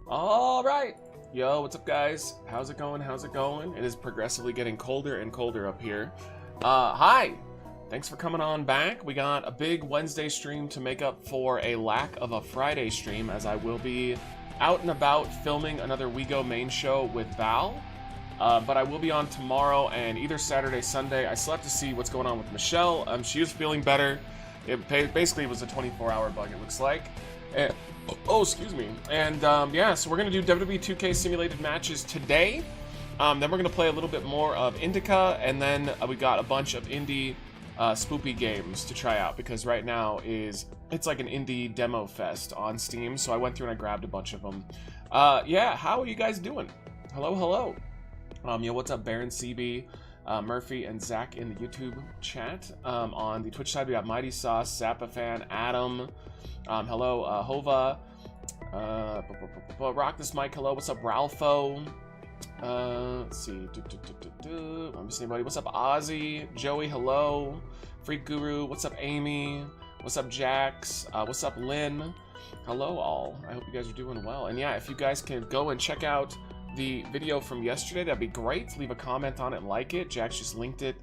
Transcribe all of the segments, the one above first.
All right. Yo, what's up, guys? How's it going? How's it going? It is progressively getting colder and colder up here. Hi. Thanks for coming on back. We got a big Wednesday stream to make up for a lack of a Friday stream, as I will be out and about filming another We Go main show with Val. But I will be on tomorrow and either Saturday, Sunday. I still have to see what's going on with Michelle. She is feeling better. It basically was a 24-hour bug, it looks like. Oh, excuse me. And yeah, so we're going to do WWE 2K simulated matches today. Then we're going to play a little bit more of INDIKA, and then we got a bunch of indie spoopy games to try out, because right now it's like an indie demo fest on Steam, so I went through and I grabbed a bunch of them. Yeah, how are you guys doing? Hello, hello. Yo, what's up, Baron CB, Murphy, and Zach in the YouTube chat. On the Twitch side, we got Mighty Sauce, Zappa Fan, Adam. Hello, Hova. Rock this mic. Hello, what's up, Ralpho? Let's see. Let me see anybody. What's up, Ozzy? Joey, hello. Freak Guru. What's up, Amy? What's up, Jax? What's up, Lynn? Hello, all. I hope you guys are doing well. And yeah, if you guys can go and check out the video from yesterday, that'd be great. Leave a comment on it and like it. Jax just linked it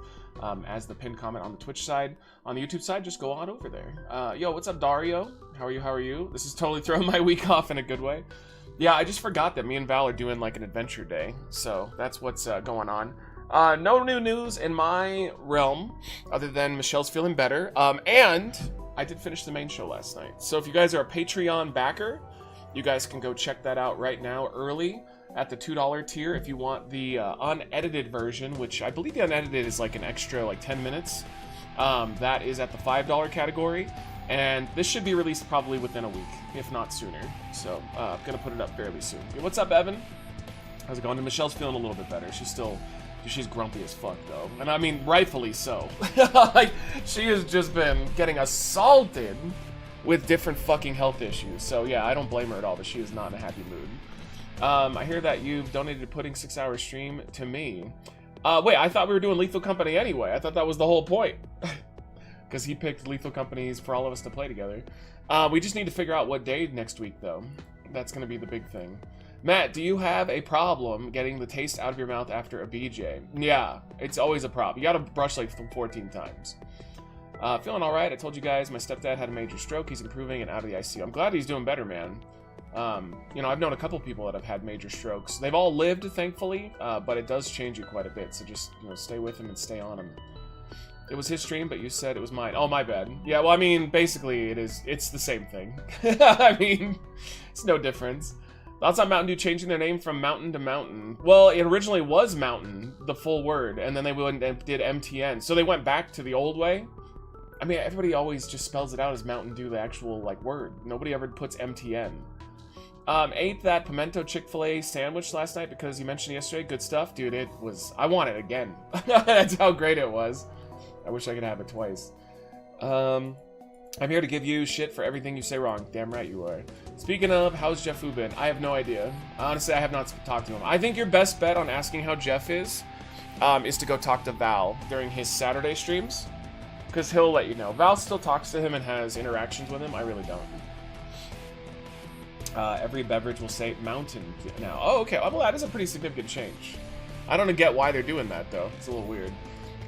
as the pinned comment on the Twitch side. On the YouTube side, just go on over there. Yo, what's up, Dario? How are you? How are you? This is totally throwing my week off in a good way. Yeah, I just forgot that me and Val are doing like an adventure day, so that's what's going on. No new news in my realm, other than Michelle's feeling better. And I did finish the main show last night. So if you guys are a Patreon backer, you guys can go check that out right now early at the $2 tier if you want the unedited version, which I believe the unedited is like an extra like 10 minutes. That is at the $5 category. And this should be released probably within a week, if not sooner. So I'm gonna put it up fairly soon. What's up, Evan? How's it going? And Michelle's feeling a little bit better. She's grumpy as fuck though, and I mean rightfully so. Like, she has just been getting assaulted with different fucking health issues. So yeah, I don't blame her at all, but she is not in a happy mood. I hear that you've donated a pudding 6-hour stream to me. Wait, I thought we were doing Lethal Company anyway. I thought that was the whole point. Because he picked Lethal Companies for all of us to play together. We just need to figure out what day next week, though. That's going to be the big thing. Matt, do you have a problem getting the taste out of your mouth after a BJ? Yeah, it's always a problem. You got to brush like 14 times. Feeling all right. I told you guys my stepdad had a major stroke. He's improving and out of the ICU. I'm glad he's doing better, man. You know, I've known a couple people that have had major strokes. They've all lived, thankfully, but it does change you quite a bit. So just, you know, stay with him and stay on him. It was his stream, but you said it was mine. Oh, my bad. Yeah, well, I mean, basically, it's the same thing. I mean, it's no difference. Thoughts on Mountain Dew changing their name from Mountain to Mountain? Well, it originally was Mountain, the full word, and then they went and did MTN. So they went back to the old way. I mean, everybody always just spells it out as Mountain Dew, the actual, like, word. Nobody ever puts MTN. Ate that pimento Chick-fil-A sandwich last night because you mentioned yesterday. Good stuff. Dude, it was... I want it again. That's how great it was. I wish I could have it twice. I'm here to give you shit for everything you say wrong. Damn right you are. Speaking of, how's Jeff Fu been? I have no idea. Honestly, I have not talked to him. I think your best bet on asking how Jeff is to go talk to Val during his Saturday streams. Because he'll let you know. Val still talks to him and has interactions with him. I really don't. Every beverage will say Mountain now. Oh, okay. Well, that is a pretty significant change. I don't get why they're doing that, though. It's a little weird.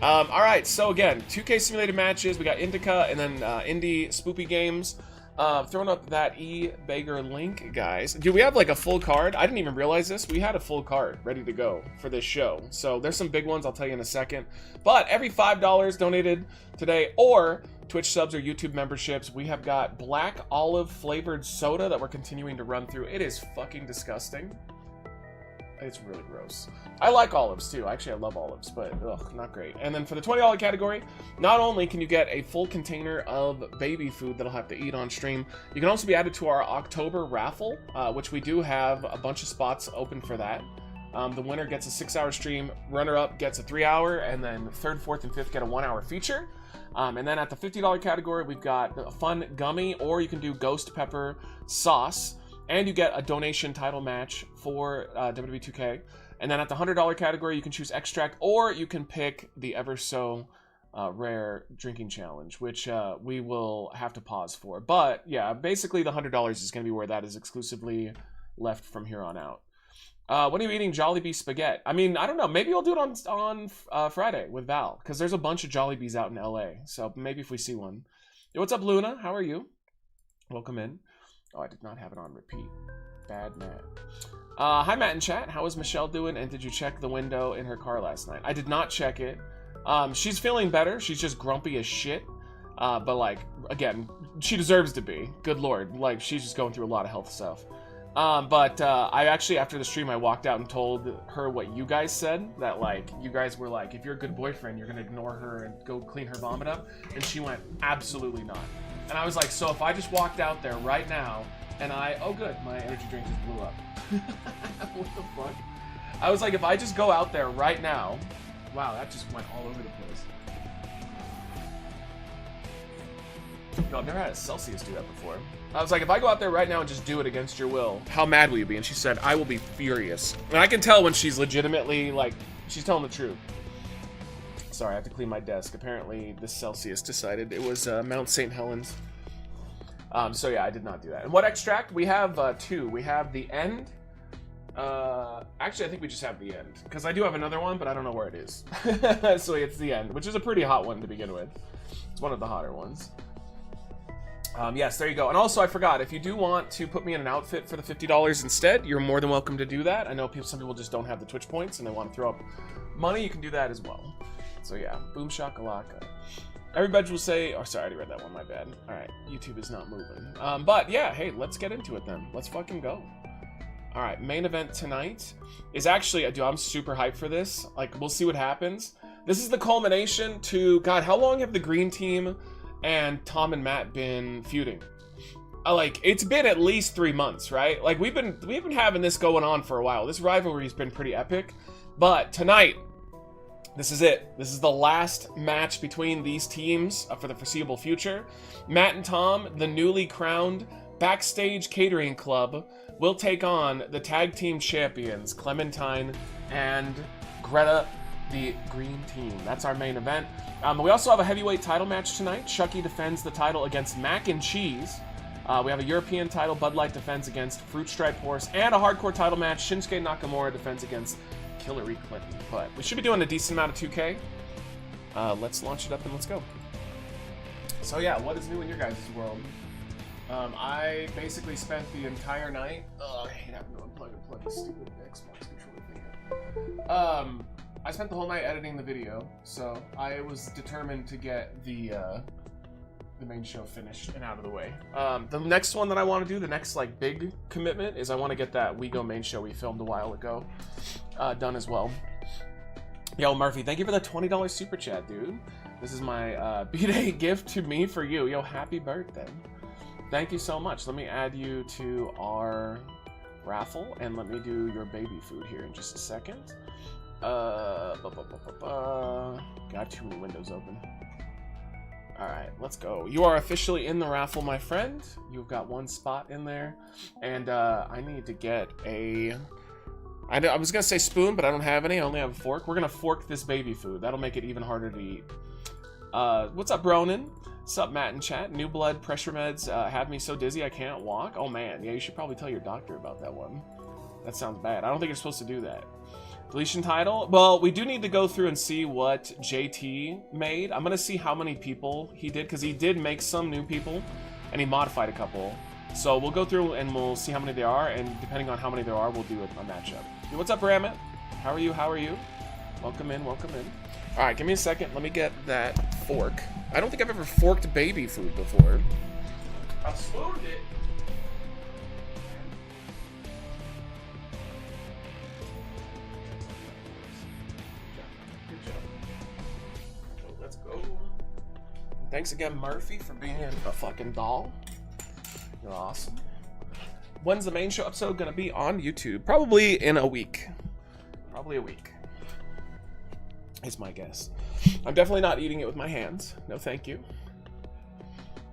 Alright, so again, 2K simulated matches, we got INDIKA, and then indie spoopy games. Throwing up that e-beggar link, guys. Dude, we have like a full card. I didn't even realize this. We had a full card ready to go for this show. So there's some big ones I'll tell you in a second. But every $5 donated today, or Twitch subs or YouTube memberships, we have got black olive flavored soda that we're continuing to run through. It is fucking disgusting. It's really gross. I like olives too. Actually, I love olives, but ugh, not great. And then for the $20 category, not only can you get a full container of baby food that I'll have to eat on stream, you can also be added to our October raffle, which we do have a bunch of spots open for that. The winner gets a 6-hour stream, runner-up gets a 3-hour, and then third, fourth, and fifth get a 1-hour feature. And then at the $50 category, we've got a fun gummy, or you can do ghost pepper sauce. And you get a donation title match for WWE 2K. And then at the $100 category, you can choose extract, or you can pick the ever so rare drinking challenge, which we will have to pause for. But yeah, basically the $100 is going to be where that is exclusively left from here on out. When are you eating Jollibee spaghetti? I mean, I don't know. Maybe we'll do it on Friday with Val, because there's a bunch of Jollibees out in LA. So maybe if we see one. Hey, what's up, Luna? How are you? Welcome in. Oh, I did not have it on repeat. Bad Matt. Hi, Matt in chat. How is Michelle doing? And did you check the window in her car last night? I did not check it. She's feeling better. She's just grumpy as shit. But, like, again, she deserves to be. Good lord. Like, she's just going through a lot of health stuff. But I actually, after the stream, I walked out and told her what you guys said. That, like, you guys were like, if you're a good boyfriend, you're going to ignore her and go clean her vomit up. And she went, absolutely not. And I was like, so if I just walked out there right now, and oh good, my energy drink just blew up. What the fuck? I was like, if I just go out there right now, wow, that just went all over the place. Yo, I've never had a Celsius do that before. I was like, if I go out there right now and just do it against your will, how mad will you be? And she said, I will be furious. And I can tell when she's legitimately, like, she's telling the truth. Sorry, I have to clean my desk. Apparently, the Celsius decided it was Mount St. Helens. So yeah, I did not do that. And what extract? We have two. We have the end. Actually, I think we just have the end. Because I do have another one, but I don't know where it is. So it's the end, which is a pretty hot one to begin with. It's one of the hotter ones. Yes, there you go. And also, I forgot, if you do want to put me in an outfit for the $50 instead, you're more than welcome to do that. I know some people just don't have the Twitch points and they want to throw up money. You can do that as well. So yeah, boom shakalaka. Everybody will say, oh sorry, I already read that one, my bad. Alright, YouTube is not moving. But yeah, hey, let's get into it then. Let's fucking go. Alright, main event tonight is actually, dude, I'm super hyped for this. Like, we'll see what happens. This is the culmination to, God, how long have the green team and Tom and Matt been feuding? Like, it's been at least 3 months, right? Like, we've been having this going on for a while. This rivalry's been pretty epic. But tonight, this is it. This is the last match between these teams for the foreseeable future. Matt and Tom, the newly crowned Backstage Catering Club will take on the tag team champions, Clementine and Greta, the Green Team. That's our main event. We also have a heavyweight title match tonight. Chucky defends the title against Mac and Cheese. We have a European title. Bud Light defends against Fruit Stripe Horse. And a hardcore title match. Shinsuke Nakamura defends against Hillary Clinton. But we should be doing a decent amount of 2K. Let's launch it up and let's go. So yeah, what is new in your guys' world? I basically spent the entire night... I hate having to unplug this stupid Xbox controller thing. I spent the whole night editing the video, so I was determined to get the main show finished and out of the way. The next one that I want to do, the next like big commitment, is I want to get that We Go main show we filmed a while ago done as well. Yo, Murphy, thank you for the $20 super chat, dude. This is my B-Day gift to me for you. Yo, happy birthday. Thank you so much. Let me add you to our raffle, and let me do your baby food here in just a second. Got too many windows open. Alright, let's go. You are officially in the raffle, my friend. You've got one spot in there. And I need to get a... I was gonna say spoon, but I don't have any. I only have a fork. We're gonna fork this baby food. That'll make it even harder to eat. What's up, Bronin? What's up, Matt in chat? New blood pressure meds have me so dizzy I can't walk. Oh man, yeah, you should probably tell your doctor about that one. That sounds bad. I don't think you're supposed to do that. Deletion title? Well, we do need to go through and see what JT made. I'm gonna see how many people he did, because he did make some new people, and he modified a couple. So we'll go through and we'll see how many there are, and depending on how many there are, we'll do a matchup. Hey, what's up, Ramit? How are you? How are you? Welcome in, welcome in. Alright, give me a second. Let me get that fork. I don't think I've ever forked baby food before. I've spooned it. Let's go. Thanks again, Murphy, for being a fucking doll. You're awesome. When's the main show episode gonna be on YouTube? Probably in a week. Probably a week. Is my guess. I'm definitely not eating it with my hands. No, thank you.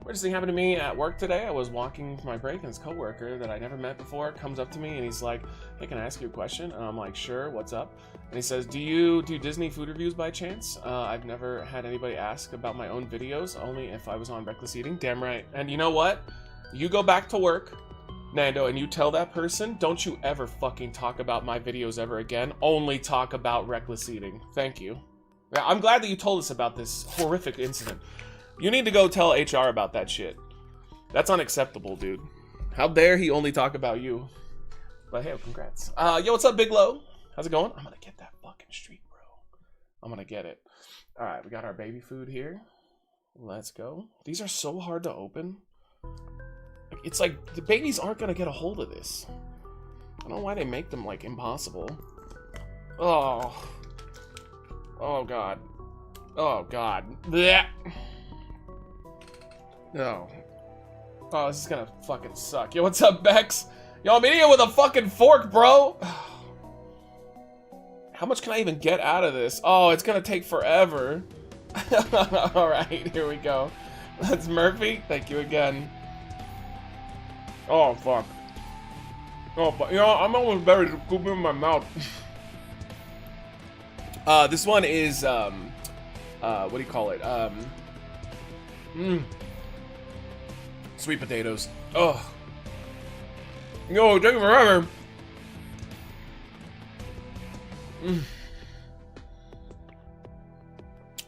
Weirdest thing happened to me at work today. I was walking my break, and this coworker that I never met before comes up to me and he's like, "Hey, can I ask you a question?" And I'm like, "Sure, what's up?" And he says, "Do you do Disney food reviews by chance?" I've never had anybody ask about my own videos, only if I was on Reckless Eating. Damn right. And you know what? You go back to work, Nando, and you tell that person, don't you ever fucking talk about my videos ever again. Only talk about Reckless Eating. Thank you. Yeah, I'm glad that you told us about this horrific incident. You need to go tell HR about that shit. That's unacceptable, dude. How dare he only talk about you? But hey, congrats. Yo, what's up, Big Low? How's it going? I'm gonna get that fucking streak, bro. I'm gonna get it. Alright, we got our baby food here. Let's go. These are so hard to open. It's like, the babies aren't gonna get a hold of this. I don't know why they make them, like, impossible. Oh. Oh, God. Oh, God. Blech. No. Oh, this is gonna fucking suck. Yo, what's up, Bex? Yo, I'm eating it with a fucking fork, bro! How much can I even get out of this? Oh, it's gonna take forever. Alright, here we go. That's Murphy. Thank you again. Oh, fuck. Oh, but you know, I'm almost ready to scoop in my mouth. This one is, what do you call it? Sweet potatoes. Oh. Yo, take forever.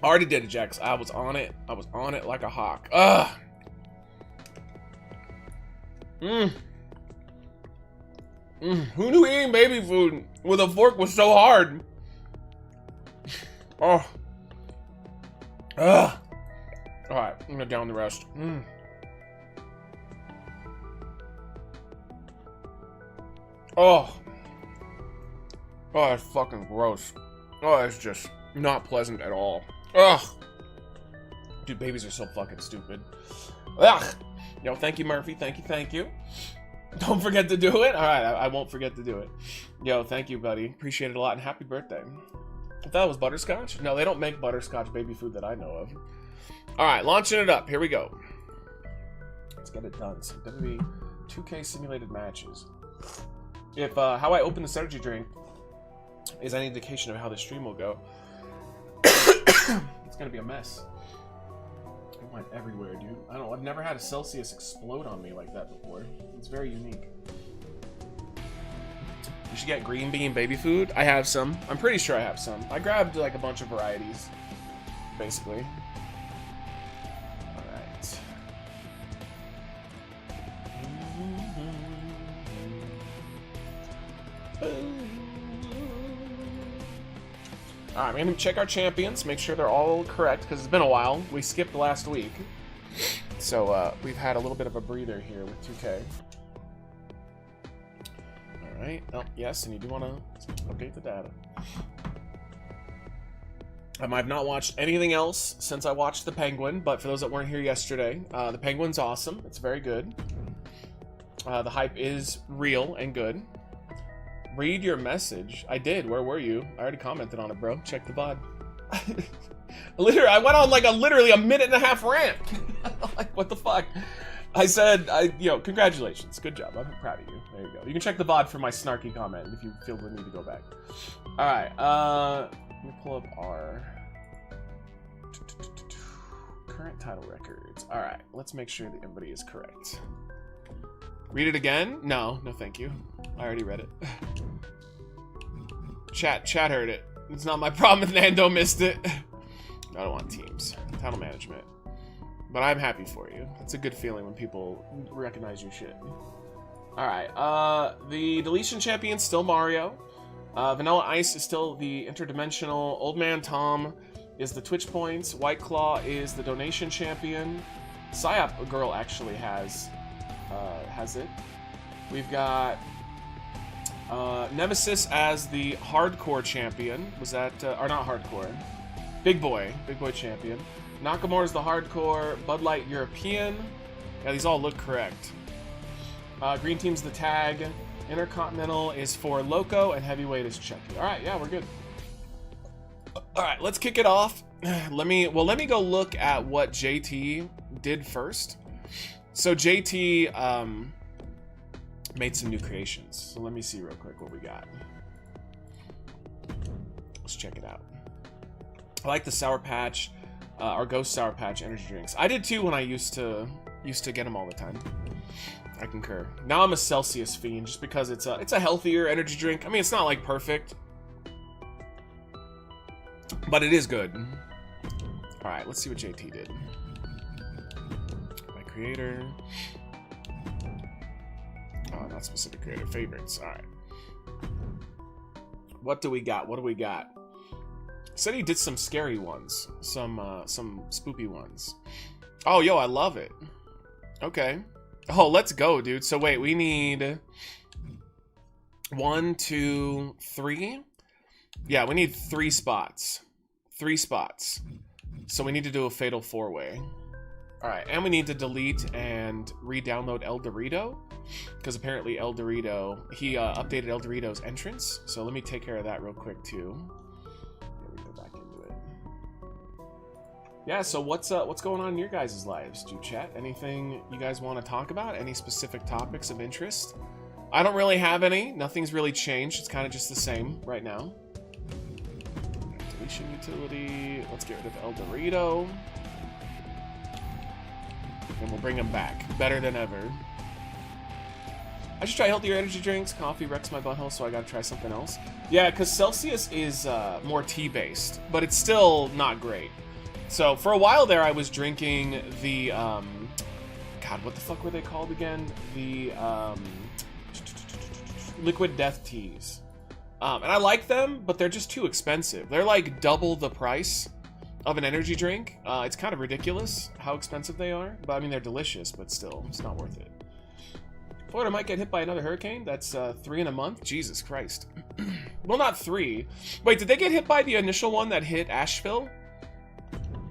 I already did it, Jax. I was on it. I was on it like a hawk. Ugh. Who knew eating baby food with a fork was so hard? Oh. Ugh. Alright, I'm gonna down the rest. Oh. Oh, that's fucking gross. Oh, that's just not pleasant at all. Ugh. Dude, babies are so fucking stupid. Ugh. Yo, thank you, Murphy. Thank you, thank you. Don't forget to do it. Alright, I won't forget to do it. Yo, thank you, buddy. Appreciate it a lot, and happy birthday. I thought it was butterscotch. No, they don't make butterscotch baby food that I know of. Alright, launching it up. Here we go. Let's get it done. So WWE 2K simulated matches. If how I open this energy drink is any indication of how the stream will go, it's gonna be a mess. It went everywhere, dude. I've never had a Celsius explode on me like that before. It's very unique. You should get green bean baby food. I have some. I'm pretty sure I have some. I grabbed like a bunch of varieties, basically. Alright. Alright, I'm gonna check our champions, make sure they're all correct, because it's been a while. We skipped last week. So, we've had a little bit of a breather here with 2K. Alright, oh, yes, and you do want to update the data. I've not watched anything else since I watched The Penguin, but for those that weren't here yesterday, The Penguin's awesome. It's very good. The hype is real and good. Read your message. I did. Where were you? I already commented on it, bro. Check the VOD. Literally, I went on like literally a minute and a half rant. Like, what the fuck? I said, congratulations. Good job. I'm proud of you. There you go. You can check the VOD for my snarky comment if you feel the need to go back. Alright, let me pull up our current title records. Alright, let's make sure that everybody is correct. Read it again? No, thank you. I already read it. Chat heard it. It's not my problem if Nando missed it. I don't want teams. Title management. But I'm happy for you. It's a good feeling when people recognize your shit. Alright, the deletion champion still Mario. Vanilla Ice is still the interdimensional. Old Man Tom is the Twitch points. White Claw is the donation champion. Psyop Girl actually has it. We've got Nemesis as the hardcore champion. Was that, or not hardcore. Big Boy champion. Nakamura's the hardcore, Bud Light European. Yeah, these all look correct. Green Team's the tag. Intercontinental is for Loco, and Heavyweight is Chucky. Alright, yeah, we're good. Alright, let's kick it off. Let me go look at what JT did first. So JT made some new creations. So let me see real quick what we got. Let's check it out. I like the Sour Patch, our Ghost Sour Patch energy drinks. I did too when I used to get them all the time. I concur. Now I'm a Celsius fiend just because it's a healthier energy drink. I mean, it's not like perfect, but it is good. All right, let's see what JT did. My creator. Oh, not specific creator. Favorites. All right. What do we got? Said he did some scary ones, some spoopy ones. Oh, yo, I love it. Okay. Oh, let's go, dude. So wait, we need 1, 2, 3. Yeah, we need 3 spots. 3 spots. So we need to do a fatal 4-way. All right, and we need to delete and re-download El Dorito, because apparently El Dorito, he updated El Dorito's entrance. So let me take care of that real quick too. Yeah, so what's going on in your guys' lives? Do chat anything you guys want to talk about? Any specific topics of interest? I don't really have any. Nothing's really changed. It's kind of just the same right now. Deletion utility. Let's get rid of El Dorito. And we'll bring him back. Better than ever. I should try healthier energy drinks. Coffee wrecks my butthole, so I gotta try something else. Yeah, because Celsius is more tea-based, but it's still not great. So, for a while there, I was drinking the, God, what the fuck were they called again? The, Liquid Death Teas. And I like them, but they're just too expensive. They're like double the price of an energy drink. It's kind of ridiculous how expensive they are. But, I mean, they're delicious, but still, it's not worth it. Florida might get hit by another hurricane. That's 3 in a month. Jesus Christ. Well, not 3. Wait, did they get hit by the initial one that hit Asheville?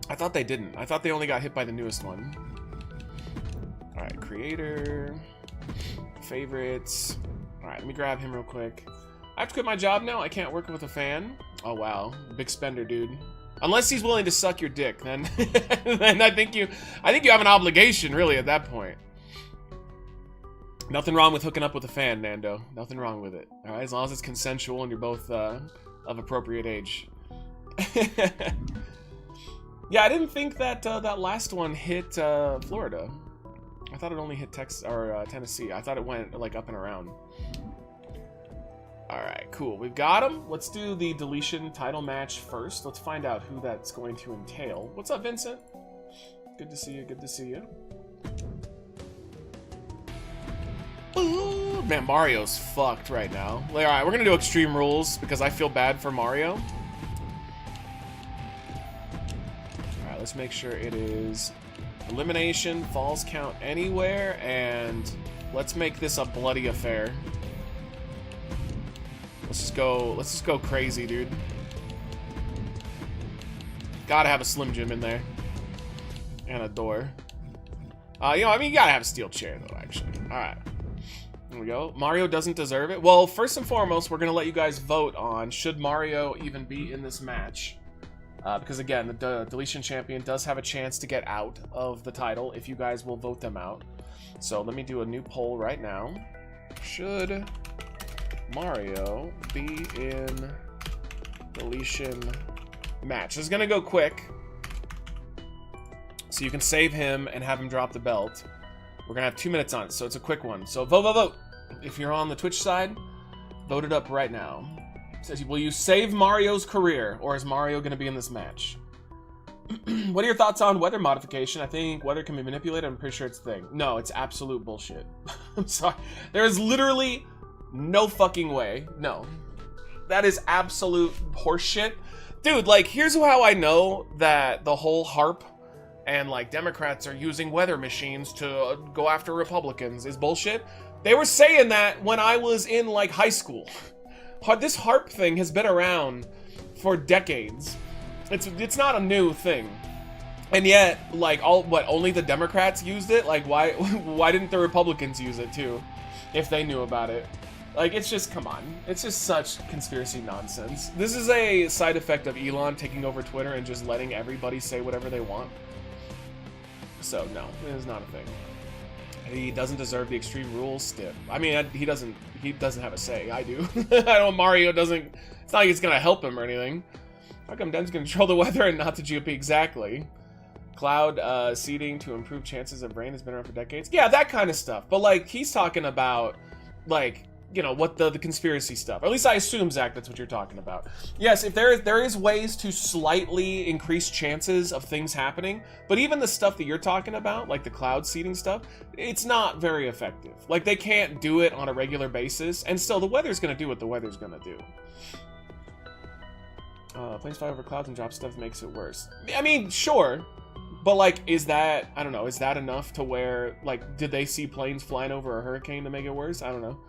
I thought they didn't. I thought they only got hit by the newest one. Alright, creator. Favorites. Alright, let me grab him real quick. I have to quit my job now? I can't work with a fan? Oh, wow. Big spender, dude. Unless he's willing to suck your dick, then, then I think you have an obligation, really, at that point. Nothing wrong with hooking up with a fan, Nando. Nothing wrong with it. All right, as long as it's consensual and you're both of appropriate age. Yeah, I didn't think that that last one hit Florida. I thought it only hit Texas or Tennessee. I thought it went like up and around. All right, cool. We've got him. Let's do the deletion title match first. Let's find out who that's going to entail. What's up, Vincent? Good to see you. Good to see you. Ooh, man, Mario's fucked right now. Like, all right, we're gonna do Extreme Rules because I feel bad for Mario. All right, let's make sure it is elimination, falls count anywhere, and let's make this a bloody affair. Let's just go crazy, dude. Gotta have a Slim Jim in there. And a door. You know, I mean, you gotta have a steel chair, though, actually. Alright. Here we go. Mario doesn't deserve it. Well, first and foremost, we're gonna let you guys vote on should Mario even be in this match. Because, again, the deletion champion does have a chance to get out of the title if you guys will vote them out. So let me do a new poll right now. Should Mario be in deletion match? This is gonna go quick, so you can save him and have him drop the belt. We're gonna have 2 minutes on it, so it's a quick one. So vote, vote, vote. If you're on the Twitch side, vote it up right now. It says, will you save Mario's career, or is Mario gonna be in this match? What are your thoughts on weather modification? I think weather can be manipulated. I'm pretty sure it's a thing. No, it's absolute bullshit. I'm sorry. There is literally no fucking way. No. That is absolute horseshit. Dude, like, here's how I know that the whole HARP and, like, Democrats are using weather machines to go after Republicans is bullshit. They were saying that when I was in, like, high school. This HARP thing has been around for decades. It's not a new thing. And yet, like, only the Democrats used it? Like, why didn't the Republicans use it, too? If they knew about it. Like, it's just, come on. It's just such conspiracy nonsense. This is a side effect of Elon taking over Twitter and just letting everybody say whatever they want. So, no, it is not a thing. He doesn't deserve the Extreme Rules stip. I mean, he doesn't have a say. I do. I know Mario doesn't, it's not like it's gonna help him or anything. How come Dem's gonna control the weather and not the GOP? Exactly. Cloud seeding to improve chances of rain has been around for decades. Yeah, that kind of stuff. But, like, he's talking about, like, you know, what the conspiracy stuff. Or at least I assume, Zach, that's what you're talking about. Yes, if there is ways to slightly increase chances of things happening, but even the stuff that you're talking about, like the cloud seeding stuff, it's not very effective. Like, they can't do it on a regular basis, and still, the weather's gonna do what the weather's gonna do. Planes fly over clouds and drop stuff makes it worse. I mean, sure. But, like, is that, I don't know, is that enough to where, like, did they see planes flying over a hurricane to make it worse? I don't know.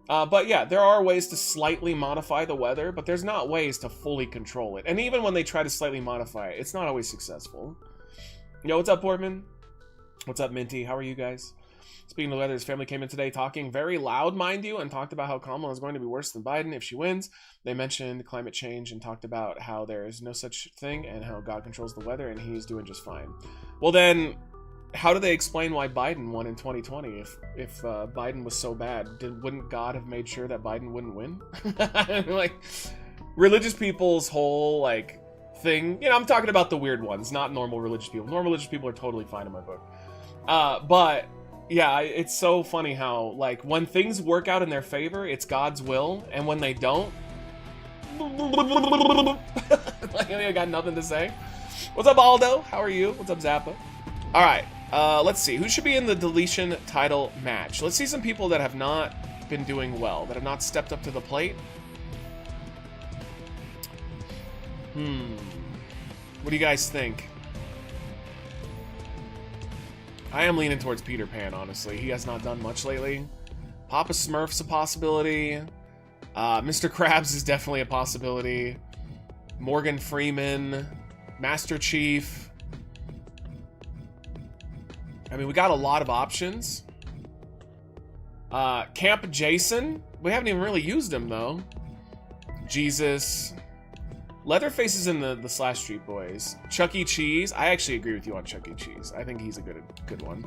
But yeah, there are ways to slightly modify the weather, but there's not ways to fully control it. And even when they try to slightly modify it, it's not always successful. Yo, what's up, Portman? What's up, Minty? How are you guys? Speaking of weather, his family came in today talking very loud, mind you, and talked about how Kamala is going to be worse than Biden if she wins. They mentioned climate change and talked about how there is no such thing and how God controls the weather and he's doing just fine. Well then, how do they explain why Biden won in 2020 if Biden was so bad? Wouldn't God have made sure that Biden wouldn't win? Like, religious people's whole, like, thing, you know, I'm talking about the weird ones, not normal religious people. Normal religious people are totally fine in my book. But yeah, it's so funny how, like, when things work out in their favor, it's God's will, and when they don't, like, I got nothing to say. What's up, Aldo? How are you? What's up, Zappa? All right, let's see. Who should be in the deletion title match? Let's see some people that have not been doing well, that have not stepped up to the plate. What do you guys think? I am leaning towards Peter Pan, honestly. He has not done much lately. Papa Smurf's a possibility. Mr. Krabs is definitely a possibility. Morgan Freeman. Master Chief. I mean, we got a lot of options. Camp Jason. We haven't even really used him, though. Jesus. Leatherface is in the Slash Street Boys. Chuck E. Cheese. I actually agree with you on Chuck E. Cheese. I think he's a good one.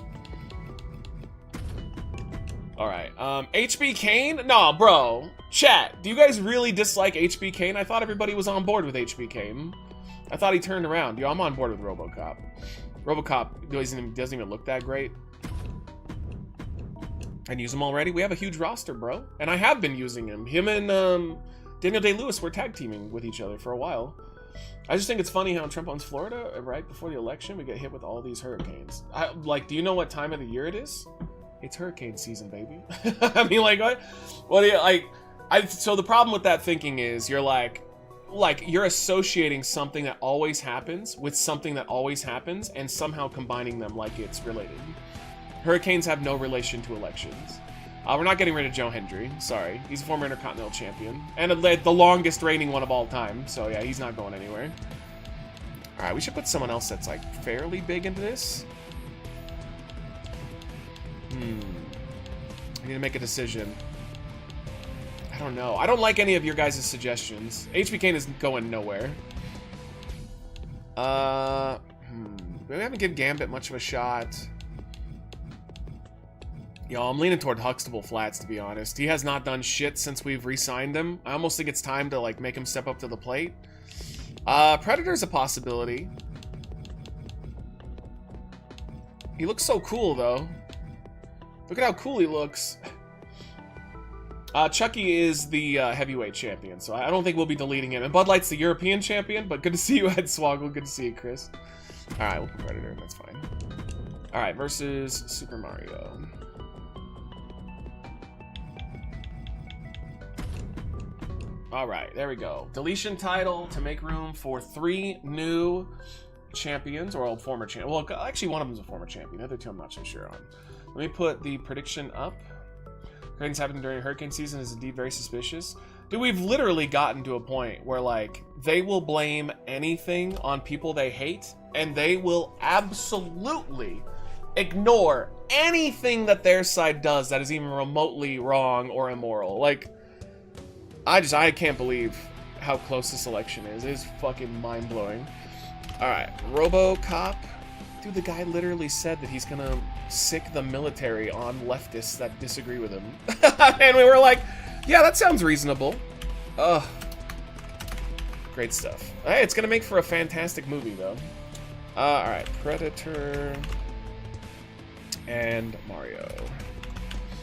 Alright, HB Kane? Nah, bro. Chat, do you guys really dislike HB Kane? I thought everybody was on board with HB Kane. I thought he turned around. Yo, I'm on board with RoboCop. RoboCop doesn't even look that great. And use him already? We have a huge roster, bro. And I have been using him. Him and Daniel Day-Lewis were tag teaming with each other for a while. I just think it's funny how Trump owns Florida, right before the election, we get hit with all these hurricanes. Like, do you know what time of the year it is? It's hurricane season, baby. I mean, like, what do you, like, so the problem with that thinking is you're like, you're associating something that always happens with something that always happens and somehow combining them like it's related. Hurricanes have no relation to elections. We're not getting rid of Joe Hendry. Sorry. He's a former Intercontinental Champion. And the longest reigning one of all time. So, yeah, he's not going anywhere. Alright, we should put someone else that's, like, fairly big into this. I need to make a decision. I don't know. I don't like any of your guys' suggestions. HB Kane is going nowhere. We haven't given Gambit much of a shot. Yo, I'm leaning toward Huxtable Flats, to be honest. He has not done shit since we've re-signed him. I almost think it's time to, like, make him step up to the plate. Predator's a possibility. He looks so cool, though. Look at how cool he looks. Chucky is the heavyweight champion, so I don't think we'll be deleting him. And Bud Light's the European champion, but good to see you, Ed Swoggle. Good to see you, Chris. Alright, we'll put Predator, that's fine. Alright, versus Super Mario. Alright, there we go. Deletion title to make room for 3 new champions, or former champions. Well, actually, one of them's a former champion. The other 2 I'm not so sure on. Let me put the prediction up. Hurricanes happening during hurricane season is indeed very suspicious. Dude, we've literally gotten to a point where, like, they will blame anything on people they hate, and they will absolutely ignore anything that their side does that is even remotely wrong or immoral. Like, I can't believe how close this election is. It is fucking mind-blowing. Alright, RoboCop. Dude, the guy literally said that he's gonna sick the military on leftists that disagree with him. And we were like, yeah, that sounds reasonable. Ugh. Great stuff. Hey, it's gonna make for a fantastic movie, though. Alright, Predator and Mario.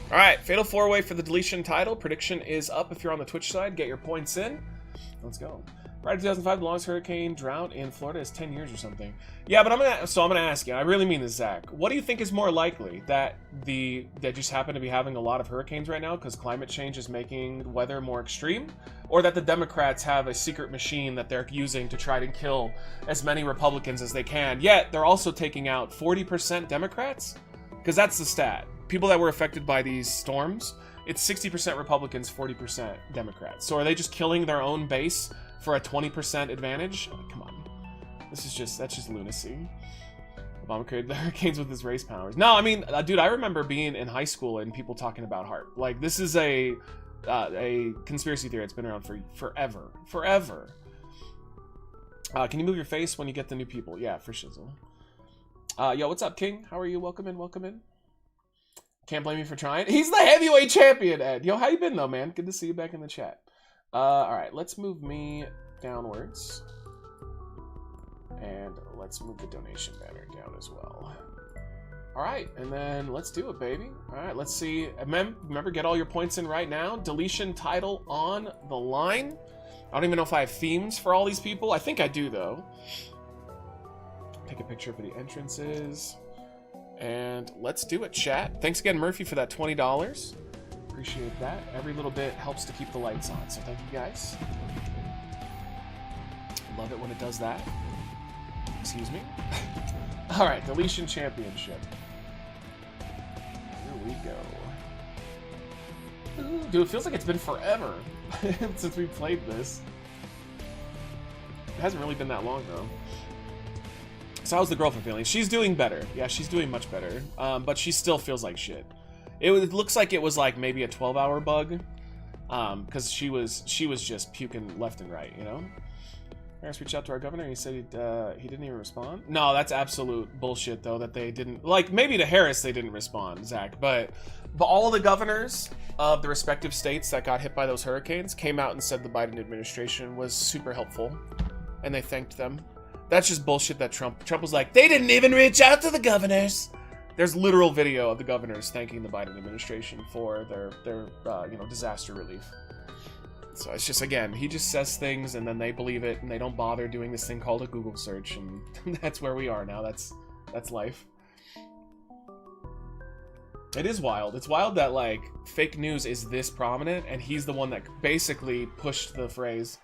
Alright, Fatal 4-Way for the deletion title. Prediction is up if you're on the Twitch side. Get your points in. Let's go. Prior to 2005, the longest hurricane drought in Florida is 10 years or something. Yeah, but I'm gonna ask you, I really mean this, Zach. What do you think is more likely? That just happen to be having a lot of hurricanes right now because climate change is making weather more extreme? Or that the Democrats have a secret machine that they're using to try to kill as many Republicans as they can, yet they're also taking out 40% Democrats? Because that's the stat. People that were affected by these storms, it's 60% Republicans, 40% Democrats. So are they just killing their own base for a 20% advantage? Oh, come on. That's just lunacy. Obama created the hurricanes with his race powers. No, I mean, dude, I remember being in high school and people talking about HAARP. Like, this is a conspiracy theory that's been around for forever. Forever. Can you move your face when you get the new people? Yeah, for shizzle. Yo, what's up, King? How are you? Welcome in, welcome in. Can't blame you for trying. He's the heavyweight champion, Ed. Yo, how you been, though, man? Good to see you back in the chat. Alright, let's move me downwards. And let's move the donation banner down as well. Alright, and then let's do it, baby. Alright, let's see. Remember, get all your points in right now. Deletion title on the line. I don't even know if I have themes for all these people. I think I do, though. Take a picture for the entrances. And let's do it, chat. Thanks again, Murphy, for that $20. Appreciate that. Every little bit helps to keep the lights on, so thank you, guys. Love it when it does that. Excuse me. Alright, Deletion Championship. Here we go. Ooh, dude, it feels like it's been forever since we played this. It hasn't really been that long, though. So how's the girlfriend feeling? She's doing better. Yeah, she's doing much better. But she still feels like shit. It looks like it was like maybe a 12-hour bug. Because she was just puking left and right, you know? Harris reached out to our governor and he said he didn't even respond. No, that's absolute bullshit, though, that they didn't... Like, maybe to Harris they didn't respond, Zach, but all the governors of the respective states that got hit by those hurricanes came out and said the Biden administration was super helpful, and they thanked them. That's just bullshit that Trump was like, they didn't even reach out to the governors. There's literal video of the governors thanking the Biden administration for their disaster relief. So it's just, again, he just says things and then they believe it and they don't bother doing this thing called a Google search, and that's where we are now. That's life. It is wild. It's wild that, like, fake news is this prominent and he's the one that basically pushed the phrase.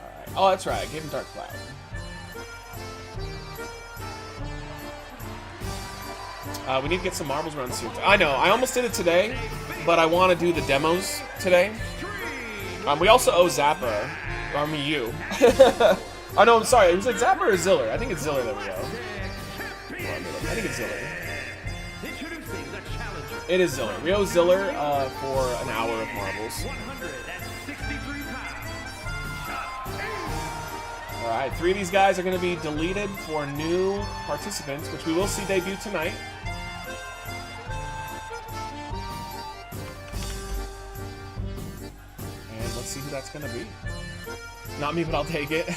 Alright. Oh, that's right. I gave him Dark Cloud. We need to get some marbles around soon. I know, I almost did it today, but I want to do the demos today. We also owe Zappa. I mean, you. Oh, no, I'm sorry. It was like Zappa or Ziller? I think it's Ziller that we owe. I think it's Ziller. It is Ziller. We owe Ziller for an hour of marbles. Alright, 3 of these guys are going to be deleted for new participants, which we will see debut tonight. Let's see who that's gonna be. Not me, but I'll take it.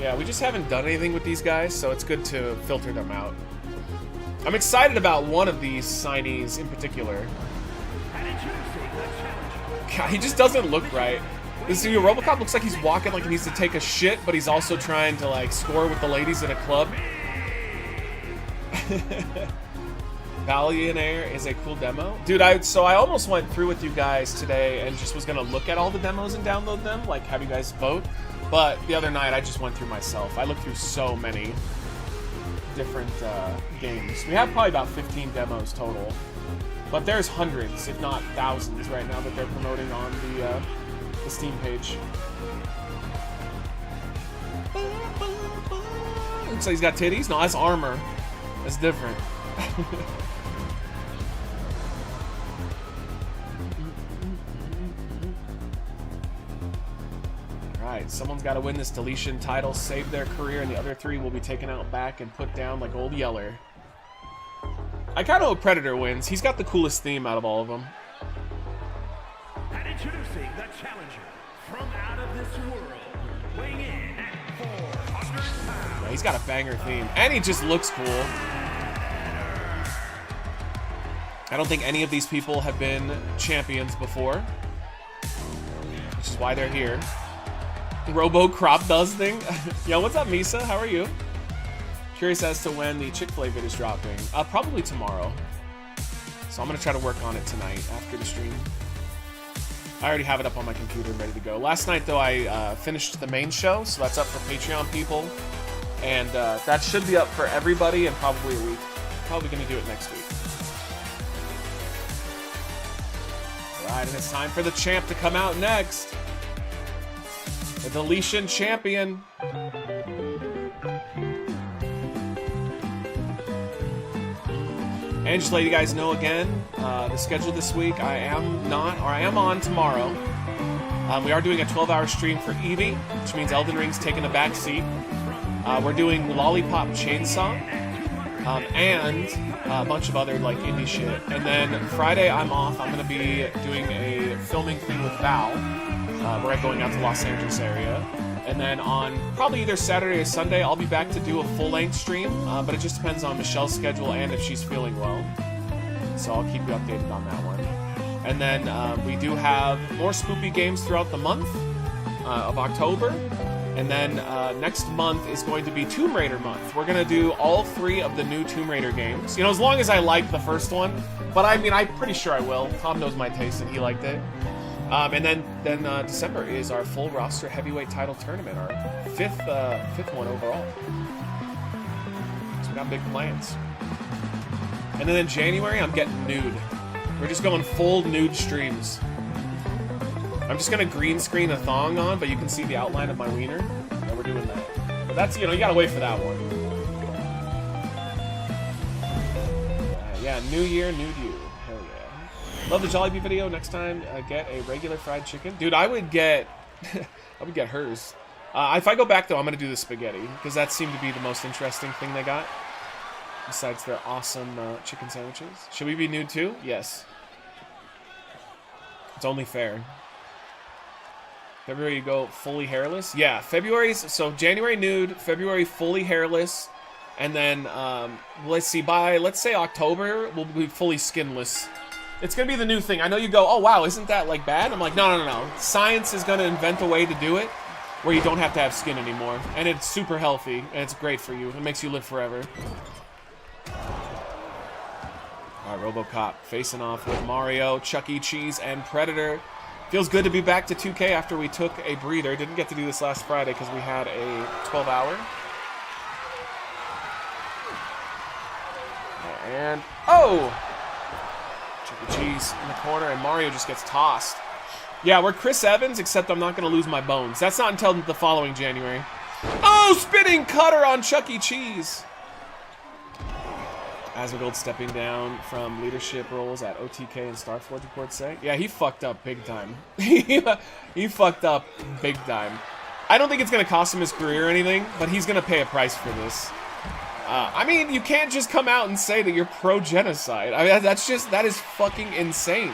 Yeah, we just haven't done anything with these guys, so it's good to filter them out. I'm excited about one of these signees in particular. God, he just doesn't look right. This Robocop looks like he's walking like he needs to take a shit, but he's also trying to, like, score with the ladies at a club. Valianaire is a cool demo. Dude, so I almost went through with you guys today and just was gonna look at all the demos and download them, like have you guys vote. But the other night I just went through myself. I looked through so many different games. We have probably about 15 demos total. But there's hundreds, if not thousands, right now that they're promoting on the Steam page. Looks like he's got titties. No, that's armor. That's different. Alright, someone's got to win this deletion title, save their career, and the other 3 will be taken out back and put down like old Yeller. I kind of hope Predator wins. He's got the coolest theme out of all of them. And introducing the challenger from out of this world, weighing in at 400 pounds. Yeah, he's got a banger theme, and he just looks cool. I don't think any of these people have been champions before, which is why they're here. Robo Crop does thing. Yo, what's up, Misa? How are you? Curious as to when the Chick-fil-A vid is dropping. Probably tomorrow. So I'm gonna try to work on it tonight after the stream. I already have it up on my computer and ready to go. Last night, though, I finished the main show, so that's up for Patreon people. And that should be up for everybody in probably a week. Probably gonna do it next week. Alright, and it's time for the champ to come out next. The deletion champion. And just to let you guys know again, the schedule this week, I am on tomorrow. We are doing a 12-hour stream for Eevee, which means Elden Ring's taking a back seat. We're doing Lollipop Chainsaw, and a bunch of other like indie shit. And then Friday I'm off. I'm going to be doing a filming thing with Val. We're going out to Los Angeles area. And then on probably either Saturday or Sunday, I'll be back to do a full-length stream, but it just depends on Michelle's schedule and if she's feeling well. So I'll keep you updated on that one. And then we do have more spoopy games throughout the month of October. And then next month is going to be Tomb Raider month. We're going to do all 3 of the new Tomb Raider games. You know, as long as I like the first one. But I mean, I'm pretty sure I will. Tom knows my taste and he liked it. And then December is our full roster heavyweight title tournament, our fifth one overall. So we got big plans. And then in January, I'm getting nude. We're just going full nude streams. I'm just gonna green screen a thong on, but you can see the outline of my wiener. And we're doing that. But that's, you know, you gotta wait for that one. Yeah, new year, nude you. Hell yeah. Love the Jollibee video. Next time, get a regular fried chicken. Dude, I would get... I would get hers. If I go back, though, I'm going to do the spaghetti, because that seemed to be the most interesting thing they got, besides their awesome chicken sandwiches. Should we be nude, too? Yes. It's only fair. February, you go fully hairless? Yeah, February's... So, January nude, February fully hairless, and then, let's see, by, let's say October, we'll be fully skinless. It's going to be the new thing. I know you go, oh, wow, isn't that, like, bad? I'm like, no. Science is going to invent a way to do it where you don't have to have skin anymore. And it's super healthy, and it's great for you. It makes you live forever. All right, RoboCop facing off with Mario, Chuck E. Cheese, and Predator. Feels good to be back to 2K after we took a breather. Didn't get to do this last Friday because we had a 12-hour. And, oh! Chuck E. Cheese in the corner, and Mario just gets tossed. Yeah, we're Chris Evans, except I'm not going to lose my bones. That's not until the following January. Oh, spinning cutter on Chuck E. Cheese. Asmongold stepping down from leadership roles at OTK and Starforge, reports say. Yeah, he fucked up big time. He fucked up big time. I don't think it's going to cost him his career or anything, but he's going to pay a price for this. I mean, you can't just come out and say that you're pro-genocide. I mean, that is fucking insane.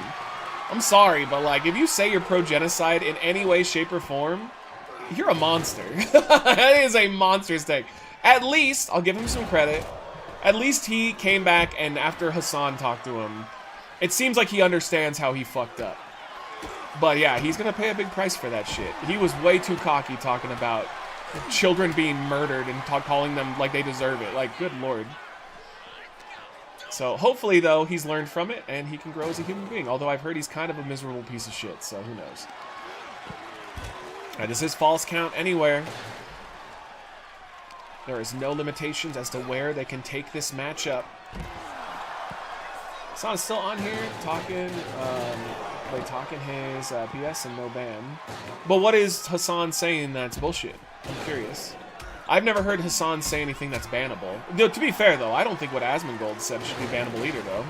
I'm sorry, but like, if you say you're pro-genocide in any way, shape, or form, you're a monster. That is a monster's take. At least, I'll give him some credit, at least he came back and after Hassan talked to him, it seems like he understands how he fucked up. But yeah, he's gonna pay a big price for that shit. He was way too cocky talking about children being murdered and calling them like they deserve it. Like, good lord. So hopefully, though, he's learned from it and he can grow as a human being. Although I've heard he's kind of a miserable piece of shit, so who knows. This is false count anywhere. There is no limitations as to where they can take this matchup. Hassan's still on here talking, talking his BS and no ban. But what is Hassan saying that's bullshit? I'm curious. I've never heard Hassan say anything that's bannable. To be fair, though, I don't think what Asmongold said should be bannable either, though.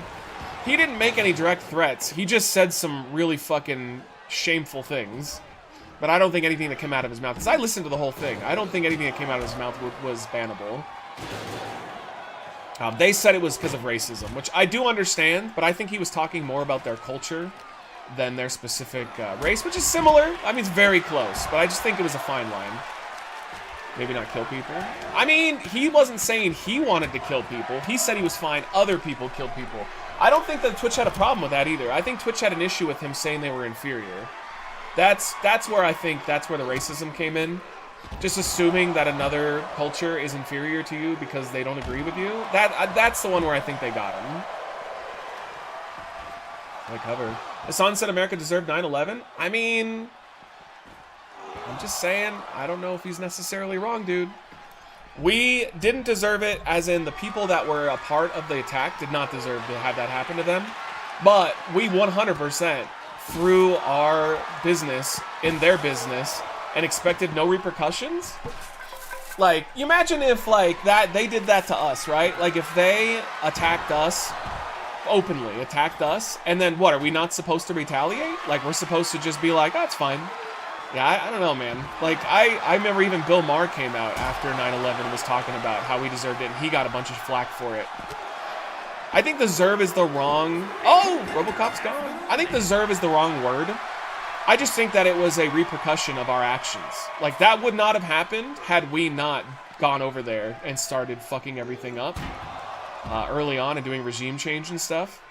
He didn't make any direct threats. He just said some really fucking shameful things. But I don't think anything that came out of his mouth, because I listened to the whole thing, I don't think anything that came out of his mouth was bannable. They said it was because of racism, which I do understand, but I think he was talking more about their culture than their specific race, which is similar. I mean, it's very close, but I just think it was a fine line. Maybe not kill people. I mean, he wasn't saying he wanted to kill people. He said he was fine other people killed people. I don't think that Twitch had a problem with that either. I think Twitch had an issue with him saying they were inferior. That's where I think that's where the racism came in. Just assuming that another culture is inferior to you because they don't agree with you. That's the one where I think they got him. My cover. Hassan said America deserved 9/11. I mean, I'm just saying, I don't know if he's necessarily wrong, dude. We didn't deserve it, as in the people that were a part of the attack did not deserve to have that happen to them. But we 100% threw our business in their business and expected no repercussions. Like, you imagine if, like, that they did that to us, right? Like, if they attacked us, openly attacked us, and then what, are we not supposed to retaliate? Like, we're supposed to just be like, oh, it's fine. Yeah, I don't know, man. Like, I remember even Bill Maher came out after 9/11 and was talking about how we deserved it, and he got a bunch of flack for it. I think deserve is the wrong... Oh! RoboCop's gone. I think deserve is the wrong word. I just think that it was a repercussion of our actions. Like, that would not have happened had we not gone over there and started fucking everything up early on and doing regime change and stuff.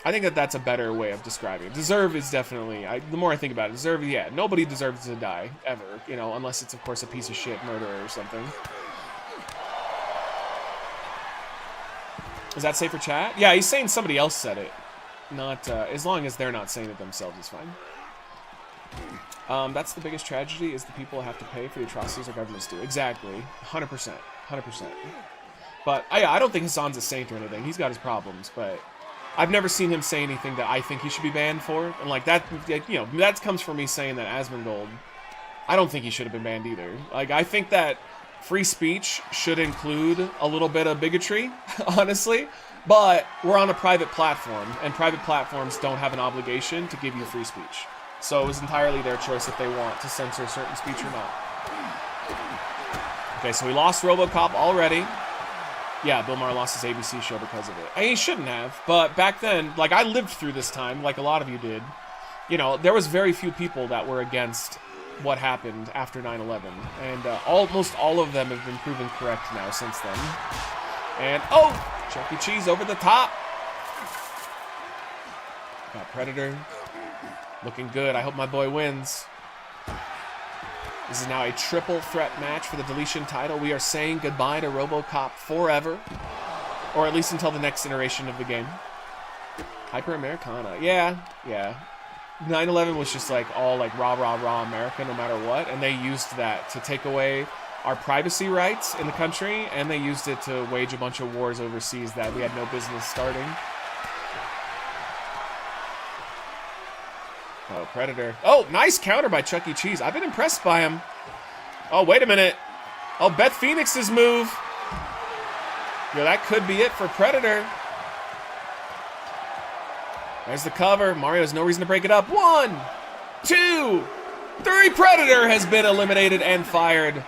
I think that that's a better way of describing it. Deserve is definitely... the more I think about it, deserve, yeah, nobody deserves to die, ever. You know, unless it's, of course, a piece of shit murderer or something. Is that safe for chat? Yeah, he's saying somebody else said it. Not, as long as they're not saying it themselves, it's fine. That's the biggest tragedy, is the people have to pay for the atrocities our governments do. Exactly. 100%. 100%. But, I don't think Hassan's a saint or anything. He's got his problems, but I've never seen him say anything that I think he should be banned for. And, like, that, you know, that comes from me saying that Asmongold, I don't think he should have been banned either. Like, I think that free speech should include a little bit of bigotry, honestly. But we're on a private platform, and private platforms don't have an obligation to give you free speech. So it was entirely their choice if they want to censor certain speech or not. Okay, so we lost RoboCop already. Yeah, Bill Maher lost his ABC show because of it. And he shouldn't have, but back then, like, I lived through this time, like a lot of you did. You know, there was very few people that were against what happened after 9/11. And almost all of them have been proven correct now since then. And, oh! Chuck E. Cheese over the top. Got Predator. Looking good. I hope my boy wins. This is now a triple threat match for the deletion title. We are saying goodbye to RoboCop forever. Or at least until the next iteration of the game. Hyper Americana. Yeah. 9/11 was just like all like rah, rah, rah America no matter what. And they used that to take away our privacy rights in the country. And they used it to wage a bunch of wars overseas that we had no business starting. Oh, Predator. Oh, nice counter by Chuck E. Cheese. I've been impressed by him. Oh, wait a minute. Oh, Beth Phoenix's move. Yeah, that could be it for Predator. There's the cover. Mario has no reason to break it up. 1, 2, 3. Predator has been eliminated and fired.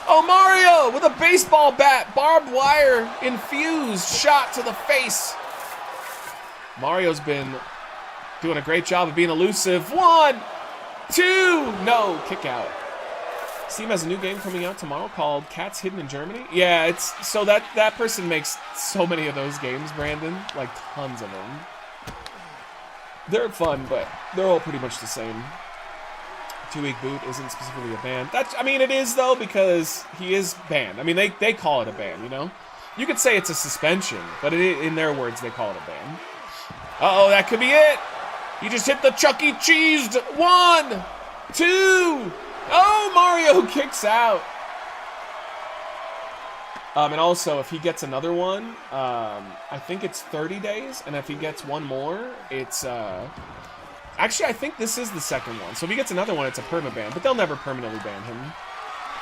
Oh, Mario with a baseball bat. Barbed wire infused shot to the face. Mario's been doing a great job of being elusive. 1, 2, no, kick out. Steam has a new game coming out tomorrow called Cats Hidden in Germany. Yeah, it's so that person makes so many of those games, Brandon, like tons of them. They're fun, but they're all pretty much the same. 2-week boot isn't specifically a ban. I mean, it is though because he is banned. I mean, they call it a ban, you know. You could say it's a suspension, but in their words, they call it a ban. Uh-oh, that could be it. He just hit the Chuck E. Cheese. 1, 2. Oh, Mario kicks out. And also, if he gets another one, I think it's 30 days. And if he gets one more, it's... Actually, I think this is the second one. So if he gets another one, it's a permaban. But they'll never permanently ban him.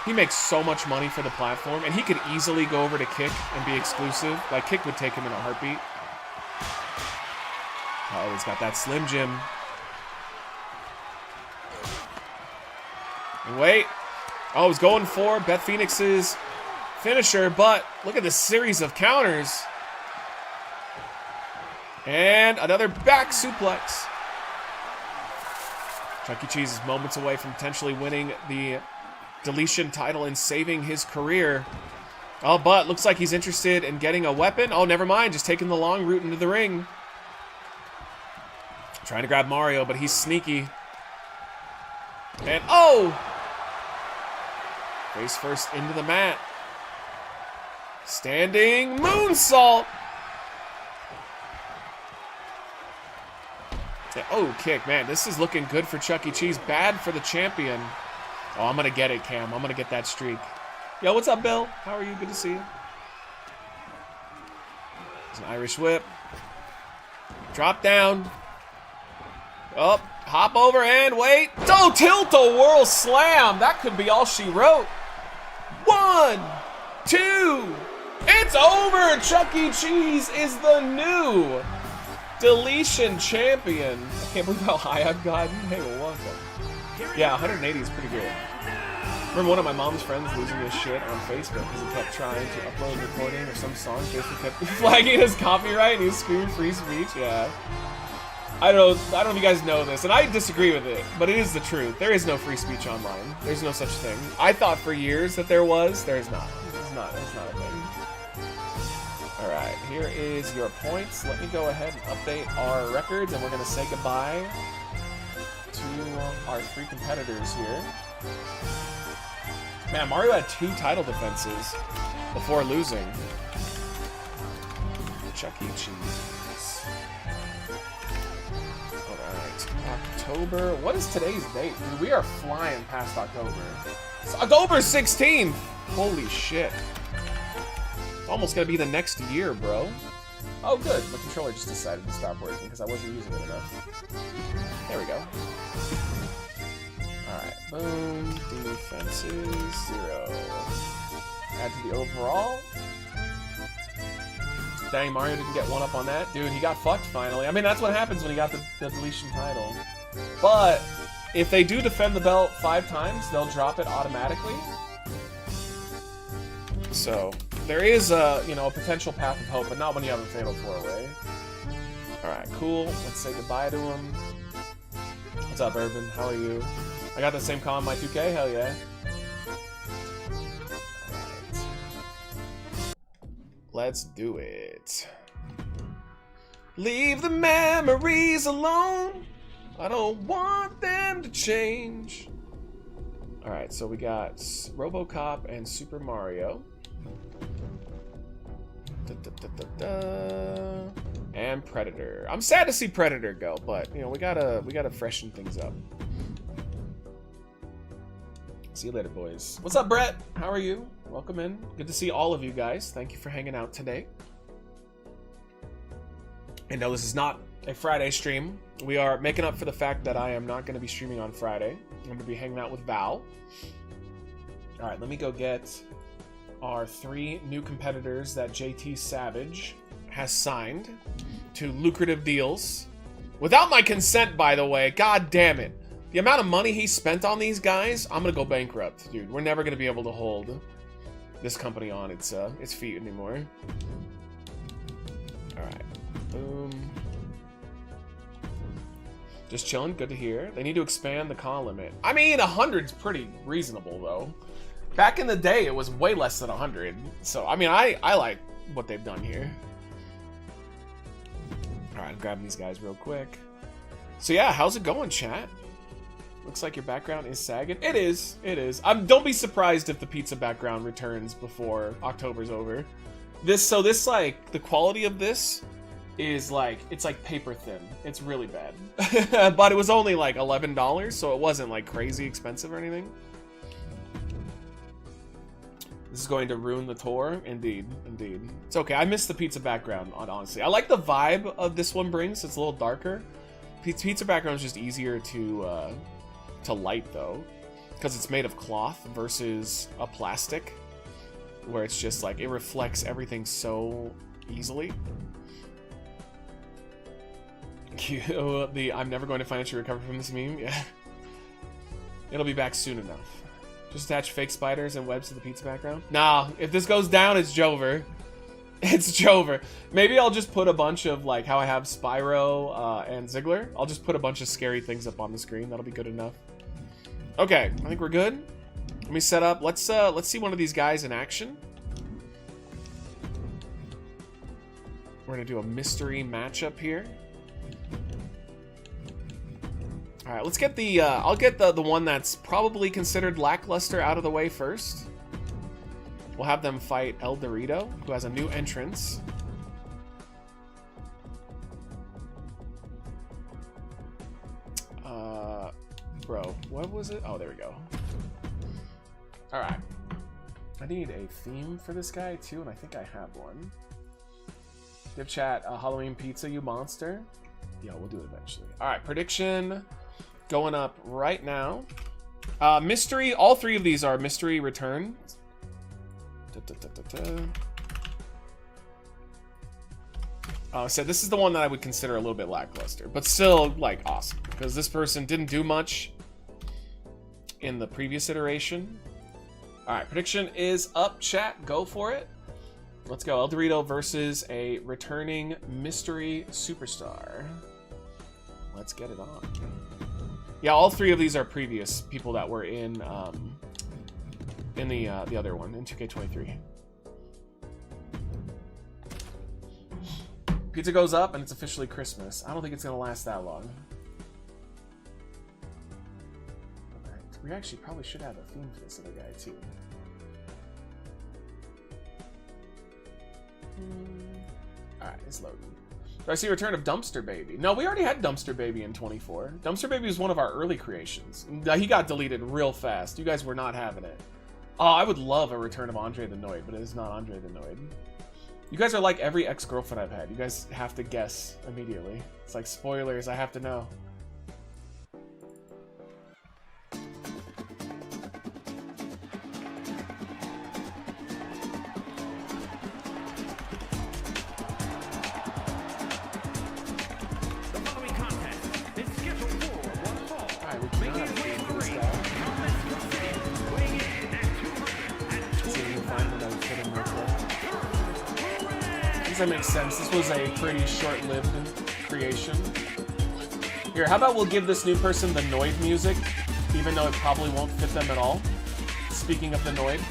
He makes so much money for the platform. And he could easily go over to Kick and be exclusive. Like, Kick would take him in a heartbeat. Oh, he's got that Slim Jim. And wait. Oh, he's going for Beth Phoenix's finisher, but look at this series of counters. And another back suplex. Chuck E. Cheese is moments away from potentially winning the deletion title and saving his career. Oh, but looks like he's interested in getting a weapon. Oh, never mind. Just taking the long route into the ring. Trying to grab Mario, but he's sneaky. And oh! Face first into the mat. Standing moonsault. Oh, kick. Man, this is looking good for Chuck E. Cheese. Bad for the champion. Oh, I'm going to get it, Cam. I'm going to get that streak. Yo, what's up, Bill? How are you? Good to see you. It's an Irish whip. Drop down. Up, hop over and wait. Don't tilt a whirl slam. That could be all she wrote. 1, 2. It's over. Chuck E. Cheese is the new deletion champion. I can't believe how high I've gotten. Hey, welcome. Yeah, 180 is pretty good. Remember one of my mom's friends losing his shit on Facebook because he kept trying to upload a recording or some song. Facebook kept flagging his copyright and he was screaming free speech. Yeah. I don't know if you guys know this, and I disagree with it, but it is the truth. There is no free speech online. There's no such thing. I thought for years that there was. There's not. It's not a thing. Alright, here is your points. Let me go ahead and update our records, and we're going to say goodbye to our 3 competitors here. Man, Mario had 2 title defenses before losing. Chuck E. Cheese. Alright, October. What is today's date? Dude, we are flying past October. It's October 16th! Holy shit. It's almost gonna be the next year, bro. Oh, good. My controller just decided to stop working because I wasn't using it enough. There we go. Alright, boom. Defenses, 0. Add to the overall. Dang, Mario didn't get one up on that. Dude, he got fucked finally. I mean, that's what happens when he got the deletion title. But if they do defend the belt 5 times, they'll drop it automatically. So there is a, you know, a potential path of hope, but not when you have a fatal 4-way. All right, cool. Let's say goodbye to him. What's up, Urban? How are you? I got the same comment on my 2K. Hell yeah. Let's do it. Leave the memories alone. I don't want them to change. Alright, so we got RoboCop and Super Mario. And Predator. I'm sad to see Predator go, but you know, we gotta freshen things up. See you later, boys. What's up, Brett? How are you? Welcome in. Good to see all of you guys. Thank you for hanging out today. And no, this is not a Friday stream. We are making up for the fact that I am not going to be streaming on Friday. I'm going to be hanging out with Val. All right, let me go get our 3 new competitors that JT Savage has signed to lucrative deals. Without my consent, by the way. God damn it. The amount of money he spent on these guys, I'm going to go bankrupt, dude. We're never going to be able to hold this company on its feet anymore. All right. Boom. Just chilling. Good to hear. They need to expand the call limit. I mean, 100's pretty reasonable, though. Back in the day, it was way less than 100. So, I mean, I like what they've done here. All right, I'm grabbing these guys real quick. So, yeah, how's it going, chat? Looks like your background is sagging. It is. It is. Don't be surprised if the pizza background returns before October's over. This, like, the quality of this is like, it's like paper thin. It's really bad. But it was only like $11, so it wasn't like crazy expensive or anything. This is going to ruin the tour. Indeed, indeed. It's okay. I miss the pizza background, honestly. I like the vibe of this one brings. It's a little darker. Pizza background is just easier to light, though, because it's made of cloth versus a plastic, where it's just like, it reflects everything so easily. I'm never going to financially recover from this meme. Yeah. It'll be back soon enough. Just attach fake spiders and webs to the pizza background. Nah, if this goes down, it's Jover. It's Jover. Maybe I'll just put a bunch of, like, how I have Spyro and Ziggler. I'll just put a bunch of scary things up on the screen. That'll be good enough. Okay, I think we're good. Let me set up. Let's see one of these guys in action. We're gonna do a mystery matchup here. All right, let's get the. I'll get the one that's probably considered lackluster out of the way first. We'll have them fight El Dorito, who has a new entrance. Bro, what was it? Oh, there we go. All right. I need a theme for this guy, too, and I think I have one. Give chat a Halloween pizza, you monster. Yeah, we'll do it eventually. All right, prediction going up right now. Mystery, all 3 of these are mystery returns. So this is the one that I would consider a little bit lackluster, but still, like, awesome, because this person didn't do much in the previous iteration. All right, prediction is up, chat. Go for it. Let's go. El Dorito versus a returning mystery superstar. Let's get it on. Yeah, all 3 of these are previous people that were in the other one, in 2K23. Pizza goes up and it's officially Christmas. I don't think it's gonna last that long. Alright, we actually probably should have a theme for this other guy too. Alright, it's loading. Do I see a return of Dumpster Baby? No, we already had Dumpster Baby in 24. Dumpster Baby was one of our early creations. He got deleted real fast. You guys were not having it. Oh, I would love a return of Andre the Noid, but it is not Andre the Noid. You guys are like every ex-girlfriend I've had. You guys have to guess immediately. It's like spoilers, I have to know. guess that makes sense. This was a pretty short-lived creation. Here, how about we'll give this new person the Noid music, even though it probably won't fit them at all. Speaking of the Noid.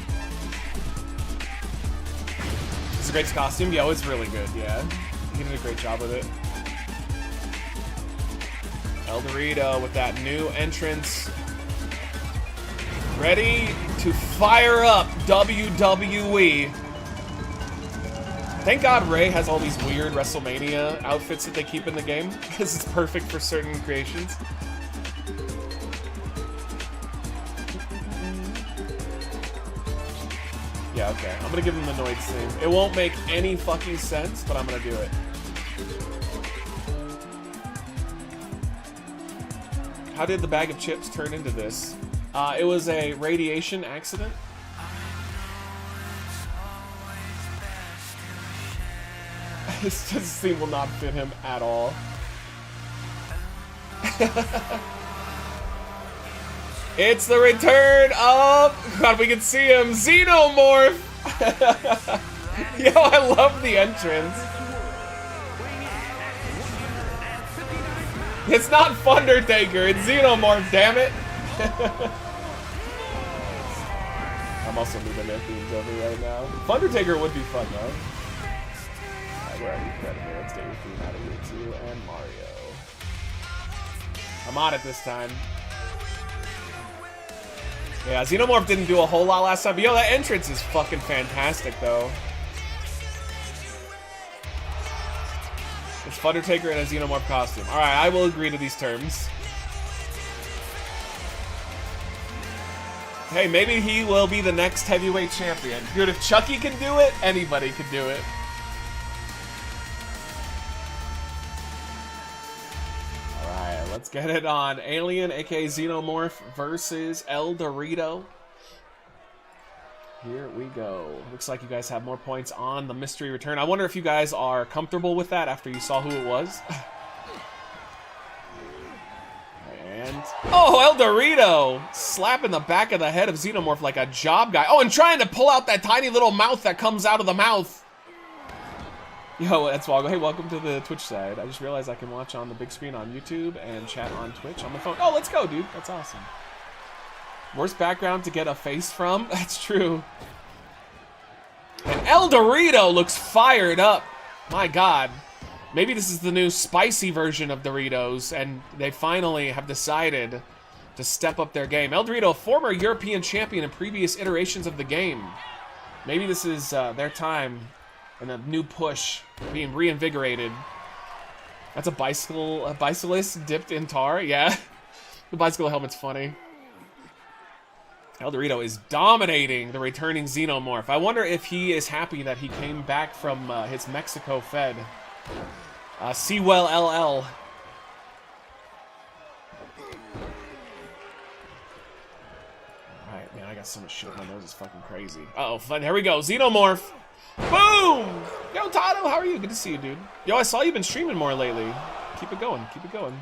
It's a great costume. Yo, it's really good, yeah. He did a great job with it. El Dorito with that new entrance. Ready to fire up WWE. Thank God Ray has all these weird WrestleMania outfits that they keep in the game, because it's perfect for certain creations. Yeah, okay. I'm gonna give him the Noids thing. It won't make any fucking sense, but I'm gonna do it. How did the bag of chips turn into this? It was a radiation accident. This scene will not fit him at all. It's the return of... God, we can see him. Xenomorph! Yo, I love the entrance. It's not Thundertaker, it's Xenomorph, damn it. I'm also moving their themes over right now. Thundertaker would be fun, though. We're already Predator. Let's get your theme out of here, too. And Mario. I'm on it this time. Yeah, Xenomorph didn't do a whole lot last time, but yo, that entrance is fucking fantastic, though. It's Thundertaker in a Xenomorph costume. Alright, I will agree to these terms. Hey, maybe he will be the next heavyweight champion. Dude, if Chucky can do it, anybody can do it. Alright, let's get it on. Alien, aka Xenomorph, versus El Dorito. Here we go. Looks like you guys have more points on the mystery return. I wonder if you guys are comfortable with that after you saw who it was. And... oh, El Dorito! Slapping the back of the head of Xenomorph like a job guy. Oh, and trying to pull out that tiny little mouth that comes out of the mouth. Yo, that's Wago. Hey, welcome to the Twitch side. I just realized I can watch on the big screen on YouTube and chat on Twitch on the phone. Oh, let's go, dude. That's awesome. Worst background to get a face from? That's true. And El Dorito looks fired up. My God. Maybe this is the new spicy version of Doritos, and they finally have decided to step up their game. El Dorito, former European champion in previous iterations of the game. Maybe this is their time and a new push being reinvigorated. That's a bicyclist dipped in tar? Yeah. The bicycle helmet's funny. El Dorito is dominating the returning Xenomorph. I wonder if he is happy that he came back from his Mexico Fed. Sewell LL. Alright, man, I got so much shit on my nose, it's fucking crazy. Uh-oh, here we go, Xenomorph! Boom! Yo, Tato, how are you? Good to see you, dude. Yo, I saw you've been streaming more lately. Keep it going, keep it going.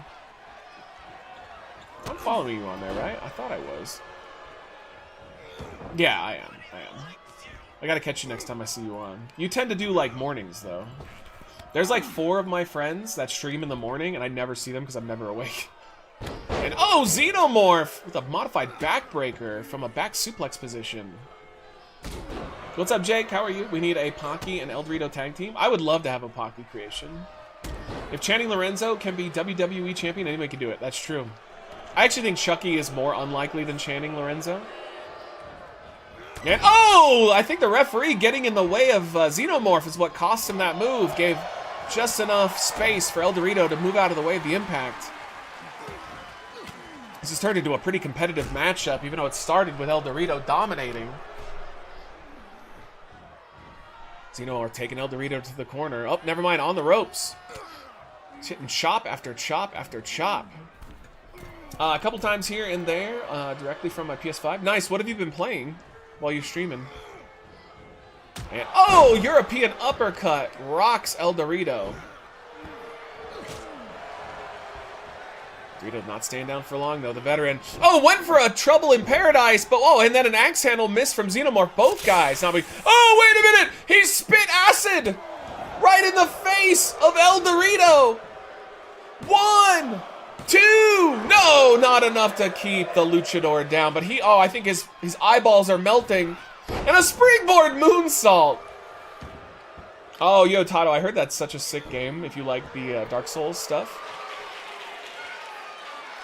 I'm following you on there, right? I thought I was. Yeah, I am. I gotta catch you next time I see you on. You tend to do, like, mornings, though. There's, like, 4 of my friends that stream in the morning, and I never see them because I'm never awake. And, oh, Xenomorph! With a modified backbreaker from a back suplex position. What's up, Jake? How are you? We need a Pocky and El Dorito tag team. I would love to have a Pocky creation. If Channing Lorenzo can be WWE champion, anybody can do it. That's true. I actually think Chucky is more unlikely than Channing Lorenzo. And, oh! I think the referee getting in the way of Xenomorph is what cost him that move. Gave just enough space for El Dorito to move out of the way of the impact. This has turned into a pretty competitive matchup, even though it started with El Dorito dominating. Xenomorph taking El Dorito to the corner. Oh, never mind, on the ropes. He's hitting chop after chop after chop. A couple times here and there, directly from my PS5. Nice, what have you been playing while you're streaming? And, oh, European uppercut rocks El Dorito. Dorito not staying down for long, though, the veteran. Oh, went for a trouble in paradise, but oh, and then an axe handle miss from Xenomorph. Both guys. Now oh, wait a minute! He spit acid right face of El Dorito. 1, 2. No, not enough to keep the luchador down. But he, oh, I think his eyeballs are melting. And a springboard moonsault. Oh, yo, Tato, I heard that's such a sick game if you like the Dark Souls stuff.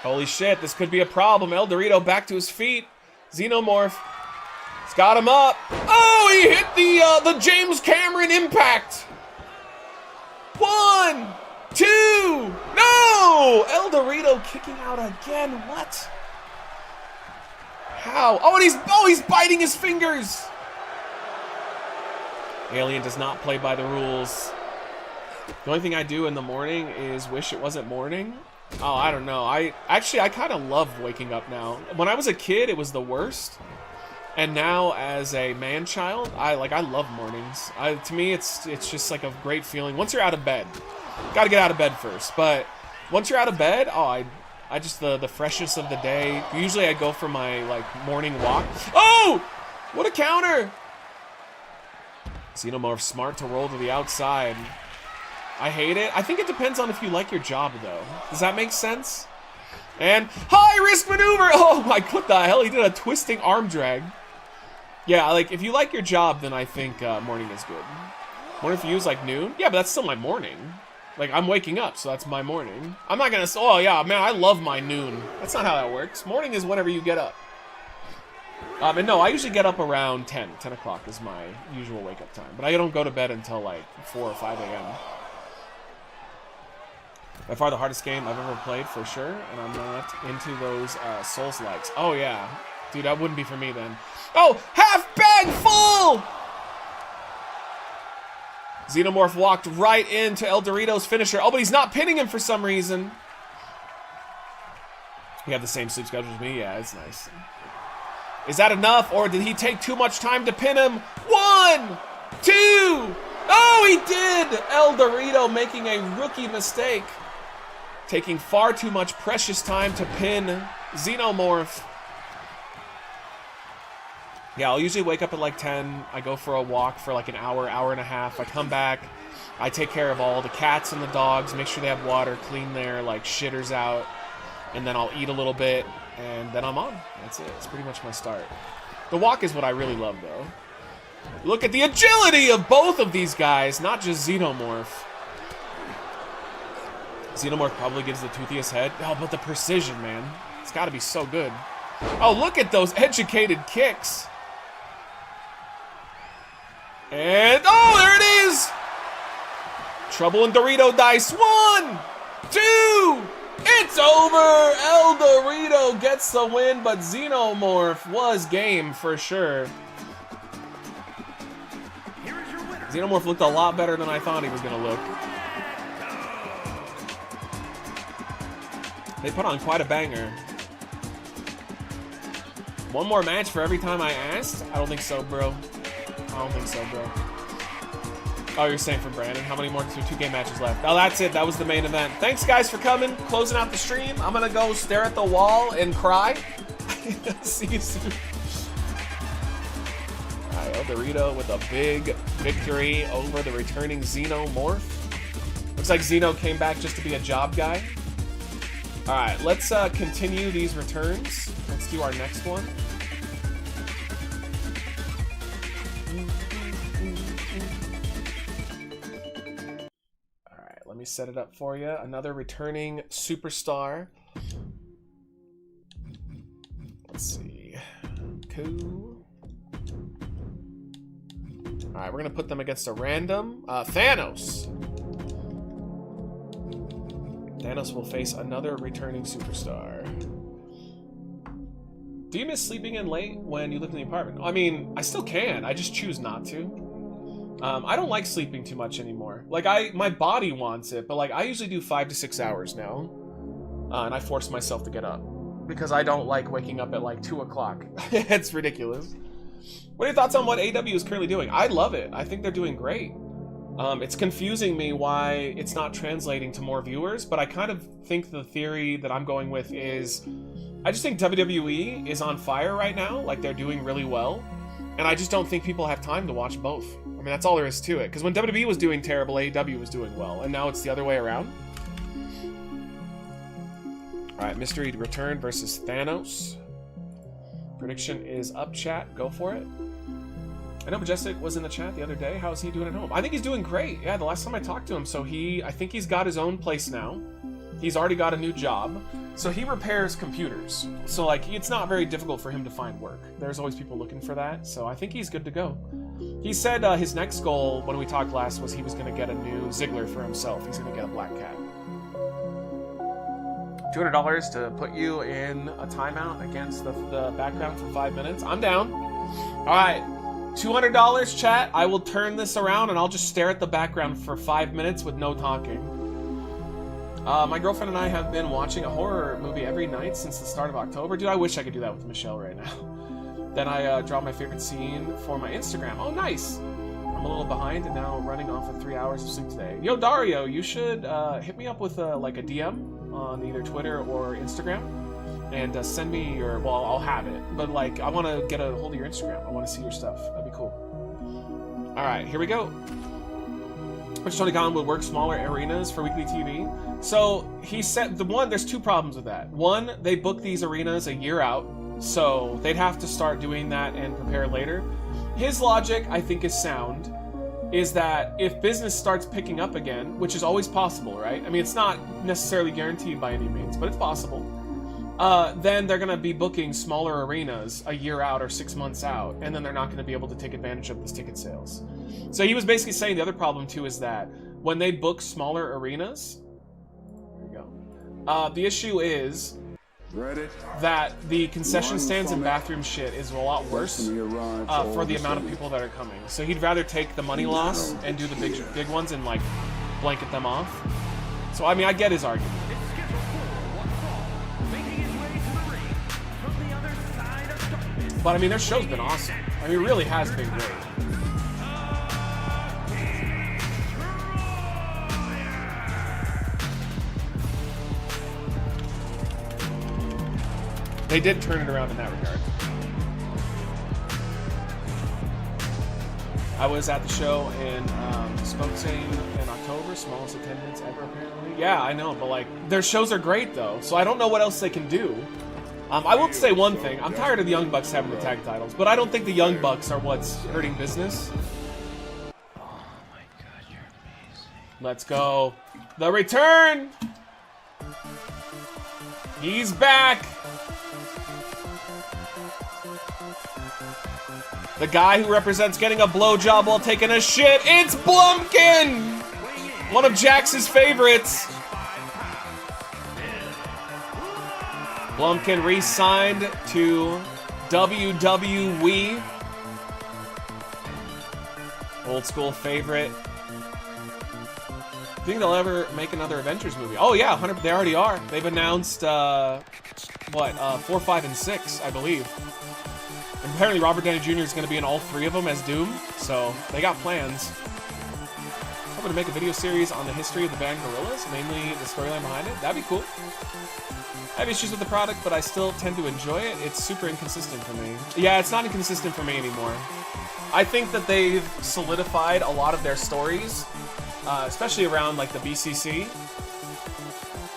Holy shit, this could be a problem. El Dorito back to his feet. Xenomorph. He's got him up. Oh, he hit the James Cameron impact. 1, 2. No! El Dorito kicking out again. What? How? Oh, and he's biting his fingers. Alien does not play by the rules. The only thing I do in the morning is wish it wasn't morning. Oh, I don't know. I kind of love waking up now. When I was a kid, it was the worst. And now, as a man-child, I love mornings. To me, it's just like a great feeling. Once you're out of bed, gotta get out of bed first. But once you're out of bed, oh, I just the freshness of the day. Usually, I go for my morning walk. Oh, what a counter! Xenomorph smart to roll to the outside. I hate it. I think it depends on if you like your job, though. Does that make sense? And high-risk maneuver! Oh my, what the hell? He did a twisting arm drag. Yeah, if you like your job, then I think morning is good. Morning for you is noon? Yeah, but that's still my morning. I'm waking up, so that's my morning. I'm not gonna say, oh yeah, man, I love my noon. That's not how that works. Morning is whenever you get up. And no, I usually get up around 10 o'clock is my usual wake-up time. But I don't go to bed until 4 or 5 a.m. By far the hardest game I've ever played, for sure. And I'm not into those Souls-likes. Oh, yeah. Dude, that wouldn't be for me then. Oh, half bag full! Xenomorph walked right into El Dorito's finisher. Oh, but he's not pinning him for some reason. You have the same sleep schedule as me? Yeah, it's nice. Is that enough, or did he take too much time to pin him? 1, 2. Oh, he did! El Dorito making a rookie mistake. Taking far too much precious time to pin Xenomorph. Yeah, I'll usually wake up at 10. I go for a walk for an hour, hour and a half. I come back. I take care of all the cats and the dogs, make sure they have water, clean their shitters out. And then I'll eat a little bit, and then I'm on. That's it. It's pretty much my start. The walk is what I really love, though. Look at the agility of both of these guys, not just Xenomorph. Xenomorph probably gives the toothiest head. Oh, but the precision, man. It's got to be so good. Oh, look at those educated kicks. And, oh, there it is! Trouble in Dorito dice. 1, 2... It's over! El Dorito gets the win, but Xenomorph was game for sure. Xenomorph looked a lot better than I thought he was going to look. They put on quite a banger. One more match for every time I asked? I don't think so, bro. I don't think so, bro. Oh, you're saying for Brandon. How many more 2K matches left? Oh, that's it. That was the main event. Thanks, guys, for coming. Closing out the stream. I'm going to go stare at the wall and cry. See you soon. All right, El Dorito with a big victory over the returning Xenomorph. Looks like Xeno came back just to be a job guy. All right, let's continue these returns. Let's do our next one. Let me set it up for you. Another returning superstar. Let's see. Cool. Alright, we're going to put them against a random. Thanos. Thanos will face another returning superstar. Do you miss sleeping in late when you live in the apartment? I mean, I still can. I just choose not to. I don't like sleeping too much anymore. My body wants it, but I usually do 5 to 6 hours now. And I force myself to get up. Because I don't like waking up at 2 o'clock. It's ridiculous. What are your thoughts on what AW is currently doing? I love it. I think they're doing great. It's confusing me why it's not translating to more viewers, but I kind of think the theory that I'm going with is, I just think WWE is on fire right now. They're doing really well. And I just don't think people have time to watch both. I mean, that's all there is to it. Because when WWE was doing terrible, AEW was doing well. And now it's the other way around. Alright, Mystery Return versus Thanos. Prediction is up, chat. Go for it. I know Majestic was in the chat the other day. How's he doing at home? I think he's doing great. Yeah, the last time I talked to him. So I think he's got his own place now. He's already got a new job. So he repairs computers. So, like, it's not very difficult for him to find work. There's always people looking for that. So I think he's good to go. He said his next goal, when we talked last, was he was going to get a new Ziggler for himself. He's going to get a black cat. $200 to put you in a timeout against the background for 5 minutes. I'm down. All right. $200, chat. I will turn this around and I'll just stare at the background for 5 minutes with no talking. My girlfriend and I have been watching a horror movie every night since the start of October. Dude, I wish I could do that with Michelle right now. Then I draw my favorite scene for my Instagram. Oh, nice. I'm a little behind and now running off of 3 hours of sleep today. Yo, Dario, you should hit me up with like a DM on either Twitter or Instagram and send me your, well, I'll have it, but like I want to get a hold of your Instagram. I want to see your stuff. That'd be cool. All right, here we go. Which Tony Khan would work smaller arenas for weekly TV. So he said there's two problems with that. One, they book these arenas a year out, so they'd have to start doing that and prepare later. His logic, I think, is sound. Is that if business starts picking up again, which is always possible, right? I mean, it's not necessarily guaranteed by any means, but it's possible. Then they're going to be booking smaller arenas a year out or 6 months out, and then they're not going to be able to take advantage of those ticket sales. So he was basically saying the other problem, too, is that when they book smaller arenas, there you go, the issue is that the concession stands and bathroom shit is a lot worse for the amount of people that are coming. So he'd rather take the money loss and do the big ones and like blanket them off. So I mean, I get his argument. But I mean, their show's been awesome. I mean, it really has been great. They did turn it around in that regard. I was at the show in Spokane in October, smallest attendance ever apparently. Yeah, I know, but like their shows are great though, so I don't know what else they can do. I will say one thing: I'm tired of the Young Bucks having the tag titles, but I don't think the Young Bucks are what's hurting business. Oh my God, you're amazing! Let's go, the return. He's back. The guy who represents getting a blowjob while taking a shit, it's Blumpkin! One of Jax's favorites. Blumpkin re-signed to WWE. Old school favorite. Think they'll ever make another Avengers movie? Oh yeah, 100. They already are. They've announced 4, 5, and 6, I believe. And apparently Robert Downey Jr. is going to be in all 3 of them as Doom, so they got plans. I'm going to make a video series on the history of the band Gorillaz, mainly the storyline behind it. That'd be cool. I have issues with the product, but I still tend to enjoy it. It's super inconsistent for me. Yeah, it's not inconsistent for me anymore. I think that they've solidified a lot of their stories, especially around like the BCC.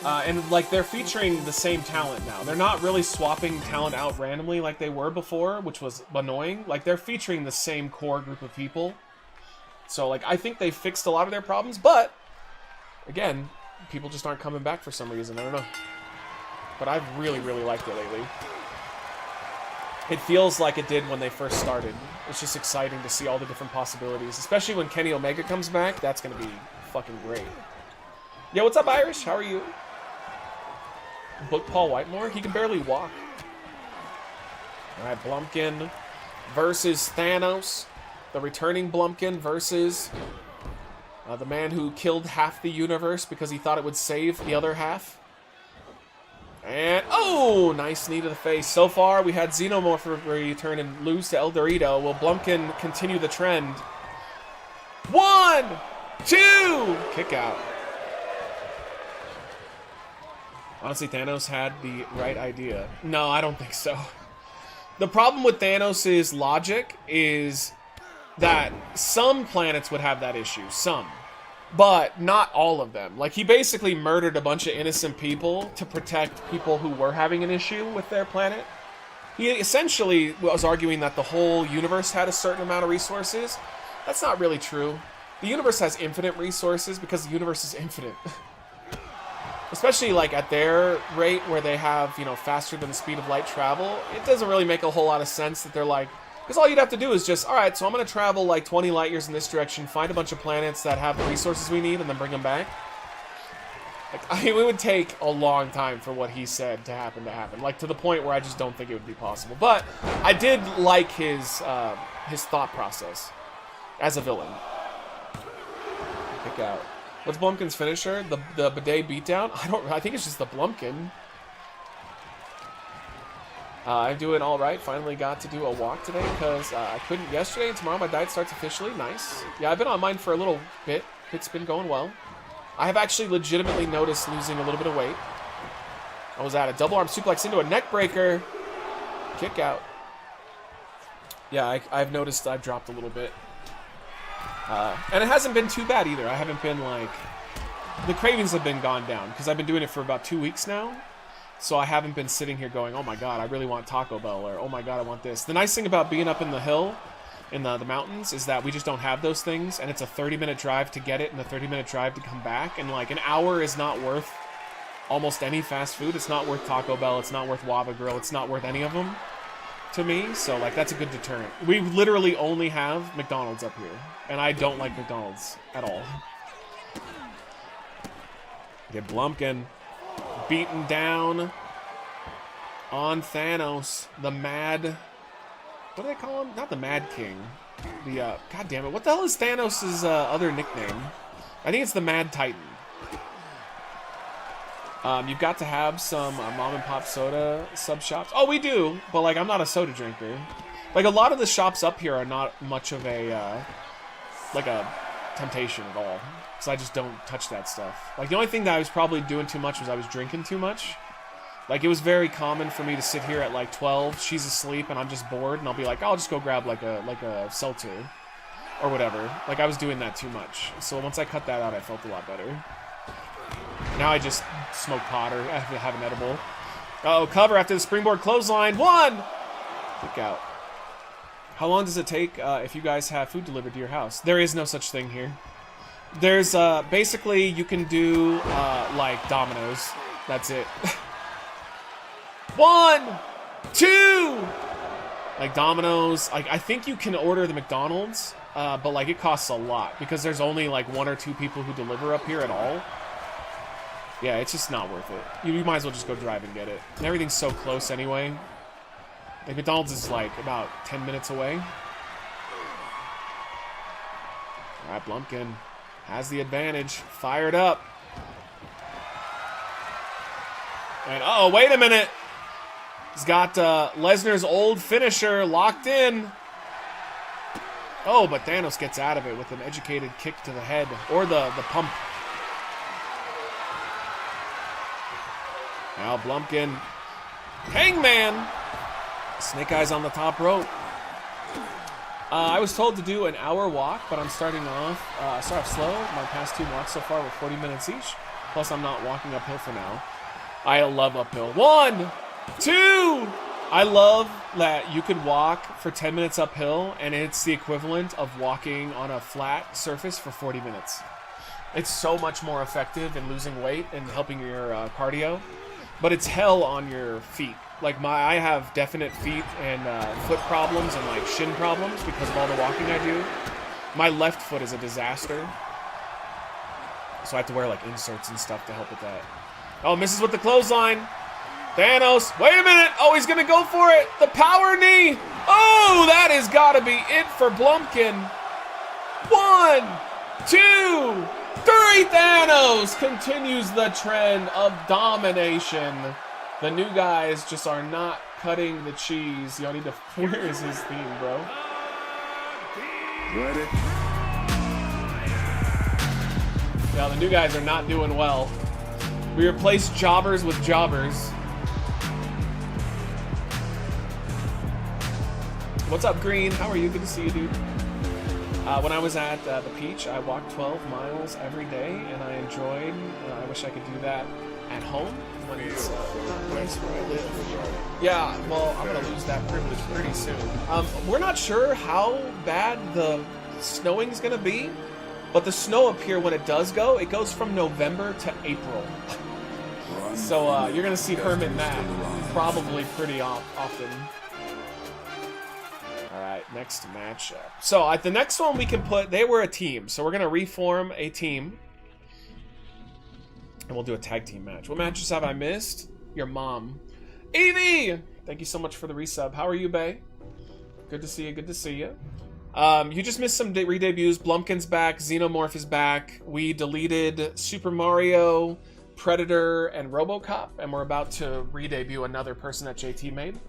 And like they're featuring the same talent now. They're not really swapping talent out randomly like they were before, which was annoying. Like they're featuring the same core group of people. So like I think they fixed a lot of their problems, but again, people just aren't coming back for some reason. I don't know. But I've really, really liked it lately. It feels like it did when they first started. It's just exciting to see all the different possibilities, especially when Kenny Omega comes back. That's gonna be fucking great. Yo, what's up, Irish? How are you? Book Paul Whitemore? He can barely walk. Alright, Blumpkin versus Thanos. The returning Blumpkin versus the man who killed half the universe because he thought it would save the other half. And, oh, nice knee to the face. So far, we had Xenomorph return and lose to El Dorito. Will Blumpkin continue the trend? 1, 2, kick out. Honestly, Thanos had the right idea. No, I don't think so. The problem with Thanos' logic is that some planets would have that issue. Some. But not all of them. Like, he basically murdered a bunch of innocent people to protect people who were having an issue with their planet. He essentially was arguing that the whole universe had a certain amount of resources. That's not really true. The universe has infinite resources because the universe is infinite. Especially, like, at their rate where they have, you know, faster than the speed of light travel. It doesn't really make a whole lot of sense that they're like... Because all you'd have to do is just, alright, so I'm going to travel like 20 light years in this direction, find a bunch of planets that have the resources we need, and then bring them back. Like, it would take a long time for what he said to happen. Like, to the point where I just don't think it would be possible. But I did like his thought process as a villain. Pick out. What's Blumpkin's finisher? The bidet beatdown? I think it's just the Blumpkin. I'm doing all right. Finally got to do a walk today because I couldn't yesterday, and tomorrow my diet starts officially. Nice. Yeah, I've been on mine for a little bit. It's been going well. I have actually legitimately noticed losing a little bit of weight. I was at a double arm suplex into a neck breaker. Kick out. Yeah, I've noticed I've dropped a little bit. And it hasn't been too bad either. I haven't been like... The cravings have been gone down because I've been doing it for about 2 weeks now. So I haven't been sitting here going, oh my god, I really want Taco Bell, or oh my god, I want this. The nice thing about being up in the hill, in the mountains, is that we just don't have those things, and it's a 30-minute drive to get it and a 30-minute drive to come back, and like an hour is not worth almost any fast food. It's not worth Taco Bell, it's not worth Wava Grill, it's not worth any of them to me, so like that's a good deterrent. We literally only have McDonald's up here, and I don't like McDonald's at all. Get Blumpkin. Beaten down on Thanos, the Mad... What do they call him? Not the Mad King. The, God damn it. What the hell is Thanos' other nickname? I think it's the Mad Titan. You've got to have some mom and pop soda sub shops. Oh, we do, but like I'm not a soda drinker. Like a lot of the shops up here are not much of a, like a temptation at all. So I just don't touch that stuff. Like, the only thing that I was probably doing too much was I was drinking too much. Like, it was very common for me to sit here at, like, 12, she's asleep, and I'm just bored, and I'll be like, oh, I'll just go grab, like a seltzer. Or whatever. Like, I was doing that too much. So once I cut that out, I felt a lot better. Now I just smoke pot or have an edible. Uh-oh, cover after the springboard clothesline. 1! Kick out. How long does it take if you guys have food delivered to your house? There is no such thing here. There's, basically, you can do, like, Domino's. That's it. 1, 2! Like, Domino's. Like, I think you can order the McDonald's, but, like, it costs a lot. Because there's only, like, 1 or 2 people who deliver up here at all. Yeah, it's just not worth it. You might as well just go drive and get it. And everything's so close anyway. Like, McDonald's is, like, about 10 minutes away. Alright, Blumpkin has the advantage. Fired up. And, uh-oh, wait a minute. He's got Lesnar's old finisher locked in. Oh, but Thanos gets out of it with an educated kick to the head. Or the pump. Now Blumpkin. Hangman. Snake Eyes on the top rope. I was told to do an hour walk, but I'm starting off slow. My past 2 walks so far were 40 minutes each. Plus, I'm not walking uphill for now. I love uphill. 1, 2! I love that you could walk for 10 minutes uphill, and it's the equivalent of walking on a flat surface for 40 minutes. It's so much more effective in losing weight and helping your cardio, but it's hell on your feet. Like, I have definite feet and foot problems and, like, shin problems because of all the walking I do. My left foot is a disaster. So I have to wear, like, inserts and stuff to help with that. Oh, misses with the clothesline. Thanos. Wait a minute. Oh, he's going to go for it. The power knee. Oh, that has got to be it for Blumpkin. 1, 2, 3. Thanos continues the trend of domination. The new guys just are not cutting the cheese. Y'all need to... Where is his theme, bro? Ready? Yeah, the new guys are not doing well. We replaced jobbers with jobbers. What's up, Green? How are you? Good to see you, dude. When I was at the Peach, I walked 12 miles every day, and I enjoyed. I wish I could do that at home when it's nice where I live. Yeah, well, I'm gonna lose that privilege pretty soon. We're not sure how bad the snowing is gonna be, but the snow up here, when it does go, it goes from November to April. So you're gonna see Hermit and Matt probably pretty often. Alright, next matchup. So at the next one we can put, they were a team, so we're gonna reform a team. And we'll do a tag team match. What matches have I missed? Your mom. Evie! Thank you so much for the resub. How are you, bae? Good to see you, good to see you. You just missed some re-debuts. Blumpkin's back, Xenomorph is back. We deleted Super Mario, Predator, and RoboCop, and we're about to re-debut another person that JT made.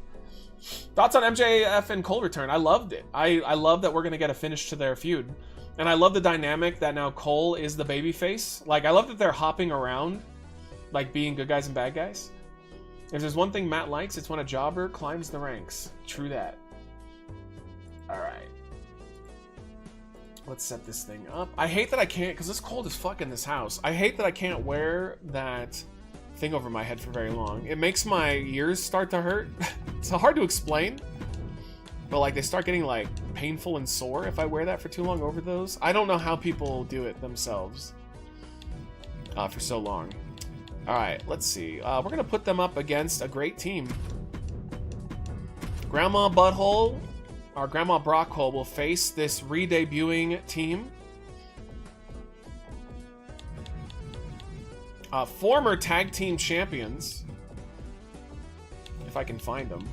Thoughts on MJF and Cole return? I loved it. I love that we're going to get a finish to their feud. And I love the dynamic that now Cole is the babyface. Like, I love that they're hopping around, like being good guys and bad guys. If there's one thing Matt likes, it's when a jobber climbs the ranks. True that. Alright. Let's set this thing up. I hate that I can't, because it's cold as fuck in this house. I hate that I can't wear that thing over my head for very long. It makes my ears start to hurt. It's hard to explain, but like they start getting like painful and sore if I wear that for too long over those. I don't know how people do it themselves for so long. All right, let's see. We're gonna put them up against a great team. Grandma Butthole, or Grandma Brockhole, will face this re-debuting team. Former tag team champions, if I can find them.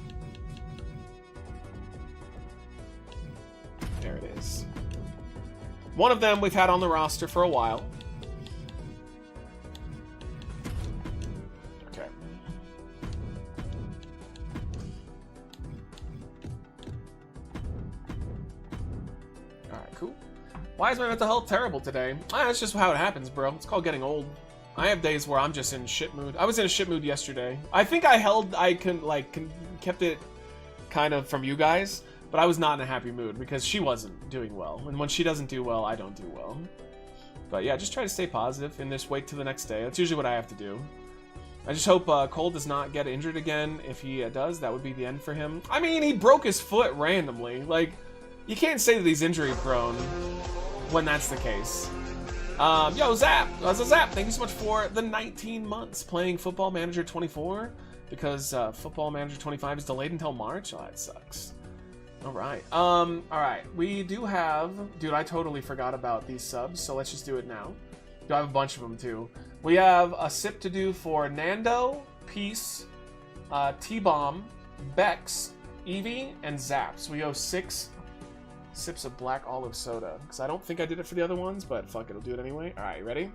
There it is. One of them we've had on the roster for a while. Okay. Alright, cool. Why is my mental health terrible today? That's just how it happens, bro. It's called getting old. I have days where I'm just in shit mood. I was in a shit mood yesterday. I think kept it kind of from you guys, but I was not in a happy mood because she wasn't doing well. And when she doesn't do well, I don't do well. But yeah, just try to stay positive and just wait till the next day. That's usually what I have to do. I just hope Cole does not get injured again. If he does, that would be the end for him. I mean, he broke his foot randomly. Like, you can't say that he's injury prone when that's the case. Yo, Zap! Zap, thank you so much for the 19 months playing Football Manager 24, because Football Manager 25 is delayed until March. Oh, that sucks. Alright, alright, we do have... Dude, I totally forgot about these subs, so let's just do it now. I have a bunch of them, too. We have a sip to do for Nando, Peace, T-Bomb, Bex, Evie, and Zap. So we owe 6 sips of black olive soda, because I don't think I did it for the other ones, but fuck it, I'll do it anyway. All right, you ready?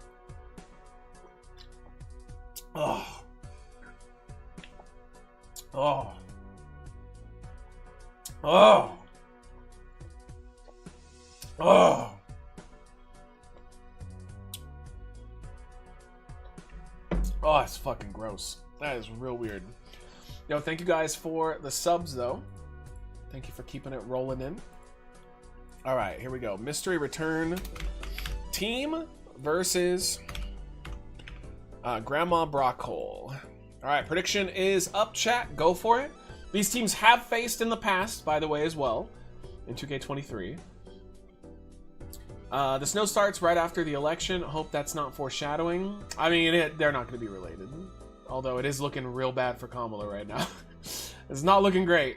Oh. Oh. Oh. Oh. Oh, it's fucking gross. That is real weird. Yo, thank you guys for the subs, though. Thank you for keeping it rolling in. All right, here we go. Mystery return team versus Grandma Brockhole. All right, prediction is up, chat. Go for it. These teams have faced in the past, by the way, as well, in 2K23. The snow starts right after the election. Hope that's not foreshadowing. I mean, they're not going to be related. Although it is looking real bad for Kamala right now. It's not looking great.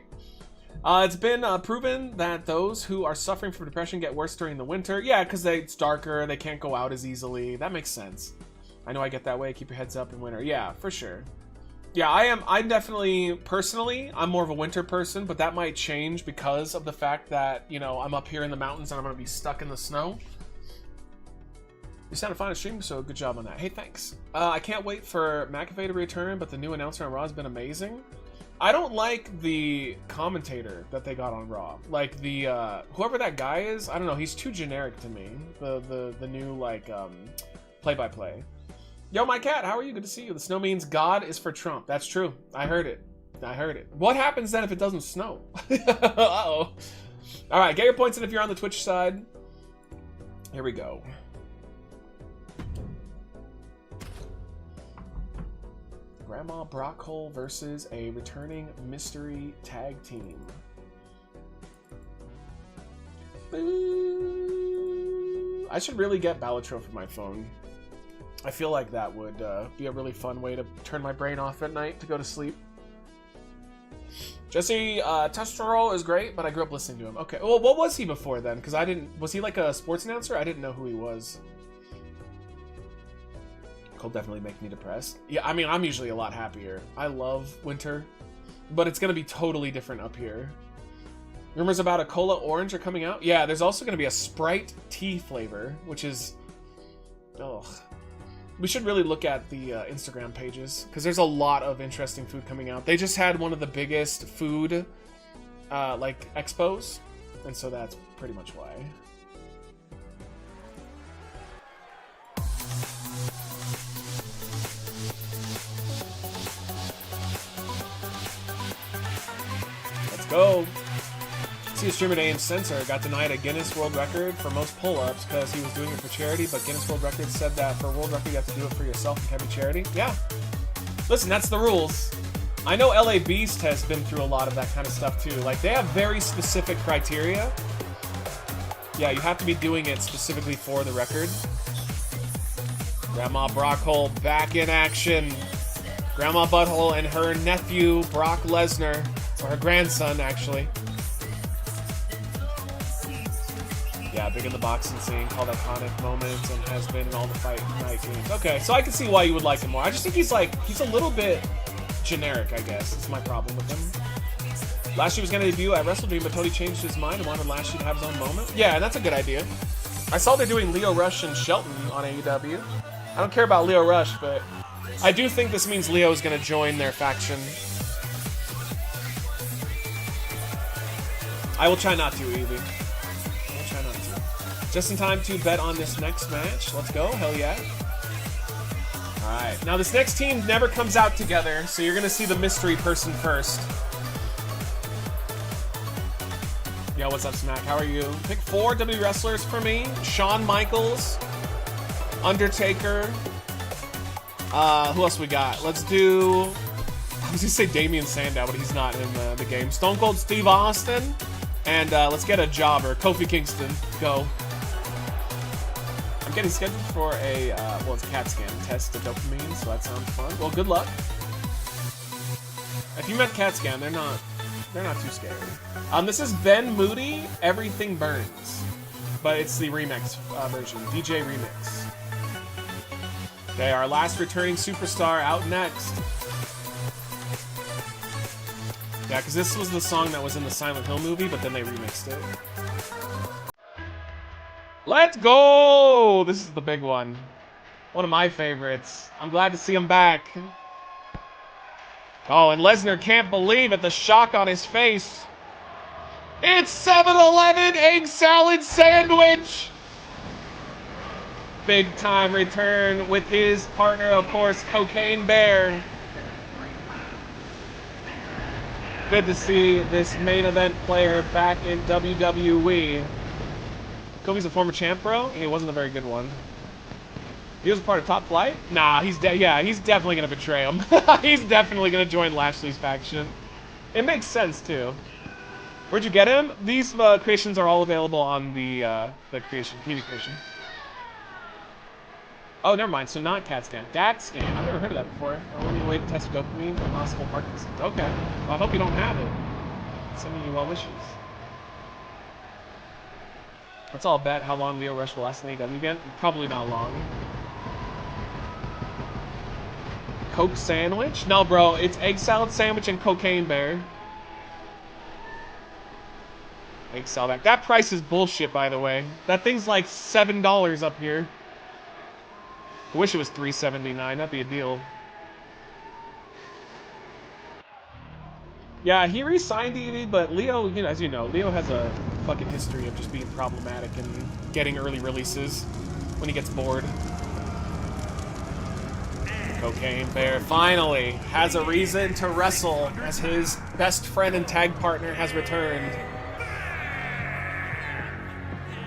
It's been proven that those who are suffering from depression get worse during the winter. Yeah, because it's darker, they can't go out as easily. That makes sense. I know I get that way. Keep your heads up in winter. Yeah, for sure. Yeah, I'm definitely, personally, I'm more of a winter person, but that might change because of the fact that, you know, I'm up here in the mountains and I'm going to be stuck in the snow. You sounded fine on stream, so good job on that. Hey, thanks. I can't wait for McAfee to return, but the new announcer on Raw has been amazing. I don't like the commentator that they got on Raw. Like the whoever that guy is, I don't know. He's too generic to me. The new like play-by-play. Yo, my cat, how are you? Good to see you. The snow means God is for Trump. That's true. I heard it. I heard it. What happens then if it doesn't snow? Uh-oh. All right, get your points in if you're on the Twitch side. Here we go. Grandma Brockhole versus a returning mystery tag team. Boo. I should really get Balatro for my phone. I feel like that would be a really fun way to turn my brain off at night to go to sleep. Jesse Testrol is great, but I grew up listening to him. Okay, well, what was he before then? Because I didn't... Was he like a sports announcer? I didn't know who he was. Cold definitely make me depressed. Yeah, I mean, I'm usually a lot happier. I love winter, but it's going to be totally different up here. Rumors about a Cola Orange are coming out. Yeah, there's also going to be a Sprite tea flavor, which is... Ugh. We should really look at the Instagram pages, because there's a lot of interesting food coming out. They just had one of the biggest food, like, expos, and so that's pretty much why. Let's go! See a streamer named Sensor got denied a Guinness World Record for most pull-ups because he was doing it for charity, but Guinness World Record said that for a world record you have to do it for yourself and can't be charity. Yeah. Listen, that's the rules. I know LA Beast has been through a lot of that kind of stuff too. Like, they have very specific criteria. Yeah, you have to be doing it specifically for the record. Grandma Brockhole back in action. Grandma Butthole and her nephew, Brock Lesnar. Or her grandson, actually. Yeah, big in the boxing scene, called iconic moments, and has been in all the fight night games. Okay, so I can see why you would like him more. I just think he's a little bit generic, I guess. That's my problem with him. Lashley was going to debut at Wrestle Dream, but Tony changed his mind and wanted Lashley to have his own moment. Yeah, and that's a good idea. I saw they're doing Leo Rush and Shelton on AEW. I don't care about Leo Rush, but I do think this means Leo is going to join their faction. I will try not to, Evie. Just in time to bet on this next match. Let's go. Hell yeah. Alright. Now, this next team never comes out together, so you're going to see the mystery person first. Yo, what's up, Smack? How are you? Pick 4 WWE wrestlers for me. Shawn Michaels. Undertaker. Who else we got? Let's do... I was going to say Damian Sandow, but he's not in the game. Stone Cold Steve Austin. And let's get a jobber. Kofi Kingston. Go. I'm getting scheduled for a, well, it's a CAT scan test of dopamine, so that sounds fun. Well, good luck. If you meant CAT scan, they're not too scary. This is Ben Moody, Everything Burns. But it's the remix version, DJ Remix. Okay, our last returning superstar out next. Yeah, because this was the song that was in the Silent Hill movie, but then they remixed it. Let's go! This is the big one. One of my favorites. I'm glad to see him back. Oh, and Lesnar can't believe it. The shock on his face. It's 7-Eleven egg salad sandwich! Big time return with his partner, of course, Cocaine Bear. Good to see this main event player back in WWE. Kofi's a former champ, bro. He wasn't a very good one. He was a part of Top Flight? Nah, he's definitely gonna betray him. He's definitely gonna join Lashley's faction. It makes sense too. Where'd you get him? These creations are all available on the community creation. Oh, never mind. So not CAT scan. DAT scan. I've never heard of that before. Only way to test dopamine for possible Parkinson's. Okay. Well, I hope you don't have it. Sending you well wishes. Let's all bet how long Leo Rush will last in AEW again. Probably not long. Coke sandwich? No, bro. It's egg salad sandwich and Cocaine Bear. Egg salad. That price is bullshit, by the way. That thing's like $7 up here. I wish it was $3.79. That'd be a deal. Yeah, he re-signed Evie, but Leo, you know, as you know, Leo has a fucking history of just being problematic and getting early releases when he gets bored. And Cocaine Bear finally has a reason to wrestle as his best friend and tag partner has returned.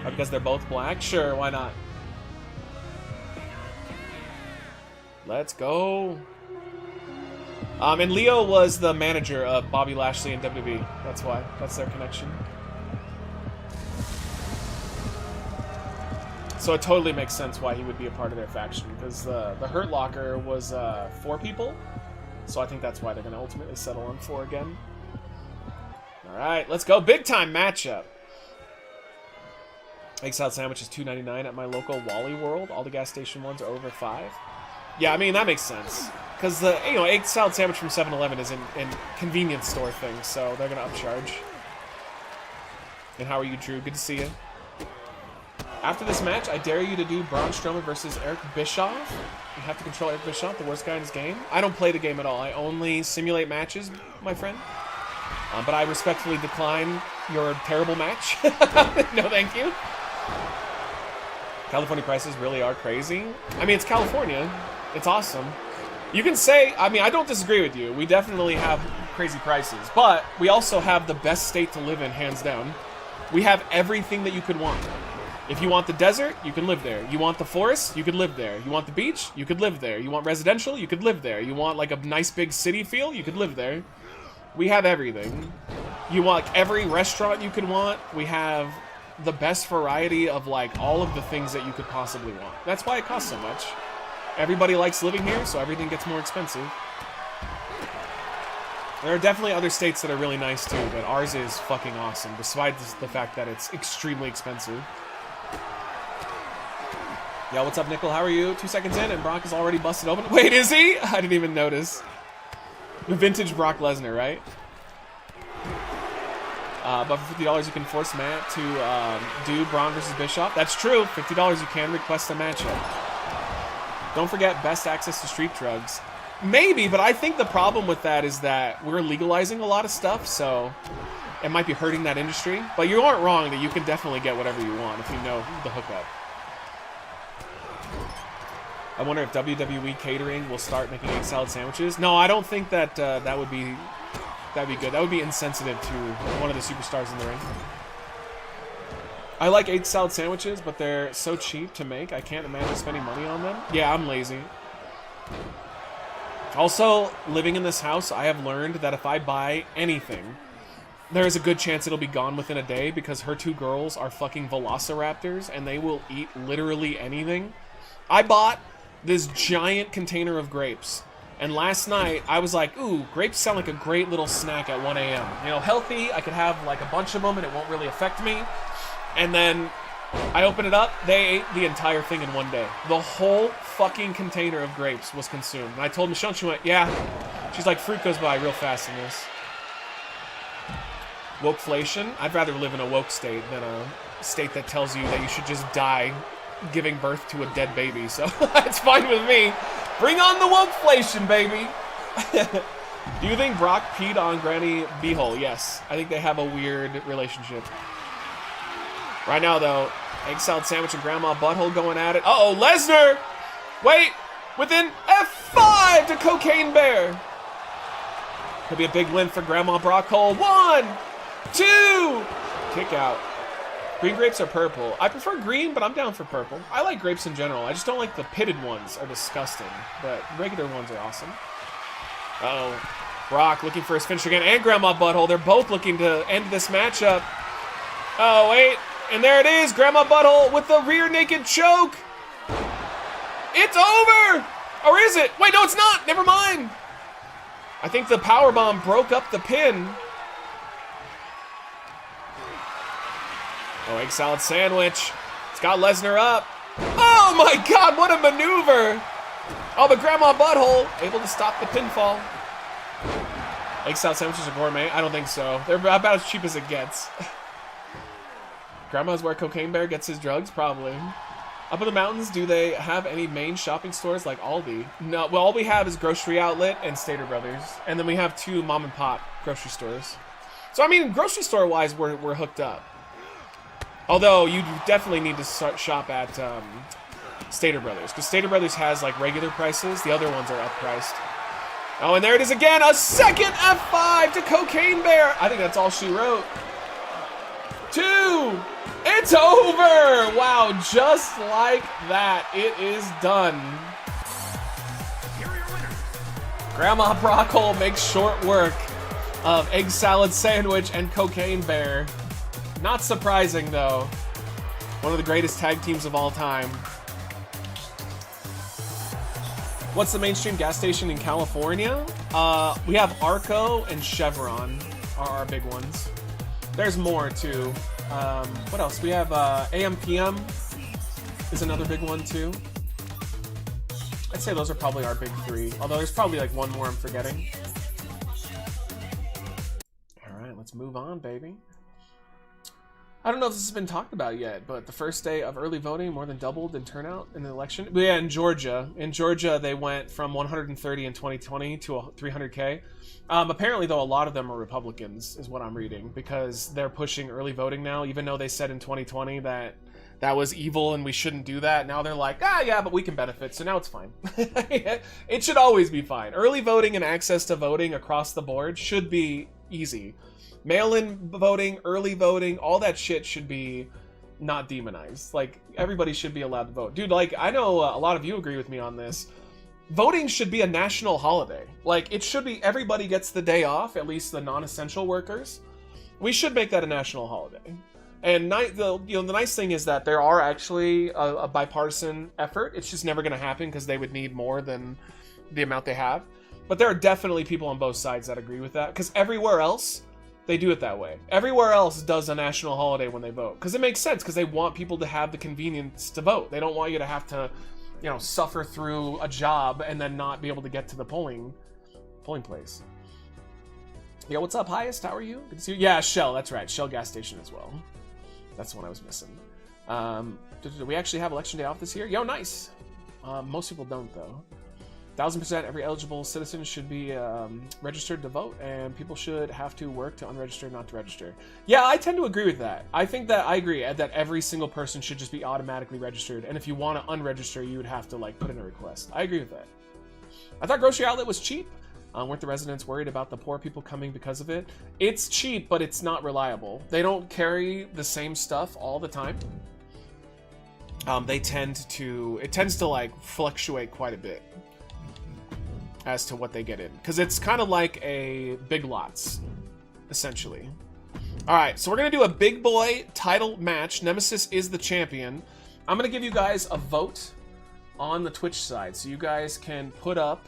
Oh, because they're both black? Sure, why not? Let's go. And Leo was the manager of Bobby Lashley in WWE. That's why. That's their connection. So it totally makes sense why he would be a part of their faction, because the Hurt Locker was 4 people. So I think that's why they're going to ultimately settle on 4 again. All right, let's go. Big time matchup. Egg salad sandwich is $2.99 at my local Wally World. All the gas station ones are over $5. Yeah, I mean, that makes sense. Because the egg salad sandwich from 7-Eleven is in convenience store things, so they're going to upcharge. And how are you, Drew? Good to see you. After this match, I dare you to do Braun Strowman versus Eric Bischoff. You have to control Eric Bischoff, the worst guy in his game. I don't play the game at all. I only simulate matches, my friend. But I respectfully decline your terrible match. No, thank you. California prices really are crazy. I mean, it's California. It's awesome. You can say, I mean, I don't disagree with you. We definitely have crazy prices. But we also have the best state to live in, hands down. We have everything that you could want. If you want the desert, you can live there. You want the forest, you could live there. You want the beach, you could live there. You want residential, you could live there. You want like a nice big city feel, you could live there. We have everything. You want every restaurant you could want. We have the best variety of like all of the things that you could possibly want. That's why it costs so much. Everybody likes living here, so everything gets more expensive. There are definitely other states that are really nice too, but ours is fucking awesome, despite the fact that it's extremely expensive. Yo, what's up, Nickel? How are you? 2 seconds in, and Brock is already busted open. Wait, is he? I didn't even notice. The vintage Brock Lesnar, right? But for $50, you can force Matt to do Braun versus Bischoff. That's true. $50, you can request a matchup. Don't forget best access to street drugs. Maybe, but I think the problem with that is that we're legalizing a lot of stuff, so it might be hurting that industry. But you aren't wrong that you can definitely get whatever you want if you know the hookup. I wonder if WWE catering will start making egg salad sandwiches. No, I don't think that that'd be good. That would be insensitive to one of the superstars in the ring. I like egg salad sandwiches, but they're so cheap to make. I can't imagine spending money on them. Yeah, I'm lazy. Also, living in this house, I have learned that if I buy anything, there is a good chance it'll be gone within a day because her 2 girls are fucking velociraptors and they will eat literally anything. I bought this giant container of grapes. And last night, I was like, ooh, grapes sound like a great little snack at 1 a.m. You know, healthy, I could have like a bunch of them and it won't really affect me. And then I open it up, they ate the entire thing in one day. The whole fucking container of grapes was consumed. And I told Michelle, she went, yeah. She's like, fruit goes by real fast in this. Wokeflation? I'd rather live in a woke state than a state that tells you that you should just die giving birth to a dead baby, so it's fine with me. Bring on the wokeflation, baby. Do you think Brock peed on Granny Beehole? Yes. I think they have a weird relationship. Right now, though, egg salad sandwich and Grandma Butthole going at it. Uh-oh, Lesnar! Wait! Within F5 to Cocaine Bear. Could be a big win for Grandma Brockhole. 1, 2! Kick out. Green grapes are purple. I prefer green, but I'm down for purple. I like grapes in general. I just don't like the pitted ones. Are disgusting. But regular ones are awesome. Uh-oh. Brock looking for his finisher again. And Grandma Butthole. They're both looking to end this matchup. Oh, wait. And there it is. Grandma Butthole with the rear naked choke. It's over! Or is it? Wait, no, it's not. Never mind. I think the powerbomb broke up the pin. Oh, egg salad sandwich. It's got Lesnar up. Oh my god, what a maneuver! Oh, but Grandma Butthole able to stop the pinfall. Egg salad sandwiches are gourmet? I don't think so. They're about as cheap as it gets. Grandma's where Cocaine Bear gets his drugs? Probably. Up in the mountains, do they have any main shopping stores like Aldi? No, well, all we have is Grocery Outlet and Stater Brothers. And then we have 2 mom and pop grocery stores. So, I mean, grocery store-wise, we're hooked up. Although, you definitely need to start shop at Stater Brothers, because Stater Brothers has like regular prices. The other ones are uppriced. Oh, and there it is again. A second F5 to Cocaine Bear. I think that's all she wrote. 2. It's over. Wow, just like that, it is done. Grandma Brockhole makes short work of Egg Salad Sandwich and Cocaine Bear. Not surprising, though. One of the greatest tag teams of all time. What's the mainstream gas station in California? We have Arco and Chevron are our big ones. There's more, too. What else? We have AM/PM is another big one, too. I'd say those are probably our big 3. Although there's probably like one more I'm forgetting. Alright, let's move on, baby. I don't know if this has been talked about yet, but the first day of early voting more than doubled in turnout in the election. But yeah, in Georgia. In Georgia, they went from 130 in 2020 to 300K. Apparently, though, a lot of them are Republicans, is what I'm reading, because they're pushing early voting now, even though they said in 2020 that that was evil and we shouldn't do that. Now they're like, yeah, but we can benefit, so now it's fine. It should always be fine. Early voting and access to voting across the board should be easy. Mail-in voting, early voting, all that shit should be not demonized. Like, everybody should be allowed to vote. Dude, like, I know a lot of you agree with me on this. Voting should be a national holiday. Like, it should be everybody gets the day off, at least the non-essential workers. We should make that a national holiday. And the nice thing is that there are actually a bipartisan effort. It's just never going to happen because they would need more than the amount they have. But there are definitely people on both sides that agree with that, because everywhere else, they do it that way. Everywhere else does a national holiday when they vote, because it makes sense, because they want people to have the convenience to vote. They don't want you to have to, suffer through a job and then not be able to get to the polling place. Yo, what's up, Highest? How are you? Good to see you. Yeah, Shell. That's right. Shell gas station as well. That's the one I was missing. Do we actually have election day off this year? Yo, nice. Most people don't, though. 1000% every eligible citizen should be registered to vote, and people should have to work to unregister, not to register. Yeah, I tend to agree with that. I agree that every single person should just be automatically registered, and if you want to unregister, you would have to put in a request. I agree with that. I thought Grocery Outlet was cheap. Weren't the residents worried about the poor people coming because of it? It's cheap, but it's not reliable. They don't carry the same stuff all the time. It tends to fluctuate quite a bit as to what they get in, because it's kind of like a Big Lots, essentially. All right, so we're gonna do a big boy title match. Nemesis is the champion. I'm gonna give you guys a vote on the Twitch side, so you guys can put up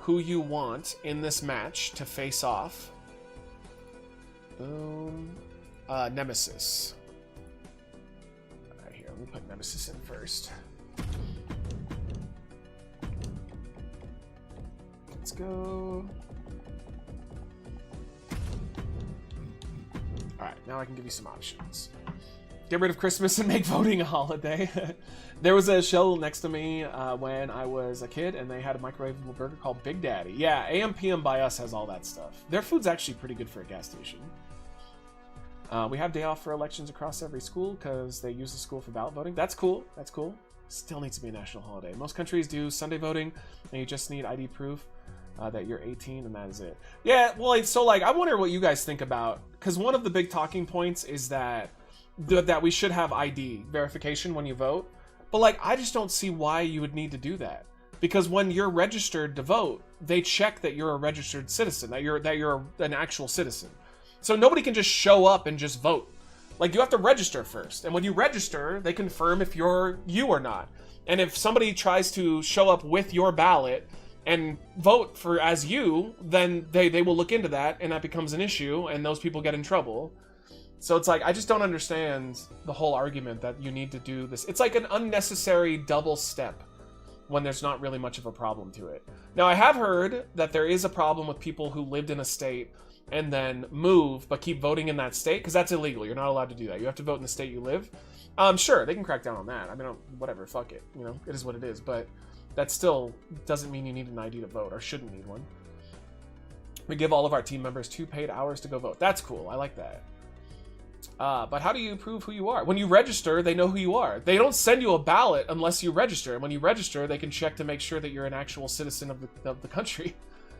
who you want in this match to face off. Boom. Nemesis. All right, here, let me put Nemesis in first. Let's go. All right, now I can give you some options. Get rid of Christmas and make voting a holiday. There was a Shell next to me when I was a kid, and they had a microwavable burger called Big Daddy. Yeah, AM/PM by us has all that stuff. Their food's actually pretty good for a gas station. We have day off for elections across every school because they use the school for ballot voting. That's cool. That's cool. Still needs to be a national holiday. Most countries do Sunday voting, and you just need ID proof that you're 18, and that is it. Yeah, well, I wonder what you guys think about, because one of the big talking points is that we should have ID verification when you vote. But I just don't see why you would need to do that, because when you're registered to vote, they check that you're a registered citizen, that you're an actual citizen. So nobody can just show up and just vote. You have to register first, and when you register, they confirm if you're you or not. And if somebody tries to show up with your ballot and vote for as you, then they will look into that, and that becomes an issue, and those people get in trouble. So it's I just don't understand the whole argument that you need to do this. It's like an unnecessary double step when there's not really much of a problem to it. Now, I have heard that there is a problem with people who lived in a state and then move but keep voting in that state, because that's illegal. You're not allowed to do that. You have to vote in the state you live. Sure, they can crack down on that. I mean, whatever, fuck it. It is what it is. But that still doesn't mean you need an ID to vote, or shouldn't need one. We give all of our team members 2 paid hours to go vote. That's cool. I like that. But how do you prove who you are? When you register, they know who you are. They don't send you a ballot unless you register. And when you register, they can check to make sure that you're an actual citizen of the country.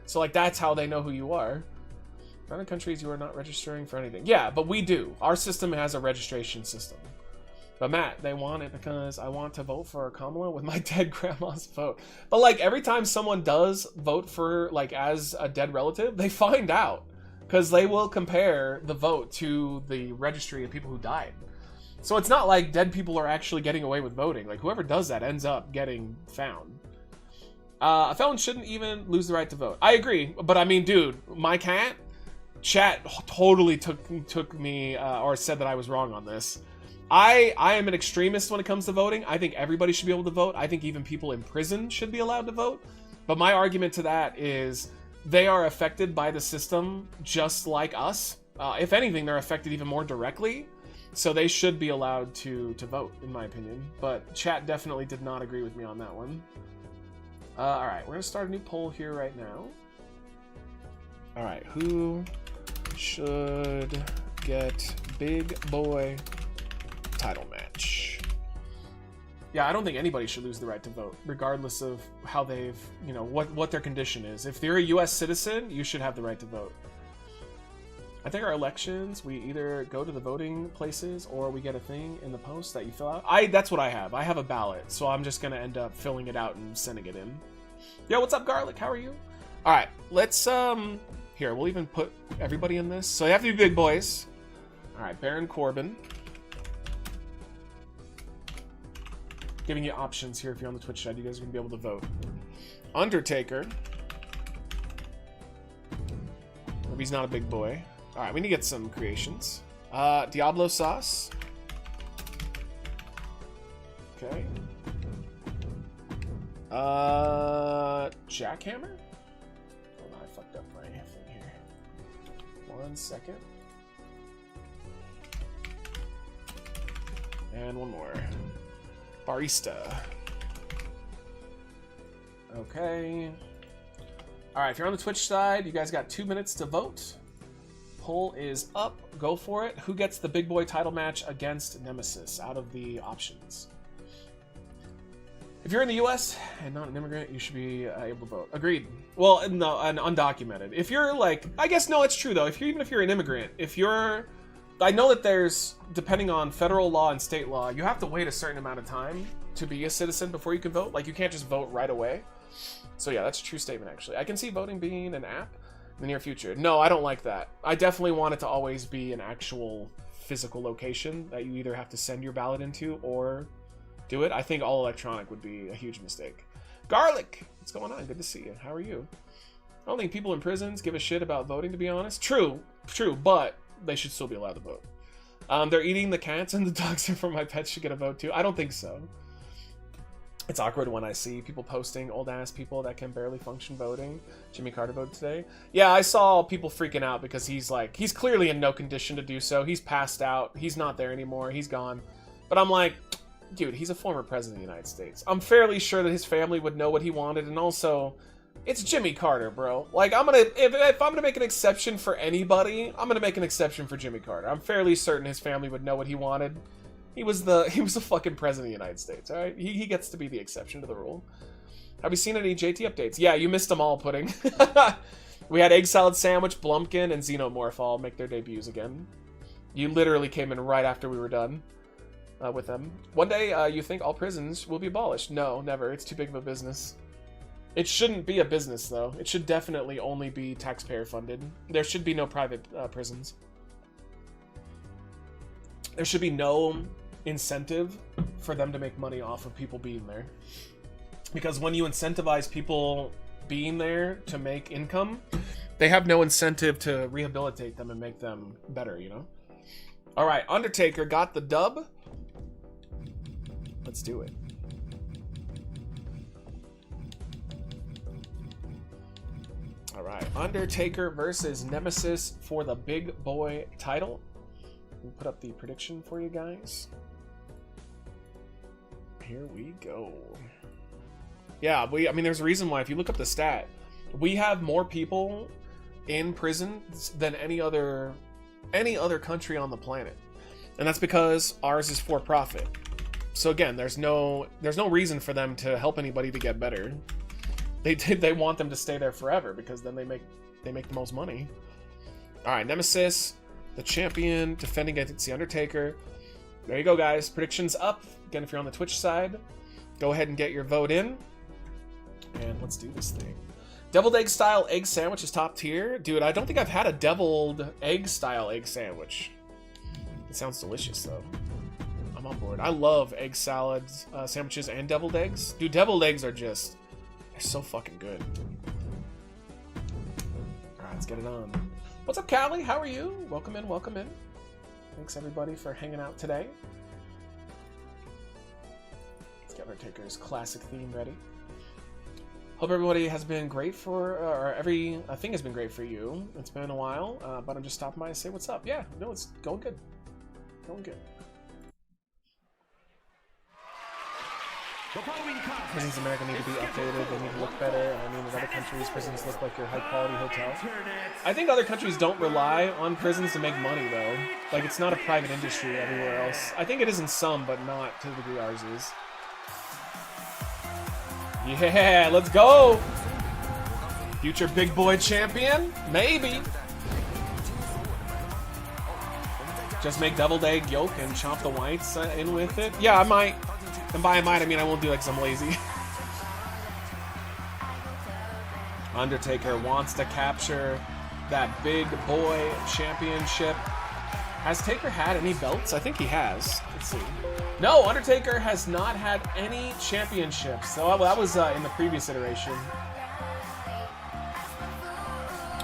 So, like, that's how they know who you are. In other countries, you are not registering for anything. Yeah, but we do. Our system has a registration system. But Matt, they want it because I want to vote for Kamala with my dead grandma's vote. But, like, every time someone does vote for, like, as a dead relative, they find out. Because they will compare the vote to the registry of people who died. So it's not like dead people are actually getting away with voting. Like, whoever does that ends up getting found. A felon shouldn't even lose the right to vote. I agree, but I mean, dude, my cat, chat totally took me, or said that I was wrong on this. I am an extremist when it comes to voting. I think everybody should be able to vote. I think even people in prison should be allowed to vote. But my argument to that is, they are affected by the system just like us. If anything, they're affected even more directly. So they should be allowed to vote, in my opinion. But chat definitely did not agree with me on that one. Alright, we're going to start a new poll here right now. Alright, who should get big boy title match? Yeah, I don't think anybody should lose the right to vote, regardless of how they've, you know, what their condition is. If they're a U.S. citizen, you should have the right to vote. I think our elections, we either go to the voting places or we get a thing in the post that you fill out. That's what I have. I have a ballot, so I'm just going to end up filling it out and sending it in. Yo, what's up, Garlic? How are you? All right, let's, here, we'll even put everybody in this. So you have to be big boys. All right, Baron Corbin. Giving you options here if you're on the Twitch side. You guys are going to be able to vote. Undertaker. Maybe he's not a big boy. Alright, we need to get some creations. Diablo Sauce. Okay. Jackhammer? Hold on, I fucked up my thing here. 1 second. And one more. Barista. Okay. Alright, if you're on the Twitch side, you guys got 2 minutes to vote. Poll is up. Go for it. Who gets the big boy title match against Nemesis out of the options? If you're in the U.S. and not an immigrant, you should be able to vote. Agreed. Well, no, and undocumented. If you're like, I guess no, it's true though. Even if you're an immigrant, I know that there's, depending on federal law and state law, you have to wait a certain amount of time to be a citizen before you can vote. Like, you can't just vote right away. So yeah, that's a true statement, actually. I can see voting being an app in the near future. No, I don't like that. I definitely want it to always be an actual physical location that you either have to send your ballot into or do it. I think all electronic would be a huge mistake. Garlic! What's going on? Good to see you. How are you? I don't think people in prisons give a shit about voting, to be honest. True, but they should still be allowed to vote. They're eating the cats and the dogs for my pets should get a vote too. I don't think so. It's awkward when I see people posting old ass people that can barely function voting. Jimmy Carter voted today. Yeah, I saw people freaking out because he's clearly in no condition to do so. He's passed out. He's not there anymore. He's gone. But I'm like, dude, he's a former president of the United States. I'm fairly sure that his family would know what he wanted, and also, it's Jimmy Carter, bro. Like, if I'm gonna make an exception for anybody, I'm gonna make an exception for Jimmy Carter. I'm fairly certain his family would know what he wanted. He was the fucking president of the United States, all right? He gets to be the exception to the rule. Have you seen any JT updates? Yeah, you missed them all, Pudding. We had Egg Salad Sandwich, Blumpkin, and Xenomorph all make their debuts again. You literally came in right after we were done with them. One day, you think all prisons will be abolished. No, never. It's too big of a business. It shouldn't be a business, though. It should definitely only be taxpayer-funded. There should be no private prisons. There should be no incentive for them to make money off of people being there. Because when you incentivize people being there to make income, they have no incentive to rehabilitate them and make them better, you know? Alright, Undertaker got the dub. Let's do it. Alright, Undertaker versus Nemesis for the big boy title. We'll put up the prediction for you guys. Here we go. Yeah, I mean, there's a reason why. If you look up the stat, we have more people in prison than any other country on the planet. And that's because ours is for profit. So again, there's no reason for them to help anybody to get better. They want them to stay there forever because then they make the most money. All right, Nemesis, the champion, defending against the Undertaker. There you go, guys. Predictions up. Again, if you're on the Twitch side, go ahead and get your vote in. And let's do this thing. Deviled egg style egg sandwich is top tier. Dude, I don't think I've had a deviled egg style egg sandwich. It sounds delicious, though. I'm on board. I love egg salads, sandwiches, and deviled eggs. Dude, deviled eggs are just... they're so fucking good. Alright, let's get it on. What's up, Callie? How are you? Welcome in, welcome in. Thanks, everybody, for hanging out today. Let's get Undertaker's classic theme ready. Hope everybody has been great or everything has been great for you. It's been a while, but I'm just stopping by to say what's up. Yeah, no, it's going good. Going good. Prisons in America need to be updated. They need to look better. I mean, in other countries, prisons look like your high-quality hotel. I think other countries don't rely on prisons to make money, though. Like, it's not a private industry everywhere else. I think it is in some, but not to the degree ours is. Yeah, let's go! Future big boy champion? Maybe. Just make deviled egg yolk and chop the whites in with it. Yeah, I might. And by I might, I mean I won't do it because I'm lazy. Undertaker wants to capture that big boy championship. Has Taker had any belts? I think he has. Let's see. No, Undertaker has not had any championships. So that was in the previous iteration.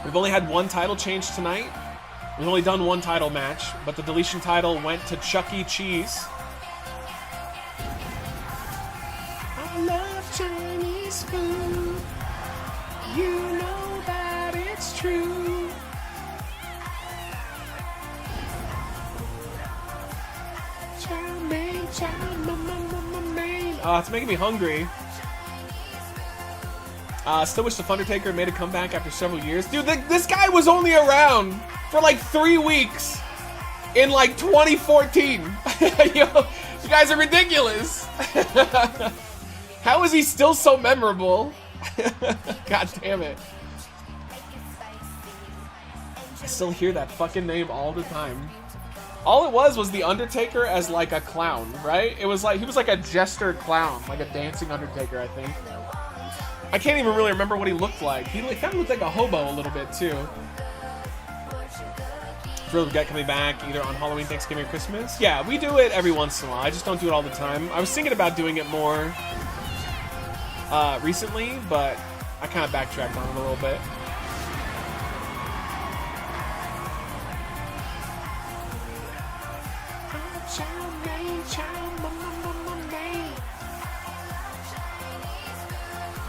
We've only had one title change tonight. We've only done one title match, but the deletion title went to Chuck E. Cheese. I love Chinese food. You know that it's true. Chow mein, it's making me hungry. Still wish the Undertaker made a comeback after several years. Dude, this guy was only around for like 3 weeks in like 2014. Yo, you guys are ridiculous. How is he still so memorable? God damn it. I still hear that fucking name all the time. All it was the Undertaker as like a clown, right? It was like, he was like a jester clown, like a dancing Undertaker, I think. I can't even really remember what he looked like. He kind of looked like a hobo a little bit too. Thrilled to get coming back either on Halloween, Thanksgiving, or Christmas. Yeah, we do it every once in a while. I just don't do it all the time. I was thinking about doing it more recently, but I kind of backtracked on it a little bit.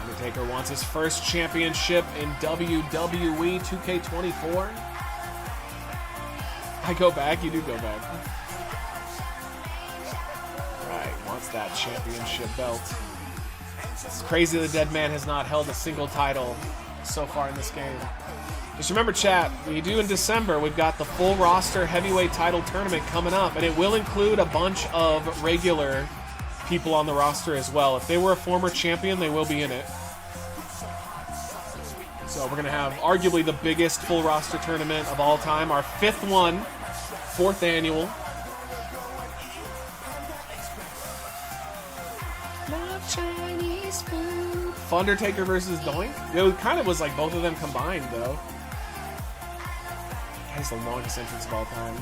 Undertaker wants his first championship in WWE 2K24. I go back, you do go back. Right, wants that championship belt. It's crazy the dead man has not held a single title so far in this game. Just remember, chat, we do in December, we've got the full roster heavyweight title tournament coming up, and it will include a bunch of regular people on the roster as well. If they were a former champion, they will be in it. So we're going to have arguably the biggest full roster tournament of all time, our 5th one, 4th annual. Love Chinese food. Undertaker versus Doink? It kind of was like both of them combined, though. That's the longest entrance of all time.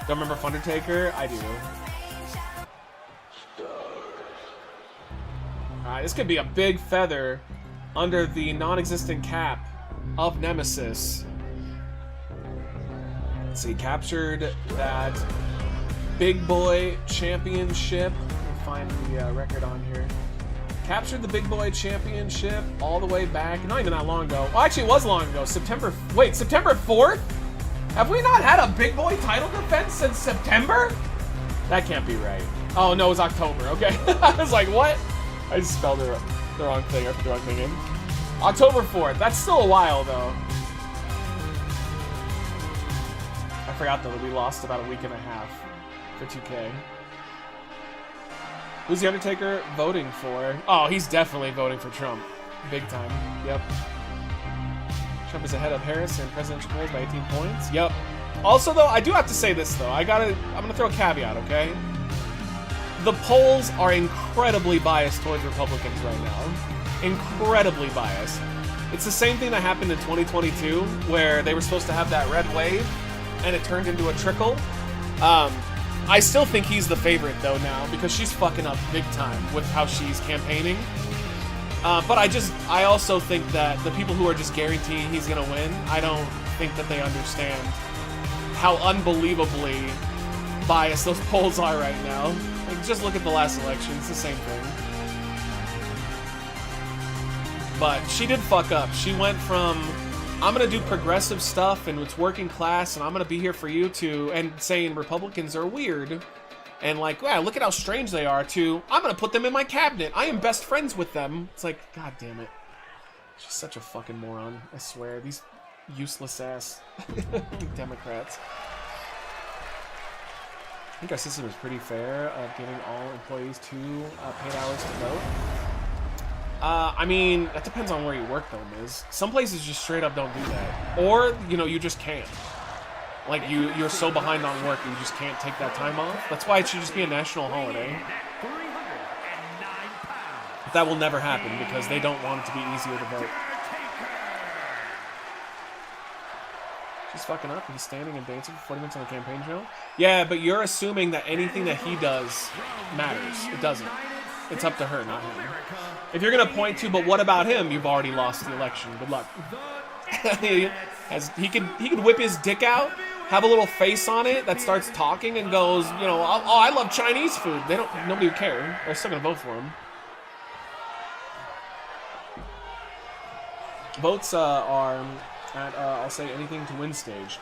Don't remember Undertaker? I do. Alright, this could be a big feather under the non-existent cap of Nemesis. Let's see, captured that Big Boy Championship. Let me find the record on here. Captured the Big Boy Championship all the way back, not even that long ago. Well, actually, it was long ago. September 4th? Have we not had a Big Boy title defense since September? That can't be right. Oh, no, it was October. Okay. I was like, what? I just spelled the wrong thing. I put the wrong thing in. October 4th. That's still a while, though. I forgot, though, that we lost about a week and a half. for 2K. Who's the Undertaker voting for? Oh, he's definitely voting for Trump. Big time. Yep. Trump is ahead of Harris in presidential polls by 18 points. Yep. Also, though, I do have to say this, though. I'm gonna throw a caveat, okay? The polls are incredibly biased towards Republicans right now. Incredibly biased. It's the same thing that happened in 2022, where they were supposed to have that red wave, and it turned into a trickle. I still think he's the favorite, though, now, because she's fucking up big time with how she's campaigning. But I also think that the people who are just guaranteeing he's gonna win, I don't think that they understand how unbelievably biased those polls are right now. Like, just look at the last election, it's the same thing. But she did fuck up. She went from, I'm gonna do progressive stuff and it's working class and I'm gonna be here for you to, and saying Republicans are weird and like, wow, look at how strange they are, to, I'm gonna put them in my cabinet. I am best friends with them. It's like, god damn it. She's such a fucking moron, I swear. These useless ass Democrats. I think our system is pretty fair of giving all employees 2 paid hours to vote. I mean, that depends on where you work, though, Miz. Some places just straight up don't do that. Or, you know, you just can't. Like, you're so behind on work, you just can't take that time off. That's why it should just be a national holiday. But that will never happen, because they don't want it to be easier to vote. She's fucking up. He's standing and dancing for 40 minutes on the campaign trail. Yeah, but you're assuming that anything that he does matters. It doesn't. It's up to her, not him. If you're gonna point to, but what about him? You've already lost the election. Good luck. He could whip his dick out, have a little face on it that starts talking and goes, you know, oh, I love Chinese food. Nobody would care. They're still gonna vote for him. Votes are at I'll say anything to win stage.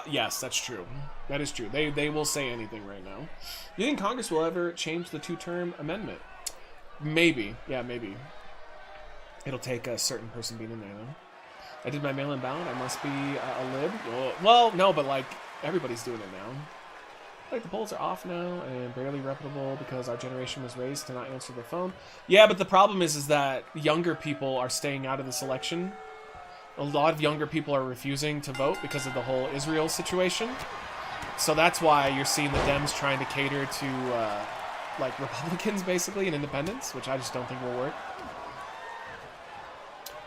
Yes, that's true. That is true. They will say anything right now. You think Congress will ever change the 2-term amendment? Maybe. Yeah, maybe. It'll take a certain person being in there, though. I did my mail-in ballot. I must be a lib. Well, no, but, like, everybody's doing it now. Like, the polls are off now and barely reputable because our generation was raised to not answer the phone. Yeah, but the problem is that younger people are staying out of this election. A lot of younger people are refusing to vote because of the whole Israel situation. So that's why you're seeing the Dems trying to cater to, like, Republicans, basically, and independents, which I just don't think will work.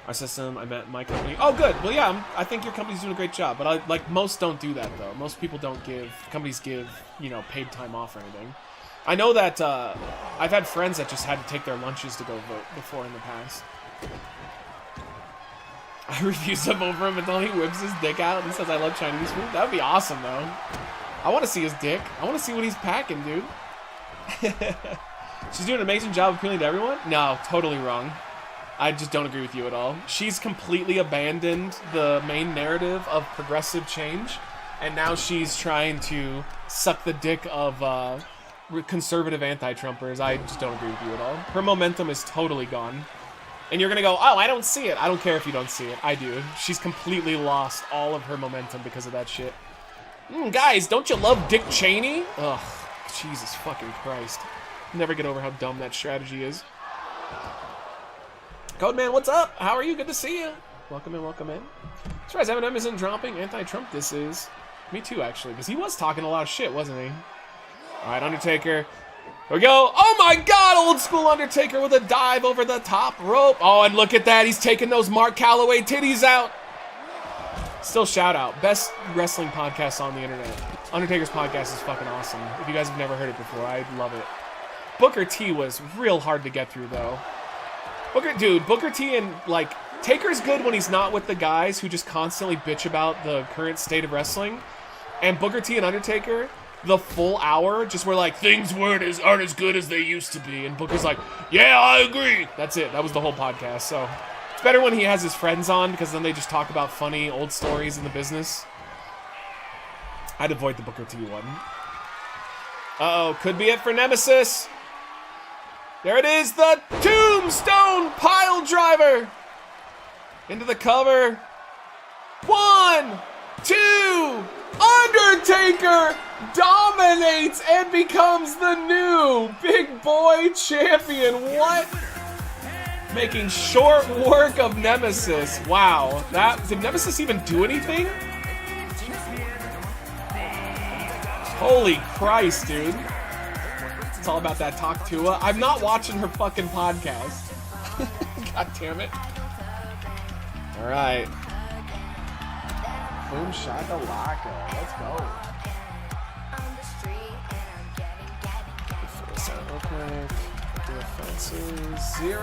Our system, I met my company. Oh, good. Well, yeah, I think your company's doing a great job. But, like, most don't do that, though. Most people don't companies give, you know, paid time off or anything. I know that, I've had friends that just had to take their lunches to go vote before in the past. I refuse to vote for him until he whips his dick out and says I love Chinese food. That would be awesome, though. I want to see his dick. I want to see what he's packing, dude. She's doing an amazing job appealing to everyone? No, totally wrong. I just don't agree with you at all. She's completely abandoned the main narrative of progressive change, and now she's trying to suck the dick of conservative anti-Trumpers. I just don't agree with you at all. Her momentum is totally gone. And you're gonna go, oh, I don't see it. I don't care if you don't see it. I do. She's completely lost all of her momentum because of that shit. Guys, don't you love Dick Cheney? Ugh, Jesus fucking Christ. Never get over how dumb that strategy is. Codeman, what's up? How are you? Good to see you. Welcome in, welcome in. Surprised Eminem isn't dropping anti-Trump this is. Me too, actually, because he was talking a lot of shit, wasn't he? Alright, Undertaker. Here we go. Oh my god, old school Undertaker with a dive over the top rope. Oh, and look at that. He's taking those Mark Calloway titties out. Still shout out. Best wrestling podcast on the internet. Undertaker's podcast is fucking awesome. If you guys have never heard it before, I love it. Booker T was real hard to get through, though. Booker T and, like, Taker's good when he's not with the guys who just constantly bitch about the current state of wrestling. And Booker T and Undertaker, the full hour, just were like, things aren't as good as they used to be. And Booker's like, yeah, I agree. That's it. That was the whole podcast. So it's better when he has his friends on, because then they just talk about funny old stories in the business. I'd avoid the Booker T one. Uh-oh, could be it for Nemesis. There it is, the Tombstone Pile Driver. Into the cover. 1, 2, Undertaker dominates and becomes the new big boy champion. What? Making short work of Nemesis. Wow. Did Nemesis even do anything? Holy Christ, dude. It's all about that Talk Tua. I'm not watching her fucking podcast. God damn it. Alright. Boom shakalaka. Let's go. Fix that real quick. Defenses 0.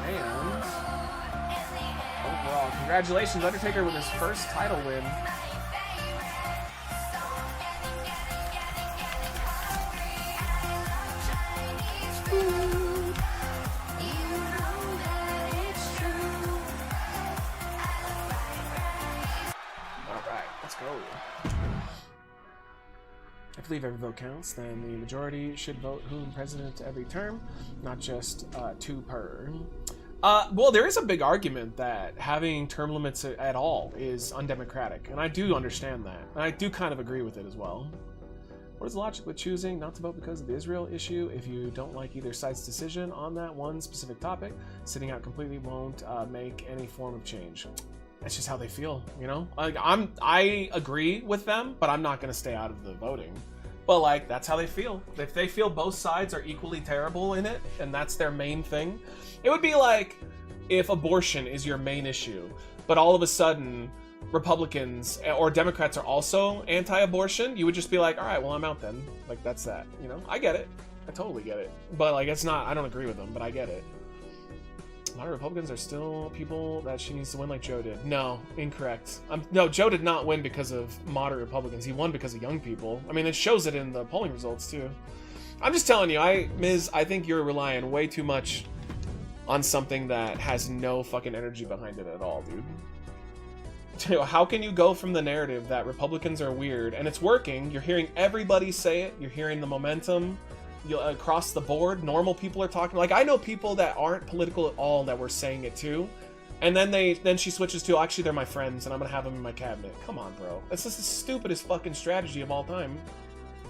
And overall, congratulations, Undertaker, with his first title win. I believe every vote counts, then the majority should vote whom president every term, not just 2 per. Well, there is a big argument that having term limits at all is undemocratic, and I do understand that. And I do kind of agree with it as well. What is the logic with choosing not to vote because of the Israel issue? If you don't like either side's decision on that one specific topic, sitting out completely won't make any form of change. That's just how they feel, you know? Like, I agree with them, but I'm not going to stay out of the voting. But, like, that's how they feel. If they feel both sides are equally terrible in it, and that's their main thing, it would be like if abortion is your main issue, but all of a sudden Republicans or Democrats are also anti-abortion, you would just be like, all right, well, I'm out then. Like, that's that, you know? I get it. I totally get it. But, like, it's not, I don't agree with them, but I get it. A lot of Republicans are still people that she needs to win like Joe did. No, incorrect. No, Joe did not win because of moderate Republicans. He won because of young people. I mean, it shows it in the polling results, too. I'm just telling you, Miz, I think you're relying way too much on something that has no fucking energy behind it at all, dude. How can you go from the narrative that Republicans are weird, and it's working, you're hearing everybody say it, you're hearing the momentum, across the board, normal people are talking. Like, I know people that aren't political at all that were saying it too, and then she switches to, actually, they're my friends, and I'm gonna have them in my cabinet. Come on, bro. That's just the stupidest fucking strategy of all time.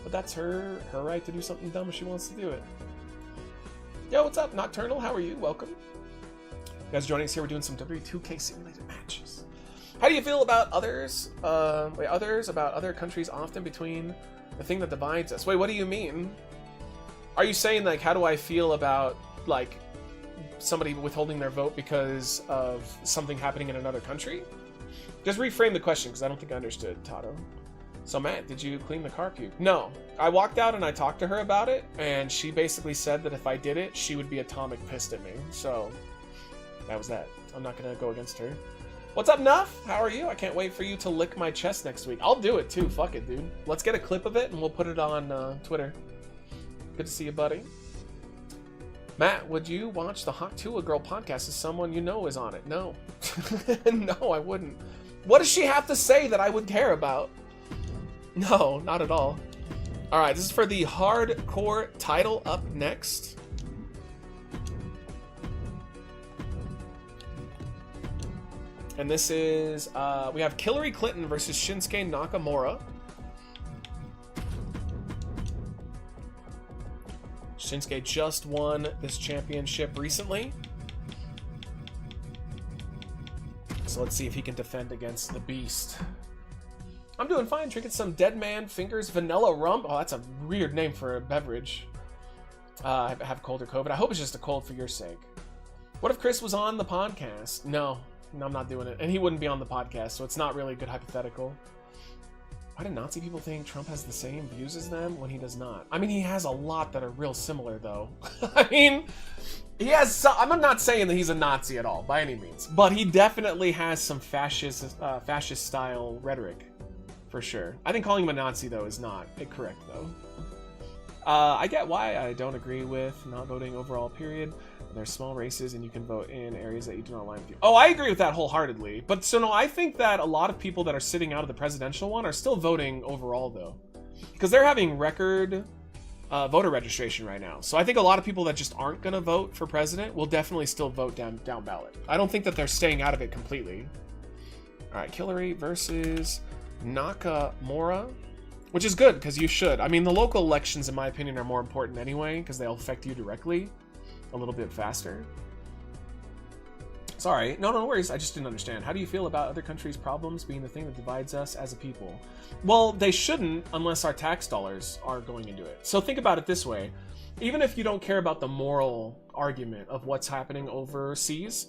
But that's her right to do something dumb if she wants to do it. Yo, what's up, Nocturnal? How are you? Welcome. You guys joining us here. We're doing some WWE 2K simulated matches. How do you feel about others? About other countries often between the thing that divides us? Wait, what do you mean? Are you saying, like, how do I feel about, like, somebody withholding their vote because of something happening in another country? Just reframe the question, because I don't think I understood, Tato. So, Matt, did you clean the car cube? No. I walked out and I talked to her about it, and she basically said that if I did it, she would be atomic pissed at me. So, that was that. I'm not going to go against her. What's up, Nuff? How are you? I can't wait for you to lick my chest next week. I'll do it, too. Fuck it, dude. Let's get a clip of it, and we'll put it on Twitter. Good to see you, buddy. Matt, would you watch the Hawk Tua Girl podcast as someone you know is on it? No. No, I wouldn't. What does she have to say that I would care about? No, not at all. Alright, this is for the hardcore title up next. And this is, we have Hillary Clinton versus Shinsuke Nakamura. Shinsuke just won this championship recently. So let's see if he can defend against the Beast. I'm doing fine, drinking some Dead Man Fingers Vanilla Rum. Oh, that's a weird name for a beverage. I have cold or COVID. I hope it's just a cold for your sake. What if Chris was on the podcast? No, I'm not doing it. And he wouldn't be on the podcast, so it's not really a good hypothetical. Why do Nazi people think Trump has the same views as them when he does not? I mean, he has a lot that are real similar, though. I mean, he has some, I'm not saying that he's a Nazi at all, by any means. But he definitely has some fascist-style rhetoric, for sure. I think calling him a Nazi, though, is not correct, though. I get why I don't agree with not voting overall, period. There's small races and you can vote in areas that you do not align with you. Oh, I agree with that wholeheartedly. But so no, I think that a lot of people that are sitting out of the presidential one are still voting overall, though. Because they're having record voter registration right now. So I think a lot of people that just aren't going to vote for president will definitely still vote down ballot. I don't think that they're staying out of it completely. All right, Hillary versus Nakamura, which is good because you should. I mean, the local elections, in my opinion, are more important anyway because they'll affect you directly a little bit faster. Sorry, no worries. I just didn't understand. How do you feel about other countries' problems being the thing that divides us as a people? Well, they shouldn't unless our tax dollars are going into it. So think about it this way. Even if you don't care about the moral argument of what's happening overseas,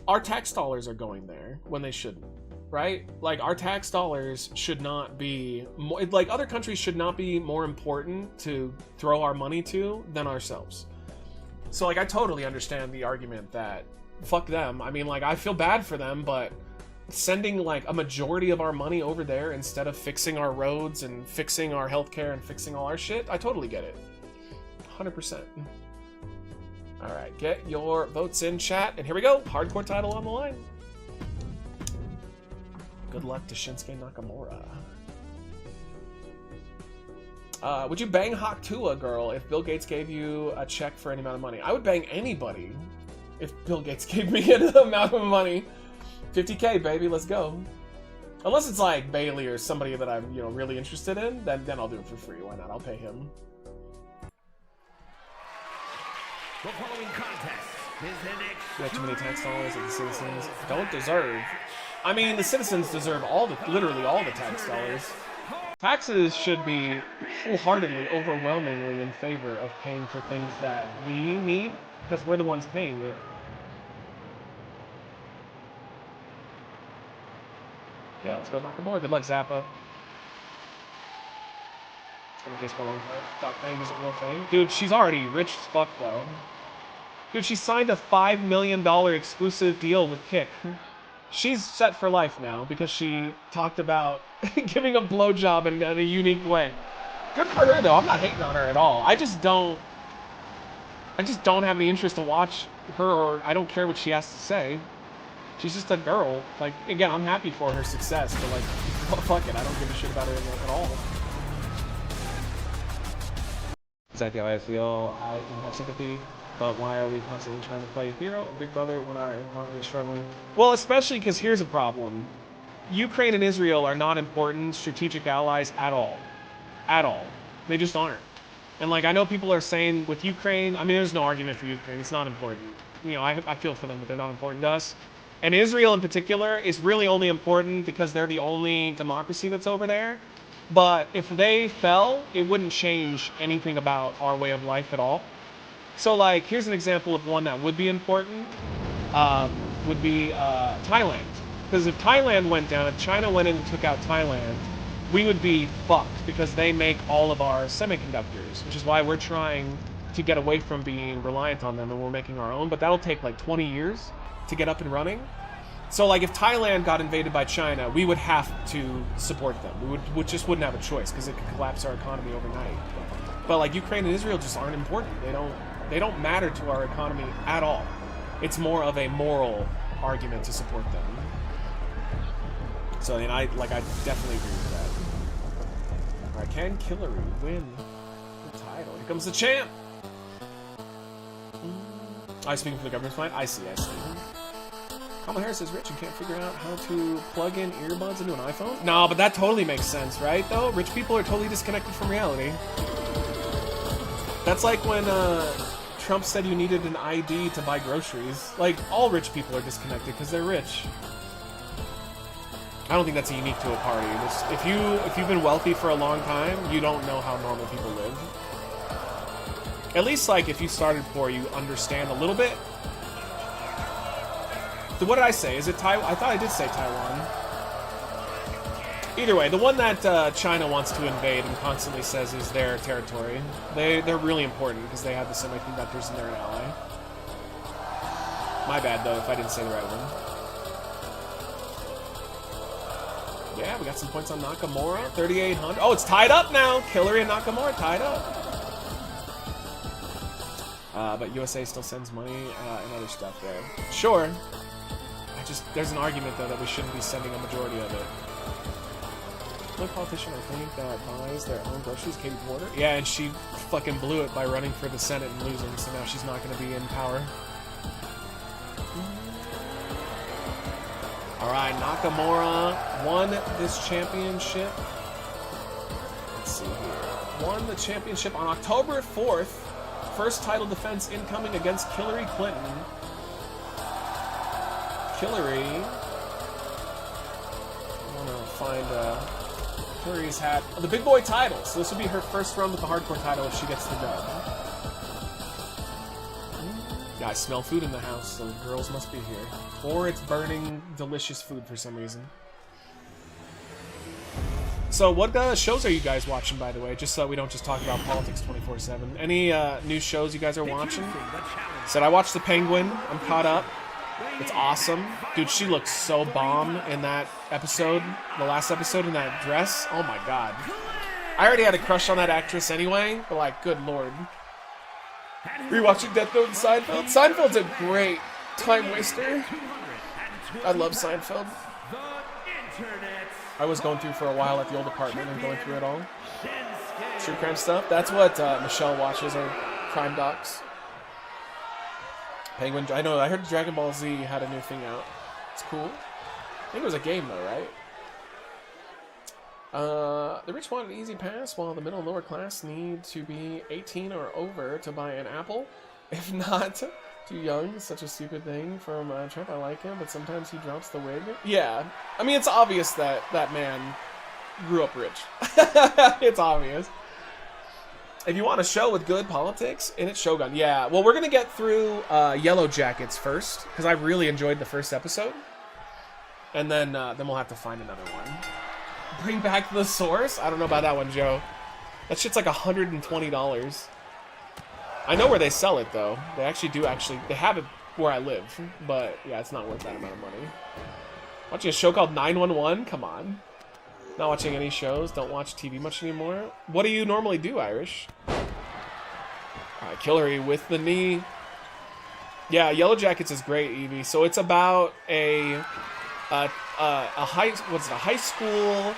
our tax dollars are going there when they shouldn't, right? Like, our tax dollars should not be more, like, other countries should not be more important to throw our money to than ourselves. So, like, I totally understand the argument that fuck them. I mean, like, I feel bad for them, but sending like a majority of our money over there instead of fixing our roads and fixing our healthcare and fixing all our shit, I totally get it. 100%. All right, get your votes in, chat, and here we go. Hardcore title on the line. Good luck to Shinsuke Nakamura. Would you bang Hawk Tua, girl, if Bill Gates gave you a check for any amount of money? I would bang anybody if Bill Gates gave me an amount of money. 50K, baby, let's go. Unless it's like Bailey or somebody that I'm, really interested in, then I'll do it for free. Why not? I'll pay him. The following contest is an We have too many tax dollars that the citizens don't deserve. I mean, the citizens deserve literally all the tax dollars. Taxes should be wholeheartedly, overwhelmingly in favor of paying for things that we need, because we're the ones paying it. Yeah, let's go knock them more. Good luck, Zappa. It's gonna take a long time. Doc Fame isn't real fame. Dude, she's already rich as fuck, though. Dude, she signed a $5 million exclusive deal with Kick. She's set for life now because she talked about giving a blowjob in a unique way. Good for her, though. I'm not hating on her at all. I just don't have any interest to watch her, or I don't care what she has to say. She's just a girl. Like, again, I'm happy for her success, but like, fuck it, I don't give a shit about her at all. Exactly how I feel. I can have sympathy, but why are we constantly trying to play hero, big brother, when I'm struggling? Well, especially because here's a problem. Ukraine and Israel are not important strategic allies at all. At all. They just aren't. And like, I know people are saying with Ukraine, I mean, there's no argument for Ukraine. It's not important. I feel for them, but they're not important to us. And Israel in particular is really only important because they're the only democracy that's over there. But if they fell, it wouldn't change anything about our way of life at all. So like, here's an example of one that would be important, would be Thailand. Because if Thailand went down, if China went in and took out Thailand, we would be fucked because they make all of our semiconductors, which is why we're trying to get away from being reliant on them and we're making our own. But that'll take like 20 years to get up and running. So like, if Thailand got invaded by China, we would have to support them. We just wouldn't have a choice because it could collapse our economy overnight. But like, Ukraine and Israel just aren't important. They don't matter to our economy at all. It's more of a moral argument to support them. So I definitely agree with that. All right, can Hillary win the title? Here comes the champ. I speaking for the government's mind. I see. Kamala Harris is rich and can't figure out how to plug in earbuds into an iPhone? No, but that totally makes sense, right, though? Rich people are totally disconnected from reality. That's like when Trump said you needed an ID to buy groceries. Like, all rich people are disconnected because they're rich. I don't think that's unique to a party. If you've been wealthy for a long time, you don't know how normal people live. At least, like, if you started poor, you understand a little bit. So what did I say? Is it Taiwan? I thought I did say Taiwan. Either way, the one that China wants to invade and constantly says is their territory. They're really important because they have the semiconductors and they're an ally. My bad, though, if I didn't say the right one. Yeah, we got some points on Nakamura. 3,800. Oh, it's tied up now. Hillary and Nakamura tied up. But USA still sends money and other stuff there. Sure. There's an argument, though, that we shouldn't be sending a majority of it. No politician, I think, that buys their own groceries, Katie Porter. Yeah, and she fucking blew it by running for the Senate and losing, so now she's not going to be in power. All right, Nakamura won this championship. Let's see here. Won the championship on October 4th. First title defense incoming against Hillary Clinton. Hillary. I want to find Hillary's hat. The big boy title. So this would be her first run with the hardcore title if she gets the dub. Yeah, I smell food in the house, so girls must be here. Or it's burning delicious food for some reason. So what shows are you guys watching, by the way? Just so we don't just talk about politics 24/7. Any new shows you guys are watching? Said I watched The Penguin. I'm caught up. It's awesome. Dude, she looks so bomb in that episode. The last episode in that dress. Oh my god. I already had a crush on that actress anyway, but like, good lord. Rewatching Death Note and Seinfeld. Seinfeld's a great time waster. I love Seinfeld. I was going through for a while at the old apartment and going through it all. True crime stuff. That's what Michelle watches, are crime docs. Penguin. I know. I heard Dragon Ball Z had a new thing out. It's cool. I think it was a game though, right? The rich want an easy pass, while the middle and lower class need to be 18 or over to buy an apple. If not, too young. Such a stupid thing from Trump. I like him, but sometimes he drops the wig. Yeah, I mean, it's obvious that that man grew up rich. It's obvious. If you want a show with good politics, and it's Shogun. Yeah, well, we're going to get through Yellow Jackets first, because I really enjoyed the first episode. And then we'll have to find another one. Bring back the source? I don't know about that one, Joe. That shit's like $120. I know where they sell it, though. They actually do they have it where I live. But, yeah, it's not worth that amount of money. Watching a show called 911? Come on. Not watching any shows. Don't watch TV much anymore. What do you normally do, Irish? Alright, Hillary with the knee. Yeah, Yellow Jackets is great, Evie. So it's about a high school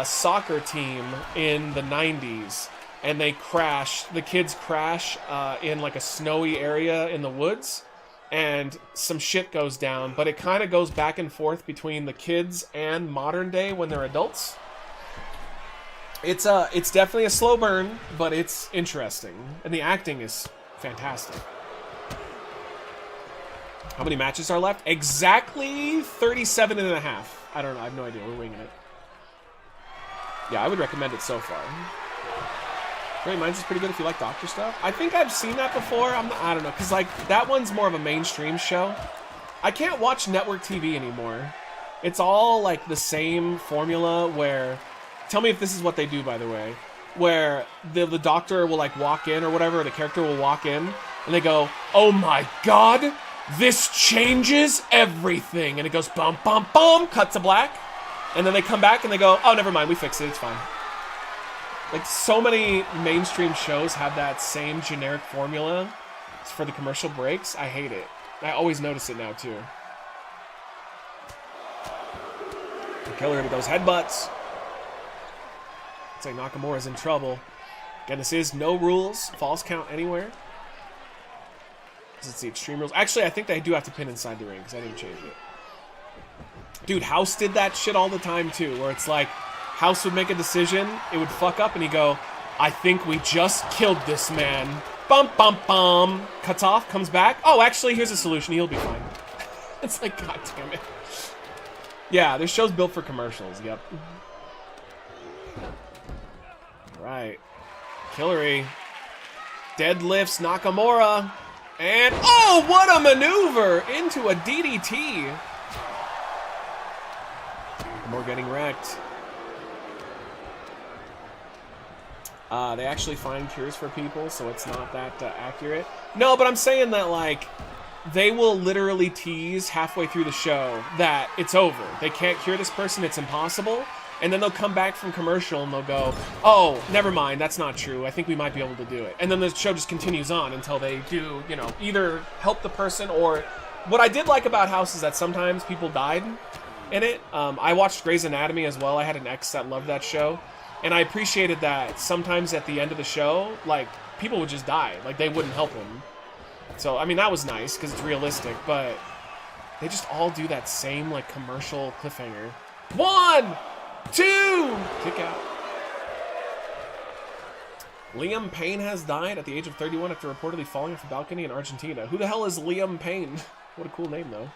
soccer team in the 90s, and they crash. The kids crash in like a snowy area in the woods, and some shit goes down. But it kind of goes back and forth between the kids and modern day when they're adults. It's definitely a slow burn, but it's interesting, and the acting is fantastic. How many matches are left? Exactly 37 and a half. I don't know. I have no idea. We're winging it. Yeah, I would recommend it so far. Great Minds is pretty good if you like doctor stuff. I think I've seen that before. I don't know, because like that one's more of a mainstream show. I can't watch network TV anymore. It's all like the same formula where... Tell me if this is what they do, by the way. Where the doctor will like walk in or whatever, the character will walk in, and they go, "Oh my god! This changes everything," and it goes bum bum bum, cut to black, and then they come back and they go, "Oh, never mind, we fixed it, it's fine." Like, so many mainstream shows have that same generic formula for the commercial breaks. I hate it. I always notice it now too. The killer with those headbutts. It's like Nakamura's in trouble. Again, this is no rules, falls count anywhere. It's the extreme rules. Actually, I think they do have to pin inside the ring, because I didn't change it. Dude, House did that shit all the time, too, where it's like, House would make a decision, it would fuck up, and he'd go, "I think we just killed this man." Bum, bum, bum. Cuts off, comes back. "Oh, actually, here's a solution. He'll be fine." It's like, god damn it. Yeah, there's shows built for commercials, yep. Alright. Hillary. Deadlifts Nakamura. And, oh, what a maneuver! Into a DDT. More getting wrecked. They actually find cures for people, so it's not that accurate. No, but I'm saying that, like, they will literally tease halfway through the show that it's over. They can't cure this person, it's impossible. And then they'll come back from commercial and they'll go, "Oh, never mind, that's not true. I think we might be able to do it." And then the show just continues on until they do, you know, either help the person or... What I did like about House is that sometimes people died in it. I watched Grey's Anatomy as well. I had an ex that loved that show. And I appreciated that sometimes at the end of the show, like, people would just die. Like, they wouldn't help them. So, I mean, that was nice because it's realistic, but They just all do that same, like, commercial cliffhanger. 1, 2, kick out. Liam Payne has died at the age of 31 after reportedly falling off a balcony in Argentina. Who the hell is Liam Payne? What a cool name, though.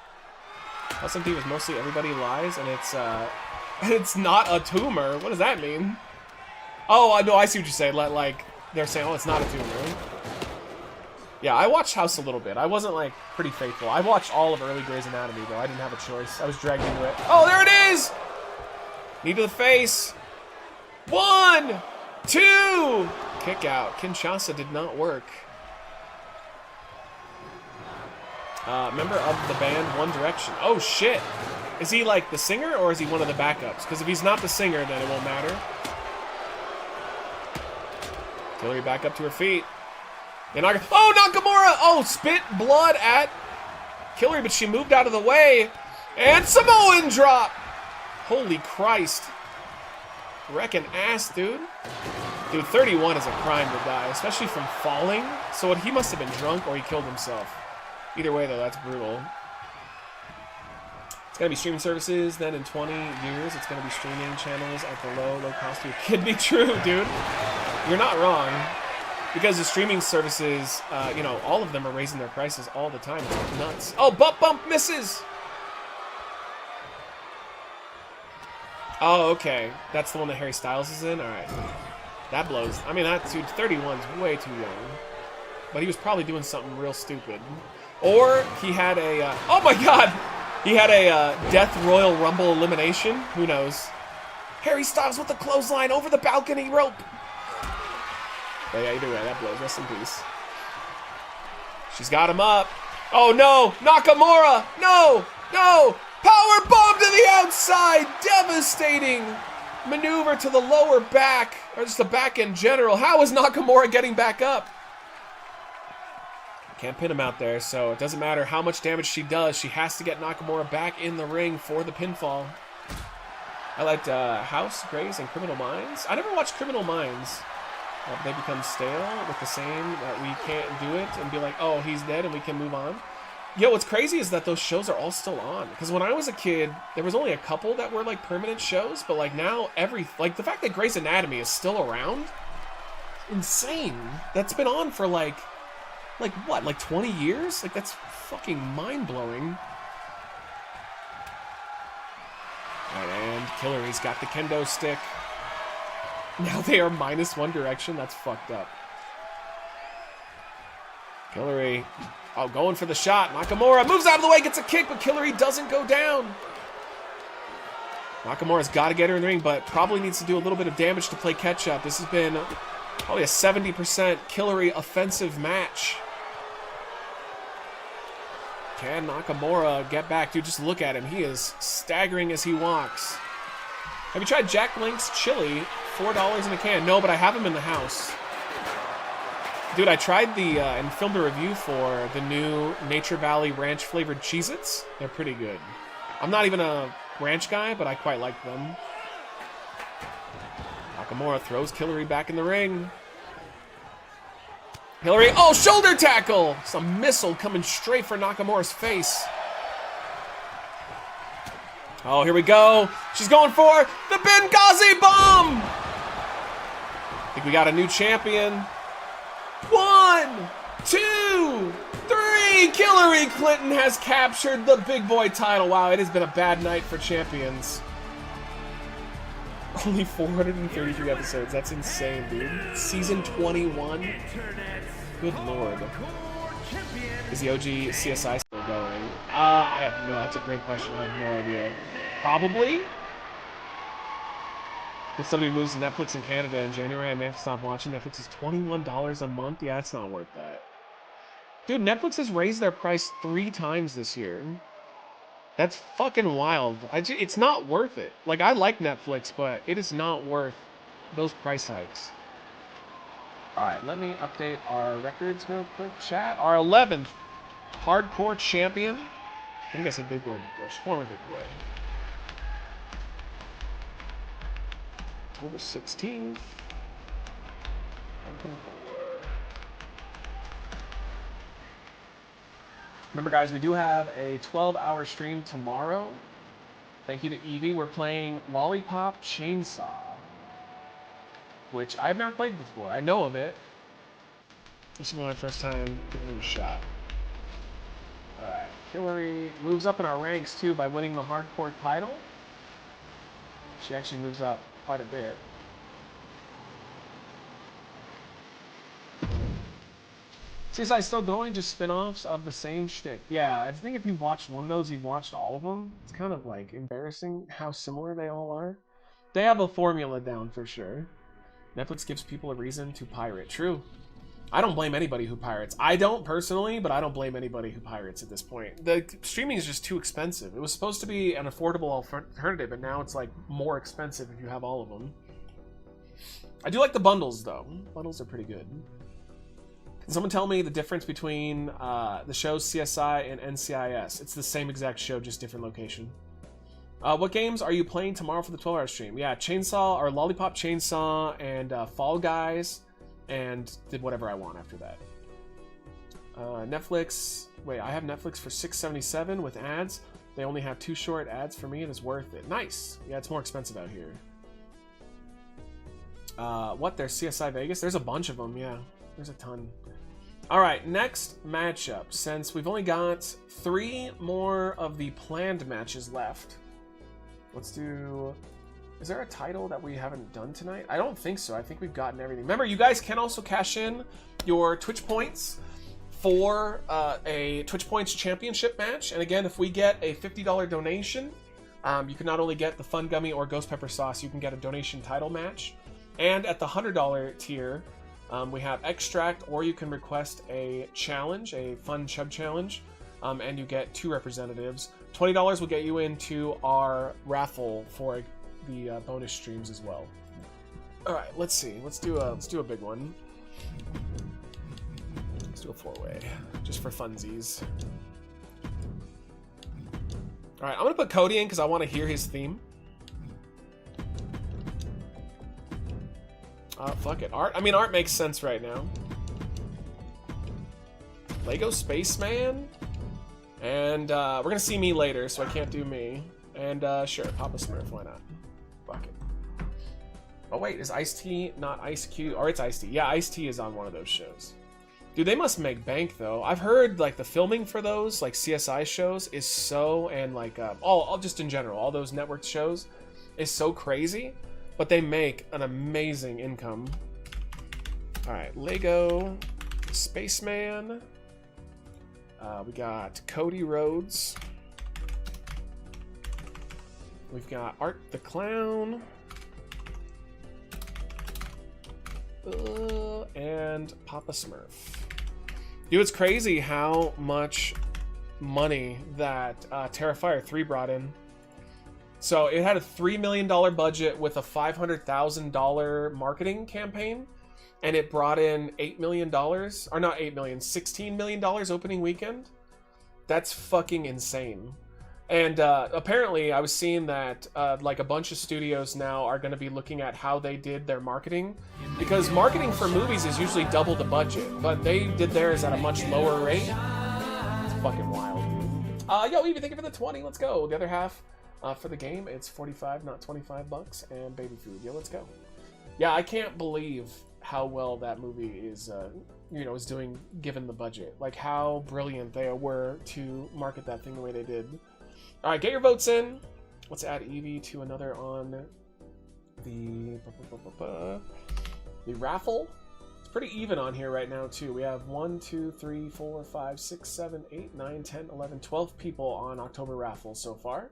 SMT was mostly everybody lies, and it's not a tumor. What does that mean? Oh, no, I see what you're saying. Like, they're saying, oh, it's not a tumor. Yeah, I watched House a little bit. I wasn't, like, pretty faithful. I watched all of early Grey's Anatomy, though. I didn't have a choice. I was dragged into it. Oh, there it is! Knee to the face. 1, 2! Kick out. Kinshasa did not work. Member of the band One Direction. Oh, shit. Is he, like, the singer, or is he one of the backups? Because if he's not the singer, then it won't matter. Hillary back up to her feet. And Nakamura! Oh, spit blood at Hillary, but she moved out of the way. And Samoan drop! Holy Christ. Wrecking ass, dude. Dude, 31 is a crime to die, especially from falling. So he must have been drunk or he killed himself. Either way, though, that's brutal. It's going to be streaming services. Then in 20 years, it's going to be streaming channels at the low cost. It could be true, dude. You're not wrong. Because the streaming services, you know, all of them are raising their prices all the time. It's nuts. Oh, bump misses! Oh, okay. That's the one that Harry Styles is in? Alright. That blows. I mean, that dude, 31's way too young. But he was probably doing something real stupid. Or he had a, oh my god! He had a Death Royal Rumble elimination. Who knows? Harry Styles with the clothesline over the balcony rope. But yeah, either way, that blows. Rest in peace. She's got him up. Oh no! Nakamura! No! No! Power bomb to the outside! Devastating maneuver to the lower back. Or just the back in general. How is Nakamura getting back up? Can't pin him out there, so it doesn't matter how much damage she does. She has to get Nakamura back in the ring for the pinfall. I liked House, Grace, and Criminal Minds. I never watched Criminal Minds. They become stale with the same that we can't do it and be like, oh, he's dead and we can move on. Yo, what's crazy is that those shows are all still on. Because when I was a kid, there was only a couple that were like permanent shows, but like now like the fact that Grey's Anatomy is still around, insane. That's been on for like what, like 20 years? Like that's fucking mind-blowing. Alright, and Hillary got the kendo stick. Now they are minus One Direction. That's fucked up. Hillary, oh, going for the shot. Nakamura moves out of the way, gets a kick, but Hillary doesn't go down. Nakamura's got to get her in the ring, but probably needs to do a little bit of damage to play catch-up. This has been probably a 70% Hillary offensive match. Can Nakamura get back? Dude, just look at him. He is staggering as he walks. Have you tried Jack Link's chili? $4 in a can. No, but I have them in the house. Dude, I tried and filmed a review for the new Nature Valley Ranch flavored Cheez-Its. They're pretty good. I'm not even a ranch guy, but I quite like them. Nakamura throws Hillary back in the ring. Hillary, oh, shoulder tackle! It's a missile coming straight for Nakamura's face. Oh, here we go. She's going for the Benghazi bomb! I think we got a new champion. 1, 2, 3! Hillary Clinton has captured the big boy title. Wow, it has been a bad night for champions. Only 433 episodes. That's insane, dude. Season 21. Good lord. Is the OG CSI still going? I have no. That's a great question. I have no idea. Probably. If somebody moves to Netflix in Canada in January, I may have to stop watching. Netflix is $21 a month. Yeah, it's not worth that. Dude, Netflix has raised their price 3 times this year. That's fucking wild. It's not worth it. Like, I like Netflix, but it is not worth those price hikes. Alright, let me update our records real quick, chat. Our 11th hardcore champion. I think I said big boy before. Former big boy. October 16th. Remember, guys, we do have a 12-hour stream tomorrow. Thank you to Evie. We're playing Lollipop Chainsaw, which I've never played before. I know of it. This is my first time giving it a shot. Alright. Hillary moves up in our ranks, too, by winning the hardcore title. She actually moves up quite a bit. CSI still going, just spin-offs of the same shtick. Yeah, I think if you've watched one of those, you've watched all of them. It's kind of like embarrassing how similar they all are. They have a formula down for sure. Netflix gives people a reason to pirate. True. I don't blame anybody who pirates. I don't personally, but I don't blame anybody who pirates at this point. The streaming is just too expensive. It was supposed to be an affordable alternative, and now it's like more expensive if you have all of them. I do like the bundles though. Bundles are pretty good. Can someone tell me the difference between the shows CSI and NCIS? It's the same exact show, just different location. What games are you playing tomorrow for the 12-hour stream? Yeah, Chainsaw, or Lollipop Chainsaw, and Fall Guys, and did whatever I want after that. Netflix. Wait, I have Netflix for $6.77 with ads. They only have 2 short ads for me. It is worth it. Nice. Yeah, it's more expensive out here. What? There's CSI Vegas? There's a bunch of them, yeah. There's a ton. Alright, next matchup. Since we've only got 3 more of the planned matches left, let's do... Is there a title that we haven't done tonight? I don't think so. I think we've gotten everything. Remember, you guys can also cash in your Twitch points for a Twitch Points Championship match. And again, if we get a $50 donation, you can not only get the Fun Gummy or Ghost Pepper Sauce, you can get a donation title match. And at the $100 tier, we have Extract, or you can request a challenge, a fun chub challenge, and you get 2 representatives. $20 will get you into our raffle for the bonus streams as well. All right, let's see. Let's do a big one. Let's do a 4-way, just for funsies. All right, I'm gonna put Cody in because I want to hear his theme. Fuck it. Art? I mean, art makes sense right now. Lego Spaceman? And, we're gonna see me later, so I can't do me. And, sure, Papa Smurf, why not? Fuck it. Oh, wait, is Ice-T not Ice Cube? Or it's Ice-T. Yeah, Ice-T is on one of those shows. Dude, they must make bank, though. I've heard, like, the filming for those, like, CSI shows is so, and, like, all just in general, all those network shows is so crazy. But they make an amazing income. Alright, Lego Spaceman. We got Cody Rhodes. We've got Art the Clown. And Papa Smurf. Dude, it's crazy how much money that Terrifier 3 brought in. So it had a $3 million budget with a $500,000 marketing campaign, and it brought in $8 million, or not 8 million, $16 million opening weekend. That's fucking insane. And apparently I was seeing that like a bunch of studios now are going to be looking at how they did their marketing, because marketing for movies is usually double the budget, but they did theirs at a much lower rate. It's fucking wild. Yo, Evie, thank you for the 20. Let's go. The other half for the game, it's 45, not 25 bucks, and baby food. Yeah, let's go. Yeah, I can't believe how well that movie is, you know, is doing given the budget. Like how brilliant they were to market that thing the way they did. All right, get your votes in. Let's add Evie to another on the raffle. It's pretty even on here right now too. We have 1, 2, 3, 4, 5, 6, 7, 8, 9, 10, 11, 12 people on October raffle so far.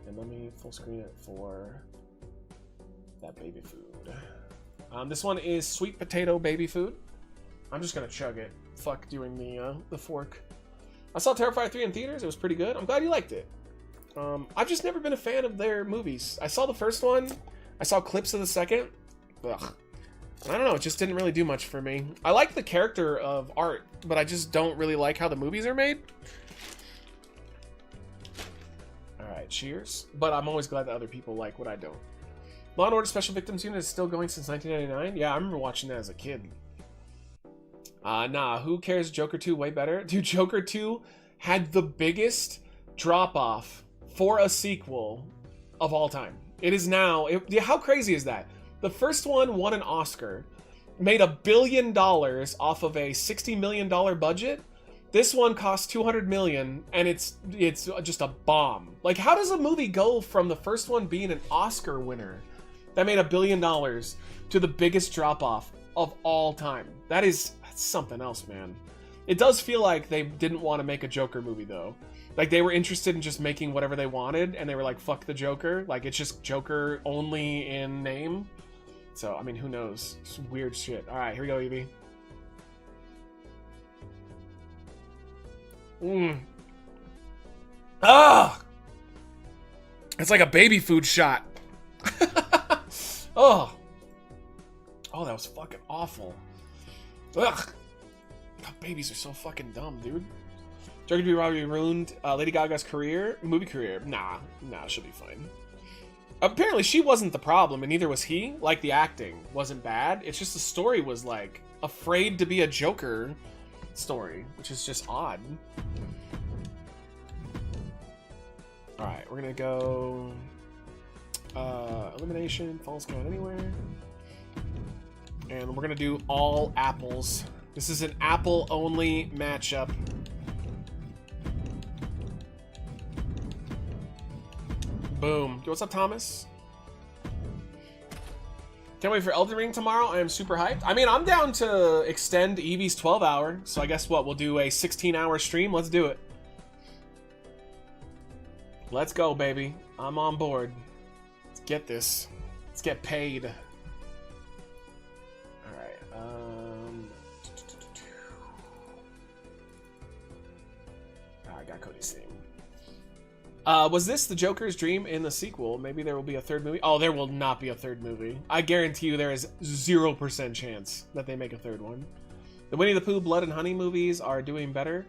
And let me full screen it for that baby food. This one is sweet potato baby food. I'm just gonna chug it. Fuck doing the fork. I saw Terrifier 3 in theaters. It was pretty good. I'm glad you liked it. I've just never been a fan of their movies. I saw the first one. I saw clips of the second. Ugh. I don't know. It just didn't really do much for me. I like the character of Art, but I just don't really like how the movies are made. Alright, cheers. But I'm always glad that other people like what I don't. Law & Order Special Victims Unit is still going since 1999. Yeah, I remember watching that as a kid. Nah, who cares? Joker 2 way better. Dude, Joker 2 had the biggest drop-off for a sequel of all time. It is now... how crazy is that? The first one won an Oscar, made $1 billion off of a $60 million budget. This one cost $200 million, and it's just a bomb. Like, how does a movie go from the first one being an Oscar winner that made $1 billion to the biggest drop-off of all time? That's something else, man. It does feel like they didn't want to make a Joker movie, though. Like, they were interested in just making whatever they wanted, and they were like, fuck the Joker. Like, it's just Joker only in name. So, I mean, who knows? It's weird shit. All right, here we go, Evie. Ah! It's like a baby food shot. Oh, that was fucking awful. Ugh. God, babies are so fucking dumb, dude. Joker to be probably ruined Lady Gaga's movie career. Nah, she'll be fine. Apparently, she wasn't the problem, and neither was he. Like, the acting wasn't bad. It's just the story was, like, afraid to be a Joker story, which is just odd. Alright, we're gonna go... elimination, falls count anywhere. And we're gonna do all apples. This is an apple-only matchup. Boom. What's up, Thomas? Can't wait for Elden Ring tomorrow. I am super hyped. I mean, I'm down to extend Eevee's 12-hour. So I guess what? We'll do a 16-hour stream. Let's do it. Let's go, baby. I'm on board. Let's get this. Let's get paid. Alright. I got Cody's theme. Was this the Joker's dream in the sequel? Maybe there will be a third movie? Oh, there will not be a third movie. I guarantee you there is 0% chance that they make a third one. The Winnie the Pooh, Blood and Honey movies are doing better.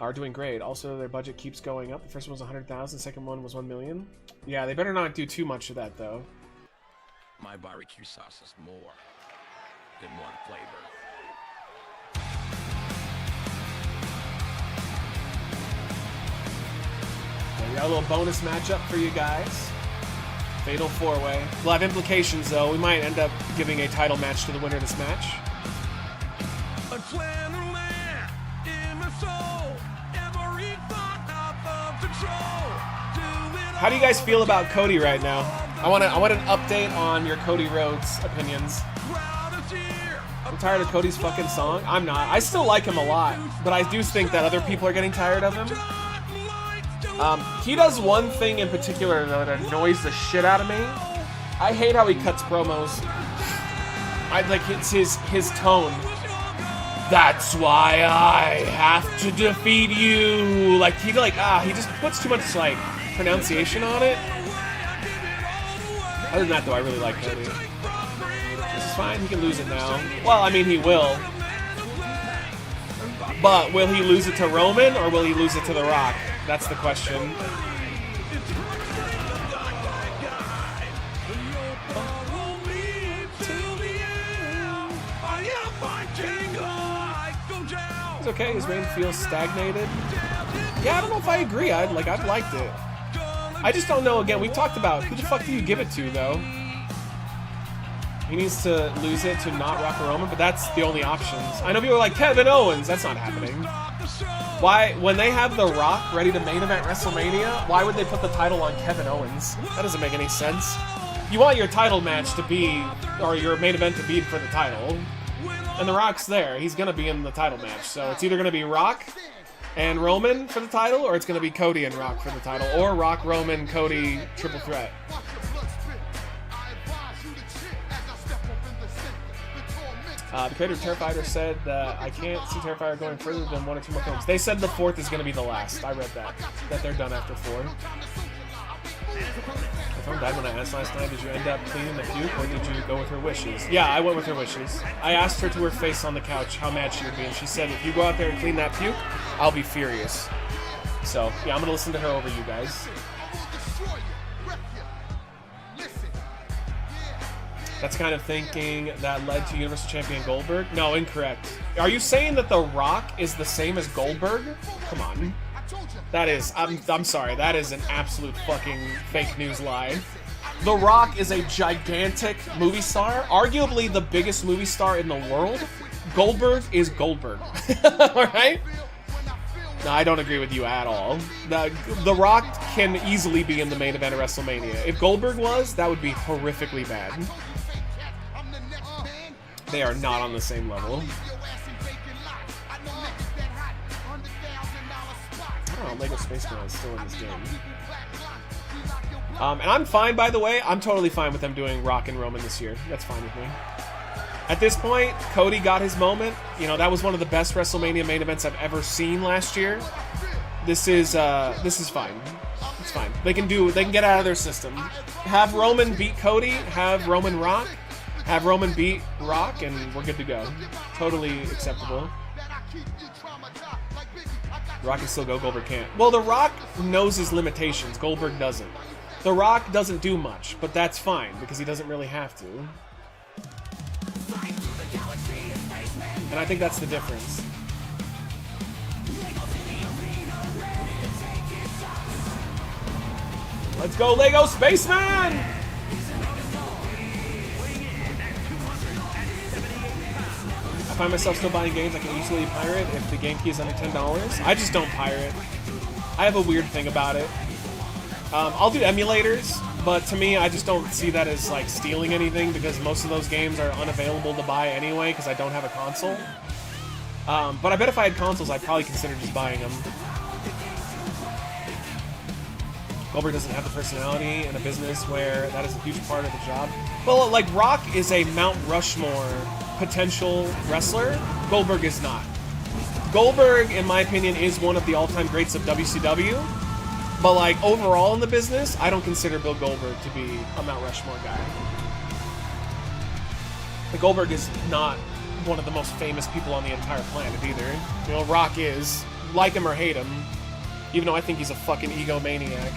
Are doing great. Also, their budget keeps going up. The first one was 100,000. The second one was 1 million. Yeah, they better not do too much of that, though. My barbecue sauce is more than one flavor. We got a little bonus matchup for you guys. Fatal 4-way. Will have implications, though. We might end up giving a title match to the winner of this match. How do you guys feel about Cody right now? I want an update on your Cody Rhodes opinions. I'm tired of Cody's fucking song. I'm not. I still like him a lot, but I do think that other people are getting tired of him. He does one thing in particular that annoys the shit out of me. I hate how he cuts promos. It's his tone. That's why I have to defeat you. He just puts too much pronunciation on it. Other than that, though, I really like Cody. This is fine. He can lose it now. Well, I mean, he will. But will he lose it to Roman or will he lose it to The Rock? That's the question. It's okay. His reign feels stagnated. Yeah, I don't know if I agree. I've liked it. I just don't know. Again, we've talked about who the fuck do you give it to, though? He needs to lose it to not Rock or Roman, but that's the only options. I know people are like, Kevin Owens. That's not happening. Why, when they have The Rock ready to main event WrestleMania, why would they put the title on Kevin Owens? That doesn't make any sense. You want your title match to be, or your main event to be for the title. And The Rock's there. He's going to be in the title match. So it's either going to be Rock and Roman for the title, or it's going to be Cody and Rock for the title, or Rock, Roman, Cody, triple threat. The creator of Terrifier said that I can't see Terrifier going further than 1 or 2 more films. They said the 4th is going to be the last. I read that they're done after 4. My phone died when I asked last night, did you end up cleaning the puke, or did you go with her wishes? Yeah, I went with her wishes. I asked her to her face on the couch how mad she would be, and she said, if you go out there and clean that puke, I'll be furious. So, yeah, I'm going to listen to her over you guys. That's kind of thinking that led to Universal Champion Goldberg? No, incorrect. Are you saying that The Rock is the same as Goldberg? Come on. That is, I'm sorry, that is an absolute fucking fake news lie. The Rock is a gigantic movie star, arguably the biggest movie star in the world. Goldberg is Goldberg. Alright? No, I don't agree with you at all. The Rock can easily be in the main event of WrestleMania. If Goldberg was, that would be horrifically bad. They are not on the same level. Oh, Lego Spaceman is still in this game. And I'm fine, by the way. I'm totally fine with them doing Rock and Roman this year. That's fine with me. At this point, Cody got his moment. You know, that was one of the best WrestleMania main events I've ever seen last year. This is fine. It's fine. They can get out of their system. Have Roman beat Cody, have Roman Rock, have Roman beat Rock, and we're good to go. Totally acceptable. Rock can still go, Goldberg can't. Well, The Rock knows his limitations, Goldberg doesn't. The Rock doesn't do much, but that's fine, because he doesn't really have to. And I think that's the difference. Let's go, Lego Spaceman! I find myself still buying games I can easily pirate if the game key is under $10. I just don't pirate. I have a weird thing about it. I'll do emulators, but to me, I just don't see that as like stealing anything because most of those games are unavailable to buy anyway because I don't have a console. But I bet if I had consoles, I'd probably consider just buying them. Goldberg doesn't have the personality in a business where that is a huge part of the job. Well, like Rock is a Mount Rushmore potential wrestler. Goldberg is not. Goldberg, in my opinion, is one of the all-time greats of WCW. But like overall in the business, I don't consider Bill Goldberg to be a Mount Rushmore guy. But Goldberg is not one of the most famous people on the entire planet either. You know, Rock is. Like him or hate him. Even though I think he's a fucking egomaniac.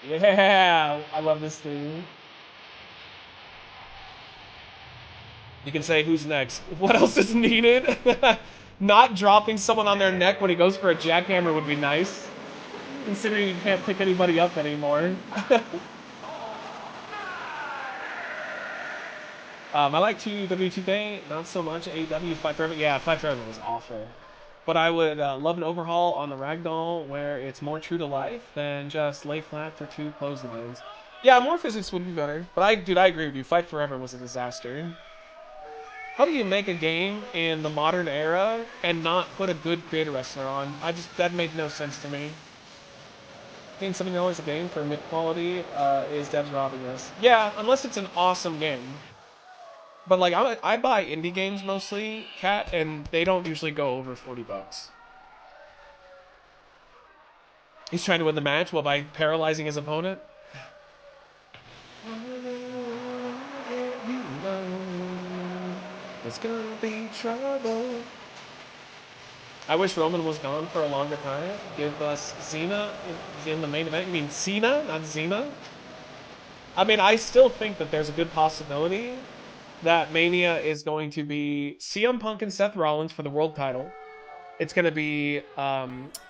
Yeah, I love this thing. You can say, who's next? What else is needed? Not dropping someone on their neck when he goes for a jackhammer would be nice. Considering you can't pick anybody up anymore. I like WWE 2K, not so much. AEW Fight Forever. Yeah, Fight Forever was awful. But I would love an overhaul on the Ragdoll where it's more true to life than just lay flat for 2 clotheslines. Yeah, more physics would be better. But I agree with you. Fight Forever was a disaster. How do you make a game in the modern era and not put a good creator wrestler on? That made no sense to me. Paying $70 a game for mid-quality is Deb's robbing us. Yeah, unless it's an awesome game. But like I buy indie games mostly, Cat, and they don't usually go over $40. He's trying to win the match while by paralyzing his opponent. It's gonna be trouble. I wish Roman was gone for a longer time. Give us Cena in the main event. You mean Cena, not Zena? I mean, I still think that there's a good possibility that Mania is going to be CM Punk and Seth Rollins for the world title. It's going to be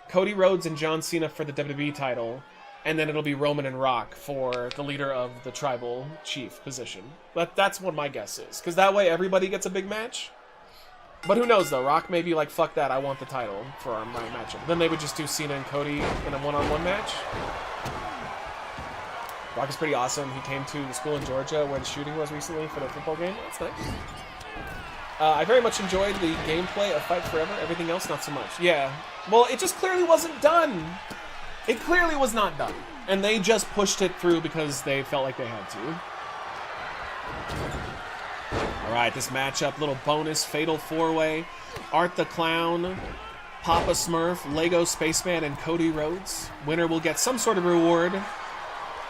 Cody Rhodes and John Cena for the WWE title. And then it'll be Roman and Rock for the leader of the tribal chief position. That's what my guess is. Because that way everybody gets a big match. But who knows though, Rock may be like, fuck that, I want the title for my matchup. Then they would just do Cena and Cody in a one-on-one match. Rock is pretty awesome. He came to the school in Georgia where the shooting was recently for the football game. That's nice. I very much enjoyed the gameplay of Fight Forever. Everything else, not so much. Yeah. Well, it just clearly wasn't done. It clearly was not done. And they just pushed it through because they felt like they had to. Alright, this matchup, little bonus Fatal 4-Way. Art the Clown, Papa Smurf, Lego Spaceman, and Cody Rhodes. Winner will get some sort of reward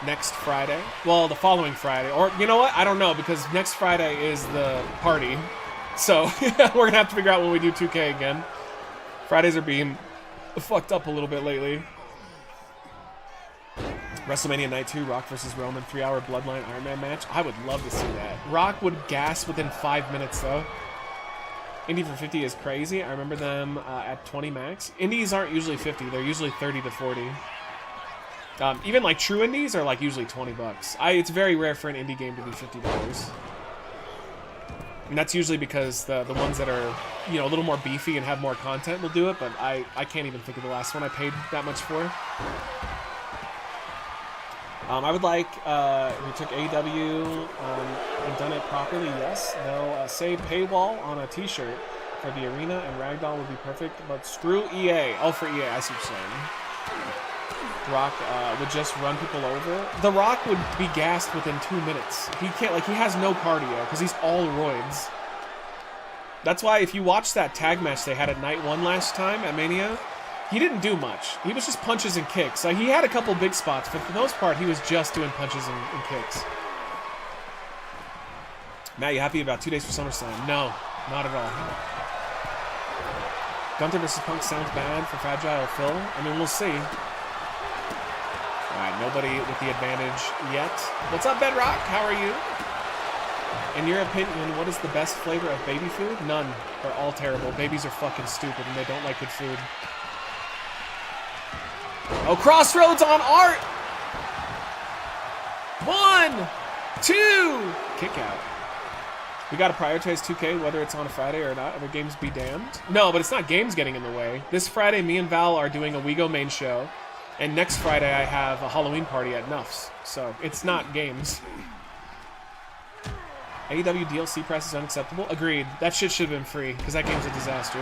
next Friday. Well, the following Friday. Or, you know what? I don't know, because next Friday is the party. So, we're going to have to figure out when we do 2K again. Fridays are being fucked up a little bit lately. WrestleMania Night 2, Rock vs. Roman, 3-hour Bloodline Iron Man match. I would love to see that. Rock would gas within 5 minutes, though. Indy for 50 is crazy. I remember them at 20 max. Indies aren't usually 50. They're usually 30 to 40. Even like true indies are like usually 20 bucks. It's very rare for an indie game to be $50. And that's usually because the ones that are, you know, a little more beefy and have more content will do it, but I can't even think of the last one I paid that much for. I would like, if we took AEW and done it properly, yes. They'll say paywall on a t-shirt for the arena, and Ragdoll would be perfect, but screw EA. Oh, for EA, I see what you're saying. The Rock would just run people over. The Rock would be gassed within 2 minutes. He can't, like, he has no cardio because he's all roids. That's why if you watch that tag match they had at Night 1 last time at Mania, he didn't do much. He was just punches and kicks. Like, he had a couple big spots, but for the most part, he was just doing punches and kicks. Matt, you happy about 2 days for SummerSlam? No, not at all. Gunther versus Punk sounds bad for Fragile Phil. I mean, we'll see. Alright, nobody with the advantage yet. What's up, Bedrock? How are you? In your opinion, what is the best flavor of baby food? None. They're all terrible. Babies are fucking stupid and they don't like good food. Oh, Crossroads on Art! 1, 2, kick out. We gotta prioritize 2K, whether it's on a Friday or not. Other games be damned. No, but it's not games getting in the way. This Friday, me and Val are doing a WeGo main show. And next Friday, I have a Halloween party at Nuff's. So, it's not games. AEW DLC price is unacceptable. Agreed. That shit should have been free, because that game's a disaster.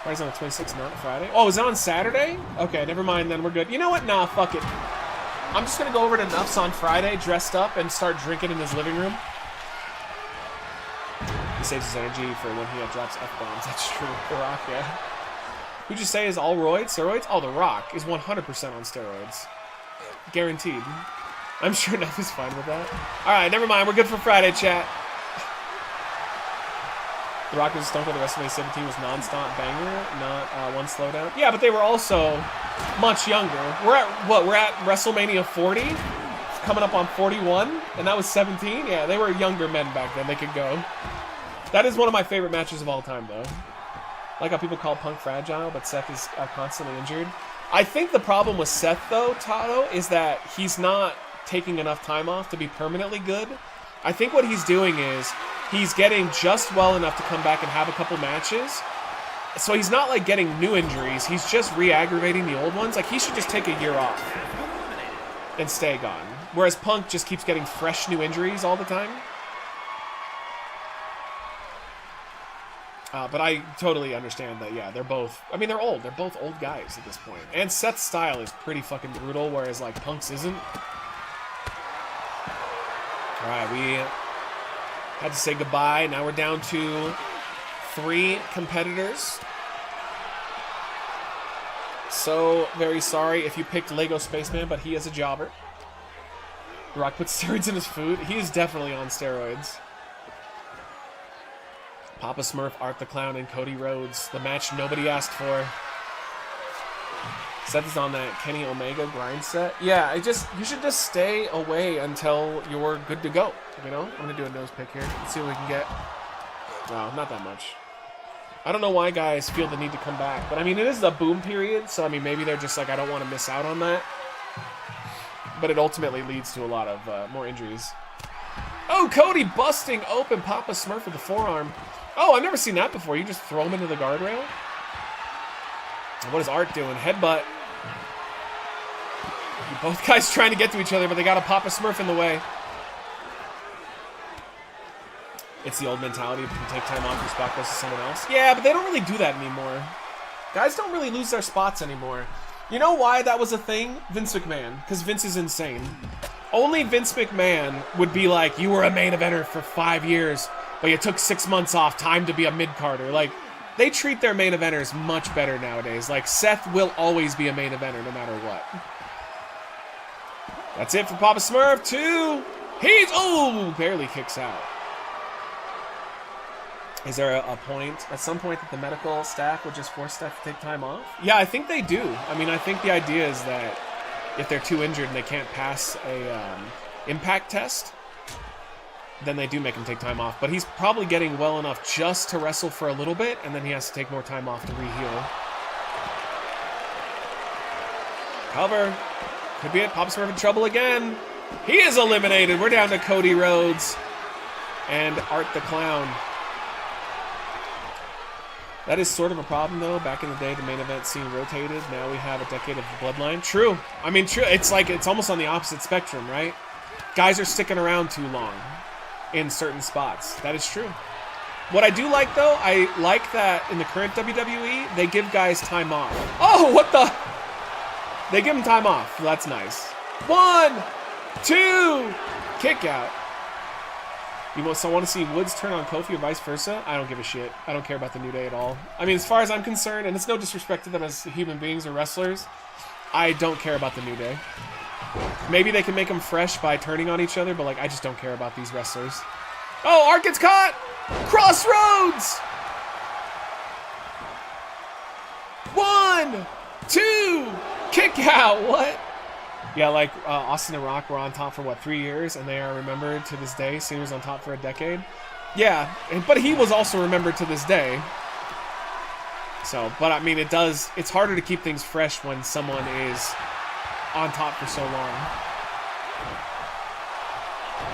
Friday's on the 26th, not Friday. Oh, is it on Saturday? Okay, never mind then, we're good. You know what? Nah, fuck it. I'm just gonna go over to Nuff's on Friday, dressed up, and start drinking in his living room. He saves his energy for when he drops F-bombs. That's true. The Rock, yeah. Who'd you say is all steroids? Oh, The Rock is 100% on steroids. Guaranteed. I'm sure Nuff is fine with that. Alright, never mind. We're good for Friday, chat. The Rock was Stone Cold. The WrestleMania 17 was non-stop banger, not one slowdown. Yeah, but they were also much younger. We're at, what, we're at WrestleMania 40? Coming up on 41? And that was 17? Yeah, they were younger men back then. They could go. That is one of my favorite matches of all time, though. Like how people call Punk fragile, but Seth is constantly injured. I think the problem with Seth, though, Tato, is that he's not taking enough time off to be permanently good. I think what he's doing is he's getting just well enough to come back and have a couple matches. So he's not, like, getting new injuries. He's just re-aggravating the old ones. Like, he should just take a year off and stay gone. Whereas Punk just keeps getting fresh new injuries all the time. But I totally understand that, yeah, they're both... I mean, they're old. They're both old guys at this point. And Seth's style is pretty fucking brutal, whereas, like, Punk's isn't. Alright, we had to say goodbye. Now we're down to 3 competitors. So, very sorry if you picked Lego Spaceman, but he is a jobber. The Rock puts steroids in his food. He is definitely on steroids. Papa Smurf, Art the Clown, and Cody Rhodes. The match nobody asked for. Seth is on that Kenny Omega grind set. Yeah, you should just stay away until you're good to go. You know? I'm gonna do a nose pick here. Let's see what we can get. No, not that much. I don't know why guys feel the need to come back. But I mean, it is the boom period, so I mean, maybe they're just like, I don't want to miss out on that. But it ultimately leads to a lot of more injuries. Oh, Cody busting open Papa Smurf with the forearm. Oh, I've never seen that before. You just throw him into the guardrail? What is Art doing? Headbutt. Both guys trying to get to each other, but they got a Papa Smurf in the way. It's the old mentality. If you can take time off, your spot goes to someone else. Yeah, but they don't really do that anymore. Guys don't really lose their spots anymore. You know why that was a thing? Vince McMahon. Because Vince is insane. Only Vince McMahon would be like, you were a main eventer for 5 years, but you took 6 months off, time to be a mid-carder. Like, they treat their main eventers much better nowadays. Like, Seth will always be a main eventer no matter what. That's it for Papa Smurf. 2. He's, oh, barely kicks out. Is there a point, at some point, that the medical staff would just force Seth to take time off? Yeah, I think they do. I mean, I think the idea is that if they're too injured and they can't pass a impact test, then they do make him take time off. But he's probably getting well enough just to wrestle for a little bit, and then he has to take more time off to re-heal. Cover. Could be it. Pop Smurf in trouble again. He is eliminated. We're down to Cody Rhodes and Art the Clown. That is sort of a problem, though. Back in the day, the main event scene rotated. Now we have a decade of the Bloodline. True. I mean, true. It's like, it's almost on the opposite spectrum, right? Guys are sticking around too long in certain spots. That is true. What I do like, though, I like that in the current WWE, they give guys time off. Oh, what the? They give them time off. That's nice. 1, 2, kick out. You want to see Woods turn on Kofi or vice versa? I don't give a shit. I don't care about the New Day at all. I mean, as far as I'm concerned, and it's no disrespect to them as human beings or wrestlers, I don't care about the New Day. Maybe they can make them fresh by turning on each other, but like, I just don't care about these wrestlers. Oh, Art gets caught! Crossroads! 1, 2, kick out! What? Yeah, like Austin and Rock were on top for, what, 3 years? And they are remembered to this day. Cena was on top for a decade. Yeah, but he was also remembered to this day. So, but I mean, it's harder to keep things fresh when someone is on top for so long.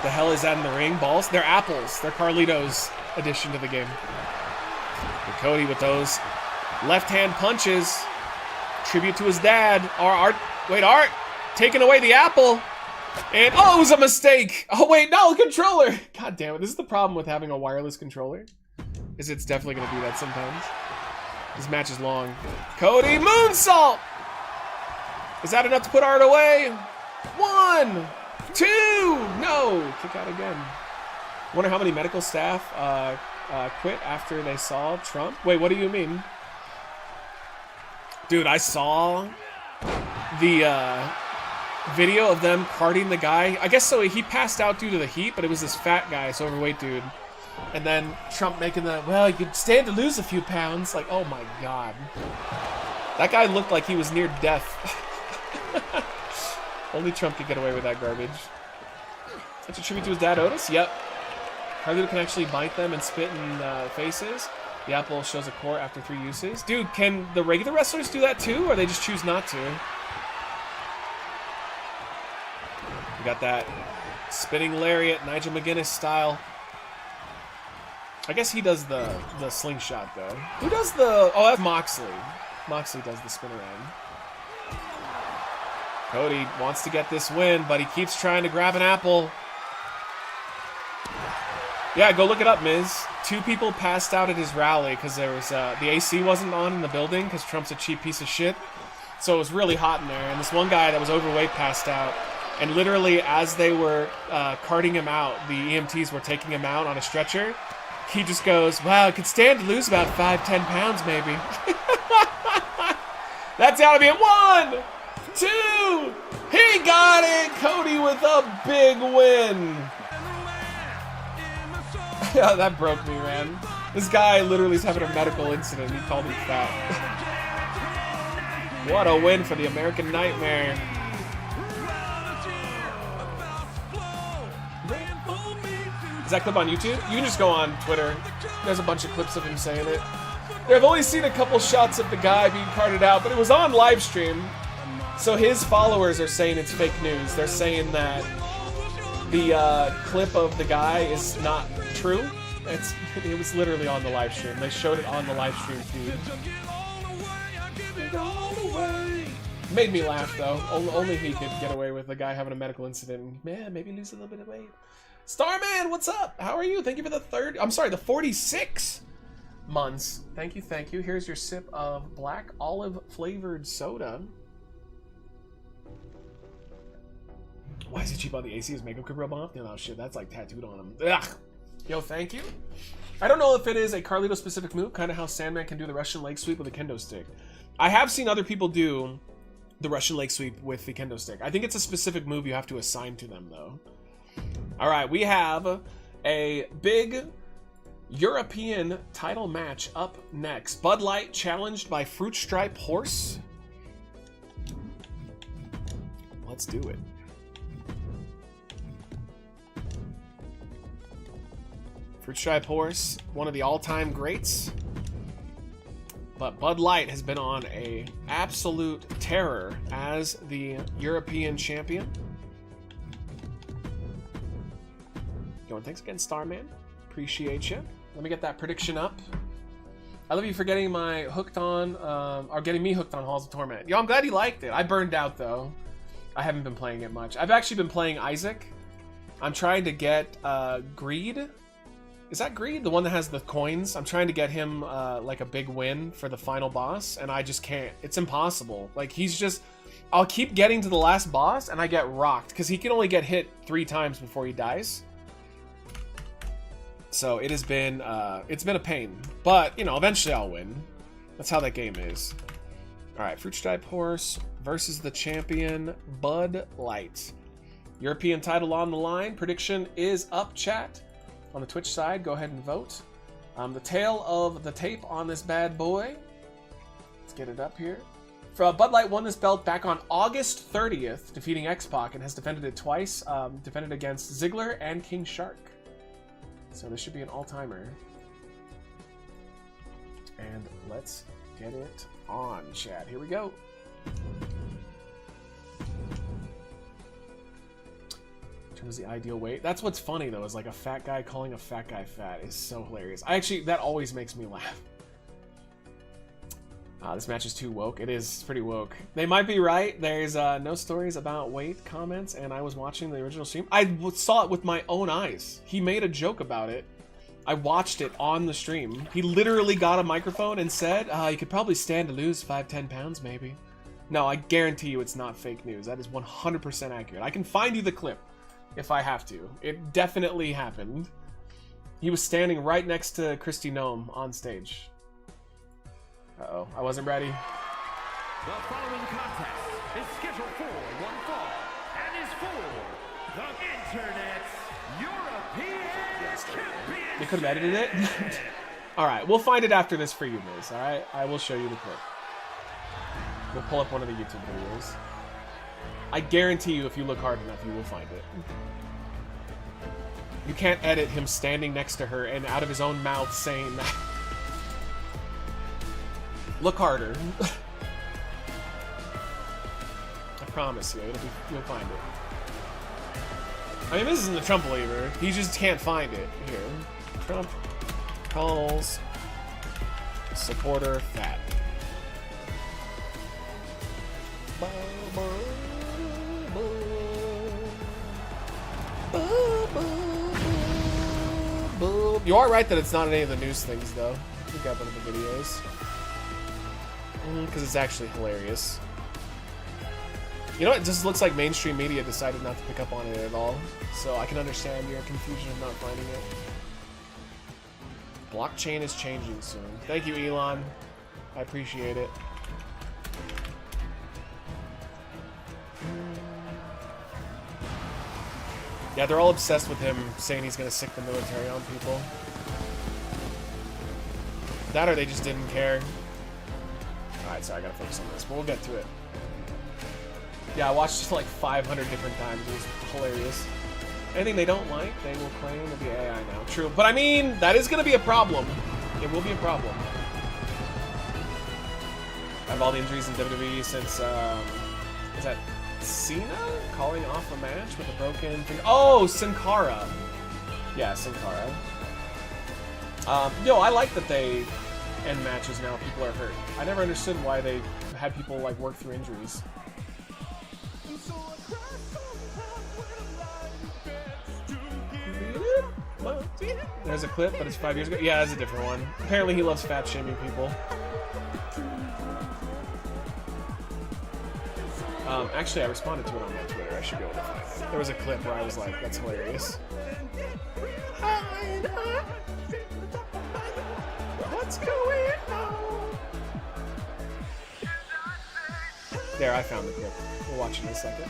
The hell is that in the ring? Balls? They're apples. They're Carlito's addition to the game. And Cody with those left-hand punches. Tribute to his dad. Art. Taking away the apple. And, oh, it was a mistake. Oh, wait, no, controller. God damn it. This is the problem with having a wireless controller. Is it's definitely going to do that sometimes. This match is long. Cody, moonsault. Is that enough to put Art away? 1, 2. No. Kick out again. Wonder how many medical staff quit after they saw Trump. Wait, what do you mean? Dude, I saw the video of them carting the guy. I guess so he passed out due to the heat, but it was this fat guy, this overweight dude. And then Trump making the, well, you could stand to lose a few pounds. Like, oh my God. That guy looked like he was near death. Only Trump could get away with that garbage. That's a tribute to his dad, Otis? Yep. Carlito can actually bite them and spit in faces. The apple shows a core after 3 uses. Dude, can the regular wrestlers do that too, or they just choose not to? We got that spinning lariat, Nigel McGuinness style. I guess he does the slingshot, though. Who does the... Oh, that's Moxley. Moxley does the spin around. Cody wants to get this win, but he keeps trying to grab an apple. Yeah, go look it up, Miz. 2 people passed out at his rally because there was the AC wasn't on in the building because Trump's a cheap piece of shit. So it was really hot in there, and this one guy that was overweight passed out. And literally, as they were carting him out, the EMTs were taking him out on a stretcher. He just goes, wow, I could stand to lose about 5-10 pounds, maybe. That's gotta be it. 1, 2. He got it. Cody with a big win. Yeah, that broke me, man. This guy literally is having a medical incident. He called me fat. What a win for the American Nightmare. Is that clip on YouTube? You can just go on Twitter. There's a bunch of clips of him saying it. I've only seen a couple shots of the guy being carted out, but it was on live stream. So his followers are saying it's fake news. They're saying that the clip of the guy is not true. It was literally on the live stream. They showed it on the live stream feed. Made me laugh though. Only he could get away with the guy having a medical incident. Man, maybe lose a little bit of weight. Starman, what's up? How are you? Thank you for the 46 months. Thank you, thank you. Here's your sip of black olive flavored soda. Why is it cheap on the AC? His makeup could rub off? No, shit, that's like tattooed on him. Ugh. Yo, thank you. I don't know if it is a Carlito specific move, kind of how Sandman can do the Russian leg sweep with a kendo stick. I have seen other people do the Russian leg sweep with the kendo stick. I think it's a specific move you have to assign to them, though. All right, we have a big European title match up next. Bud Light challenged by Fruit Stripe Horse. Let's do it. Fruit Stripe Horse, one of the all-time greats. But Bud Light has been on a absolute terror as the European champion. Going, thanks again, Starman. Appreciate you. Let me get that prediction up. I love you for getting my hooked on, or getting me hooked on Halls of Torment. Yo, I'm glad you liked it. I burned out though. I haven't been playing it much. I've actually been playing Isaac. I'm trying to get Greed. Is that Greed? The one that has the coins? I'm trying to get him like a big win for the final boss, and I just can't. It's impossible. Like, he's just... I'll keep getting to the last boss, and I get rocked, because he can only get hit 3 times before he dies. So it has been, it's been a pain. But, you know, eventually I'll win. That's how that game is. Alright, Fruit Stripe Horse versus the champion, Bud Light. European title on the line. Prediction is up, chat. On the Twitch side, go ahead and vote. The tail of the tape on this bad boy. Let's get it up here. Bud Light won this belt back on August 30th, defeating X-Pac, and has defended it twice. Defended against Ziggler and King Shark. So this should be an all-timer. And let's get it on, chat. Here we go. Terms the ideal weight. That's what's funny though, is like a fat guy calling a fat guy fat is so hilarious. That always makes me laugh. This match is too woke. It is pretty woke. They might be right. There's no stories about weight comments, and I was watching the original stream. I saw it with my own eyes. He made a joke about it. I watched it on the stream. He literally got a microphone and said, you could probably stand to lose 5-10 pounds maybe. No, I guarantee you it's not fake news. That is 100% accurate. I can find you the clip if I have to. It definitely happened. He was standing right next to Christy Gnome on stage. Uh-oh, I wasn't ready. The following contest is scheduled for one fall and is for the Internet's European Championship. They could have edited it. Alright, we'll find it after this for you, Miz. Alright, I will show you the clip. We'll pull up one of the YouTube videos. I guarantee you, if you look hard enough, you will find it. You can't edit him standing next to her and out of his own mouth saying that. Look harder. I promise you, you'll find it. I mean, this isn't the Trump believer. He just can't find it. Here. Trump calls supporter fat. You are right that it's not any of the news things, though. I think I have one of the videos. Because it's actually hilarious. You know, it just looks like mainstream media decided not to pick up on it at all. So I can understand your confusion of not finding it. Blockchain is changing soon. Thank you, Elon. I appreciate it. Yeah, they're all obsessed with him saying he's gonna sick the military on people. That or they just didn't care. Alright, sorry, I gotta focus on this, but we'll get to it. Yeah, I watched it like 500 different times. It was hilarious. Anything they don't like, they will claim to be AI now. True, but I mean, that is gonna be a problem. It will be a problem. I have all the injuries in WWE since, is that Cena calling off a match with a broken finger? Oh, Sin Cara. Yeah, Sin Cara. Yo, I like that they end matches now if people are hurt. I never understood why they had people like work through injuries. There's a clip, but it's 5 years ago. Yeah, that's a different one. Apparently he loves fat shaming people. Actually, I responded to it on my Twitter. I should be able to find it. There was a clip where I was like, that's hilarious. What's going on? There, I found the clip. We'll watch it in a second.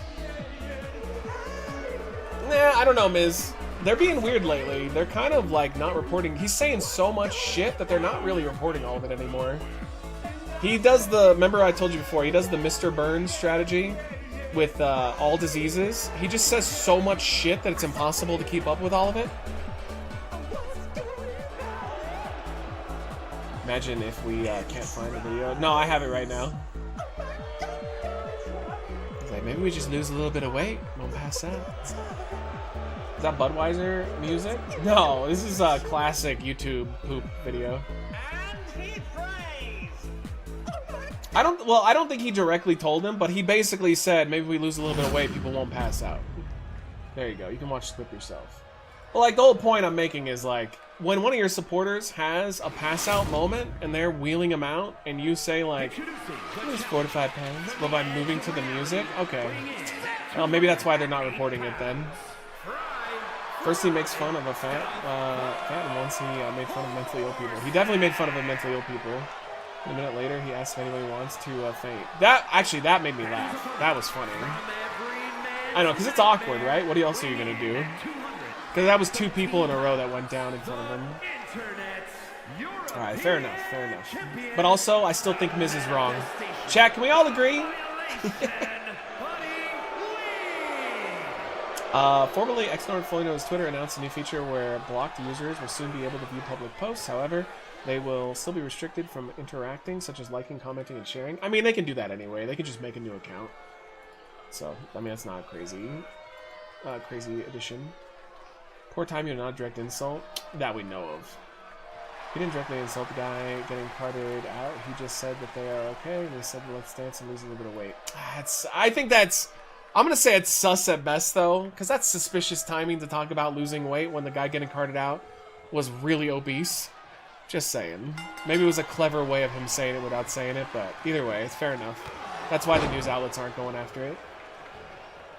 Nah, I don't know, Miz. They're being weird lately. They're kind of like not reporting. He's saying so much shit that they're not really reporting all of it anymore. He does the, remember I told you before, he does the Mr. Burns strategy with all diseases. He just says so much shit that it's impossible to keep up with all of it. Imagine if we can't find the video. No, I have it right now. It's like, maybe we just lose a little bit of weight. Won't pass out. Is that Budweiser music? No, this is a classic YouTube poop video. I don't think he directly told him, but he basically said, maybe we lose a little bit of weight, people won't pass out. There you go. You can watch the clip yourself. But like, the whole point I'm making is like, when one of your supporters has a pass out moment and they're wheeling him out and you say like, lose 4 to 5 pounds, but by moving to the music, okay. Well, maybe that's why they're not reporting it then. First he makes fun of a fat, and once he made fun of mentally ill people. He definitely made fun of mentally ill people. A minute later, he asks if anybody wants to faint. That made me laugh. That was funny. I know, because it's awkward, right? What else are you going to do? Because that was 2 people in a row that went down in front of him. Alright, fair enough, fair enough. But also, I still think Miz is wrong. Chat, can we all agree? Formerly, Xnord Flowino's Twitter announced a new feature where blocked users will soon be able to view public posts. However, they will still be restricted from interacting, such as liking, commenting, and sharing. I mean, they can do that anyway. They can just make a new account. So, I mean, that's not a crazy addition. Poor timing, not a direct insult. That we know of. He didn't directly insult the guy getting carted out. He just said that they are okay, and he said, let's dance and lose a little bit of weight. I think that's... I'm going to say it's sus at best, though, because that's suspicious timing to talk about losing weight when the guy getting carted out was really obese. Just saying. Maybe it was a clever way of him saying it without saying it, but either way, it's fair enough. That's why the news outlets aren't going after it.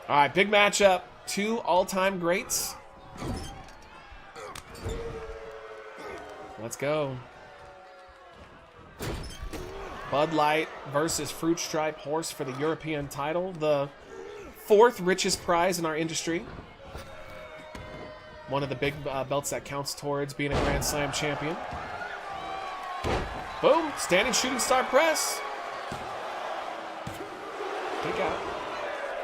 Alright, big matchup. 2 all-time greats. Let's go. Bud Light versus Fruit Stripe Horse for the European title. The 4th richest prize in our industry. One of the big belts that counts towards being a Grand Slam champion. Boom! Standing shooting star press. Kick out.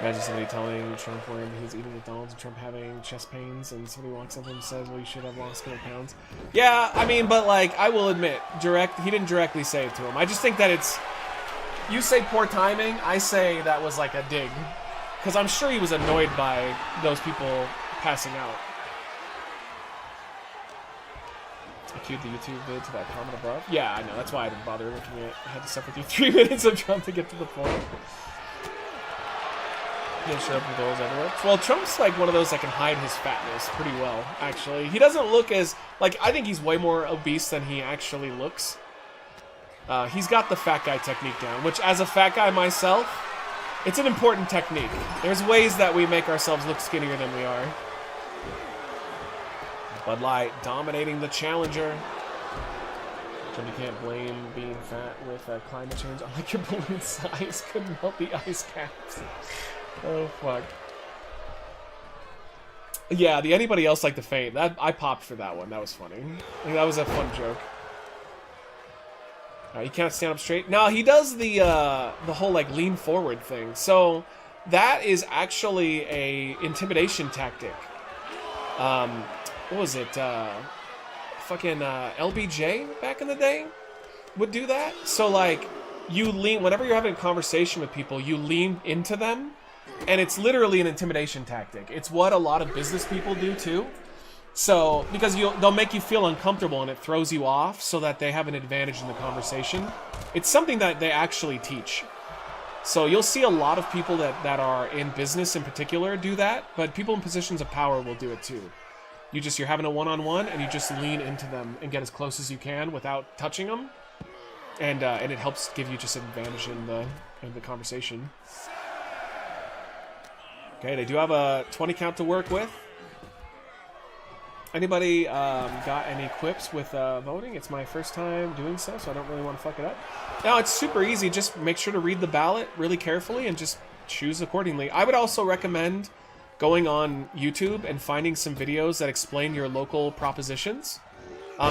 Imagine somebody telling Trump when he's eating McDonald's and Trump having chest pains, and somebody walks up and says, well, you should have lost 100 pounds. Yeah, I mean, but like, I will admit, he didn't directly say it to him. I just think that it's... You say poor timing, I say that was like a dig. Because I'm sure he was annoyed by those people passing out. I queued the YouTube vid to that comment above. Yeah, I know. That's why I didn't bother looking at it. I had to suffer through 3 minutes of Trump to get to the point. He didn't show up with goals everywhere. Well, Trump's like one of those that can hide his fatness pretty well, actually. He doesn't look as... Like, I think he's way more obese than he actually looks. He's got the fat guy technique down, which as a fat guy myself, it's an important technique. There's ways that we make ourselves look skinnier than we are. Bud Light dominating the challenger. You can't blame being fat with climate change. I like your balloon size. Couldn't melt the ice caps. Oh, fuck. Yeah, the anybody else like the faint. That I popped for that one. That was funny. That was a fun joke. He can't stand up straight. No, he does the whole like lean forward thing. So that is actually a intimidation tactic. What was it? Fucking LBJ back in the day would do that. So like you lean whenever you're having a conversation with people, you lean into them, and it's literally an intimidation tactic. It's what a lot of business people do too. So, because they'll make you feel uncomfortable and it throws you off so that they have an advantage in the conversation. It's something that they actually teach. So you'll see a lot of people that are in business in particular do that, but people in positions of power will do it too. You're having a one-on-one and you just lean into them and get as close as you can without touching them. And it helps give you just an advantage in the conversation. Okay, they do have a 20 count to work with. Anybody got any quips with voting? It's my first time doing so I don't really want to fuck it up. Now, it's super easy. Just make sure to read the ballot really carefully and just choose accordingly. I would also recommend going on YouTube and finding some videos that explain your local propositions,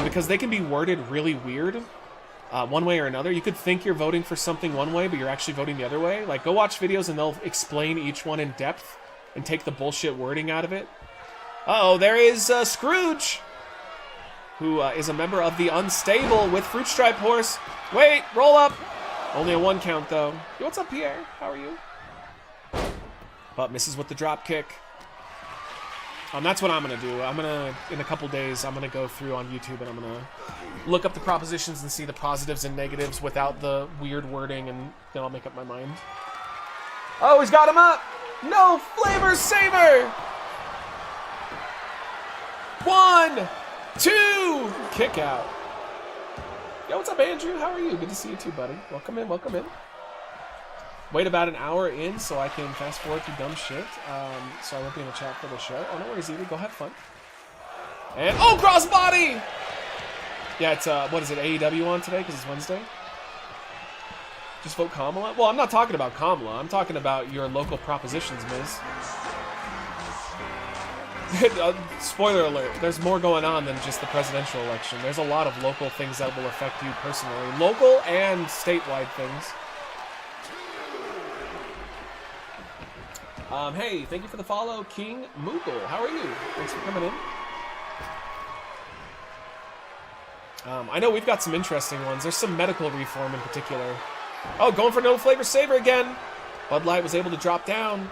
because they can be worded really weird one way or another. You could think you're voting for something one way, but you're actually voting the other way. Like, go watch videos and they'll explain each one in depth and take the bullshit wording out of it. Uh-oh, there is Scrooge. who is a member of the Unstable with Fruit Stripe Horse. Wait, roll up. Only a 1 count, though. Yo, what's up, Pierre? How are you? But misses with the drop kick. That's what I'm going to do. In a couple days, I'm going to go through on YouTube and I'm going to look up the propositions and see the positives and negatives without the weird wording, and then I'll make up my mind. Oh, he's got him up! No flavor saver! 1, 2, kick out. Yo, what's up, Andrew? How are you? Good to see you too, buddy. Welcome in, welcome in. Wait about an hour in so I can fast forward through dumb shit. So I won't be in the chat for the show. Oh, no worries, Evie. Go have fun. And, oh, crossbody! Yeah, it's, what is it, AEW on today because it's Wednesday? Just vote Kamala? Well, I'm not talking about Kamala. I'm talking about your local propositions, Miz. Spoiler alert, there's more going on than just the presidential election. There's a lot of local things that will affect you personally. Local and statewide things. Hey, thank you for the follow, King Moogle. How are you? Thanks for coming in. I know we've got some interesting ones. There's some medical reform in particular. Oh, going for no flavor saver again. Bud Light was able to drop down.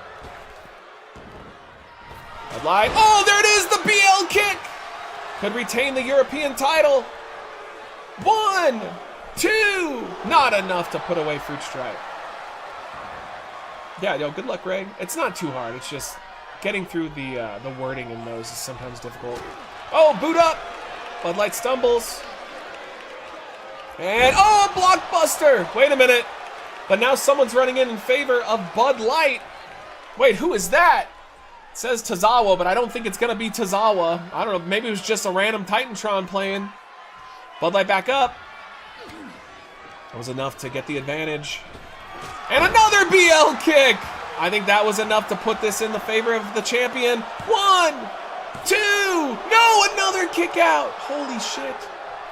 Bud Light. Oh, there it is, the BL kick. Could retain the European title. 1, 2. Not enough to put away Fruit Stripe. Yeah, yo, good luck, Ray. It's not too hard. It's just getting through the wording in those is sometimes difficult. Oh, boot up. Bud Light stumbles. And, oh, a blockbuster. Wait a minute. But now someone's running in favor of Bud Light. Wait, who is that? It says Tozawa, but I don't think it's going to be Tozawa. I don't know. Maybe it was just a random Titantron playing. Bud Light back up. That was enough to get the advantage. And another BL kick. I think that was enough to put this in the favor of the champion. 1, 2. No, another kick out. Holy shit.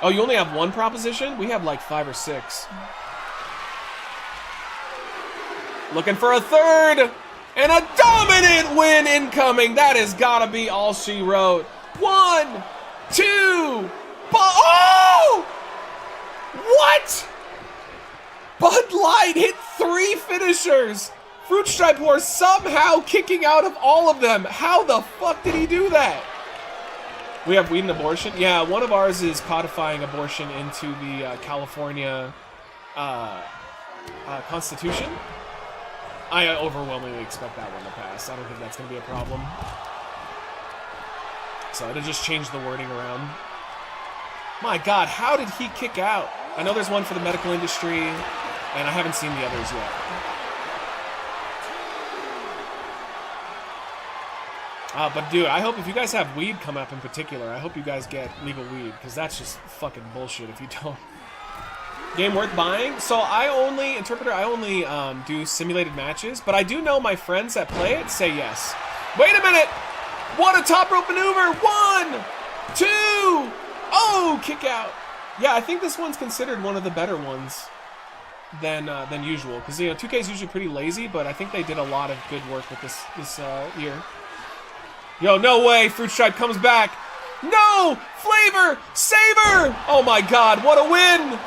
Oh, you only have 1 proposition? We have like 5 or 6. Looking for a 3rd. And a dominant win incoming. That has got to be all she wrote. 1, 2. Oh! What? Bud Light hit 3 finishers. Fruit Stripe Horse somehow kicking out of all of them. How the fuck did he do that? We have weed and abortion? Yeah, one of ours is codifying abortion into the California Constitution. I overwhelmingly expect that one to pass. I don't think that's going to be a problem. So it'll just change the wording around. My God, how did he kick out? I know there's one for the medical industry, and I haven't seen the others yet. But dude, I hope if you guys have weed come up in particular, I hope you guys get legal weed, because that's just fucking bullshit if you don't. Game worth buying? So I only do simulated matches, but I do know my friends that play it say yes. Wait a minute! What a top rope maneuver! 1, 2! Oh, kick out. Yeah, I think this one's considered one of the better ones than usual, because you know 2K is usually pretty lazy, but I think they did a lot of good work with this year. Yo, no way! Fruit Stripe comes back. No! Flavor! Saver! Oh my God! What a win!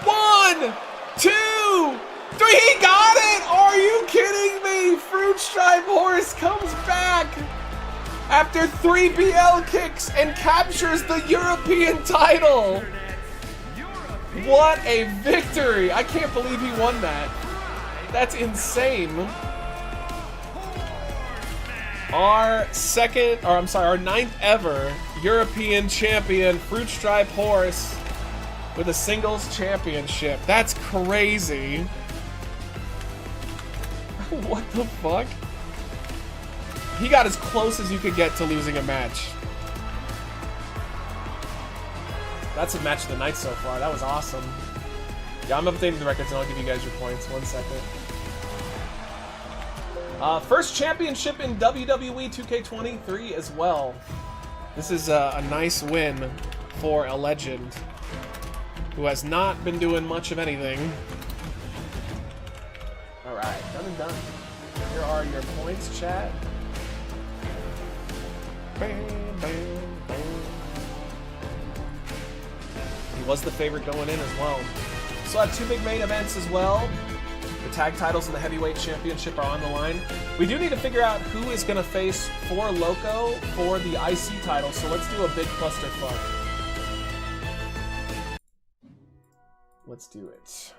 1, 2, 3! He got it! Are you kidding me? Fruit Stripe Horse comes back after 3 BL kicks and captures the European title. What a victory! I can't believe he won that. That's insane. Our 9th ever European champion, Fruit Stripe Horse, with a singles championship. That's crazy. What the fuck? He got as close as you could get to losing a match. That's a match of the night so far. That was awesome. Yeah, I'm updating the records and I'll give you guys your points. 1 second. First championship in WWE 2K23 as well. This is a nice win for a legend who has not been doing much of anything. Alright, done and done. Here are your points, chat. Bam, bam, bam. was the favorite going in as well. So I have 2 big main events as well. The tag titles and the heavyweight championship are on the line. We do need to figure out who is going to face Four Loko for the IC title, so let's do a big clusterfuck. Let's do it.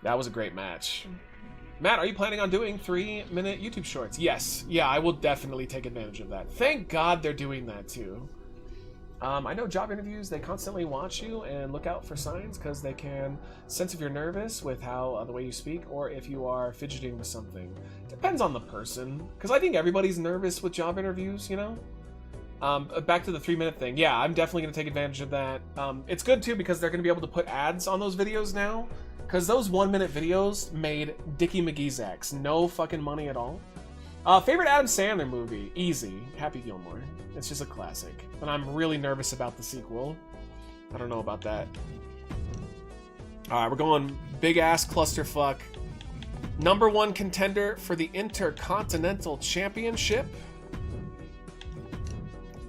That was a great match. Matt, are you planning on doing 3-minute YouTube shorts? Yes. Yeah, I will definitely take advantage of that. Thank God they're doing that too. I know job interviews, they constantly watch you and look out for signs because they can sense if you're nervous with how the way you speak or if you are fidgeting with something. Depends on the person, because I think everybody's nervous with job interviews, you know? Back to the 3-minute thing. Yeah, I'm definitely going to take advantage of that. It's good too because they're going to be able to put ads on those videos now, because those 1-minute videos made Dickie McGee's X no fucking money at all. Favorite Adam Sandler movie? Easy. Happy Gilmore. It's just a classic. And I'm really nervous about the sequel. I don't know about that. Alright, we're going big-ass clusterfuck. #1 contender for the Intercontinental Championship.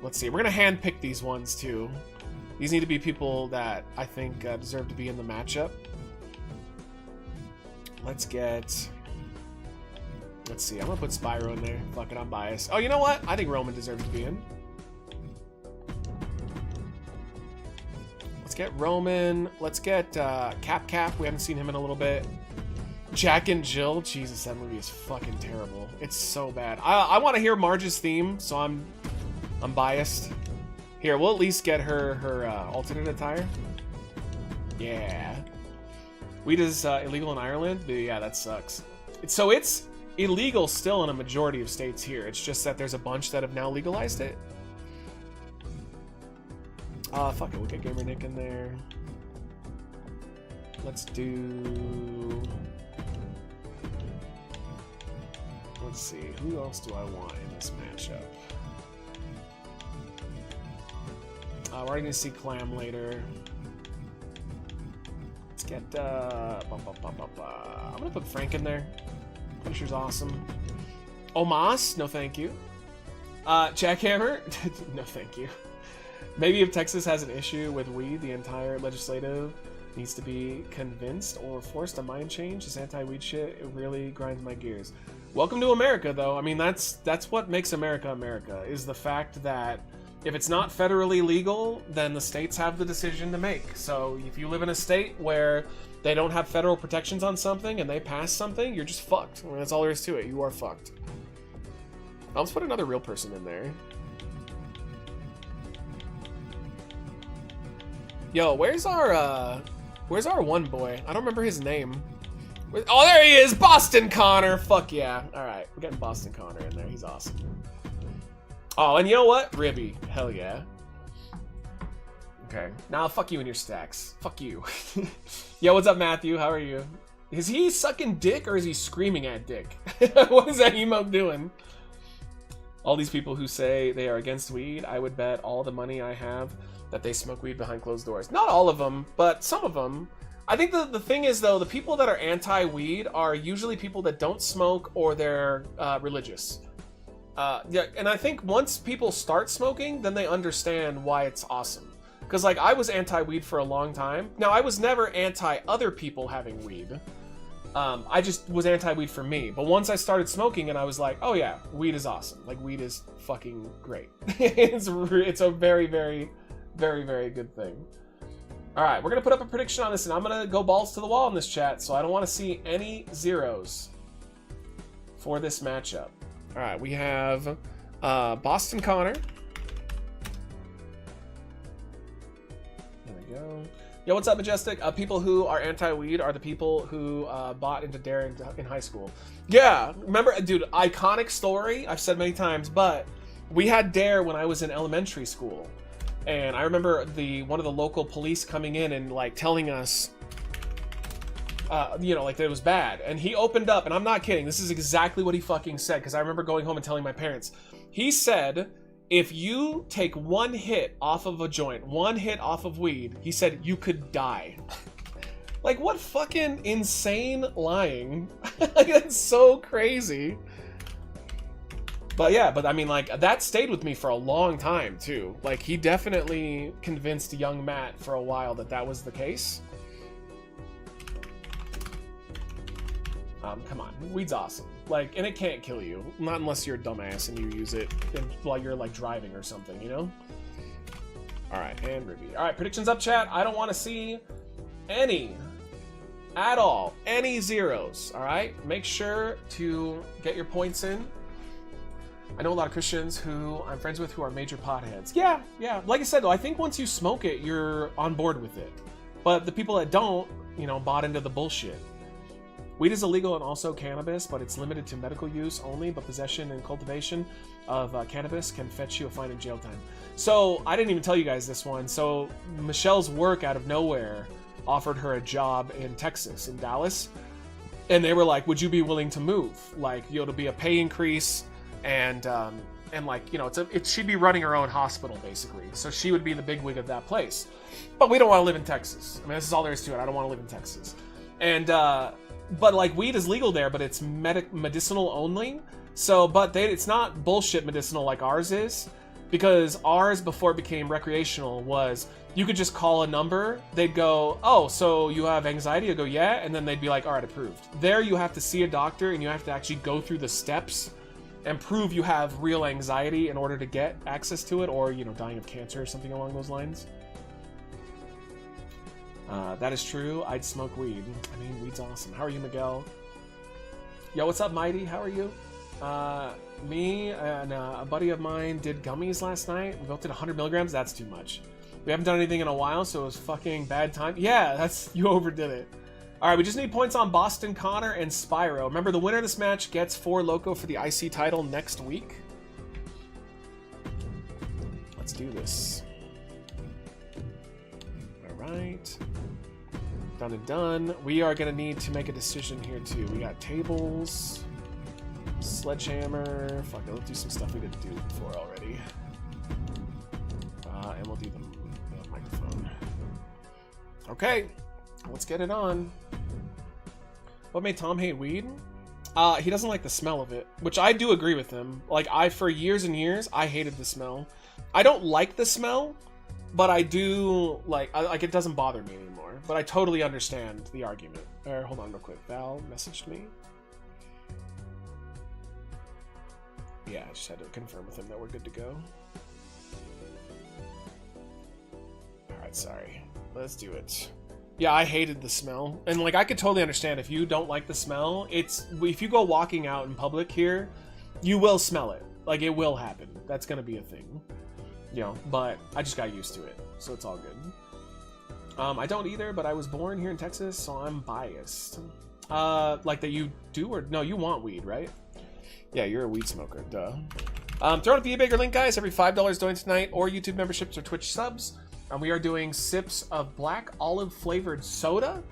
Let's see. We're going to handpick these ones, too. These need to be people that I think deserve to be in the matchup. Let's get... Let's see, I'm gonna put Spyro in there. Fuck it, I'm biased. Oh, you know what? I think Roman deserves to be in. Let's get Roman. Let's get Cap. We haven't seen him in a little bit. Jack and Jill. Jesus, that movie is fucking terrible. It's so bad. I want to hear Marge's theme, so I'm biased. Here, we'll at least get her alternate attire. Yeah. Weed is illegal in Ireland? But yeah, that sucks. So it's illegal still in a majority of states here. It's just that there's a bunch that have now legalized it. Fuck it, we'll get Gamer Nick in there. Let's do... Let's see, who else do I want in this matchup? We're already gonna see Clam later. Let's get, I'm gonna put Frank in there. Punisher's awesome. Omas? No thank you. Jackhammer? No thank you. Maybe if Texas has an issue with weed, the entire legislative needs to be convinced or forced to mind change. This anti-weed shit, it really grinds my gears. Welcome to America, though. I mean, that's what makes America America, is the fact that if it's not federally legal, then the states have the decision to make. So if you live in a state where they don't have federal protections on something and they pass something, you're just fucked. I mean, that's all there is to it. You are fucked. Let's put another real person in there. Yo, where's our one boy? I don't remember his name. Oh, there he is! Boston Connor! Fuck yeah. Alright, we're getting Boston Connor in there. He's awesome. Oh, and you know what? Ribby. Hell yeah. Okay. Now, fuck you and your stacks. Fuck you. Yo, what's up, Matthew? How are you? Is he sucking dick or is he screaming at dick? What is that emote doing? All these people who say they are against weed, I would bet all the money I have that they smoke weed behind closed doors. Not all of them, but some of them. I think the thing is, though, the people that are anti-weed are usually people that don't smoke or they're religious. Yeah, and I think once people start smoking, then they understand why it's awesome. Because, like, I was anti-weed for a long time. Now, I was never anti-other people having weed. I just was anti-weed for me. But once I started smoking and I was like, oh yeah, weed is awesome. Like, weed is fucking great. It's a very, very, very, very good thing. Alright, we're going to put up a prediction on this, and I'm going to go balls to the wall in this chat, so I don't want to see any zeros for this matchup. Alright, we have Boston Connor. There we go. Yo, what's up, Majestic? People who are anti-weed are the people who bought into Dare in high school. Yeah, remember, dude, iconic story, I've said many times, but we had Dare when I was in elementary school. And I remember one of the local police coming in and, like, telling us, you know, like, that it was bad. And he opened up, and I'm not kidding, this is exactly what he fucking said, because I remember going home and telling my parents. He said, if you take one hit off of a joint, one hit off of weed, he said you could die. Like, what fucking insane lying. Like, that's so crazy. But yeah, but I mean, like, that stayed with me for a long time, too. Like, he definitely convinced young Matt for a while that that was the case. Come on. Weed's awesome. Like, and it can't kill you. Not unless you're a dumbass and you use it while you're, like, driving or something, you know? Alright, and Ruby. Alright, predictions up, chat. I don't want to see any, at all, any zeros, alright? Make sure to get your points in. I know a lot of Christians who I'm friends with who are major potheads. Yeah. Like I said, though, I think once you smoke it, you're on board with it. But the people that don't, you know, bought into the bullshit. Weed is illegal and also cannabis, but it's limited to medical use only, but possession and cultivation of cannabis can fetch you a fine and jail time. So, I didn't even tell you guys this one. So, Michelle's work out of nowhere offered her a job in Texas, in Dallas. And they were like, would you be willing to move? Like, you know, to be a pay increase and like, you know, she'd be running her own hospital, basically. So she would be the bigwig of that place. But we don't want to live in Texas. I mean, this is all there is to it. I don't want to live in Texas. And, but like weed is legal there, but it's medicinal only. So, but it's not bullshit medicinal like ours is, because ours before it became recreational was you could just call a number. They'd go, oh, so you have anxiety? You go, yeah, and then they'd be like, all right, approved. There, you have to see a doctor and you have to actually go through the steps and prove you have real anxiety in order to get access to it, or you know, dying of cancer or something along those lines. That is true. I'd smoke weed. I mean, weed's awesome. How are you, Miguel? Yo, what's up, Mighty? How are you? Me and a buddy of mine did gummies last night. We both did 100 milligrams. That's too much. We haven't done anything in a while, so it was fucking bad time. Yeah, you overdid it. All right, we just need points on Boston Connor and Spyro. Remember, the winner of this match gets 4 Loco for the IC title next week. Let's do this. All right. Done and done. We are going to need to make a decision here, too. We got tables, sledgehammer. Fuck it, let's do some stuff we didn't do before already. And we'll do the microphone. Okay, let's get it on. What made Tom hate weed? He doesn't like the smell of it, which I do agree with him. Like, for years and years, I hated the smell. I don't like the smell, but I do, like it doesn't bother me anymore. But I totally understand the argument. Hold on real quick. Val messaged me. Yeah, I just had to confirm with him that we're good to go. Alright, sorry. Let's do it. Yeah, I hated the smell. And, like, I could totally understand if you don't like the smell. If you go walking out in public here, you will smell it. Like, it will happen. That's gonna be a thing. You know, but I just got used to it. So it's all good. I don't either, but I was born here in Texas, so I'm biased. Like that you do, or no, you want weed, right? Yeah, you're a weed smoker, duh. Throw up the eBay link, guys. Every $5 donated tonight, or YouTube memberships or Twitch subs. We are doing sips of black olive flavored soda.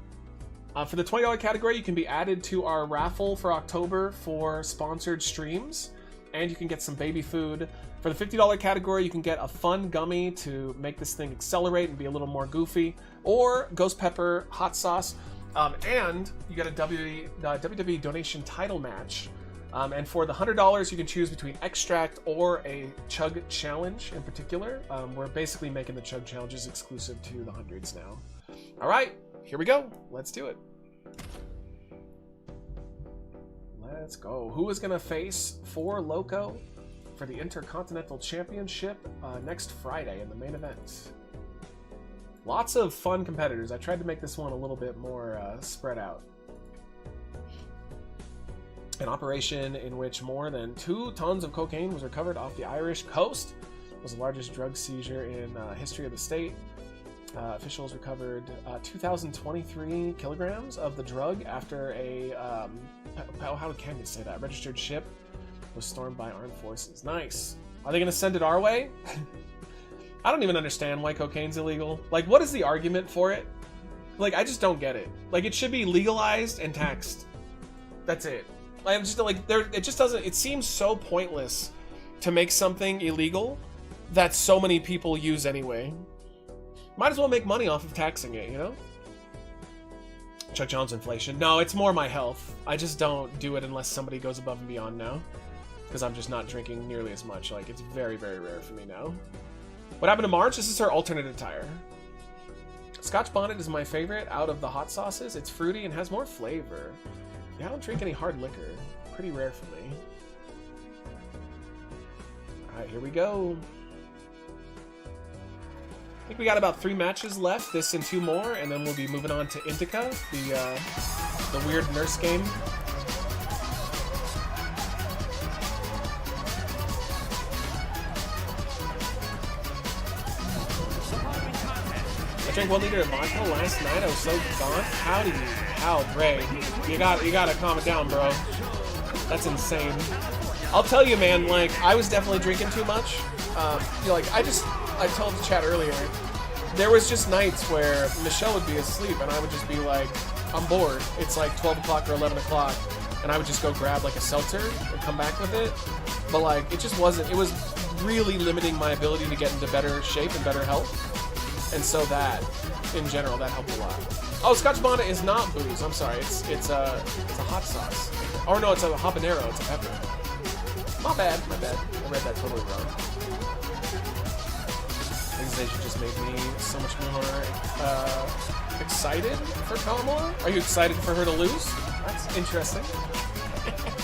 For the $20 category, you can be added to our raffle for October for sponsored streams, and you can get some baby food. For the $50 category, you can get a fun gummy to make this thing accelerate and be a little more goofy, or ghost pepper hot sauce, and you get a WWE donation title match. And for the $100, you can choose between extract or a chug challenge in particular. We're basically making the chug challenges exclusive to the hundreds now. All right, here we go. Let's do it. Let's go. Who is going to face 4 Loco for the Intercontinental Championship next Friday in the main event? Lots of fun competitors. I tried to make this one a little bit more spread out. An operation in which more than 2 tons of cocaine was recovered off the Irish coast. It was the largest drug seizure in history of the state. Officials recovered 2,023 kilograms of the drug after a, how can you say that? Registered ship was stormed by armed forces. Nice. Are they going to send it our way? I don't even understand why cocaine's illegal. Like, what is the argument for it? Like, I just don't get it. Like, it should be legalized and taxed. That's it. I'm just like, it just doesn't, it seems so pointless to make something illegal that so many people use anyway. Might as well make money off of taxing it, you know? Chuck Jones inflation. No, it's more my health. I just don't do it unless somebody goes above and beyond now. because I'm just not drinking nearly as much. Like, it's very, very rare for me now. What happened to March? This is her alternate attire. Scotch Bonnet is my favorite out of the hot sauces. It's fruity and has more flavor. Yeah, I don't drink any hard liquor. Pretty rare for me. Alright, here we go. I think we got about 3 matches left, this and 2 more, and then we'll be moving on to INDIKA, the weird nurse game. I drank 1 liter of vodka last night. I was so gone. How, Ray? You gotta calm it down, bro. That's insane. I'll tell you, man. Like, I was definitely drinking too much. You know, like, I told the chat earlier. There was just nights where Michelle would be asleep, and I would just be like, I'm bored. It's like 12 o'clock or 11 o'clock, and I would just go grab like a seltzer and come back with it. But like, it just wasn't. It was really limiting my ability to get into better shape and better health. And so that, in general, that helped a lot. Oh, Scotch Bonnet is not booze. I'm sorry. It's a hot sauce. Or no, it's a habanero. It's a pepper. My bad. I read that totally wrong. Organization just made me so much more excited for Kamala. Are you excited for her to lose? That's interesting.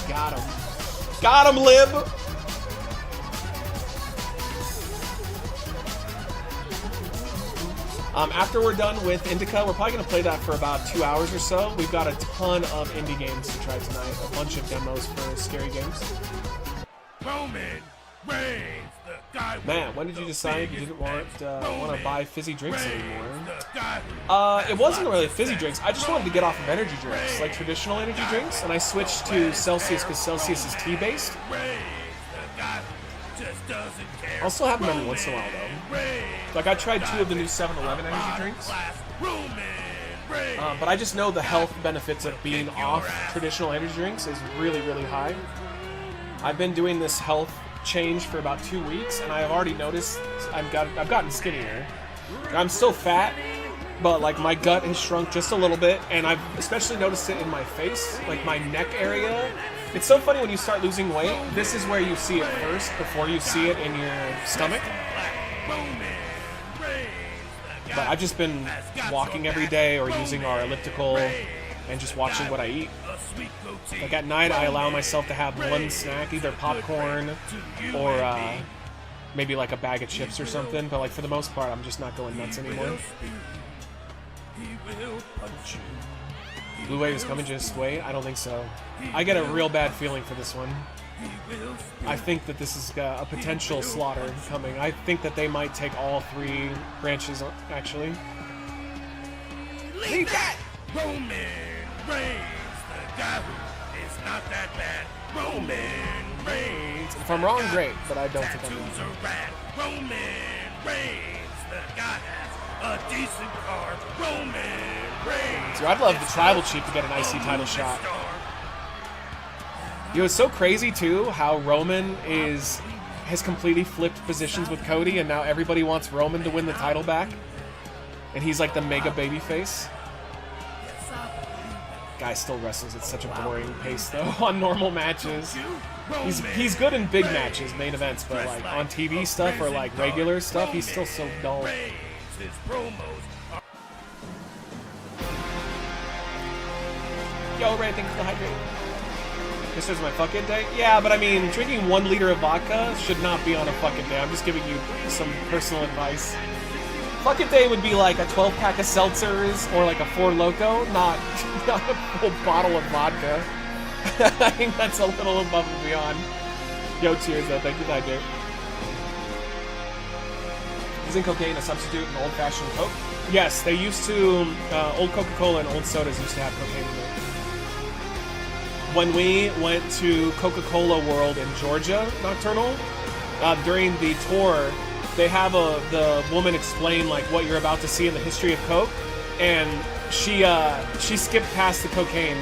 Got him, Lib. After we're done with INDIKA, we're probably going to play that for about 2 hours or so. We've got a ton of indie games to try tonight. A bunch of demos for scary games. Roman Reigns, the guy. Man, when did you decide you didn't want to buy fizzy drinks anymore? It wasn't really fizzy drinks. I just wanted to get off of energy drinks, like traditional energy drinks, and I switched to Celsius because Celsius is tea-based. I'll still have them every once in a while, though. Like, I tried 2 of the new 7-Eleven energy drinks. But I just know the health benefits of being off traditional energy drinks is really, really high. I've been doing this health change for about 2 weeks, and I've already noticed I've gotten skinnier. I'm still fat, but like my gut has shrunk just a little bit, and I've especially noticed it in my face, like my neck area. It's so funny when you start losing weight. This is where you see it first before you see it in your stomach. But I've just been walking every day or using our elliptical and just watching what I eat. Like at night, I allow myself to have one snack, either popcorn or maybe like a bag of chips or something. But like for the most part, I'm just not going nuts anymore. Blue Wave is coming, just wait. I don't think so. I get a real bad feeling for this one. I think that this is a potential slaughter coming. I think that they might take all 3 branches, actually. Leave that! Roman Reigns, the guy who is not that bad. Roman Reigns. If I'm wrong, great, but I don't think I'm tattoos are rad. Roman Reigns, the guy has a decent card. Roman Reigns. So I'd love the Tribal Chief to get an IC title shot. You know, it's so crazy, too, how Roman has completely flipped positions with Cody, and now everybody wants Roman to win the title back. And he's like the mega babyface. Guy still wrestles at such a boring pace, though, on normal matches. He's good in big matches, main events, but like on TV stuff or like regular stuff, he's still so dull. Yo, Ray, thanks for the hydrate. This is my fuck it day? Yeah, but I mean, drinking 1 liter of vodka should not be on a fuck it day. I'm just giving you some personal advice. Fuck it day would be like a 12-pack of seltzers or like a 4 Loko, not a full bottle of vodka. I think that's a little above and beyond. Yo, cheers though. Thank you, hydrate. Isn't cocaine a substitute in old-fashioned Coke? Yes, they used to, old Coca-Cola and old sodas used to have cocaine in it. When we went to Coca-Cola World in Georgia, Nocturnal, during the tour, they have the woman explain like what you're about to see in the history of Coke, and she skipped past the cocaine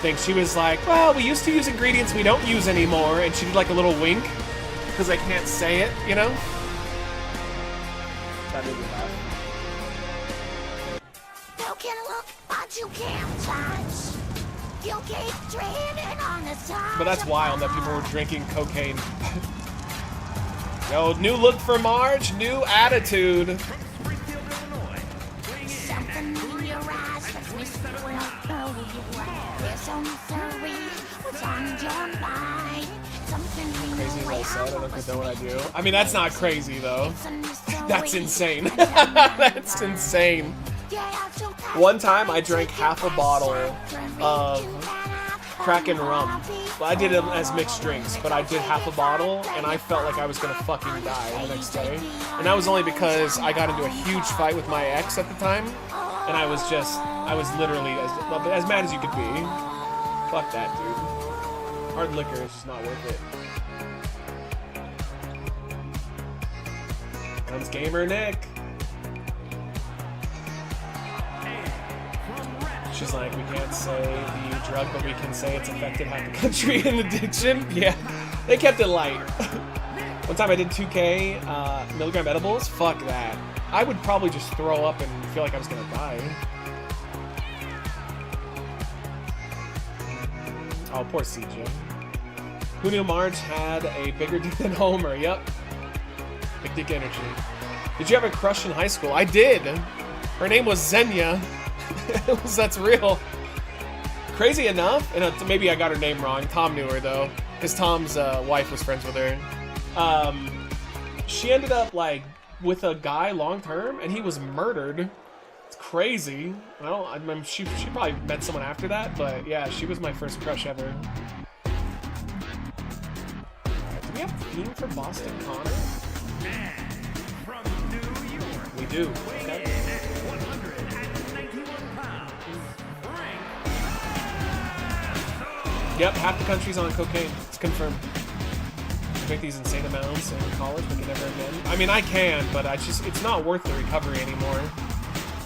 thing. She was like, well, we used to use ingredients we don't use anymore, and she did like a little wink, because I can't say it, you know? That made me laugh. You can look, but you can't touch. But that's wild that people were drinking cocaine. Yo, new look for Marge, new attitude. Crazy as I said, I don't know what I do. I mean, that's not crazy though. That's insane. That's insane. One time I drank half a bottle of Kraken rum. Well, I did it as mixed drinks, but I did half a bottle and I felt like I was gonna fucking die the next day. And that was only because I got into a huge fight with my ex at the time, and I was literally as mad as you could be. Fuck that, dude. Hard liquor is just not worth it. Comes Gamer Nick. She's like, we can't say the drug, but we can say it's affected half the country in addiction. Yeah, they kept it light. One time I did 2K milligram edibles. Fuck that. I would probably just throw up and feel like I was gonna die. Oh, poor CJ. Who knew Marge had a bigger dick than Homer? Yep. Big dick energy. Did you have a crush in high school? I did. Her name was Xenia. That's real. Crazy enough, and maybe I got her name wrong. Tom knew her though, because Tom's wife was friends with her. She ended up like with a guy long term, and he was murdered. It's crazy. I mean, she probably met someone after that, but yeah, she was my first crush ever. Alright, do we have a theme for Boston Connor? From New York. We do. Okay. Yep, half the country's on cocaine. It's confirmed. I make these insane amounts in college, but can never again. I mean, I can, but it's not worth the recovery anymore.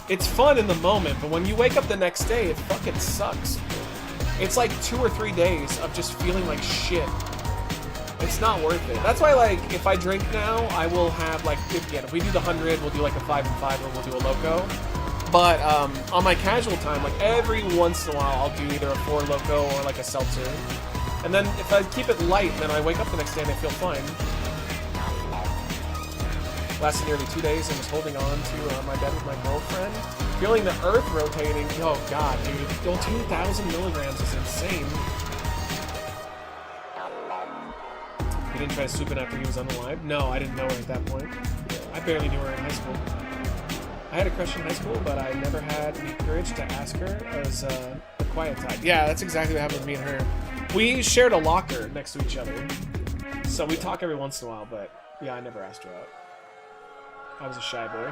It's fun in the moment, but when you wake up the next day, it fucking sucks. It's like 2 or 3 days of just feeling like shit. It's not worth it. That's why, like, if I drink now, I will have, like, if we do the 100, we'll do, like, a 5 and 5, or we'll do a Loco. But on my casual time, like, every once in a while, I'll do either a 4 Loco or, like, a seltzer. And then if I keep it light, then I wake up the next day and I feel fine. Lasted nearly 2 days and was holding on to my bed with my girlfriend. Feeling the earth rotating. Oh, God, dude. Yo, 2,000 milligrams is insane. He didn't try to swoop in after he was unalive? No, I didn't know her at that point. I barely knew her in high school. I had a crush in high school, but I never had the courage to ask her. I was a quiet type. Yeah, that's exactly what happened with me and her. We shared a locker next to each other. So we talk every once in a while, but yeah, I never asked her out. I was a shy boy.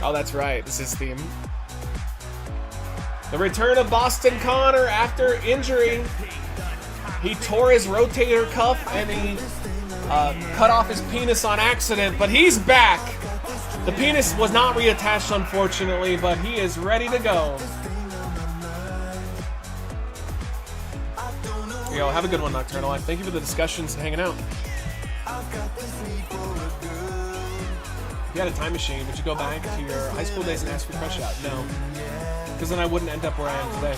Oh, that's right. This is theme. The return of Boston Connor after injury. He tore his rotator cuff and he cut off his penis on accident, but he's back. The penis was not reattached, unfortunately, but he is ready to go. Yo, have a good one, Nocturnal. Thank you for the discussions and hanging out. If you had a time machine, would you go back to your high school days and ask for a crush out? No. Because then I wouldn't end up where I am today.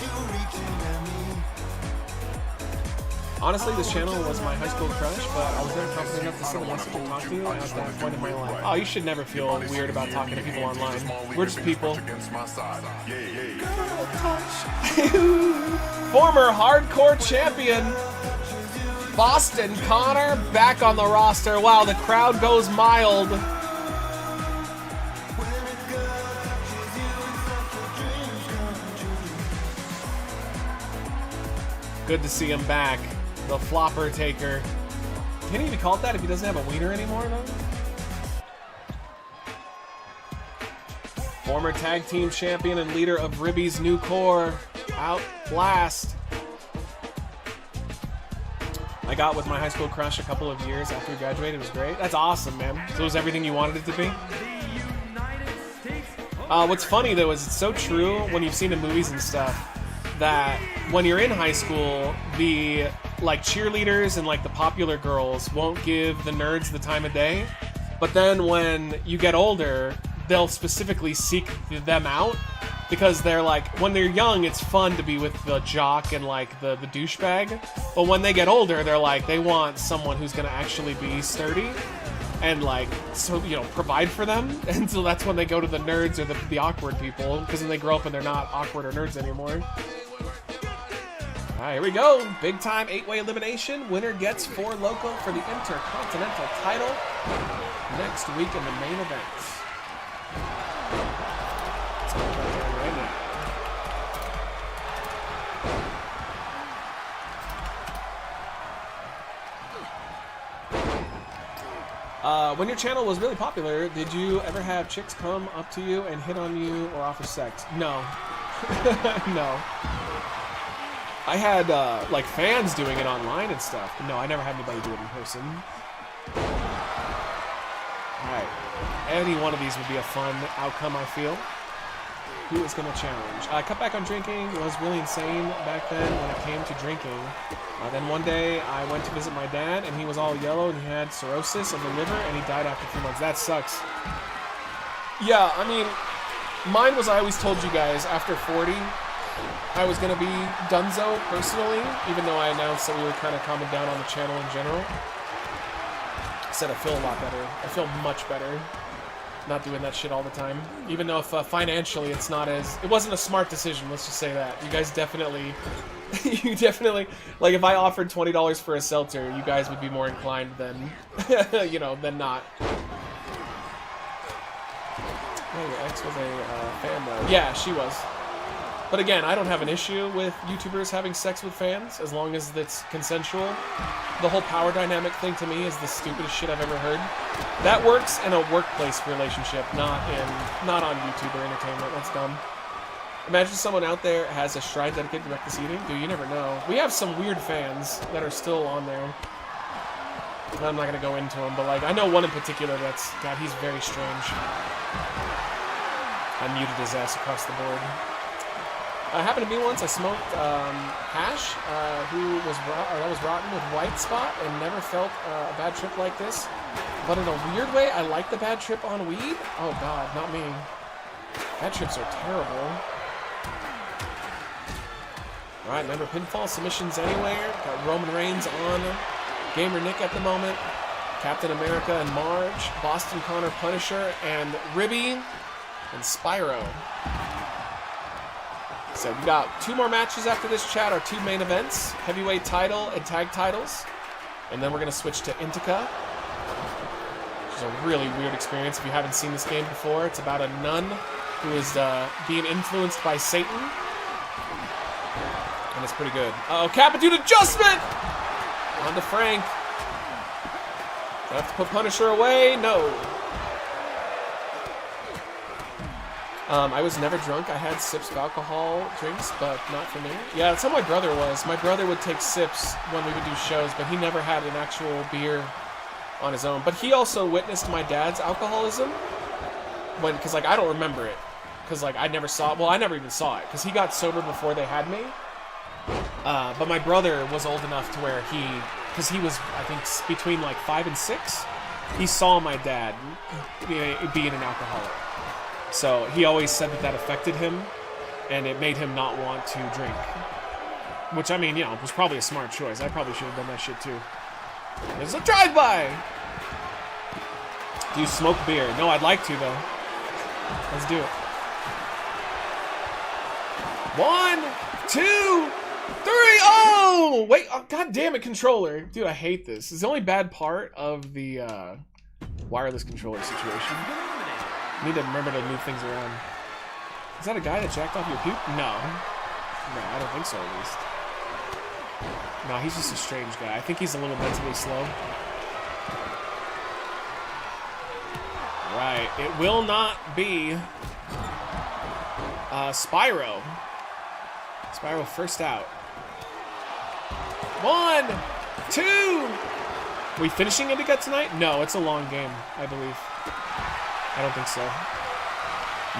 Honestly, this channel was my high school crush, but I was never confident enough to send a message and talk to you at that point in my life. Oh, you should never feel weird about talking to people online. We're just people. Former hardcore champion Boston Connor back on the roster. Wow, the crowd goes mild. Good to see him back. The flopper taker. Can he be called that if he doesn't have a wiener anymore, though? Former tag team champion and leader of Ribby's new core. Out blast. I got with my high school crush a couple of years after we graduated. It was great. That's awesome, man. So it was everything you wanted it to be? What's funny, though, is it's so true when you've seen the movies and stuff that when you're in high school, the like cheerleaders and like the popular girls won't give the nerds the time of day, but then when you get older, they'll specifically seek them out Because they're like, when they're young, it's fun to be with the jock and like the douchebag. But when they get older, they're like, they want someone who's gonna actually be sturdy and like, so, you know, provide for them. And so that's when they go to the nerds or the awkward people, because then they grow up and they're not awkward or nerds anymore. All right, here we go. Big time 8-way elimination. Winner gets 4 Loco for the Intercontinental title next week in the main event. Let's go right now. When your channel was really popular, did you ever have chicks come up to you and hit on you or offer sex? No. No. I had, like, fans doing it online and stuff. But no, I never had anybody do it in person. Alright. Any one of these would be a fun outcome, I feel. Who is going to challenge? I cut back on drinking. Was really insane back then when it came to drinking. Then one day, I went to visit my dad, and he was all yellow, and he had cirrhosis of the liver, and he died after 3 months. That sucks. Yeah, I mean, mine was, I always told you guys, after 40, I was going to be donezo personally, even though I announced that we were kind of calming down on the channel in general. I said I feel a lot better. I feel much better not doing that shit all the time. Even though if financially it's not as... It wasn't a smart decision, let's just say that. You guys definitely... you definitely... Like, if I offered $20 for a seltzer, you guys would be more inclined than... you know, than not. Oh, your ex was a fan, though. Yeah, she was. But again, I don't have an issue with YouTubers having sex with fans, as long as it's consensual. The whole power dynamic thing to me is the stupidest shit I've ever heard. That works in a workplace relationship, not on YouTube or entertainment. That's dumb. Imagine someone out there has a shrine dedicated to reckless eating. Dude, you never know. We have some weird fans that are still on there. I'm not gonna go into them, but like, I know one in particular that's, God, he's very strange. I muted his ass across the board. Happened to me once. I smoked hash, that was rotten with white spot, and never felt a bad trip like this. But in a weird way, I like the bad trip on weed. Oh God, not me. Bad trips are terrible. All right, remember pinfall submissions anywhere. Got Roman Reigns on Gamer Nick at the moment. Captain America and Marge, Boston Connor, Punisher, and Ribby and Spyro. So we got 2 more matches after this chat, our 2 main events, heavyweight title and tag titles. And then we're going to switch to INDIKA, which is a really weird experience if you haven't seen this game before. It's about a nun who is being influenced by Satan. And it's pretty good. Uh-oh, Capitude adjustment! On to Frank. Do I have to put Punisher away? No. I was never drunk. I had sips of alcohol drinks, but not for me. Yeah, that's how my brother was. My brother would take sips when we would do shows, but he never had an actual beer on his own. But he also witnessed my dad's alcoholism because like I don't remember it, because like I never saw it. Well, I never even saw it because he got sober before they had me. But my brother was old enough to where because he was, I think, between like 5 and 6, he saw my dad being an alcoholic. So he always said that affected him, and it made him not want to drink. Which, I mean, you know, was probably a smart choice. I probably should have done that shit too. There's a drive-by! Do you smoke beer? No, I'd like to, though. Let's do it. 1, 2, 3, oh! Wait, oh, God damn it, controller. Dude, I hate this. It's the only bad part of the wireless controller situation. You need to remember to move things around. Is that a guy that jacked off your puke? No. No, I don't think so, at least. No, he's just a strange guy. I think he's a little mentally slow. Right. It will not be Spyro. Spyro first out. 1, 2. Are we finishing INDIKA tonight? No, it's a long game, I believe. I don't think so.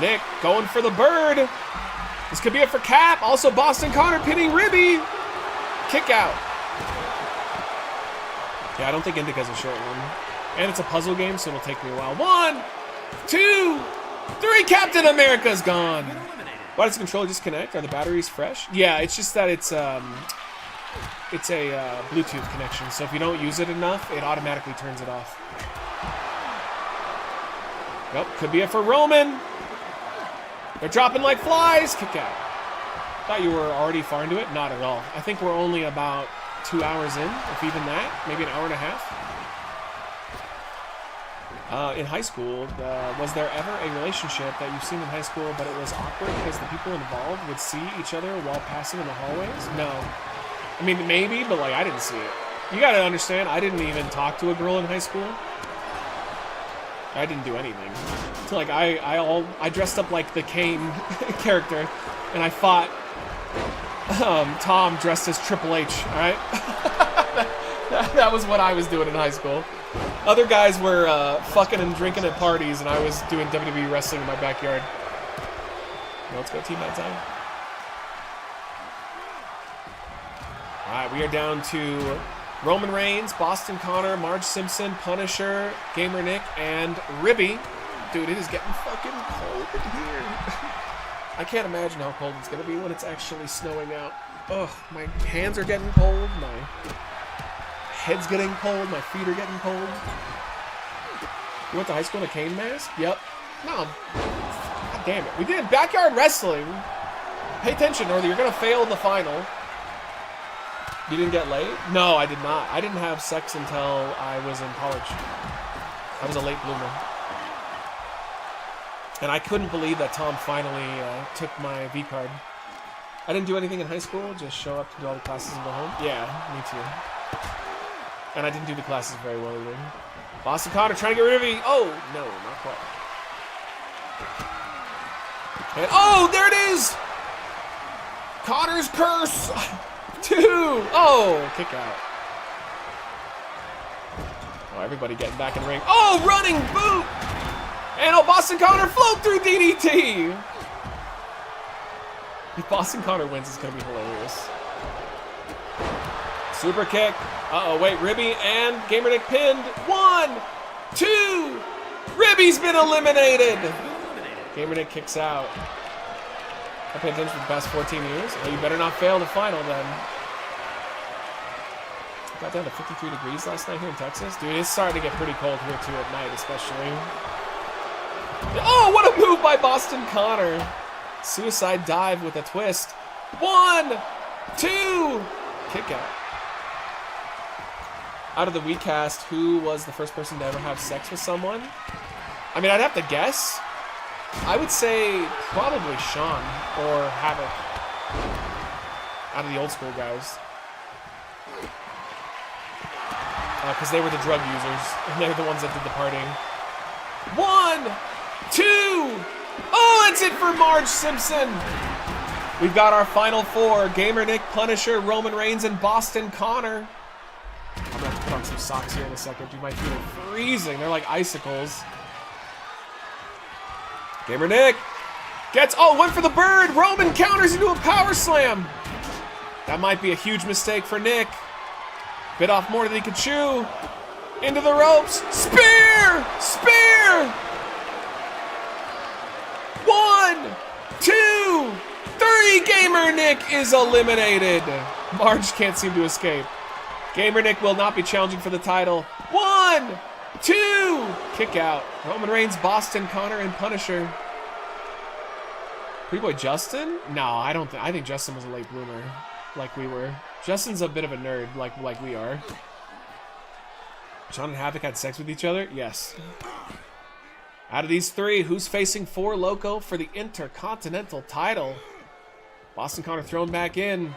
Nick going for the bird. This could be it for Cap. Also, Boston Connor pinning Ribby. Kick out. Yeah, I don't think INDIKA's a short one. And it's a puzzle game, so it'll take me a while. 1, 2, 3. Captain America's gone. Why does the controller disconnect? Are the batteries fresh? Yeah, it's just that it's a Bluetooth connection, so if you don't use it enough, it automatically turns it off. Nope, could be it for Roman. They're dropping like flies. Kick out. Thought you were already far into it. Not at all. I think we're only about 2 hours in, if even that. Maybe an hour and a half. In high school, was there ever a relationship that you've seen in high school, but it was awkward because the people involved would see each other while passing in the hallways? No. I mean, maybe, but like I didn't see it. You gotta understand, I didn't even talk to a girl in high school. I didn't do anything. So like I dressed up like the Kane character, and I fought Tom dressed as Triple H. All right, that was what I was doing in high school. Other guys were fucking and drinking at parties, and I was doing WWE wrestling in my backyard. Well, let's go Team Night Time. All right, we are down to Roman Reigns, Boston Connor, Marge Simpson, Punisher, Gamer Nick, and Ribby. Dude, it is getting fucking cold in here. I can't imagine how cold it's going to be when it's actually snowing out. Ugh, my hands are getting cold, my head's getting cold, my feet are getting cold. You went to high school in a cane mask? Yep. No. God damn it. We did backyard wrestling. Pay attention, or you're going to fail the final. You didn't get laid? No, I did not. I didn't have sex until I was in college. I was a late bloomer. And I couldn't believe that Tom finally took my V card. I didn't do anything in high school, just show up to do all the classes and go home. Yeah, me too. And I didn't do the classes very well either. Boston Connor trying to get rid of me. Oh, no, not quite. And, oh, there it is! Connor's curse! 2! Oh, kick out. Oh, everybody getting back in the ring. Oh, running boot! And oh, Boston Connor float through DDT! If Boston Connor wins, it's going to be hilarious. Super kick. Uh-oh, wait, Ribby and Gamer Nick pinned. 1, 2! Ribby's been eliminated! Gamer Nick kicks out. I paid attention for the past 14 years. Oh, you better not fail the final then. Got down to 53 degrees last night here in Texas. Dude, it's starting to get pretty cold here too at night, especially. Oh, what a move by Boston Connor. Suicide dive with a twist. 1, 2, kick out. Out of the WeCast, who was the first person to ever have sex with someone? I mean, I'd have to guess. I would say probably Sean or Havoc. Out of the old school guys. Because they were the drug users, and they're the ones that did the partying. 1, 2! Oh, that's it for Marge Simpson! We've got our final 4. Gamer Nick, Punisher, Roman Reigns, and Boston Connor. I'm gonna have to put on some socks here in a second. Dude, my feet are freezing. They're like icicles. Gamer Nick gets, oh, went for the bird. Roman counters into a power slam. That might be a huge mistake for Nick. Bit off more than he could chew. Into the ropes. Spear! Spear! 1, 2, 3. Gamer Nick is eliminated. Marge can't seem to escape. Gamer Nick will not be challenging for the title. 1, 2. Kick out. Roman Reigns, Boston Connor, and Punisher. Pretty boy Justin? No, I don't think. I think Justin was a late bloomer, like we were. Justin's a bit of a nerd, like we are. Sean and Havoc had sex with each other? Yes. Out of these 3, who's facing 4 Loco for the Intercontinental title? Boston Connor thrown back in.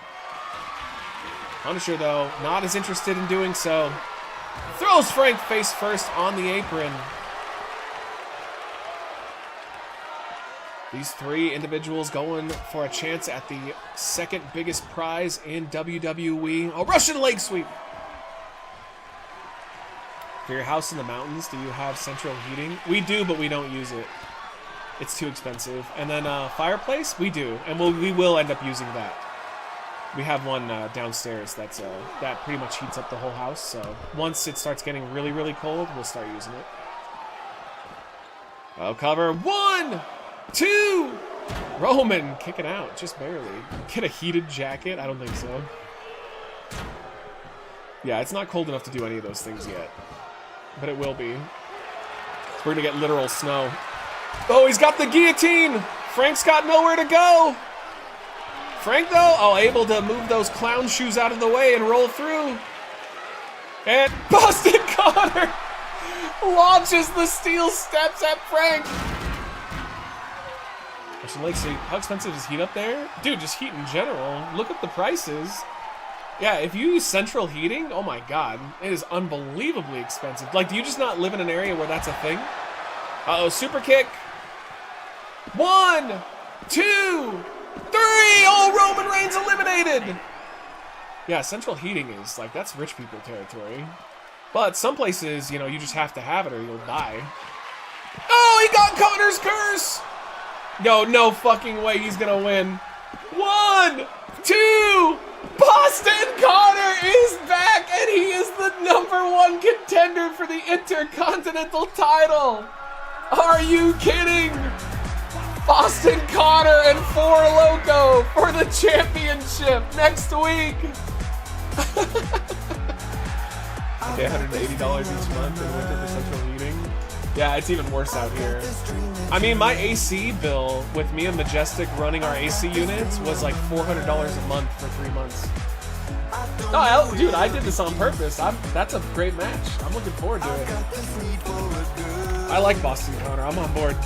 Punisher, though, not as interested in doing so. Throws Frank face first on the apron. These 3 individuals going for a chance at the second biggest prize in WWE. A Russian leg sweep. For your house in the mountains, do you have central heating? We do, but we don't use it. It's too expensive. And then fireplace? We do, and we will end up using that. We have one downstairs that pretty much heats up the whole house. So once it starts getting really, really cold, we'll start using it. Oh, cover. 1, 2, Roman kicking out, just barely. Get a heated jacket? I don't think so. Yeah, it's not cold enough to do any of those things yet. But it will be. We're gonna get literal snow. Oh, he's got the guillotine! Frank's got nowhere to go! Frank, though, oh, able to move those clown shoes out of the way and roll through. And Boston Connor launches the steel steps at Frank. Like, so how expensive is heat up there? Dude, just heat in general. Look at the prices. Yeah, if you use central heating, oh my god, it is unbelievably expensive. Like, do you just not live in an area where that's a thing? Uh-oh, super kick. 1, 2, 3! Oh, Roman Reigns eliminated! Yeah, central heating is, like, that's rich people territory. But some places, you know, you just have to have it or you'll die. Oh, he got Connor's curse! No fucking way he's gonna win. 1, 2, Boston Connor is back and he is the #1 contender for the Intercontinental title. Are you kidding? Boston Connor and 4 Loco for the championship next week. Okay, $180 each month in winter for central heating. Yeah, it's even worse out here. I mean, my AC bill with me and Majestic running our AC units was like $400 a month for 3 months. Oh, dude, I did this on purpose. That's a great match. I'm looking forward to it. I like Boston Connor. I'm on board.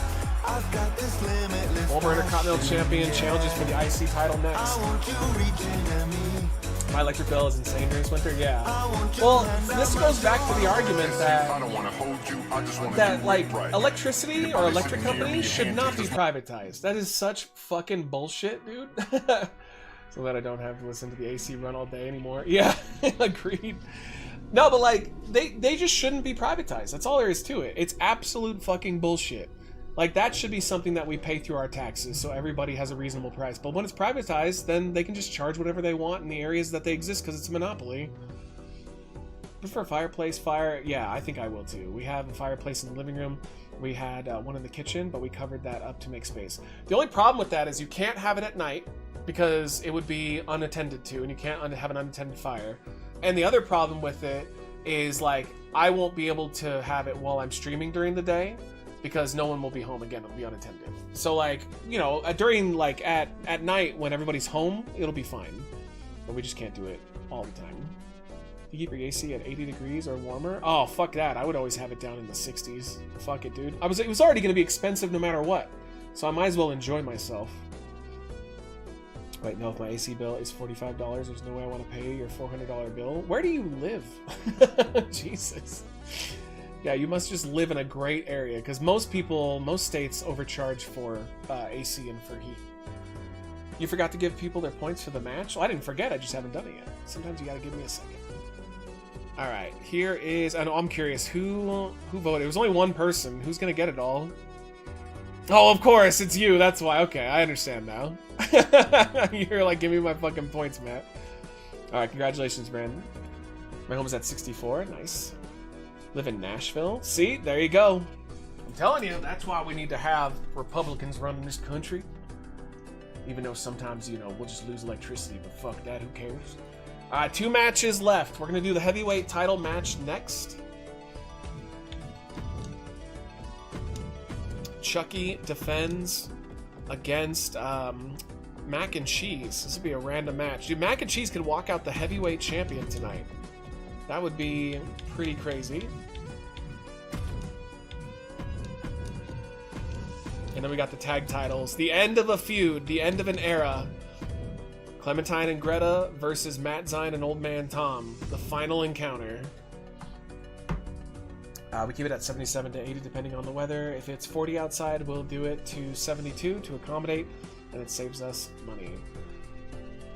Former Intercontinental Champion challenges for the IC title next. My electric bill is insane during this winter, yeah. Well, this goes back to the argument that like electricity or electric companies should not be privatized. That is such fucking bullshit, dude. So that I don't have to listen to the AC run all day anymore. Yeah, agreed. No, but like they just shouldn't be privatized. That's all there is to it. It's absolute fucking bullshit. Like, that should be something that we pay through our taxes so everybody has a reasonable price. But when it's privatized, then they can just charge whatever they want in the areas that they exist because it's a monopoly. Prefer fireplace fire? Yeah, I think I will too. We have a fireplace in the living room. We had one in the kitchen, but we covered that up to make space. The only problem with that is you can't have it at night because it would be unattended to, and you can't have an unattended fire. And the other problem with it is, like, I won't be able to have it while I'm streaming during the day, because no one will be home again, it'll be unattended. So like, you know, during like at night when everybody's home, it'll be fine. But we just can't do it all the time. You keep your AC at 80 degrees or warmer? Oh, fuck that. I would always have it down in the 60s. Fuck it, dude. It was already gonna be expensive no matter what. So I might as well enjoy myself. Wait, no, if my AC bill is $45, there's no way I want to pay your $400 bill. Where do you live? Jesus. Yeah, you must just live in a great area, because most states overcharge for AC and for heat. You forgot to give people their points for the match? Well, I didn't forget, I just haven't done it yet. Sometimes you gotta give me a second. Alright, here is... I know, I'm curious, who voted? It was only one person. Who's gonna get it all? Oh, of course, it's you, that's why. Okay, I understand now. You're like, give me my fucking points, Matt. Alright, congratulations, Brandon. My home is at 64, nice. Live in Nashville. See, there you go. I'm telling you, that's why we need to have Republicans running this country. Even though sometimes, you know, we'll just lose electricity, but fuck that, who cares? 2 matches left. We're gonna do the heavyweight title match next. Chucky defends against Mac and Cheese. This would be a random match. Dude, Mac and Cheese could walk out the heavyweight champion tonight. That would be pretty crazy. And then we got the tag titles. The end of a feud. The end of an era. Clementine and Greta versus Matt Zine and Old Man Tom. The final encounter. We keep it at 77 to 80 depending on the weather. If it's 40 outside, we'll do it to 72 to accommodate. And it saves us money.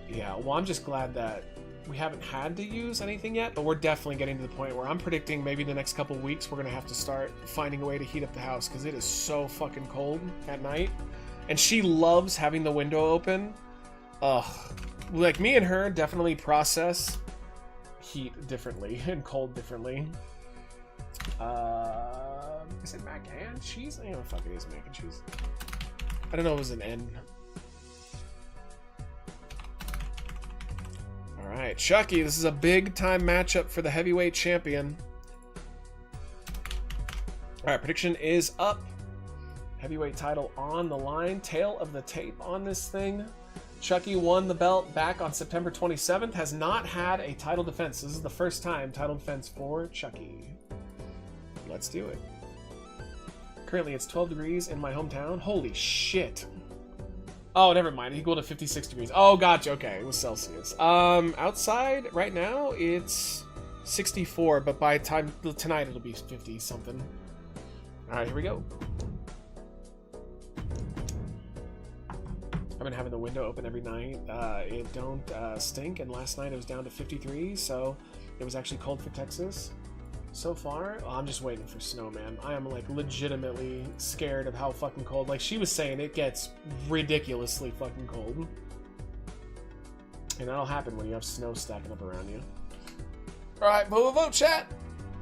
Yeah, well, I'm just glad that we haven't had to use anything yet, but we're definitely getting to the point where I'm predicting maybe the next couple weeks we're gonna have to start finding a way to heat up the house because it is so fucking cold at night. And she loves having the window open. Ugh. Like, me and her definitely process heat differently and cold differently. Is it mac and cheese? I don't know, fuck, it is mac and cheese. I don't know if it was an N. Alright, Chucky, this is a big time matchup for the heavyweight champion. Alright, prediction is up. Heavyweight title on the line. Tail of the tape on this thing. Chucky won the belt back on September 27th. Has not had a title defense. This is the first time title defense for Chucky. Let's do it. Currently, it's 12 degrees in my hometown. Holy shit. Oh, never mind. Equal to 56 degrees. Oh, gotcha. Okay, it was Celsius. Outside right now, it's 64, but by time tonight, it'll be 50 something. All right, here we go. I've been having the window open every night. It don't stink, and last night it was down to 53, so it was actually cold for Texas. So far, I'm just waiting for snow, man. I am like legitimately scared of how fucking cold. Like she was saying, it gets ridiculously fucking cold. And that'll happen when you have snow stacking up around you. Alright, vote, chat.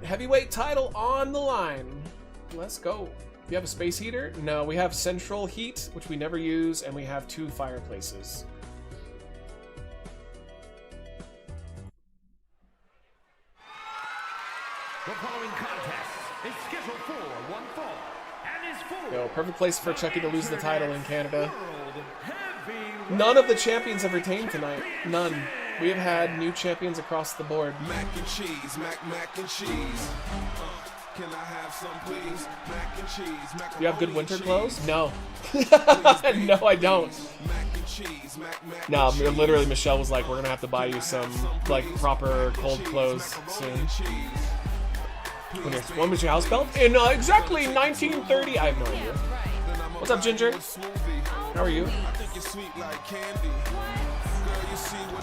Heavyweight title on the line. Let's go. You have a space heater? No, we have central heat, which we never use, and we have 2 fireplaces. The following contest is scheduled for one fall and is for Yo, perfect place for Chucky to lose the title in Canada. None of the champions have retained tonight. None. We have had new champions across the board. Mac and cheese, mac and cheese. Can I have some, please? Mac and cheese, You have good winter clothes? No. No, I don't. No, literally, Michelle was like, we're gonna have to buy you some, like, proper cold clothes soon. When was your house built? In exactly 1930. I have no idea. What's up, Ginger? How are you?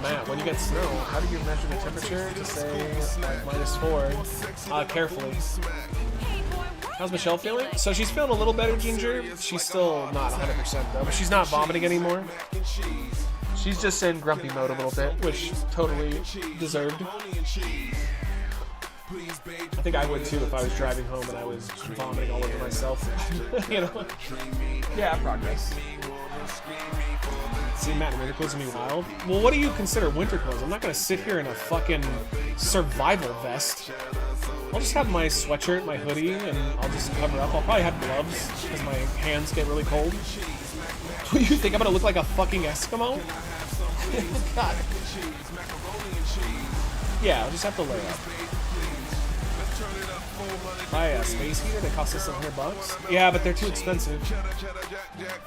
Matt, when you get snow, how do you measure the temperature to say like -4? Carefully. How's Michelle feeling? So she's feeling a little better, Ginger. She's still not 100% though, but she's not vomiting anymore. She's just in grumpy mode a little bit, which totally deserved. I think I would too if I was driving home and I was vomiting all over myself. You know? Yeah, progress. See, Matt, winter clothes gonna be wild. Well, what do you consider winter clothes? I'm not gonna sit here in a fucking survival vest. I'll just have my sweatshirt, my hoodie, and I'll just cover up. I'll probably have gloves because my hands get really cold. Do you think I'm gonna look like a fucking Eskimo? God. Yeah, I'll just have to lay up. Buy a space heater that costs us $100. Yeah, but they're too expensive.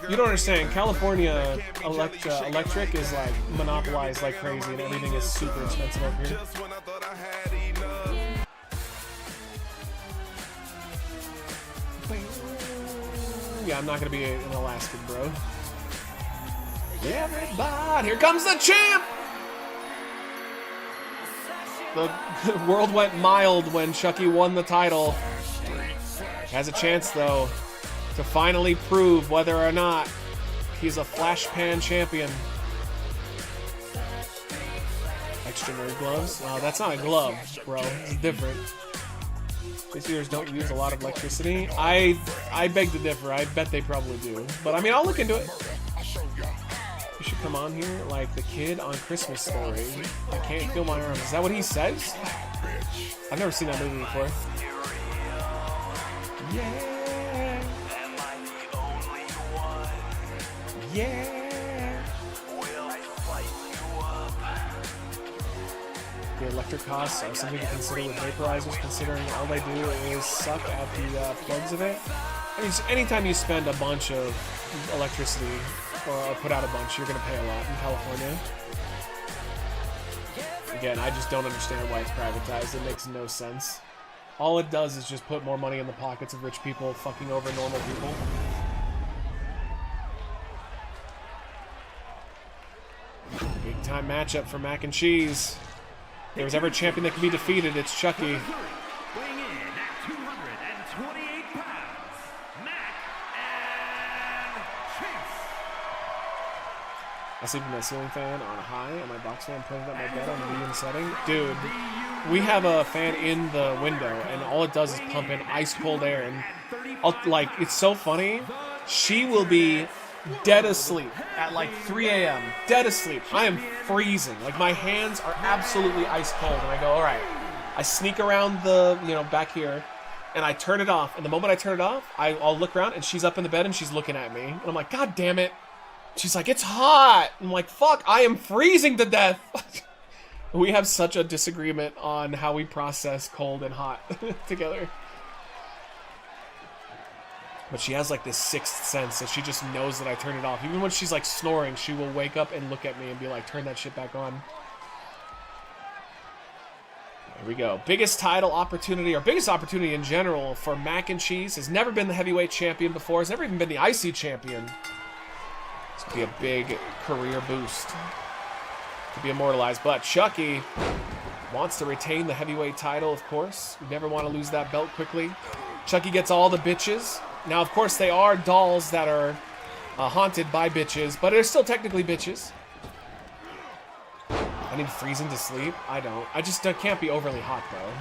You don't understand. California electric is like monopolized like crazy, and everything is super expensive up here. Yeah, I'm not gonna be an Alaskan, bro. Yeah, everybody, here comes the champ. The world went mild when Chucky won the title. Has a chance, though, to finally prove whether or not he's a flash pan champion. Extra nerd gloves? Oh, that's not a glove, bro. It's different. Space heaters don't use a lot of electricity. I beg to differ. I bet they probably do. But, I mean, I'll look into it. You should come on here like the kid on Christmas Story. I can't feel my arms. Is that what he says? I've never seen that movie before. Yeah. Yeah. The electric costs are something to consider with vaporizers, considering all they do is suck at the plugs of it. I mean, anytime you spend a bunch of electricity or put out a bunch, you're going to pay a lot in California. Again, I just don't understand why it's privatized. It makes no sense. All it does is just put more money in the pockets of rich people fucking over normal people. Big time matchup for Mac and Cheese. If there was ever a champion that could be defeated, it's Chucky. Weighing in at 228 pounds, Mac and Chase. I sleep with my ceiling fan on high and my box fan pointed at my bed on the medium setting. Dude, we have a fan in the window and all it does is pump in ice cold air, and it's so funny. She will be dead asleep at like 3 a.m. Dead asleep. I am freezing. Like my hands are absolutely ice cold. And I go, all right. I sneak around the, back here, and I turn it off. And the moment I turn it off, I'll look around, and she's up in the bed, and she's looking at me. And I'm like, God damn it. She's like, it's hot. I'm like, fuck, I am freezing to death. We have such a disagreement on how we process cold and hot together. But she has like this sixth sense that she just knows that I turn it off. Even when she's like snoring, she will wake up and look at me and be like, turn that shit back on. Here we go. Biggest title opportunity, or biggest opportunity in general for Mac and Cheese. Has never been the heavyweight champion before. Has never even been the IC champion. This could be a big career boost. Could be immortalized. But Chucky wants to retain the heavyweight title, of course. You never want to lose that belt quickly. Chucky gets all the bitches. Now, of course, they are dolls that are haunted by bitches, but they're still technically bitches. I need freezing to sleep? I don't. I just can't be overly hot, though.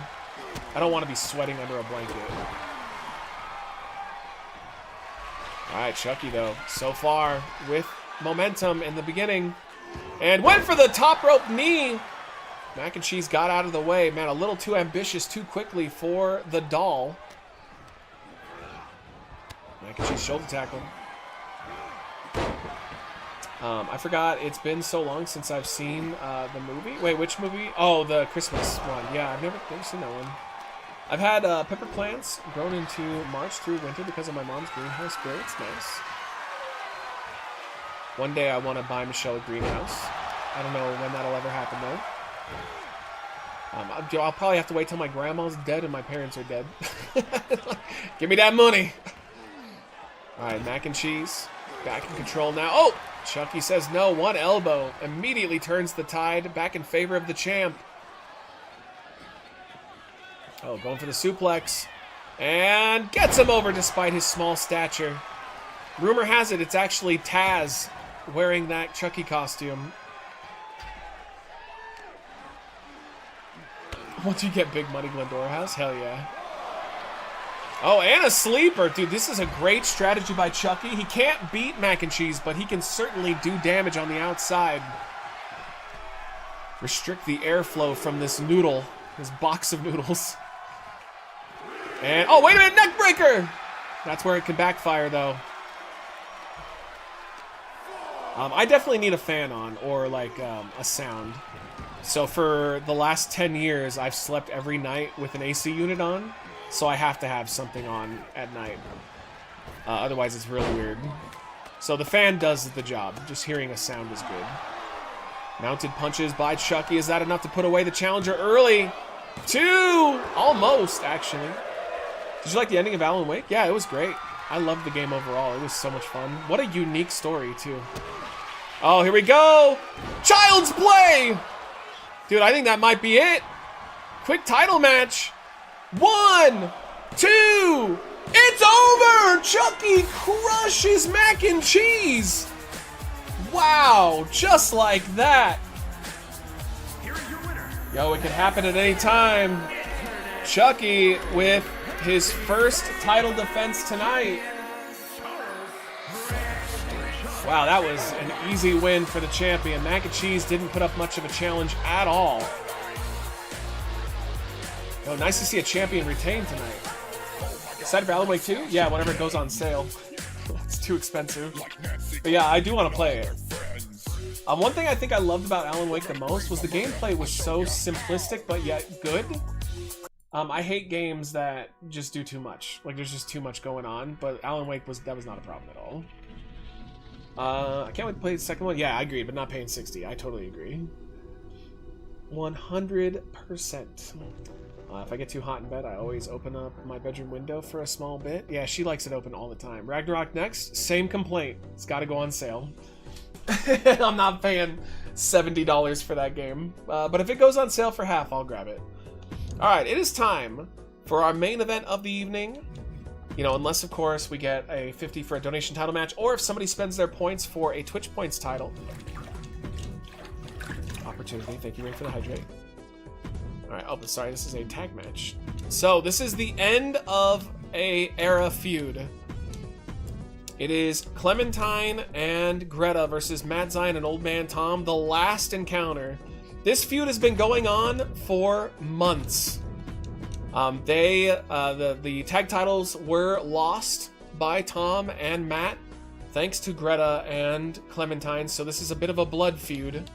I don't want to be sweating under a blanket. All right, Chucky, though, so far with momentum in the beginning. And went for the top rope knee. Mac and Cheese got out of the way. Man, a little too ambitious too quickly for the doll. Mac and Cheese shoulder tackle. I forgot, it's been so long since I've seen the movie. Wait, which movie? Oh, the Christmas one. Yeah, I've never seen that one. I've had pepper plants grown into March through winter because of my mom's greenhouse grow. It's nice. One day I want to buy Michelle a greenhouse. I don't know when that'll ever happen, though. I'll probably have to wait till my grandma's dead and my parents are dead. Give me that money. All right, Mac and Cheese back in control now. Oh, Chucky says no. One elbow immediately turns the tide back in favor of the champ. Oh, going for the suplex. And gets him over despite his small stature. Rumor has it, it's actually Taz wearing that Chucky costume. Once you get big money, Glendora has? Hell yeah. Oh, and a sleeper. Dude, this is a great strategy by Chucky. He can't beat Mac and Cheese, but he can certainly do damage on the outside. Restrict the airflow from this noodle, this box of noodles. And, oh, wait a minute, neck breaker! That's where it can backfire, though. I definitely need a fan on, or like a sound. So for the last 10 years, I've slept every night with an AC unit on. So I have to have something on at night. Otherwise, it's really weird. So the fan does the job. Just hearing a sound is good. Mounted punches by Chucky. Is that enough to put away the challenger early? 2! Almost, actually. Did you like the ending of Alan Wake? Yeah, it was great. I loved the game overall. It was so much fun. What a unique story, too. Oh, here we go! Child's Play! Dude, I think that might be it. Quick title match. 1, 2, it's over! Chucky crushes Mac and Cheese! Wow, just like that. Yo, it could happen at any time. Chucky with his first title defense tonight. Wow, that was an easy win for the champion. Mac and Cheese didn't put up much of a challenge at all. Oh, nice to see a champion retain tonight. Excited for Alan Wake 2? Yeah, whenever it goes on sale. It's too expensive. But yeah, I do want to play it. One thing I think I loved about Alan Wake the most was the gameplay was so simplistic but yet good. I hate games that just do too much. Like there's just too much going on, but Alan Wake that was not a problem at all. I can't wait to play the second one. Yeah, I agree, but not paying $60. I totally agree. 100%. If I get too hot in bed, I always open up my bedroom window for a small bit. Yeah, she likes it open all the time. Ragnarok next, same complaint. It's got to go on sale. I'm not paying $70 for that game. But if it goes on sale for half, I'll grab it. All right, it is time for our main event of the evening. You know, unless, of course, we get a 50 for a donation title match, or if somebody spends their points for a Twitch points title. Opportunity. Thank you, Ray, for the hydrate. Alright, oh, sorry, this is a tag match. So, this is the end of a era feud. It is Clementine and Greta versus Matt Zion and Old Man Tom, the last encounter. This feud has been going on for months. The tag titles were lost by Tom and Matt, thanks to Greta and Clementine, so this is a bit of a blood feud.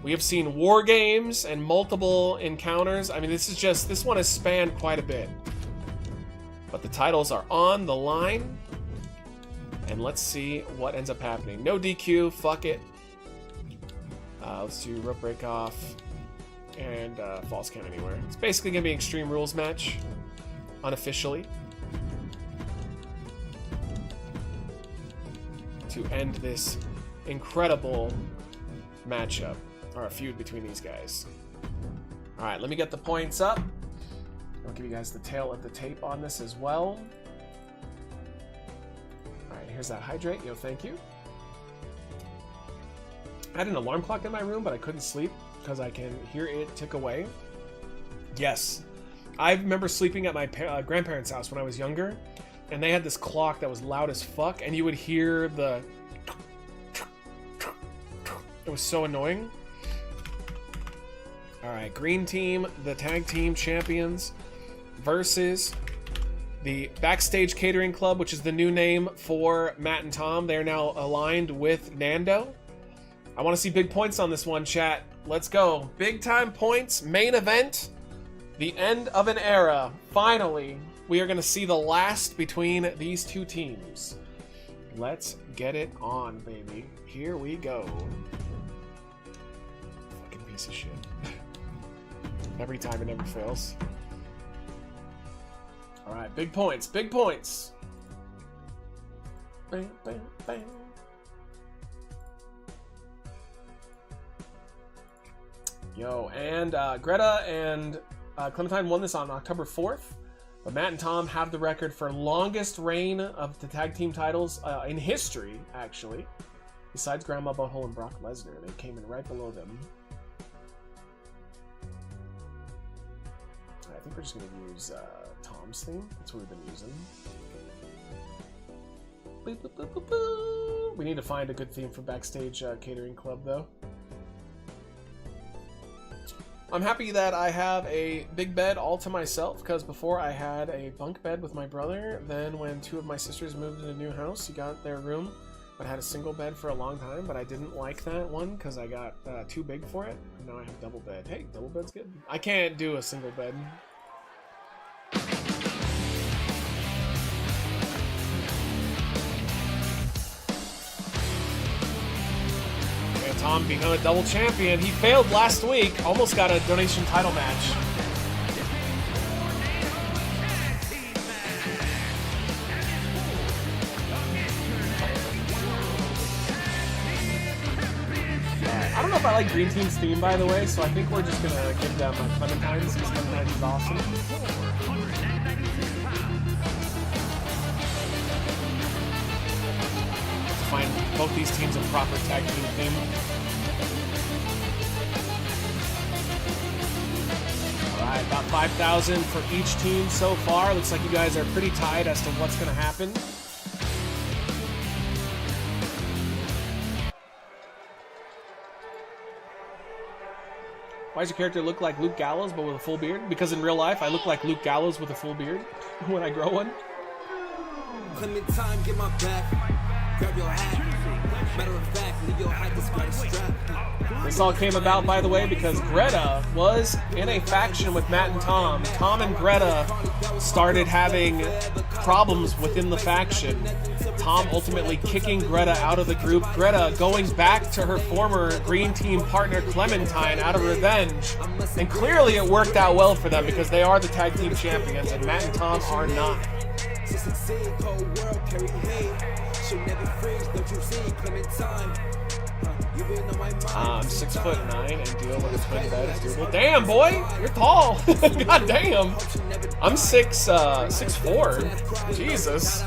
We have seen war games and multiple encounters. I mean, this one has spanned quite a bit. But the titles are on the line. And let's see what ends up happening. No DQ, fuck it. Let's do rope break off and falls count anywhere. It's basically gonna be an Extreme Rules match, unofficially, to end this incredible matchup, or a feud between these guys. All right, let me get the points up. I'll give you guys the tail of the tape on this as well. Here's that hydrate. Yo, thank you. I had an alarm clock in my room, but I couldn't sleep because I can hear it tick away. Yes. I remember sleeping at my grandparents' house when I was younger, and they had this clock that was loud as fuck, and you would hear the... It was so annoying. Alright, green team, the tag team champions, versus... the Backstage Catering Club, which is the new name for Matt and Tom. They're now aligned with Nando. I want to see big points on this one, chat. Let's go. Big time points, main event, the end of an era. Finally, we are going to see the last between these two teams. Let's get it on, baby. Here we go. Fucking piece of shit. Every time it never fails. All right, big points, big points. Bang, bang, bang. Yo, and Greta and Clementine won this on October 4th, but Matt and Tom have the record for longest reign of the tag team titles in history, actually. Besides Grandma Butthole and Brock Lesnar, they came in right below them. I think we're just gonna use Tom's theme. That's what we've been using. Boop, boop, boop, boop, boop. We need to find a good theme for Backstage Catering Club, though. I'm happy that I have a big bed all to myself, because before I had a bunk bed with my brother. Then when two of my sisters moved in a new house, he got their room, but I had a single bed for a long time, but I didn't like that one because I got too big for it. And now I have a double bed. Hey, double bed's good. I can't do a single bed. Tom become a double champion. He failed last week. Almost got a donation title match. I don't know if I like Green Team's theme, by the way, so I think we're just gonna give them Clementine's, because Clementine's is awesome. Find both these teams a proper tag team theme. Alright, about 5,000 for each team so far. Looks like you guys are pretty tied as to what's going to happen. Why does your character look like Luke Gallows but with a full beard? Because in real life, I look like Luke Gallows with a full beard when I grow one. Clementine, get my back. Grab your hat. Matter of fact, leave your hat to strap. This all came about, by the way, because Greta was in a faction with Matt and Tom. Tom and Greta started having problems within the faction. Tom ultimately kicking Greta out of the group. Greta going back to her former Green Team partner Clementine out of revenge. And clearly it worked out well for them because they are the tag team champions and Matt and Tom are not. I'm 6'9" and deal with a twin bed is doable. Damn, boy, you're tall. God damn. I'm 6'4". Jesus.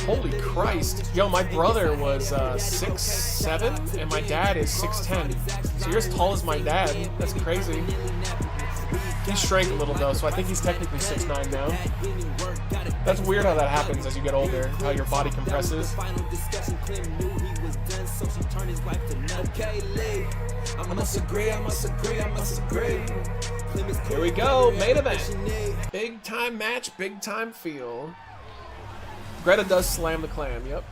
Holy Christ. Yo, my brother was 6'7", and my dad is 6'10". So you're as tall as my dad. That's crazy. He shrank a little though, so I think he's technically 6'9" now. That's weird how that happens as you get older, how your body compresses. Here we go, main event. Big time match, big time feel. Greta does slam the clam, yep.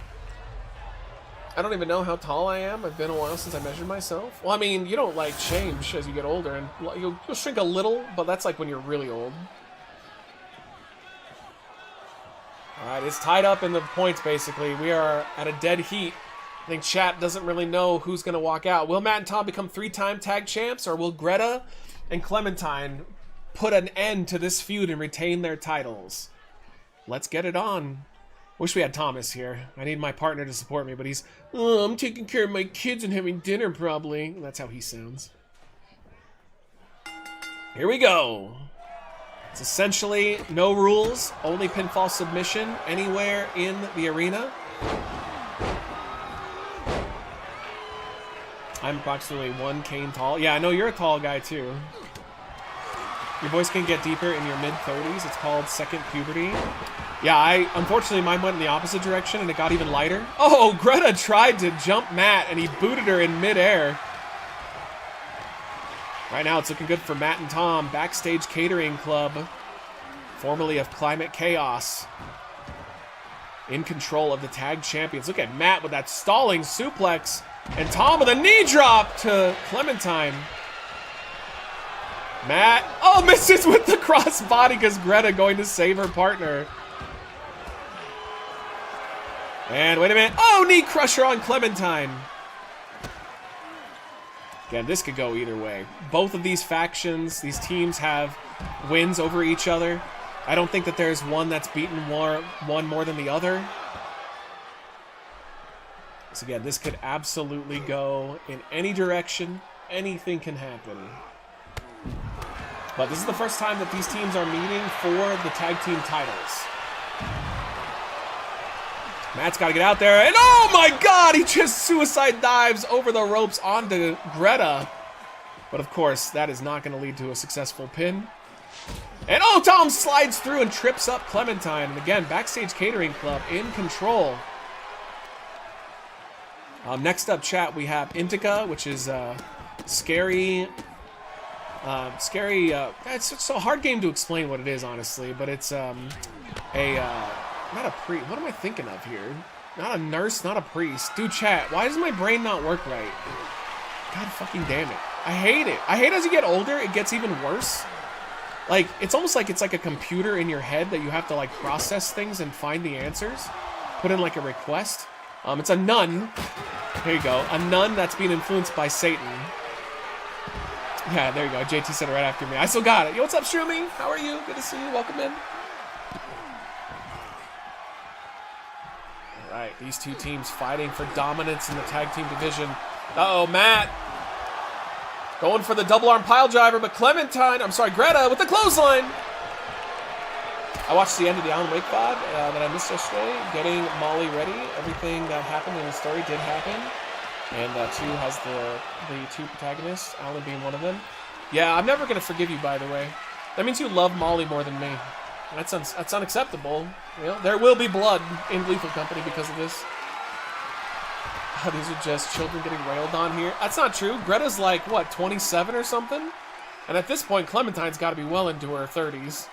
I don't even know how tall I am. It's been a while since I measured myself. Well, I mean, you don't like change as you get older, and you'll shrink a little, but that's like when you're really old. All right, it's tied up in the points, basically. We are at a dead heat. I think chat doesn't really know who's going to walk out. Will Matt and Tom become 3-time tag champs, or will Greta and Clementine put an end to this feud and retain their titles? Let's get it on. Wish we had Thomas here. I need my partner to support me, but he's, oh, I'm taking care of my kids and having dinner, probably. That's how he sounds. Here we go. It's essentially no rules, only pinfall submission anywhere in the arena. I'm approximately 1 cane tall. Yeah, I know you're a tall guy, too. Your voice can get deeper in your mid-30s. It's called second puberty. Yeah, unfortunately, mine went in the opposite direction, and it got even lighter. Oh, Greta tried to jump Matt, and he booted her in midair. Right now, it's looking good for Matt and Tom. Backstage Catering Club, formerly of Climate Chaos, in control of the tag champions. Look at Matt with that stalling suplex, and Tom with a knee drop to Clementine. Matt, oh, misses with the crossbody because Greta going to save her partner. And wait a minute. Oh, knee crusher on Clementine. Again, this could go either way. Both of these factions, these teams have wins over each other. I don't think that there's one that's beaten one more than the other. So again, this could absolutely go in any direction. Anything can happen. But this is the first time that these teams are meeting for the tag team titles. Matt's got to get out there, and oh my god, he just suicide dives over the ropes onto Greta. But of course, that is not going to lead to a successful pin. And oh, Tom slides through and trips up Clementine. And again, Backstage Catering Club in control. Next up, chat, we have INDIKA, which is scary. It's a hard game to explain what it is, honestly, but it's not a priest. What am I thinking of here? Not a nurse, not a priest. Dude, chat, why does my brain not work right? God fucking damn it. I hate it. I hate as you get older, it gets even worse. Like, it's almost like it's like a computer in your head that you have to, like, process things and find the answers. Put in, like, a request. It's a nun. Here you go. A nun that's being influenced by Satan. Yeah, there you go. JT said it right after me. I still got it. Yo, what's up, Shroomy? How are you? Good to see you. Welcome in. All right, these two teams fighting for dominance in the tag team division. Uh-oh, Matt. Going for the double arm pile driver, but Greta with the clothesline. I watched the end of the Alan Wake VOD that I missed yesterday, getting Molly ready. Everything that happened in the story did happen. And 2 has the 2 protagonists, Alan being one of them. Yeah, I'm never going to forgive you, by the way. That means you love Molly more than me. That's unacceptable. You know, there will be blood in Gleeful Company because of this. Oh, these are just children getting railed on here. That's not true. Greta's like, what, 27 or something? And at this point, Clementine's got to be well into her 30s.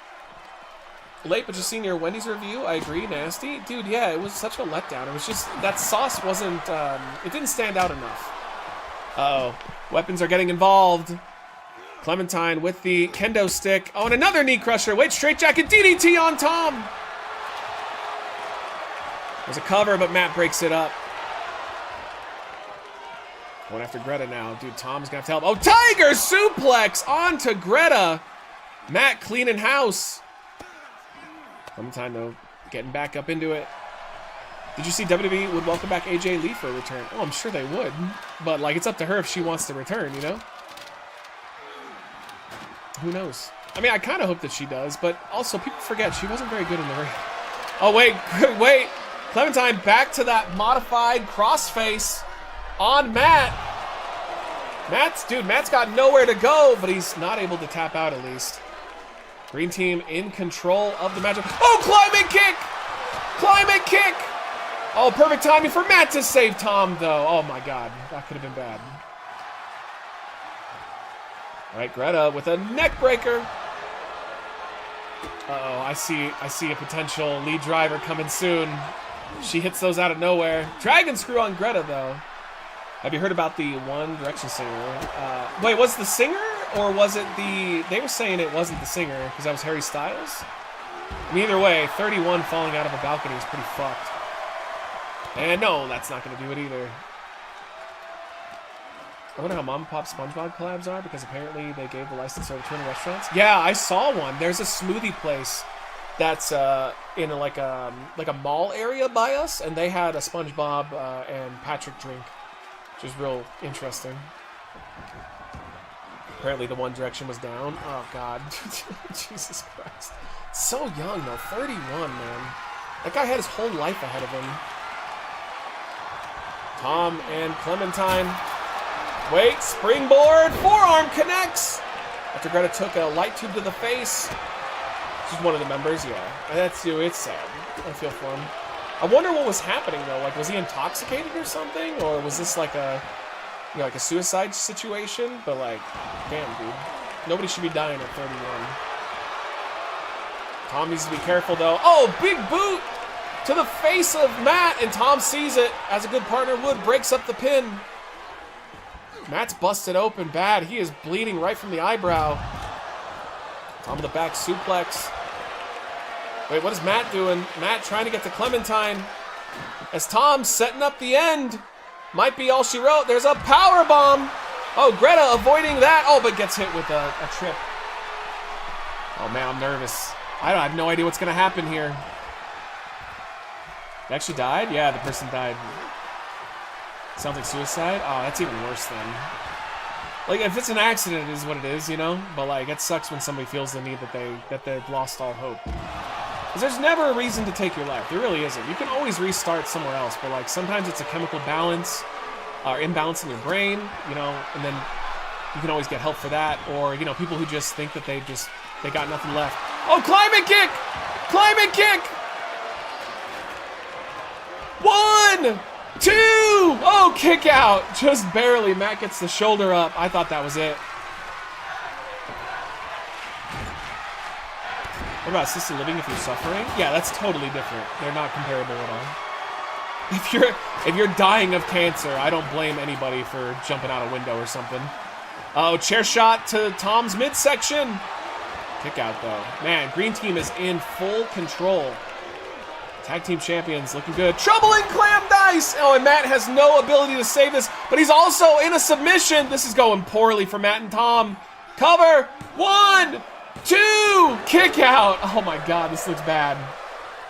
Late, but just seen your Wendy's review. I agree, nasty. Dude, yeah, it was such a letdown. It was just, that sauce wasn't, it didn't stand out enough. Uh-oh. Weapons are getting involved. Clementine with the kendo stick. Oh, and another knee crusher. Wait, straight jacket DDT on Tom. There's a cover, but Matt breaks it up. Going after Greta now. Dude, Tom's gonna have to help. Oh, Tiger suplex onto Greta. Matt cleaning house. Clementine, though, getting back up into it. Did you see WWE would welcome back AJ Lee for a return? Oh, I'm sure they would. But, like, it's up to her if she wants to return, you know? Who knows? I mean, I kind of hope that she does, but also people forget she wasn't very good in the ring. Oh, wait. Clementine back to that modified crossface on Matt. Matt's got nowhere to go, but he's not able to tap out at least. Green team in control of the matchup. Oh, climate kick! Climate kick! Oh, perfect timing for Matt to save Tom, though. Oh my god, that could have been bad. All right, Greta with a neck breaker. Uh-oh, I see a potential lead driver coming soon. She hits those out of nowhere. Dragon screw on Greta, though. Have you heard about the One Direction singer? Wait, was it the singer? Or was it the... They were saying it wasn't the singer, because that was Harry Styles? I mean, either way, 31 falling out of a balcony is pretty fucked. And no, that's not going to do it either. I wonder how Mom and Pop SpongeBob collabs are, because apparently they gave the license over 200 restaurants. Yeah, I saw one. There's a smoothie place that's in like a mall area by us, and they had a SpongeBob and Patrick drink, which is real interesting. Apparently the One Direction was down. Oh god. Jesus Christ. So young though, 31, man. That guy had his whole life ahead of him. Tom and Clementine. Wait, springboard, forearm connects! After Greta took a light tube to the face. She's one of the members, yeah. That's you, it's sad. I feel for him. I wonder what was happening though. Like, was he intoxicated or something? Or was this like a, you know, like a suicide situation? But like, damn, dude. Nobody should be dying at 31. Tom needs to be careful though. Oh, big boot to the face of Matt, and Tom sees it, as a good partner would, breaks up the pin. Matt's busted open bad. He is bleeding right from the eyebrow. Tom with the back suplex. Wait, what is Matt doing? Matt trying to get to Clementine. As Tom's setting up the end. Might be all she wrote. There's a power bomb. Oh, Greta avoiding that. Oh, but gets hit with a trip. Oh man, I'm nervous. I have no idea what's gonna happen here. They actually died? Yeah, the person died. Sounds like suicide? Oh, that's even worse then. Like, if it's an accident, it is what it is, you know? But, like, it sucks when somebody feels the need that they've lost all hope. Because there's never a reason to take your life. There really isn't. You can always restart somewhere else, but, like, sometimes it's a chemical balance or imbalance in your brain, you know, and then you can always get help for that. Or, you know, people who just think that they got nothing left. Oh, climate kick! Climate kick! 1, 2! Oh, kick out! Just barely. Matt gets the shoulder up. I thought that was it. What about assisted living if you're suffering? Yeah, that's totally different. They're not comparable at all. If you're dying of cancer, I don't blame anybody for jumping out a window or something. Oh, chair shot to Tom's midsection. Kick out though. Man, green team is in full control. Tag team champions looking good. Trouble in clam dice! Oh, and Matt has no ability to save this, but he's also in a submission. This is going poorly for Matt and Tom. Cover! 1, 2! Kick out! Oh my god, this looks bad.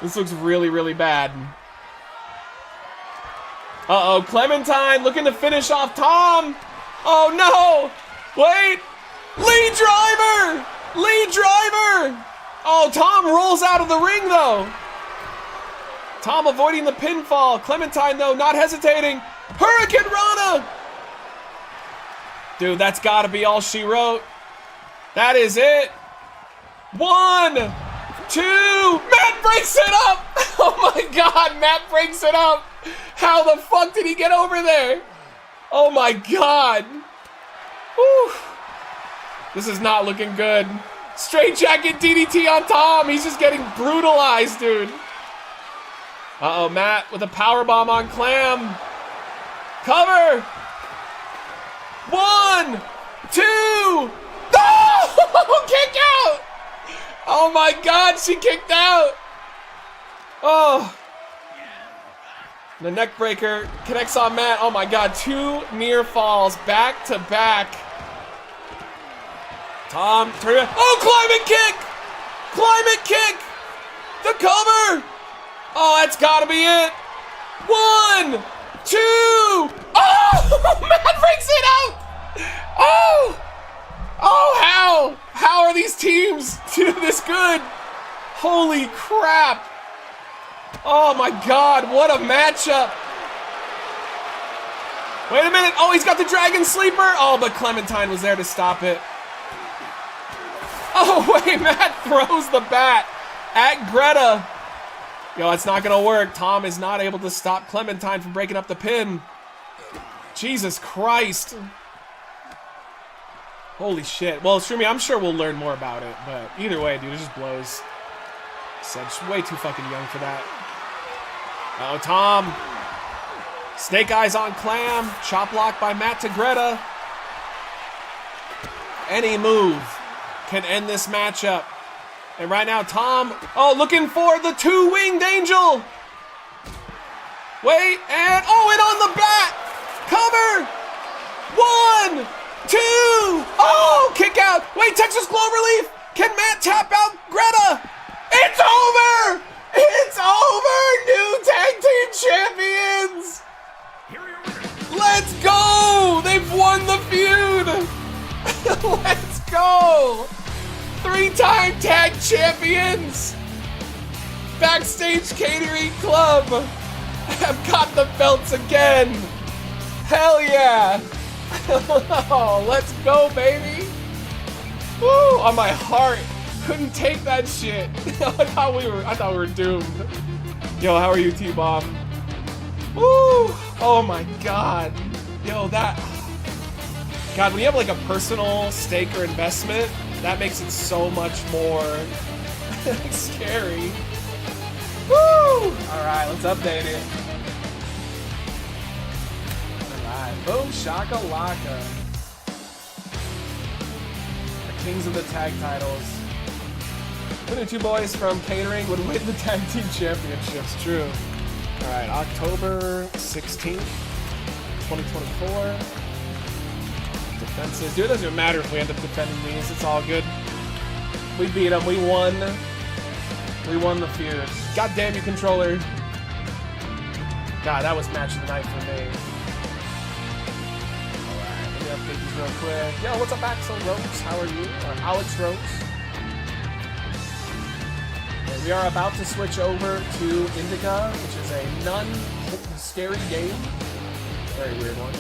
This looks really, really bad. Uh-oh, Clementine looking to finish off Tom! Oh no! Wait! Lead driver! Lead driver! Oh, Tom rolls out of the ring though. Tom avoiding the pinfall. Clementine, though, not hesitating. Hurricane Rana! Dude, that's got to be all she wrote. That is it. 1, 2. Matt breaks it up! Oh my god, Matt breaks it up! How the fuck did he get over there? Oh my god. Whew. This is not looking good. Straight jacket DDT on Tom. He's just getting brutalized, dude. Uh-oh, Matt with a powerbomb on Clam. Cover! 1, 2. No! Kick out! Oh my god, she kicked out! Oh. The neck breaker connects on Matt. Oh my god, 2 near falls back to back. Tom, turn it. Oh, climate kick! Climate kick! The cover! Oh, that's gotta be it. 1, 2. Oh, Matt breaks it out. Oh, oh, how are these teams doing this good? Holy crap. Oh my god, what a matchup. Wait a minute. Oh, he's got the Dragon Sleeper. Oh, but Clementine was there to stop it. Oh, wait, Matt throws the bat at Greta. Yo, it's not gonna work. Tom is not able to stop Clementine from breaking up the pin. Jesus Christ. Holy shit. Well, Shroomy, I'm sure we'll learn more about it, but either way, dude, it just blows. Sedge, way too fucking young for that. Oh, Tom. Snake eyes on Clam. Chop block by Matt to Greta. Any move can end this matchup. And right now, Tom, looking for the two-winged angel. Wait, and, and on the bat. Cover. 1, 2. Oh, kick out. Wait, Texas Glow relief. Can Matt tap out Greta? It's over. It's over. New tag team champions. Let's go. They've won the feud. Let's go. 3-time tag champions. Backstage Catering Club have got the belts again. Hell yeah. Oh, let's go, baby. Woo, on my heart. Couldn't take that shit. I thought we were doomed. Yo, how are you, T-Bomb? Woo! Oh my god. Yo, God, when you have like a personal stake or investment, that makes it so much more scary. Woo! Alright, let's update it. Alright, boom, shaka laka. The kings of the tag titles. Who knew two boys from catering would win the tag team championships? True. Alright, October 16th, 2024. Defenses. Dude, it doesn't even matter if we end up defending these. It's all good. We beat them. We won. We won the feud. God damn you, controller. God, that was match of the night for me. Alright, let me update these real quick. Yo, what's up, Axel Rose? How are you? Or Alex Rose. We are about to switch over to INDIKA, which is a non-scary game. Very weird one.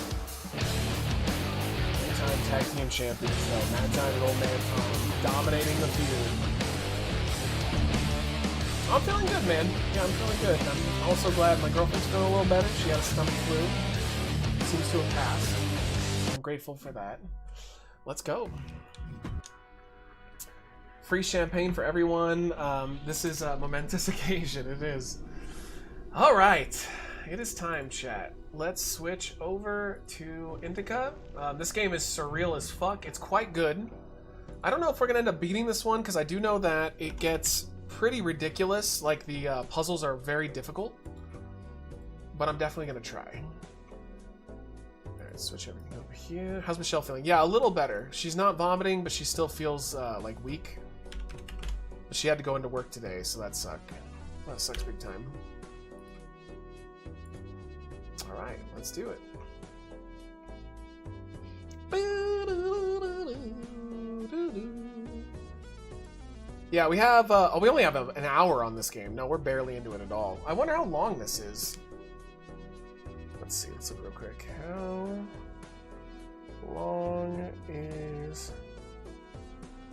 Time tag team champions, though. Matt Giant and Old Man Tom dominating the feud. I'm feeling good, man. Yeah, I'm feeling good. I'm also glad my girlfriend's feeling a little better. She had a stomach flu. Seems to have passed. I'm grateful for that. Let's go. Free champagne for everyone. This is a momentous occasion. It is. All right. It is time, chat. Let's switch over to INDIKA. This game is surreal as fuck. It's quite good. I don't know if we're going to end up beating this one, because I do know that it gets pretty ridiculous. Like, the puzzles are very difficult. But I'm definitely going to try. Alright, switch everything over here. How's Michelle feeling? Yeah, a little better. She's not vomiting, but she still feels, like, weak. But she had to go into work today, so that sucked. That sucks big time. Alright, let's do it. Yeah, we have, we only have an hour on this game. No, we're barely into it at all. I wonder how long this is. Let's see, let's look real quick. How long is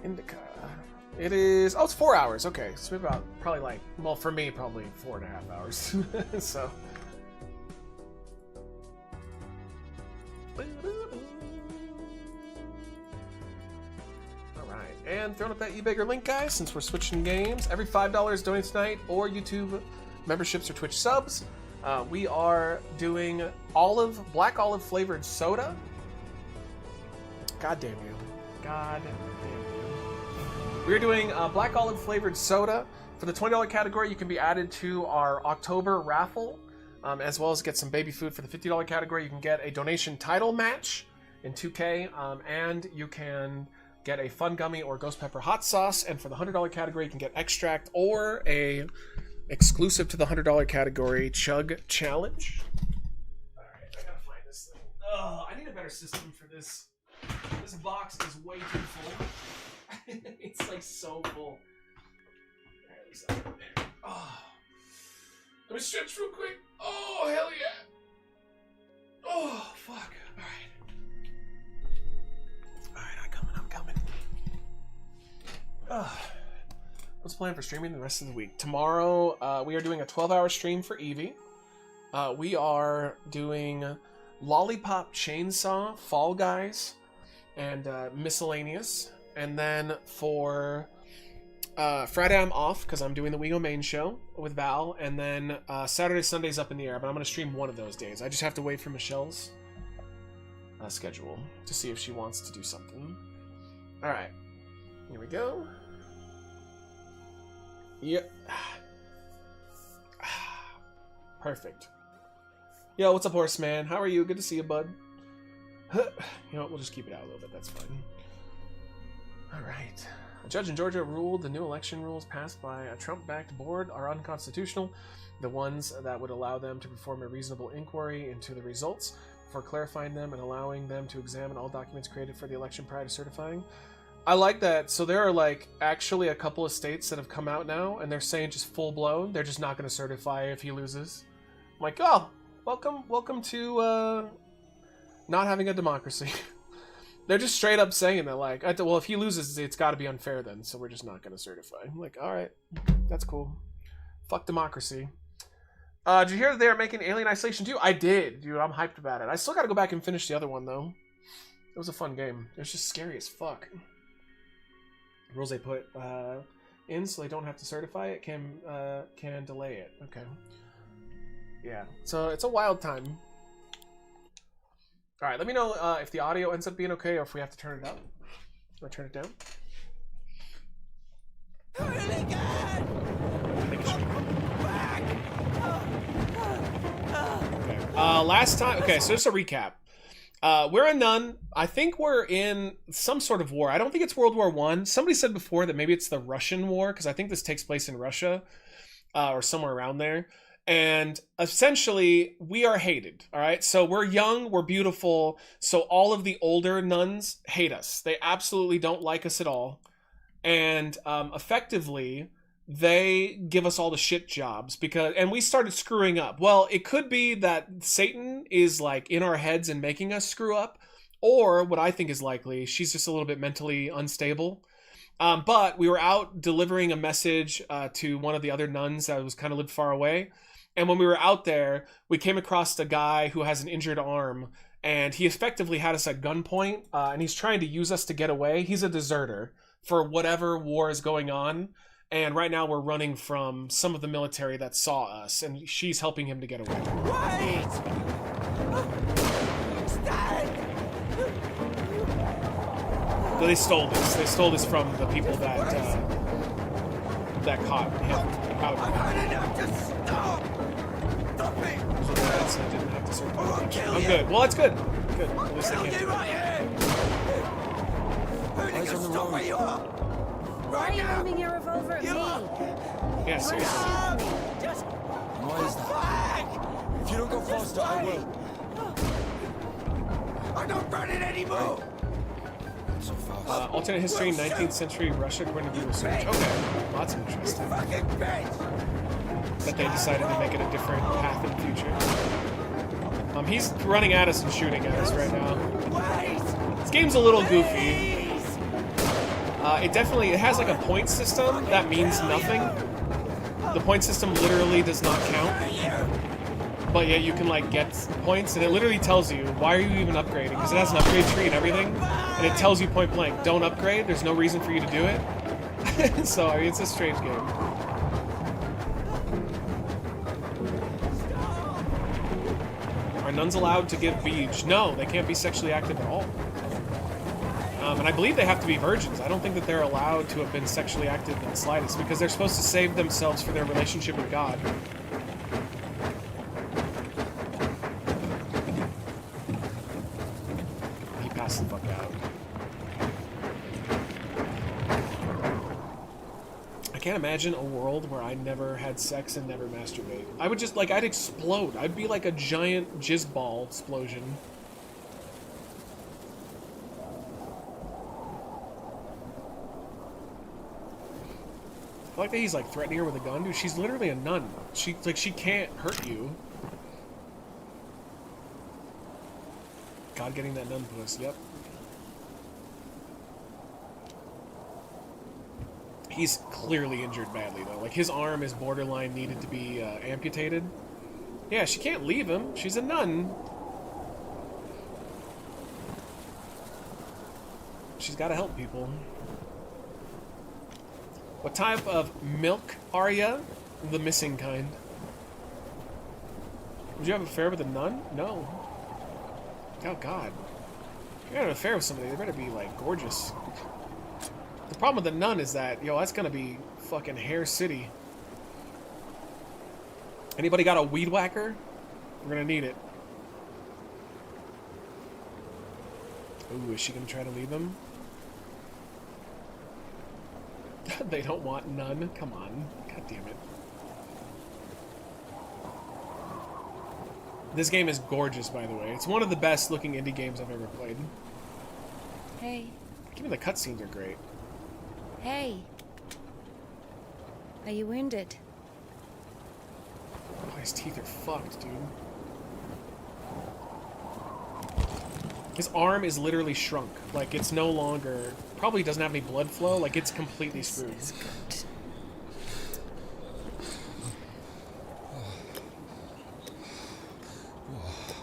INDIKA? It is, it's 4 hours. Okay, so we have about, probably like, well, for me, probably 4.5 hours. So. Alright, and throwing up that eBigger link, guys, since we're switching games. Every $5 donated tonight, or YouTube memberships or Twitch subs, we are doing black olive flavored soda. God damn you. God damn you. We're doing black olive flavored soda. For the $20 category, you can be added to our October raffle, as well as get some baby food. For the $50 category, you can get a donation title match in 2K, and you can get a Fun Gummy or Ghost Pepper hot sauce. And for the $100 category, you can get extract or a exclusive to the $100 category Chug Challenge. All right, I gotta find this thing. Oh, I need a better system for this. This box is way too full. It's like so full. Oh. Let me stretch real quick. Oh, hell yeah. Oh, fuck. Alright. Alright, I'm coming. What's the plan for streaming the rest of the week? Tomorrow, we are doing a 12-hour stream for Eevee. We are doing Lollipop Chainsaw, Fall Guys, and miscellaneous. And then for Friday, I'm off because I'm doing the WeGo main show with Val. And then Saturday, Sunday's up in the air, but I'm going to stream one of those days. I just have to wait for Michelle's schedule to see if she wants to do something. All right, here we go. Yep. Perfect. Yo, what's up, Horseman? How are you? Good to see you, bud. You know what? We'll just keep it out a little bit. That's fine. All right. A judge in Georgia ruled the new election rules passed by a Trump-backed board are unconstitutional. The ones that would allow them to perform a reasonable inquiry into the results for clarifying them and allowing them to examine all documents created for the election prior to certifying. I like that. So there are like actually a couple of states that have come out now and they're saying just full blown. They're just not going to certify if he loses. I'm like, oh, welcome to not having a democracy. They're just straight up saying that, like, well, if he loses, it's got to be unfair then, so we're just not going to certify. I'm like, all right, that's cool. Fuck democracy. Did you hear that they are making Alien Isolation 2? I did, dude. I'm hyped about it. I still got to go back and finish the other one though. It was a fun game. It was just scary as fuck. Rules they put in so they don't have to certify it can delay it. Okay. Yeah. So it's a wild time. All right. Let me know if the audio ends up being okay or if we have to turn it up or turn it down. Okay. Last time. Okay. So just a recap. We're a nun. I think we're in some sort of war. I don't think it's World War I. Somebody said before that maybe it's the Russian war, because I think this takes place in Russia or somewhere around there. And essentially, we are hated, all right? So we're young, we're beautiful, so all of the older nuns hate us. They absolutely don't like us at all. And effectively, they give us all the shit jobs and we started screwing up. Well, it could be that Satan is like in our heads and making us screw up, or what I think is likely, she's just a little bit mentally unstable. But we were out delivering a message to one of the other nuns that was kind of lived far away. And when we were out there, we came across a guy who has an injured arm, and he effectively had us at gunpoint, and he's trying to use us to get away. He's a deserter for whatever war is going on. And right now we're running from some of the military that saw us, and she's helping him to get away. Wait! Stand! So they stole this. They stole this from the people that caught him out. I've had enough to stop! Stop it! So that's, I didn't have to certify. I'm good. Well, that's good. Good. At least Kill they you can't. right here! Hooligan, stop where you are! Why are Right you now! aiming your revolver at You me? are! Yeah, seriously. Just Why is that? back! If you don't go faster, I will. I'm not running anymore! Not so fast. Alternate history, 19th century Russia, according to Google search. Okay, well, that's interesting. Fucking bitch! That they decided to make it a different path in the future. He's running at us and shooting at us right now. Wait! This game's a little goofy. Please! It has like a point system that means nothing. The point system literally does not count. But yet you can like get points, and it literally tells you, why are you even upgrading? Because it has an upgrade tree and everything, and it tells you point blank, don't upgrade, there's no reason for you to do it. So, I mean, it's a strange game. Are nuns allowed to give beads? No, they can't be sexually active at all. And I believe they have to be virgins. I don't think that they're allowed to have been sexually active in the slightest, because they're supposed to save themselves for their relationship with God. He passed the fuck out. I can't imagine a world where I never had sex and never masturbate. I would just, like, I'd explode. I'd be like a giant jizz ball explosion. I like that he's like threatening her with a gun, dude. She's literally a nun. She can't hurt you. God getting that nun puss. Yep. He's clearly injured badly, though. Like, his arm is borderline needed to be amputated. Yeah, she can't leave him. She's a nun. She's got to help people. What type of milk are ya? The missing kind. Would you have an affair with a nun? No. Oh, God. If you have an affair with somebody, they better be, like, gorgeous. The problem with the nun is that, yo, that's gonna be fucking Hair City. Anybody got a weed whacker? We're gonna need it. Ooh, is she gonna try to leave him? They don't want none? Come on. God damn it. This game is gorgeous, by the way. It's one of the best looking indie games I've ever played. Hey. Even the cutscenes are great. Hey. Are you wounded? Oh, his teeth are fucked, dude. His arm is literally shrunk. Like, it's no longer... Probably doesn't have any blood flow. Like, it's completely screwed. This is good.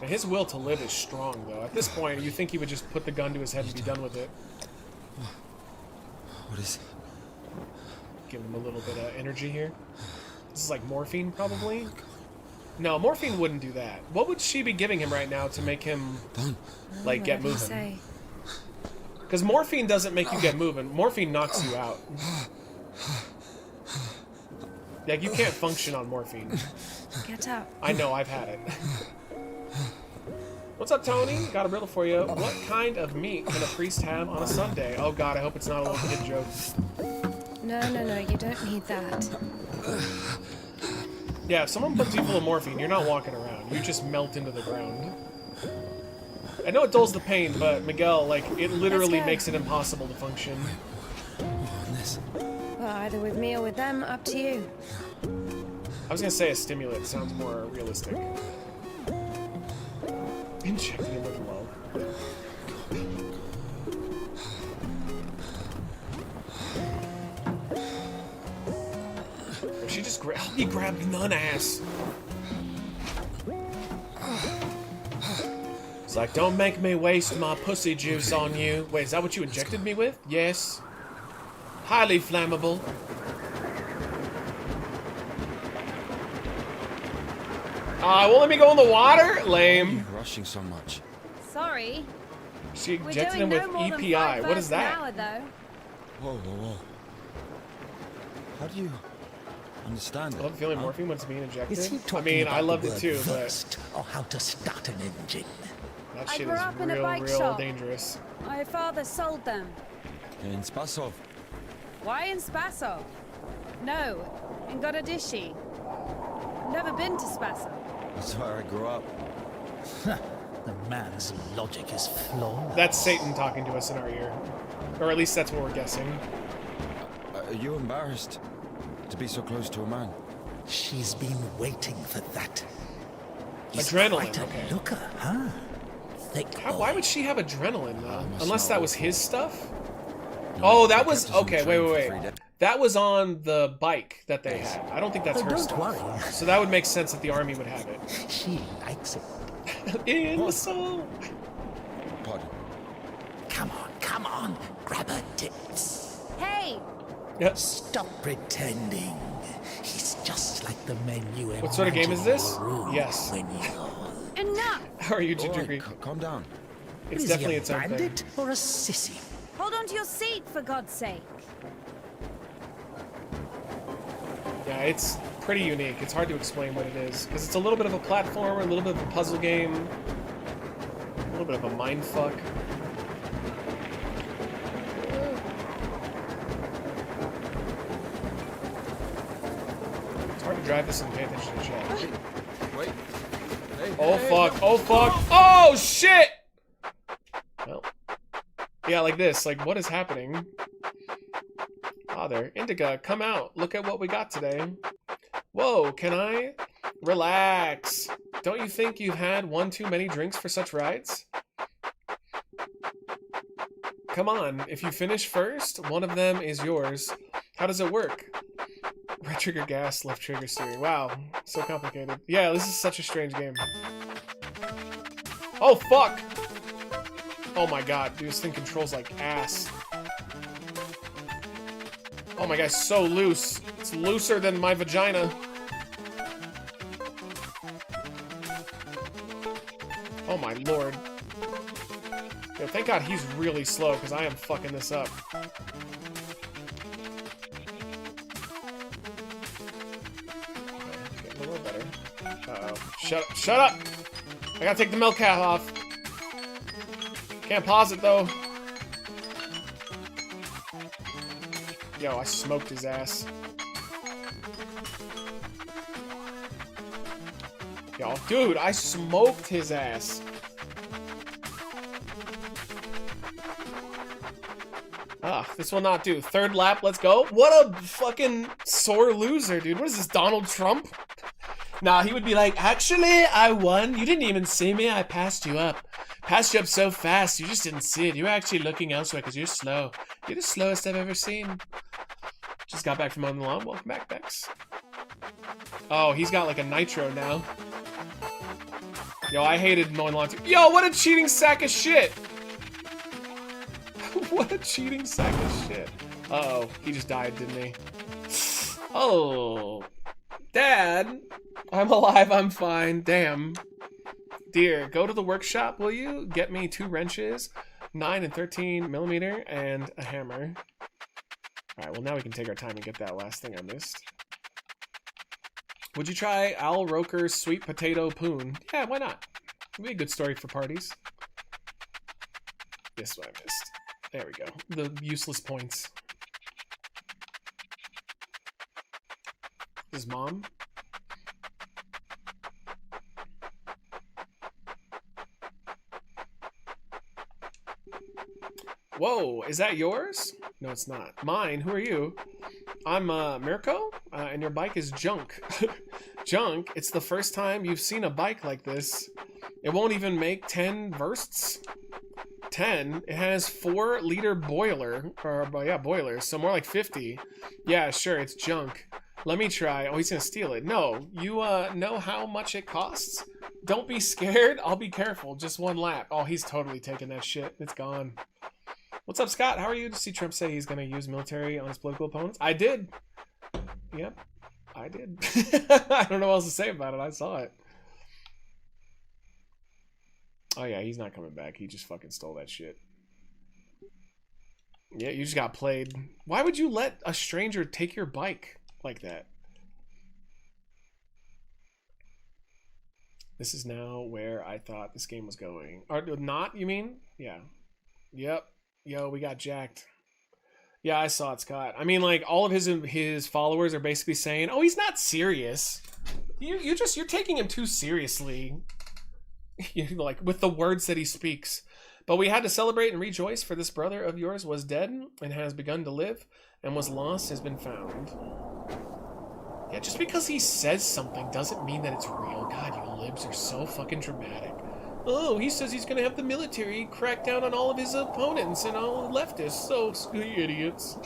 And his will to live is strong, though. At this point, you think he would just put the gun to his head and be done with it. What is... Give him a little bit of energy here. This is like morphine, probably? No, morphine wouldn't do that. What would she be giving him right now to make him, like, get Whatever you moving? say. Because morphine doesn't make you get moving. Morphine knocks you out. Like, you can't function on morphine. Get up. I know, I've had it. What's up, Tony? Got a riddle for you. What kind of meat can a priest have on a Sunday? Oh god, I hope it's not a little kid joke. No, you don't need that. Yeah, if someone puts you full of morphine, you're not walking around. You just melt into the ground. I know it dulls the pain, but Miguel, like, it literally makes it impossible to function. Well, either with me or with them, up to you. I was gonna say a stimulant sounds more realistic. Injecting him with love. She just he grabbed nun ass. It's like, don't make me waste my pussy juice on you. Wait, is that what you injected me with? Yes. Highly flammable. Won't let me go in the water? Lame. Why are you rushing so much? Sorry. She We're injected doing him no with more than EPI. 5 What is verses an that? hour, though. Whoa. How do you understand I it? love feeling morphine when it's being injected. Is he I talking mean, about I loved the it word too, but first, or how to start an engine? that I shit grew is up in a real, bike real shop. dangerous. My father sold them. In Spasov. Why in Spasov? No, in Gorodishi. Never been to Spasov. That's where I grew up. The man's logic is flawed. That's Satan talking to us in our ear. Or at least that's what we're guessing. Are you embarrassed to be so close to a man? She's been waiting for that. He's Adrenaline, quite a okay. looker, huh? Thick Why boy. would she have adrenaline, though? must Unless not that have. was his stuff? No, Oh, I that kept was... us on Okay, the train for wait. 3 days. That was on the bike that they had. I don't think that's Oh, her don't stuff. worry. So that would make sense that the army would have it. She likes it. In the soul. Pardon. Come on. Grab her tits. Hey! Yep. Stop pretending. He's just like the men you What sort of game is imagine this? in your room Yes. When you're... Enough! How are you, All Ginger right, calm down. It's Is definitely he a its own thing. bandit or a sissy? Hold on to your seat, for God's sake. Yeah, it's pretty unique. It's hard to explain what it is, because it's a little bit of a platformer, a little bit of a puzzle game, a little bit of a mind fuck. It's hard to drive this and pay attention to chat. Wait. Hey, Oh hey, fuck! no. Oh fuck! Oh shit! Well, yeah, like this. Like, what is happening? Father, Indica, come out. Look at what we got today. Whoa, can I? Relax. Don't you think you've had one too many drinks for such rides? Come on, if you finish first, one of them is yours. How does it work? Right trigger gas, left trigger steering. Wow, so complicated. Yeah, this is such a strange game. Oh, fuck! Oh my god, dude, this thing controls like ass. Oh my god, it's so loose. It's looser than my vagina. Oh my lord. Yo, thank god he's really slow, because I am fucking this up. Okay, getting a little better. Uh-oh. Shut up. Shut up! I gotta take the milk cap off. Can't pause it, though. Yo, I smoked his ass. Yo, dude, I smoked his ass. Ah, this will not do. Third lap, let's go. What a fucking sore loser, dude. What is this, Donald Trump? Nah, he would be like, actually, I won. You didn't even see me. I passed you up. Passed you up so fast, you just didn't see it. You were actually looking elsewhere because you're slow. You're the slowest I've ever seen. Just got back from mowing the lawn. Welcome back, Bex. Oh, he's got like a nitro now. Yo, I hated mowing the lawn too. Yo, what a cheating sack of shit! What a cheating sack of shit. Uh-oh, he just died, didn't he? Oh, Dad, I'm alive, I'm fine, damn. Dear, go to the workshop, will you? Get me 2 wrenches, 9 and 13 millimeter, and a hammer. Alright, well now we can take our time and get that last thing I missed. Would you try Al Roker's Sweet Potato Poon? Yeah, why not? It'd be a good story for parties. This is what I missed. There we go. The useless points. His mom? Whoa, is that yours? No, it's not. Mine? Who are you? I'm Mirko, and your bike is junk. Junk? It's the first time you've seen a bike like this. It won't even make 10 versts. 10? It has 4-liter boiler, or yeah, boilers, so more like 50. Yeah, sure, it's junk. Let me try. Oh, he's gonna steal it. No, you know how much it costs? Don't be scared. I'll be careful. Just 1 lap. Oh, he's totally taking that shit. It's gone. What's up, Scott? How are you? Did you see Trump say he's gonna use military on his political opponents? I did. Yep, I did. I don't know what else to say about it. I saw it. Oh yeah, he's not coming back. He just fucking stole that shit. Yeah, you just got played. Why would you let a stranger take your bike like that? This is now where I thought this game was going. Or not, you mean? Yeah. Yep. Yo, we got jacked. Yeah, I saw it, Scott. I mean, like, all of his followers are basically saying, oh, he's not serious. You're taking him too seriously. Like, with the words that he speaks. But we had to celebrate and rejoice, for this brother of yours was dead and has begun to live, and was lost has been found. Yeah, just because he says something doesn't mean that it's real. God, you libs are so fucking dramatic. Oh, he says he's gonna have the military crack down on all of his opponents and all leftists. So, idiots.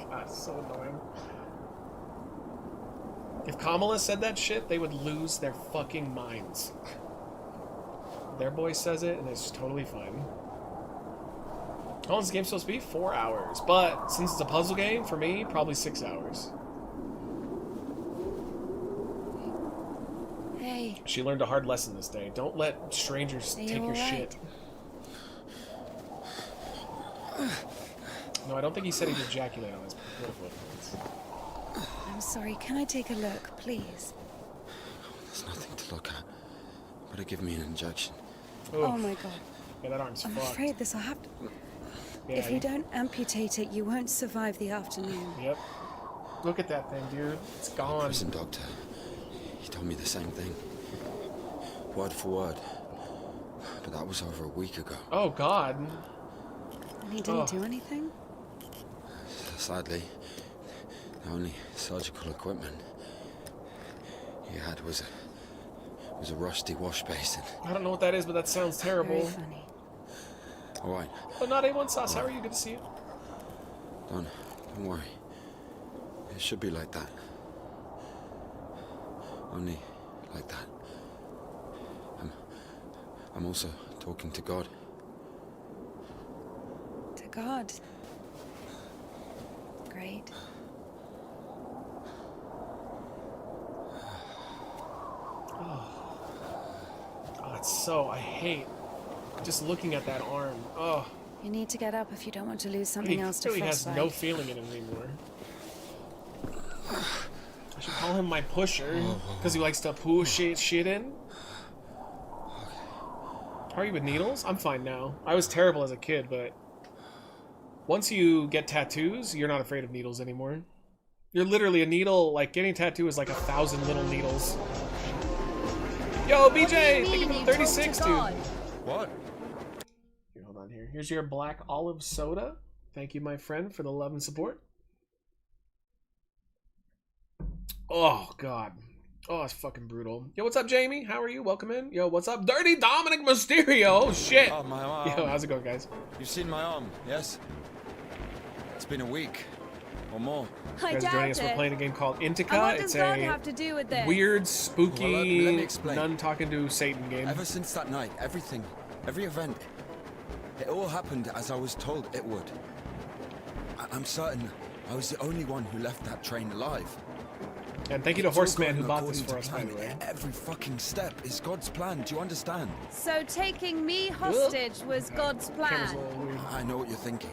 God, so annoying. If Kamala said that shit, they would lose their fucking minds. Their boy says it, and it's totally fine. How long is this game supposed to be? 4 hours. But since it's a puzzle game, for me, probably 6 hours. Hey. She learned a hard lesson this day. Don't let strangers take your shit. No, I don't think he said he'd ejaculate on his political opponents. I'm sorry, can I take a look, please? There's nothing to look at. Better give me an injection. Oof. Oh my god. Yeah, that arm's I'm fucked. afraid this'll have to... Yeah, if we don't amputate it, you won't survive the afternoon. Yep. Look at that thing, dude. It's gone. Prison doctor. He told me the same thing. Word for word. But that was over a week ago. Oh, God. And he didn't do anything? Sadly, the only surgical equipment he had was a rusty wash basin. I don't know what that is, but that sounds terrible. Very funny. All right. Oh, not A1 sauce. How are you? Good to see you. Don't worry. It should be like that. Only like that. I'm also talking to God. To God. Great. Oh, it's so... I hate just looking at that arm. Oh. You need to get up if you don't want to lose something else to He really has frostbite. no feeling in it anymore. I should call him my pusher, because he likes to push shit in. How are you with needles? I'm fine now. I was terrible as a kid, but once you get tattoos, you're not afraid of needles anymore. You're literally a needle, like getting a tattoo is like 1,000 little needles. Yo, BJ, thank you for the 36, dude. What? Here, hold on here. Here's your black olive soda. Thank you, my friend, for the love and support. Oh, God. Oh, it's fucking brutal. Yo, what's up, Jamie? How are you? Welcome in. Yo, what's up? Dirty Dominic Mysterio. Oh, shit. Oh, my arm. Yo, how's it going, guys? You've seen my arm, yes? It's been a week. Or more. I You guys are joining us. We're playing a game called And INDIKA. what does It's God a have to do with this? weird, spooky, Well, let me explain. nun talking to Satan game. Ever since that night, everything, every event, it all happened as I was told it would. I'm certain I was the only one who left that train alive. And thank you to It's all Horseman who going bought this according for to us, by plan. the way. Every fucking step is God's plan. Do you understand? So taking me hostage was God's Camera's plan. a little weird. I know what you're thinking.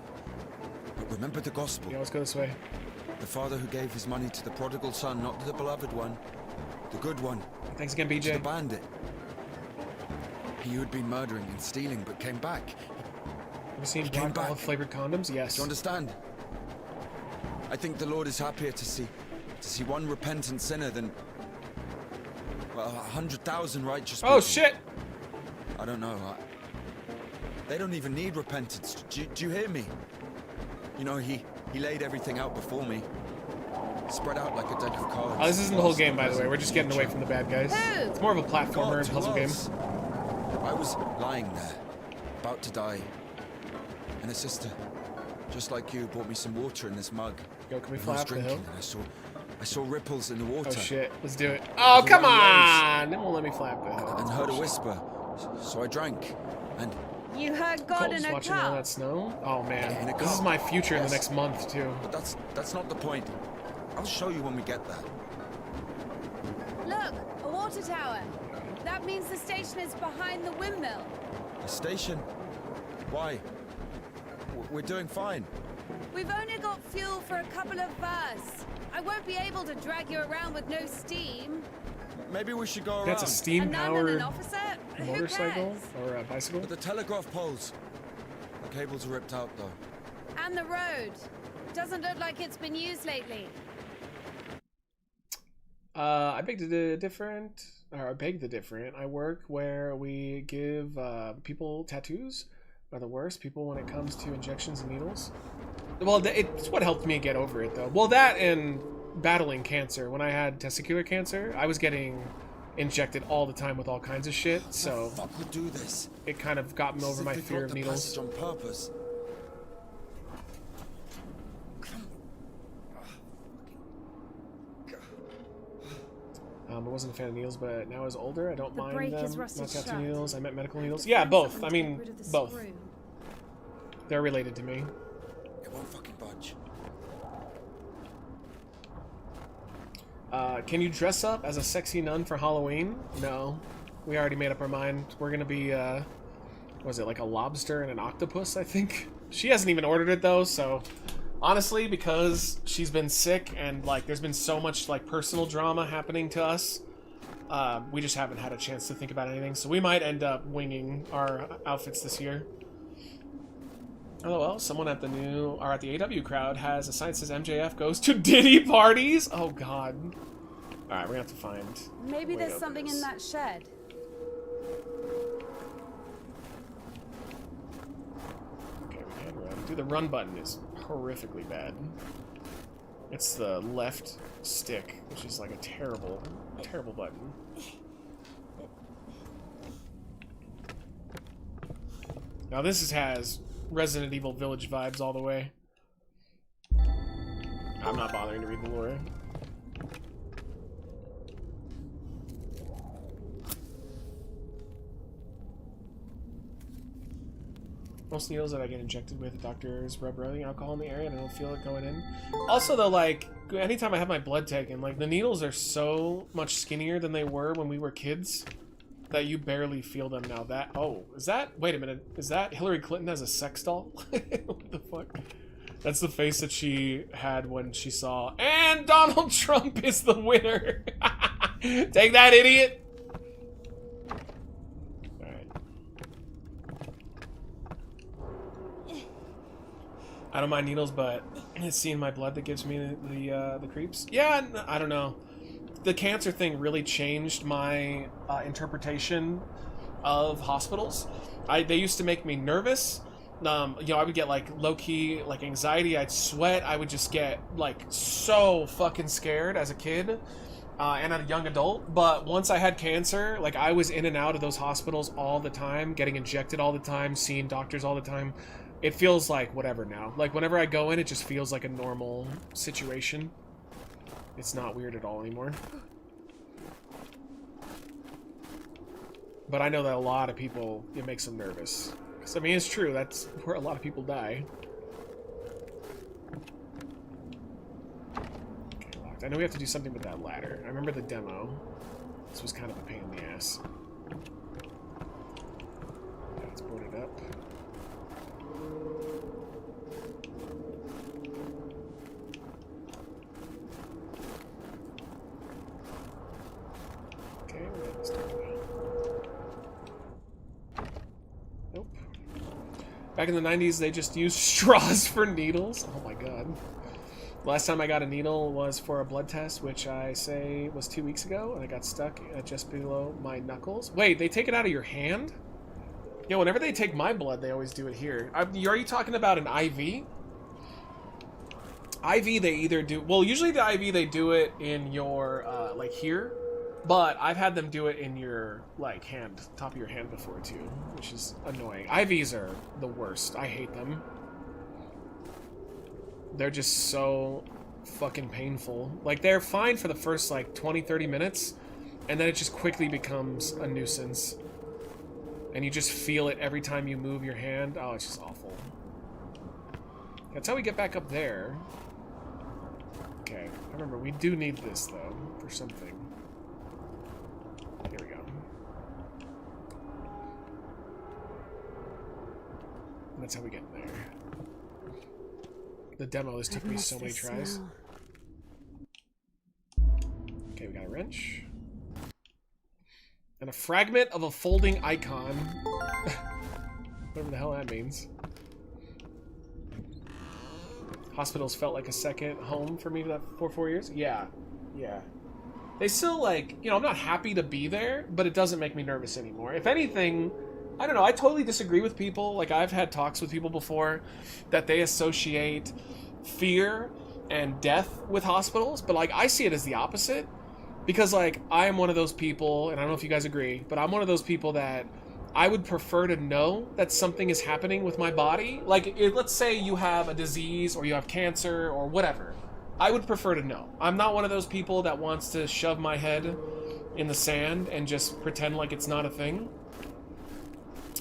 But remember the gospel. Yeah, let's go this way. The father who gave his money to the prodigal son, not the beloved one. The good one. Thanks again, To the BJ. bandit. He who had been murdering and stealing but came back. Have you seen came black back. olive flavored condoms? Yes. Do you understand? I think the Lord is happier to see one repentant sinner than, well, 100,000 righteous people. Oh, shit. I don't know. They don't even need repentance. Do you hear me? You know, he laid everything out before me. Spread out like a deck of cards. Oh, this isn't the whole game, by the way. We're just getting away from the bad guys. Who? It's more of a platformer God, and who puzzle game. else? I was lying there, about to die. And a sister, just like you, brought me some water in this mug. Yo, can we And I fly was up the hill? drinking, and I saw ripples in the water. Oh, shit. Let's do it. Oh, come Waves. on! It won't let me fly up the hill. And heard a whisper. So I drank. And You heard God Cole's in a watching all cup. that snow. Oh, In man. a This is cup. my future in the Yes. next month, too. but that's not the point. I'll show you when we get there. Look, a water tower. That means the station is behind the windmill. The station? Why? We're doing fine. We've only got fuel for a couple of bars. I won't be able to drag you around with no steam. Maybe we should go around. That's a A nun and steam-powered an officer? Who motorcycle cares? or a bicycle. But the telegraph poles. The cables are ripped out, though. And the road. Doesn't look like it's been used lately. I beg the different. I work where we give people tattoos. Are the worst people when it comes to injections and needles. Well, it's what helped me get over it, though. Well, that and battling cancer. When I had testicular cancer, I was getting injected all the time with all kinds of shit. So Who the fuck would do this? it kind of got me As over if my they fear blocked of the needles. passage on purpose. I wasn't a fan of needles, but now as older, I don't The mind brake them. is rusted Not tattoo shut. needles. I meant medical needles. To Yeah, find both. something I to get mean, rid of the both. screw. They're related to me. It won't fucking budge. Can you dress up as a sexy nun for Halloween? No. We already made up our mind. We're gonna be, what was it, like a lobster and an octopus, I think? She hasn't even ordered it, though, so... Honestly, because she's been sick and, like, there's been so much, like, personal drama happening to us, we just haven't had a chance to think about anything, so we might end up winging our outfits this year. LOL, someone at the AW crowd has a sign that says MJF goes to Diddy parties? Oh, God. Alright, we're gonna have to find... Maybe a way to there's open something this. in that shed. Okay, we can run. Dude, the run button is horrifically bad. It's the left stick, which is like a terrible, terrible button. Now this has Resident Evil Village vibes all the way. I'm not bothering to read the lore. Most needles that I get injected with, the doctors rub rubbing alcohol in the area and I don't feel it going in. Also though, like, anytime I have my blood taken, like, the needles are so much skinnier than they were when we were kids that you barely feel them now. That, oh, is that, wait a minute, is that Hillary Clinton as a sex doll? What the fuck? That's the face that she had when she saw, and Donald Trump is the winner. Take that, idiot. I don't mind needles, but it's seeing my blood that gives me the creeps. Yeah, I don't know. The cancer thing really changed my interpretation of hospitals. They used to make me nervous. You know, I would get like low-key like anxiety. I'd sweat. I would just get like so fucking scared as a kid and as a young adult. But once I had cancer, like I was in and out of those hospitals all the time, getting injected all the time, seeing doctors all the time. It feels like whatever now. Like, whenever I go in, it just feels like a normal situation. It's not weird at all anymore. But I know that a lot of people, it makes them nervous. Because, I mean, it's true. That's where a lot of people die. Okay, locked. I know we have to do something with that ladder. I remember the demo. This was kind of a pain in the ass. Yeah, let's board it up. Okay, we're gonna start now. Nope. Back in the 90s, they just used straws for needles. Oh my god. Last time I got a needle was for a blood test, which I say was 2 weeks ago, and I got stuck just below my knuckles. Wait, they take it out of your hand? Yo, whenever they take my blood, they always do it here. Are you talking about an IV? IV, they either do... Well, usually the IV, they do it in your, like, here. But I've had them do it in your, like, hand, top of your hand before, too. Which is annoying. IVs are the worst. I hate them. They're just so fucking painful. Like, they're fine for the first, like, 20, 30 minutes. And then it just quickly becomes a nuisance. And you just feel it every time you move your hand. Oh, it's just awful. That's how we get back up there. Okay, I remember we do need this, though, for something. Here we go. And that's how we get there. The demo, this took me so many tries. Okay, we got a wrench. And a fragment of a folding icon. Whatever the hell that means. Hospitals felt like a second home for me for 4 years. Yeah. Yeah. They still, like, you know, I'm not happy to be there, but it doesn't make me nervous anymore. If anything, I don't know, I totally disagree with people. Like, I've had talks with people before that they associate fear and death with hospitals, but, like, I see it as the opposite. Because, like, I am one of those people, and I don't know if you guys agree, but I'm one of those people that I would prefer to know that something is happening with my body. Like, let's say you have a disease or you have cancer or whatever. I would prefer to know. I'm not one of those people that wants to shove my head in the sand and just pretend like it's not a thing.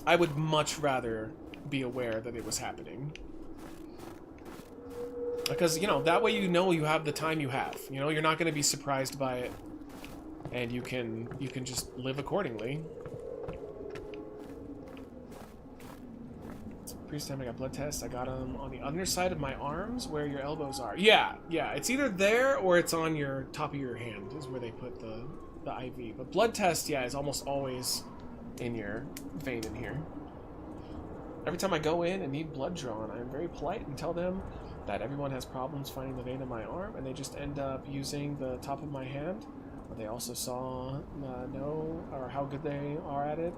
I would much rather be aware that it was happening. Because, you know, that way you know you have the time you have. You know, you're not going to be surprised by it. And you can just live accordingly. Previous time I got blood tests, I got them on the underside of my arms where your elbows are. Yeah, yeah. It's either there or it's on your top of your hand is where they put the IV. But blood test, yeah, is almost always in your vein in here. Every time I go in and need blood drawn, I'm very polite and tell them that everyone has problems finding the vein in my arm, and they just end up using the top of my hand. But they also saw know or how good they are at it.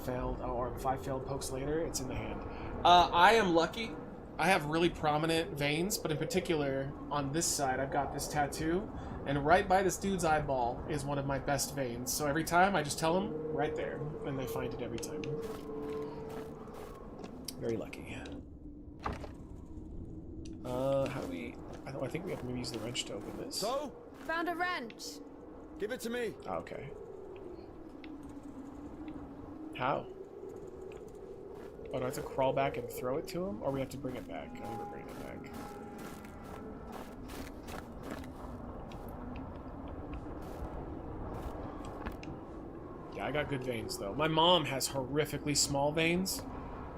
Failed, or 5 failed pokes later, it's in the hand. I am lucky. I have really prominent veins, but in particular on this side, I've got this tattoo, and right by this dude's eyeball is one of my best veins. So every time I just tell them right there, and they find it every time. Very lucky. How do we? I think we have to maybe use the wrench to open this. So? Found a wrench. Give it to me. Oh, okay. How? Oh, do I have to crawl back and throw it to him? Or we have to bring it back? I think we're bringing it back. Yeah, I got good veins, though. My mom has horrifically small veins.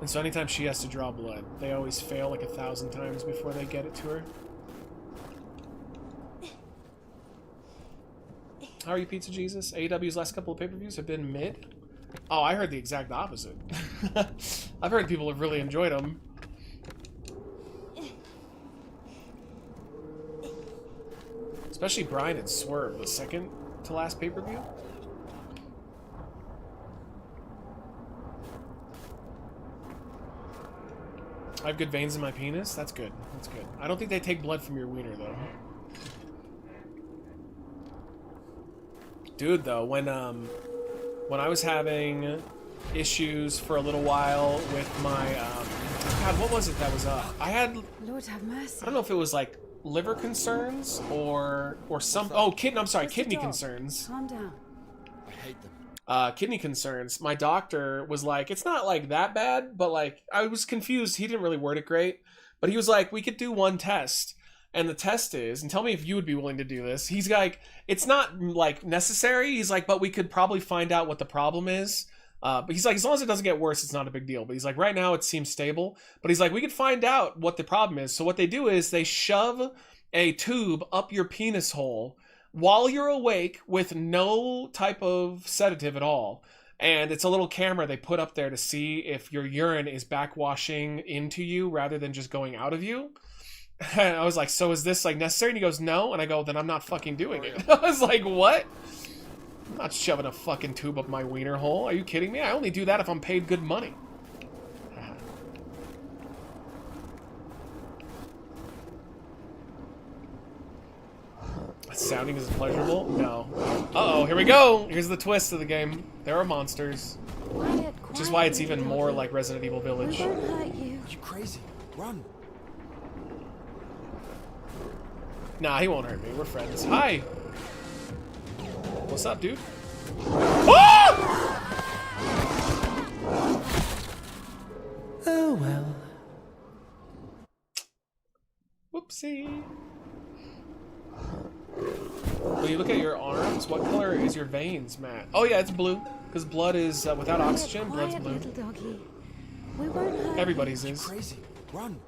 And so anytime she has to draw blood, they always fail like 1,000 times before they get it to her. How are you, Pizza Jesus? AEW's last couple of pay-per-views have been mid. Oh, I heard the exact opposite. I've heard people have really enjoyed them. Especially Brian and Swerve, the second to last pay-per-view. I have good veins in my penis? That's good. That's good. I don't think they take blood from your wiener, though. Dude, though, when I was having issues for a little while with my, God, what was it that was up? I had, Lord have mercy. I don't know if it was like liver concerns or some, kidney concerns. Calm down. I hate them. Kidney concerns. My doctor was like, it's not like that bad, but like, I was confused. He didn't really word it great, but he was like, we could do one test. And the test is, and tell me if you would be willing to do this. He's like, it's not like necessary. He's like, but we could probably find out what the problem is. But he's like, as long as it doesn't get worse, it's not a big deal. But he's like, right now it seems stable. But he's like, we could find out what the problem is. So what they do is they shove a tube up your penis hole while you're awake with no type of sedative at all. And it's a little camera they put up there to see if your urine is backwashing into you rather than just going out of you. And I was like, so is this like necessary? And he goes, no. And I go, then I'm not fucking doing it. I was like, what? I'm not shoving a fucking tube up my wiener hole. Are you kidding me? I only do that if I'm paid good money. Sounding is pleasurable? No. Uh-oh, here we go. Here's the twist of the game. There are monsters. Quiet, Which is why it's even more like Resident Evil Village. We won't hurt you. Are you crazy? Run. Nah, he won't hurt me. We're friends. Hi! What's up, dude? Ah! Oh well. Whoopsie. When you look at your arms, what color is your veins, Matt? Oh yeah, it's blue. Because blood is, without oxygen, blood's blue. Little doggy. We won't hurt Everybody's Are you is. crazy? Run.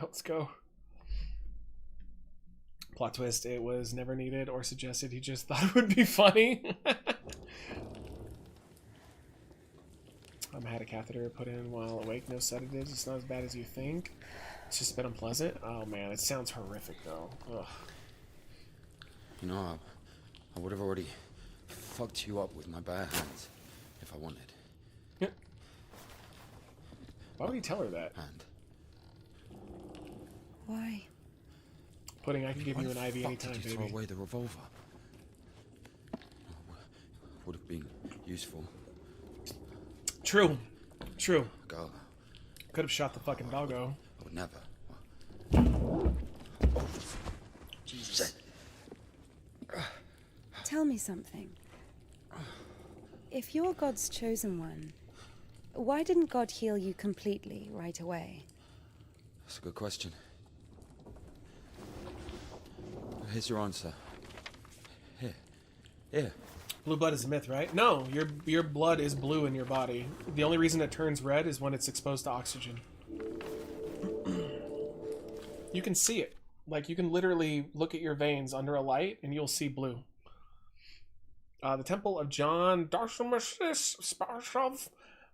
Let's go. Plot twist, it was never needed or suggested. He just thought it would be funny. I had a catheter put in while awake. No sedatives. It's not as bad as you think. It's just been unpleasant. Oh man, it sounds horrific though. Ugh. You know, I would have already fucked you up with my bare hands if I wanted. Yeah. Why would you tell her that? And Why? Pudding, I can give you an IV fuck anytime, did you throw baby. away the revolver? Would have been useful. True. True. Go. Could have shot the fucking doggo. I would never. Jesus. Tell me something. If you're God's chosen one, why didn't God heal you completely right away? That's a good question. Here's your answer. Here. Here. Blue blood is a myth, right? No, your blood is blue in your body. The only reason it turns red is when it's exposed to oxygen. You can see it. Like, you can literally look at your veins under a light and you'll see blue. The Temple of John Darshamash,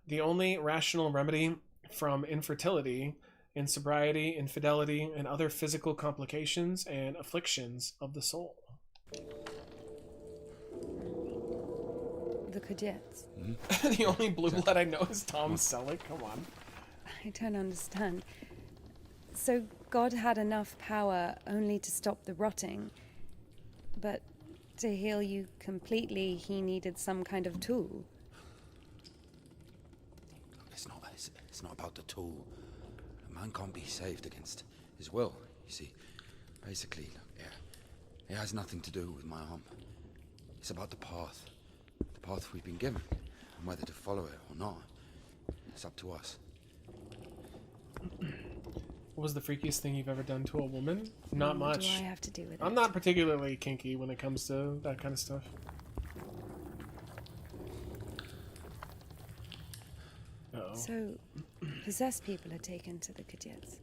the only rational remedy from infertility, insobriety, infidelity, and other physical complications and afflictions of the soul. The Cadets. The only blue blood I know is Tom Selleck. Come on. I don't understand. So God had enough power only to stop the rotting, but To heal you completely, he needed some kind of tool. It's not about the tool. A man can't be saved against his will, you see. Basically, yeah, it has nothing to do with my arm. It's about the path we've been given, and whether to follow it or not. It's up to us. What was the freakiest thing you've ever done to a woman? Not What much. do I have to do with it? I'm not particularly kinky when it comes to that kind of stuff. Uh-oh. So, possessed people are taken to the Kudets.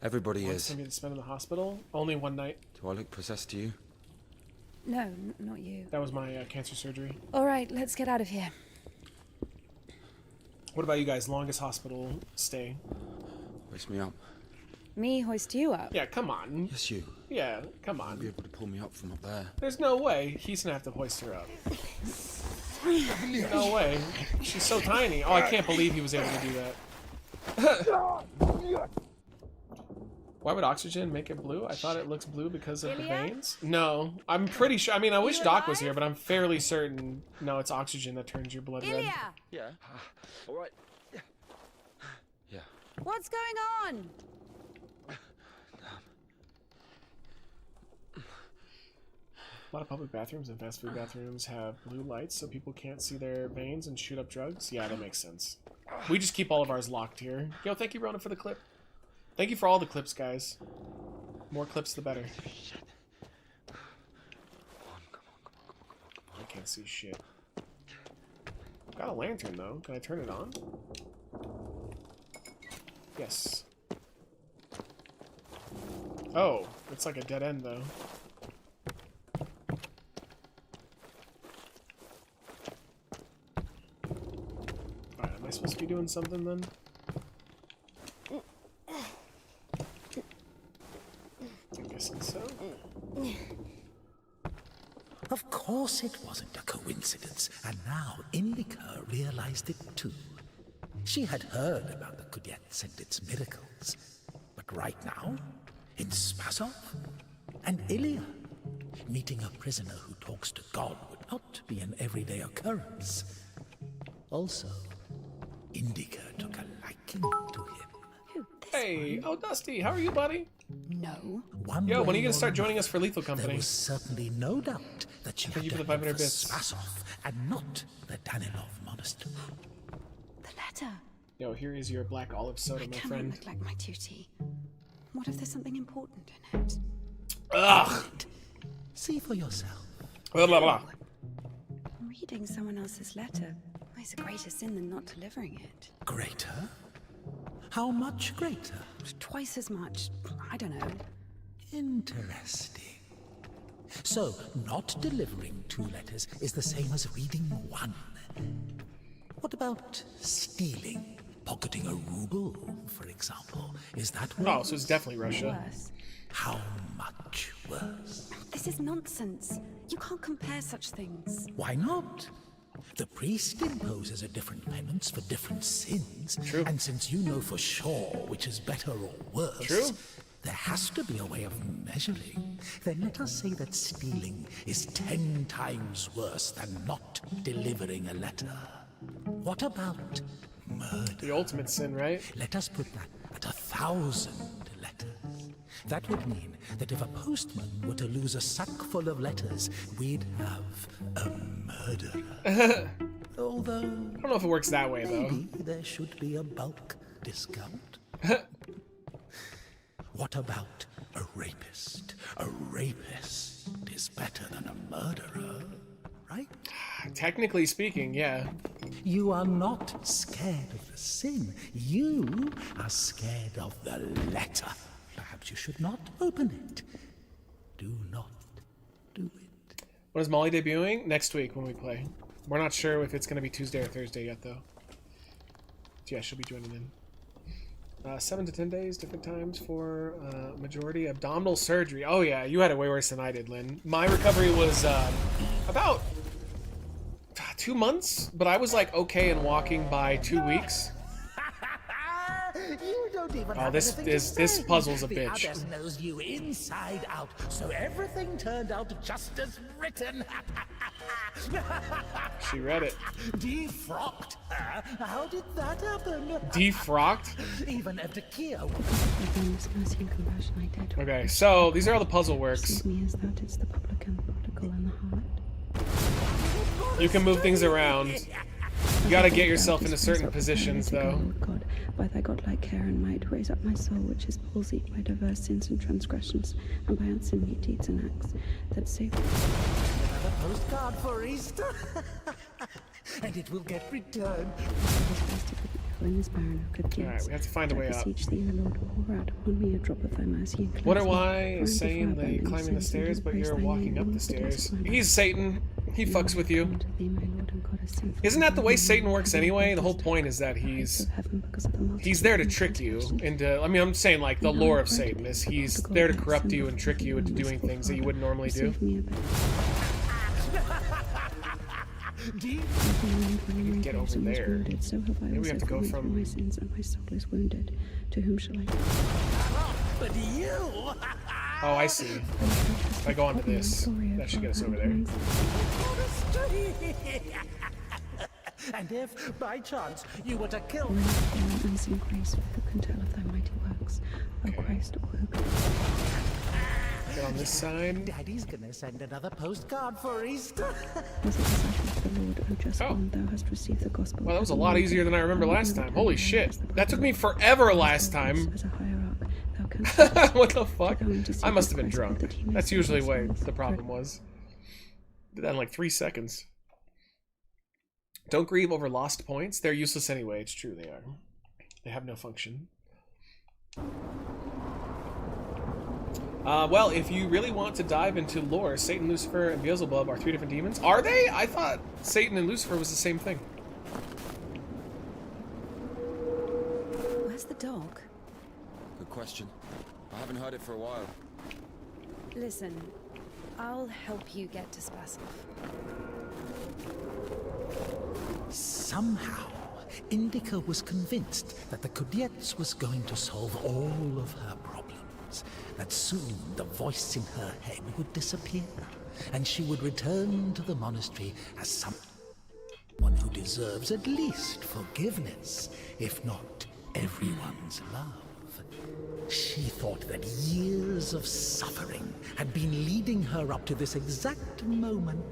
Everybody Want is. somebody to spend in the hospital? Only one night. Do I look possessed to you? No, not you. That was my cancer surgery. All right, let's get out of here. What about you guys? Longest hospital stay? Hoist me up. Me hoist you up? Yeah, come on. Yes, you. Yeah, come You'll be on. able to pull me up from up there. There's no way he's gonna have to hoist her up. No way. She's so tiny. Oh, I can't believe he was able to do that. Why would oxygen make it blue? I thought it looks blue because of the veins. No, I'm pretty sure. I mean, I wish Doc was here, but I'm fairly certain. No, it's oxygen that turns your blood red. Yeah. All right. Yeah. What's going on? A lot of public bathrooms and fast food bathrooms have blue lights so people can't see their veins and shoot up drugs. Yeah, that makes sense. We just keep all of ours locked here. Yo, thank you, Rona, for the clip. Thank you for all the clips, guys. More clips, the better. I can't see shit. Got a lantern, though. Can I turn it on? Yes. Oh, it's like a dead end, though. Alright, am I supposed to be doing something, then? I'm guessing so. Of course it wasn't a coincidence, and now INDIKA realized it too. She had heard about the Kudets and its miracles, but right now, in Spasov and Ilya, meeting a prisoner who talks to God would not be an everyday occurrence. Also, INDIKA took a liking to him. Who? This Hey, oh Dusty, how are you, buddy? No. One Yo, when are way you gonna or start joining another, us for Lethal There Company? was certainly no doubt that she Thank had you for the done 500 it for bits. Spasov and not the Danilov Monastery. The letter. Yo, here is your black olive soda, my Cannot friend. look like my duty. What if there's something important in it? Ugh! See for yourself. Blah, blah, blah. Reading someone else's letter is a greater sin than not delivering it. Greater? How much greater? Twice as much. I don't know. Interesting. So, not delivering 2 letters is the same as reading 1. What about stealing? Pocketing a ruble, for example. Is that worse? Oh, so it's definitely Russia. Worse. How much worse? This is nonsense. You can't compare such things. Why not? The priest imposes a different penance for different sins. True. And since you know for sure which is better or worse, True. there has to be a way of measuring. Then let us say that stealing is 10 times worse than not delivering a letter. What about murder? The ultimate sin, right? Let us put that at 1,000 letters. That would mean that if a postman were to lose a sack full of letters, we'd have a murderer. Although, I don't know if it works that way, though. maybe there should be a bulk discount. What about a rapist? A rapist is better than a murderer, right? Technically speaking, yeah. You are not scared of the sin. You are scared of the letter. Perhaps you should not open it. Do not do it. When is Molly debuting? Next week when we play. We're not sure if it's going to be Tuesday or Thursday yet, though. So yeah, she'll be joining in. 7 to 10 days, different times for majority abdominal surgery. Oh yeah, you had it way worse than I did, Lynn. My recovery was about 2 months, but I was like okay and walking by 2 weeks. You don't even Oh, have this anything to is this say. puzzle's a the bitch. Abbess knows you inside out, so everything turned out just as written. She read it. Defrocked her? How did that happen? Defrocked? Even Evdokia. Okay, so these are how the puzzle works. Me as that it's the publican, prodigal, and the heart. You can move things around. You gotta get yourself into certain positions, though. Lord God, by thy godlike care and might, raise up my soul, which is palsied by diverse sins and transgressions, and by unseemly deeds and acts, that save me. Another postcard for Easter, and it will get returned. In this barren of good Alright, we have to find a way up. beseech thee, O Lord, pour out upon me a drop of thy mercy and What cleanse am me, I for saying before that you're I climbing the sins, stairs, and but praise you're thy walking name up all the the days stairs? of my He's Satan. He life. fucks with you. Unto thee, my Lord and God, I sing for Isn't thy that the way name, Satan works heaven anyway? The whole baptized point is that the heights he's of heaven because of the multitude there to of trick you transgressions. into. I mean, I'm saying like the And lore I of pray Satan is he's to God there to that corrupt send you the and trick you into doing merciful things that you Father, wouldn't normally do. receive me a bit. Get over there. Wounded, so have I Maybe we also have to go fallen through from- my sins, and my soul is wounded. To whom shall I go? But you. Oh, I see. If I go onto this, that should get us over there. And if, by chance, you were to kill Lord, for unseen grace, who can tell of thy mighty works? O Christ, or who can... Get on this side. Daddy's gonna send another postcard for Easter. Was it disciple of the Lord, O just Oh. one, thou hast received the gospel. Well, that was a of lot the easier than I remember Lord, last thou time. art Holy as shit. the That took me prophet. forever last time. As a hierarch, thou canst What the fuck? go into I must have secret been Christ drunk. that he may That's save usually our what souls. the problem was. Did that in like 3 seconds. Don't grieve over lost points. They're useless anyway. It's true, they are. They have no function. Well, if you really want to dive into lore, Satan, Lucifer, and Beelzebub are 3 different demons. Are they? I thought Satan and Lucifer was the same thing. Where's the dog? Good question. I haven't heard it for a while. Listen, I'll help you get to Spasov. Somehow, Indika was convinced that the Kudets was going to solve all of her problems. That soon the voice in her head would disappear, and she would return to the monastery as someone who deserves at least forgiveness, if not everyone's love. She thought that years of suffering had been leading her up to this exact moment.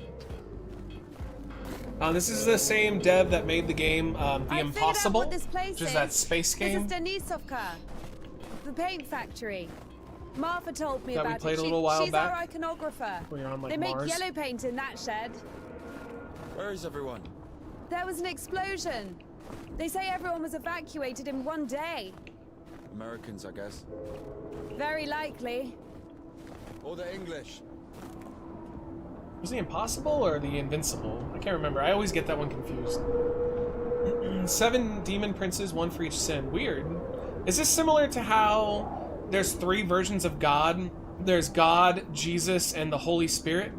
This is the same dev that made the game The I figured out Impossible, what this place which is that space game. This is Denisovka, the paint factory. Martha told me That we about played it. a little while She's back? our iconographer. When you're on, like, they make Mars? yellow paint in that shed. Where is everyone? There was an explosion. They say everyone was evacuated in one day. Americans, I guess. Very likely. Or the English. Was the Impossible or the Invincible? I can't remember. I always get that one confused. 7 demon princes, 1 for each sin. Weird. Is this similar to how there's 3 versions of God? There's God, Jesus, and the Holy Spirit.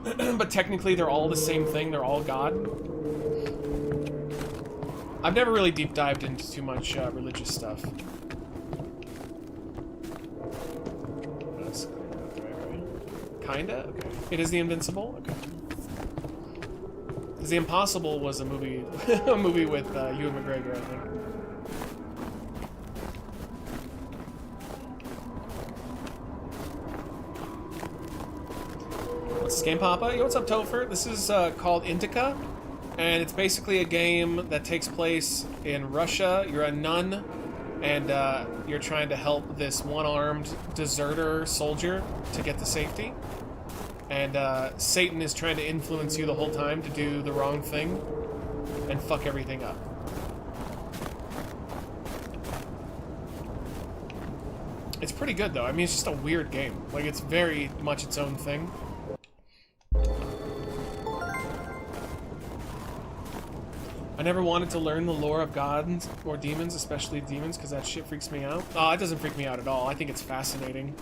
But technically they're all the same thing. They're all God. I've never really deep dived into too much religious stuff. That's not the right way. Kinda? Okay. It is the Invincible? Okay. Because the Impossible was a movie a movie with Ewan McGregor, I think. What's this game, Papa? Yo, what's up, Topher? This is called INDIKA, and it's basically a game that takes place in Russia. You're a nun, and you're trying to help this one-armed deserter soldier to get to safety. And Satan is trying to influence you the whole time to do the wrong thing and fuck everything up. It's pretty good, though. I mean, it's just a weird game. Like, it's very much its own thing. I never wanted to learn the lore of gods or demons, especially demons, because that shit freaks me out. Oh, it doesn't freak me out at all. I think it's fascinating.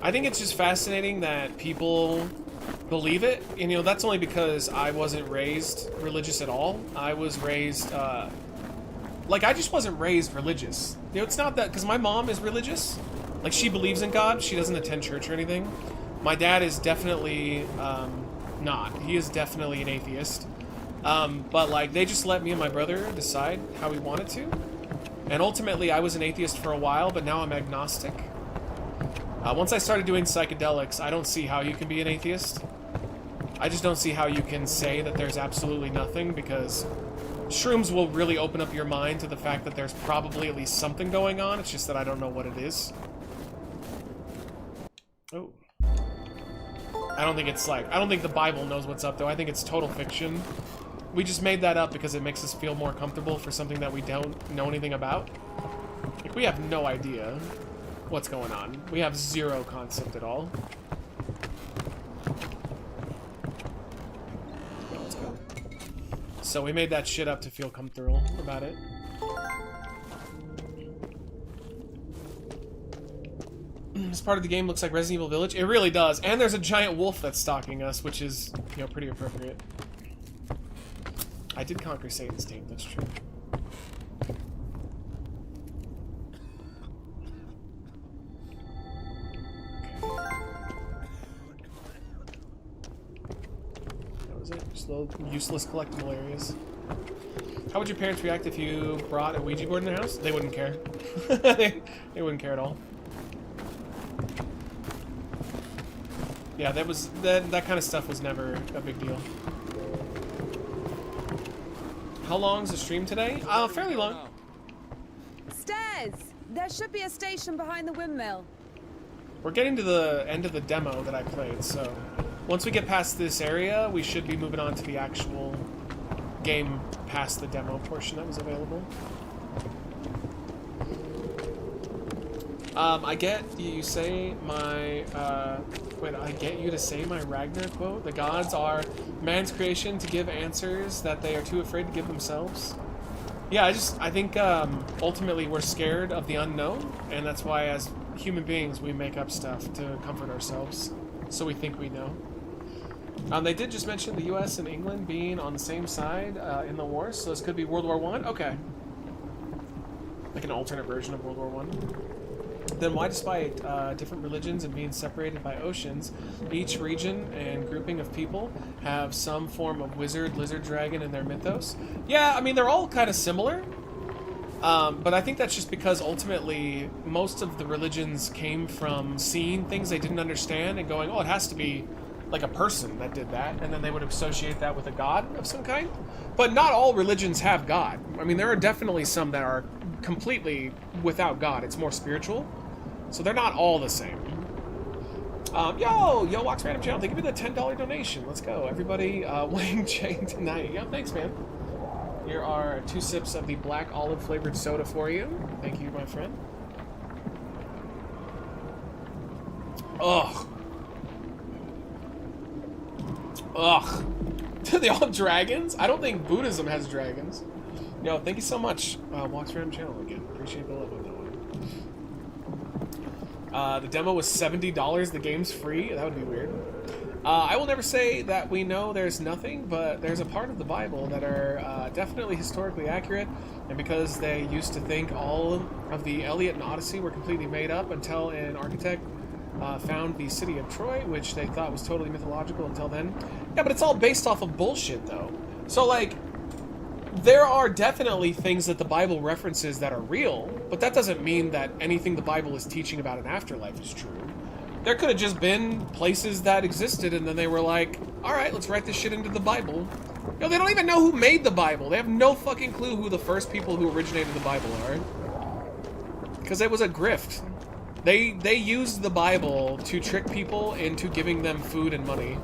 I think it's just fascinating that people believe it. And, you know, that's only because I wasn't raised religious at all. I was raised like, I just wasn't raised religious. You know, it's not that, because my mom is religious. Like, she believes in God. She doesn't attend church or anything. My dad is definitely not. He is definitely an atheist. But, like, they just let me and my brother decide how we wanted to. And ultimately, I was an atheist for a while, but now I'm agnostic. Once I started doing psychedelics, I don't see how you can be an atheist. I just don't see how you can say that there's absolutely nothing, because shrooms will really open up your mind to the fact that there's probably at least something going on. It's just that I don't know what it is. Oh. I don't think it's like... I don't think the Bible knows what's up, though. I think it's total fiction. We just made that up because it makes us feel more comfortable for something that we don't know anything about. Like, we have no idea what's going on. We have zero concept at all. Oh, let's go. So we made that shit up to feel comfortable about it. This part of the game looks like Resident Evil Village. It really does. And there's a giant wolf that's stalking us, which is, you know, pretty appropriate. I did conquer Satan's team, that's true. That was it. Just little useless collectible areas. How would your parents react if you brought a Ouija board in their house? They wouldn't care. they wouldn't care at all. Yeah, that kind of stuff was never a big deal. How long's the stream today? Fairly long. Stairs! There should be a station behind the windmill. We're getting to the end of the demo that I played, so once we get past this area, we should be moving on to the actual game past the demo portion that was available. I get you say my, I get you to say my Ragnar quote. The gods are man's creation to give answers that they are too afraid to give themselves. Yeah, I think, ultimately we're scared of the unknown, and that's why as human beings we make up stuff to comfort ourselves, so we think we know. They did just mention the US and England being on the same side, in the war, so this could be World War I? Okay. Like an alternate version of World War I. Then why, despite different religions and being separated by oceans, each region and grouping of people have some form of wizard, lizard, dragon in their mythos? Yeah, I mean, they're all kind of similar. But I think that's just because ultimately most of the religions came from seeing things they didn't understand and going, oh, it has to be like a person that did that, and then they would associate that with a god of some kind. But not all religions have God. I mean, there are definitely some that are completely without God. It's more spiritual. So they're not all the same. Yo, Walks Random Channel, thank you for the $10 donation. Let's go. Everybody, Wang Chang tonight. Yeah, thanks, man. Here are 2 sips of the black olive flavored soda for you. Thank you, my friend. Ugh. Ugh. Do they all have dragons? I don't think Buddhism has dragons. Yo, thank you so much, Walks Random Channel again. Appreciate the love on that one. The demo was $70. The game's free. That would be weird. I will never say that we know there's nothing, but there's a part of the Bible that are definitely historically accurate, and because they used to think all of the Iliad and Odyssey were completely made up until an architect found the city of Troy, which they thought was totally mythological until then. Yeah, but it's all based off of bullshit, though. So, like, there are definitely things that the Bible references that are real, but that doesn't mean that anything the Bible is teaching about an afterlife is true. There could have just been places that existed, and then they were like, alright, let's write this shit into the Bible. You know, they don't even know who made the Bible. They have no fucking clue who the first people who originated the Bible are. Because it was a grift. They used the Bible to trick people into giving them food and money.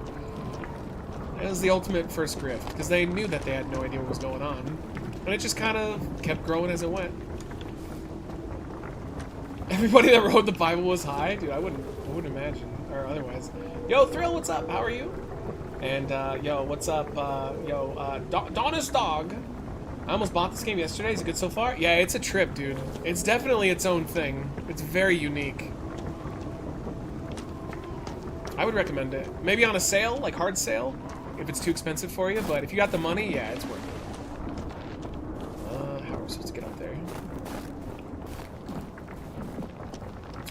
It was the ultimate first grift, because they knew that they had no idea what was going on. And it just kind of kept growing as it went. Everybody that wrote the Bible was high? Dude, I wouldn't imagine, or otherwise. Yo, Thrill, what's up? How are you? And, yo, what's up, Donna's Dog. I almost bought this game yesterday. Is it good so far? Yeah, it's a trip, dude. It's definitely its own thing. It's very unique. I would recommend it. Maybe on a sale, like hard sale, if it's too expensive for you, but if you got the money, yeah, it's worth it. How supposed to get up there.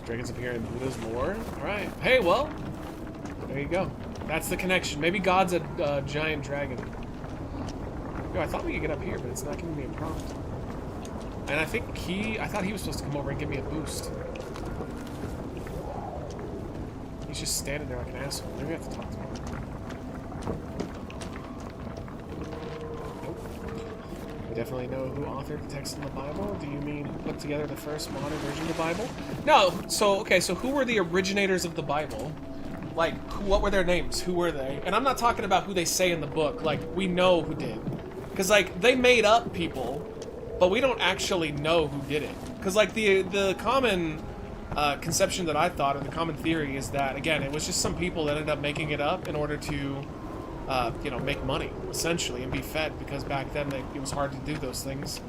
Dragons appear in Buddha's lore. Alright. Hey, well, there you go. That's the connection. Maybe God's a giant dragon. Yo, I thought we could get up here, but it's not giving me a prompt. And I think I thought he was supposed to come over and give me a boost. He's just standing there like an asshole. Maybe I have to talk to him. I definitely know who authored the text in the Bible. Do you mean who put together the first modern version of the Bible? No. So, okay, so who were the originators of the Bible? Like, what were their names? Who were they? And I'm not talking about who they say in the book. Like, we know who did. Because, like, they made up people, but we don't actually know who did it. Because, like, the common conception that I thought, or the common theory, is that, again, it was just some people that ended up making it up in order to... you know, make money, essentially, and be fed, because back then it was hard to do those things.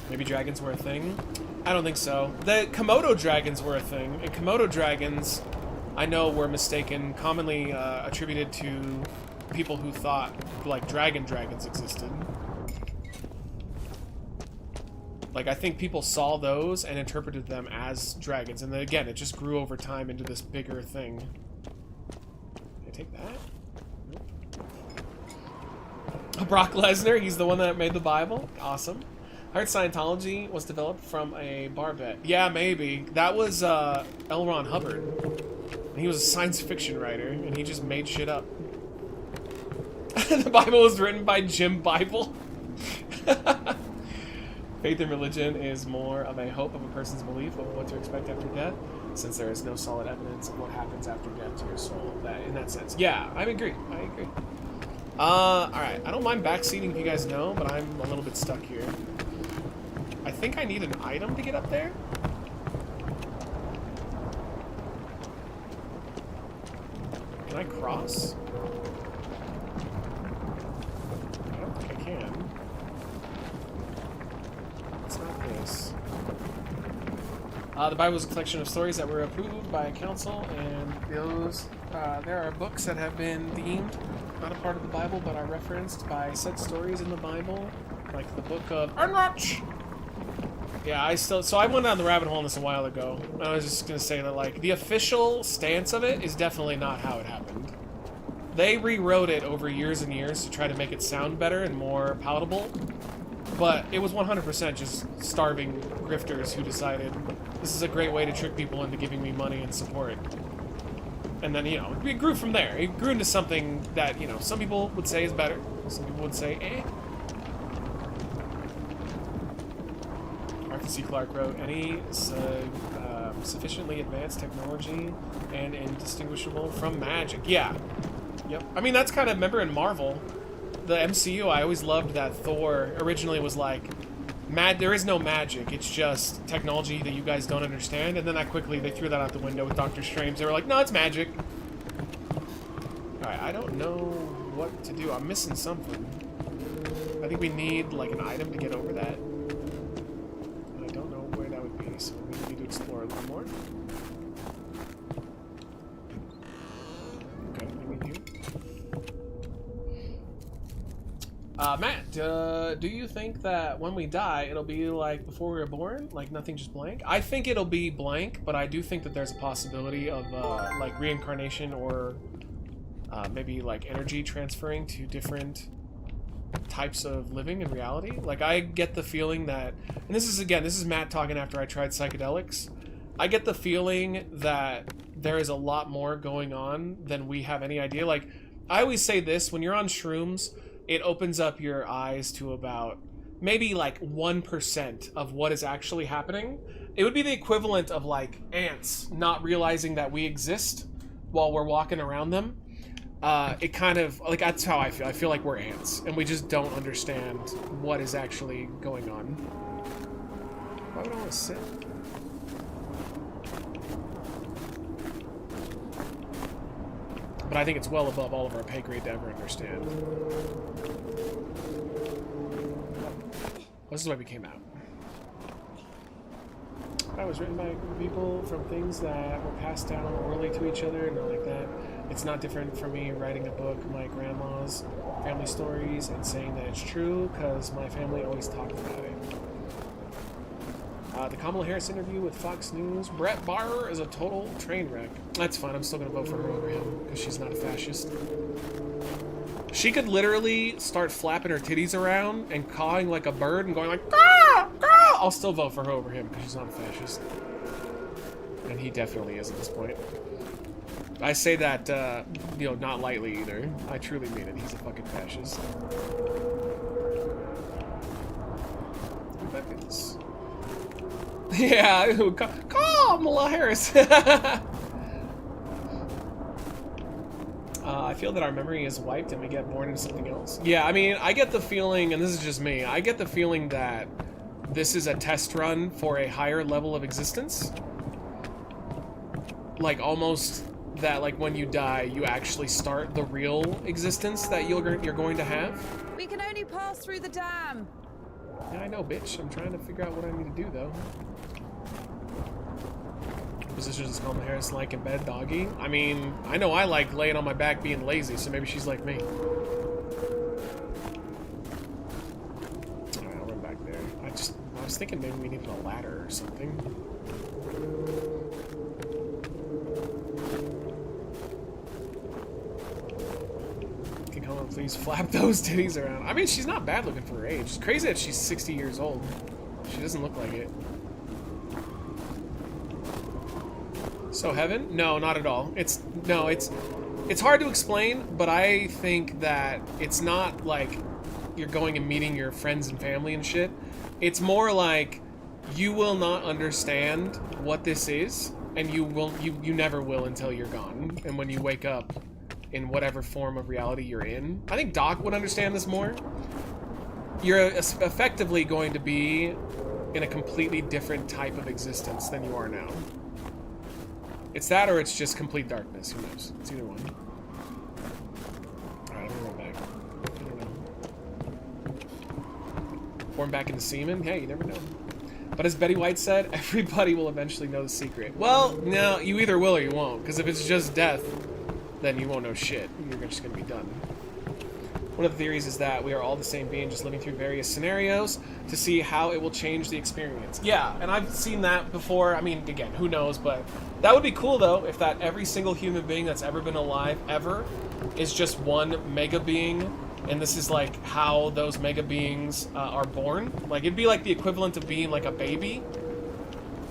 Maybe dragons were a thing? I don't think so. The Komodo dragons were a thing, and Komodo dragons, I know, were mistaken, commonly attributed to people who thought, like, dragons existed. Like, I think people saw those and interpreted them as dragons, and then, again, it just grew over time into this bigger thing. Take that. Nope. Brock Lesnar, he's the one that made the Bible. Awesome. I heard Scientology was developed from a barbet. Yeah, maybe. That was L. Ron Hubbard. He was a science fiction writer, and he just made shit up. The Bible was written by Jim Bible. Faith in religion is more of a hope of a person's belief of what to expect after death, since there is no solid evidence of what happens after death to your soul. In that sense. Yeah, I agree. Alright. I don't mind backseating if you guys know, but I'm a little bit stuck here. I think I need an item to get up there. Can I cross? I don't think I can. It's not this. The Bible is a collection of stories that were approved by a council, and those there are books that have been deemed not a part of the Bible, but are referenced by said stories in the Bible, like the book of Enoch. Yeah, I went down the rabbit hole on this a while ago. I was just gonna say that, like, the official stance of it is definitely not how it happened. They rewrote it over years and years to try to make it sound better and more palatable, but it was 100% just starving grifters who decided this is a great way to trick people into giving me money and support. And then, you know, it grew from there. It grew into something that, you know, some people would say is better. Some people would say, eh. Arthur C. Clarke wrote, any sufficiently advanced technology and indistinguishable from magic. Yeah. Yep. I mean, that's kind of, remember in Marvel, the MCU, I always loved that Thor originally was like, there is no magic, it's just technology that you guys don't understand, and then they threw that out the window with Doctor Strange. They were like, no, it's magic. Alright, I don't know what to do. I'm missing something. I think we need, like, an item to get over that. I don't know where that would be, so we need to explore a little more. Okay, maybe you. Matt, do you think that when we die, it'll be like before we were born? Like nothing, just blank? I think it'll be blank, but I do think that there's a possibility of, like, reincarnation or maybe, like, energy transferring to different types of living in reality. Like, I get the feeling that, and this is Matt talking after I tried psychedelics. I get the feeling that there is a lot more going on than we have any idea. Like, I always say this, when you're on shrooms, it opens up your eyes to about maybe like 1% of what is actually happening. It would be the equivalent of, like, ants not realizing that we exist while we're walking around them. It kind of, like, that's how I feel. I feel like we're ants, and we just don't understand what is actually going on. Why would I want to sit? But I think it's well above all of our pay grade to ever understand. This is why we came out. That was written by people from things that were passed down orally to each other, and not like that. It's not different for me writing a book, my grandma's family stories, and saying that it's true, because my family always talked about it. The Kamala Harris interview with Fox News. Brett Barr is a total train wreck. That's fine, I'm still going to vote for her over him, because she's not a fascist. She could literally start flapping her titties around and cawing like a bird and going like, "Caw, caw." I'll still vote for her over him, because she's not a fascist. And he definitely is at this point. I say that, you know, not lightly either. I truly mean it. He's a fucking fascist. Who that is? Yeah, Kamala Harris. I feel that our memory is wiped and we get born into something else. Yeah, I mean, I get the feeling, and this is just me, I get the feeling that this is a test run for a higher level of existence. Like, almost that, like, when you die, you actually start the real existence that you're going to have. We can only pass through the dam. Yeah, I know, bitch. I'm trying to figure out what I need to do, though. Positions is Kamala Harris like in bed, doggy? I mean, I know I like laying on my back being lazy, so maybe she's like me. Alright, I'll run back there. I was thinking maybe we needed a ladder or something. Can Kamala please flap those titties around? I mean, she's not bad looking for her age. It's crazy that she's 60 years old. She doesn't look like it. So heaven? No, not at all. It's hard to explain, but I think that it's not like you're going and meeting your friends and family and shit. It's more like you will not understand what this is, and you never will until you're gone. And when you wake up in whatever form of reality you're in. I think Doc would understand this more. You're effectively going to be in a completely different type of existence than you are now. It's that or it's just complete darkness. Who knows? It's either one. Alright, I'm gonna run back. I don't know. Form back into semen? Yeah, you never know. But as Betty White said, everybody will eventually know the secret. Well, no, you either will or you won't. Because if it's just death, then you won't know shit. You're just gonna be done. One of the theories is that we are all the same being, just living through various scenarios to see how it will change the experience. Yeah, and I've seen that before. I mean, again, who knows, but that would be cool, though, if that every single human being that's ever been alive, ever, is just one mega being, and this is, like, how those mega beings are born. Like, it'd be like the equivalent of being, like, a baby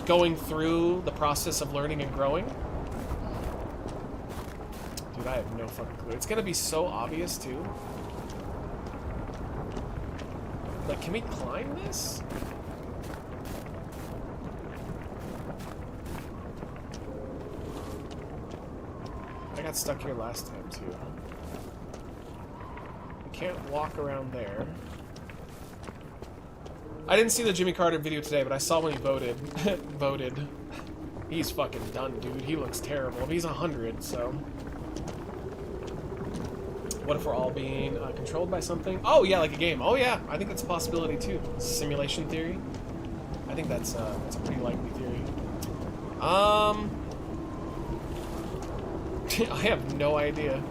going through the process of learning and growing. Dude, I have no fucking clue. It's gonna be so obvious, too. Like, can we climb this? I got stuck here last time, too. We can't walk around there. I didn't see the Jimmy Carter video today, but I saw when he voted. Voted. He's fucking done, dude. He looks terrible. He's 100, so... What if we're all being controlled by something? Oh, yeah, like a game. Oh, yeah. I think that's a possibility, too. Simulation theory. I think that's a pretty likely theory. I have no idea.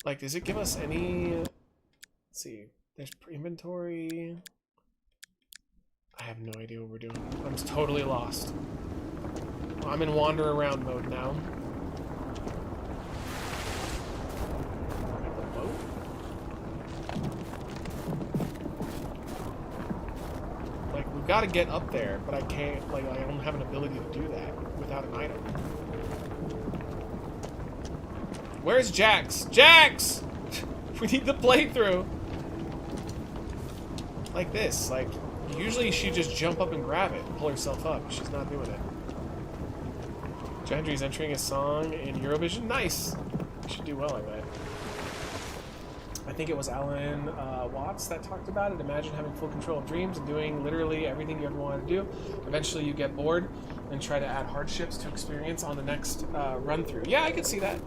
Like, does it give us any... Let's see. There's inventory. I have no idea what we're doing. I'm totally lost. I'm in wander around mode now. Like, we've got to get up there, but I can't, like, I don't have an ability to do that without an item. Where's Jax? Jax! We need the playthrough! Like this, like, usually she'd just jump up and grab it and pull herself up. She's not doing it. Gendry's entering a song in Eurovision? Nice! Should do well, I bet. I think it was Alan Watts that talked about it. Imagine having full control of dreams and doing literally everything you ever wanted to do. Eventually you get bored and try to add hardships to experience on the next run-through. Yeah, I could see that.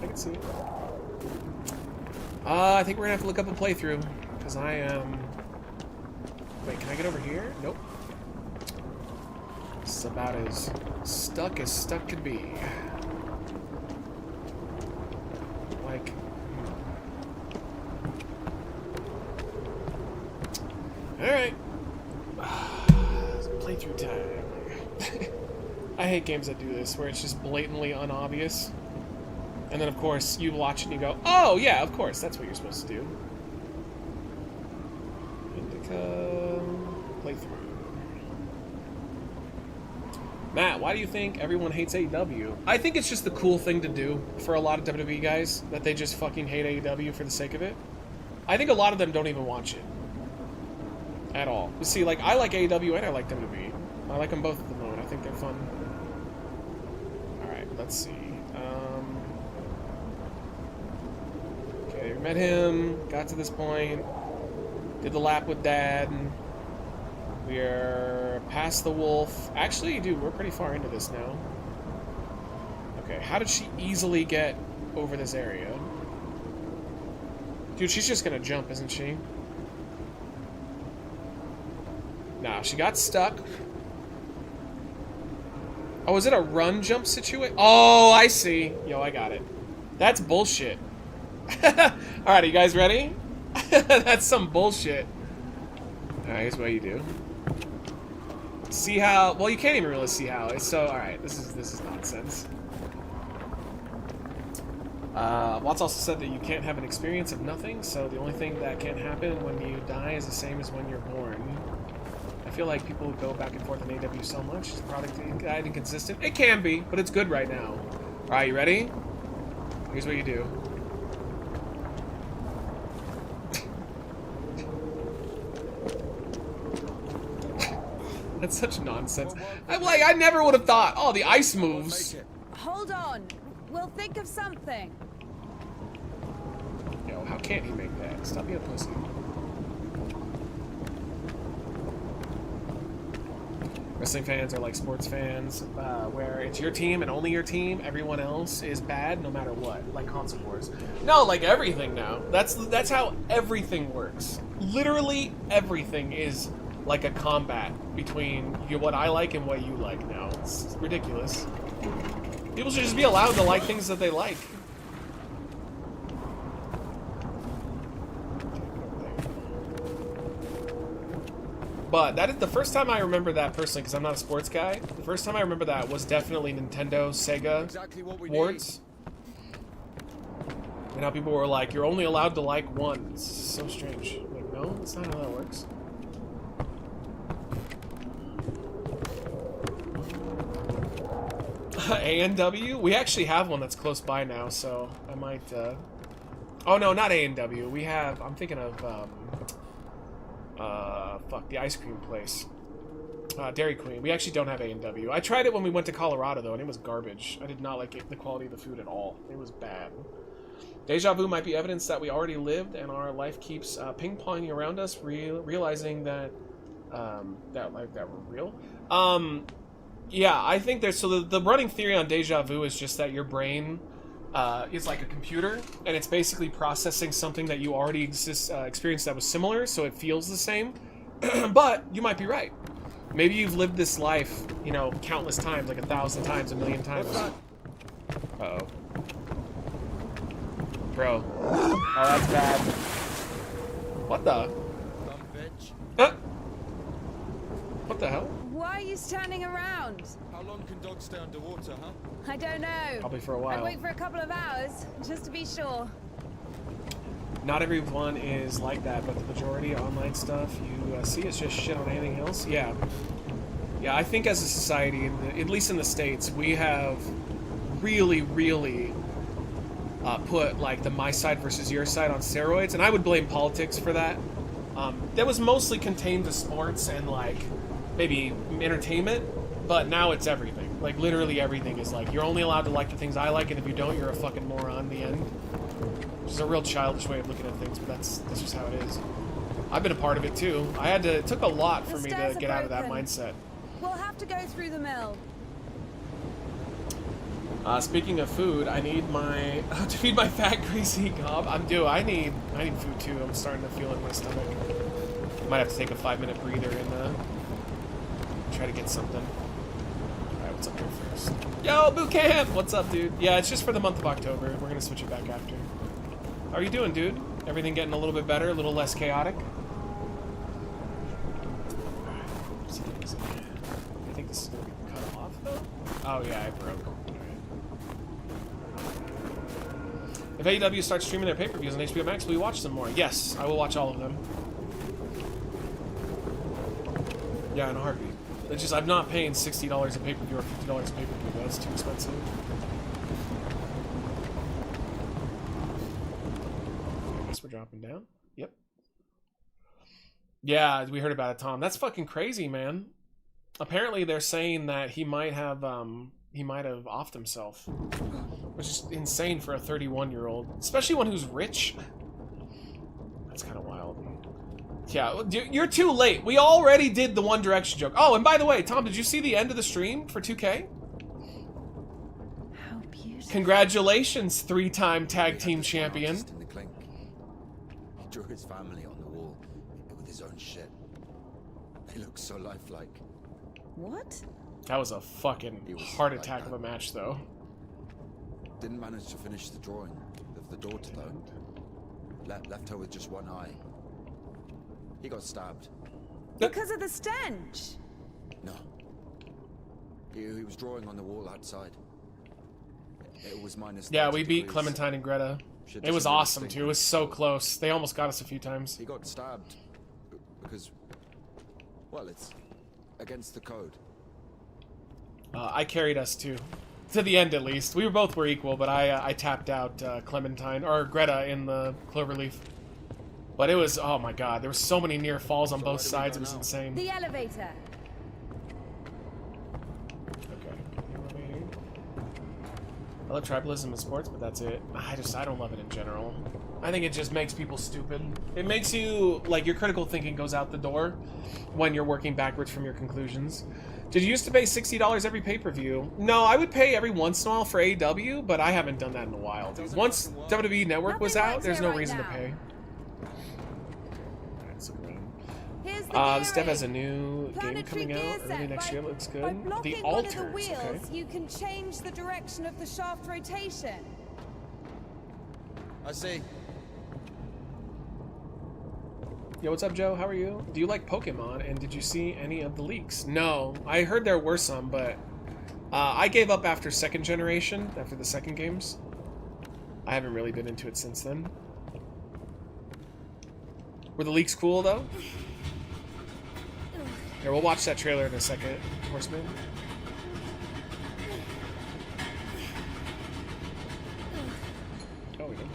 I could see it. I think we're gonna have to look up a playthrough, because I am... Wait, can I get over here? Nope. It's about as stuck could be. Alright. Playthrough time. I hate games that do this, where it's just blatantly unobvious. And then, of course, you watch it and you go, oh, yeah, of course, that's what you're supposed to do. INDIKA playthrough. Matt, why do you think everyone hates AEW? I think it's just the cool thing to do for a lot of WWE guys, that they just fucking hate AEW for the sake of it. I think a lot of them don't even watch it. At all. You see, like, I like AEW and I like WWE. I like them both at the moment. I think they're fun. Alright, let's see. Okay, we met him, got to this point, did the lap with Dad, we're past the wolf. Actually, dude, we're pretty far into this now. Okay, how did she easily get over this area? Dude, she's just gonna jump, isn't she? Nah, she got stuck. Oh, is it a run jump situation? Oh, I see. Yo, I got it. That's bullshit. Alright, are you guys ready? That's some bullshit. Alright, here's what you do. See how... Well, you can't even really see how. It's so... Alright, this is nonsense. Watts also said that you can't have an experience of nothing, so the only thing that can happen when you die is the same as when you're born. I feel like people go back and forth on AW so much. It's product guide inconsistent. It can be, but it's good right now. Alright, you ready? Here's what you do. That's such nonsense. I never would have thought. Oh, the ice moves. Hold on. We'll think of something. Yo, how can't he make that? Stop being a pussy. Wrestling fans are like sports fans, where it's your team and only your team. Everyone else is bad no matter what. Like console wars. No, like everything now. That's how everything works. Literally everything is like a combat between what I like and what you like now. It's ridiculous. People should just be allowed to like things that they like. But that is the first time I remember that personally, because I'm not a sports guy. The first time I remember that was definitely Nintendo, Sega Awards. And how people were like, you're only allowed to like one. It's so strange. Like, no, that's not how that works. A&W? We actually have one that's close by now, so I might, Oh, no, not A&W. We have... I'm thinking of, fuck, the ice cream place. Dairy Queen. We actually don't have A&W. I tried it when we went to Colorado, though, and it was garbage. I did not like the quality of the food at all. It was bad. Deja vu might be evidence that we already lived, and our life keeps ping-ponging around us, realizing that, that we're real. Yeah, I think there's... So the running theory on deja vu is just that your brain is like a computer, and it's basically processing something that you already experienced that was similar, so it feels the same. But you might be right. Maybe you've lived this life, you know, countless times, like 1,000 times, 1,000,000 times. Uh-oh. Bro. Oh, that's bad. What the? What the hell? Why are you standing around? How long can dogs stay underwater, huh? I don't know. Probably for a while. I'd wait for a couple of hours, just to be sure. Not everyone is like that, but the majority of online stuff you see is just shit on anything else. Yeah. Yeah, I think as a society, at least in the States, we have really, really put like the my side versus your side on steroids, and I would blame politics for that. That was mostly contained to sports and like maybe entertainment, but now it's everything. Like literally everything is like, you're only allowed to like the things I like, and if you don't, you're a fucking moron in the end. Which is a real childish way of looking at things, but that's just how it is. I've been a part of it too. It took a lot for me to get out of that mindset. We'll have to go through the mill. Speaking of food, I need my to feed my fat greasy gob. I need food too. I'm starting to feel it in my stomach. Might have to take a 5-minute breather and try to get something. Alright, what's up here first? Yo, boot camp! What's up, dude? Yeah, it's just for the month of October. We're gonna switch it back after. How are you doing, dude? Everything getting a little bit better, a little less chaotic? Oh yeah, I broke. If AEW starts streaming their pay-per-views on HBO Max, will you watch them more? Yes, I will watch all of them. Yeah, in a heartbeat. It's just I'm not paying $60 a pay-per-view or $50 a pay-per-view. That's too expensive. I guess we're dropping down. Yep. Yeah, we heard about it, Tom. That's fucking crazy, man. Apparently, they're saying that he might have offed himself, which is insane for a 31-year-old, especially one who's rich. That's kind of wild. Yeah, you're too late. We already did the One Direction joke. Oh, and by the way, Tom, did you see the end of the stream for 2K? How beautiful. Congratulations, 3-time tag team champion. In the clink. He drew his family on the wall with his own shit. They look so lifelike. What? That was a fucking heart attack of a match, though. Didn't manage to finish the drawing of the daughter, though. Left her with just one eye. He got stabbed. Because of the stench? No. He was drawing on the wall outside. It was minus. Yeah, 30 we beat degrees. Clementine and Greta. Shit It was doesn't really awesome, stink. too. It was so close. They almost got us a few times. He got stabbed because, well, it's against the code. I carried us, too. To the end, at least. We both were equal, but I tapped out Clementine, or Greta in the Cloverleaf. But it was, oh my god, there were so many near falls on both sides, it was insane. The elevator. Okay. I love tribalism in sports, but that's it. I don't love it in general. I think it just makes people stupid. It makes you, like, your critical thinking goes out the door when you're working backwards from your conclusions. Did you used to pay $60 every pay-per-view? No, I would pay every once in a while for AEW, but I haven't done that in a while, dude. Once WWE Network was out, there's no reason to pay. Here's the This dev has a new game coming out early next year. It looks good. The Alters. One of the wheels, Okay. you can change the direction of the shaft rotation. I see. Yo, what's up, Joe? How are you? Do you like Pokemon? And did you see any of the leaks? No, I heard there were some, but I gave up after second generation, after the second games. I haven't really been into it since then. Were the leaks cool, though? Here, we'll watch that trailer in a second, Horseman. Oh, we don't.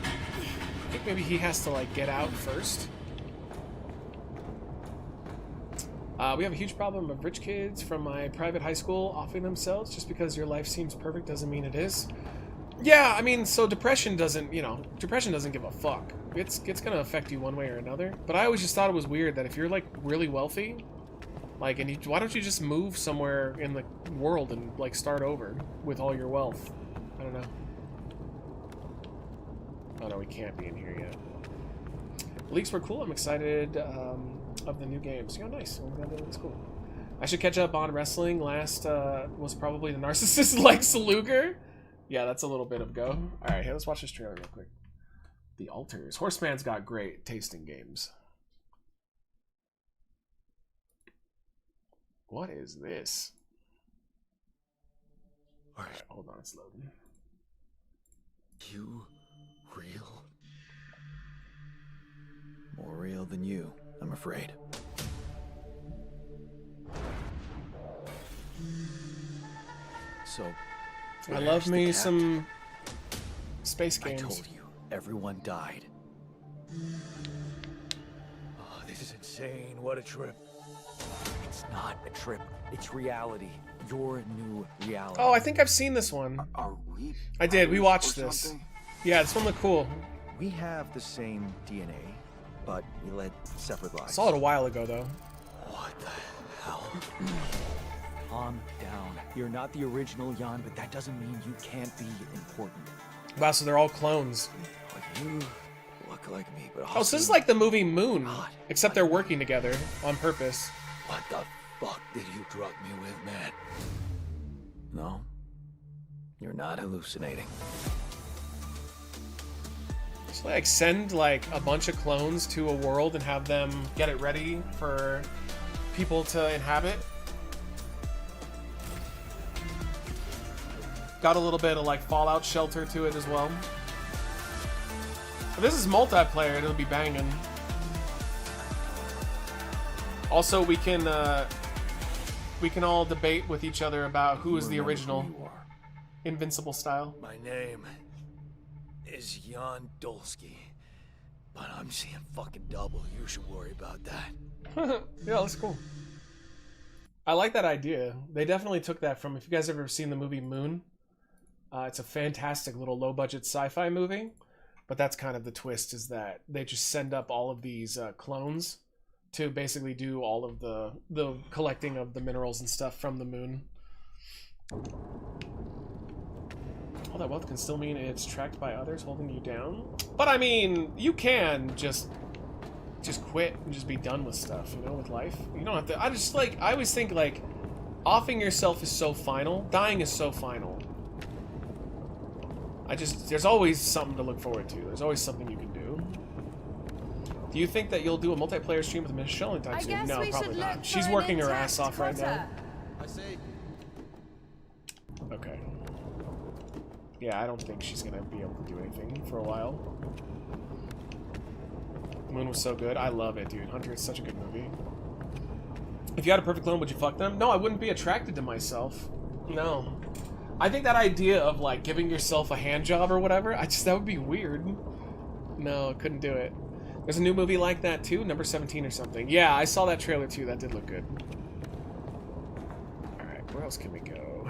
I think maybe he has to, like, get out first. We have a huge problem of rich kids from my private high school offing themselves. Just because your life seems perfect doesn't mean it is. Yeah, I mean, so depression doesn't, you know, depression doesn't give a fuck. It's gonna affect you one way or another. But I always just thought it was weird that if you're, like, really wealthy, like, and why don't you just move somewhere in the world and, like, start over with all your wealth? I don't know. Oh no, we can't be in here yet. The leaks were cool. I'm excited of the new games. Yeah, nice. I'm glad that looks cool. I should catch up on wrestling. Last was probably the narcissist Lex Luger. Yeah, that's a little bit of go. Alright, hey, let's watch this trailer real quick. The Alters. Horseman's got great taste in games. What is this? Alright, hold on, it's loading. You real? More real than you, I'm afraid. So, I love me the some space I games. told you, everyone died. Oh, this is insane. What a trip. It's not a trip. It's reality. Your new reality. Oh, I think I've seen this one. Are we? I did. We watched or this. something? Yeah, this one looked cool. We have the same DNA, but we led separate lives. Saw it a while ago, though. What the hell? Calm down. You're not the original Jan, but that doesn't mean you can't be important. Wow, so they're all clones. But you look like me, but Oh, so this is like the movie Moon, except they're working together on purpose. What the fuck did you drug me with, man? No, you're not hallucinating. Just like send like a bunch of clones to a world and have them get it ready for people to inhabit. Got a little bit of like Fallout Shelter to it as well. If this is multiplayer, it'll be banging. Also, we can all debate with each other about who is the original, Invincible style. My name is Jan Dolsky, but I'm seeing fucking double. You should worry about that. Yeah, that's cool. I like that idea. They definitely took that from, if you guys have ever seen the movie Moon, it's a fantastic little low-budget sci-fi movie, but that's kind of the twist, is that they just send up all of these clones to basically do all of the collecting of the minerals and stuff from the moon. All that wealth can still mean it's tracked by others holding you down. But I mean, you can just quit and just be done with stuff, you know, with life. You don't have to. I always think like offing yourself is so final. Dying is so final. There's always something to look forward to. There's always something you can do. Do you think that you'll do a multiplayer stream with Michelle anytime soon? No, probably not. She's working her ass off right now. I see. Okay. Yeah, I don't think she's gonna be able to do anything for a while. Moon was so good. I love it, dude. Hunter is such a good movie. If you had a perfect clone, would you fuck them? No, I wouldn't be attracted to myself. No. I think that idea of like giving yourself a hand job or whatever, that would be weird. No, couldn't do it. There's a new movie like that too, number 17 or something. Yeah, I saw that trailer too. That did look good. Alright, where else can we go?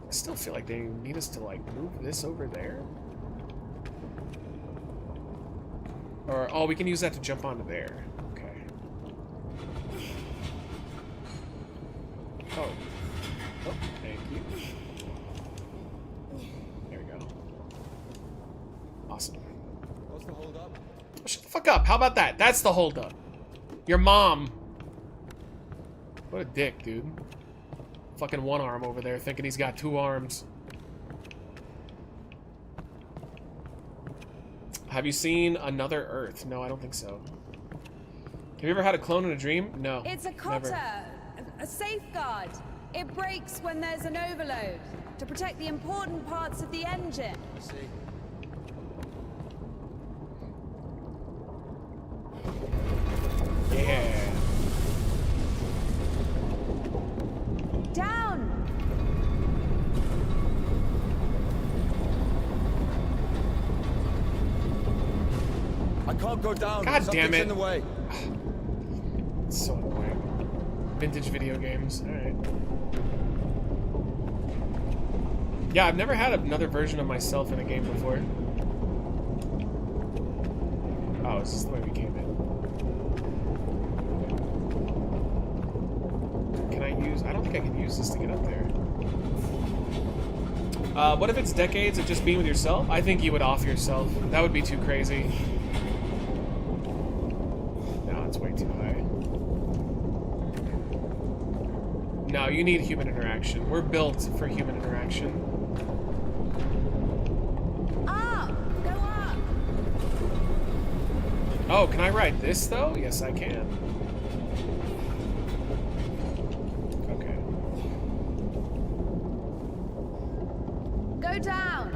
I still feel like they need us to like move this over there. Or, oh, we can use that to jump onto there. Okay. Oh. Oh, thank you. There we go. Awesome. What's the hold up? Shut the fuck up. How about that? That's the hold up. Your mom. What a dick, dude. Fucking one arm over there thinking he's got two arms. Have you seen Another Earth? No, I don't think so. Have you ever had a clone in a dream? No. It's a cotter, a safeguard. It breaks when there's an overload to protect the important parts of the engine. I see. Yeah. Down. I can't go down. God damn it. In the way. It's so annoying. Vintage video games. Alright. Yeah, I've never had another version of myself in a game before. Oh, is this the way we came in? Can I use... I don't think I can use this to get up there. What if it's decades of just being with yourself? I think you would off yourself. That would be too crazy. No, it's way too high. No, you need human interaction. We're built for human interaction. Up! Go up! Oh, can I ride this, though? Yes, I can. Okay. Go down!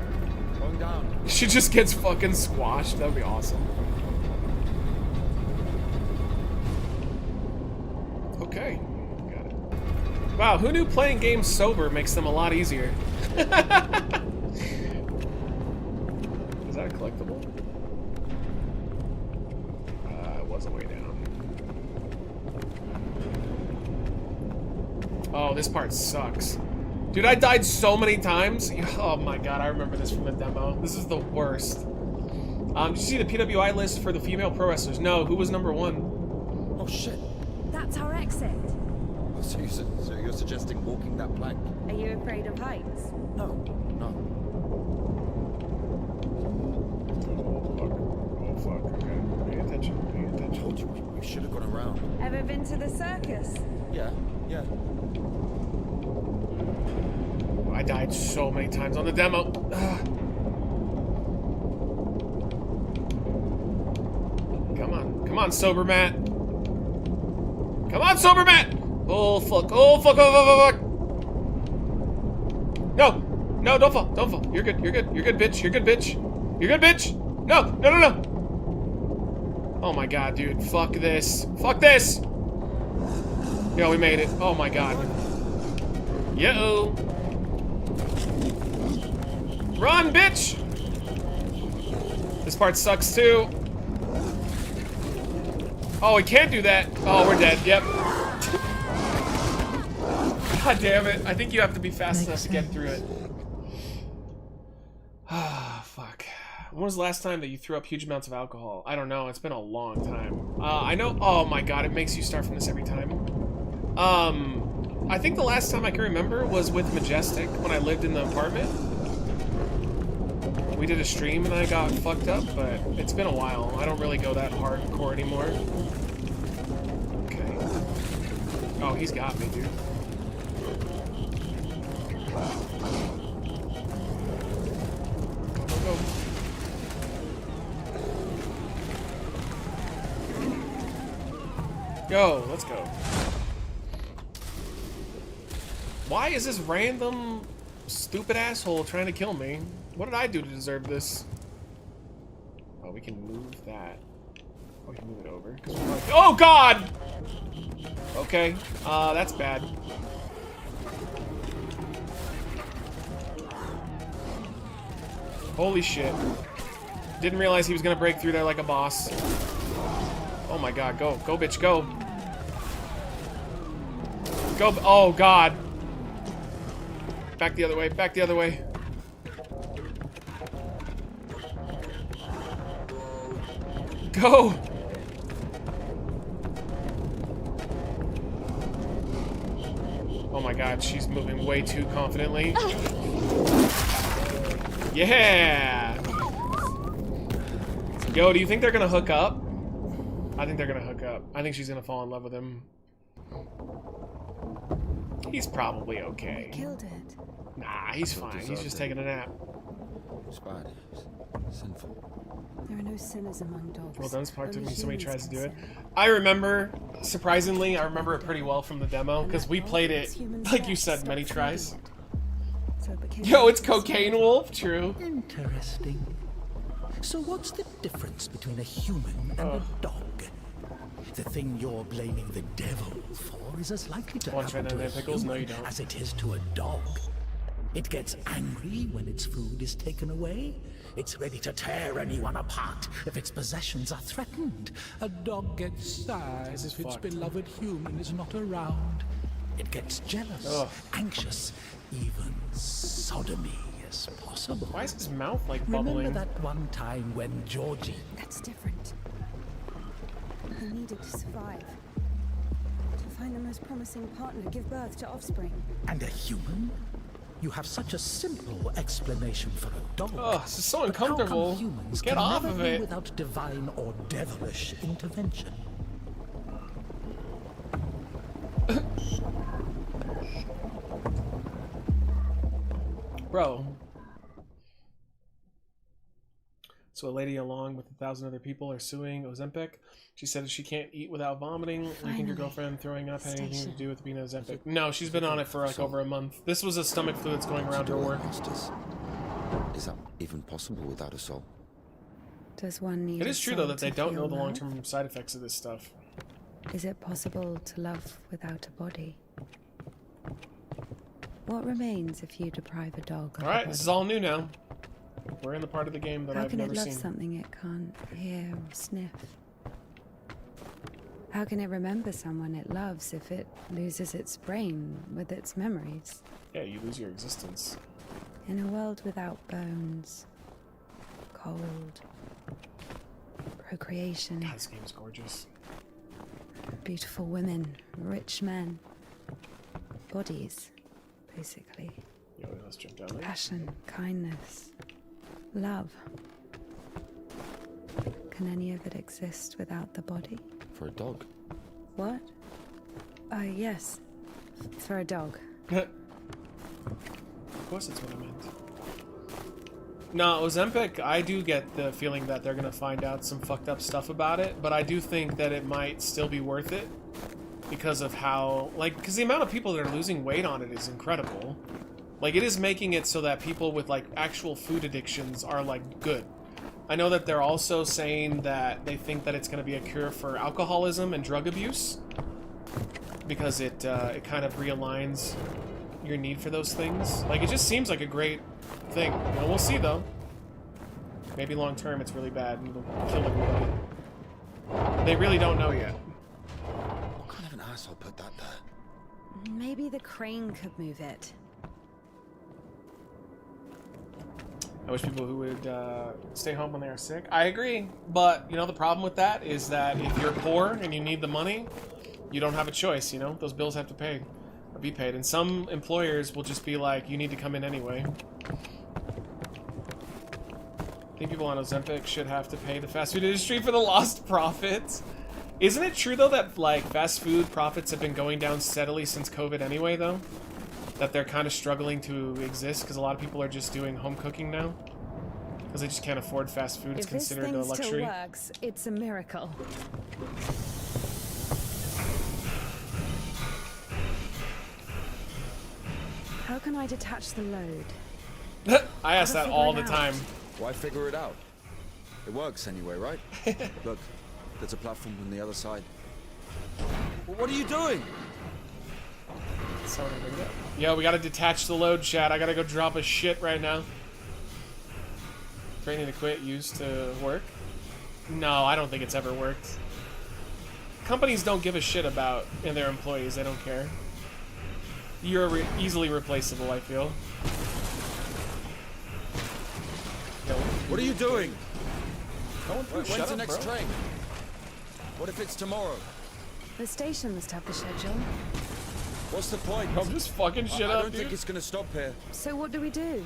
Going down. She just gets fucking squashed. That would be awesome. Okay. Got it. Wow, who knew playing games sober makes them a lot easier? Is that a collectible? It was a way down. Oh, this part sucks. Dude, I died so many times. Oh my god, I remember this from the demo. This is the worst. Did you see the PWI list for the female pro wrestlers? No, who was number 1? Oh shit. That's our exit. So you're suggesting walking that plank? Are you afraid of heights? No. No. Oh fuck, okay. Pay attention, pay I attention. told you we should have gone around. Ever been to the circus? Yeah. I died so many times on the demo. Ugh. Come on. Come on, sober Matt. Come on, sober Matt! Oh, fuck. Oh, fuck. Oh, fuck. No. No, don't fall. Don't fall. You're good. You're good. You're good, bitch. You're good, bitch. You're good, bitch. No. No, no, no. Oh, my God, dude. Fuck this. Fuck this. Yo, we made it. Oh, my God. Yo. Run, bitch. This part sucks, too. Oh, we can't do that. Oh, we're dead. Yep. God damn it. I think you have to be fast enough to get through it. Ah, fuck. When was the last time that you threw up huge amounts of alcohol? I don't know. It's been a long time. I know. Oh my God, it makes you start from this every time. I think the last time I can remember was with Majestic when I lived in the apartment. We did a stream and I got fucked up, but it's been a while. I don't really go that hardcore anymore. Okay. Oh, he's got me, dude. Go, go, go. Go, let's go. Why is this random stupid asshole trying to kill me? What did I do to deserve this? Oh, we can move that. Oh, we can move it over. Oh, God! Okay, that's bad. Holy shit. Didn't realize he was gonna break through there like a boss. Oh my God, go. Go, bitch, go. Go, oh God. Back the other way, back the other way. Go! Oh my God, she's moving way too confidently. Yeah! Yo, do you think they're gonna hook up? I think they're gonna hook up. I think she's gonna fall in love with him. He's probably okay. Killed it. Nah, he's fine. He's just taking a nap. It's bad. It's sinful. There are no sinners among dogs. Well done, Spark. Took me Only so many humans tries to can do it. sin. I remember, surprisingly, I remember it pretty well from the demo because we played it, like you said, many tries. So it became Yo, it's Cocaine Wolf. True. Interesting. So what's the difference between a human and a dog? The thing you're blaming the devil for is as likely to Want to try happen to a nine pickles? No, you human don't. as it is to a dog. It gets angry when its food is taken away. It's ready to tear anyone apart if its possessions are threatened. A dog gets sad This is if its fucked. beloved human is not around. It gets jealous, anxious, even sodomy is possible. Why is his mouth like bubbling? Remember that one time when Georgie... That's different. He needed to survive. To find the most promising partner, give birth to offspring. And a human? You have such a simple explanation for a dog. Oh, this is so But how come uncomfortable. humans Get can off never of be it. without divine or devilish intervention? Bro. So a lady along with 1,000 other people are suing Ozempic. She said she can't eat without vomiting. You think your girlfriend throwing up had anything to do with being Ozempic? No, she's been on it for like over a month. This was a stomach flu that's going around her work. Is that even possible without a soul? Does one need It a is true though soul that they to don't know feel the love? long-term side effects of this stuff. Is it possible to love without a body? What remains if you deprive a dog of a Alright, body? this is all new now. We're in the part of the game that How I've can never it love seen. something it can't hear or sniff? How can it remember someone it loves if it loses its brain with its memories? Yeah, you lose your existence. In a world without bones, cold, procreation, God, this game is gorgeous. beautiful women, rich men, bodies, basically. Yo, let's jump down there. Passion, kindness, love. Can any of it exist without the body? For a dog? What? Yes. For a dog. Of course that's what I meant. No, Ozempic, I do get the feeling that they're gonna find out some fucked up stuff about it, but I do think that it might still be worth it because of how, like, because the amount of people that are losing weight on it is incredible. Like, it is making it so that people with, like, actual food addictions are, like, good. I know that they're also saying that they think that it's gonna be a cure for alcoholism and drug abuse because it kind of realigns your need for those things. Like, it just seems like a great thing. You know, we'll see though. Maybe long term it's really bad and it'll kill everybody. They really don't know yet. What kind of an asshole put that there? Maybe the crane could move it. I wish people who would stay home when they are sick. I agree, but you know the problem with that is that if you're poor and you need the money, you don't have a choice. You know, those bills have to pay or be paid, and some employers will just be like, "You need to come in anyway." I think people on Ozempic should have to pay the fast food industry for the lost profits. Isn't it true though that like fast food profits have been going down steadily since COVID anyway though? That they're kind of struggling to exist because a lot of people are just doing home cooking now because they just can't afford fast food. It's considered a luxury. If this thing still works, it's a miracle. How can I detach the load? I ask that all the time. Why figure it out? It works anyway, right? Look, there's a platform on the other side. Well, what are you doing? Yo, we gotta detach the load, chat. I gotta go drop a shit right now. Training to quit used to work? No, I don't think it's ever worked. Companies don't give a shit about their employees. They don't care. You're easily replaceable, I feel. Yo, what are you doing? When's the next train? What if it's tomorrow? The station must have the schedule. What's the point? I'm just fucking shit up, I don't think it's gonna stop here. So what do we do?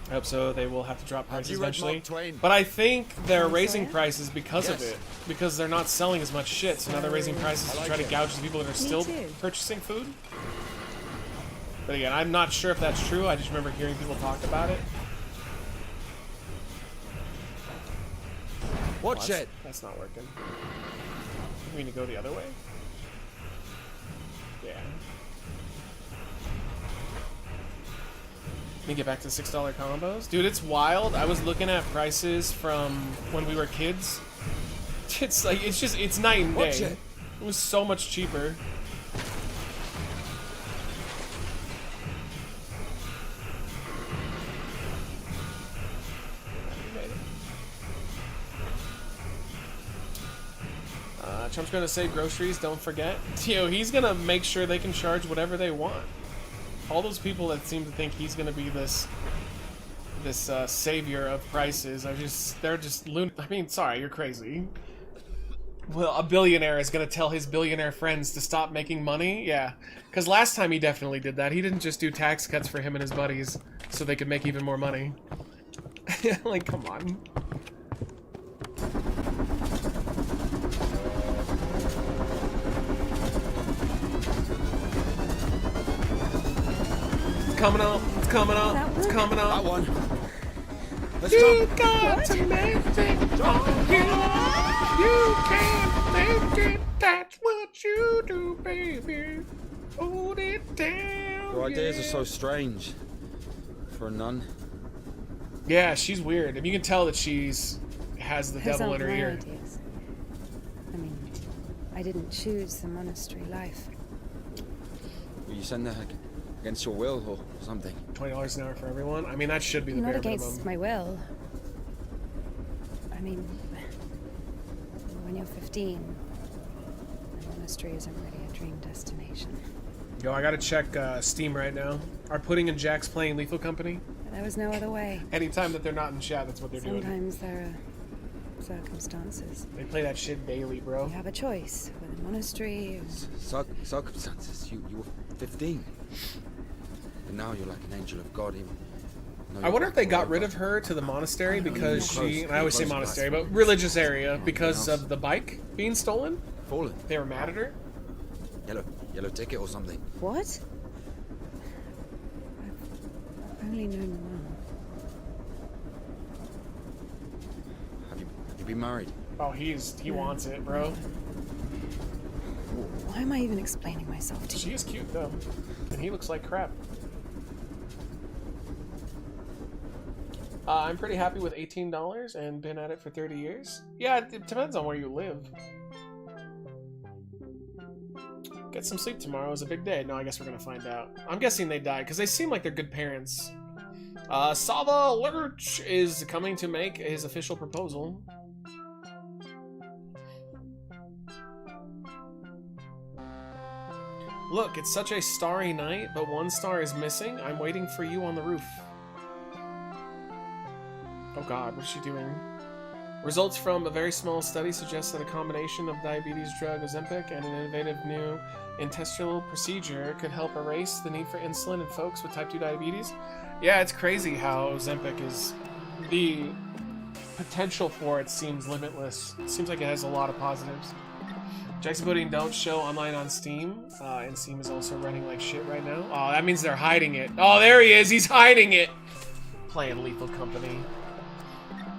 I hope so. They will have to drop prices you read eventually. Mark Twain? But I think they're Can I raising say it? prices because of Yes. it. Because they're not selling as much shit, so now they're raising prices to like try to it. gouge the people that are still too. purchasing food. But again, I'm not sure if that's true. I just remember hearing people talk about it. Watch it. That's not working. We need to go the other way? Yeah. Let me get back to $6 combos. Dude, it's wild. I was looking at prices from when we were kids. It's like, it's night and day. Watch it. It was so much cheaper. Trump's gonna say groceries, don't forget. Yo, he's gonna make sure they can charge whatever they want. All those people that seem to think he's gonna be this savior of prices are they're just I mean, sorry, you're crazy. Well, a billionaire is gonna tell his billionaire friends to stop making money? Yeah. Because last time he definitely did that. He didn't just do tax cuts for him and his buddies so they could make even more money. Like, come on. Coming up, it's coming up, it's coming up. That one. Let's You jump. got to make it on you. You can't make it, that's what you do, baby. Hold it down. Your ideas are so strange. For a nun. Yeah, she's weird. And you can tell that has the Those devil in aren't her my ear. ideas. I mean, I didn't choose the monastery life. Will you send that against your will or something? $20 an hour for everyone. I mean, that should be the Not bare against minimum. my will. I mean, when you're 15, the monastery isn't really a dream destination. Yo, I gotta check Steam right now. Are Pudding and Jack's playing Lethal Company? But there was no other way. Anytime that they're not in chat, that's what they're doing. Sometimes there are circumstances. They play that shit daily, bro. You have a choice with a monastery or... Circumstances. You were 15. And now you're like an angel of God. Even I wonder if they got rid of her to the monastery because she, and I always say monastery, but religious area, because of the bike being stolen? Fallen. They were mad at her? Yellow ticket or something. What? I've only known one. be married. Oh, he wants it, bro. Why am I even explaining myself to you? She is cute though, and he looks like crap. I'm pretty happy with $18 and been at it for 30 years. Yeah, it depends on where you live. Get some sleep tomorrow is a big day. No, I guess we're gonna find out. I'm guessing they died because they seem like they're good parents. Sava Lurch is coming to make his official proposal. Look, it's such a starry night, but one star is missing. I'm waiting for you on the roof. Oh god, what is she doing? Results from a very small study suggest that a combination of diabetes drug Ozempic and an innovative new intestinal procedure could help erase the need for insulin in folks with type 2 diabetes. Yeah, it's crazy how Ozempic is... The potential for it seems limitless. It seems like it has a lot of positives. Jackson Pudding don't show online on Steam, and Steam is also running like shit right now. Oh, that means they're hiding it. Oh, there he is! He's hiding it! Playing Lethal Company.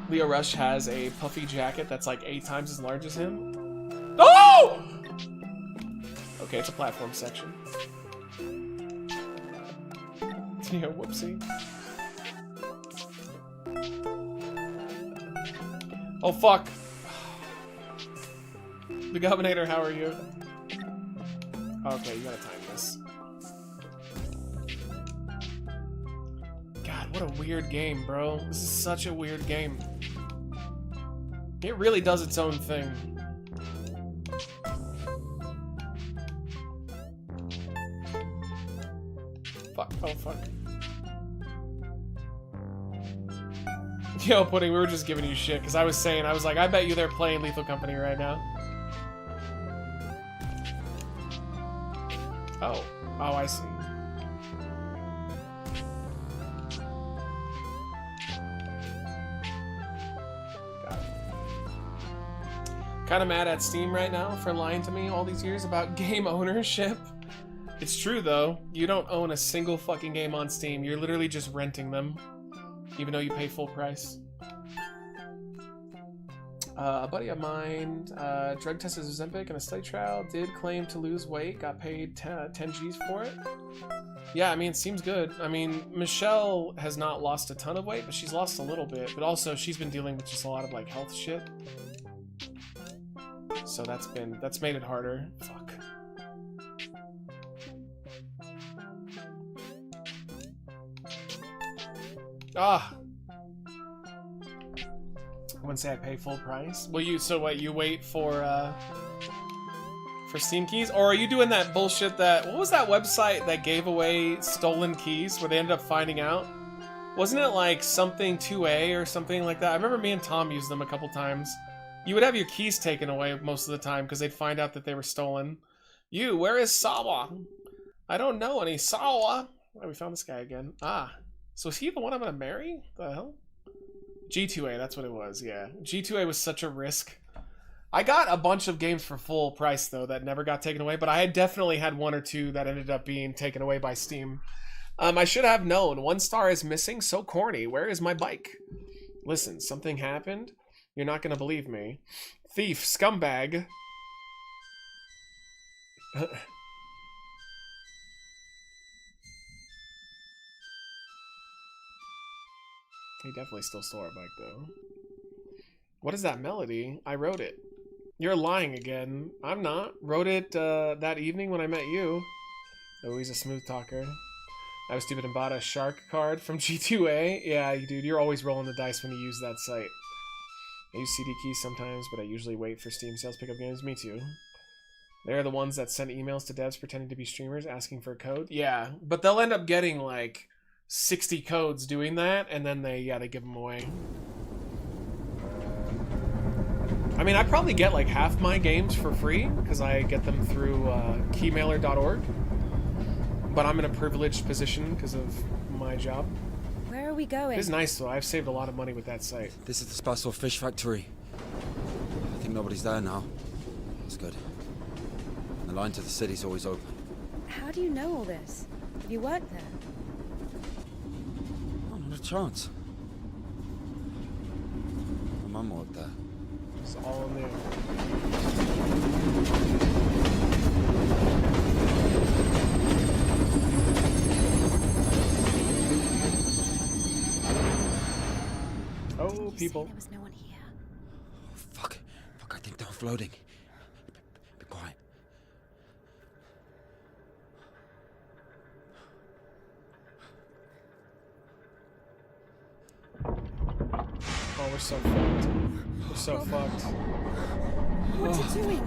Leo Rush has a puffy jacket that's like 8 times as large as him. Oh! Okay, it's a platform section. Yeah, whoopsie. Oh, fuck. The Governor, how are you? Okay, you gotta time this. God, what a weird game, bro. This is such a weird game. It really does its own thing. Fuck, oh fuck. Yo, Pudding, we were just giving you shit, because I was like, I bet you they're playing Lethal Company right now. Oh. Oh, I see. Got it. Kinda mad at Steam right now for lying to me all these years about game ownership. It's true, though. You don't own a single fucking game on Steam. You're literally just renting them. Even though you pay full price. A buddy of mine drug tested Ozempic in a study trial, did claim to lose weight, got paid 10 G's for it. Yeah, I mean, it seems good. I mean, Michelle has not lost a ton of weight, but she's lost a little bit. But also, she's been dealing with just a lot of, like, health shit. So that's made it harder. Fuck. Ah! I wouldn't say I pay full price. Well, so what, you wait for Steam keys? Or are you doing that bullshit what was that website that gave away stolen keys where they ended up finding out? Wasn't it like something 2A or something like that? I remember me and Tom used them a couple times. You would have your keys taken away most of the time because they'd find out that they were stolen. Where is Sawa? I don't know any Sawa. Oh, we found this guy again. Ah. So is he the one I'm gonna marry? The hell? G2A, that's what it was, yeah. G2A was such a risk. I got a bunch of games for full price, though, that never got taken away, but I had definitely had 1 or 2 that ended up being taken away by Steam. I should have known. 1 star is missing, so corny. Where is my bike? Listen, something happened. You're not gonna believe me. Thief, scumbag. He definitely still stole our bike, though. What is that melody? I wrote it. You're lying again. I'm not. Wrote it that evening when I met you. Oh, he's a smooth talker. I was stupid and bought a shark card from G2A. Yeah, dude, you're always rolling the dice when you use that site. I use CD keys sometimes, but I usually wait for Steam sales pickup games. Me too. They're the ones that send emails to devs pretending to be streamers asking for a code. Yeah, but they'll end up getting, like, 60 codes doing that, and then they give them away. I mean, I probably get like half my games for free because I get them through keymailer.org, but I'm in a privileged position because of my job. Where are we going? It's nice though. I've saved a lot of money with that site. This is the Spasso Fish Factory. I think nobody's there now. That's good. The line to the city's always open. How do you know all this? Have you worked there? Oh, not a chance. My mum worked there. It's all new. Oh, people. There was no one here. Oh, fuck. Fuck, I think they're floating. Be quiet. Oh, we're so fucked. We're so fucked. What are you doing?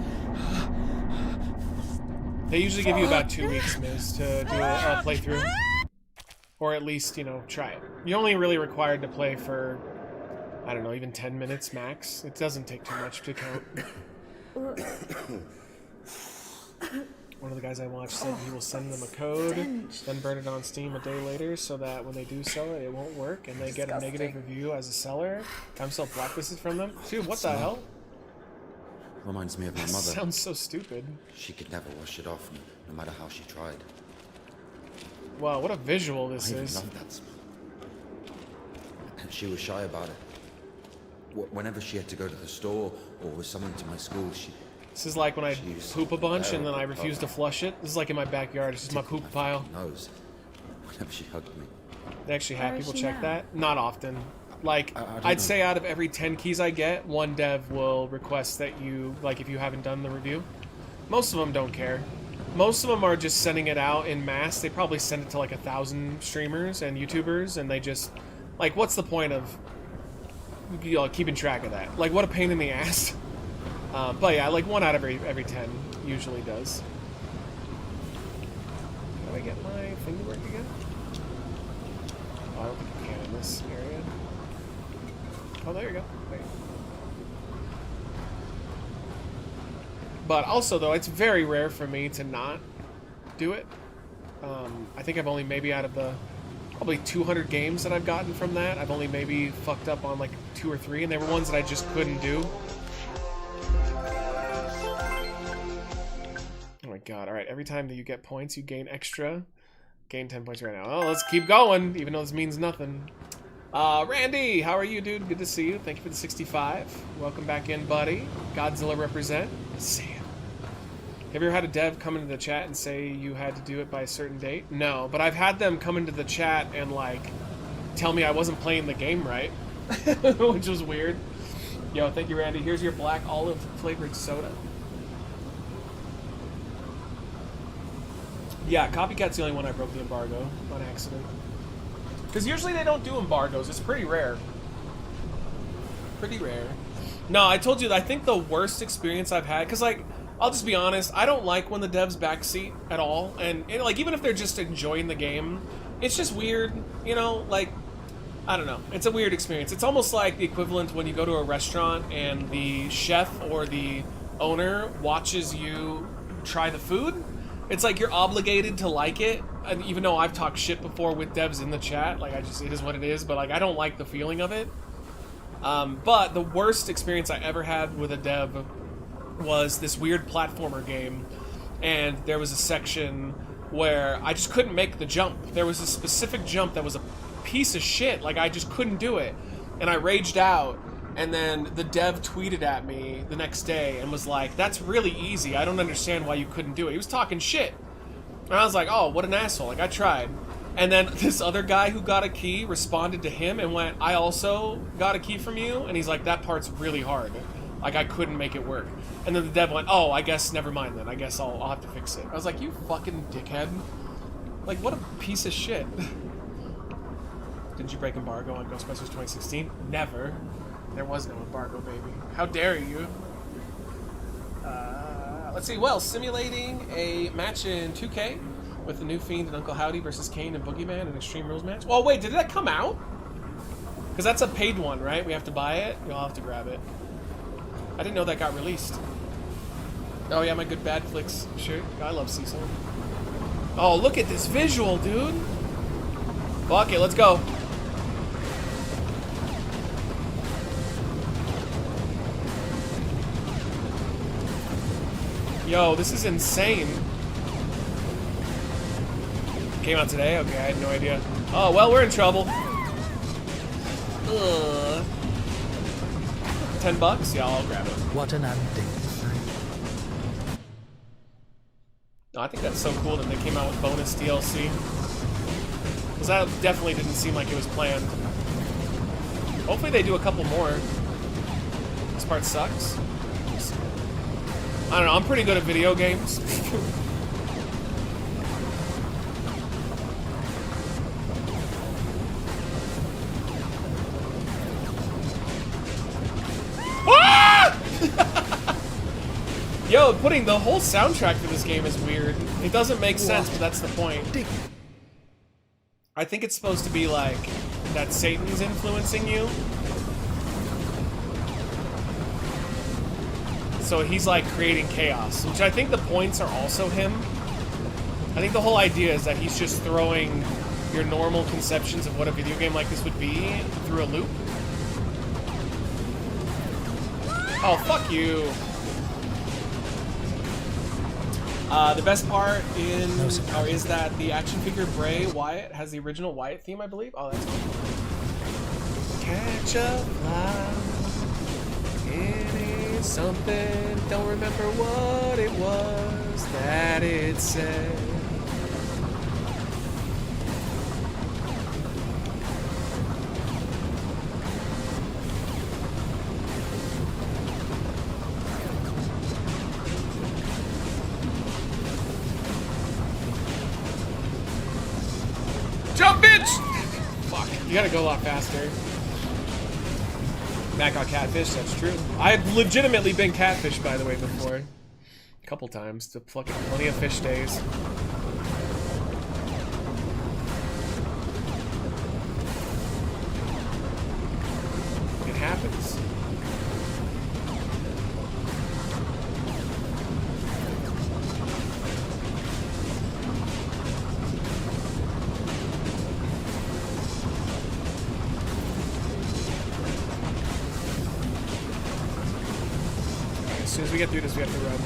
They usually give you about 2 weeks, Miz, to do a playthrough. Or at least, you know, try it. You're only really required to play for, I don't know, even 10 minutes max. It doesn't take too much to count. One of the guys I watched said he will send them a code, then burn it on Steam a day later so that when they do sell it, it won't work, and they get a negative review as a seller. I'm still blacklisted from them. Dude, what the hell? Reminds me of my That mother. sounds so stupid. She could never wash it off, no matter how she tried. Wow, what a visual this I even is. loved that smell. And she was shy about it. Whenever she had to go to the store or with someone to my school, This is like when I poop a bunch and then I refuse to flush it. This is like in my backyard. It's just my poop pile. Nose. Whenever she hugged me. They actually have Where is people she check now? that. Not often. Like, I don't I'd know. say out of every 10 keys I get, one dev will request that you, like, if you haven't done the review. Most of them don't care. Most of them are just sending it out in mass. They probably send it to like 1,000 streamers and YouTubers, and they just, like, what's the point of, you know, keeping track of that? Like, what a pain in the ass. But yeah, like 1 out of every 10 usually does. Can I get my thing to work again? Oh, I don't think you can in this area. Oh, there you go. Wait. But also, though, it's very rare for me to not do it. I think I've only maybe out of the probably 200 games that I've gotten from that, I've only maybe fucked up on like 2 or 3, and they were ones that I just couldn't do. Oh my god, alright, every time that you get points, you gain extra. Gain 10 points right now. Oh, let's keep going, even though this means nothing. Randy, how are you, dude? Good to see you. Thank you for the 65. Welcome back in, buddy. Godzilla represent. Sam. Have you ever had a dev come into the chat and say you had to do it by a certain date? No, but I've had them come into the chat and, like, tell me I wasn't playing the game right. Which was weird. Yo, thank you, Randy. Here's your black olive flavored soda. Yeah, Copycat's the only one I broke the embargo on accident. Because usually they don't do embargoes. It's pretty rare. Pretty rare. No, I told you that I think the worst experience I've had, because, like, I'll just be honest, I don't like when the devs backseat at all. And, like, even if they're just enjoying the game, it's just weird, you know? Like, I don't know. It's a weird experience. It's almost like the equivalent when you go to a restaurant and the chef or the owner watches you try the food. It's like you're obligated to like it, and even though I've talked shit before with devs in the chat, like, it is what it is, but, like, I don't like the feeling of it. But the worst experience I ever had with a dev was this weird platformer game, and there was a section where I just couldn't make the jump. There was a specific jump that was a piece of shit, like, I just couldn't do it, and I raged out. And then the dev tweeted at me the next day and was like, that's really easy. I don't understand why you couldn't do it. He was talking shit. And I was like, oh, what an asshole. Like, I tried. And then this other guy who got a key responded to him and went, I also got a key from you. And he's like, that part's really hard. Like, I couldn't make it work. And then the dev went, oh, I guess never mind then. I guess I'll have to fix it. I was like, you fucking dickhead. Like, what a piece of shit. Didn't you break embargo on Ghostbusters 2016? Never. There was no embargo, baby. How dare you? Let's see. Well, simulating a match in 2K with the new Fiend and Uncle Howdy versus Kane and Boogeyman, an Extreme Rules match. Well, wait, did that come out? Because that's a paid one, right? We have to buy it? You'll have to grab it. I didn't know that got released. Oh, yeah, my good Bad Flicks shirt. I love Cecil. Oh, look at this visual, dude. Fuck it, let's go. Yo, this is insane. Came out today? Okay, I had no idea. Oh, well, we're in trouble. Ugh. $10? Yeah, I'll grab it. What an undignified. No, I think that's so cool that they came out with bonus DLC. Because that definitely didn't seem like it was planned. Hopefully they do a couple more. This part sucks. I don't know, I'm pretty good at video games. Yo, putting the whole soundtrack for this game is weird. It doesn't make sense, but that's the point. I think it's supposed to be like that Satan's influencing you. So he's like creating chaos, which I think the points are also him. I think the whole idea is that he's just throwing your normal conceptions of what a video game like this would be through a loop. Oh, fuck you. The best part is that the action figure Bray Wyatt has the original Wyatt theme, I believe. Oh, that's cool. Catch a fly, it is something, don't remember what it was that it said. Jump, bitch! Fuck, you gotta go a lot faster. Matt got catfish, that's true. I've legitimately been catfished, by the way, before. A couple times, to fucking plenty of fish days. It happens. As soon as we get through this, we have to run.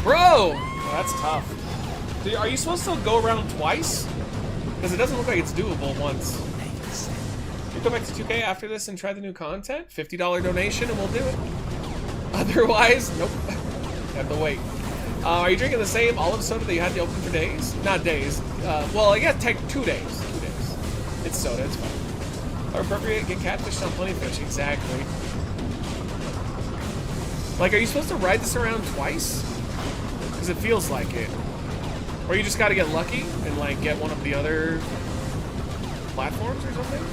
Bro! Oh, that's tough. Dude, are you supposed to go around twice? Because it doesn't look like it's doable once. You go back to 2K after this and try the new content? $50 donation and we'll do it. Otherwise, nope. Have to wait. Are you drinking the same olive soda that you had to open for days? Not days. Well, I guess take 2 days. 2 days. It's soda, it's fine. Or appropriate, get catfished on plenty of fish. Exactly. Like, are you supposed to ride this around twice? Because it feels like it. Or you just gotta get lucky and, like, get one of the other platforms or something?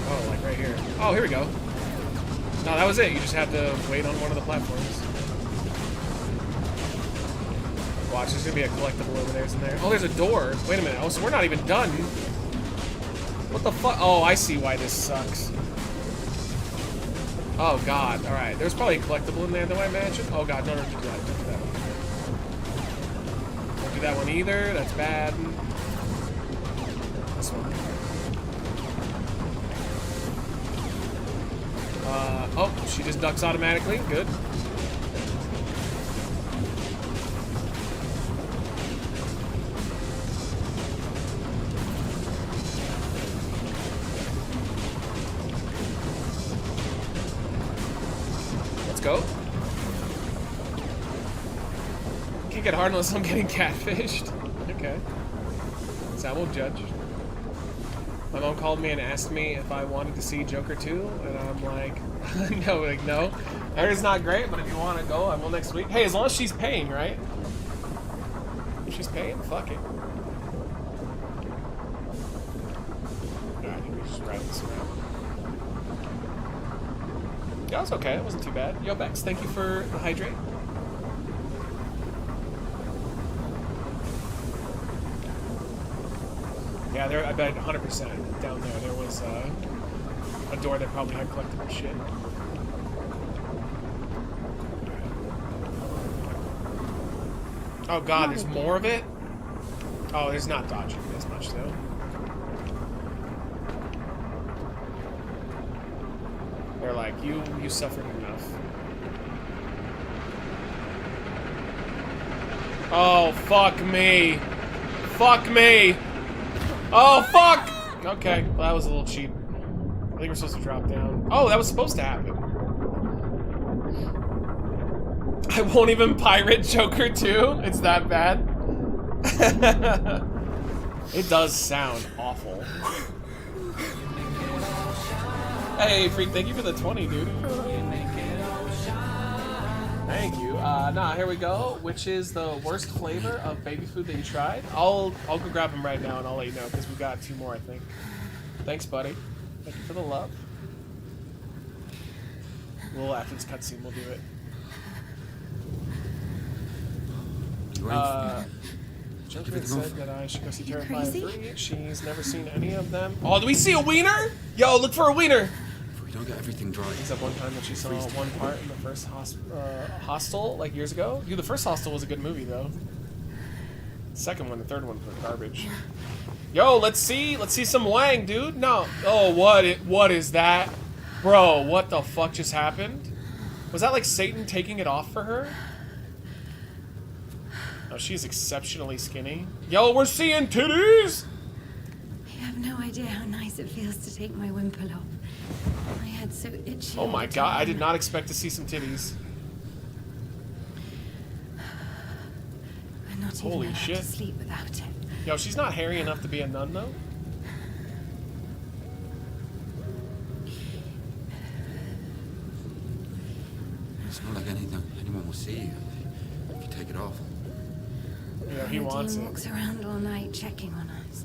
Oh, like right here. Oh, here we go. No, that was it. You just have to wait on one of the platforms. Watch, there's gonna be a collectible over there, isn't there? Oh, there's a door. Wait a minute. Oh, so we're not even done. What the fuck? Oh, I see why this sucks. Oh, God. Alright. There's probably a collectible in there, though, I imagine. Oh, God. No, don't do that. Don't do that one. Don't do that one either. That's bad. This one. Oh, she just ducks automatically. Good. Go. Can't get hard unless I'm getting catfished. Okay. So I won't judge. My mom called me and asked me if I wanted to see Joker 2, and I'm like, no, like, no. I heard it's not great, but if you want to go, I will next week. Hey, as long as she's paying, right? If she's paying, fuck it. Alright, I think we just ride this around. Yeah, it was okay. It wasn't too bad. Yo, Bex, thank you for the hydrate. Yeah, there. I bet 100% down there was a door that probably had collectible shit. Oh God, there's more of it? Oh, there's not dodging as much though. They're like, you suffered enough. Oh, fuck me. Fuck me. Oh, fuck! Okay, well, that was a little cheap. I think we're supposed to drop down. Oh, that was supposed to happen. I won't even pirate Joker 2? It's that bad? It does sound awful. Hey, Freak, thank you for the 20, dude. Thank you. Nah, here we go. Which is the worst flavor of baby food that you tried? I'll go grab them right now and I'll let you know because we got 2 more, I think. Thanks, buddy. Thank you for the love. Well, after this cutscene, we'll do it. Joker said that I should go see Terrifier 3. She's never seen any of them. Oh, do we see a wiener? Yo, look for a wiener! If we don't get everything dry. Except one time that she saw one part in the first Hostel, like years ago. Dude, the first Hostel was a good movie, though. The second one, the third one was garbage. Yo, let's see some Wang, dude. No. Oh, what is that? Bro, what the fuck just happened? Was that like Satan taking it off for her? Oh, she's exceptionally skinny. Yo, we're seeing titties! You have no idea how nice it feels to take my wimple off. My head's so itchy. Oh my god, I did not expect to see some titties. I'm not Holy even allowed shit. to sleep without it. Yo, she's not hairy enough to be a nun, though? It's not like anyone will see you if you take it off. Yeah, he wants it. walks around all night checking on us.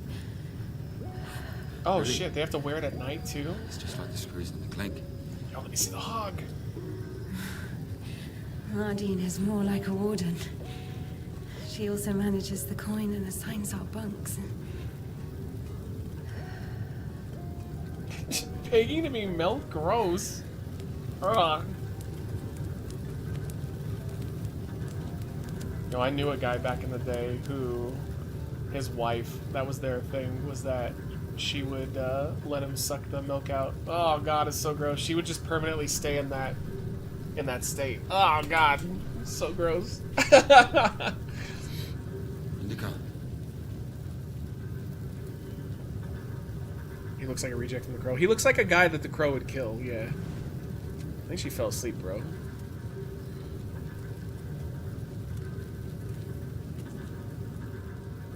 Oh Really? shit, they have to wear it at night, too? It's just like the screws in the clink. Yo, let me see the hog. Mardine is more like a warden. She also manages the coin and assigns our bunks. Begging to be milk? Gross. Ugh. Yo, I knew a guy back in the day who, his wife, that was their thing, was that she would let him suck the milk out. Oh god, it's so gross. She would just permanently stay in that state. Oh god, so gross. INDIKA. He looks like a reject from the Crow. He looks like a guy that the Crow would kill, yeah. I think she fell asleep, bro.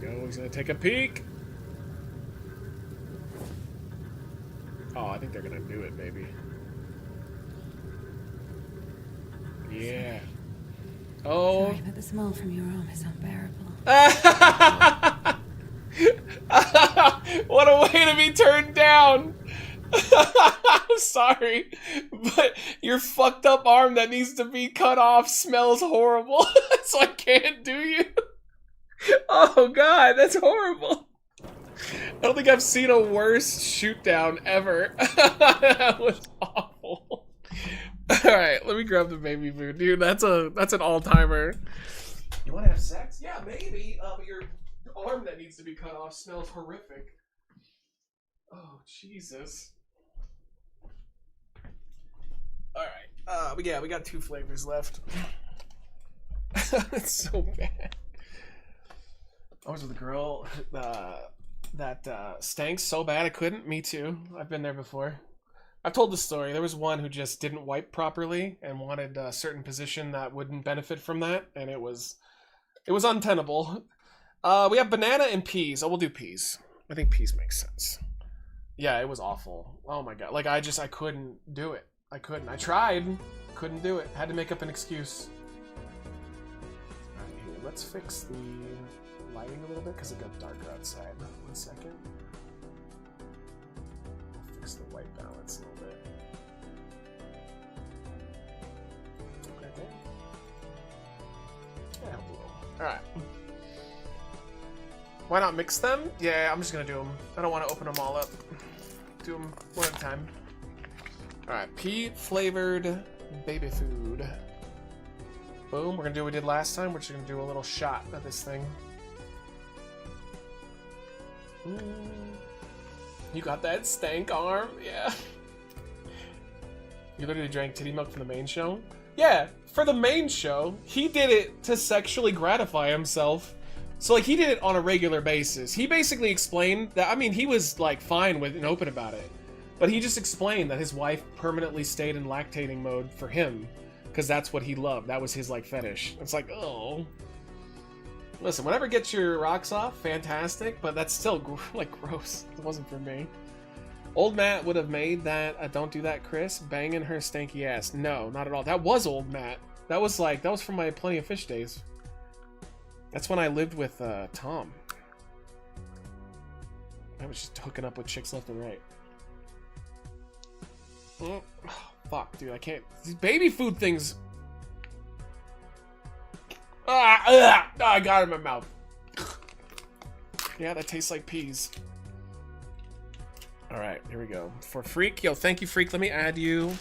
Go, he's gonna take a peek. Oh, I think they're gonna do it, maybe. Yeah. Oh. Sorry, but the smell from your arm is unbearable. What a way to be turned down. I'm sorry, but your fucked up arm that needs to be cut off smells horrible, so I can't do you. Oh god, that's horrible. I don't think I've seen a worse shoot down ever. That was awful. Alright, let me grab the baby food. Dude, that's an all-timer. You wanna have sex? Yeah, maybe. But your arm that needs to be cut off smells horrific. Oh, Jesus. Alright. We got 2 flavors left. It's so bad. I was with a girl that stank so bad I couldn't. Me too. I've been there before. I've told the story. There was one who just didn't wipe properly and wanted a certain position that wouldn't benefit from that, and it was untenable. We have banana and peas. Oh, we'll do peas. I think peas makes sense. Yeah, it was awful. Oh my god. Like, I couldn't do it. I couldn't. I tried. Couldn't do it. Had to make up an excuse. Alright, here. Let's fix the lighting a little bit because it got darker outside. 1 second. I'll fix the white balance a little bit. Okay. Yeah, help a little. Alright. Why not mix them? Yeah, I'm just gonna do them. I don't want to open them all up. Do them one at a time. Alright, pea flavored baby food. Boom, we're gonna do what we did last time. We're just gonna do a little shot of this thing. You got that stank arm? Yeah. You literally drank titty milk from the main show? Yeah, for the main show, he did it to sexually gratify himself. So, like, he did it on a regular basis. He basically explained that, I mean, he was, like, fine with and open about it. But he just explained that his wife permanently stayed in lactating mode for him. Because that's what he loved. That was his, like, fetish. It's like, oh. Listen, whatever gets your rocks off, fantastic. But that's still, like, gross. It wasn't for me. Old Matt would have made that, don't do that, Chris. Banging her stanky ass. No, not at all. That was Old Matt. That was, like, that was from my Plenty of Fish days. That's when I lived with Tom. I was just hooking up with chicks left and right. Oh, fuck, dude, I can't. These baby food things. I got it in my mouth. Yeah, that tastes like peas. All right, here we go. For Freak, yo, thank you, Freak. Let me add you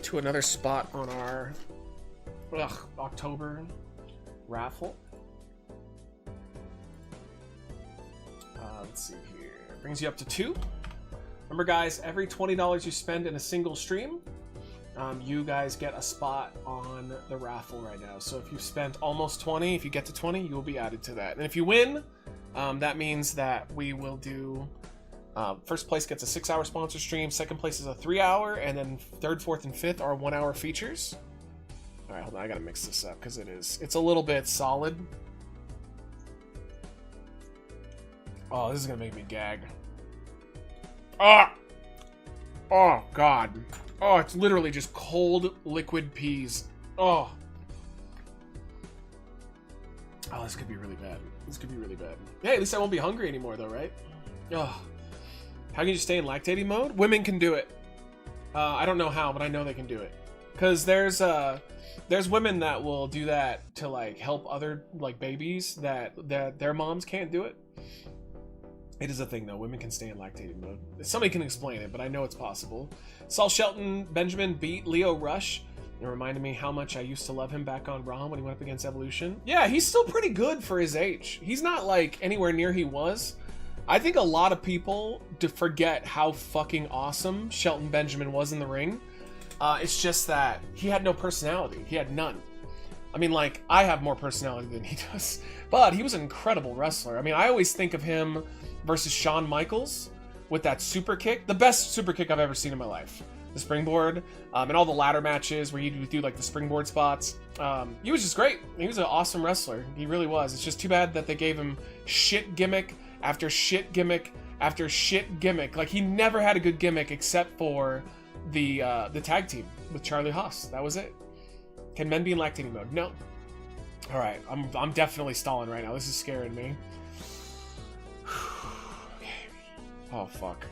to another spot on our October raffle. Let's see here. Brings you up to 2. Remember, guys, every $20 you spend in a single stream, you guys get a spot on the raffle right now. So if you've spent almost 20, if you get to 20, you will be added to that. And if you win, that means that we will do... first place gets a 6-hour sponsor stream, second place is a 3-hour, and then third, fourth, and fifth are 1-hour features. All right, hold on, I gotta mix this up because it's a little bit solid. Oh, this is gonna make me gag. Ah! Oh, God. Oh, it's literally just cold liquid peas. Oh. Oh, this could be really bad. This could be really bad. Hey, at least I won't be hungry anymore, though, right? Oh. How can you stay in lactating mode? Women can do it. I don't know how, but I know they can do it. Because there's women that will do that to, like, help other, like, babies that their moms can't do it. It is a thing, though. Women can stay in lactating mode. Somebody can explain it, but I know it's possible. Saul Shelton Benjamin beat Leo Rush. It reminded me how much I used to love him back on Raw when he went up against Evolution. Yeah, he's still pretty good for his age. He's not, like, anywhere near he was. I think a lot of people forget how fucking awesome Shelton Benjamin was in the ring. It's just that he had no personality. He had none. I mean, like, I have more personality than he does. But he was an incredible wrestler. I mean, I always think of him versus Shawn Michaels with that super kick. The best super kick I've ever seen in my life. The springboard, and all the ladder matches where he would do, like, the springboard spots. He was just great. He was an awesome wrestler. He really was. It's just too bad that they gave him shit gimmick after shit gimmick after shit gimmick. Like, he never had a good gimmick except for the tag team with Charlie Haas. That was it. Can men be in lactating mode? No. All right, I'm definitely stalling right now. This is scaring me. Okay. Oh fuck.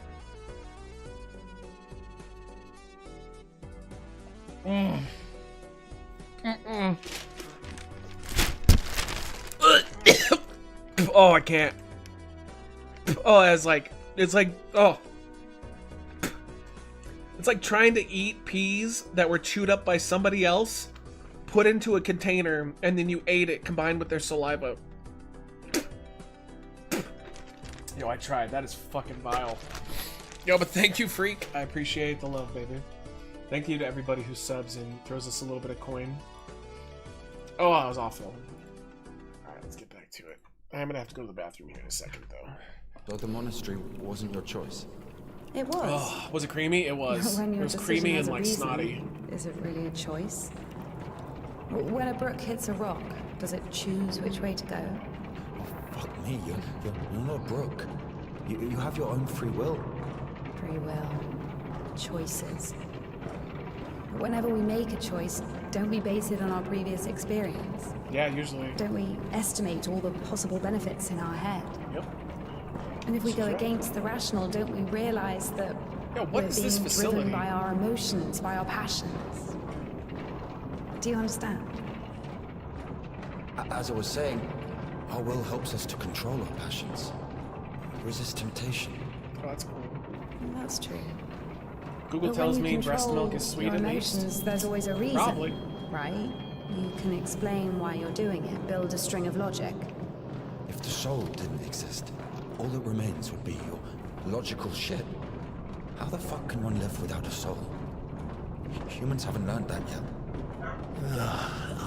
Oh, I can't. Oh, it's like, oh. It's like trying to eat peas that were chewed up by somebody else, put into a container, and then you ate it combined with their saliva. Yo, I tried. That is fucking vile. Yo, but thank you, Freak. I appreciate the love, baby. Thank you to everybody who subs and throws us a little bit of coin. Oh, that was awful. Alright, let's get back to it. I'm gonna have to go to the bathroom here in a second, though. So the monastery wasn't your choice? It was. Oh, was it creamy? It was. When It your was decision creamy has and, a like, reason, snotty. Is it really a choice? When a brook hits a rock, does it choose which way to go? Oh, fuck me, you're not a brook. You have your own free will. Free will. Choices. But whenever we make a choice, don't we base it on our previous experience? Yeah, usually. Don't we estimate all the possible benefits in our head? Yep. And if we go against the rational, don't we realize that Yo, what we're is being this facility? driven by our emotions, by our passions? Do you understand? As I was saying, our will helps us to control our passions. Resist temptation. Oh, that's cool. Well, that's true. Google But tells when you me breast control milk is sweet your and emotions, there's always a reason. Probably. Right? You can explain why you're doing it, build a string of logic. If the soul didn't exist, all that remains would be your logical shit. How the fuck can one live without a soul? Humans haven't learned that yet.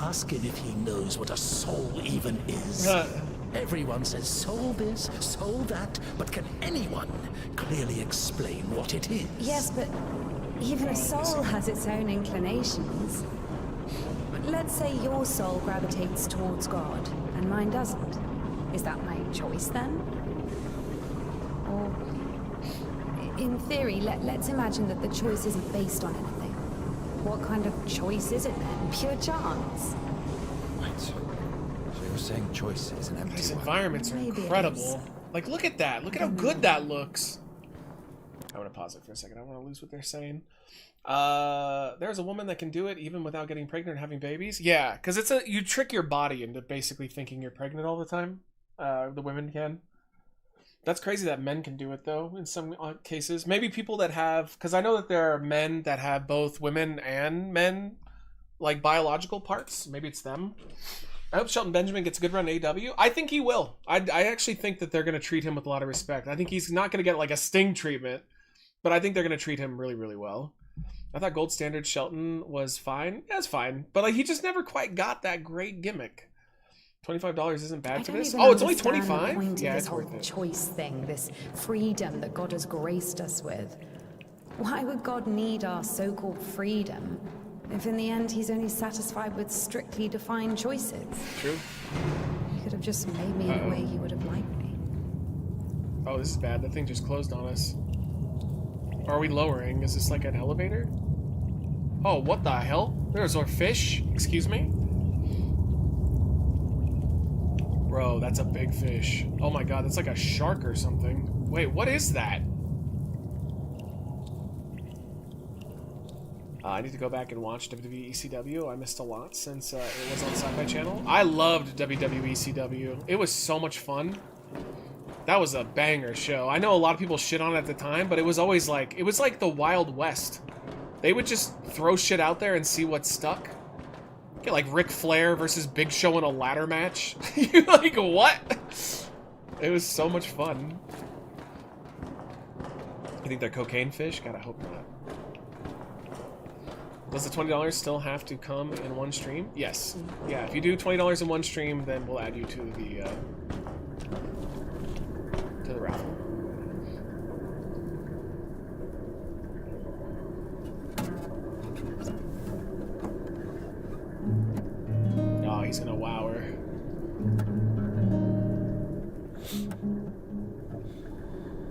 Ask him if he knows what a soul even is. Everyone says soul this, soul that, but can anyone clearly explain what it is? Yes, but even a soul has its own inclinations. Let's say your soul gravitates towards God, and mine doesn't. Is that my choice then? Or, in theory, let's imagine that the choice isn't based on anything. What kind of choice is it then? Pure chance? Wait, so you're saying choice is an empty These one? environments are Maybe it incredible. is. Like, look at that. Look at how good that looks. I want to pause it for a second. I want to lose what they're saying. There's a woman that can do it even without getting pregnant and having babies. Yeah, because you trick your body into basically thinking you're pregnant all the time. The women can. That's crazy that men can do it though in some cases. Maybe people that have, because I know that there are men that have both women and men like biological parts. Maybe it's them. I hope Shelton Benjamin gets a good run in AEW. I think he will. I actually think that they're going to treat him with a lot of respect. I think he's not going to get like a Sting treatment, but I think they're going to treat him really, really well. I thought Gold Standard Shelton was fine. Yeah, it's fine. But like he just never quite got that great gimmick. $25 isn't bad for this. Oh, it's only $25? Yeah, it's worth it. Choice thing, this freedom that God has graced us with. Why would God need our so-called freedom if in the end he's only satisfied with strictly defined choices? True. He could have just made me in a way he would have liked me. Oh, this is bad. That thing just closed on us. Are we lowering? Is this like an elevator? Oh, what the hell? There's our fish. Excuse me? Bro, that's a big fish. Oh my god, that's like a shark or something. Wait, what is that? I need to go back and watch WWE ECW. I missed a lot since it was on Sci-Fi Channel. I loved WWE ECW. It was so much fun. That was a banger show. I know a lot of people shit on it at the time, but it was always like, it was like the Wild West. They would just throw shit out there and see what stuck. Get like Ric Flair versus Big Show in a ladder match. You're like, what? It was so much fun. You think they're cocaine fish? God, I hope not. Does the $20 still have to come in one stream? Yes. Yeah, if you do $20 in one stream, then we'll add you to the raffle. Oh, he's gonna wow her.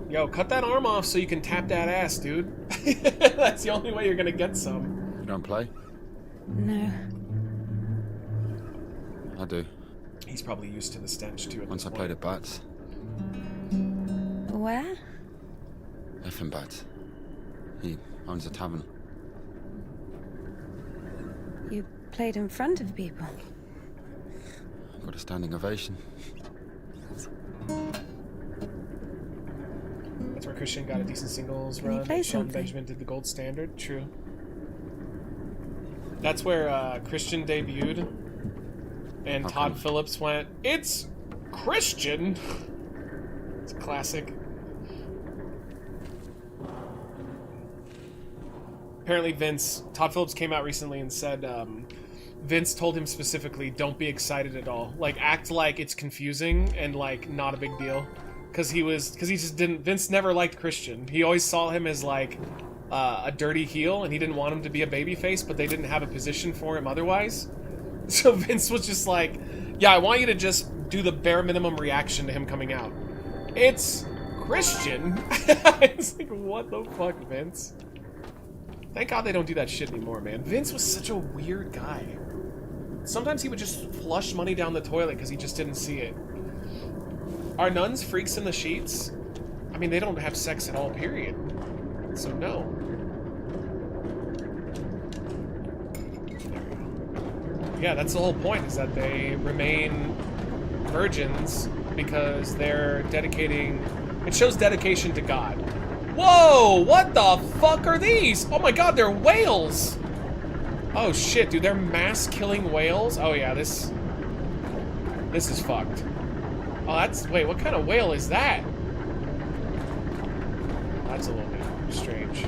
Yo, cut that arm off so you can tap that ass, dude. That's the only way you're gonna get some. You don't play? No. I do. He's probably used to the stench, too. Once I played at Bats. Where? Effing Bats. He owns a tavern. You played in front of people. Got a standing ovation. That's where Christian got a decent singles Can you run. play Shelton something? Benjamin did the gold standard. True. That's where Christian debuted. And Todd Phillips went, "It's Christian." It's a classic. Apparently Todd Phillips came out recently and said Vince told him specifically, don't be excited at all. Like, act like it's confusing and, like, not a big deal. Because he just didn't, Vince never liked Christian. He always saw him as, like, a dirty heel, and he didn't want him to be a babyface, but they didn't have a position for him otherwise. So Vince was just like, yeah, I want you to just do the bare minimum reaction to him coming out. It's Christian. It's like, what the fuck, Vince? Thank God they don't do that shit anymore, man. Vince was such a weird guy. Sometimes he would just flush money down the toilet because he just didn't see it. Are nuns freaks in the sheets? I mean, they don't have sex at all, period. So, no. Yeah, that's the whole point, is that they remain virgins because they're dedicating... It shows dedication to God. Whoa! What the fuck are these? Oh my god, they're whales! Oh shit, dude, they're mass-killing whales? Oh yeah, this is fucked. Oh, that's... Wait, what kind of whale is that? That's a little bit strange.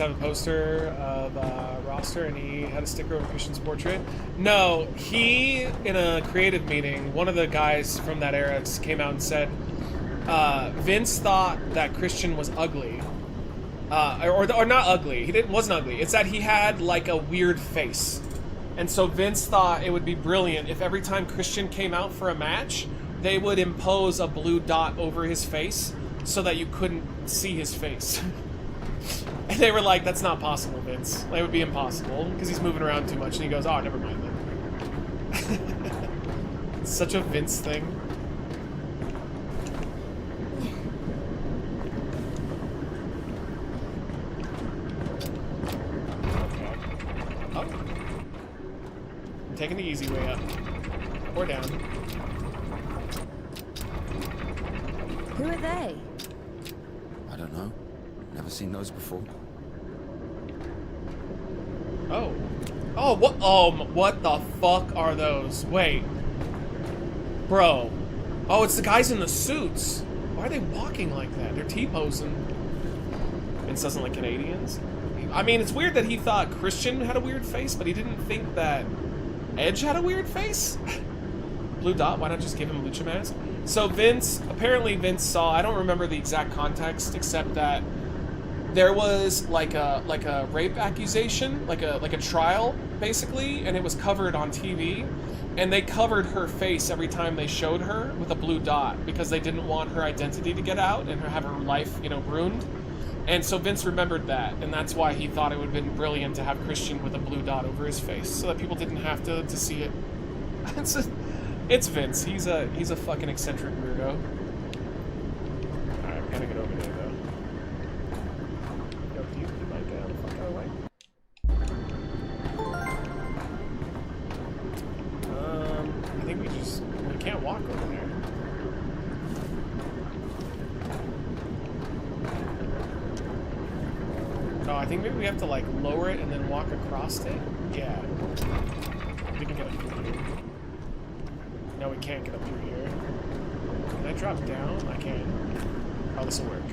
have a poster of roster, and he had a sticker of Christian's portrait. No, he, in a creative meeting, one of the guys from that era came out and said Vince thought that Christian was ugly. Or not ugly. He wasn't ugly. It's that he had like a weird face. And so Vince thought it would be brilliant if every time Christian came out for a match, they would impose a blue dot over his face so that you couldn't see his face. And they were like, that's not possible, Vince. That would be impossible because he's moving around too much. And he goes, oh, never mind then. It's such a Vince thing. Taking the easy way up. Or down. Who are they? I don't know. Never seen those before. Oh. Oh, what? Oh, what the fuck are those? Wait. Bro. Oh, it's the guys in the suits. Why are they walking like that? They're T-posing. Vince doesn't like Canadians? I mean, it's weird that he thought Christian had a weird face, but he didn't think that Edge had a weird face? Blue dot, why not just give him Lucha Mask? So apparently Vince saw, I don't remember the exact context, except that there was like a rape accusation, like a trial, basically, and it was covered on TV, and they covered her face every time they showed her with a blue dot, because they didn't want her identity to get out and have her life, you know, ruined. And so Vince remembered that, and that's why he thought it would have been brilliant to have Christian with a blue dot over his face, so that people didn't have to see it. It's Vince. He's a fucking eccentric weirdo. Alright, I'm gonna get over there, though. Yo, you might get out of the fuck out of the way. I think we can't walk over there. Oh, I think maybe we have to, like, lower it and then walk across it? Yeah. We can get up through here. No, we can't get up through here. Can I drop down? I can. Oh, this will work.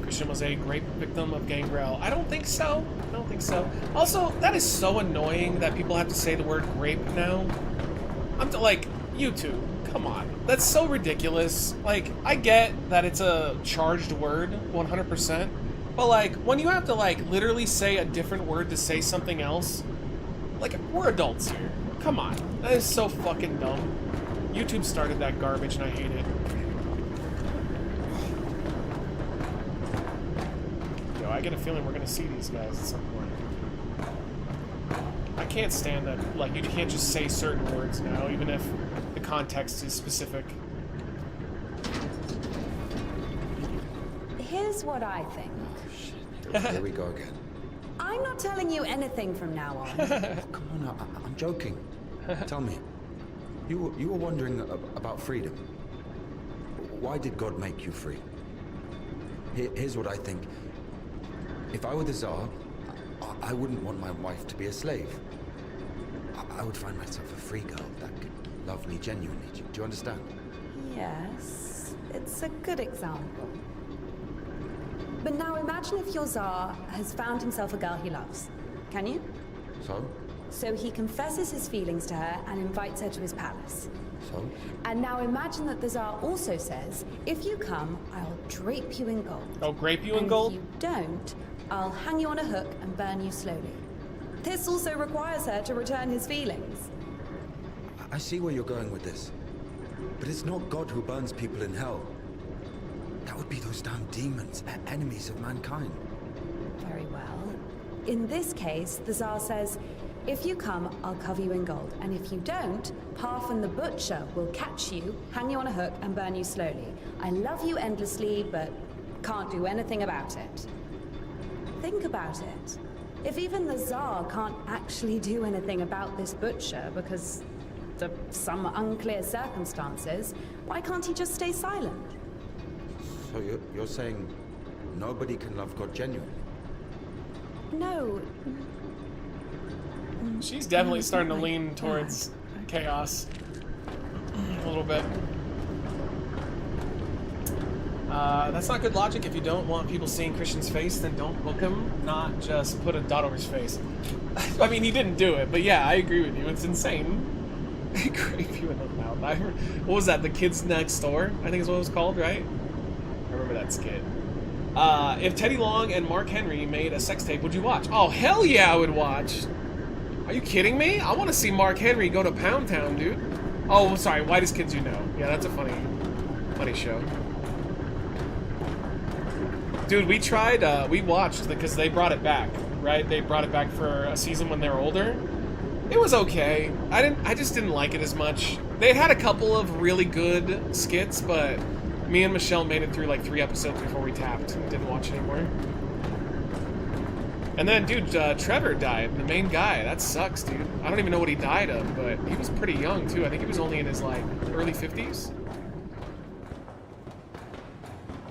Christian was a grape victim of Gangrel. I don't think so. I don't think so. Also, that is so annoying that people have to say the word grape now. Like, YouTube. Come on. That's so ridiculous. Like, I get that it's a charged word, 100%. But, like, when you have to, like, literally say a different word to say something else, like, we're adults here. Come on. That is so fucking dumb. YouTube started that garbage and I hate it. Yo, I get a feeling we're gonna see these guys at some point. I can't stand that, like, you can't just say certain words now, even if the context is specific. Here's what I think. Oh, shit. Here we go again. I'm not telling you anything from now on. Oh, come on, I'm joking. Tell me, you were wondering about freedom. Why did God make you free? Here's what I think. If I were the Tsar, I wouldn't want my wife to be a slave. I would find myself a free girl that could love me genuinely. Do you understand? Yes, it's a good example. But now imagine if your Tsar has found himself a girl he loves. Can you? So? So he confesses his feelings to her and invites her to his palace. So? And now imagine that the Tsar also says, if you come, I'll drape you in gold. Oh, drape you in and gold? If you don't, I'll hang you on a hook and burn you slowly. This also requires her to return his feelings. I see where you're going with this. But it's not God who burns people in hell. That would be those damn demons, enemies of mankind. Very well. In this case, the Tsar says, if you come, I'll cover you in gold. And if you don't, Parfin the Butcher will catch you, hang you on a hook, and burn you slowly. I love you endlessly, but can't do anything about it. Think about it. If even the Tsar can't actually do anything about this butcher because of some unclear circumstances, why can't he just stay silent? So you're saying nobody can love God genuinely? No. She's definitely starting to lean towards chaos. A little bit. That's not good logic. If you don't want people seeing Christian's face, then don't book him, not just put a dot over his face. I mean, he didn't do it, but yeah, I agree with you. It's insane. Grape you in the mouth. What was that? The Kids Next Door, I think is what it was called, right? I remember that skit. If Teddy Long and Mark Henry made a sex tape, would you watch? Oh, hell yeah, I would watch. Are you kidding me? I want to see Mark Henry go to Pound Town, dude. Oh, sorry, Whitest Kids You Know. Yeah, that's a funny show. Dude, we tried, we watched, because they brought it back, right? They brought it back for a season when they were older. It was okay. I just didn't like it as much. They had a couple of really good skits, but me and Michelle made it through like 3 episodes before we tapped and didn't watch anymore. And then, dude, Trevor died, the main guy. That sucks, dude. I don't even know what he died of, but he was pretty young, too. I think he was only in his, like, early 50s.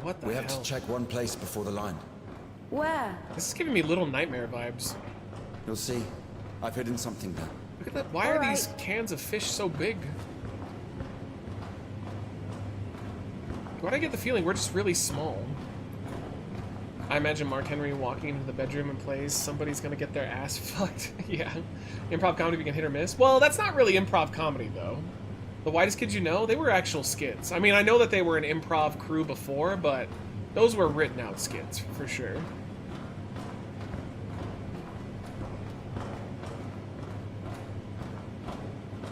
What the hell? We have to check one place before the line. Where? This is giving me Little Nightmare vibes. You'll see. I've hidden something there. Look at that. Why are these cans of fish so big? Why do I get the feeling we're just really small? I imagine Mark Henry walking into the bedroom and plays Somebody's Gonna Get Their Ass Fucked. Yeah. Improv comedy, we can hit or miss. Well, that's not really improv comedy, though. The Whitest Kids You Know, they were actual skits. I mean, I know that they were an improv crew before, but those were written out skits, for sure.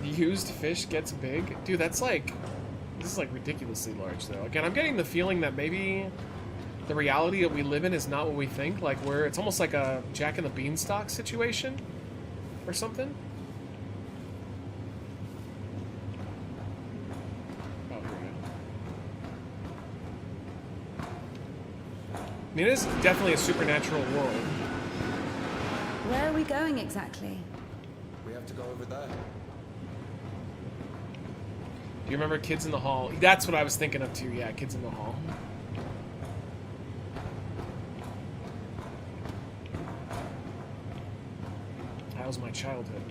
Used fish gets big? Dude, that's like... This is like ridiculously large, though. Again, I'm getting the feeling that maybe the reality that we live in is not what we think. Like, it's almost like a Jack and the Beanstalk situation or something. Oh, here we go. I mean, it is definitely a supernatural world. Where are we going exactly? We have to go over there. Do you remember Kids in the Hall? That's what I was thinking of too, yeah, Kids in the Hall. That was my childhood.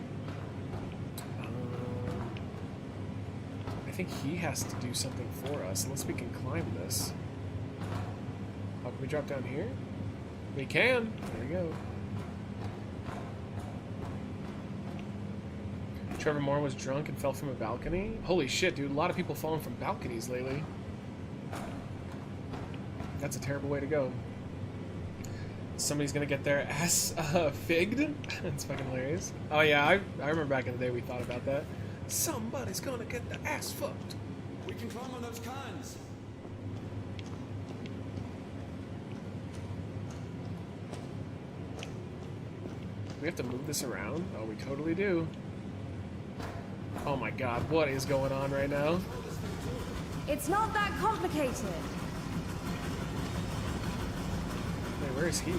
I think he has to do something for us, unless we can climb this. Oh, can we drop down here? We can! There we go. Trevor Moore was drunk and fell from a balcony. Holy shit, dude. A lot of people falling from balconies lately. That's a terrible way to go. Somebody's gonna get their ass figged. That's fucking hilarious. Oh yeah, I remember back in the day we thought about that. Somebody's gonna get their ass fucked. We can climb on those cans. Do we have to move this around? Oh, we totally do. Oh my god, what is going on right now? It's not that complicated. Wait, where is he? Do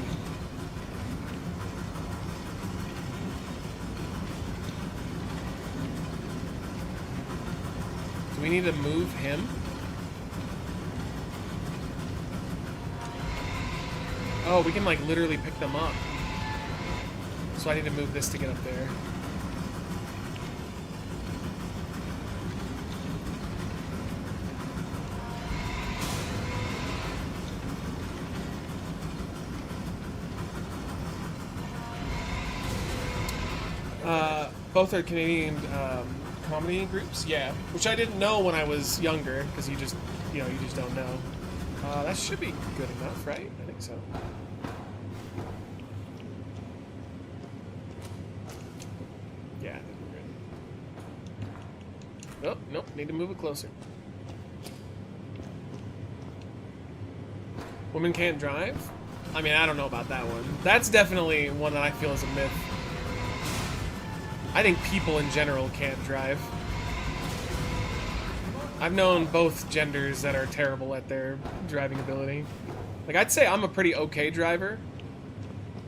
we need to move him? Oh, we can like literally pick them up. So I need to move this to get up there. Both are Canadian comedy groups, yeah. Which I didn't know when I was younger, because you just don't know. That should be good enough, right? I think so. Yeah, I think we're good. Oh, nope, need to move it closer. Women can't drive? I mean, I don't know about that one. That's definitely one that I feel is a myth. I think people in general can't drive. I've known both genders that are terrible at their driving ability. Like, I'd say I'm a pretty okay driver.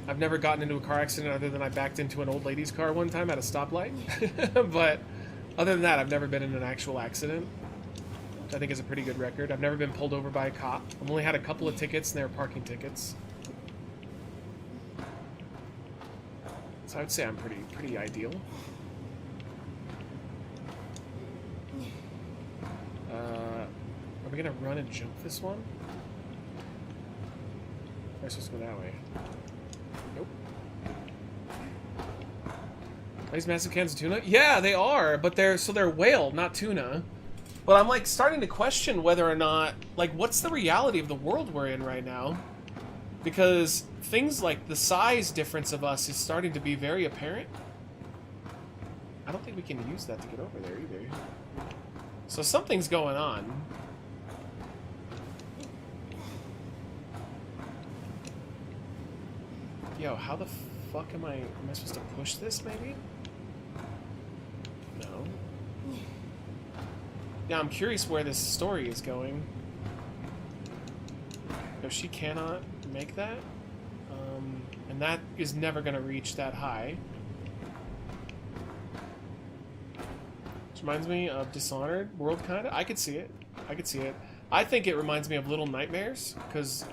I've never gotten into a car accident other than I backed into an old lady's car one time at a stoplight. But other than that, I've never been in an actual accident, which I think is a pretty good record. I've never been pulled over by a cop. I've only had a couple of tickets, and they were parking tickets. So I would say I'm pretty ideal. Are we gonna run and jump this one? I supposed to go that way? Nope. Are these massive cans of tuna? Yeah, they are, but they're whale, not tuna. But I'm like starting to question whether or not, like, what's the reality of the world we're in right now? Because things like the size difference of us is starting to be very apparent. I don't think we can use that to get over there either. So something's going on. Yo, how the fuck am I supposed to push this, maybe? No. Yeah, I'm curious where this story is going. No, she cannot make that. And that is never going to reach that high. Which reminds me of Dishonored World, kind of. I could see it. I could see it. I think it reminds me of Little Nightmares, because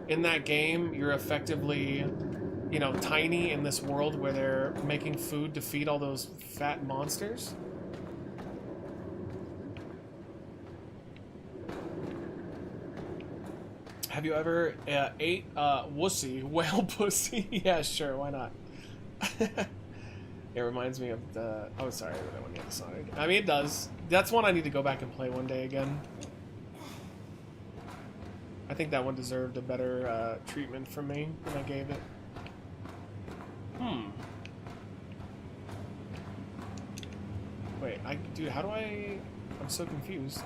in that game, you're effectively, you know, tiny in this world where they're making food to feed all those fat monsters. Have you ever ate wussy, whale pussy? Yeah, sure, why not? It reminds me of the... Oh, sorry, that one, yeah, Dishonored. I mean, it does. That's one I need to go back and play one day again. I think that one deserved a better treatment from me than I gave it. Wait, dude, how do I... I'm so confused.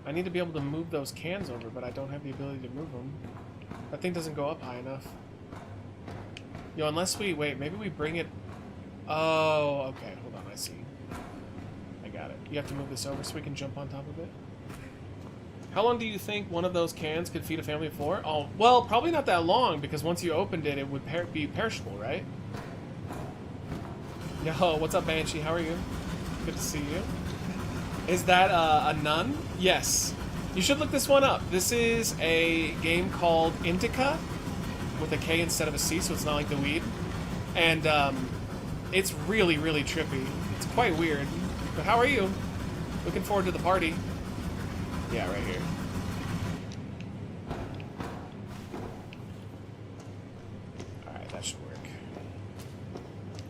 I need to be able to move those cans over, but I don't have the ability to move them. That thing doesn't go up high enough. Yo, unless we... Wait, maybe we bring it... Oh, okay, hold on, I see. I got it. You have to move this over so we can jump on top of it. How long do you think one of those cans could feed a family of 4? Oh, well, probably not that long, because once you opened it, it would be perishable, right? Yo, what's up, Banshee? How are you? Good to see you. Is that a nun? Yes. You should look this one up. This is a game called INDIKA, with a K instead of a C, so it's not like the weed. And it's really, really trippy. It's quite weird. But how are you? Looking forward to the party. Yeah, right here. Alright, that should work.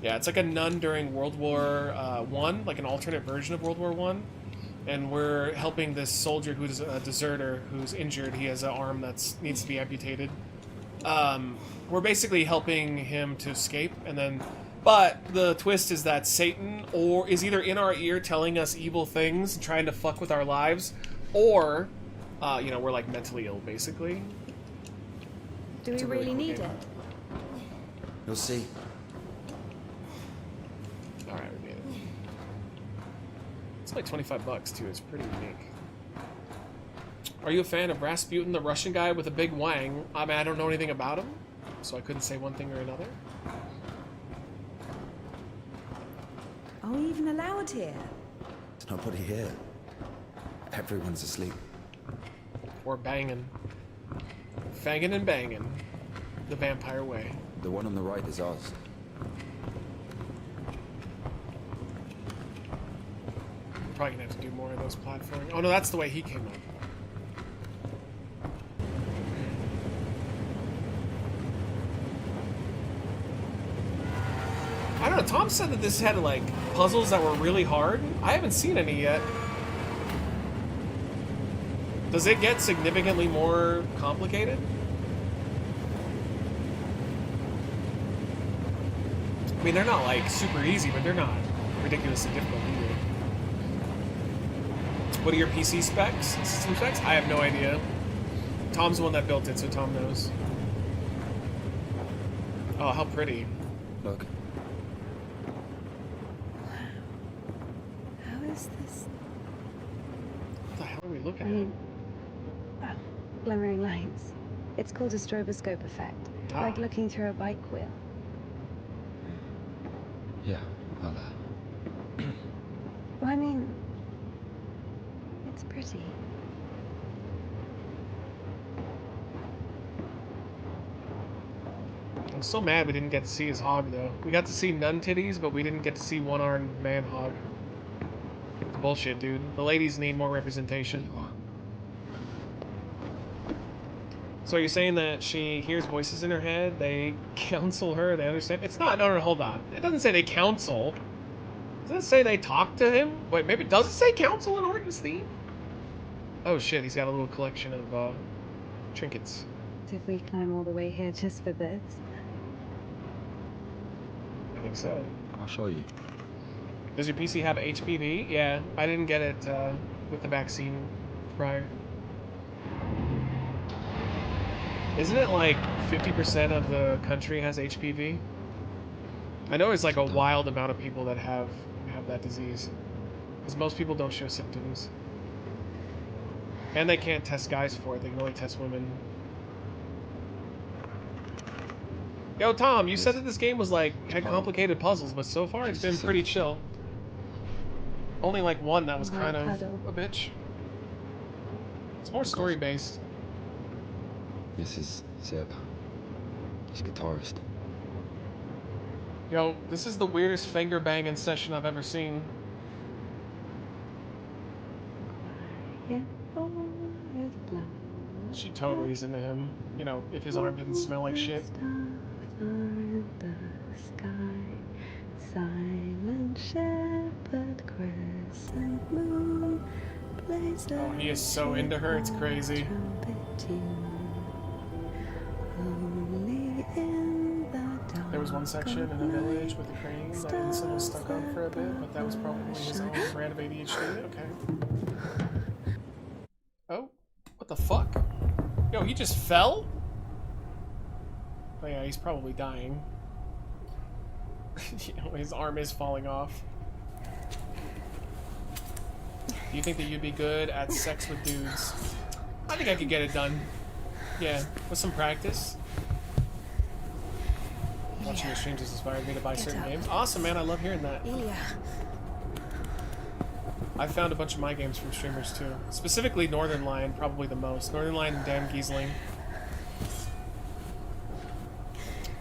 Yeah, it's like a nun during World War I, like an alternate version of World War I. And we're helping this soldier who's a deserter, who's injured. He has an arm that needs to be amputated. We're basically helping him to escape, and then... But the twist is that Satan is either in our ear telling us evil things, trying to fuck with our lives, or, you know, we're like mentally ill, basically. Do we really need it? You'll see. Alright, we made it. It's like 25 bucks, too. It's pretty unique. Are you a fan of Rasputin, the Russian guy with a big wang? I mean, I don't know anything about him, so I couldn't say one thing or another. Are we even allowed here? There's nobody here. Everyone's asleep. Or banging. Fanging and banging. The vampire way. The one on the right is ours. We're probably gonna have to do more of those platforming. Oh no, that's the way he came up. I don't know, Tom said that this had like puzzles that were really hard. I haven't seen any yet. Does it get significantly more complicated? I mean, they're not like super easy, but they're not ridiculously difficult either. What are your PC specs? System specs? I have no idea. Tom's the one that built it, so Tom knows. Oh, how pretty. Look. How is this? What the hell are we looking I mean, glimmering lights. It's called a stroboscope effect. Ah. Like looking through a bike wheel. Yeah, well, Well, I mean, it's pretty. I'm so mad we didn't get to see his hog, though. We got to see nun titties, but we didn't get to see one-armed man hog. It's bullshit, dude. The ladies need more representation. So you're saying that she hears voices in her head, they counsel her, they understand? It's not, no, hold on. It doesn't say they counsel. Does it say they talk to him? Wait, maybe, does it say counsel in Orton's theme? Oh shit, he's got a little collection of, trinkets. Did we climb all the way here just for this? I think so. I'll show you. Does your PC have HPV? Yeah, I didn't get it, with the vaccine prior. Isn't it like 50% of the country has HPV? I know it's like a wild amount of people that have that disease. Because most people don't show symptoms. And they can't test guys for it, they can only test women. Yo, Tom, you said that this game was like, had complicated puzzles, but so far it's been pretty chill. Only like one that was kind of a bitch. It's more story-based. This is Seb. He's a guitarist. Yo, this is the weirdest finger banging session I've ever seen. She totally is into him. You know, if his arm didn't smell like shit. Oh, he is so into her, it's crazy. There was one section in a village with a crane that Ensign was stuck on for a bit, but that was probably his own brand of ADHD. Okay. Oh, what the fuck? Yo, he just fell? Oh yeah, he's probably dying. You know, his arm is falling off. Do you think that you'd be good at sex with dudes? I think I could get it done. Yeah, with some practice. Watching your streams has inspired me to buy certain games. Awesome, man. I love hearing that. Yeah. I found a bunch of my games from streamers too. Specifically Northern Lion, probably the most. Northern Lion and Dan Giesling.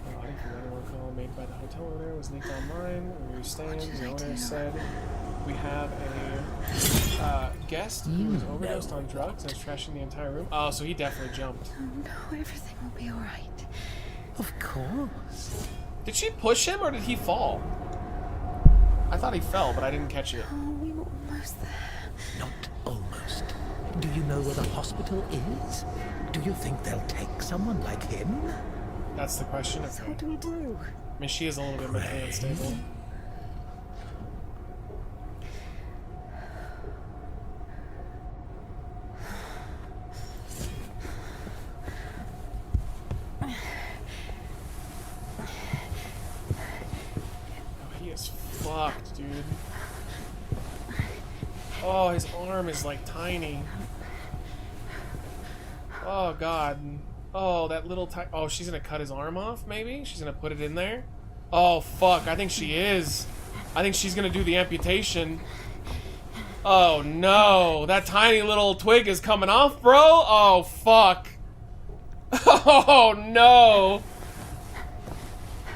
Oh, I didn't forget anyone call made by the hotel owner was leaked online. Where you're staying, the owner said we have a guest who was overdosed on drugs and is trashing the entire room. Oh, so he definitely jumped. Oh no, everything will be alright. Of course. Did she push him or did he fall? I thought he fell, but I didn't catch it. Oh, we were almost there. Not almost. Do you know where the hospital is? Do you think they'll take someone like him? That's the question. So what do we do? I mean, she is a little bit mentally unstable. Fucked, dude. Oh, his arm is like tiny. Oh god. Oh, that little oh, she's gonna cut his arm off, maybe? She's gonna put it in there? Oh, fuck. I think she is. I think she's gonna do the amputation. Oh, no. That tiny little twig is coming off, bro? Oh, fuck. Oh, no.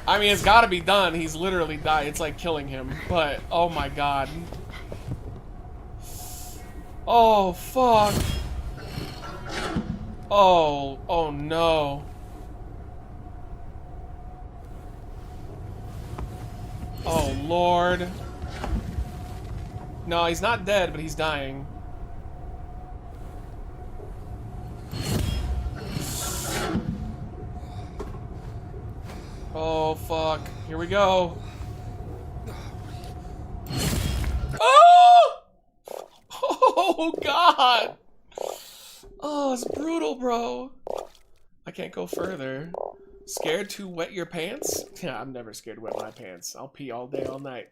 I mean, it's gotta be done. He's literally died. It's like killing him. But, oh my god. Oh, fuck. Oh, oh no. Oh, Lord. No, he's not dead, but he's dying. Oh, fuck. Here we go. Oh! Oh, God. Oh, it's brutal, bro. I can't go further. Scared to wet your pants? Yeah, I'm never scared to wet my pants. I'll pee all day, all night.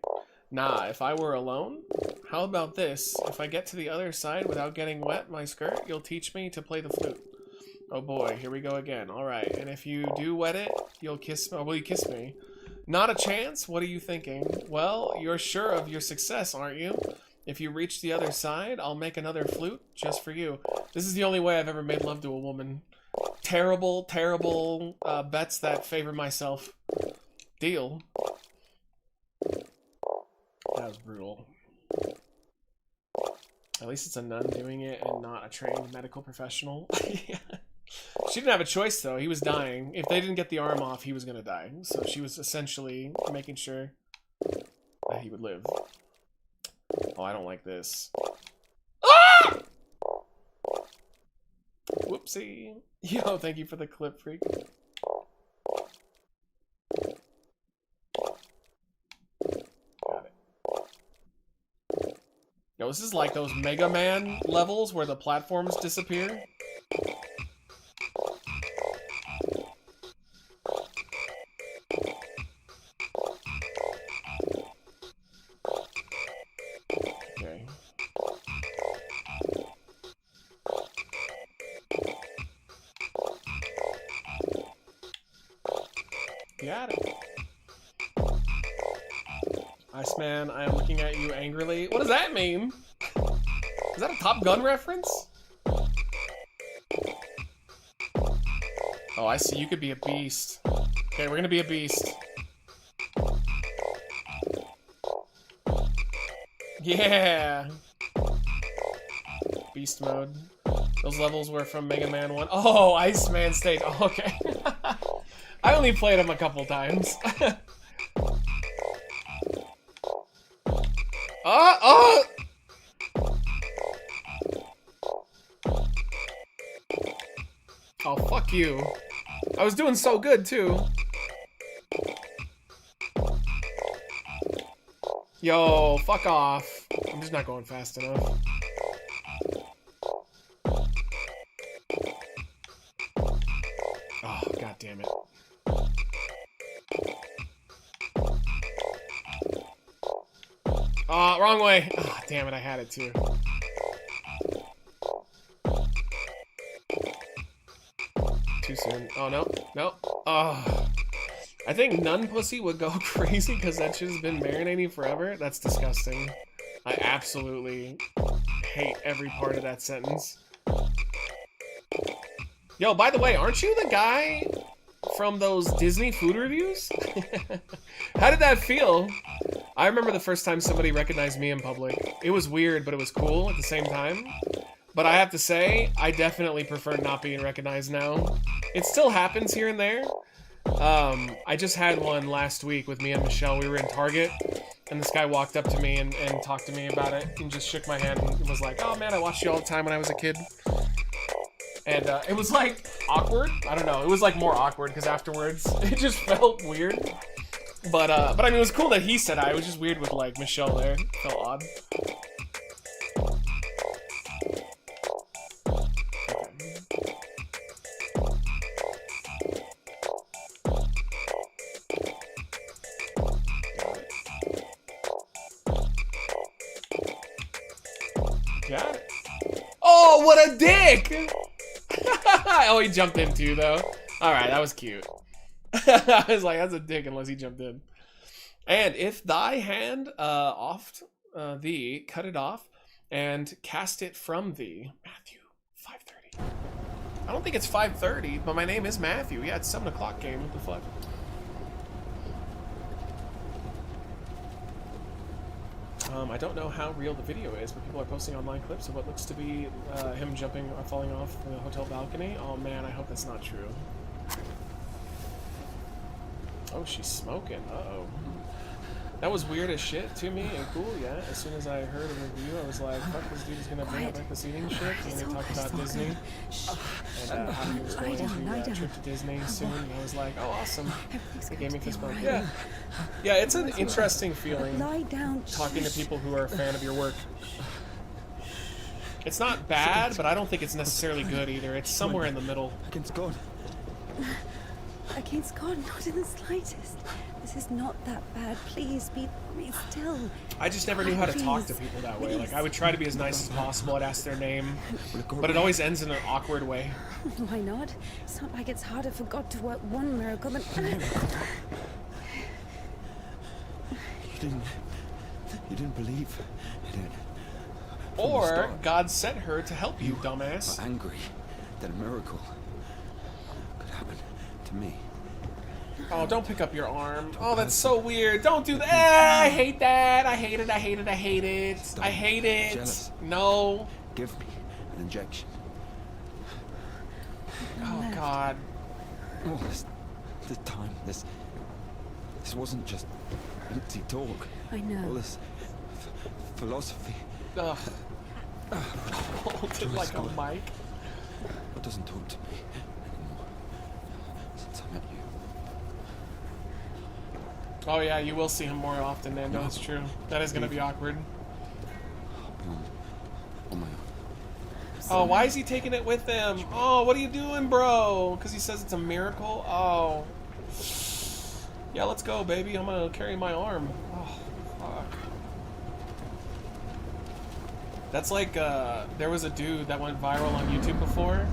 Nah, if I were alone, how about this? If I get to the other side without getting wet my skirt, you'll teach me to play the flute. Oh boy, here we go again. Alright, and if you do wet it, you'll kiss me. Or will you kiss me? Not a chance? What are you thinking? Well, you're sure of your success, aren't you? If you reach the other side, I'll make another flute just for you. This is the only way I've ever made love to a woman. Terrible, terrible bets that favor myself. Deal. That was brutal. At least it's a nun doing it and not a trained medical professional. Yeah. She didn't have a choice, though. He was dying. If they didn't get the arm off, he was gonna die. So she was essentially making sure that he would live. Oh, I don't like this. Ah! Whoopsie. Yo, thank you for the clip, freak. Got it. Yo, this is like those Mega Man levels where the platforms disappear. Okay. Got it. Iceman, I am looking at you angrily. What does that mean? Is that a Top Gun reference? Oh, I see. You could be a beast. Okay, we're gonna be a beast. Yeah! Beast mode. Those levels were from Mega Man 1. Oh, Iceman stage. Oh, okay. I only played them a couple times. Oh! Oh, fuck you. I was doing so good, too. Yo, fuck off. I'm just not going fast enough. Oh, god damn it. Wrong way. Oh, damn it, I had it too. Too soon. Oh, no. No. Oh. I think Nun Pussy would go crazy because that shit has been marinating forever. That's disgusting. I absolutely hate every part of that sentence. Yo, by the way, aren't you the guy from those Disney food reviews? How did that feel? I remember the first time somebody recognized me in public. It was weird, but it was cool at the same time. But I have to say, I definitely prefer not being recognized now. It still happens here and there. I just had one last week with me and Michelle. We were in Target, and this guy walked up to me and talked to me about it, and just shook my hand and was like, "Oh man, I watched you all the time when I was a kid." And it was like awkward. I don't know. It was like more awkward because afterwards it just felt weird. But I mean, it was cool that he said I. It was just weird with like Michelle there. It felt odd. Got it. Oh, what a dick! Oh, he jumped in too, though. Alright, that was cute. I was like, that's a dick unless he jumped in. And if thy hand oft thee, cut it off, and cast it from thee. Matthew, 5:30. I don't think it's 5:30, but my name is Matthew. Yeah, it's 7 o'clock game. What the fuck? I don't know how real the video is, but people are posting online clips of what looks to be him jumping or falling off the hotel balcony. Oh man, I hope that's not true. Oh, she's smoking. Uh-oh. That was weird as shit to me and cool, yeah. As soon as I heard a review, I was like, fuck, this dude is gonna bring up like this eating shit. And they talked about Disney. And how he was going to a trip to Disney soon. And I was like, oh, awesome. They gave me fist bump. Yeah. Yeah, it's an interesting feeling talking to people who are a fan of your work. It's not bad, but I don't think it's necessarily good either. It's somewhere in the middle. Against God. Against God, not in the slightest. This is not that bad. Please be still. I just never knew how to talk to people that way. Like, I would try to be as nice as possible. I'd ask their name, but it always ends in an awkward way. Why not? It's not like it's harder for God to work one miracle than... You didn't believe. You didn't. Or God sent her to help you, dumbass. I'm angry that a miracle could happen to me. Oh, don't pick up your arm. Oh, that's so weird. Don't do that. I hate that. I hate it. I hate it. I hate it. I hate it. Jealous. No. Give me an injection. Oh, God. God. All the time, this wasn't just empty talk. I know. All this philosophy. Ugh. Hold it like a mic. It doesn't talk to me anymore since I met you. Oh yeah, you will see him more often, Nando. That's true. That is gonna be awkward. I'll be on my own. Oh, why is he taking it with him? Oh, what are you doing, bro? Because he says it's a miracle? Oh. Yeah, let's go, baby. I'm gonna carry my arm. Oh, fuck. That's like, there was a dude that went viral on YouTube before.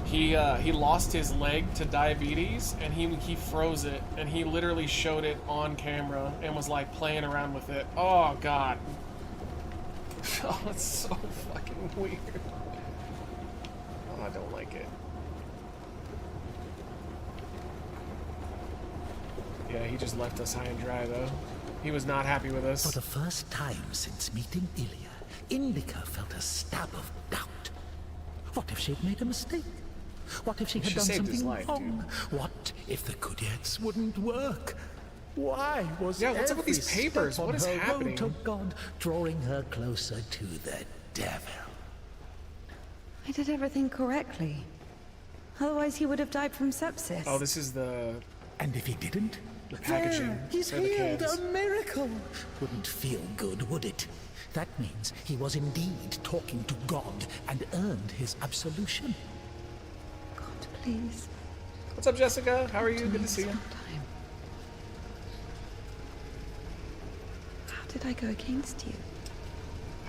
He lost his leg to diabetes, and he froze it, and he literally showed it on camera and was like playing around with it. Oh, God. Oh, it's so fucking weird. Oh, I don't like it. Yeah, he just left us high and dry, though. He was not happy with us. For the first time since meeting Ilya, INDIKA felt a stab of doubt. What if she'd made a mistake? What if she had done something wrong? What if the Kudyets wouldn't work? Why was what's up with these papers? What is happening? To God, drawing her closer to the devil. I did everything correctly. Otherwise, he would have died from sepsis. Oh, this is the... And if he didn't? The packaging. There, he's for the healed, kids. a miracle. Wouldn't feel good, would it? That means he was indeed talking to God and earned his absolution. God, please. What's up, Jessica? How are you? Good to see you. How did I go against you?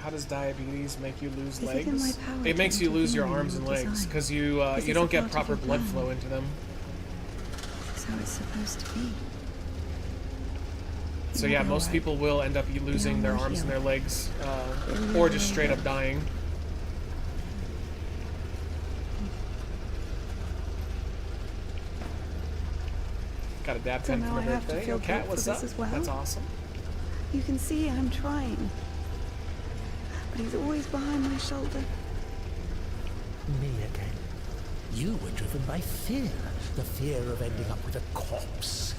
How does diabetes make you lose Is it in my legs? power It makes to you lose your intervene arms in and your legs design? because you Is you this don't a get part of proper your blood plan? flow into them. This is how it's supposed to be. So yeah, most people will end up losing their arms and their legs, or just straight up dying. Got a dab pen for my birthday. Oh, Kat, what's up? That's awesome. You can see I'm trying. But he's always behind my shoulder. Me again. You were driven by fear. The fear of ending up with a corpse.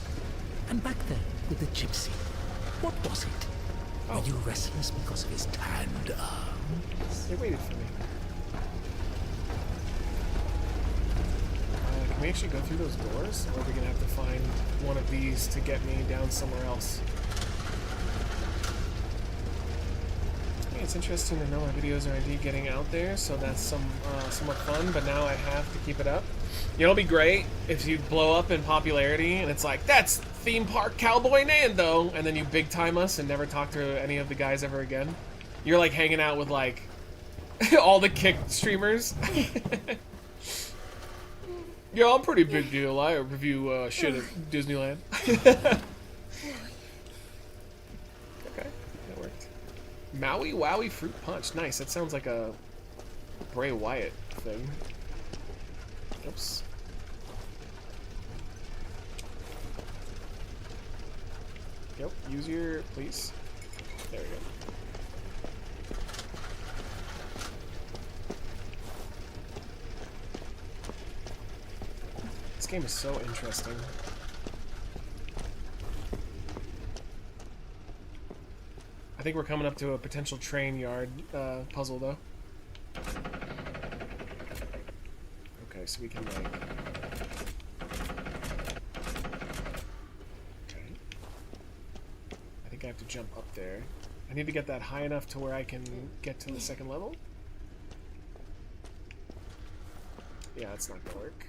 And back then, with the gypsy, what was it? Oh. Were you restless because of his tanned arms? They waited for me. Can we actually go through those doors? Or are we going to have to find one of these to get me down somewhere else? I think it's interesting to know my videos are indeed getting out there, so that's somewhat fun, but now I have to keep it up. You know, it'll be great if you blow up in popularity and it's like, that's Theme Park Cowboy Nando, and then you big time us and never talk to any of the guys ever again. You're like hanging out with like all the kick streamers. Yo, I'm pretty big deal. I review shit at Disneyland. Okay, that worked. Maui Wowie Fruit Punch. Nice. That sounds like a Bray Wyatt thing. Oops. Yep, use your, please. There we go. This game is so interesting. I think we're coming up to a potential train yard puzzle, though. Okay, so we can, like... Okay. I think I have to jump up there. I need to get that high enough to where I can get to the second level. Yeah, that's not gonna work.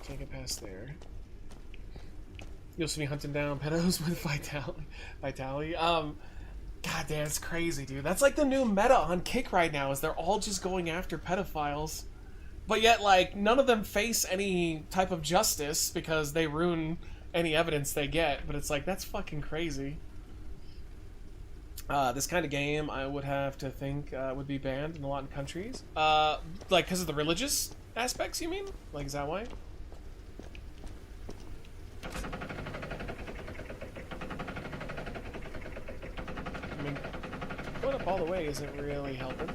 Can't get past there. You'll see me hunting down pedos with Vitality. God damn, it's crazy, dude. That's like the new meta on Kick right now, is they're all just going after pedophiles. But yet, like, none of them face any type of justice because they ruin any evidence they get. But it's like, that's fucking crazy. This kind of game, I would have to think, would be banned in a lot of countries. Like, because of the religious aspects, you mean? Like, is that why? I mean, going up all the way isn't really helping.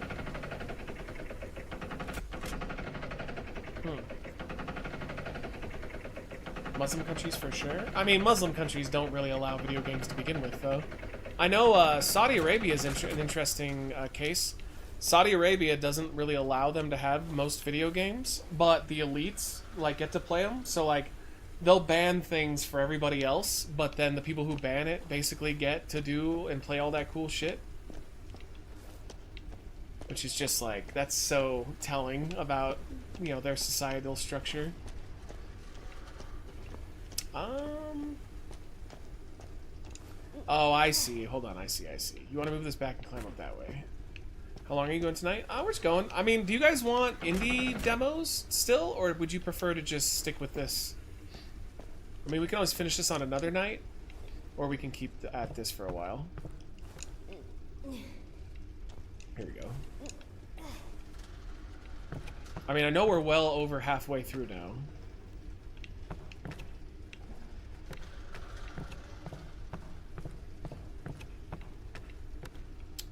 Muslim countries for sure. I mean, Muslim countries don't really allow video games to begin with, though. I know Saudi Arabia is an interesting case. Saudi Arabia doesn't really allow them to have most video games, but the elites like get to play them. So like, they'll ban things for everybody else, but then the people who ban it basically get to do and play all that cool shit. Which is just like, that's so telling about, you know, their societal structure. Oh, I see. Hold on, I see. You want to move this back and climb up that way. How long are you going tonight? We're just going. I mean, do you guys want indie demos still, or would you prefer to just stick with this? I mean, we can always finish this on another night, or we can keep at this for a while. Here we go. I mean, I know we're well over halfway through now.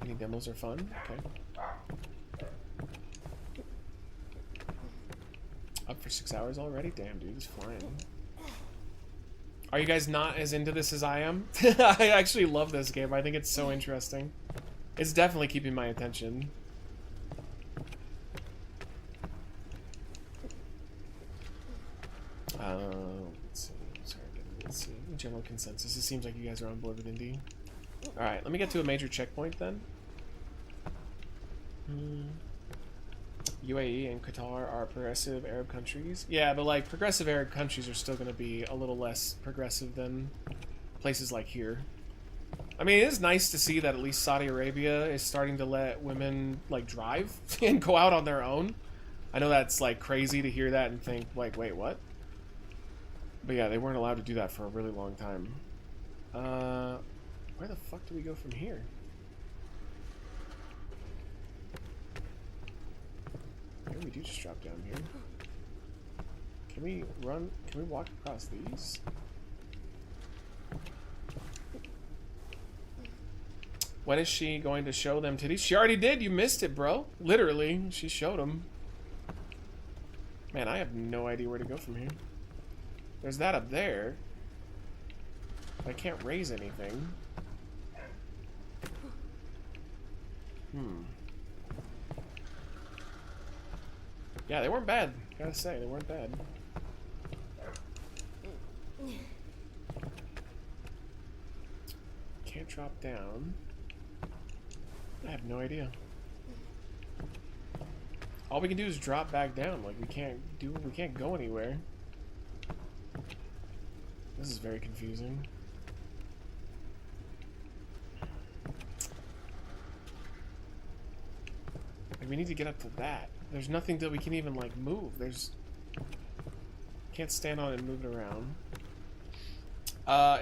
Any demos are fun? Okay. Up for 6 hours already? Damn, dude, it's flying. Are you guys not as into this as I am? I actually love this game. I think it's so interesting. It's definitely keeping my attention. Let's see. General consensus. It seems like you guys are on board with indie. Alright, let me get to a major checkpoint then. UAE and Qatar are progressive Arab countries. Yeah, but like progressive Arab countries are still going to be a little less progressive than places like here. I mean, it is nice to see that at least Saudi Arabia is starting to let women like drive and go out on their own. I know that's like crazy to hear that and think like, wait, what? But yeah, they weren't allowed to do that for a really long time. Where the fuck do we go from here? Maybe we do just drop down here. Can we run? Can we walk across these? When is she going to show them titties? She already did. You missed it, bro. Literally, she showed them. Man, I have no idea where to go from here. There's that up there. I can't raise anything. Yeah, they weren't bad. Gotta say, they weren't bad. Can't drop down. I have no idea. All we can do is drop back down. Like we can't go anywhere. This is very confusing. Like, we need to get up to that. There's nothing that we can even like move. Can't stand on it and move it around.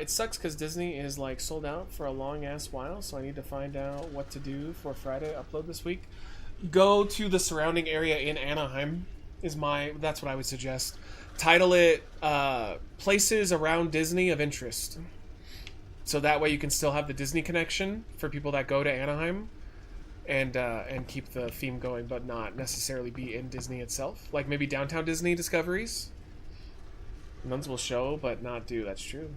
It sucks because Disney is like sold out for a long ass while, so I need to find out what to do for Friday upload this week. Go to the surrounding area in Anaheim that's what I would suggest. Title it Places Around Disney of Interest. So that way you can still have the Disney connection for people that go to Anaheim and keep the theme going, but not necessarily be in Disney itself. Like maybe Downtown Disney Discoveries. Nuns will show, but not do. That's true.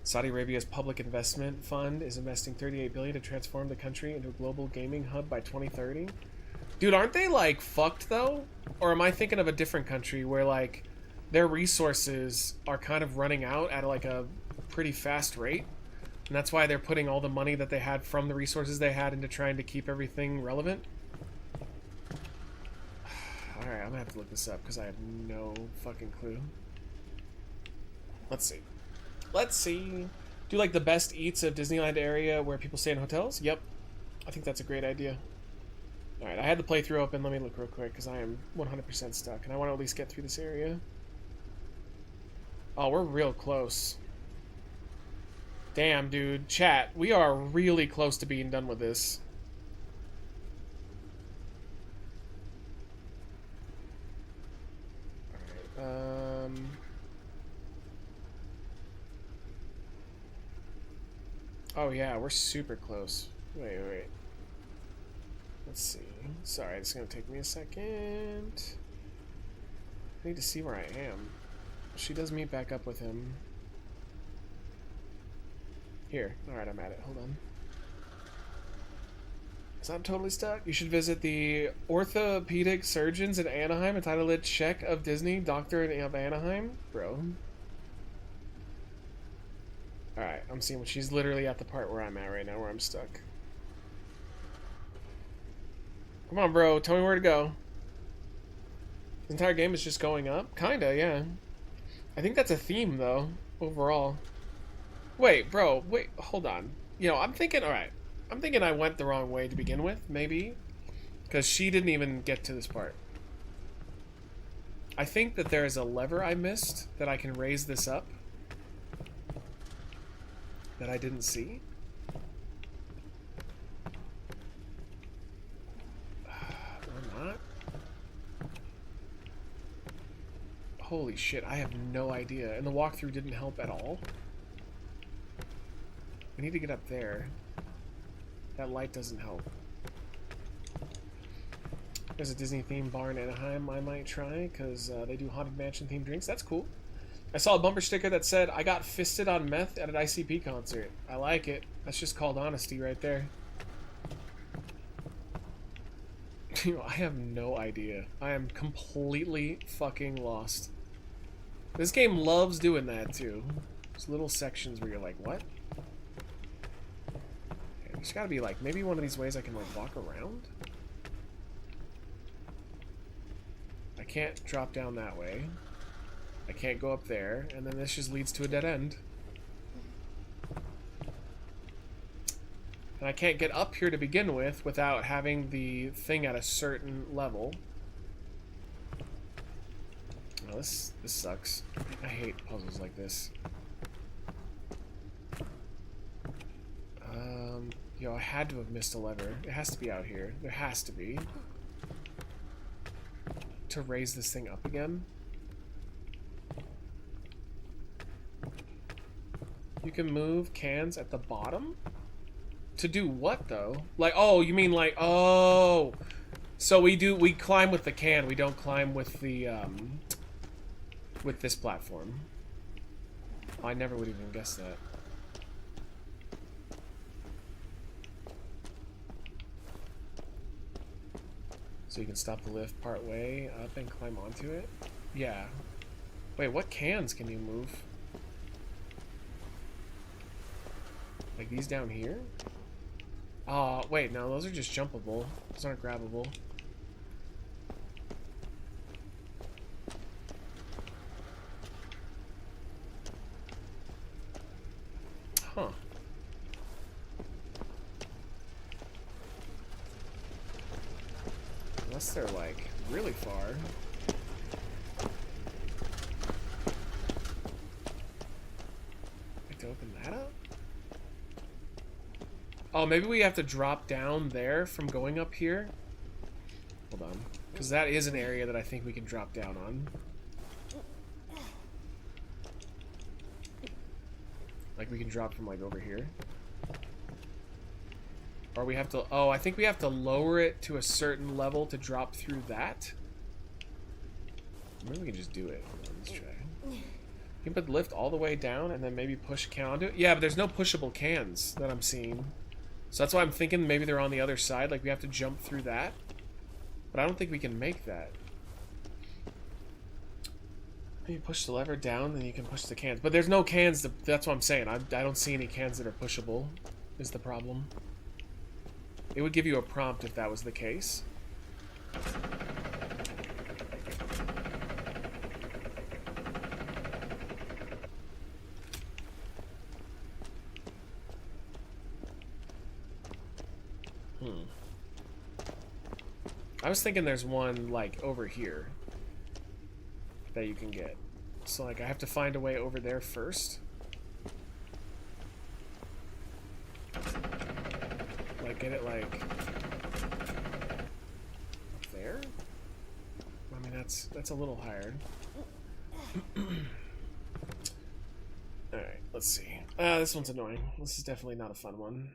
Saudi Arabia's public investment fund is investing $38 billion to transform the country into a global gaming hub by 2030. Dude, aren't they like fucked though? Or am I thinking of a different country where like their resources are kind of running out at like a pretty fast rate? And that's why they're putting all the money that they had from the resources they had into trying to keep everything relevant? Alright, I'm gonna have to look this up because I have no fucking clue. Let's see. Let's see. Do like the best eats of Disneyland area where people stay in hotels? Yep. I think that's a great idea. Alright, I had the playthrough open. Let me look real quick because I am 100% stuck and I want to at least get through this area. Oh, we're real close. Damn, dude. Chat, we are really close to being done with this. Alright, Oh yeah, we're super close. Wait. Let's see. Sorry, it's gonna take me a second. I need to see where I am. She does meet back up with him. Here. Alright, I'm at it. Hold on. So I'm totally stuck. You should visit the orthopedic surgeons in Anaheim and title it Check of Disney, Doctor of Anaheim. Bro. Alright, I'm seeing what she's literally at the part where I'm at right now, where I'm stuck. Come on, bro. Tell me where to go. The entire game is just going up? Kinda, yeah. I think that's a theme, though, overall. Wait, bro. Wait, hold on. You know, I'm thinking, alright. I'm thinking I went the wrong way to begin with, maybe. Because she didn't even get to this part. I think that there is a lever I missed that I can raise this up. That I didn't see. Or not. Holy shit, I have no idea. And the walkthrough didn't help at all. We need to get up there. That light doesn't help. There's a Disney themed bar in Anaheim I might try, because they do Haunted Mansion themed drinks. That's cool. I saw a bumper sticker that said, I got fisted on meth at an ICP concert. I like it. That's just called honesty right there. You know, I have no idea. I am completely fucking lost. This game loves doing that, too. There's little sections where you're like, what? Okay, there's gotta be, like, maybe one of these ways I can, like, walk around? I can't drop down that way. I can't go up there, and then this just leads to a dead end. And I can't get up here to begin with without having the thing at a certain level. Oh, this sucks. I hate puzzles like this. Yo, I had to have missed a lever. It has to be out here. There has to be. To raise this thing up again. You can move cans at the bottom? To do what, though? Like, oh, you mean like, oh. So we climb with the can, we don't climb with the, with this platform. I never would even guess that. So you can stop the lift part way up and climb onto it? Yeah. Wait, what cans can you move? Like these down here? Wait, no, those are just jumpable. Those aren't grabbable. Huh. Unless they're, like, really far. Like to open that up? Oh, maybe we have to drop down there from going up here? Hold on. Because that is an area that I think we can drop down on. Like, we can drop from, like, over here. Or we have to... Oh, I think we have to lower it to a certain level to drop through that. Maybe we can just do it. Hold on, let's try. You can put the lift all the way down and then maybe push a can onto it. Yeah, but there's no pushable cans that I'm seeing. So that's why I'm thinking maybe they're on the other side. Like, we have to jump through that. But I don't think we can make that. Maybe push the lever down, then you can push the cans. But there's no cans. That's what I'm saying. I don't see any cans that are pushable, is the problem. It would give you a prompt if that was the case. I was thinking there's one, like, over here that you can get. So, like, I have to find a way over there first. Like, get it, like, up there? I mean, that's a little higher. Alright, let's see. This one's annoying. This is definitely not a fun one.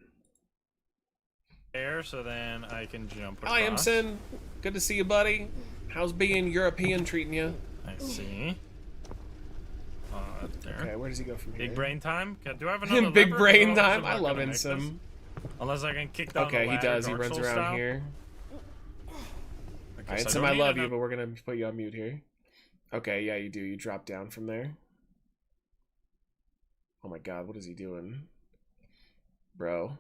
There, so then I can jump across. Hi, Imson. Good to see you, buddy. How's being European treating you? I see. There. Okay, where does he go from here? Big brain time? Do I have another Big lever? brain No, time? I'm I not love gonna make Imson. this. Unless I can kick down the Okay, he ladder, does. He Dark runs Souls around style. here. Okay, Alright, so Sim, I need love you, another- but we're gonna put you on mute here. Okay, yeah, you do. You drop down from there. Oh my god, what is he doing? Bro.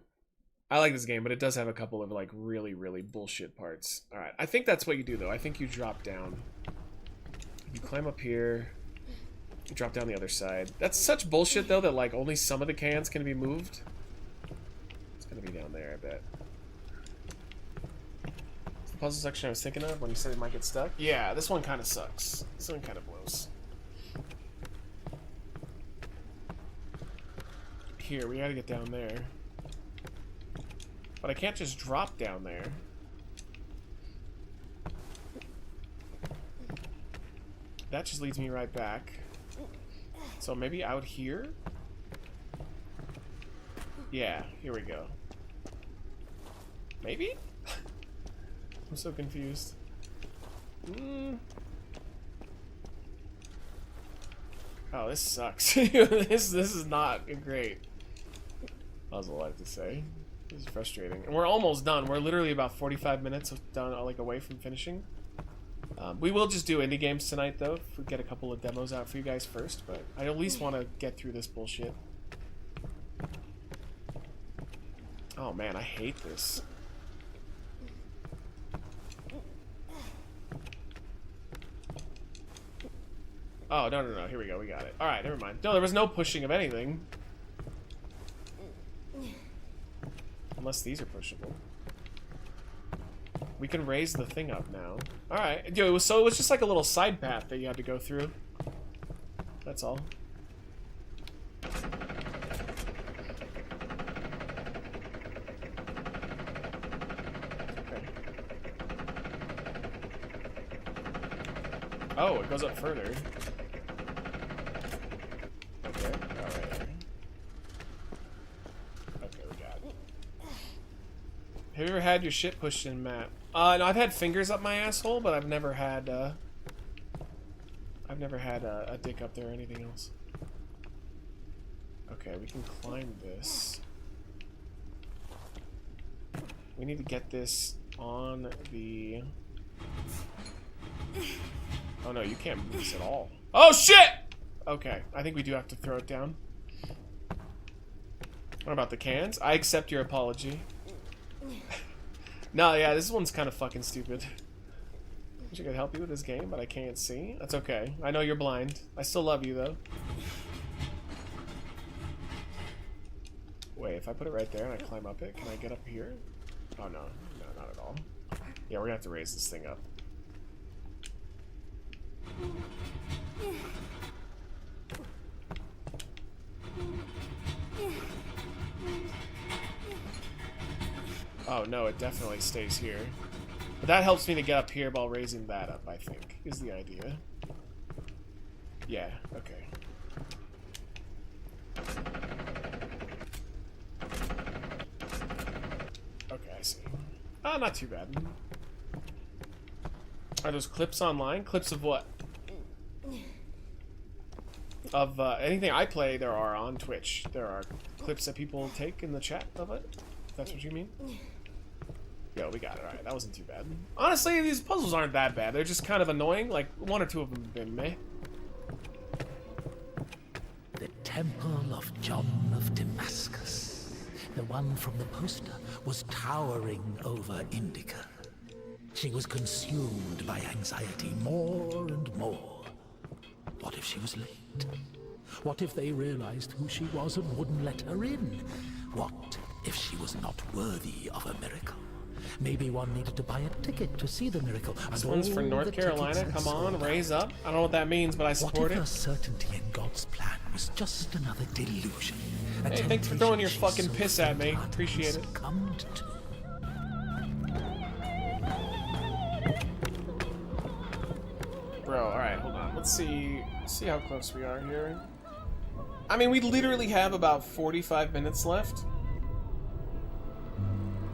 I like this game, but it does have a couple of, like, really, really bullshit parts. Alright, I think that's what you do, though. I think you drop down. You climb up here. You drop down the other side. That's such bullshit, though, that, like, only some of the cans can be moved. It's gonna be down there, I bet. It's the puzzle section I was thinking of when you said it might get stuck. Yeah, this one kind of sucks. This one kind of blows. Here, we gotta get down there. But I can't just drop down there. That just leads me right back. So maybe out here? Yeah, here we go. Maybe? I'm so confused. Oh, this sucks. this is not great. That's all I have to say. This is frustrating. And we're almost done. We're literally about 45 minutes done, like, away from finishing. We will just do indie games tonight, though, if we get a couple of demos out for you guys first, but I at least want to get through this bullshit. Oh man, I hate this. Oh, no, here we go, we got it. Alright, never mind. No, there was no pushing of anything. Unless these are pushable. We can raise the thing up now. Alright. Dude, it was just like a little side path that you had to go through. That's all. Okay. Oh, it goes up further. Okay, alright. Okay, we got it. Have you ever had your shit pushed in, Matt? No, I've had fingers up my asshole, but I've never had a dick up there or anything else. Okay, we can climb this. We need to get this on the... Oh no, you can't move this at all. Oh shit! Okay, I think we do have to throw it down. What about the cans? I accept your apology. No, yeah, this one's kind of fucking stupid. I wish I could help you with this game, but I can't see. That's okay. I know you're blind. I still love you, though. Wait, if I put it right there and I climb up it, can I get up here? Oh, no. No, not at all. Yeah, we're gonna have to raise this thing up. Oh no, it definitely stays here. But that helps me to get up here while raising that up, I think, is the idea. Yeah, okay. Okay, I see. Oh, not too bad. Are those clips online? Clips of what? Of anything I play, there are on Twitch. There are clips that people take in the chat of it. If that's what you mean. Yo, we got it. Alright, that wasn't too bad. Honestly, these puzzles aren't that bad. They're just kind of annoying. Like, one or two of them have been meh. The Temple of John of Damascus, the one from the poster, was towering over INDIKA. She was consumed by anxiety more and more. What if she was late? What if they realized who she was and wouldn't let her in? What if she was not worthy of a miracle? Maybe one needed to buy a ticket to see the miracle. This one's for North Carolina. Come on, raise up. I don't know what that means, but I support it. What if her certainty in God's plan was just another delusion? Hey, thanks for throwing your fucking piss at me. Appreciate it. Bro, alright, hold on. Let's see how close we are here. I mean, we literally have about 45 minutes left.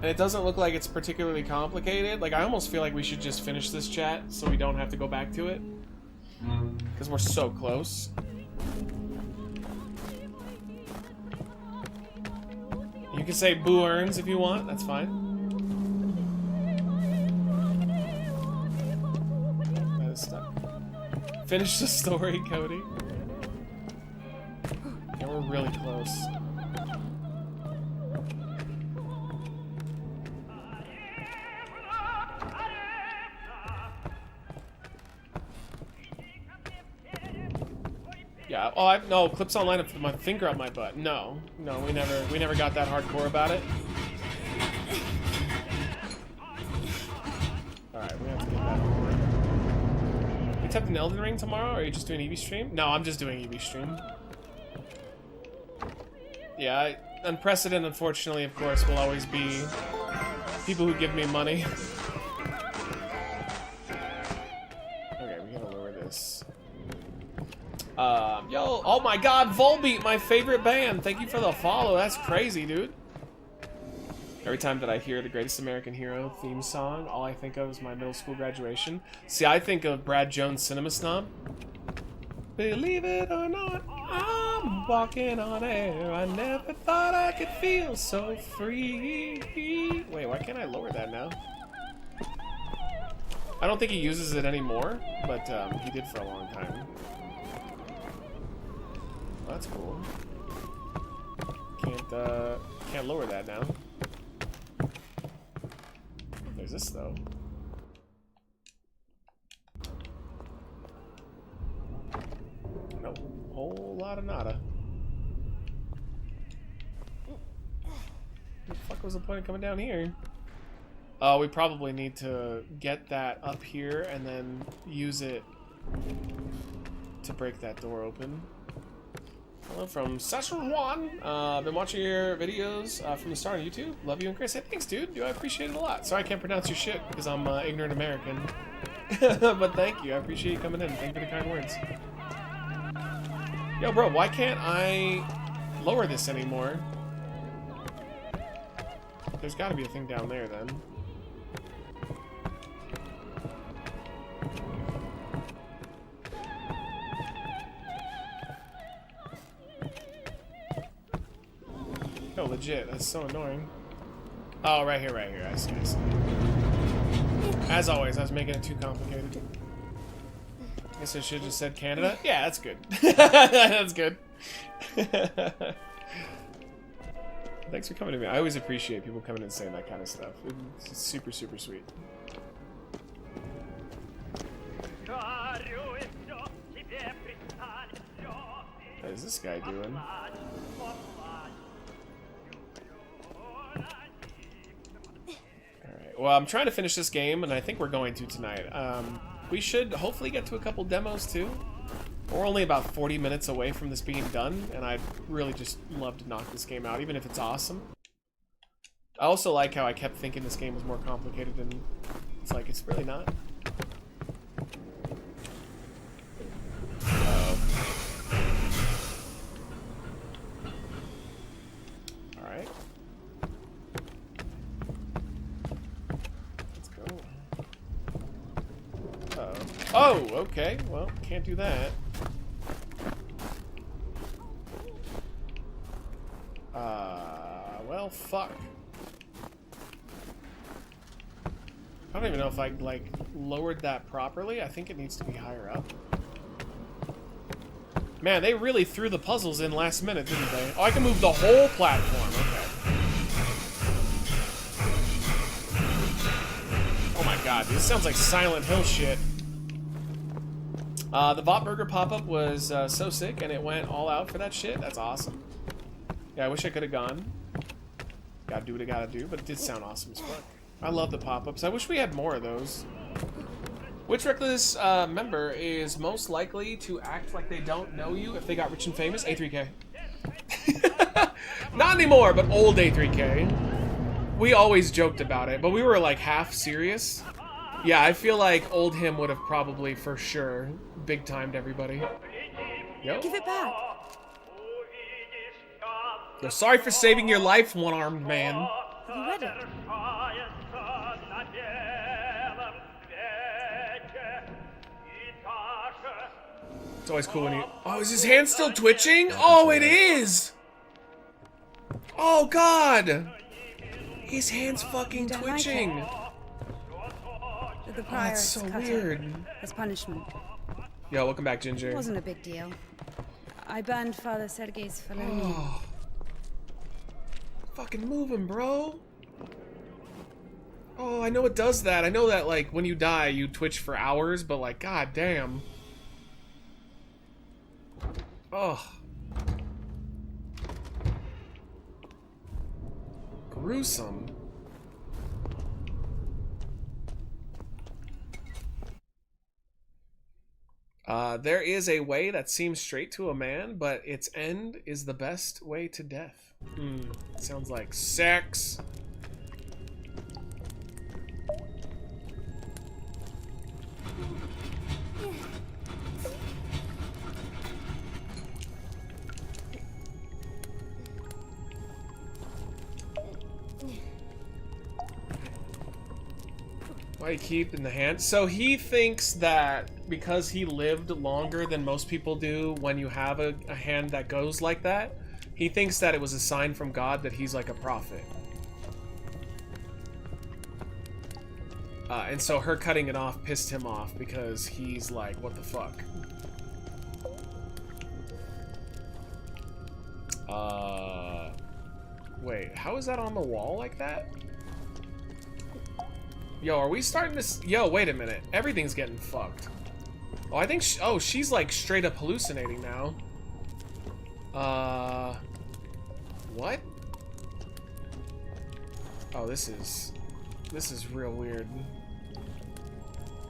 And it doesn't look like it's particularly complicated. Like, I almost feel like we should just finish this chat so we don't have to go back to it. Because we're so close. You can say boo earns if you want, that's fine. That is stuck. Finish the story, Cody. Yeah, we're really close. Yeah. Oh, no clips online with my finger up my butt. No, we never got that hardcore about it. All right, we have to get that over. You tapped an Elden Ring tomorrow, or are you just doing EV stream? No, I'm just doing EV stream. Yeah, unprecedented, unfortunately, of course, will always be people who give me money. Okay, we gotta lower this. Yo, oh my god, Volbeat, my favorite band. Thank you for the follow. That's crazy, dude. Every time that I hear the Greatest American Hero theme song, all I think of is my middle school graduation. See, I think of Brad Jones' Cinema Snob. Believe it or not, I'm walking on air. I never thought I could feel so free. Wait, why can't I lower that now? I don't think he uses it anymore, but he did for a long time. Well, that's cool. Can't lower that now. There's this though. Nope. Whole lot of nada. What the fuck was the point of coming down here? Oh, we probably need to get that up here and then use it to break that door open. Hello from Szechuan. Been watching your videos from the start on YouTube. Love you and Chris. Hey, thanks, dude. I appreciate it a lot. Sorry I can't pronounce your shit because I'm ignorant American. But thank you. I appreciate you coming in. Thank you for the kind words. Yo, bro, why can't I lower this anymore? There's got to be a thing down there then. Oh, legit. That's so annoying. Oh, right here, right here. I see, I see. As always, I was making it too complicated. Guess I should have just said Canada. Yeah, that's good. That's good. Thanks for coming to me. I always appreciate people coming and saying that kind of stuff. It's super, super sweet. What is this guy doing? Alright, well, I'm trying to finish this game, and I think we're going to tonight. We should hopefully get to a couple demos, too. We're only about 40 minutes away from this being done, and I'd really just love to knock this game out, even if it's awesome. I also like how I kept thinking this game was more complicated, and it's like, it's really not. Alright. Let's go. Oh, okay. Well, can't do that. Well, fuck. I don't even know if I, like, lowered that properly. I think it needs to be higher up. Man, they really threw the puzzles in last minute, didn't they? Oh, I can move the whole platform. Okay. Oh my god, this sounds like Silent Hill shit. The Bot Burger pop-up was so sick, and it went all out for that shit. That's awesome. Yeah, I wish I could have gone. Gotta do what I gotta do, but it did sound awesome as fuck. I love the pop-ups. I wish we had more of those. Which Reckless member is most likely to act like they don't know you if they got rich and famous? A3K. Not anymore, but old A3K. We always joked about it, but we were like half serious. Yeah, I feel like old him would have probably, for sure, big-timed everybody. Yo. Give it back. Yo, sorry for saving your life, one-armed man. You read it? It's always cool when he... Oh, is his hand still twitching? Oh, it is! Oh, God! His hand's fucking twitching. The Oh, prior that's so cut weird. it as punishment. Yo, welcome back, Ginger. It wasn't a big deal. I burned Father Sergei's felony. Oh. Fucking move him, bro. Oh, I know it does that. I know that, like, when you die, you twitch for hours, but, like, god damn. Oh. Gruesome. There is a way that seems straight to a man, but its end is the best way to death. Sounds like sex. Why you keep in the hand? So he thinks that because he lived longer than most people do when you have a hand that goes like that, he thinks that it was a sign from God that he's like a prophet. And so her cutting it off pissed him off because he's like, what the fuck? Wait, how is that on the wall like that? Yo, are we starting to... Yo, wait a minute. Everything's getting fucked. Oh, I think... Oh, she's like straight up hallucinating now. What? Oh, this is real weird.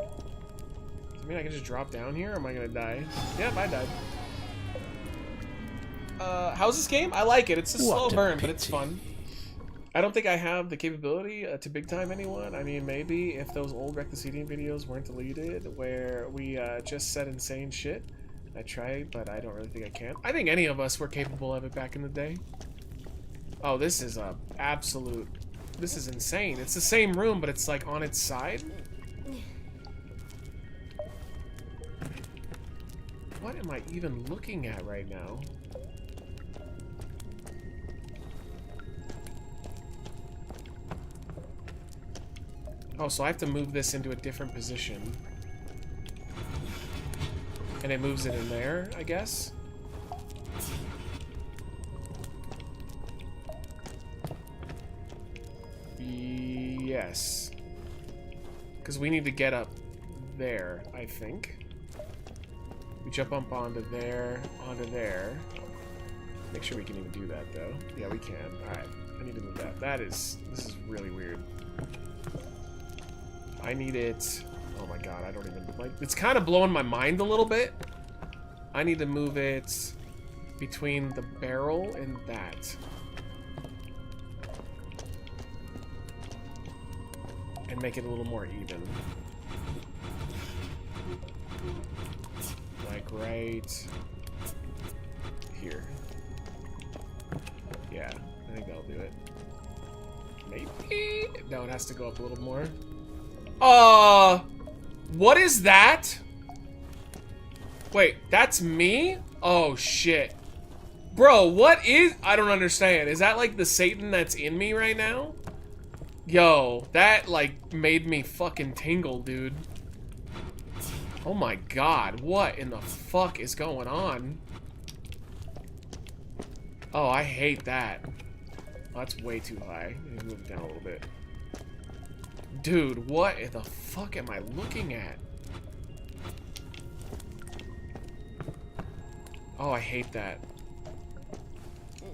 I mean, I can just drop down here, or am I gonna die? Yep, I died. How's this game? I like it. It's a slow burn, but it's fun. I don't think I have the capability to big time anyone. I mean, maybe if those old Wreck the Seating videos weren't deleted, where we just said insane shit. I tried, but I don't really think I can. I think any of us were capable of it back in the day. Oh, this is a absolute... This is insane. It's the same room, but it's like on its side. What am I even looking at right now? Oh, so I have to move this into a different position. And it moves it in there, I guess? Yes. Because we need to get up there, I think. We jump up onto there, Make sure we can even do that, though. Yeah, we can. Alright, I need to move that. This is really weird. I need it... Oh my god, I don't even... Like, it's kind of blowing my mind a little bit. I need to move it between the barrel and that. And make it a little more even. Like right here. Yeah, I think that'll do it. Maybe? No, it has to go up a little more. What is that? Wait, that's me? Oh, shit. Bro, what is... I don't understand. Is that, like, the Satan that's in me right now? Yo, that, like, made me fucking tingle, dude. Oh my god, what in the fuck is going on? Oh, I hate that. Oh, that's way too high. Let me move it down a little bit. Dude, what in the fuck am I looking at? Oh, I hate that.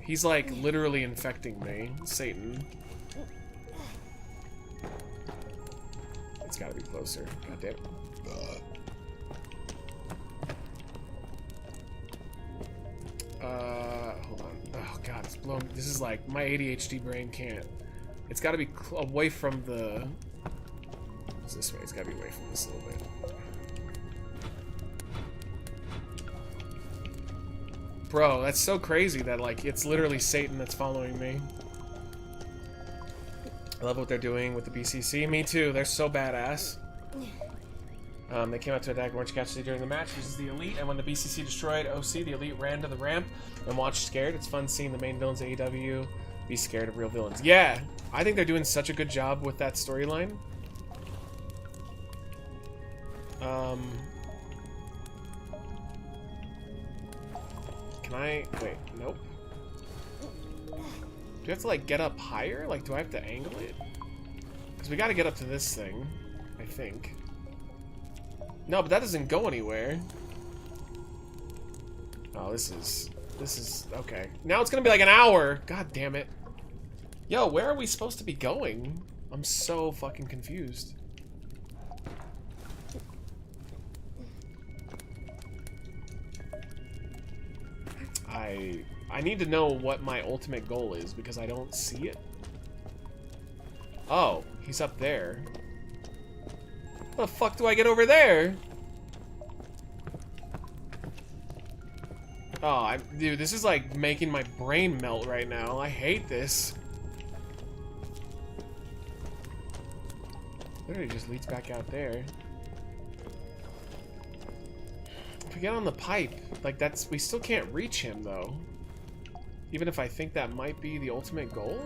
He's like literally infecting me, Satan. It's gotta be closer. God damn it. Hold on. Oh god, it's blown. This is like my ADHD brain can't. It's gotta be away from the... It's this way. It's gotta be away from this a little bit. Bro, that's so crazy that, like, it's literally Satan that's following me. I love what they're doing with the BCC. Me too. They're so badass. They came out to attack Orange Cassidy during the match. This is the Elite, and when the BCC destroyed OC, the Elite ran to the ramp and watched scared. It's fun seeing the main villains of AEW be scared of real villains. Yeah, I think they're doing such a good job with that storyline. Can I... Wait, nope. Do we have to, like, get up higher? Like, do I have to angle it? Because we gotta get up to this thing, I think. No, but that doesn't go anywhere. Oh, this is... Okay. Now it's gonna be like an hour! God damn it. Yo, where are we supposed to be going? I'm so fucking confused. I need to know what my ultimate goal is because I don't see it. Oh, he's up there. How the fuck do I get over there? Oh, dude, this is like making my brain melt right now. I hate this. Literally just leads back out there. If we get on the pipe, like that's, we still can't reach him though. Even if I think that might be the ultimate goal.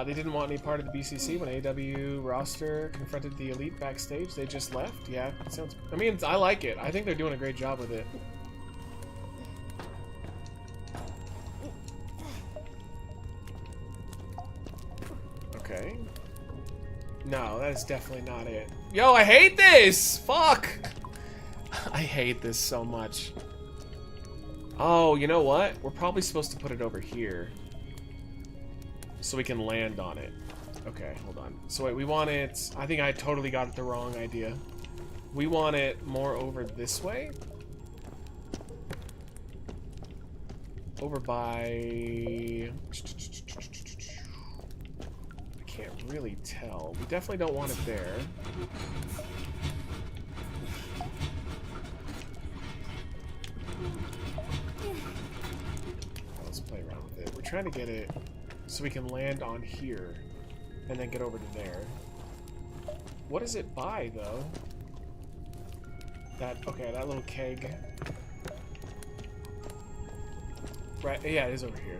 They didn't want any part of the BCC when AEW roster confronted the Elite backstage. They just left. Yeah, it sounds. I mean, I like it. I think they're doing a great job with it. Okay. No, that is definitely not it. Yo, I hate this! Fuck! I hate this so much. Oh, you know what? We're probably supposed to put it over here. So we can land on it. Okay, hold on. So wait, we want it... I think I totally got the wrong idea. We want it more over this way. Over by... I can't really tell. We definitely don't want it there. Let's play around with it. We're trying to get it... so we can land on here and then get over to there. What is it by, though? That, okay, that little keg. Right, yeah, it is over here.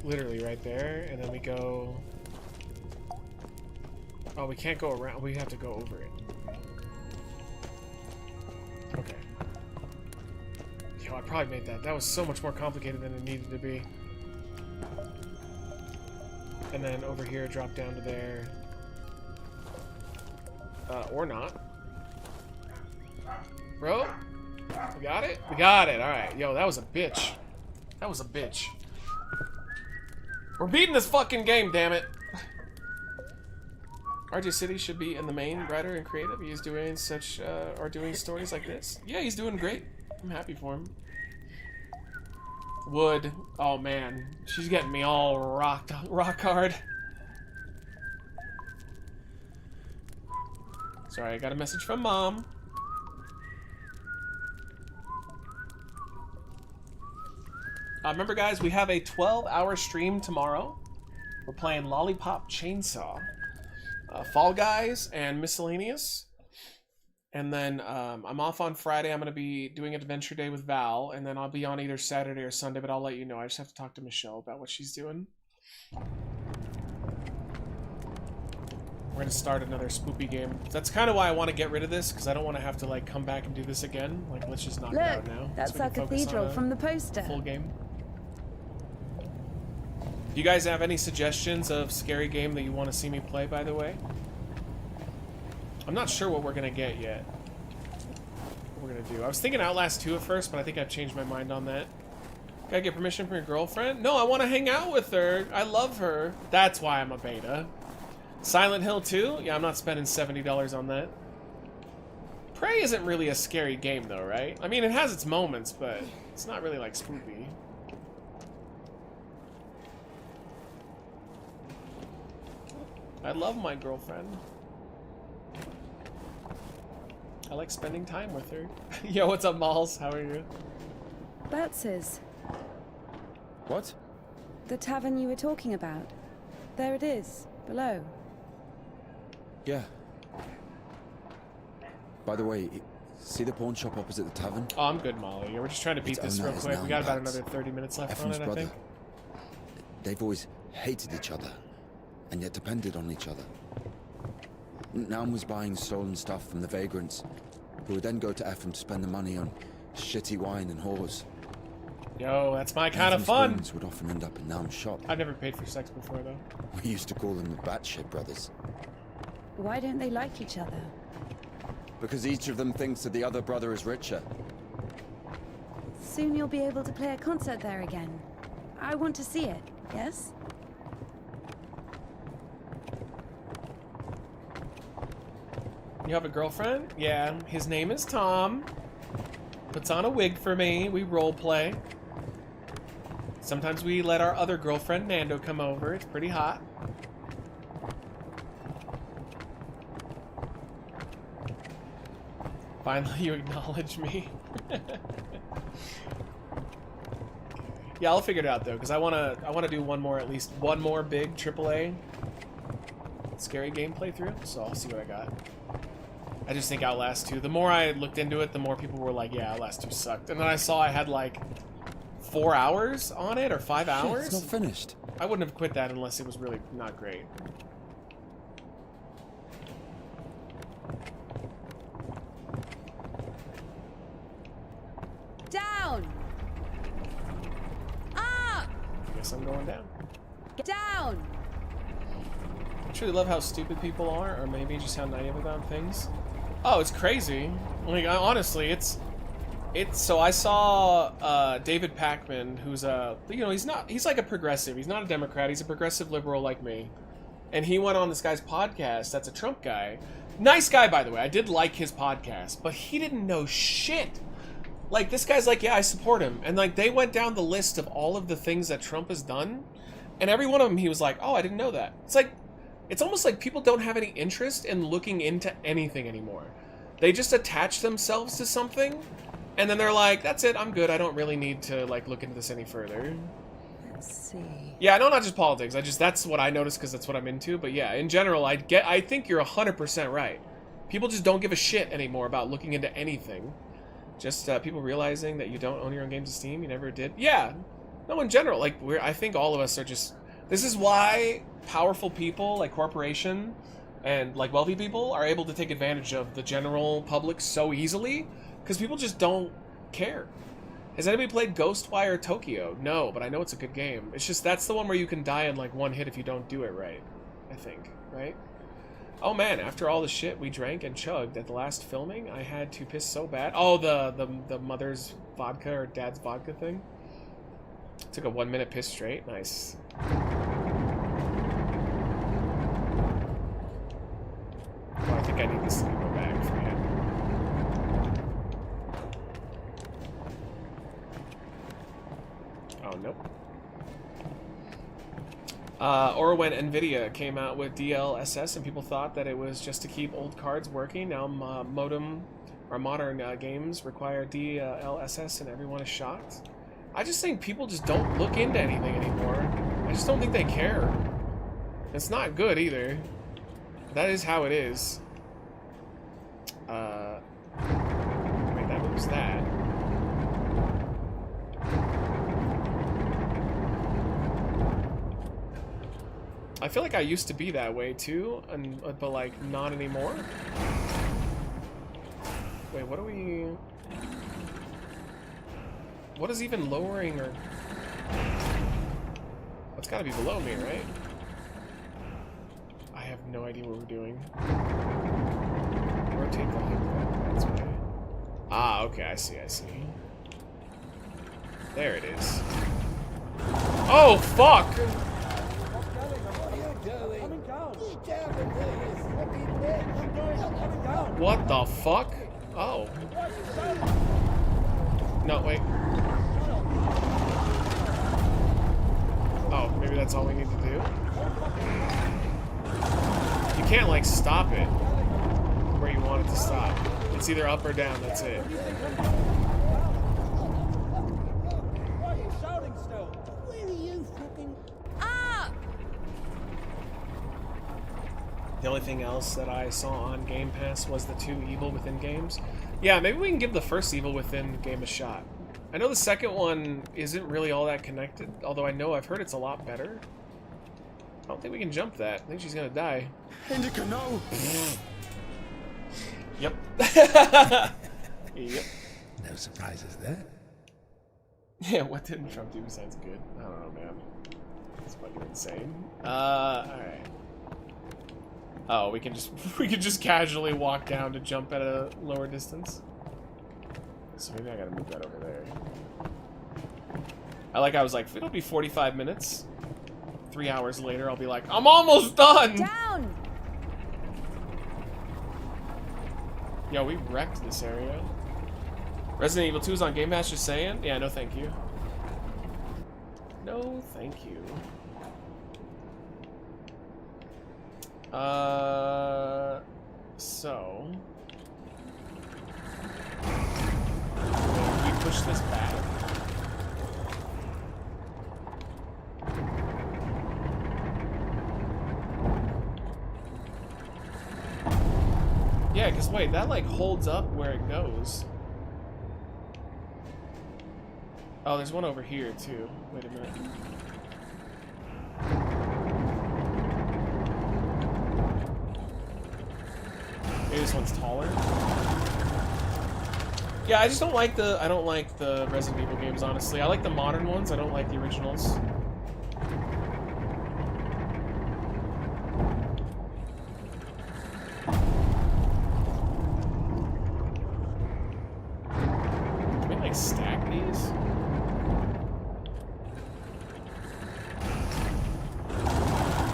Literally right there, and then we go... Oh, we can't go around, we have to go over it. Okay. Yo, I probably made that. That was so much more complicated than it needed to be. And then over here, drop down to there. Or not. Bro? We got it? We got it. Alright. Yo, that was a bitch. That was a bitch. We're beating this fucking game, damn it. RJ City should be in the main writer and creative. He is doing such, or doing stories like this. Yeah, he's doing great. I'm happy for him. Wood. Oh man, she's getting me all rock hard. Sorry, I got a message from Mom. Remember guys, we have a 12-hour stream tomorrow. We're playing Lollipop Chainsaw, Fall Guys, and Miscellaneous. And then I'm off on Friday. I'm going to be doing Adventure Day with Val, and then I'll be on either Saturday or Sunday, but I'll let you know. I just have to talk to Michelle about what she's doing. We're going to start another spoopy game. That's kind of why I want to get rid of this, because I don't want to have to like come back and do this again. Like, let's just knock it out now. That's our cathedral from the poster. Full game. Do you guys have any suggestions of scary game that you want to see me play, by the way? I'm not sure what we're going to get yet. What we're going to do. I was thinking Outlast 2 at first, but I think I've changed my mind on that. Gotta get permission from your girlfriend? No, I want to hang out with her. I love her. That's why I'm a beta. Silent Hill 2? Yeah, I'm not spending $70 on that. Prey isn't really a scary game though, right? I mean, it has its moments, but it's not really like spooky. I love my girlfriend. I like spending time with her. Yo, what's up, Malls? How are you? That's his. What? The tavern you were talking about. There it is, below. Yeah. By the way, see the pawn shop opposite the tavern? Oh, I'm good, Molly. We're just trying to beat this real quick. We got about another 30 minutes left on it, I think. They've always hated each other, and yet depended on each other. Naum was buying stolen stuff from the vagrants, who would then go to Ephraim to spend the money on shitty wine and whores. Yo, that's my kind of fun. Ephraim's would often end up in Naum's shop. I've never paid for sex before, though. We used to call them the Batshit brothers. Why don't they like each other? Because each of them thinks that the other brother is richer. Soon you'll be able to play a concert there again. I want to see it, yes? You have a girlfriend? Yeah, his name is Tom. Puts on a wig for me. We role play. Sometimes we let our other girlfriend, Nando, come over. It's pretty hot. Finally, you acknowledge me. Yeah, I'll figure it out though, because I wanna do at least one more big AAA scary game playthrough. So I'll see what I got. I just think Outlast 2. The more I looked into it, the more people were like, "Yeah, Outlast 2 sucked." And then I saw I had like 4 hours on it or 5 hours. It's not finished. I wouldn't have quit that unless it was really not great. Down! Up! I guess I'm going down. Get down! I truly love how stupid people are, or maybe just how naive about things. Oh, it's crazy. Like, honestly, it's so I saw David Pakman, who's he's like a progressive. He's not a Democrat. He's a progressive liberal like me. And he went on this guy's podcast. That's a Trump guy. Nice guy, by the way. I did like his podcast, but he didn't know shit. Like, this guy's like, yeah, I support him. And like, they went down the list of all of the things that Trump has done, and every one of them he was like, oh, I didn't know that. It's like, it's almost like people don't have any interest in looking into anything anymore. They just attach themselves to something, and then they're like, that's it, I'm good. I don't really need to like look into this any further. Let's see. Yeah, I know, not just politics. That's what I noticed because that's what I'm into. But yeah, in general, I think you're 100% right. People just don't give a shit anymore about looking into anything. Just people realizing that you don't own your own games on Steam. You never did. Yeah. No, in general, like I think all of us are just. This is why powerful people like corporation and like wealthy people are able to take advantage of the general public so easily, because people just don't care. Has anybody played Ghostwire Tokyo? No, but I know it's a good game. It's just that's the one where you can die in like one hit if you don't do it right. I think, right? Oh man, after all the shit we drank and chugged at the last filming, I had to piss so bad. Oh, the mother's vodka or dad's vodka thing. Took a 1 minute piss straight. Nice. Oh, I think I need this to go back for you. Oh, nope. Or when NVIDIA came out with DLSS and people thought that it was just to keep old cards working. Now modern games require DLSS and everyone is shocked. I just think people just don't look into anything anymore. I just don't think they care. It's not good either. That is how it is. Wait, that was that. I feel like I used to be that way too, but like not anymore. Wait, what are we? What is even lowering or? It's got to be below me, right? I have no idea what we're doing. Rotate the hook. That's why. Ah, okay. I see. There it is. Oh fuck! What the fuck? Oh. No, wait. Oh, maybe that's all we need to do? You can't, like, stop it where you want it to stop. It's either up or down, that's it. Why are you shouting still? Where are you fucking... Up! The only thing else that I saw on Game Pass was the 2 Evil Within games. Yeah, maybe we can give the first Evil Within game a shot. I know the second one isn't really all that connected, although I know I've heard it's a lot better. I don't think we can jump that. I think she's gonna die. Indika, no! Yep. Yep. No surprises there. Yeah, what didn't Trump do besides good? I don't know, man. It's fucking insane. Alright. Oh, we can just casually walk down to jump at a lower distance. So maybe I gotta move that over there. I was like, it'll be 45 minutes. 3 hours later, I'll be like, I'm almost done! Down! Yo, we wrecked this area. Resident Evil 2 is on Game Pass, just saying? Yeah, no thank you. No thank you. So... we push this back. Yeah, because wait, that like holds up where it goes. Oh, there's one over here too. Wait a minute. Maybe this one's taller. Yeah, I just don't like the Resident Evil games, honestly. I like the modern ones, I don't like the originals. Can we like stack these?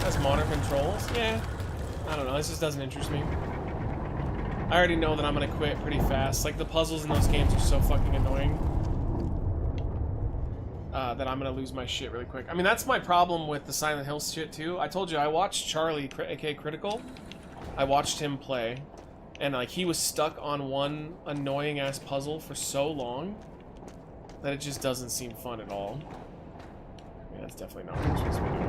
That's modern controls? Yeah. I don't know, this just doesn't interest me. I already know that I'm gonna quit pretty fast. Like, the puzzles in those games are so fucking annoying that I'm gonna lose my shit really quick. I mean, that's my problem with the Silent Hill shit, too. I told you, I watched Charlie, aka Critical. I watched him play, and, like, he was stuck on one annoying-ass puzzle for so long that it just doesn't seem fun at all. Yeah, that's definitely not what we're supposed to be doing.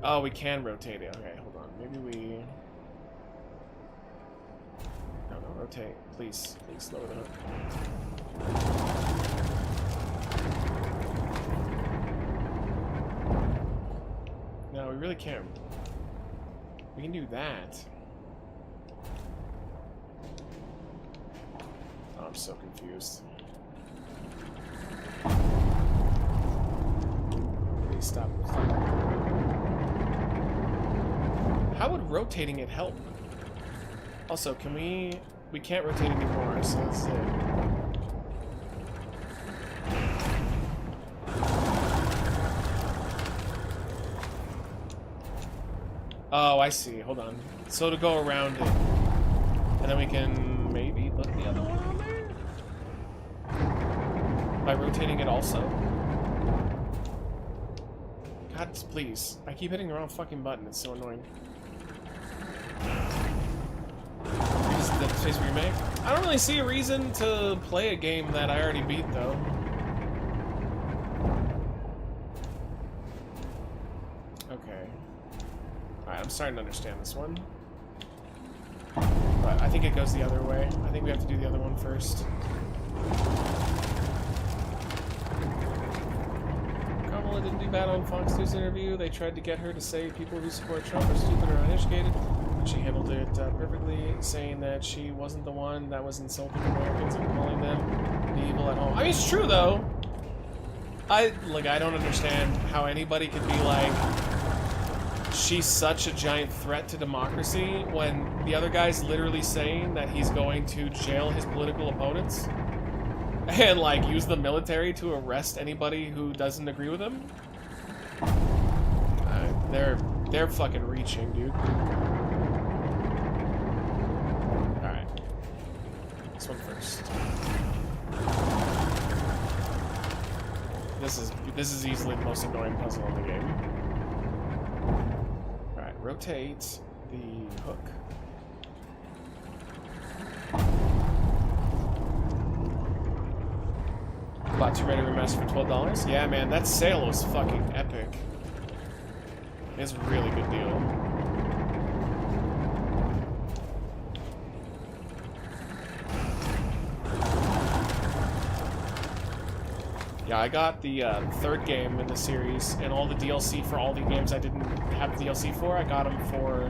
Oh, we can rotate it. Okay, hold on. Maybe we... No, rotate. Please. Please, lower the hook. No, we really can't. We can do that. Oh, I'm so confused. Please stop. How would rotating it help? Also, can we can't rotate anymore, so that's it. Oh, I see. Hold on. So to go around it. And then we can maybe put the other one on there? By rotating it also? God, please. I keep hitting the wrong fucking button. It's so annoying. Is the Space Remake? I don't really see a reason to play a game that I already beat, though. Okay. Alright, I'm starting to understand this one. But I think it goes the other way. I think we have to do the other one first. Kamala didn't do bad on Fox News interview. They tried to get her to say people who support Trump are stupid or uneducated. She handled it perfectly, saying that she wasn't the one that was insulting Americans and calling them the evil at home. I mean, it's true, though. I don't understand how anybody could be like, she's such a giant threat to democracy when the other guy's literally saying that he's going to jail his political opponents and, like, use the military to arrest anybody who doesn't agree with him. They're fucking reaching, dude. This is easily the most annoying puzzle in the game. Alright, rotate the hook. Bought 2 ready remaster for $12. Yeah, man, that sale was fucking epic. It's a really good deal. Yeah, I got the third game in the series, and all the DLC for all the games I didn't have the DLC for, I got them for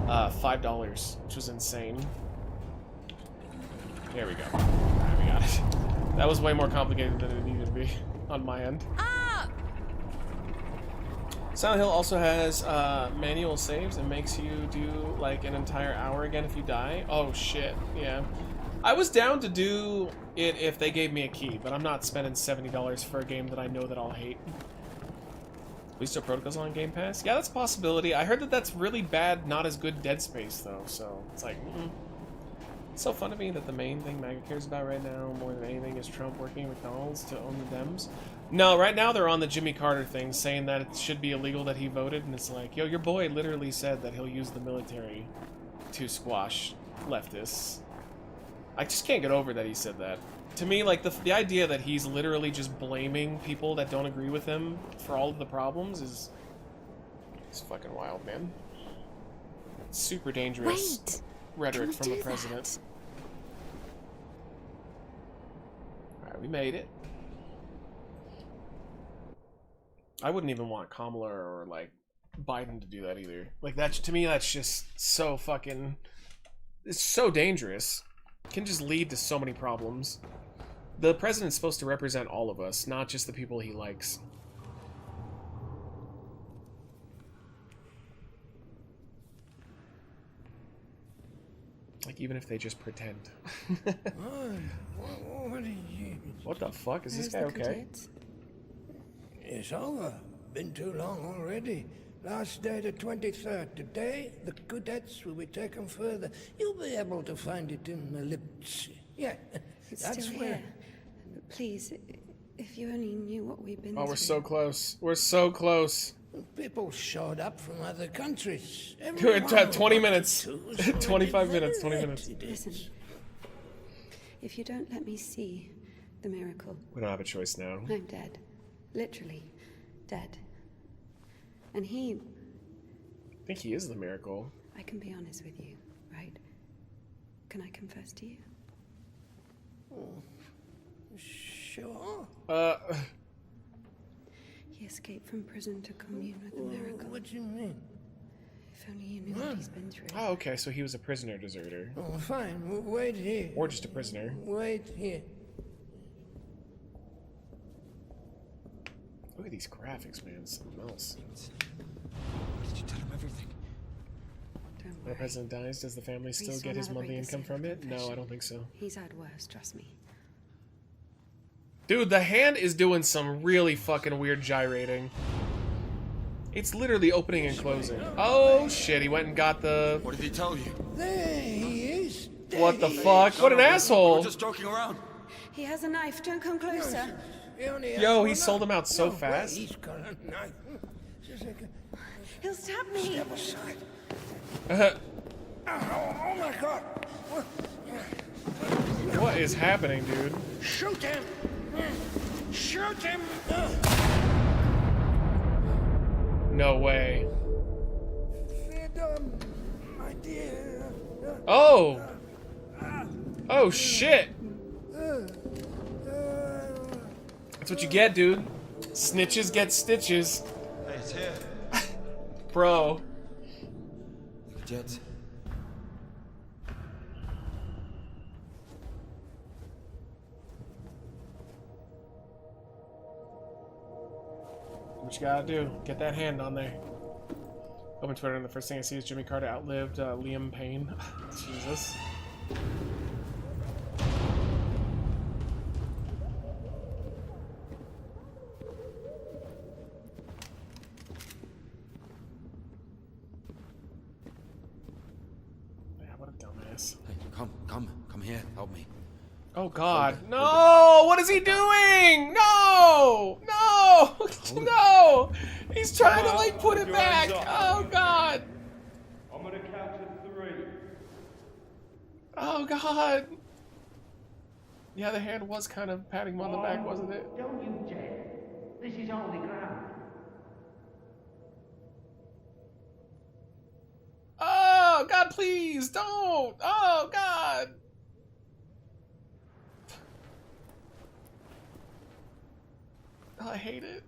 $5, which was insane. There we go. Alright, we got it. That was way more complicated than it needed to be on my end. Silent Hill also has manual saves and makes you do like an entire hour again if you die. Oh shit, yeah. I was down to do it if they gave me a key, but I'm not spending $70 for a game that I know that I'll hate. Callisto Protocol's on Game Pass? Yeah, that's a possibility. I heard that that's really bad, not as good Dead Space though, so it's like, It's so fun to me that the main thing MAGA cares about right now more than anything is Trump working at McDonald's to own the Dems. No, right now they're on the Jimmy Carter thing, saying that it should be illegal that he voted, and it's like, yo, your boy literally said that he'll use the military to squash leftists. I just can't get over that he said that. To me, like, the idea that he's literally just blaming people that don't agree with him for all of the problems is... It's fucking wild, man. Super dangerous rhetoric from the president. Alright, we made it. I wouldn't even want Kamala or, like, Biden to do that either. Like, that, to me, that's just so fucking... It's so dangerous. It can just lead to so many problems. The president's supposed to represent all of us, not just the people he likes. Like, even if they just pretend. What the fuck? Is this guy okay? It's over. Been too long already. Last day the 23rd. Today, the cadets will be taken further. You'll be able to find it in the lips. Yeah, It's that's still where... here. Please, if you only knew what we've been through. Oh, we're so close. We're so close. People showed up from other countries. 20 minutes. 25 minutes, 20 minutes. Listen, if you don't let me see the miracle... We don't have a choice now. I'm dead. Literally dead. And he... I think he is the miracle. I can be honest with you, right? Can I confess to you? Sure. He escaped from prison to commune with the miracle. What do you mean? If only you knew what he's been through. Oh, okay, so he was a prisoner deserter. Oh, fine. Wait here. Or just a prisoner. Wait here. Look at these graphics, man. Something else. Did you tell him everything? Don't When worry. the president dies, does the family still Reese get will his never monthly break the income from secret it? No, I confession. don't think so. He's had worse, trust me. Dude, the hand is doing some really fucking weird gyrating. It's literally opening and closing. Oh shit, he went and got the... What did he tell you? There he is. What the fuck? What an asshole! We're just joking around. He has a knife, don't come closer. Yo, he sold him out so fast. He's got a knife. Just a second. He'll stab me. Step aside. Uh-huh. Oh my God. What is happening, dude? Shoot him. Shoot him. No way. Freedom, my dear. Oh! Oh shit! That's what you get, dude. Snitches get stitches. Hey, it's here. Bro. Jets. What you gotta do? Get that hand on there. Open Twitter and the first thing I see is Jimmy Carter outlived Liam Payne. Jesus. Yeah, what a dumbass. Hey, come here. Help me. Oh God. No! What is he doing? No! No! No! He's trying to like put it back. Oh god. I'm gonna count to 3. Oh god. Yeah, the hand was kind of patting him on the back, wasn't it? Don't you dare. This is holy ground. Oh god, please don't. Oh god. Oh, I hate it.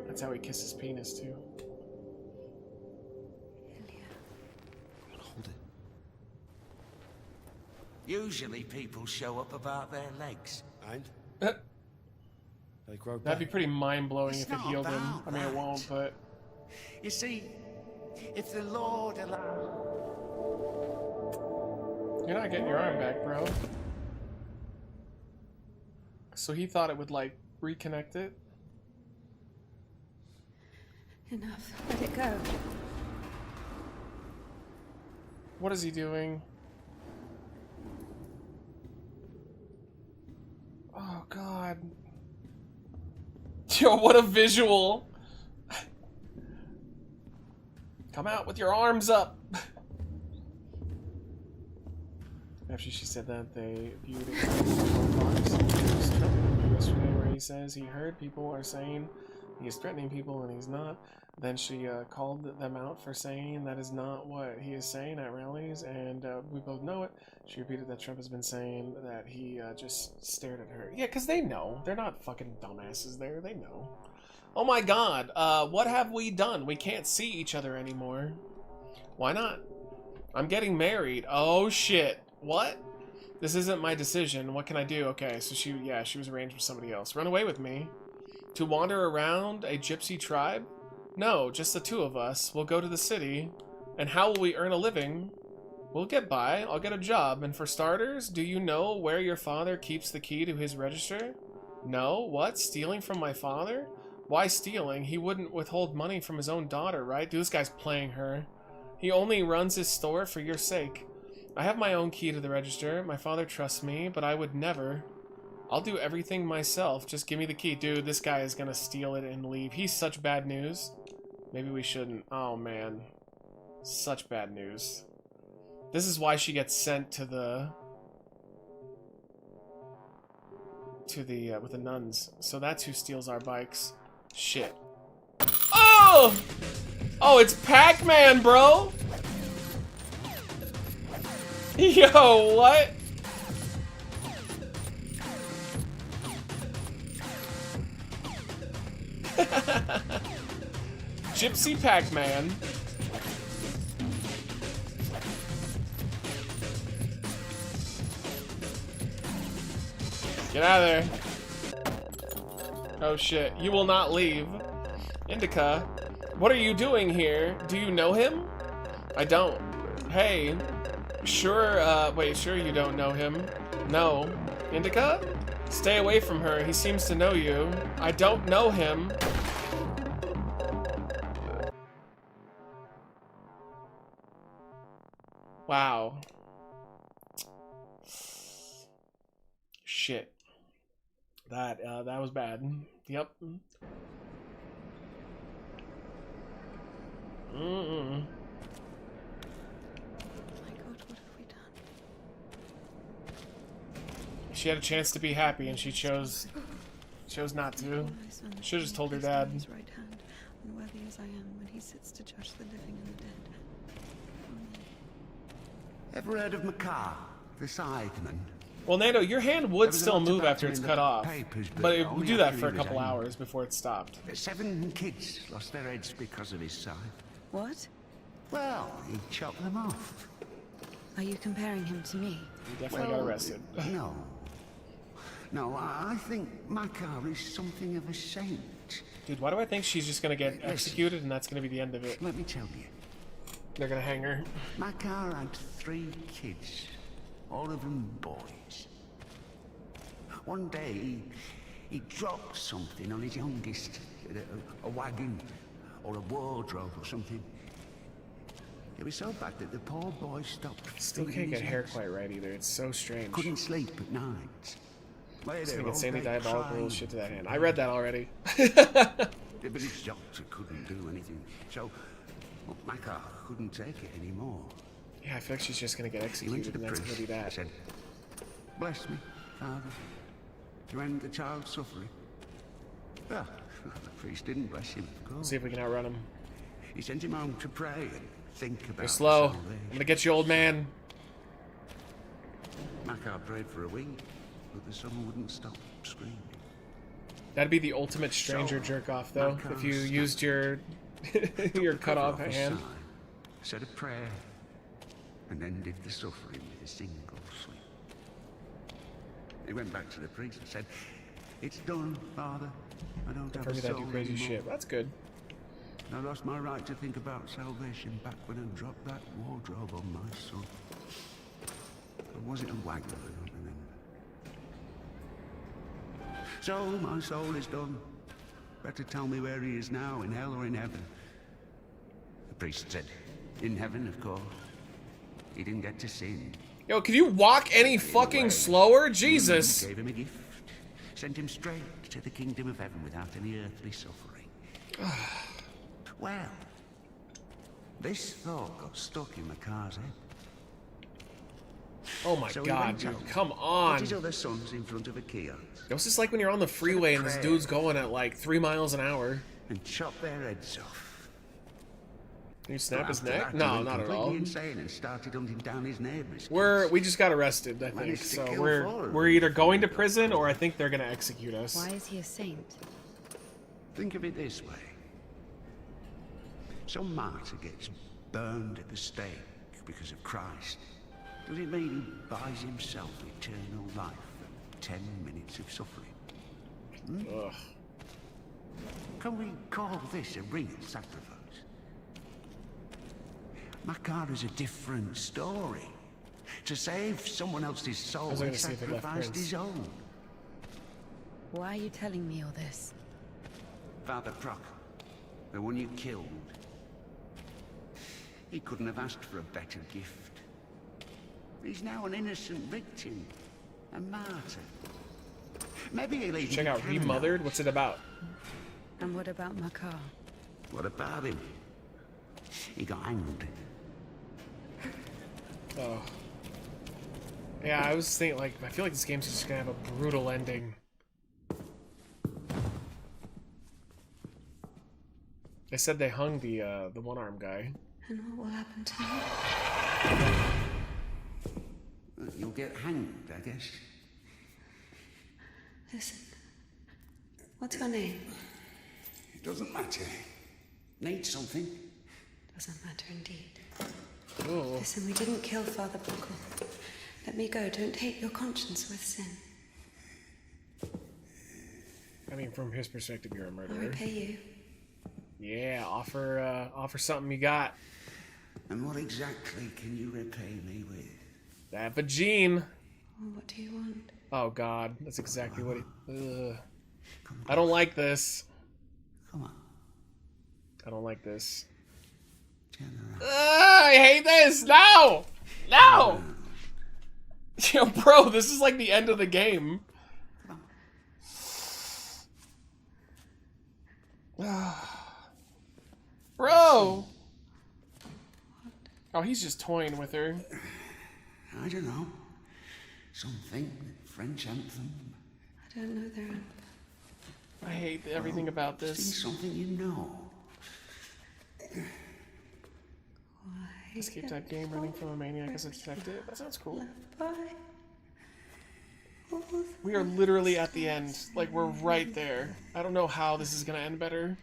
That's how he kisses penis too. Hold it. Usually people show up about their legs. And? They grow back. That'd be pretty mind-blowing if it not healed him. about I mean, it won't, but... You see, if the Lord allows... You're not getting your arm back, bro. So he thought it would, like, reconnect it? Enough. Let it go. What is he doing? Oh, God. Yo, what a visual! Come out with your arms up! After she said that, they viewed it yesterday where he says he heard people are saying he is threatening people and he's not. Then she called them out for saying that is not what he is saying at rallies, and we both know it. She repeated that Trump has been saying that he just stared at her. Yeah, because they know. They're not fucking dumbasses there. They know. Oh my god, what have we done? We can't see each other anymore. Why not? I'm getting married. Oh shit. What? This isn't my decision. What can I do? Okay, so she was arranged with somebody else. Run away with me? To wander around a gypsy tribe? No, just the two of us. We'll go to the city. And how will we earn a living? We'll get by. I'll get a job. And for starters, do you know where your father keeps the key to his register? No? What? Stealing from my father? Why stealing? He wouldn't withhold money from his own daughter, right? Dude, this guy's playing her. He only runs his store for your sake. I have my own key to the register. My father trusts me, but I would never. I'll do everything myself. Just give me the key. Dude, this guy is gonna steal it and leave. He's such bad news. Maybe we shouldn't. Oh, man. Such bad news. This is why she gets sent to the... with the nuns. So that's who steals our bikes. Shit. Oh! Oh, it's Pac-Man, bro! Yo, what? Gypsy Pac-Man. Get out of there. Oh shit, you will not leave. INDIKA, what are you doing here? Do you know him? I don't. Hey. Sure, wait, sure you don't know him. No. INDIKA? Stay away from her, he seems to know you. I don't know him. Wow. Shit. That was bad. Yep. Mm-mm. She had a chance to be happy, and she chose not to. Should have just told her dad. Right hand, unworthy as I am, when he sits to judge the living and the dead. Ever heard of Makar, the sideman? Well, Nando, your hand would still move after it's cut off, but it would do that for a couple hours before it stopped. 7 kids lost their heads because of his side. What? Well, he chopped them off. Are you comparing him to me? He definitely got arrested. No. No, I think Makar is something of a saint. Dude, why do I think she's just gonna get executed and that's gonna be the end of it? Let me tell you. They're gonna hang her. Makar had 3 kids, all of them boys. One day, he dropped something on his youngest, a wagon or a wardrobe or something. It was so bad that the poor boy stopped. Still can't get hair quite right either. It's so strange. Couldn't sleep at night. Sending insanely diabolical shit to that hand. I read that already. But his doctor couldn't do anything, so Makar couldn't take it anymore. Yeah, I feel like she's just gonna get executed, and that's gonna be that. Said, "Bless me, Father, to end the child's suffering." Well, the priest didn't bless him, of course. See if we can outrun him. He sent him home to pray and think about. You're slow. I'm gonna get you, old man. Makar prayed for a week, but the son wouldn't stop screaming. That'd be the ultimate stranger jerk off, though, if you used your your cut off hand. Said a prayer and ended the suffering with a single sleep. He went back to the priest and said, "It's done, Father. I don't have a soul that do crazy anymore. shit. That's good. I lost my right to think about salvation back when I dropped that wardrobe on my son. Or was it a wagon? I don't remember. So my soul is done. Better tell me where he is now, in hell or in heaven." The priest said, "In heaven, of course. He didn't get to sin." Yo, can you walk any fucking slower? Jesus. Gave him a gift. Sent him straight to the kingdom of heaven without any earthly suffering. Well, this thought got stuck in Makar's head. Oh my god, dude, come on. Put his other sons in front of a kiosk. What's this like when you're on the freeway and this dude's going at like 3 miles an hour? And chop their heads off. Can you snap his neck? That, No, not at all. Insane and started hunting down his neighbors. We just got arrested, I think. So we're either going to prison or I think they're gonna execute us. Why is he a saint? Think of it this way. Some martyr gets burned at the stake because of Christ. Does it mean he buys himself eternal life for 10 minutes of suffering? Ugh. Can we call this a real sacrifice? Makar is a different story. To save someone else's soul, he sacrificed his own. Why are you telling me all this? Father Proc, the one you killed, he couldn't have asked for a better gift. He's now an innocent victim, a martyr. Maybe he'll even check out Remothered. What's it about? And what about Makar? What about him? He got hanged. Oh. Yeah, I was thinking, like, I feel like this game's just gonna have a brutal ending. They said they hung the one-armed guy. And what will happen to me? You'll get hanged, I guess. Listen, what's your name? It doesn't matter. Need something? Doesn't matter indeed. Oh. Listen, we didn't kill Father Buckle. Let me go. Don't taint your conscience with sin. I mean, from his perspective, you're a I'll murderer. repay you. Yeah, offer something you got. And what exactly can you repay me with? That vagine. Well, what do you want? Oh god, that's exactly what he... Ugh. I don't like this. Come on. I don't like this. I hate this! No! No! Yo, bro, this is like the end of the game. Bro! Oh, he's just toying with her. I don't know. Something. French anthem. I don't know their anthem. I hate everything about this. Sing something you know. Escape that game running from a maniac as a detective. That sounds cool. We are literally at the end. Like, we're right there. I don't know how this is gonna end better.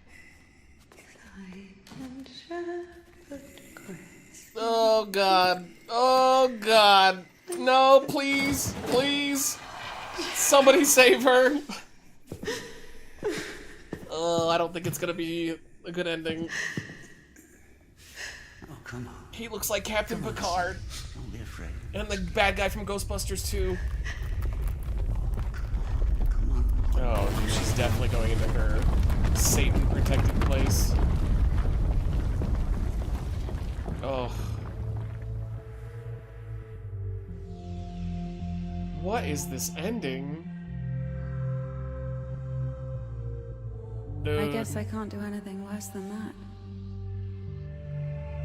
Oh god. Oh god. No, please. Please. Somebody save her. Oh, I don't think it's gonna be a good ending. Oh, come on. He looks like Captain Picard. Don't be afraid. And the bad guy from Ghostbusters 2. Come on. Oh, dude, she's definitely going into her Satan-protected place. Oh. What is this ending? I guess I can't do anything worse than that.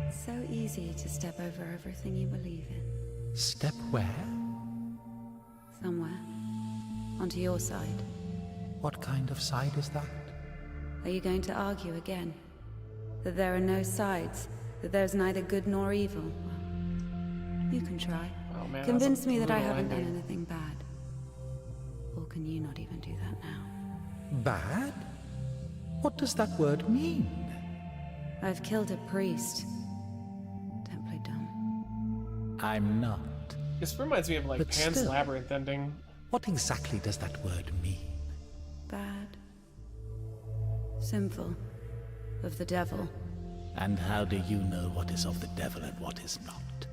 It's so easy to step over everything you believe in. Step where? Somewhere. Onto your side. What kind of side is that? Are you going to argue again? That there are no sides? That there's neither good nor evil? Well, you can try. Oh, man, Convince me that I brutal haven't done ending. anything bad. Or can you not even do that now? Bad? What does that word mean? I've killed a priest. Don't play dumb. I'm not. This reminds me of like But Pan's still. Labyrinth ending. What exactly does that word mean? Bad. Sinful. Of the devil. And how do you know what is of the devil and what is not?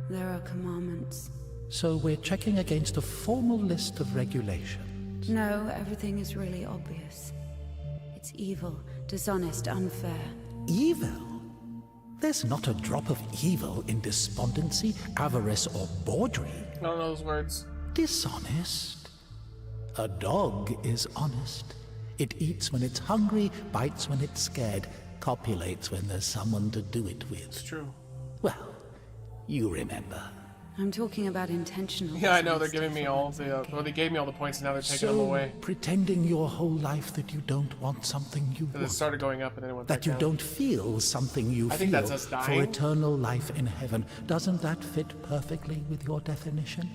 There are commandments. So we're checking against a formal list of regulations. No, everything is really obvious. It's evil, dishonest, unfair. Evil? There's not a drop of evil in despondency, avarice, or bawdry. I don't know those words. Dishonest? A dog is honest. It eats when it's hungry, bites when it's scared, copulates when there's someone to do it with. It's true. Well, you remember. I'm talking about intentional. Yeah, I know. They're giving me all the. Well, they gave me all the points, and now they're taking them away. Pretending your whole life that you don't want something you It want. started going up, and then it went back That you down. don't feel something you I feel think that's us for dying. eternal life in heaven. Doesn't that fit perfectly with your definition?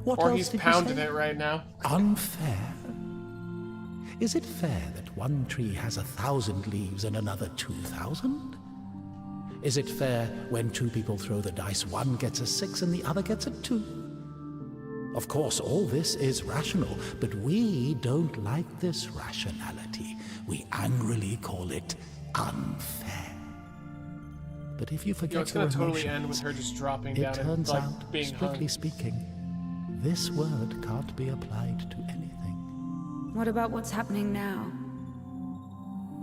What Or else he's did you pounding say? it right now. Unfair? Is it fair that one tree has 1,000 leaves and another 2,000? Is it fair when two people throw the dice, one gets a 6 and the other gets a 2? Of course, all this is rational, but we don't like this rationality. We angrily call it unfair. But if you forget It's gonna your totally emotions, end with her just dropping it down and turns like out, being strictly hung. speaking, this word can't be applied to anything. What about what's happening now?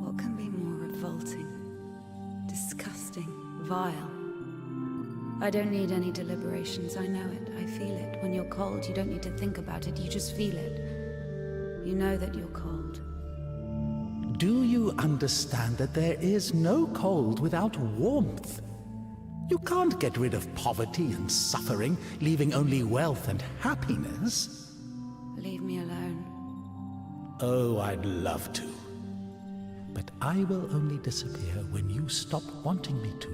What can be more revolting? Disgusting, vile. I don't need any deliberations, I know it, I feel it. When you're cold, you don't need to think about it, you just feel it. You know that you're cold. Do you understand that there is no cold without warmth? You can't get rid of poverty and suffering, leaving only wealth and happiness. Leave me alone. Oh, I'd love to. But I will only disappear when you stop wanting me to.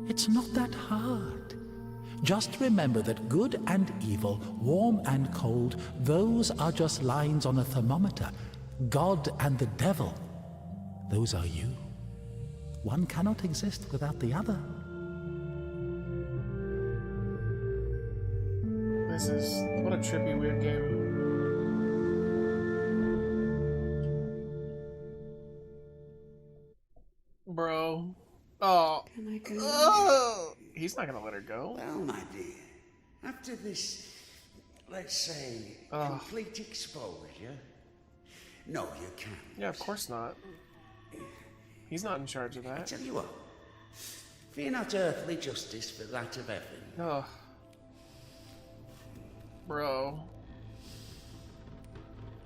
It's not that hard. Just remember that good and evil, warm and cold, those are just lines on a thermometer. God and the devil, those are you. One cannot exist without the other. This is what a trippy, weird game. Bro. Oh. Can I go? Oh. He's not gonna let her go. Well, my dear, after this, let's say, complete exposure, no, you can't. Yeah, of course not. He's not in charge of I that. tell you what, fear not earthly justice, but that of heaven. Oh. Bro.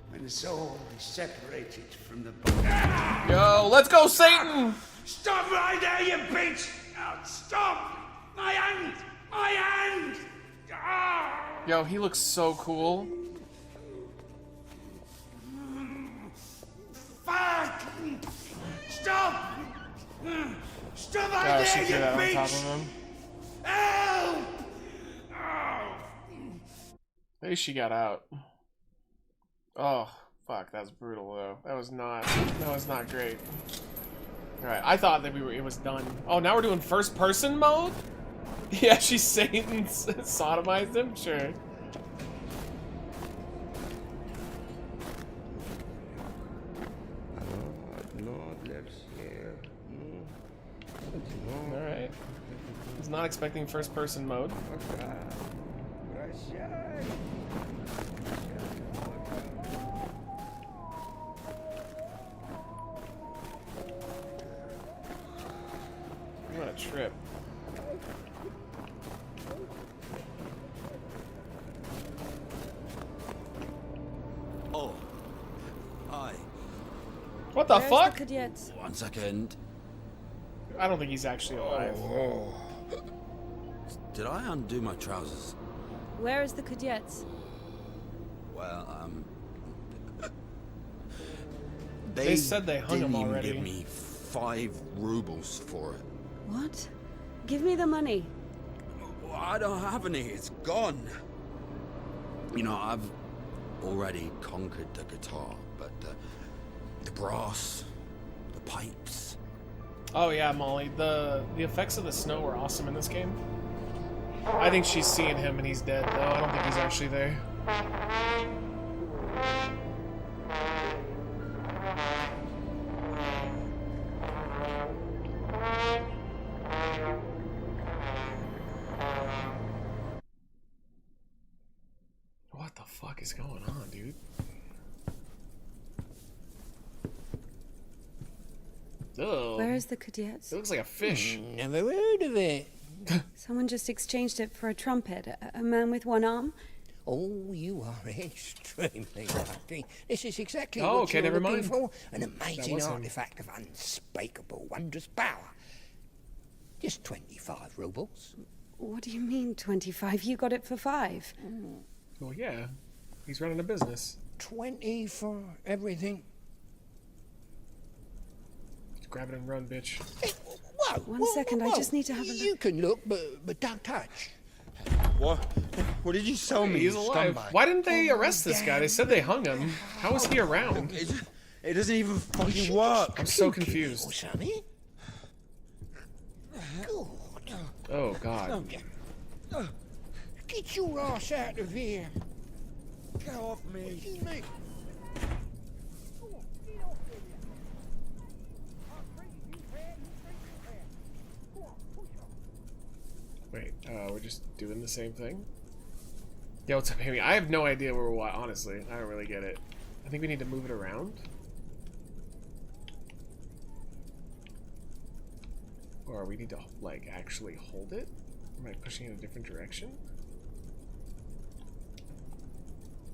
When the soul is separated from the body. Yo, let's go, Satan! Stop right there, you bitch! Now, stop! My hand! My hand! Ah! Yo, he looks so cool. Fuck! Stop! Stop right Gosh, there, she threw you that on bitch! top of him. Help! Oh. At least she got out. Oh, fuck, that's brutal though. That was not great. Alright, I thought that it was done. Oh, now we're doing first person mode? Yeah, she's Satan sodomized him? Sure. Lord, let's hear. Alright. He's not expecting first person mode. What a trip. Oh, hi. What the fuck? The Kudets? 1 second. I don't think he's actually alive. Did I undo my trousers? Where is the Kudets? Well, They said they hung him already. Didn't even give me 5 rubles for it. What? Give me the money. I don't have any. It's gone. You know, I've already conquered the guitar, but the brass, the pipes. Oh yeah, Molly. The effects of the snow were awesome in this game. I think she's seeing him and he's dead, though. I don't think he's actually there. What the fuck is going on, dude? Ugh. Where is the Kudets? It looks like a fish. Never heard of it. Someone just exchanged it for a trumpet. A man with one arm? Oh, you are extremely lucky. This is exactly Oh, what okay, you're never looking mind. for. An amazing was him. artifact of unspeakable wondrous power. Just 25 rubles. What do you mean, 25? You got it for 5. Well, yeah. He's running a business. 20 for everything. Grab it and run, bitch. Whoa, One second, I just need to have a look. You can look, but don't touch. What? What did you sell me? He's you alive. scumbag? Why didn't they arrest this guy? They said they hung him. How is he around? It doesn't even fucking work. I'm so confused. Sonny. Oh, God. Get your ass out of here. Get off me. Wait, we're just doing the same thing? Yo, what's up, Amy? I have no idea where we're at, honestly. I don't really get it. I think we need to move it around. Or we need to, like, actually hold it? Am I pushing in a different direction?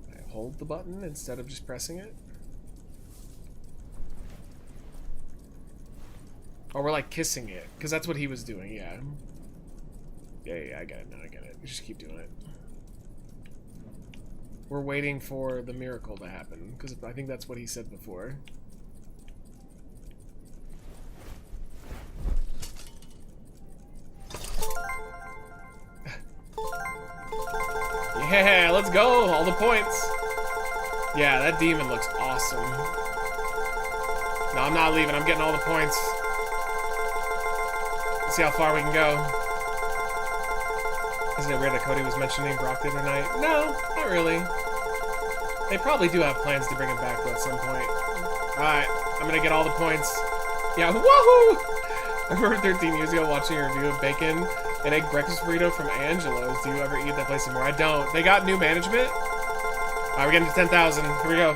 I hold the button instead of just pressing it? Or we're, like, kissing it. Because that's what he was doing, yeah. Yeah, I get it now, I get it. We just keep doing it. We're waiting for the miracle to happen, because I think that's what he said before. Yeah, let's go! All the points! Yeah, that demon looks awesome. No, I'm not leaving. I'm getting all the points. Let's see how far we can go. Isn't it weird that Cody was mentioning Brock the other night? No, not really. They probably do have plans to bring him back though at some point. Alright, I'm gonna get all the points. Yeah, woohoo! I remember 13 years ago watching a review of bacon and egg breakfast burrito from Angelo's. Do you ever eat that place anymore? I don't. They got new management? Alright, we're getting to 10,000. Here we go.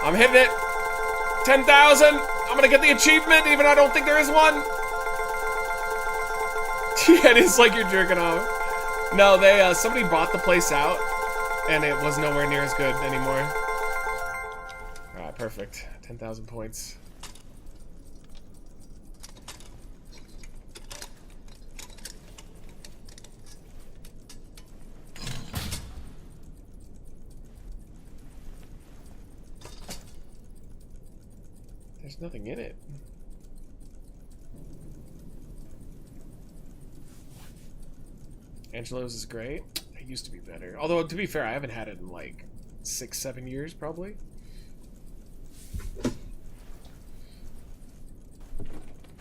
I'm hitting it. 10,000! I'm gonna get the achievement, even though I don't think there is one. Yeah, it is like you're jerking off. No, they, somebody bought the place out, and it was nowhere near as good anymore. Alright, perfect. 10,000 points. There's nothing in it. Angelo's is great. It used to be better. Although, to be fair, I haven't had it in like 6-7 years, probably.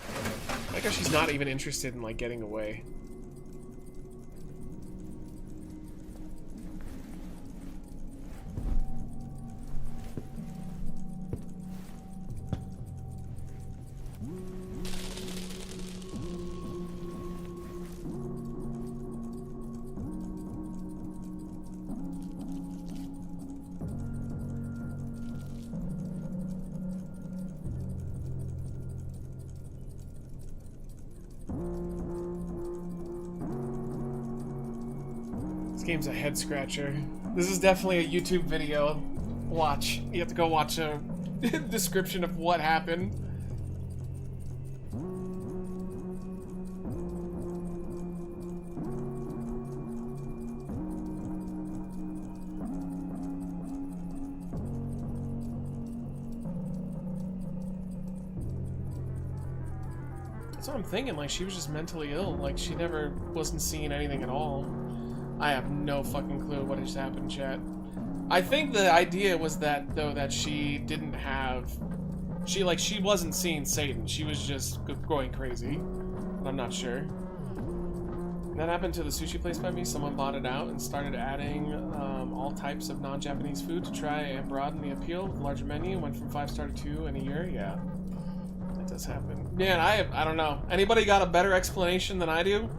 I like how she's not even interested in like getting away. This game's a head scratcher. This is definitely a YouTube video. Watch. You have to go watch a description of what happened. That's what I'm thinking, like, she was just mentally ill. Like, she never wasn't seeing anything at all. I have no fucking clue what just happened, chat. I think the idea was that, though, that she didn't have... She wasn't seeing Satan. She was just going crazy. I'm not sure. And that happened to the sushi place by me. Someone bought it out and started adding all types of non-Japanese food to try and broaden the appeal. Larger menu, went from 5-star to 2 in a year. Yeah. That does happen. Man, I don't know. Anybody got a better explanation than I do?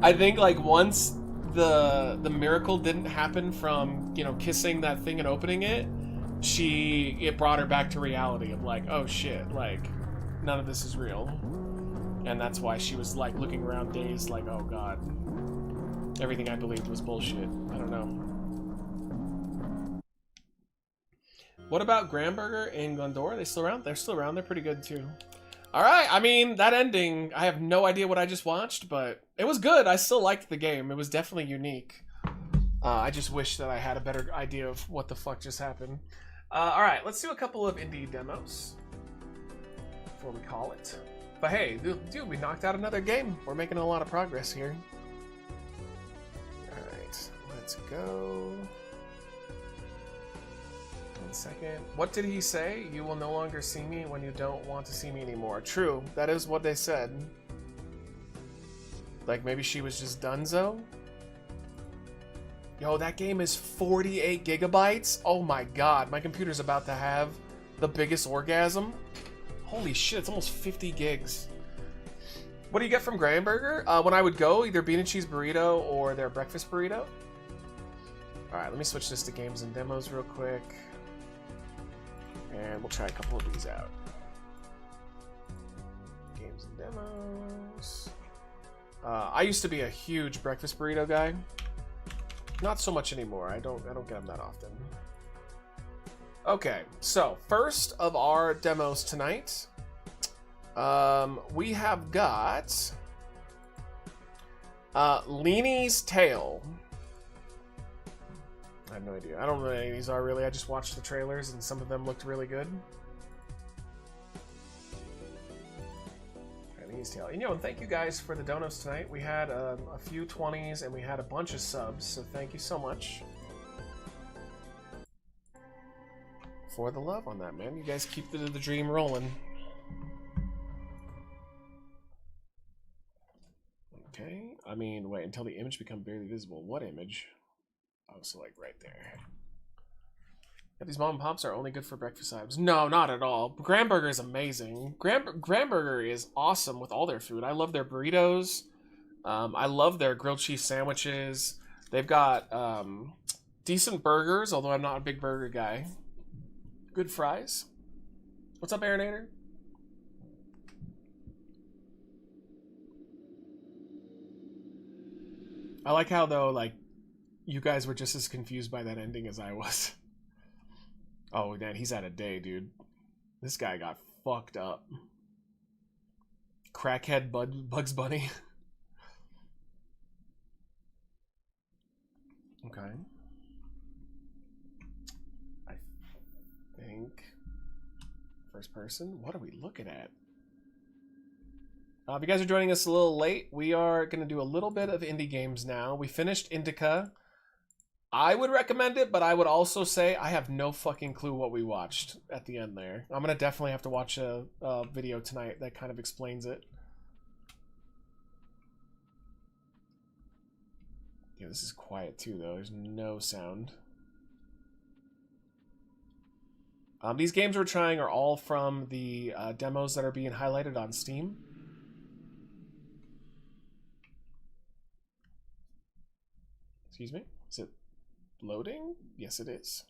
I think, like, once the miracle didn't happen from, you know, kissing that thing and opening it, it brought her back to reality of, like, oh shit, like, none of this is real. And that's why she was, like, looking around dazed, like, oh god, everything I believed was bullshit. I don't know. What about Gramburger and Galore? Are they still around? They're still around. They're pretty good too. Alright, I mean, that ending, I have no idea what I just watched, but it was good. I still liked the game. It was definitely unique. I just wish that I had a better idea of what the fuck just happened. Alright, let's do a couple of indie demos before we call it. But hey, dude, we knocked out another game. We're making a lot of progress here. Alright, let's go. 1 second. What did he say? You will no longer see me when you don't want to see me anymore. True, that is what they said. Like, maybe she was just donezo? Yo, that game is 48 gigabytes? Oh my god, my computer's about to have the biggest orgasm. Holy shit, it's almost 50 gigs. What do you get from Gramburger? When I would go, either bean and cheese burrito or their breakfast burrito. Alright, let me switch this to games and demos real quick. And we'll try a couple of these out. Games and demos. I used to be a huge breakfast burrito guy. Not so much anymore. I don't get them that often. Okay, so first of our demos tonight, we have got Leanie's Tale. I have no idea. I don't know what any of these are really. I just watched the trailers and some of them looked really good. Leanie's Tale. You know, and thank you guys for the donos tonight. We had a few 20s and we had a bunch of subs, so thank you so much for the love on that, man. You guys keep the dream rolling. Okay. I mean, wait until the image becomes barely visible. What image? Oh, so like right there. Yeah, these mom and pops are only good for breakfast items. No, not at all. Gramburger is amazing. Gramburger is awesome with all their food. I love their burritos. I love their grilled cheese sandwiches. They've got decent burgers, although I'm not a big burger guy. Good fries. What's up, Aeronator? I like how, though, like, you guys were just as confused by that ending as I was. Oh, man, he's had a day, dude. This guy got fucked up. Crackhead Bugs Bunny. Okay. I think... First person? What are we looking at? If you guys are joining us a little late, we are going to do a little bit of indie games now. We finished INDIKA. I would recommend it, but I would also say I have no fucking clue what we watched at the end there. I'm going to definitely have to watch a video tonight that kind of explains it. Yeah, this is quiet too, though. There's no sound. These games we're trying are all from the demos that are being highlighted on Steam. Excuse me? Is it loading? Yes, it is.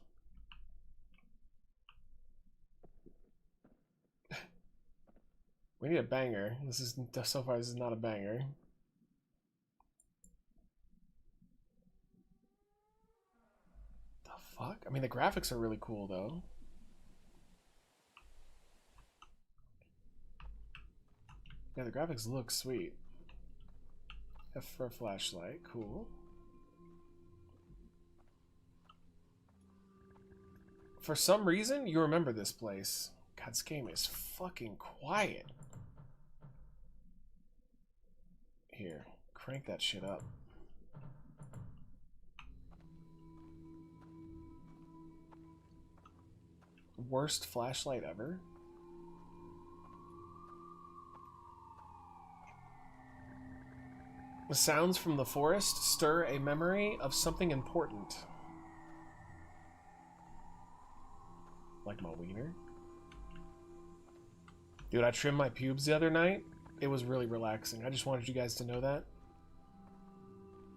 We need a banger. This is, so far, this is not a banger. The fuck? I mean, the graphics are really cool, though. Yeah, the graphics look sweet. F for a flashlight. Cool. For some reason, you remember this place. God, this game is fucking quiet. Here, crank that shit up. Worst flashlight ever? The sounds from the forest stir a memory of something important. Like my wiener. Dude, I trimmed my pubes the other night. It was really relaxing. I just wanted you guys to know that.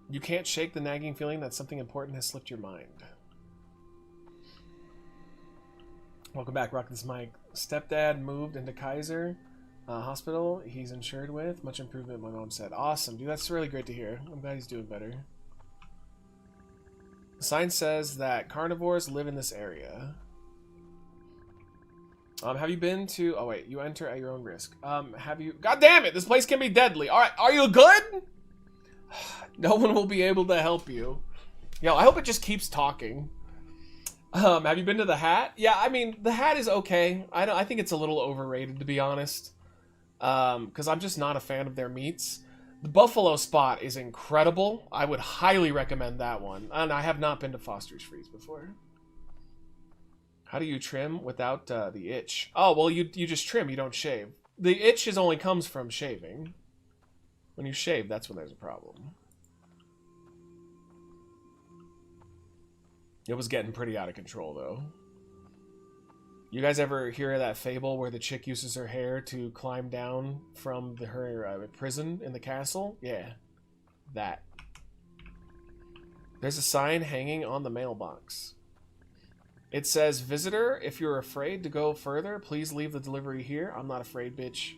You can't shake the nagging feeling that something important has slipped your mind. Welcome back, Rock This Mic. Stepdad moved into Kaiser Hospital. He's insured with. Much improvement, my mom said. Awesome, dude. That's really great to hear. I'm glad he's doing better. The sign says that carnivores live in this area. Have you been to... Oh, wait. You enter at your own risk. Have you... God damn it! This place can be deadly. Alright, are you good? No one will be able to help you. Yo, I hope it just keeps talking. Have you been to the Hat? Yeah, I mean, the Hat is okay. I think it's a little overrated, to be honest. Because I'm just not a fan of their meats. The Buffalo Spot is incredible. I would highly recommend that one. And I have not been to Foster's Freeze before. How do you trim without the itch? Oh, well, you just trim. You don't shave. The itch only comes from shaving. When you shave, that's when there's a problem. It was getting pretty out of control, though. You guys ever hear of that fable where the chick uses her hair to climb down from her prison in the castle? Yeah, that. There's a sign hanging on the mailbox. It says, "Visitor, if you're afraid to go further, please leave the delivery here. I'm not afraid, bitch.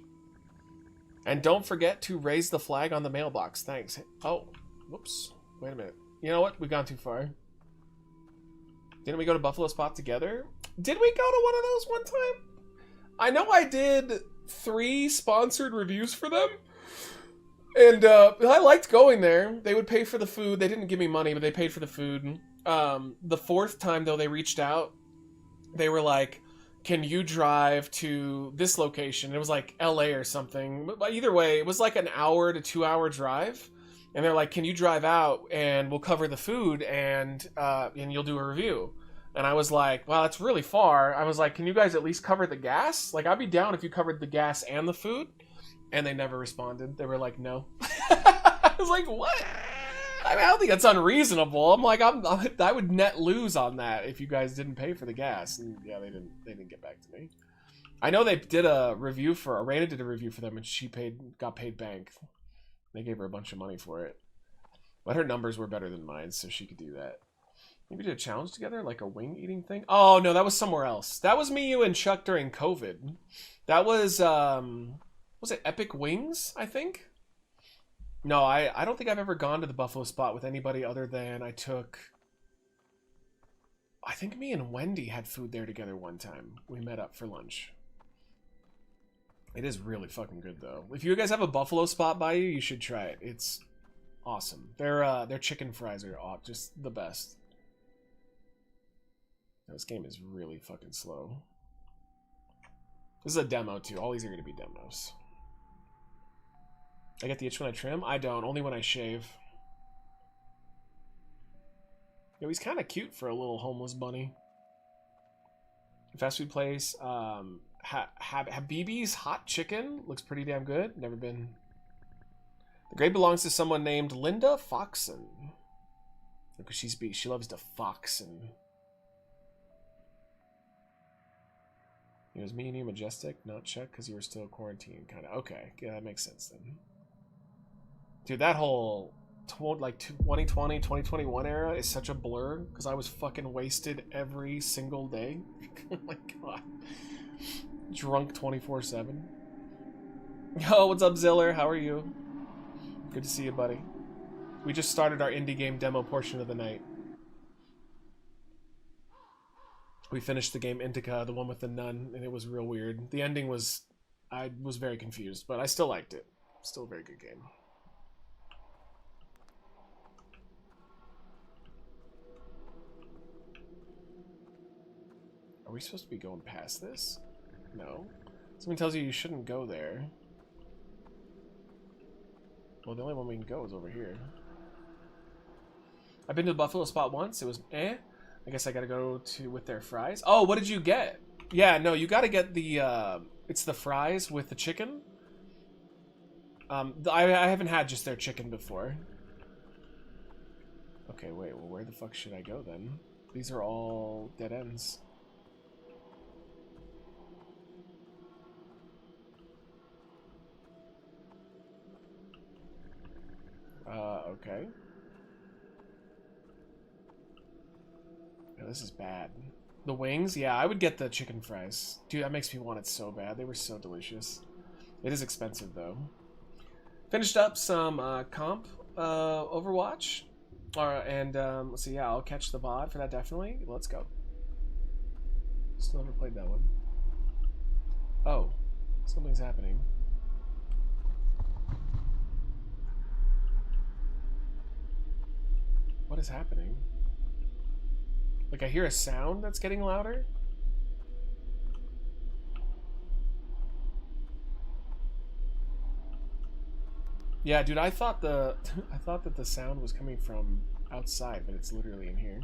And don't forget to raise the flag on the mailbox. Thanks." Oh, whoops. Wait a minute. You know what? We've gone too far. Didn't we go to Buffalo Spot together? Did we go to one of those one time? I know I did 3 sponsored reviews for them. And I liked going there. They would pay for the food. They didn't give me money, but they paid for the food. The 4th time, though, they reached out. They were like, can you drive to this location? It was like LA or something. But either way, it was like an hour to 2 hour drive. And they're like, can you drive out and we'll cover the food and you'll do a review. And I was like, wow, that's really far. I was like, can you guys at least cover the gas? Like, I'd be down if you covered the gas and the food. And they never responded. They were like, no. I was like, what? I mean, I don't think that's unreasonable. I'm like, I would net lose on that if you guys didn't pay for the gas. And yeah, they didn't get back to me. I know they did a review for, Arena did a review for them, and she got paid bank. They gave her a bunch of money for it. But her numbers were better than mine, so she could do that. Maybe did a challenge together, like a wing eating thing? Oh, no, that was somewhere else. That was me, you, and Chuck during COVID. That was it Epic Wings, I think? No, I don't think I've ever gone to the Buffalo Spot with anybody other than I think me and Wendy had food there together one time. We met up for lunch. It is really fucking good, though. If you guys have a Buffalo Spot by you, you should try it. It's awesome. Their chicken fries are just the best. This game is really fucking slow. This is a demo, too. All these are going to be demos. I get the itch when I trim? I don't. Only when I shave. Yo, he's kind of cute for a little homeless bunny. Fast food place. Habibi's Hot Chicken. Looks pretty damn good. Never been. The grave belongs to someone named Linda Foxon. Because she loves to foxen. It was me and you, Majestic, not Chuck, because you were still quarantined, kind of. Okay, yeah, that makes sense then. Dude, that whole 2020, 2021 era is such a blur, because I was fucking wasted every single day. Oh my god. Drunk 24/7. Yo, what's up, Ziller? How are you? Good to see you, buddy. We just started our indie game demo portion of the night. We finished the game INDIKA, the one with the nun, and it was real weird. The ending was... I was very confused, but I still liked it. Still a very good game. Are we supposed to be going past this? No. Someone tells you shouldn't go there. Well, the only one we can go is over here. I've been to the Buffalo spot once. It was eh. I guess I gotta go to with their fries. Oh, what did you get? Yeah, no, you gotta get the it's the fries with the chicken. I haven't had just their chicken before. Okay, wait, well, where the fuck should I go then? These are all dead ends. Okay. Yeah, this is bad. The wings? Yeah, I would get the chicken fries. Dude, that makes me want it so bad. They were so delicious. It is expensive, though. Finished up some comp Overwatch. And let's see, yeah, I'll catch the VOD for that, definitely. Let's go. Still never played that one. Oh, something's happening. What is happening? Like, I hear a sound that's getting louder? Yeah, dude, I thought that the sound was coming from outside, but it's literally in here.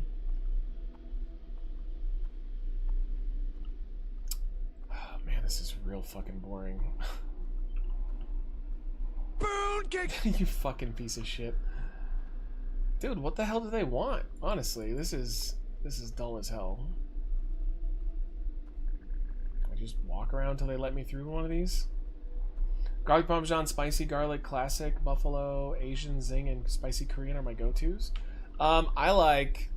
Oh, man, this is real fucking boring. You fucking piece of shit. Dude, what the hell do they want? Honestly, this is dull as hell. I just walk around till they let me through one of these. Garlic Parmesan, Spicy Garlic, Classic, Buffalo, Asian, Zing, and Spicy Korean are my go-tos. I like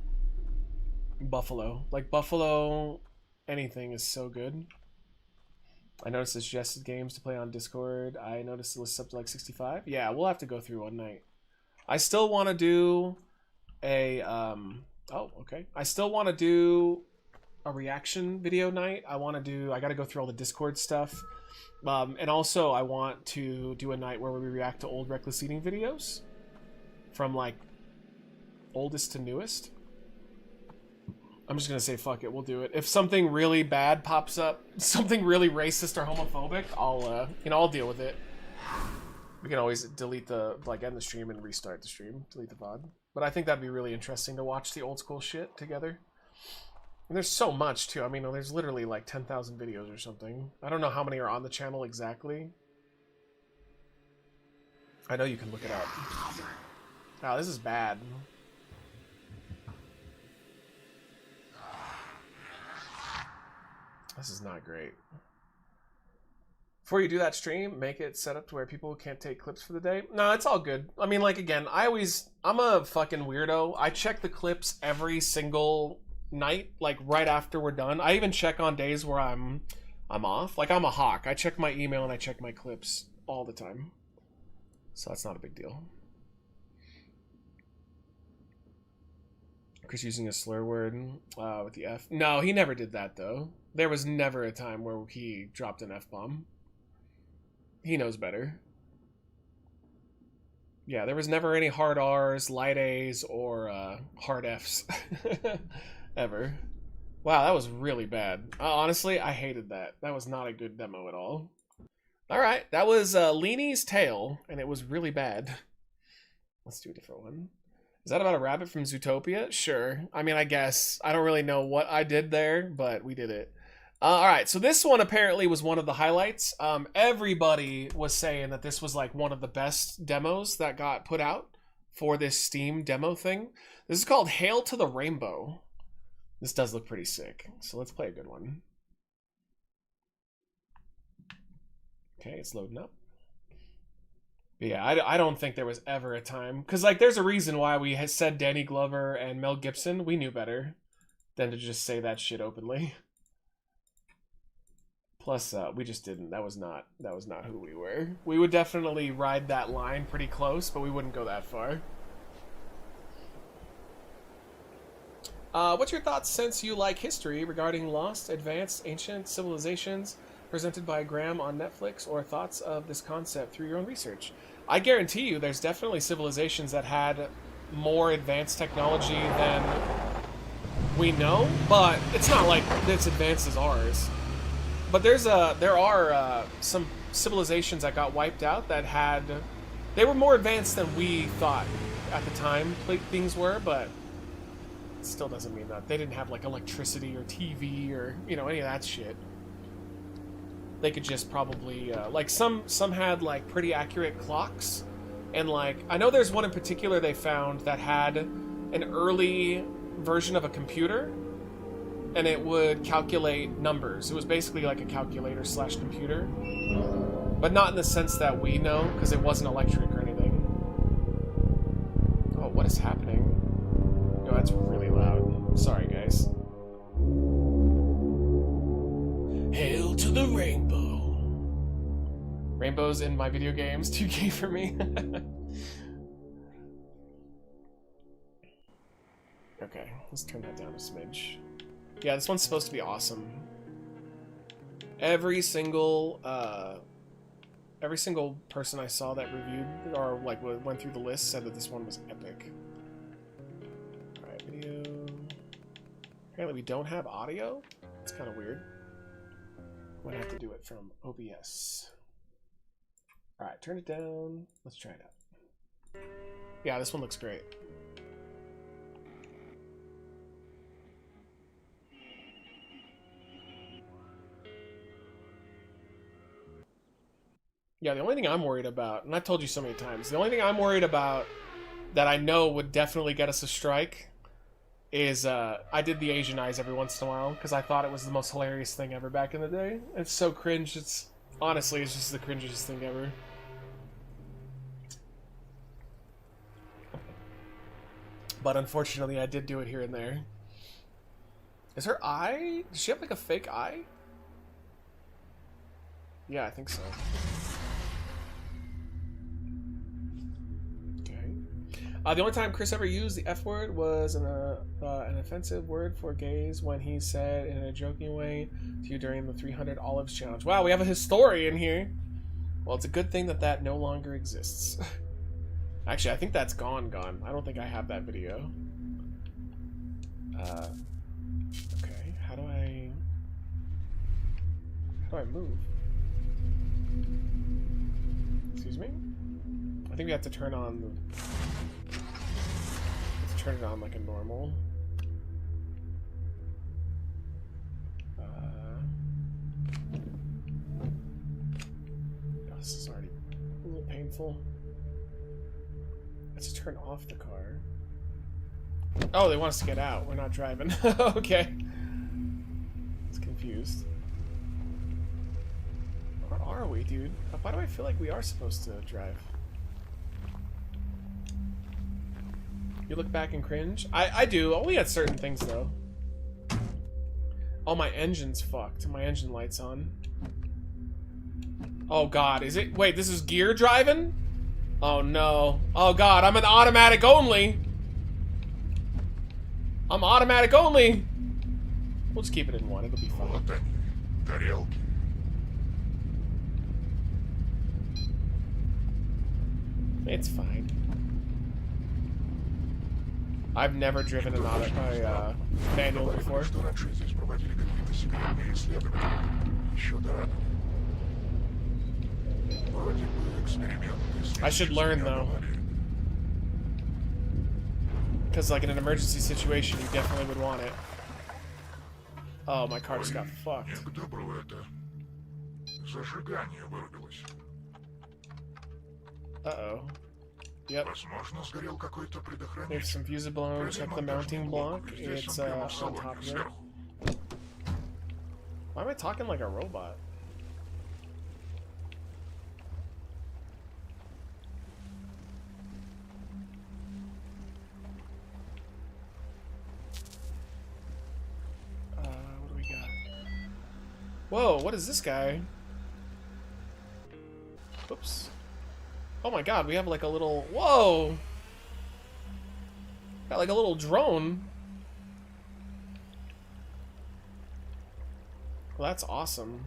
Buffalo. Like, Buffalo anything is so good. I noticed the suggested games to play on Discord. I noticed the list up to like 65. Yeah, we'll have to go through one night. I still want to do a, oh, okay. I still want to do a reaction video night. I got to go through all the Discord stuff. And also I want to do a night where we react to old Reckless Eating videos. From like, oldest to newest. I'm just going to say fuck it, we'll do it. If something really bad pops up, something really racist or homophobic, I'll deal with it. We can always delete end the stream and restart the stream, delete the VOD. But I think that'd be really interesting to watch the old school shit together. And there's so much too. I mean, there's literally like 10,000 videos or something. I don't know how many are on the channel exactly. I know you can look it up. Wow, this is bad. This is not great. Before you do that stream, make it set up to where people can't take clips for the day. No, it's all good. I mean, like, again, I'm a fucking weirdo. I check the clips every single night, like, right after we're done. I even check on days where I'm off. Like, I'm a hawk. I check my email and I check my clips all the time. So that's not a big deal. Chris using a slur word with the F. No, he never did that, though. There was never a time where he dropped an F-bomb. He knows better. Yeah, there was never any hard R's, light A's, or hard F's. Ever. Wow, that was really bad. Honestly, I hated that. That was not a good demo at all. Alright, that was Leanie's Tale, and it was really bad. Let's do a different one. Is that about a rabbit from Zootopia? Sure. I mean, I guess. I don't really know what I did there, but we did it. Alright, so this one apparently was one of the highlights. Everybody was saying that this was like one of the best demos that got put out for this Steam demo thing. This is called Hail to the Rainbow. This does look pretty sick, so let's play a good one. Okay, it's loading up. But yeah, I don't think there was ever a time, because like there's a reason why we had said Danny Glover and Mel Gibson. We knew better than to just say that shit openly. Plus, we just didn't. That was not who we were. We would definitely ride that line pretty close, but we wouldn't go that far. What's your thoughts, since you like history, regarding Lost, Advanced, Ancient Civilizations presented by Graham on Netflix, or thoughts of this concept through your own research? I guarantee you there's definitely civilizations that had more advanced technology than we know, but it's not like it's advanced as ours. But there are some civilizations that got wiped out that they were more advanced than we thought at the time things were, but it still doesn't mean that they didn't have like electricity or TV or, you know, any of that shit. They could just probably like some had like pretty accurate clocks, and like I know there's one in particular they found that had an early version of a computer, and it would calculate numbers. It was basically like a calculator / computer, but not in the sense that we know, because it wasn't electric or anything. Oh, what is happening? No, that's really loud. Sorry, guys. Hail to the rainbow. Rainbows in my video games, 2K for me. Okay, let's turn that down a smidge. Yeah, this one's supposed to be awesome. Every single person I saw that reviewed or like went through the list said that this one was epic. Alright, video. Apparently we don't have audio. It's kind of weird. Might have to do it from OBS. Alright, turn it down. Let's try it out. Yeah, this one looks great. Yeah, the only thing I'm worried about, and I've told you so many times, the only thing I'm worried about that I know would definitely get us a strike is I did the Asian eyes every once in a while because I thought it was the most hilarious thing ever back in the day. It's so cringe. Honestly, it's just the cringiest thing ever. But unfortunately, I did do it here and there. Is her eye? Does she have like a fake eye? Yeah, I think so. The only time Chris ever used the F word was an offensive word for gays when he said in a joking way to you during the 300 Olives challenge. Wow, we have a historian here. Well, it's a good thing that that no longer exists. Actually, I think that's gone. I don't think I have that video. Okay, how do I move? Excuse me? I think we have to turn on the... turn it on like a normal. This is already a little painful. Let's turn off the car. Oh, they want us to get out. We're not driving. Okay. It's confused. Where are we, dude? Why do I feel like we are supposed to drive? You look back and cringe? I do. Only at certain things, though. Oh, my engine's fucked. My engine light's on. Oh, God. Is it? Wait, this is gear driving? Oh, no. Oh, God. I'm an automatic only. I'm automatic only. We'll just keep it in one. It'll be fine. It's fine. I've never driven an manual before. I should learn though. Because like in an emergency situation, you definitely would want it. Oh, my car just got fucked. Uh-oh. Yep. There's some fuse blown. Check the mounting block. It's on top of it. Why am I talking like a robot? What do we got? Whoa, what is this guy? Oops. Oh my god, we have like a little... Whoa! Got like a little drone. Well, that's awesome.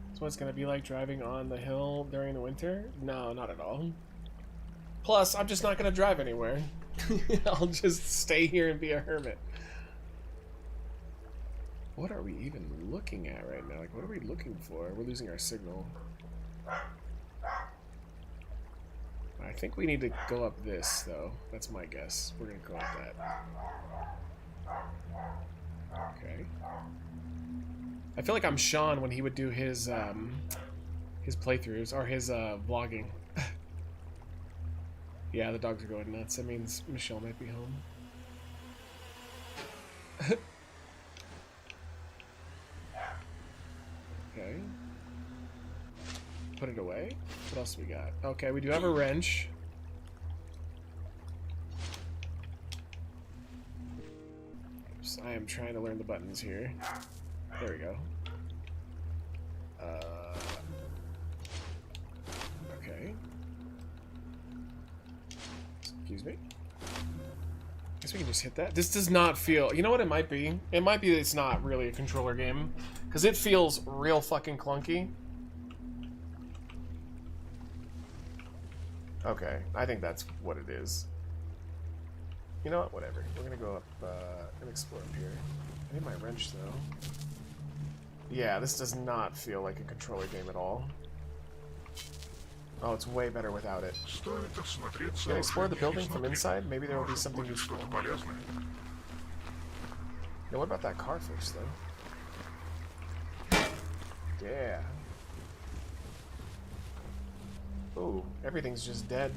That's what it's gonna be like driving on the hill during the winter? No, not at all. Plus, I'm just not gonna drive anywhere. I'll just stay here and be a hermit. What are we even looking at right now? Like, what are we looking for? We're losing our signal. I think we need to go up this, though. That's my guess. We're gonna go up that. Okay. I feel like I'm Sean when he would do his playthroughs, or his vlogging. Yeah, the dogs are going nuts. That means Michelle might be home. Okay. Put it away. What else we got? Okay, we do have a wrench. Oops, I am trying to learn the buttons here. There we go. Okay. Excuse me. Guess we can just hit that. This does not feel... You know what it might be? It might be that it's not really a controller game. Because it feels real fucking clunky. Okay, I think that's what it is. You know what? Whatever. We're gonna go up and explore up here. I need my wrench, though. Yeah, this does not feel like a controller game at all. Oh, it's way better without it. Can I explore the building from inside? Maybe there will be something useful. Now, what about that car first, though? Yeah. Ooh, everything's just dead.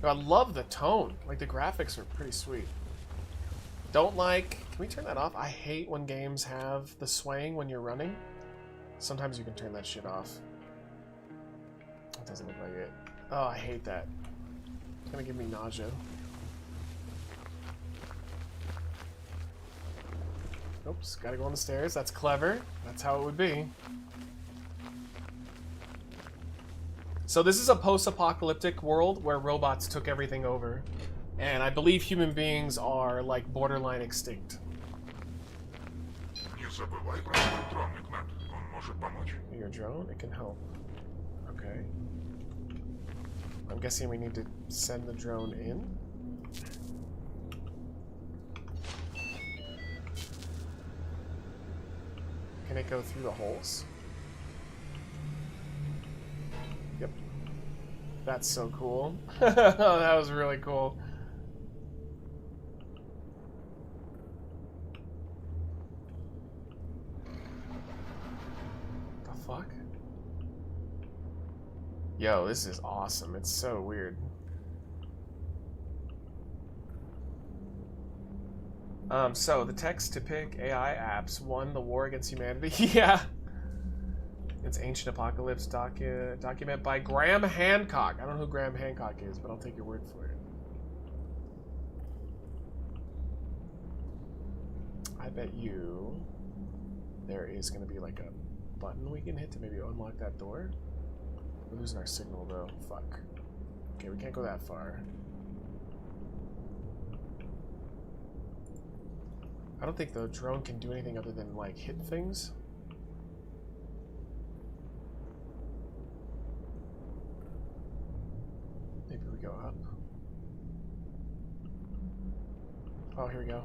I love the tone. Like, the graphics are pretty sweet. Don't like... Can we turn that off? I hate when games have the swaying when you're running. Sometimes you can turn that shit off. It doesn't look like it. Oh, I hate that. It's gonna give me nausea. Oops, gotta go on the stairs. That's clever. That's how it would be. So this is a post-apocalyptic world where robots took everything over. And I believe human beings are, like, borderline extinct. Your drone? It can help. Okay. I'm guessing we need to send the drone in. Can it go through the holes? Yep. That's so cool. That was really cool. The fuck? Yo, this is awesome. It's so weird. So the text to pick AI apps. 1, the war against humanity. Yeah. It's Ancient Apocalypse document by Graham Hancock. I don't know who Graham Hancock is, but I'll take your word for it. I bet you there is going to be like a button we can hit to maybe unlock that door. We're losing our signal though. Fuck. Okay, we can't go that far. I don't think the drone can do anything other than like hit things. Maybe we go up. Oh, here we go.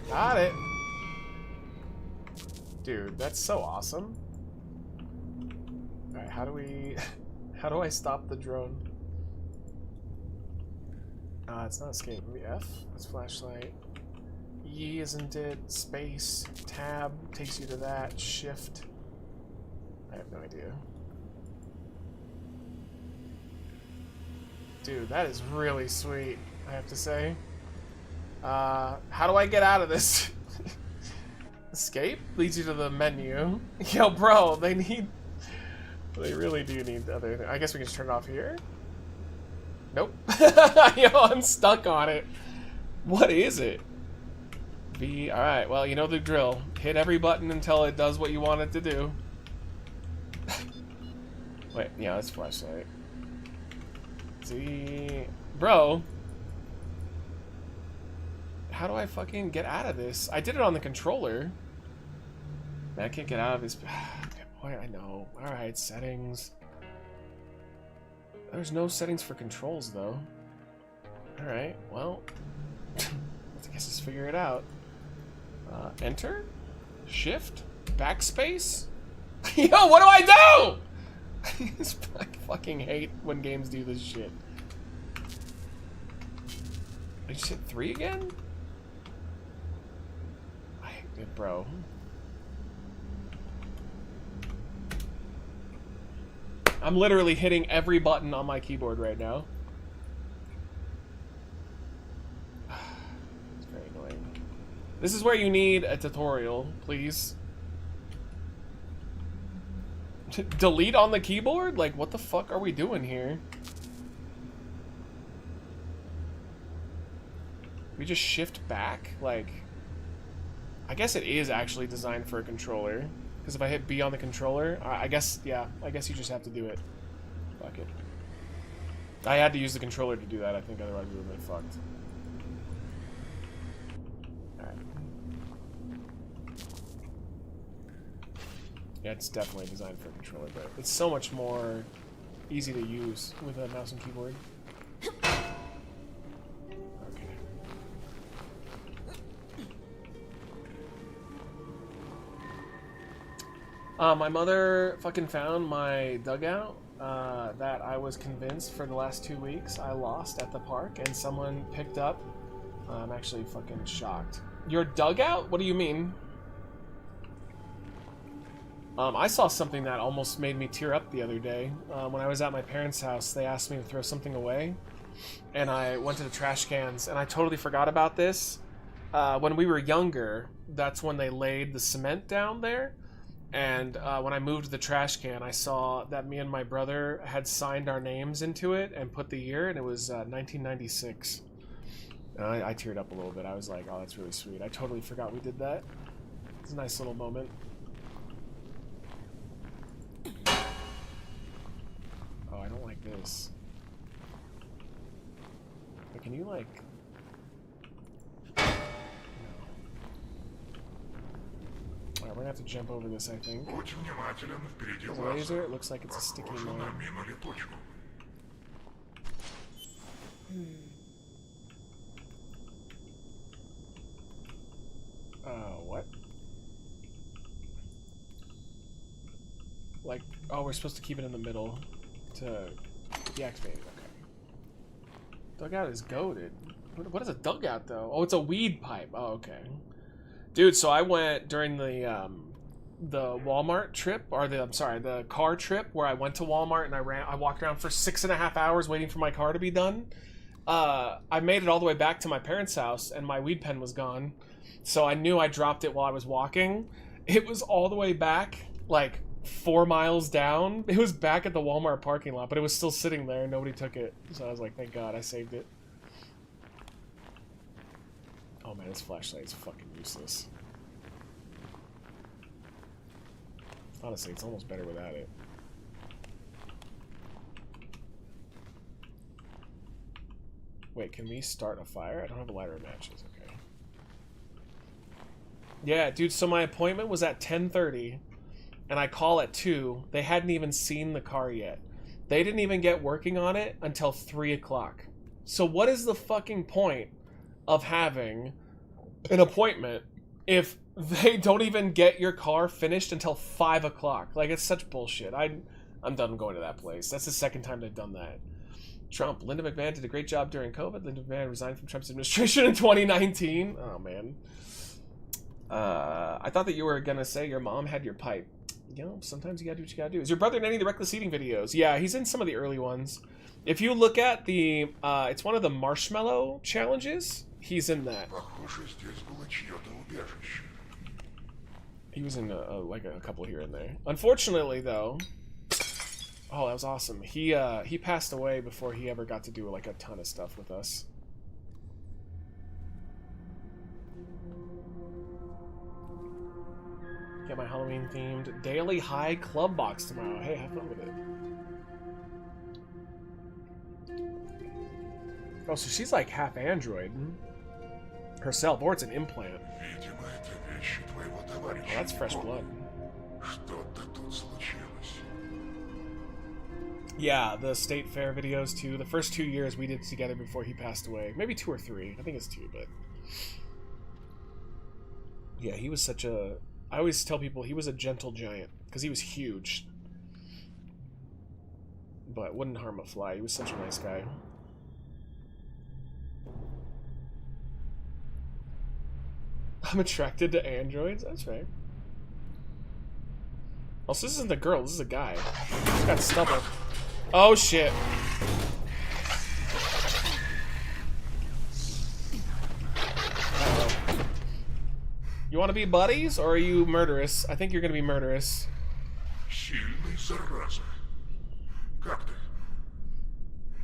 Got it! Dude, that's so awesome. Alright, how do we... how do I stop the drone? It's not escape. Maybe F? That's flashlight. E, isn't it? Space. Tab takes you to that. Shift. I have no idea. Dude, that is really sweet, I have to say. How do I get out of this? Escape leads you to the menu. Yo, bro, they really do need other things. I guess we can just turn it off here. Nope. Yo, I'm stuck on it. What is it? V. Alright, well, you know the drill. Hit every button until it does what you want it to do. Wait, yeah, that's flashlight. Z. Bro. how do I fucking get out of this? I did it on the controller. Man, I can't get out of this. Boy, I know. Alright, settings. There's no settings for controls, though. Alright, well. I guess let's figure it out. Enter? Shift? Backspace? Yo, what do I do? I fucking hate when games do this shit. I just hit 3 again? I hate it, bro. I'm literally hitting every button on my keyboard right now. It's very annoying. This is where you need a tutorial, please. Delete on the keyboard? Like, what the fuck are we doing here? We just shift back? Like, I guess it is actually designed for a controller. Because if I hit B on the controller, I guess, yeah, I guess you just have to do it. Fuck it. I had to use the controller to do that, I think, otherwise we would have been fucked. Alright. Yeah, it's definitely designed for a controller, but it's so much more easy to use with a mouse and keyboard. My mother fucking found my dugout that I was convinced for the last 2 weeks I lost at the park, and someone picked up. I'm actually fucking shocked. Your dugout? What do you mean? I saw something that almost made me tear up the other day. When I was at my parents' house, they asked me to throw something away, and I went to the trash cans, and I totally forgot about this. When we were younger, that's when they laid the cement down there. And when I moved the trash can, I saw that me and my brother had signed our names into it and put the year, and it was 1996. I teared up a little bit. I was like, oh, that's really sweet. I totally forgot we did that. It's a nice little moment. Oh, I don't like this. But can you, like... Alright, we're gonna have to jump over this, I think. There's a laser, it looks like it's a sticky mine. What? Like, oh, we're supposed to keep it in the middle to deactivate it, okay. Dugout is goated. What is a dugout, though? Oh, it's a weed pipe. Oh, okay. Dude, so I went during the Walmart trip, or the car trip where I went to Walmart and I walked around for 6.5 hours waiting for my car to be done. I made it all the way back to my parents' house and my weed pen was gone. So I knew I dropped it while I was walking. It was all the way back, like 4 miles down. It was back at the Walmart parking lot, but it was still sitting there. Nobody took it. So I was like, thank God I saved it. Oh man, this flashlight is fucking useless. Honestly, it's almost better without it. Wait, can we start a fire? I don't have a lighter of matches, okay. Yeah, dude, so my appointment was at 10:30, and I call at 2. They hadn't even seen the car yet. They didn't even get working on it until 3 o'clock. So what is the fucking point of having an appointment if they don't even get your car finished until 5 o'clock? Like, it's such bullshit. I'm done going to that place. That's the second time they've done that. Trump. Linda McMahon did a great job during COVID. Linda McMahon resigned from Trump's administration in 2019. Oh, man. I thought that you were going to say your mom had your pipe. You know, sometimes you got to do what you got to do. Is your brother in any of the Reckless Eating videos? Yeah, he's in some of the early ones. If you look at the... it's one of the marshmallow challenges. He's in that. He was in like a couple here and there. Unfortunately, though... Oh, that was awesome. He passed away before he ever got to do like a ton of stuff with us. Get my Halloween themed Daily High Club box tomorrow. Hey, have fun with it. Oh, so she's like half android. herself, or it's an implant. Oh, that's fresh blood. Yeah, the state fair videos too. The first 2 years we did together before he passed away. Maybe 2 or 3. I think it's 2, but yeah, he was such a... I always tell people he was a gentle giant because he was huge, but wouldn't harm a fly. He was such a nice guy. I'm attracted to androids. That's right. Also, this isn't a girl. This is a guy. He's got stubble. Oh shit. Uh-oh. You want to be buddies, or are you murderous? I think you're gonna be murderous.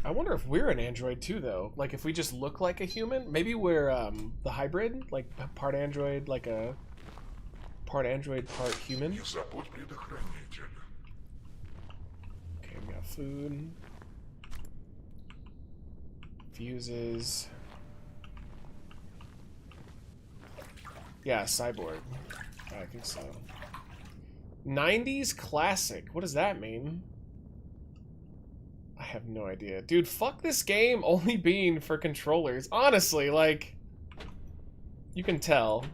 I wonder if we're an android too, though. Like, if we just look like a human, maybe we're the hybrid, like part android, like a part android, part human. Okay, we got food, fuses. Yeah, cyborg. I think so. 90s classic. What does that mean? I have no idea. Dude, fuck this game only being for controllers. Honestly, like, you can tell.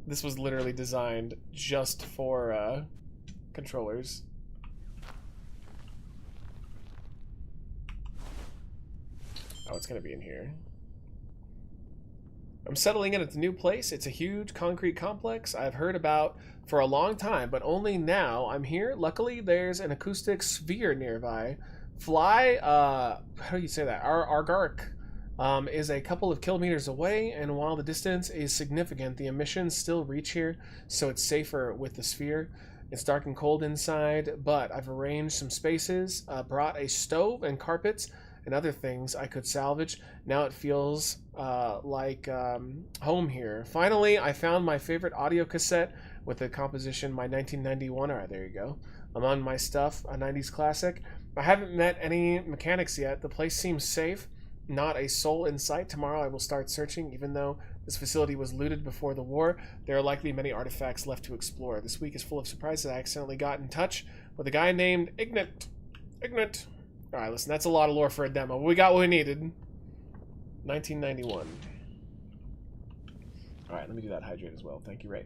This was literally designed just for controllers. Oh, it's gonna be in here. I'm settling in at the new place. It's a huge concrete complex I've heard about for a long time, but only now I'm here. Luckily, there's an acoustic sphere nearby. Fly, how do you say that? Argark is a couple of kilometers away, and while the distance is significant, the emissions still reach here, so it's safer with the sphere. It's dark and cold inside, but I've arranged some spaces, brought a stove and carpets, and other things I could salvage. Now it feels like home here. Finally, I found my favorite audio cassette with the composition My 1991. Alright, there you go. Among my stuff, a 90s classic. I haven't met any mechanics yet. The place seems safe. Not a soul in sight. Tomorrow I will start searching. Even though this facility was looted before the war, there are likely many artifacts left to explore. This week is full of surprises. I accidentally got in touch with a guy named Ignat. Alright, listen, that's a lot of lore for a demo. We got what we needed. 1991. Alright, let me do that hydrate as well. Thank you, Ray.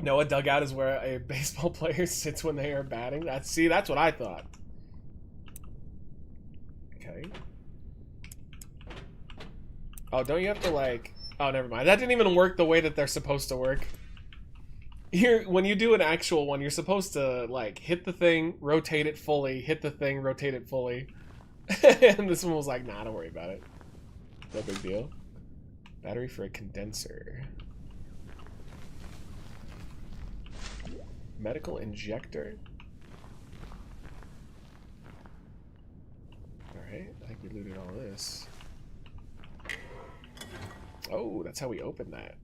No, a dugout is where a baseball player sits when they are batting. That's what I thought. Okay. Oh, don't you have to, like... Oh, never mind. That didn't even work the way that they're supposed to work. When you do an actual one, you're supposed to, like, hit the thing, rotate it fully, hit the thing, rotate it fully. And this one was like, nah, don't worry about it. No big deal. Battery for a condenser. Medical injector. Alright, I think we looted all this. Oh, that's how we open that.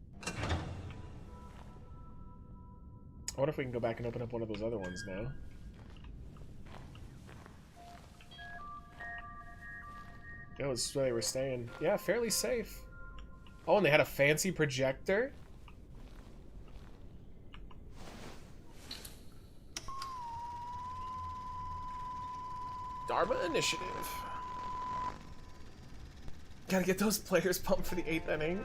I wonder if we can go back and open up one of those other ones now. Oh, this is where they were staying. Yeah, fairly safe. Oh, and they had a fancy projector. Dharma Initiative. Gotta get those players pumped for the 8th inning.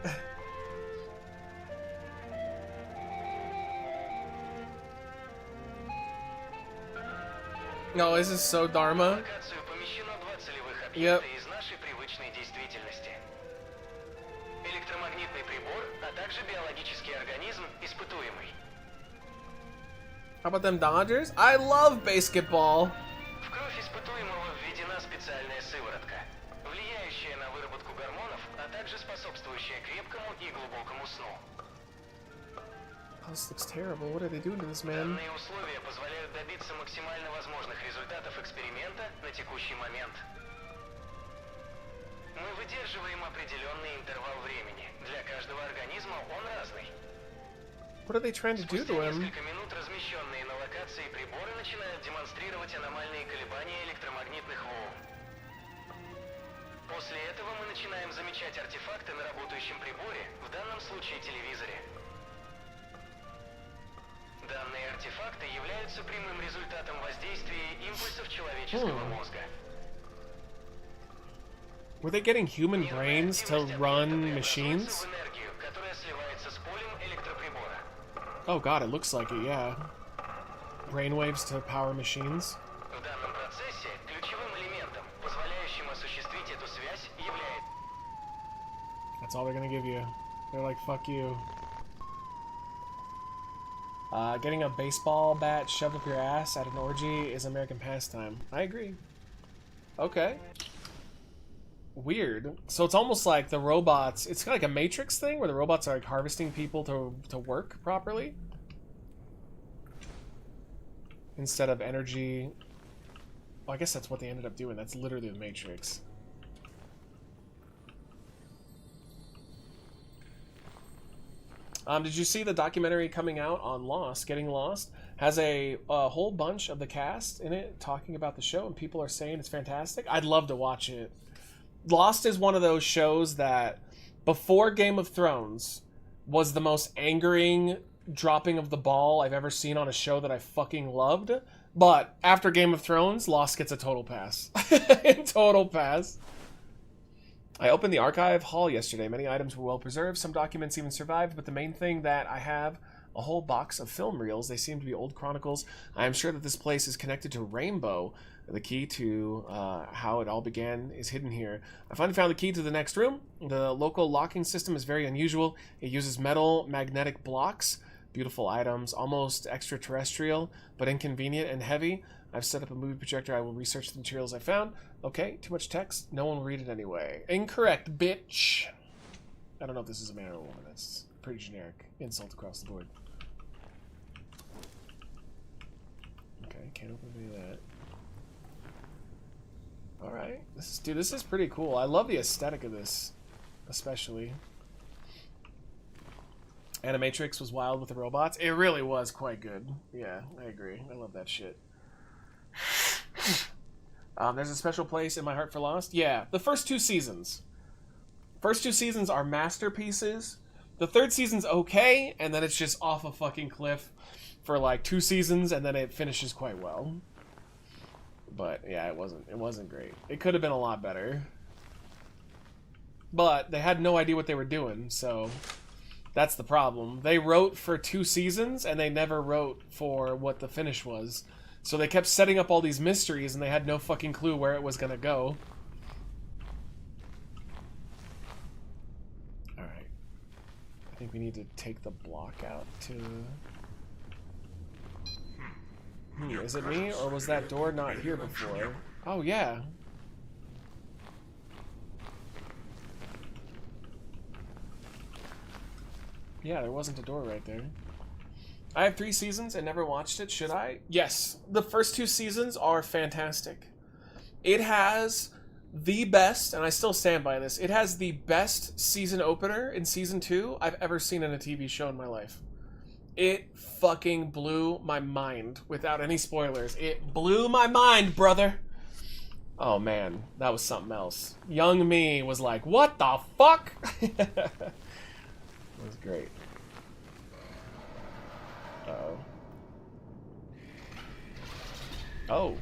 No, this is so Dharma. Yep. How about them Dodgers? I love basketball. В кровь испытуемого введена специальная сыворотка, влияющая на выработку гормонов, а также способствующая крепкому и глубокому сну. Oh, this looks terrible. What are they doing to this man? Данные условия позволяют добиться максимально возможных результатов эксперимента на текущий момент. Мы выдерживаем определенный интервал времени. Для каждого организма он разный. What are they trying to do to him? Несколько минут размещенные на локации приборы начинают демонстрировать аномальные колебания электромагнитных волн. После этого мы начинаем замечать артефакты на работающем приборе, в данном случае телевизоре. Данные артефакты являются прямым результатом воздействия импульсов человеческого мозга. Were they getting human brains to run machines? Энергию, которая сливается с полем электроприбора. Oh god, it looks like it, yeah. Brainwaves to power machines. В данном процессе ключевым элементом, позволяющим осуществить эту связь, является... That's all they're gonna give you. They're like, fuck you. Getting a baseball bat shoved up your ass at an orgy is American pastime. I agree. Okay. Weird. So it's almost like the robots... It's kind of like a Matrix thing where the robots are like harvesting people to work properly. Instead of energy... Well, I guess that's what they ended up doing. That's literally the Matrix. Did you see the documentary coming out on Lost, Getting Lost? Has a whole bunch of the cast in it talking about the show, and people are saying it's fantastic. I'd love to watch it. Lost is one of those shows that, before Game of Thrones, was the most angering dropping of the ball I've ever seen on a show that I fucking loved. But after Game of Thrones, Lost gets a total pass. Total pass. I opened the archive hall yesterday. Many items were well preserved. Some documents even survived, but the main thing that I have, a whole box of film reels. They seem to be old chronicles. I am sure that this place is connected to Rainbow. The key to how it all began is hidden here. I finally found the key to the next room. The local locking system is very unusual. It uses metal magnetic blocks. Beautiful items, almost extraterrestrial, but inconvenient and heavy. I've set up a movie projector. I will research the materials I found. Okay, too much text. No one will read it anyway. Incorrect, bitch. I don't know if this is a man or a woman. That's pretty generic. Insult across the board. Okay, can't open any of that. Alright. This is pretty cool. I love the aesthetic of this, especially. Animatrix was wild with the robots. It really was quite good. Yeah, I agree. I love that shit. There's a special place in my heart for Lost. Yeah, the first two seasons. First two seasons are masterpieces. The third season's okay, and then it's just off a fucking cliff for like 2 seasons, and then it finishes quite well. But yeah, it wasn't great. It could have been a lot better. But they had no idea what they were doing, so that's the problem. They wrote for 2 seasons, and they never wrote for what the finish was. So they kept setting up all these mysteries, and they had no fucking clue where it was gonna go. Alright. I think we need to take the block out to... is it me, or was that door not here before? Oh, yeah. Yeah, there wasn't a door right there. I have 3 seasons and never watched it. Should I? Yes. The first 2 seasons are fantastic. It has the best, and I still stand by this, it has the best season opener in season 2 I've ever seen in a TV show in my life. It fucking blew my mind, without any spoilers. It blew my mind, brother. Oh man, that was something else. Young me was like, what the fuck? It was great. Uh-oh. Oh.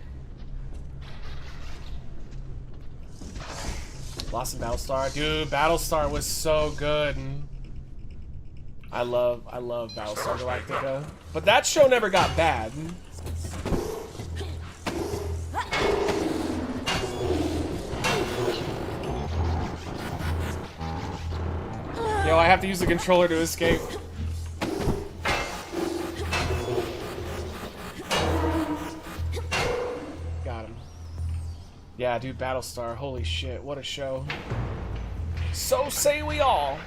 Lost in Battlestar. Dude, Battlestar was so good. I love Battlestar Galactica. But that show never got bad. Yo, I have to use the controller to escape. Got him. Yeah, dude, Battlestar. Holy shit, what a show. So say we all.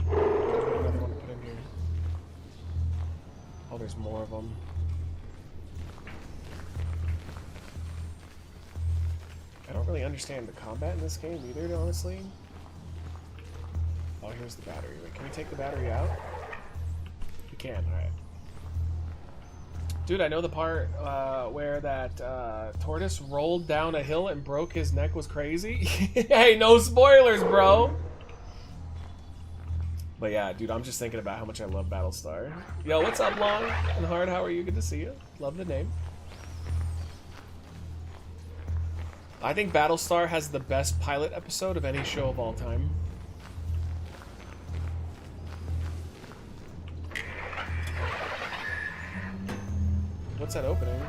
Another one to put in here. Oh, there's more of them. I don't really understand the combat in this game either, honestly. Oh, here's the battery. Wait, can we take the battery out? We can, alright. Dude, I know the part where that tortoise rolled down a hill and broke his neck was crazy. Hey, no spoilers, bro. But yeah, dude, I'm just thinking about how much I love Battlestar. Yo, what's up, Long and Hard? How are you? Good to see you. Love the name. I think Battlestar has the best pilot episode of any show of all time. What's that opening?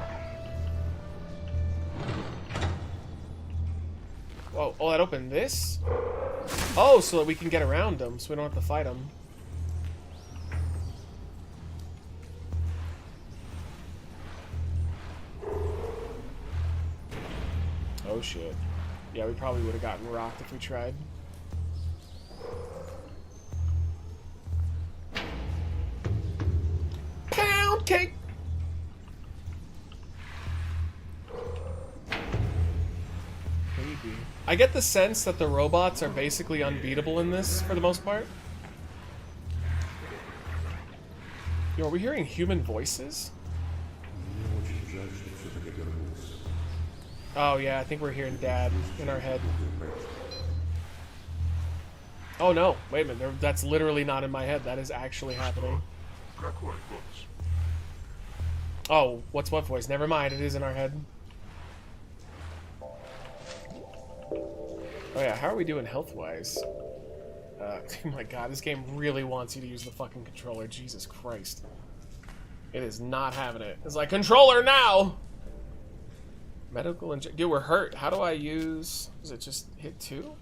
Oh, oh, that opened this? Oh, so that we can get around them, so we don't have to fight them. Oh shit. Yeah, we probably would have gotten rocked if we tried. Pound cake! Maybe. I get the sense that the robots are basically unbeatable in this for the most part. Yo, are we hearing human voices? Oh yeah, I think we're hearing Dad in our head. Oh no, wait a minute, that's literally not in my head. That is actually happening. Oh, what's what voice? Never mind, it is in our head. Oh yeah, how are we doing health-wise? Oh my god, this game really wants you to use the fucking controller. Jesus Christ. It is not having it. It's like, controller now! Medical inject. Dude, we're hurt. How do I use... Is it just hit 2?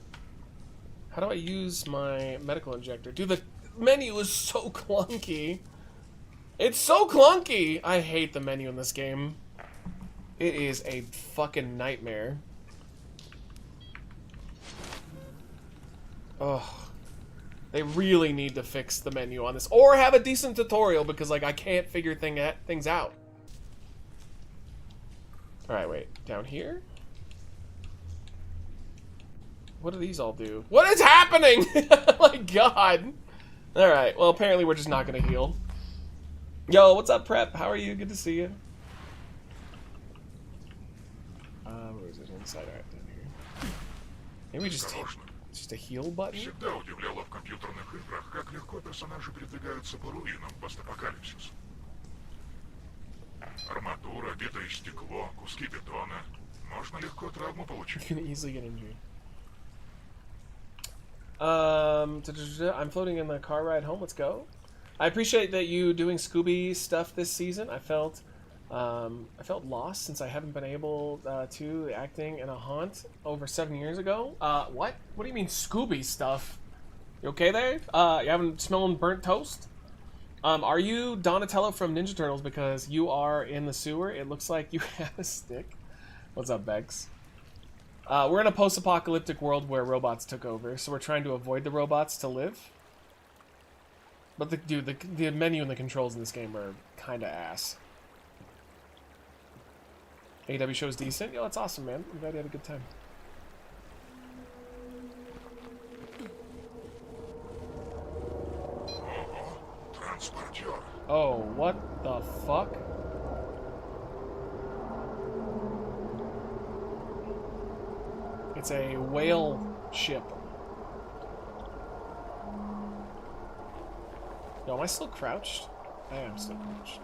How do I use my medical injector? Dude, the menu is so clunky. It's so clunky! I hate the menu in this game. It is a fucking nightmare. Ugh. They really need to fix the menu on this. Or have a decent tutorial, because, like, I can't figure things out. Alright, wait. Down here? What do these all do? What is happening? Oh my god. Alright, well, apparently we're just not gonna heal. Yo, what's up, Prep? How are you? Good to see you. Where is it? Inside, alright, down here. Maybe just a heal button? Всегда удивляло в компьютерных играх, как легко персонажи передвигаются по руинам постапокалипсиса. Арматура, битое стекло, куски бетона. Можно легко травму получить. You can easily get injured. I'm floating in the car ride home. Let's go. I appreciate that you doing Scooby stuff this season. I felt lost since I haven't been able to acting in a haunt over 7 years ago. What? What do you mean Scooby stuff? You okay there? You haven't smelling burnt toast? Are you Donatello from Ninja Turtles because you are in the sewer? It looks like you have a stick. What's up, Bex? We're in a post-apocalyptic world where robots took over, so we're trying to avoid the robots to live. But the menu and the controls in this game are kind of ass. AW show's decent? Yo, that's awesome, man. I'm glad you had a good time. Oh, what the fuck? It's a whale ship. Yo, am I still crouched? I am still crouched.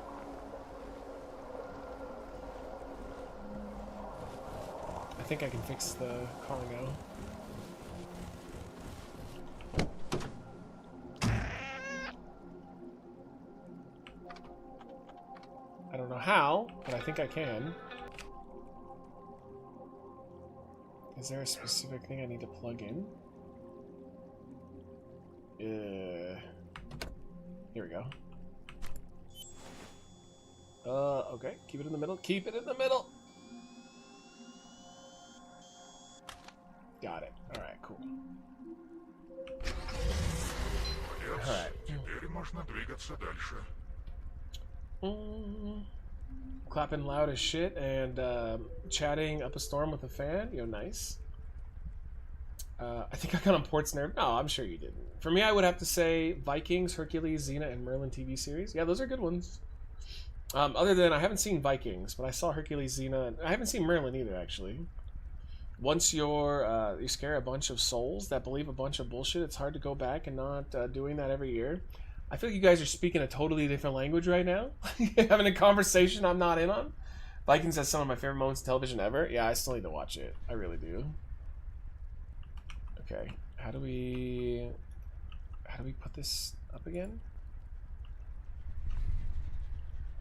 I think I can fix the car now. I don't know how, but I think I can. Is there a specific thing I need to plug in? Here we go. Okay. Keep it in the middle. Keep it in the middle! Got it. Alright, cool. Alright. Теперь можно двигаться дальше. Clapping loud as shit and chatting up a storm with a fan. Yo, nice. I think I got on Port's Nerd. No, I'm sure you didn't. For me, I would have to say Vikings, Hercules, Xena, and Merlin TV series. Yeah, those are good ones. Other than I haven't seen Vikings, but I saw Hercules, Xena, and I haven't seen Merlin either, actually. Once you scare a bunch of souls that believe a bunch of bullshit, it's hard to go back and not doing that every year. I feel like you guys are speaking a totally different language right now. Having a conversation I'm not in on. Vikings has some of my favorite moments in television ever. Yeah, I still need to watch it. I really do. Okay, how do we put this up again?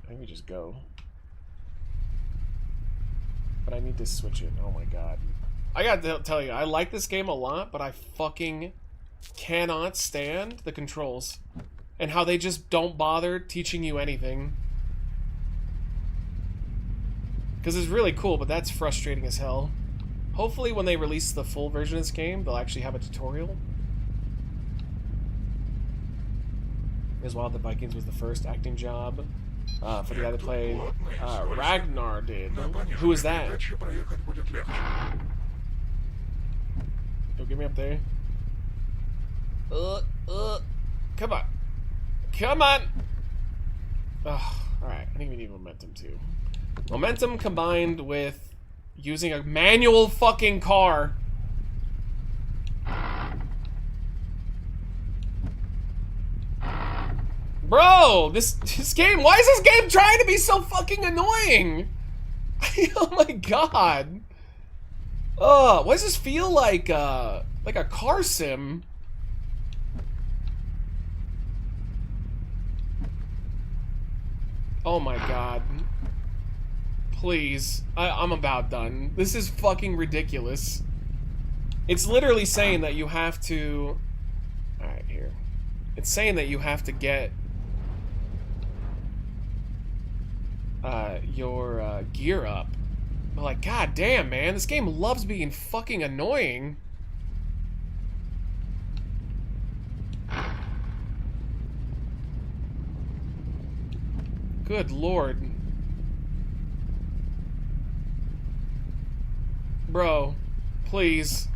I think we just go. But I need to switch it. Oh my god. I gotta tell you, I like this game a lot, but I fucking cannot stand the controls. And how they just don't bother teaching you anything. Because it's really cool, but that's frustrating as hell. Hopefully when they release the full version of this game, they'll actually have a tutorial. As well, the Vikings was the first acting job for the guy that played Ragnar did. Who is that? Don't get me up there. Come on. Come on! Ugh, alright, I think we need momentum too. Momentum combined with using a manual fucking car. Bro, this game, why is this game trying to be so fucking annoying? Oh my god. Why does this feel like a car sim? Oh my god. Please. I'm about done. This is fucking ridiculous. It's literally saying that you have to... Alright, here. It's saying that you have to get... your gear up. But like, god damn, man. This game loves being fucking annoying. Good lord. Bro, please.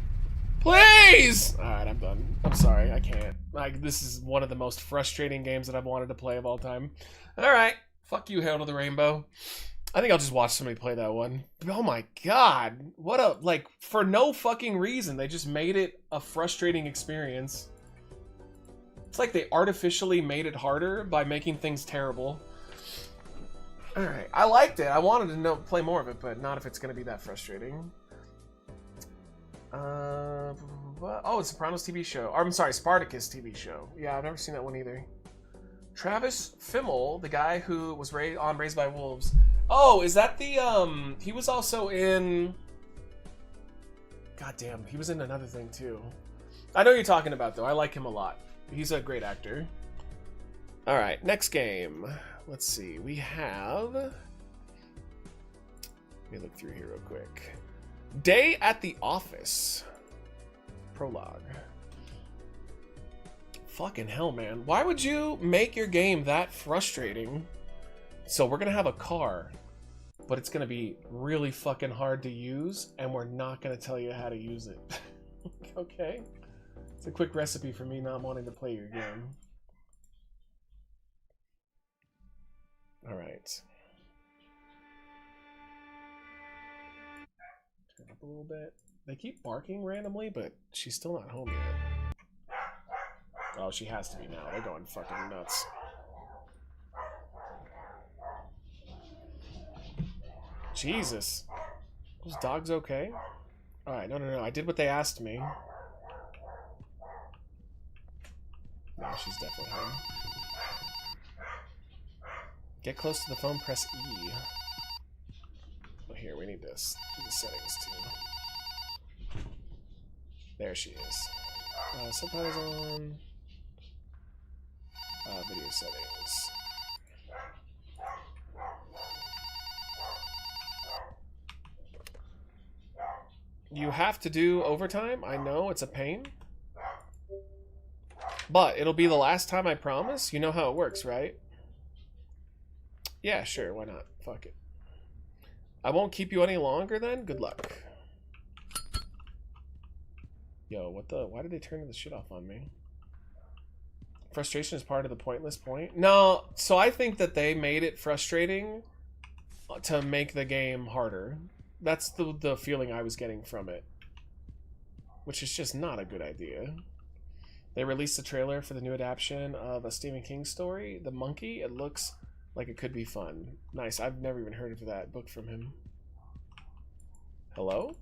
Please! Alright, I'm done. I'm sorry, I can't. Like, this is one of the most frustrating games that I've wanted to play of all time. Alright, fuck you, Hail to the Rainbow. I think I'll just watch somebody play that one. Oh my god. What a, like, for no fucking reason, they just made it a frustrating experience. It's like they artificially made it harder by making things terrible. Alright, I liked it. I wanted to play more of it, but not if it's going to be that frustrating. Oh, it's Sopranos TV show. Or, I'm sorry, Spartacus TV show. Yeah, I've never seen that one either. Travis Fimmel, the guy who was on Raised by Wolves. Oh, is that the, he was also in... God damn, he was in another thing too. I know what you're talking about though. I like him a lot. He's a great actor. Alright, next game. Let's see, we have... Let me look through here real quick. Day at the Office. Prologue. Fucking hell, man. Why would you make your game that frustrating? So we're gonna have a car, but it's gonna be really fucking hard to use, and we're not gonna tell you how to use it. Okay? It's a quick recipe for me not wanting to play your game. Alright. Turn up a little bit. They keep barking randomly, but she's still not home yet. Oh, she has to be now. They're going fucking nuts. Jesus. Those dogs okay? Alright, no. I did what they asked me. No, she's definitely home. Get close to the phone, press E. Oh, here, we need this. Do the settings too. There she is. Subtitles on. Video settings. You have to do overtime. I know, it's a pain. But it'll be the last time, I promise. You know how it works, right? Yeah, sure, why not? Fuck it. I won't keep you any longer then? Good luck. Yo, what the? Why did they turn this shit off on me? Frustration is part of the pointless point. No, so I think that they made it frustrating to make the game harder. That's the feeling I was getting from it, which is just not a good idea. They released a trailer for the new adaptation of a Stephen King story, The Monkey. It looks like it could be fun. Nice. I've never even heard of that book from him. Hello?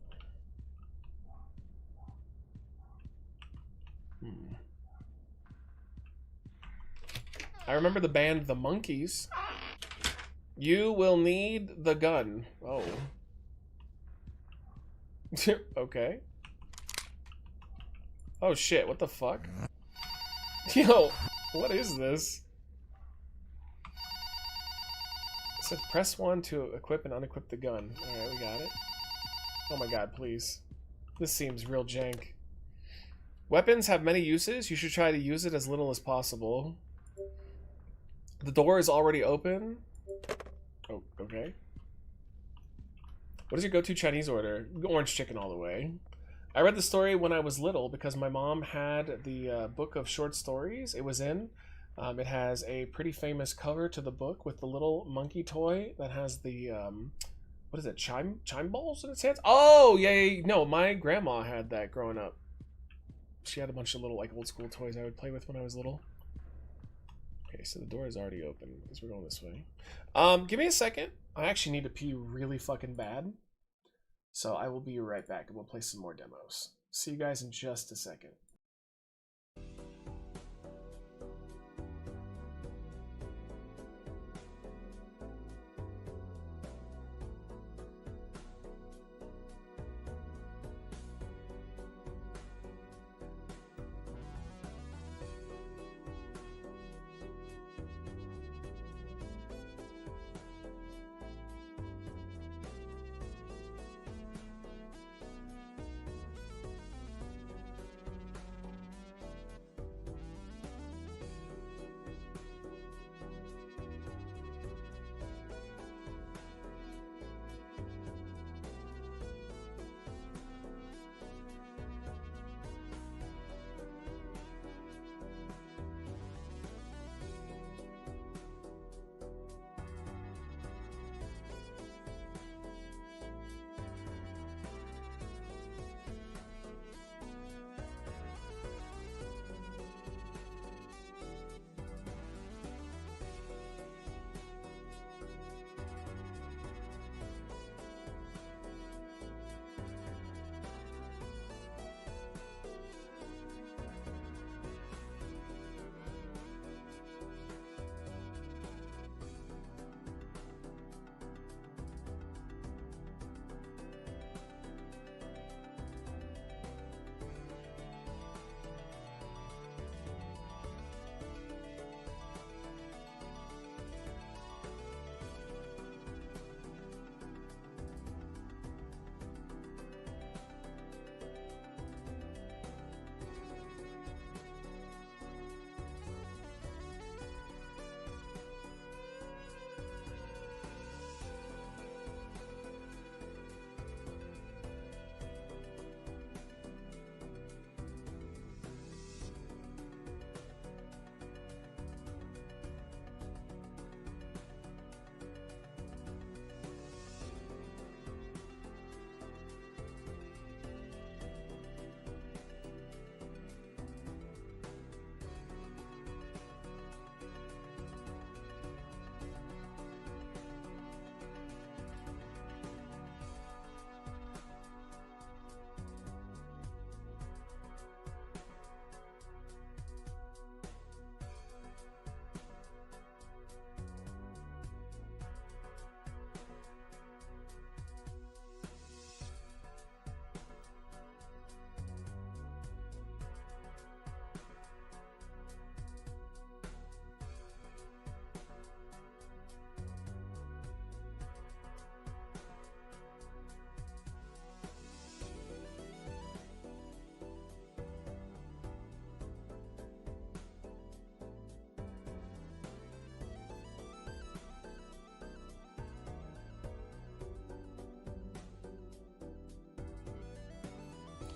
I remember the band The Monkees. You will need the gun. Oh. Okay. Oh shit, what the fuck? Yo, what is this? It says press 1 to equip and unequip the gun. Alright, we got it. Oh my god, please. This seems real jank. Weapons have many uses. You should try to use it as little as possible. The door is already open. Oh, okay. What is your go-to Chinese order? Orange chicken all the way. I read the story when I was little because my mom had the book of short stories it was in. It has a pretty famous cover to the book with the little monkey toy that has the, what is it, chime balls in its hands? Oh, yeah, no, my grandma had that growing up. She had a bunch of little, like, old school toys I would play with when I was little. Okay, so the door is already open because we're going this way. Give me a second. I actually need to pee really fucking bad. So I will be right back and we'll play some more demos. See you guys in just a second.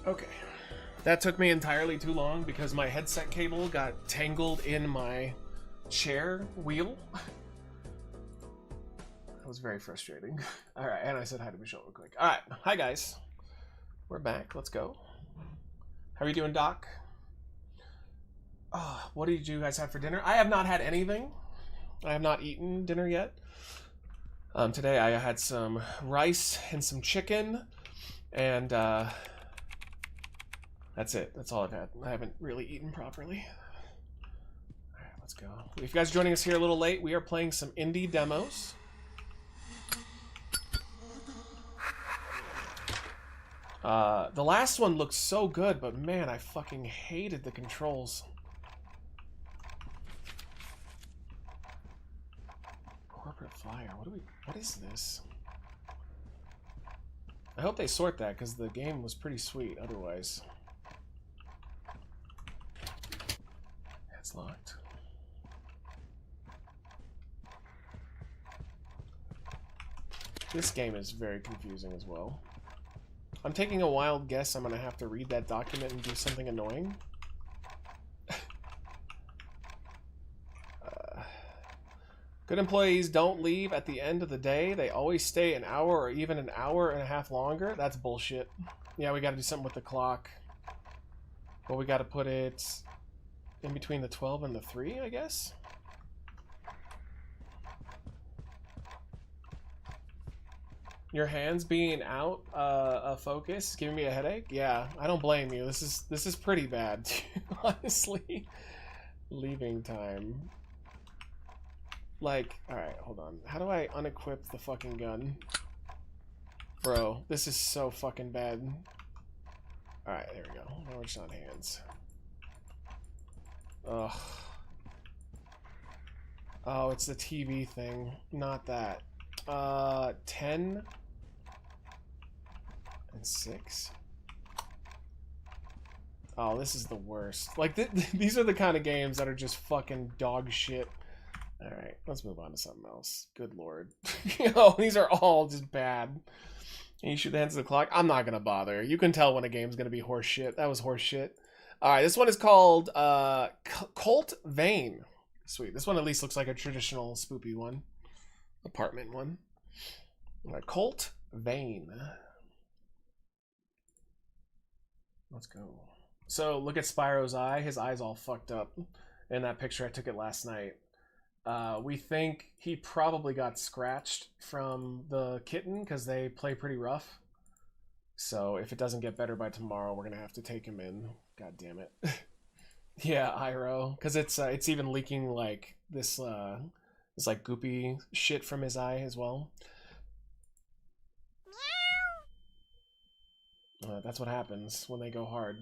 Okay, That took me entirely too long because my headset cable got tangled in my chair wheel. That was very frustrating. Alright, and I said hi to Michelle real quick. Alright, hi guys. We're back. Let's go. How are you doing, Doc? Oh, what did you guys have for dinner? I have not had anything. I have not eaten dinner yet. Today I had some rice and some chicken, and that's it. That's all I've had. I haven't really eaten properly. All right, let's go. If you guys are joining us here a little late, we are playing some indie demos. The last one looked so good, but man, I fucking hated the controls. Corporate flyer. What is this? I hope they sort that, because the game was pretty sweet otherwise. It's locked. This game is very confusing as well. I'm taking a wild guess I'm going to have to read that document and do something annoying. Good employees don't leave at the end of the day. They always stay an hour or even an hour and a half longer. That's bullshit. Yeah, we got to do something with the clock. Well, we got to put it in between the 12 and the 3, I guess. Your hands being out of focus is giving me a headache. Yeah, I don't blame you. This is pretty bad, honestly. Leaving time. Like, alright, hold on. How do I unequip the fucking gun? Bro, this is so fucking bad. Alright, there we go. Now we're just on hands. Ugh. Oh, it's the TV thing. Not that. 10 and 6. Oh, this is the worst. Like, these are the kind of games that are just fucking dog shit. Alright, let's move on to something else. Good lord. Oh, these are all just bad. Can you shoot the hands of the clock? I'm not gonna bother. You can tell when a game's gonna be horse shit. That was horse shit. Alright, this one is called Colt Vein. Sweet. This one at least looks like a traditional spoopy one. Apartment one. Alright, Colt Vein. Let's go. So, look at Spyro's eye. His eye's all fucked up. In that picture, I took it last night. We think he probably got scratched from the kitten because they play pretty rough. So if it doesn't get better by tomorrow, we're gonna have to take him in. God damn it. Yeah, Iroh, because it's even leaking like this like goopy shit from his eye as well. That's what happens when they go hard.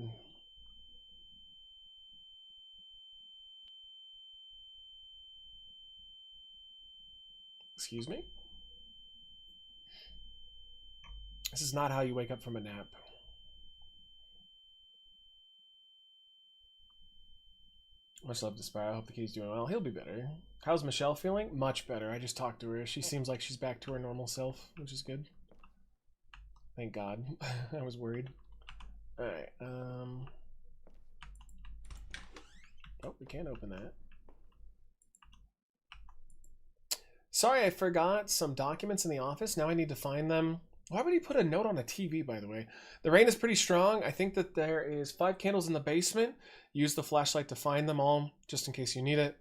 Excuse me? This is not how you wake up from a nap. Much love to Spyro. I hope the kitty's doing well. He'll be better. How's Michelle feeling? Much better. I just talked to her. She seems like she's back to her normal self, which is good. Thank God. I was worried. Alright, oh, we can't open that. Sorry, I forgot some documents in the office. Now I need to find them. Why would he put a note on a TV, by the way? The rain is pretty strong. I think that there is 5 candles in the basement. Use the flashlight to find them all, just in case you need it.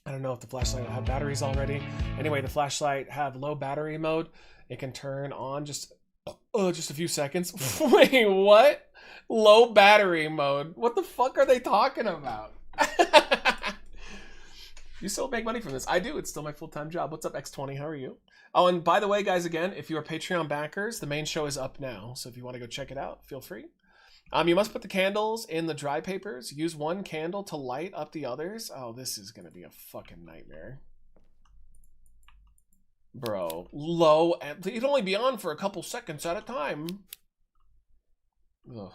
I don't know if the flashlight will have batteries already. Anyway, the flashlight have low battery mode. It can turn on just a few seconds. Wait, what? Low battery mode? What the fuck are they talking about? You still make money from this? I do. It's still my full-time job. What's up, X20? How are you? Oh, and by the way, guys, again, if you are Patreon backers, the main show is up now. So if you want to go check it out, feel free. You must put the candles in the dry papers. Use one candle to light up the others. Oh, this is going to be a fucking nightmare. Bro, low. It'd only be on for a couple seconds at a time. Ugh.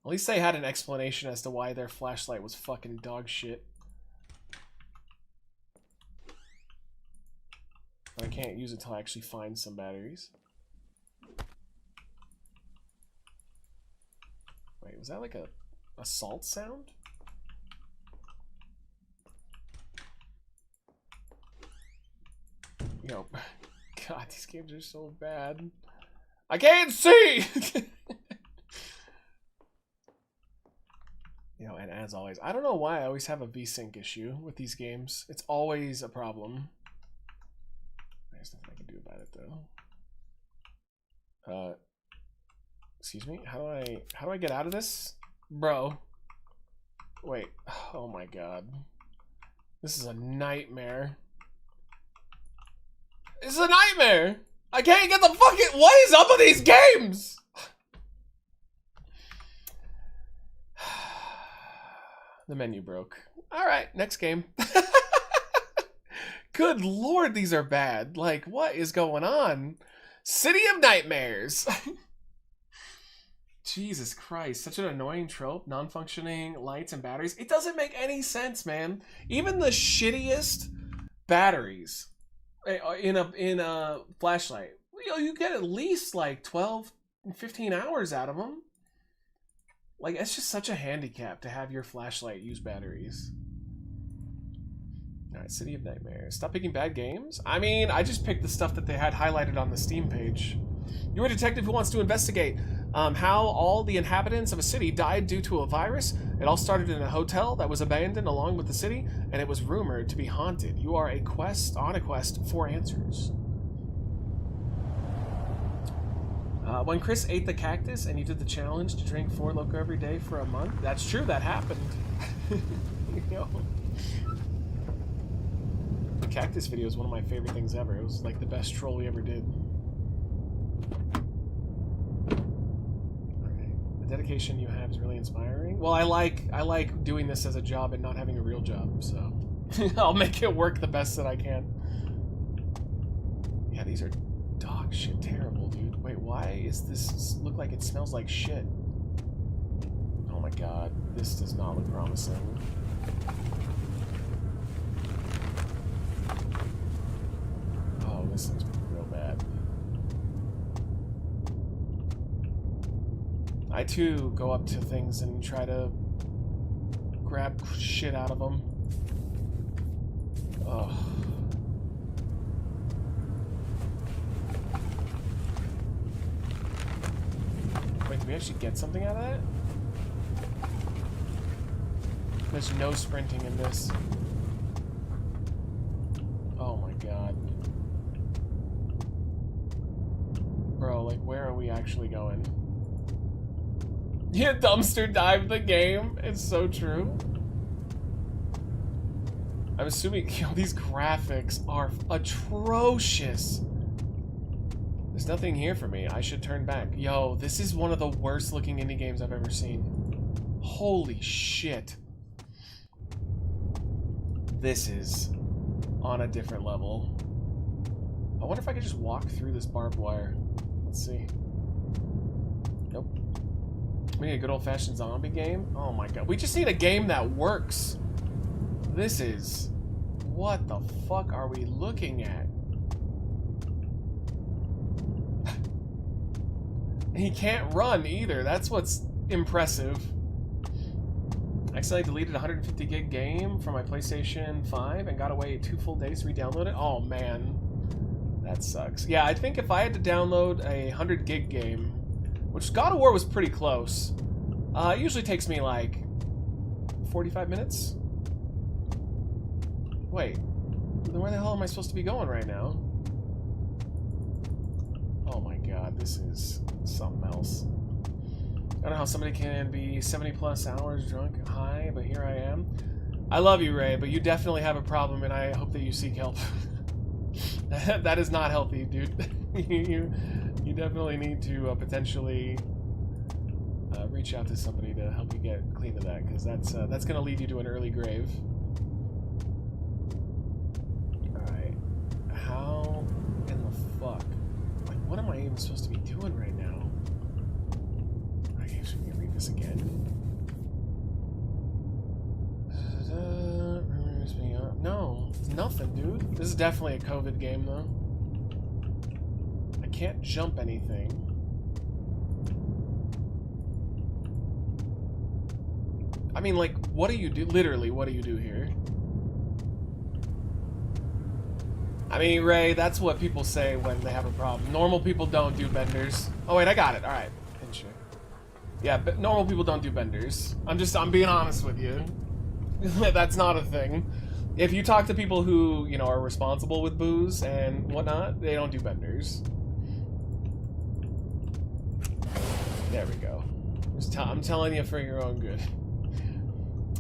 At least they had an explanation as to why their flashlight was fucking dog shit. I can't use it until I actually find some batteries. Wait, is that like a assault sound? Yo, God, these games are so bad. I can't see! You know, and as always, I don't know why I always have a VSync issue with these games. It's always a problem. There's nothing I can do about it though. Excuse me? How do I get out of this? Bro. Wait. Oh my god. This is a nightmare. This is a nightmare! I can't get the fucking... What is up with these games? The menu broke. Alright, next game. Good lord, these are bad. Like, what is going on? City of Nightmares. Jesus Christ, such an annoying trope. Non-functioning lights and batteries. It doesn't make any sense, man. Even the shittiest batteries in a flashlight, you get at least like 12, 15 hours out of them. Like, it's just such a handicap to have your flashlight use batteries. Alright, City of Nightmares. Stop picking bad games? I mean, I just picked the stuff that they had highlighted on the Steam page. You're a detective who wants to investigate how all the inhabitants of a city died due to a virus. It all started in a hotel that was abandoned along with the city, and it was rumored to be haunted. You are on a quest for answers. When Chris ate the cactus and you did the challenge to drink 4 Loco every day for a month, that's true, that happened. You know. The cactus video is one of my favorite things ever. It was like the best troll we ever did. Okay. The dedication you have is really inspiring. Well, I like doing this as a job and not having a real job, so I'll make it work the best that I can. Yeah, these are dog shit terrible, dude. Wait, why is this look like it smells like shit? Oh my god, this does not look promising. Oh, this looks real bad. I too go up to things and try to grab shit out of them. Ugh. Wait, did we actually get something out of that? There's no sprinting in this. Oh my god. Bro, like, where are we actually going? You dumpster dive the game? It's so true. I'm assuming, yo, these graphics are atrocious. There's nothing here for me. I should turn back. Yo, this is one of the worst looking indie games I've ever seen. Holy shit. This is on a different level. I wonder if I could just walk through this barbed wire. Let's see. Nope. We need a good old-fashioned zombie game? Oh my god. We just need a game that works. This is... What the fuck are we looking at? He can't run either. That's what's impressive. I accidentally deleted a 150 gig game from my PlayStation 5 and got away 2 full days to re-download it. Oh man, that sucks. Yeah, I think if I had to download a 100 gig game, which God of War was pretty close, it usually takes me like 45 minutes. Wait, then where the hell am I supposed to be going right now? Oh my god, this is something else. I don't know how somebody can be 70 plus hours drunk high, but here I am. I love you, Ray, but you definitely have a problem, and I hope that you seek help. That is not healthy, dude. you definitely need to potentially reach out to somebody to help you get clean of that, because that's gonna lead you to an early grave. All right, how in the fuck? Like, what am I even supposed to be doing right now? Okay, should we read this again? No, it's nothing, dude. This is definitely a COVID game, though. I can't jump anything. I mean, like, what do you do? Literally, what do you do here? I mean, Ray, that's what people say when they have a problem. Normal people don't do benders. Oh, wait, I got it. All right. Sure. Yeah, but normal people don't do benders. I'm being honest with you. That's not a thing. If you talk to people who, you know, are responsible with booze and whatnot, they don't do benders. There we go. I'm telling you for your own good.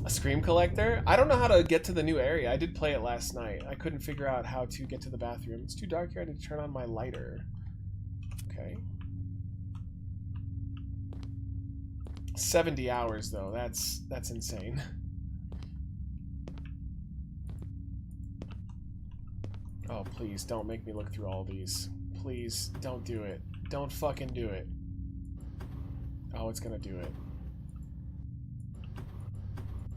A scream collector? I don't know how to get to the new area. I did play it last night. I couldn't figure out how to get to the bathroom. It's too dark here. I need to turn on my lighter. Okay. 70 hours though. That's insane. Oh, please don't make me look through all these. Please don't do it. Don't fucking do it. Oh, it's gonna do it.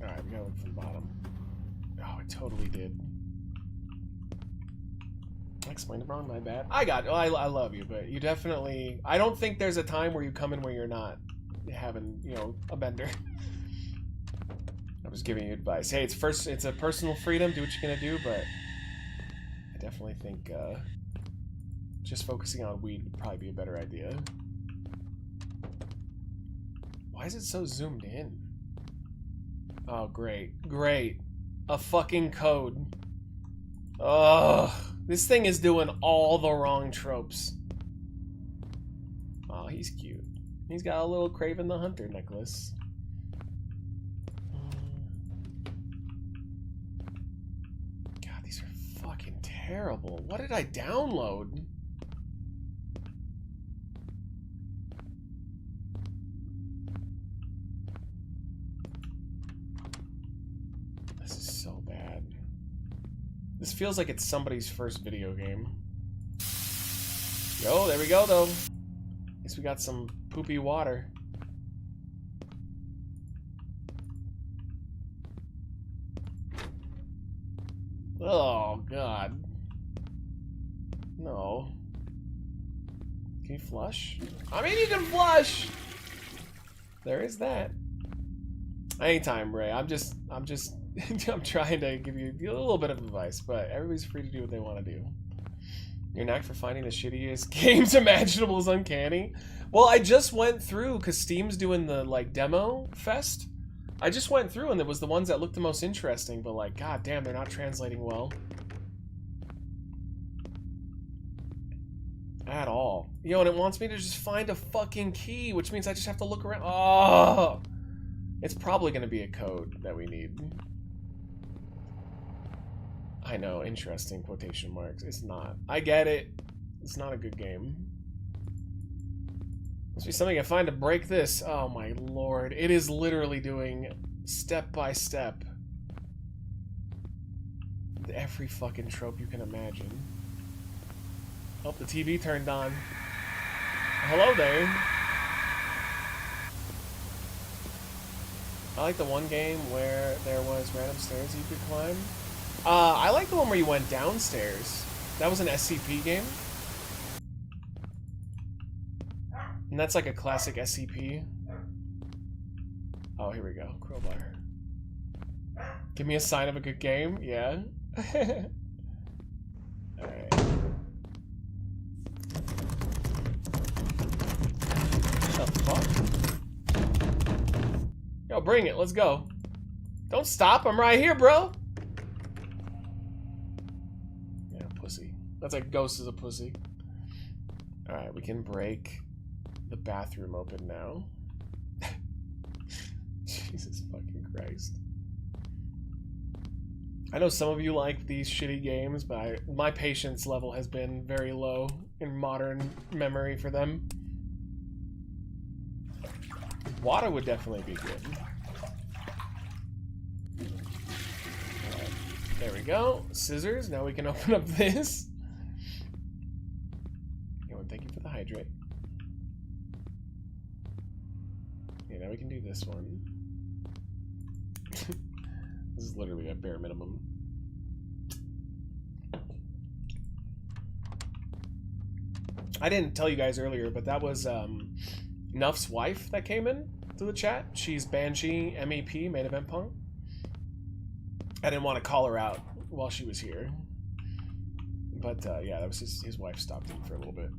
Alright, we gotta look from the bottom. Oh, it totally did. I explained it wrong, my bad. I love you, but you definitely... I don't think there's a time where you come in where you're not having, you know, a bender. I was giving you advice. Hey, it's a personal freedom, do what you're gonna do, but I definitely think just focusing on weed would probably be a better idea. Why is it so zoomed in? Oh, great. Great. A fucking code. Ugh. This thing is doing all the wrong tropes. Oh, he's cute. He's got a little Craven the Hunter necklace. God, these are fucking terrible. What did I download? This is so bad. This feels like it's somebody's first video game. Yo, there we go though. At least we got some poopy water. Oh, God. No. Can you flush? I mean, you can flush! There is that. Anytime, Ray. I'm trying to give you a little bit of advice, but everybody's free to do what they want to do. Your knack for finding the shittiest games imaginable is uncanny. Well, I just went through, because Steam's doing the, like, demo fest. I just went through, and it was the ones that looked the most interesting, but, like, god damn, they're not translating well. At all. Yo, and it wants me to just find a fucking key, which means I just have to look around. Oh! It's probably going to be a code that we need. I know, interesting quotation marks. It's not. I get it. It's not a good game. Must be something I find to break this. Oh my lord. It is literally doing step by step every fucking trope you can imagine. Oh, the TV turned on. Hello there. I like the one game where there was random stairs you could climb. I like the one where you went downstairs. That was an SCP game. And that's like a classic SCP. Oh, here we go. Crowbar. Give me a sign of a good game? Yeah. Alright. What the fuck? Yo, bring it. Let's go. Don't stop. I'm right here, bro. Yeah, pussy. That's like Ghost is a pussy. Alright, we can break the bathroom open now. Jesus fucking Christ. I know some of you like these shitty games, but my patience level has been very low in modern memory for them. Water would definitely be good. Right, there we go. Scissors. Now we can open up this. Thank you for the hydrate. Okay, now we can do this one. This is literally a bare minimum. I didn't tell you guys earlier, but that was Nuff's wife that came in to the chat. She's Banshee MEP, main event punk. I didn't want to call her out while she was here. But yeah, that was his wife stopped in for a little bit.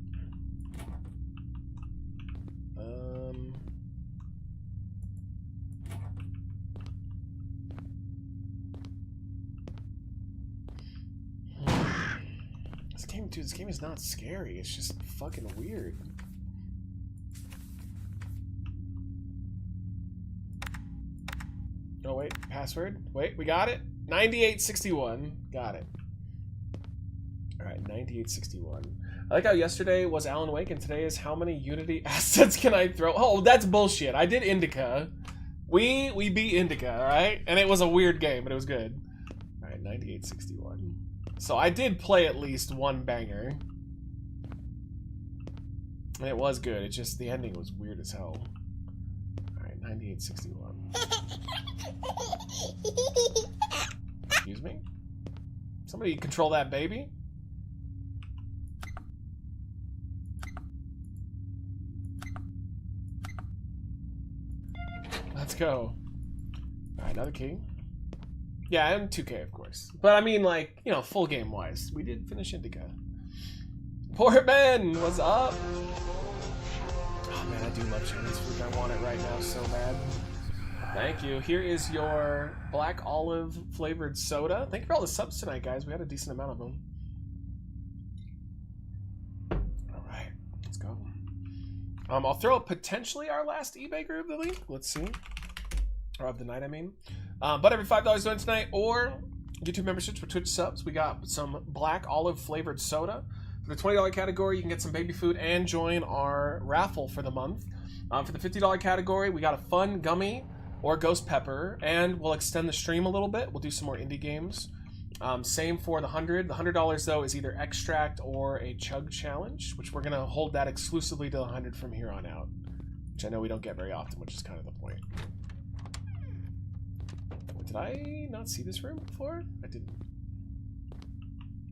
This game is not scary. It's just fucking weird. Oh wait, password. Wait, we got it. 9861. Got it. All right, 9861. I like how yesterday was Alan Wake and today is how many Unity assets can I throw? Oh, that's bullshit. I did INDIKA. We beat INDIKA, all right? And it was a weird game, but it was good. All right, 9861. So I did play at least one banger. And it was good. It's just the ending was weird as hell. Alright, 9861. Excuse me? Somebody control that baby? Let's go. Alright, another key. Yeah, and 2K, of course. But I mean, like, you know, full game-wise. We did finish INDIKA. Poor Ben! What's up? Oh, man, I do love Chinese food. I want it right now so bad. Thank you. Here is your black olive flavored soda. Thank you for all the subs tonight, guys. We had a decent amount of them. Alright, let's go. I'll throw potentially our last eBay group of the week. Let's see. Or of the night, I mean. But every $5 join tonight or YouTube memberships for Twitch subs, we got some black olive flavored soda. For the $20 category, you can get some baby food and join our raffle for the month. For the $50 category, we got a fun gummy or ghost pepper, and we'll extend the stream a little bit. We'll do some more indie games. Same for the $100. The $100 though is either extract or a chug challenge, which we're gonna hold that exclusively to the $100 from here on out, which I know we don't get very often, which is kind of the point. Did I not see this room before? I didn't.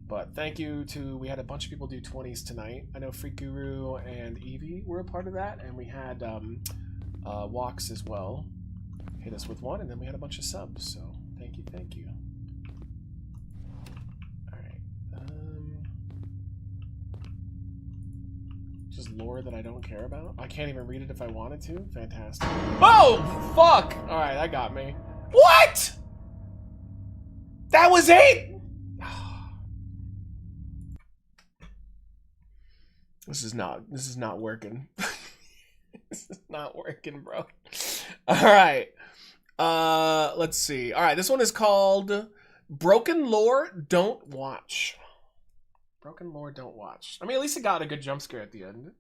But thank you to, we had a bunch of people do 20s tonight. I know Freak Guru and Evie were a part of that, and we had Walks as well. Hit us with one, and then we had a bunch of subs, so thank you, thank you. Alright. Just lore that I don't care about? I can't even read it if I wanted to? Fantastic. Oh! Fuck! Alright, that got me. What?! That was it?! This is not working. This is not working, bro. Alright. Let's see. Alright, this one is called Broken Lore Don't Watch. Broken Lore Don't Watch. I mean, at least it got a good jump scare at the end.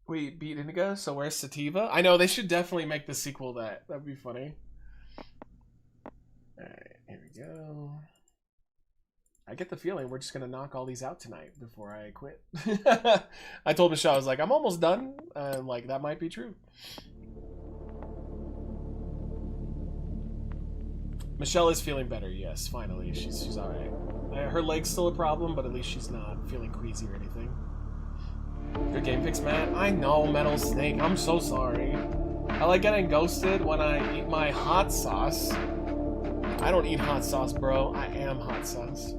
We beat INDIKA, so where's Sativa? I know, they should definitely make the sequel that. That'd be funny. Alright, here we go. I get the feeling we're just gonna knock all these out tonight before I quit. I told Michelle, I was like, I'm almost done. Like, that might be true. Michelle is feeling better, yes, finally. She's alright. Her leg's still a problem, but at least she's not feeling queasy or anything. Good game picks, Matt. I know, Metal Snake. I'm so sorry. I like getting ghosted when I eat my hot sauce. I don't eat hot sauce, bro. I am hot sauce.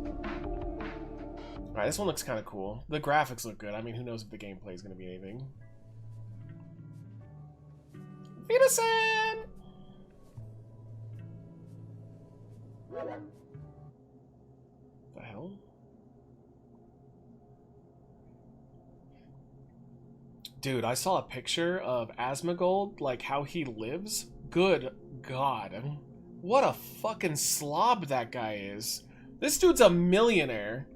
Alright, this one looks kind of cool. The graphics look good. I mean, who knows if the gameplay is going to be anything. Vita-san! The hell? Dude, I saw a picture of Asmongold, like how he lives. Good God. What a fucking slob that guy is. This dude's a millionaire.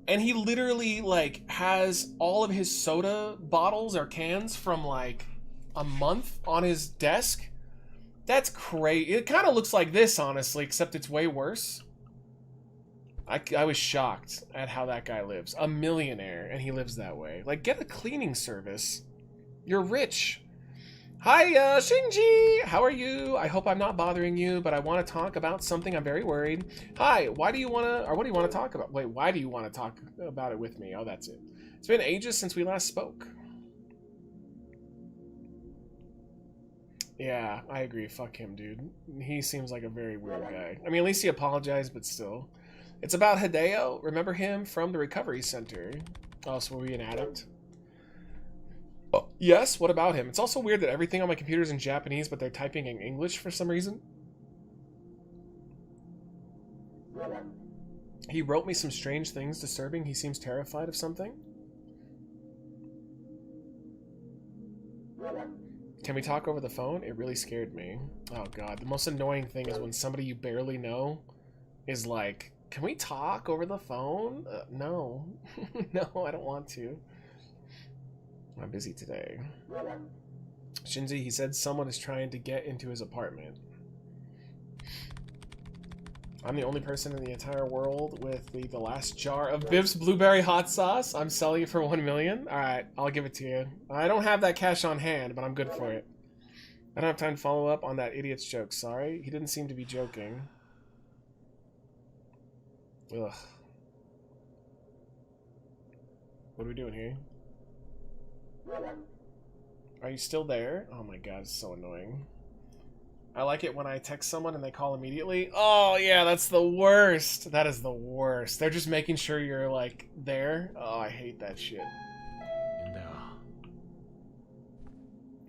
And he literally, like, has all of his soda bottles or cans from, like, a month on his desk. That's crazy. It kind of looks like this, honestly, except it's way worse. I was shocked at how that guy lives. A millionaire, and he lives that way. Like, get a cleaning service. You're rich. Hi, Shinji! How are you? I hope I'm not bothering you, but I want to talk about something. I'm very worried. Hi, why do you want to, or what do you want to talk about? Wait, why do you want to talk about it with me? Oh, that's it. It's been ages since we last spoke. Yeah, I agree. Fuck him, dude. He seems like a very weird guy. I mean, at least he apologized, but still. It's about Hideo. Remember him from the recovery center? Oh, so were we an addict? Oh, yes, what about him? It's also weird that everything on my computer is in Japanese, but they're typing in English for some reason. He wrote me some strange things disturbing. He seems terrified of something. Can we talk over the phone? It really scared me. Oh god, the most annoying thing is when somebody you barely know is like, can we talk over the phone? No. No, I don't want to. I'm busy today. Shinji, he said someone is trying to get into his apartment. I'm the only person in the entire world with the last jar of Bib's blueberry hot sauce. I'm selling it for 1 million. Alright, I'll give it to you. I don't have that cash on hand, but I'm good for it. I don't have time to follow up on that idiot's joke. Sorry. He didn't seem to be joking. Ugh. What are we doing here? Are you still there? Oh my god, it's so annoying. I like it when I text someone and they call immediately. Oh yeah, that's the worst. That is the worst. They're just making sure you're like there. Oh, I hate that shit.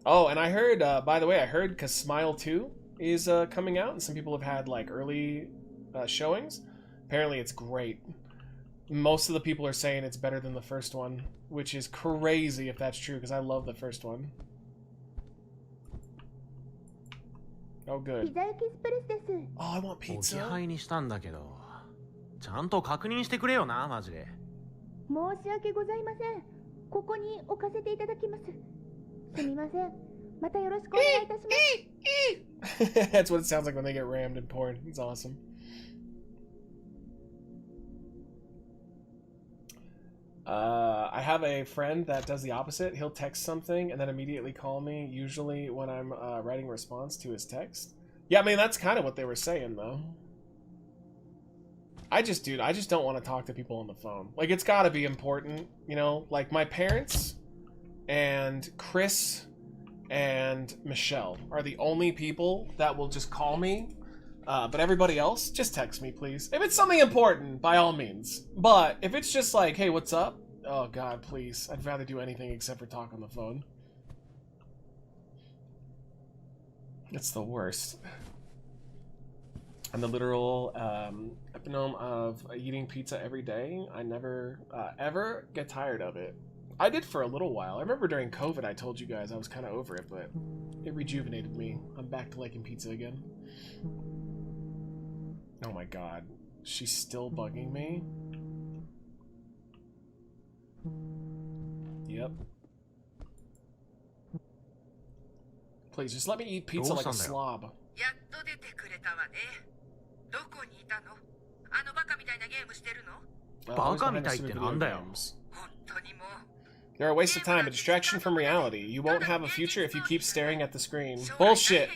Oh, and I heard, by the way, I heard because Smile 2 is coming out, and some people have had like early showings. Apparently it's great. Most of the people are saying it's better than the first one, which is crazy if that's true, because I love the first one. Oh, good. Oh, I want pizza. 置き配にしたんだけど、ちゃんと確認してくれよな、マジで。申し訳ございません。ここに置かせていただきます。すみません。またよろしくお願いいたします。 That's what it sounds like when they get rammed in porn. It's awesome. I have a friend that does the opposite. He'll text something and then immediately call me, usually when I'm writing a response to his text. Yeah, I mean, that's kind of what they were saying, though. I just don't want to talk to people on the phone. Like, it's got to be important, you know? Like, my parents and Chris and Michelle are the only people that will just call me. But everybody else, just text me, please. If it's something important, by all means. But if it's just like, hey, what's up? Oh, God, please. I'd rather do anything except for talk on the phone. It's the worst. I'm the literal epitome of eating pizza every day. I never, ever get tired of it. I did for a little while. I remember during COVID, I told you guys I was kind of over it, but it rejuvenated me. I'm back to liking pizza again. Oh my god. She's still bugging me? Yep. Please, just let me eat pizza like a slob. They're a waste of time, a distraction from reality. You won't have a future if you keep staring at the screen. Bullshit.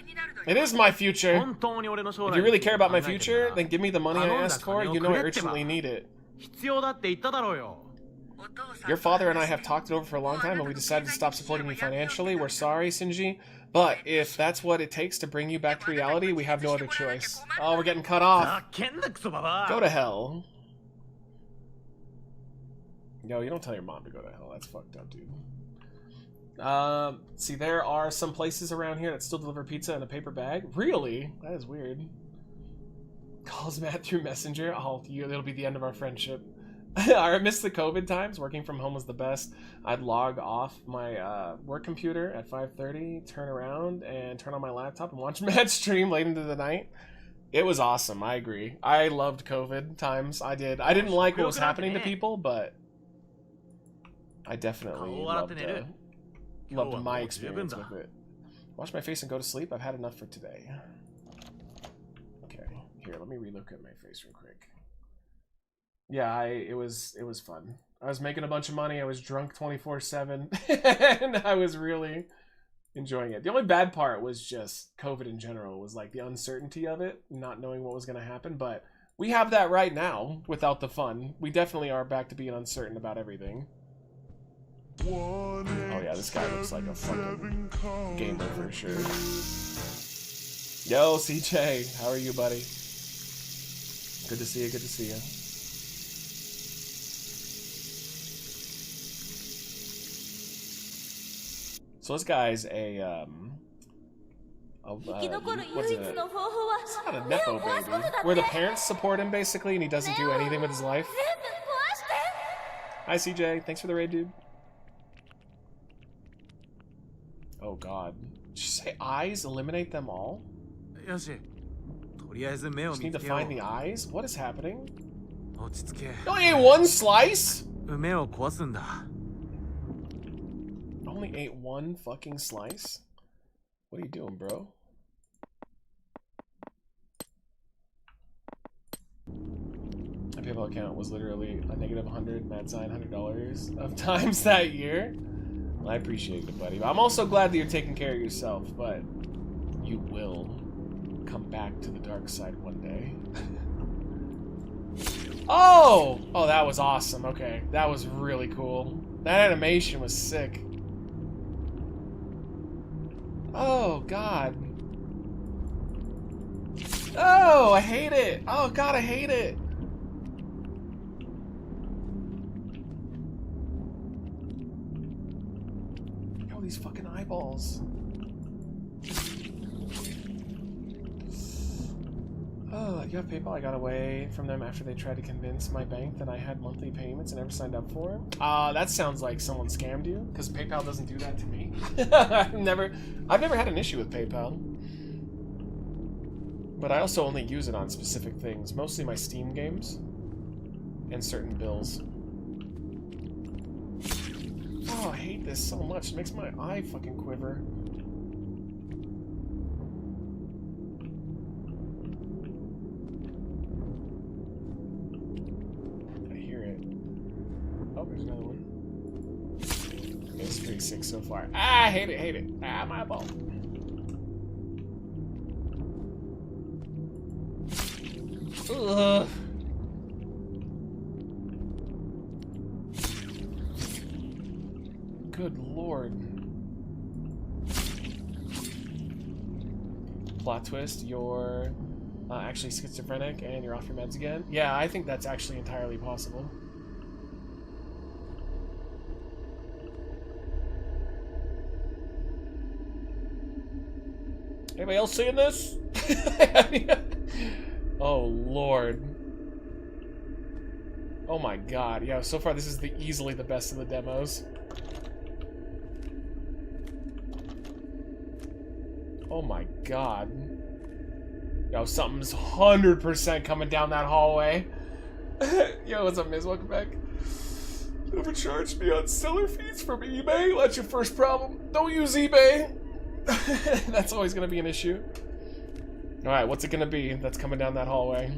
It is my future. If you really care about my future, then give me the money I asked for. You know I urgently need it. Your father and I have talked it over for a long time, and we decided to stop supporting you financially. We're sorry, Shinji. But if that's what it takes to bring you back to reality, we have no other choice. Oh, we're getting cut off. Go to hell. Yo, you don't tell your mom to go to hell. That's fucked up, dude. See, there are some places around here that still deliver pizza in a paper bag. Really? That is weird. Calls Matt through Messenger. Oh, it'll be the end of our friendship. I miss the COVID times. Working from home was the best. I'd log off my work computer at 5:30, turn around, and turn on my laptop and watch Matt stream late into the night. It was awesome. I agree. I loved COVID times. I did. I didn't like what was happening to people, but I definitely loved my experience with it. Wash my face and go to sleep. I've had enough for today. Okay, here, let me relook at my face real quick. Yeah, it was fun. I was making a bunch of money. I was drunk 24/7, and I was really enjoying it. The only bad part was just COVID in general. Was like the uncertainty of it, not knowing what was going to happen. But we have that right now without the fun. We definitely are back to being uncertain about everything. Oh yeah, this guy looks like a fucking gamer for sure. Yo, CJ, how are you, buddy? Good to see you, good to see you. So this guy's a what's it? It's not a nepo baby. Where the parents support him basically, and he doesn't do anything with his life. Hi, CJ. Thanks for the raid, dude. Oh God. Did you say eyes? Eliminate them all? Just need to find the eyes? What is happening? You only ate one slice? Only ate one fucking slice? What are you doing, bro? My PayPal account was literally a negative 100, mad sign, $100 of times that year. Well, I appreciate it, buddy. I'm also glad that you're taking care of yourself, but you will come back to the dark side one day. Oh! Oh, that was awesome. Okay, that was really cool. That animation was sick. Oh, God. Oh, I hate it. Oh, God, I hate it. Oh, these fucking eyeballs. Oh, you have PayPal? I got away from them after they tried to convince my bank that I had monthly payments and never signed up for them. That sounds like someone scammed you, because PayPal doesn't do that to me. I've never had an issue with PayPal. But I also only use it on specific things, mostly my Steam games and certain bills. Oh, I hate this so much. It makes my eye fucking quiver. Oh, there's another one. It's pretty sick so far. Ah, I hate it, hate it. Ah, my eyeball. Ugh. Good lord. Plot twist, you're actually schizophrenic and you're off your meds again? Yeah, I think that's actually entirely possible. Anybody else seeing this? Oh lord. Oh my god. Yeah, so far this is easily the best of the demos. Oh my god. Yo, something's 100% coming down that hallway. Yo, what's up, Miz? Welcome back. Overcharged me on seller fees from eBay? That's your first problem. Don't use eBay. That's always going to be an issue. Alright, what's it going to be that's coming down that hallway?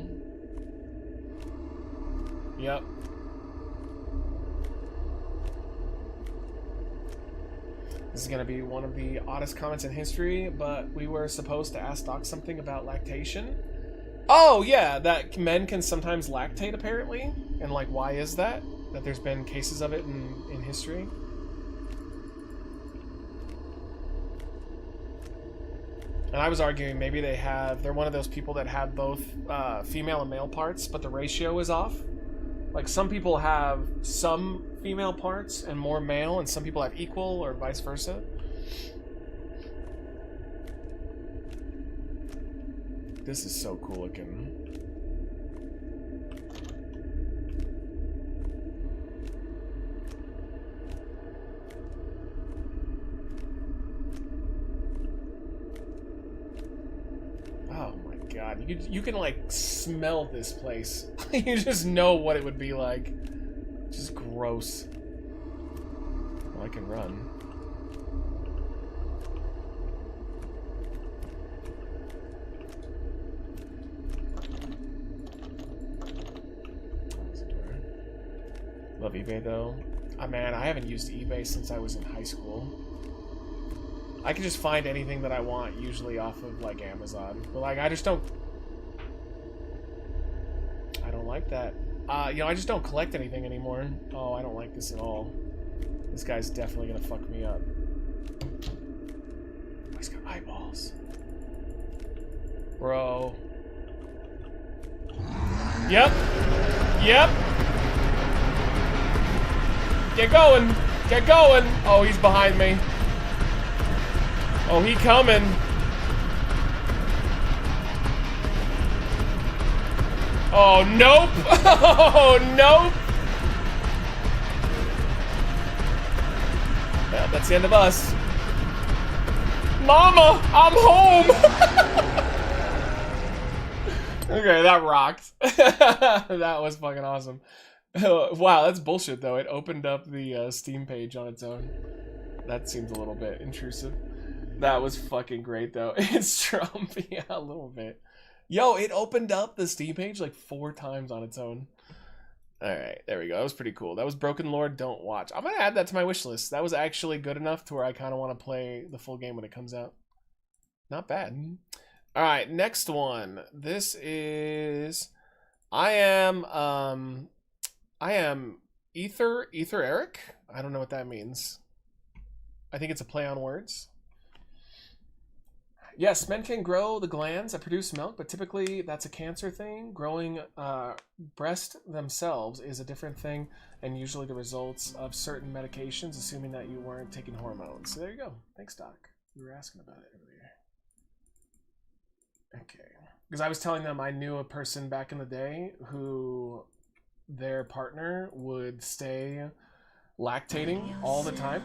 Yep. This is going to be one of the oddest comments in history, but we were supposed to ask Doc something about lactation. Oh, yeah, that men can sometimes lactate, apparently. And, like, why is that? That there's been cases of it in history. And I was arguing maybe they're one of those people that have both female and male parts, but the ratio is off. Like some people have some female parts and more male, and some people have equal or vice versa. This is so cool looking. Oh my god, you can like smell this place. You just know what it would be like. Just gross. Well, I can run. Love eBay though. Man, I haven't used eBay since I was in high school. I can just find anything that I want, usually off of, like, Amazon. But, like, I don't like that. You know, I just don't collect anything anymore. Oh, I don't like this at all. This guy's definitely gonna fuck me up. Oh, he's got eyeballs. Bro. Yep. Yep. Get going. Get going. Oh, he's behind me. Oh, he coming. Oh, nope. Oh, nope. Well, that's the end of us. Mama, I'm home. Okay, that rocked. That was fucking awesome. Wow, that's bullshit though. It opened up the Steam page on its own. That seems a little bit intrusive. That was fucking great though. It's Trump, yeah, a little bit. Yo, it opened up the Steam page like 4 times on its own. Alright, there we go. That was pretty cool. That was Broken Lord Don't Watch. I'm gonna add that to my wish list. That was actually good enough to where I kind of want to play the full game when it comes out. Not bad. Alright, next one. This is... I am Ether Eric? I don't know what that means. I think it's a play on words. Yes, men can grow the glands that produce milk, but typically that's a cancer thing. Growing breast themselves is a different thing, and usually the results of certain medications, assuming that you weren't taking hormones. So there you go. Thanks, Doc. You were asking about it earlier. Okay. Because I was telling them I knew a person back in the day who their partner would stay lactating all the time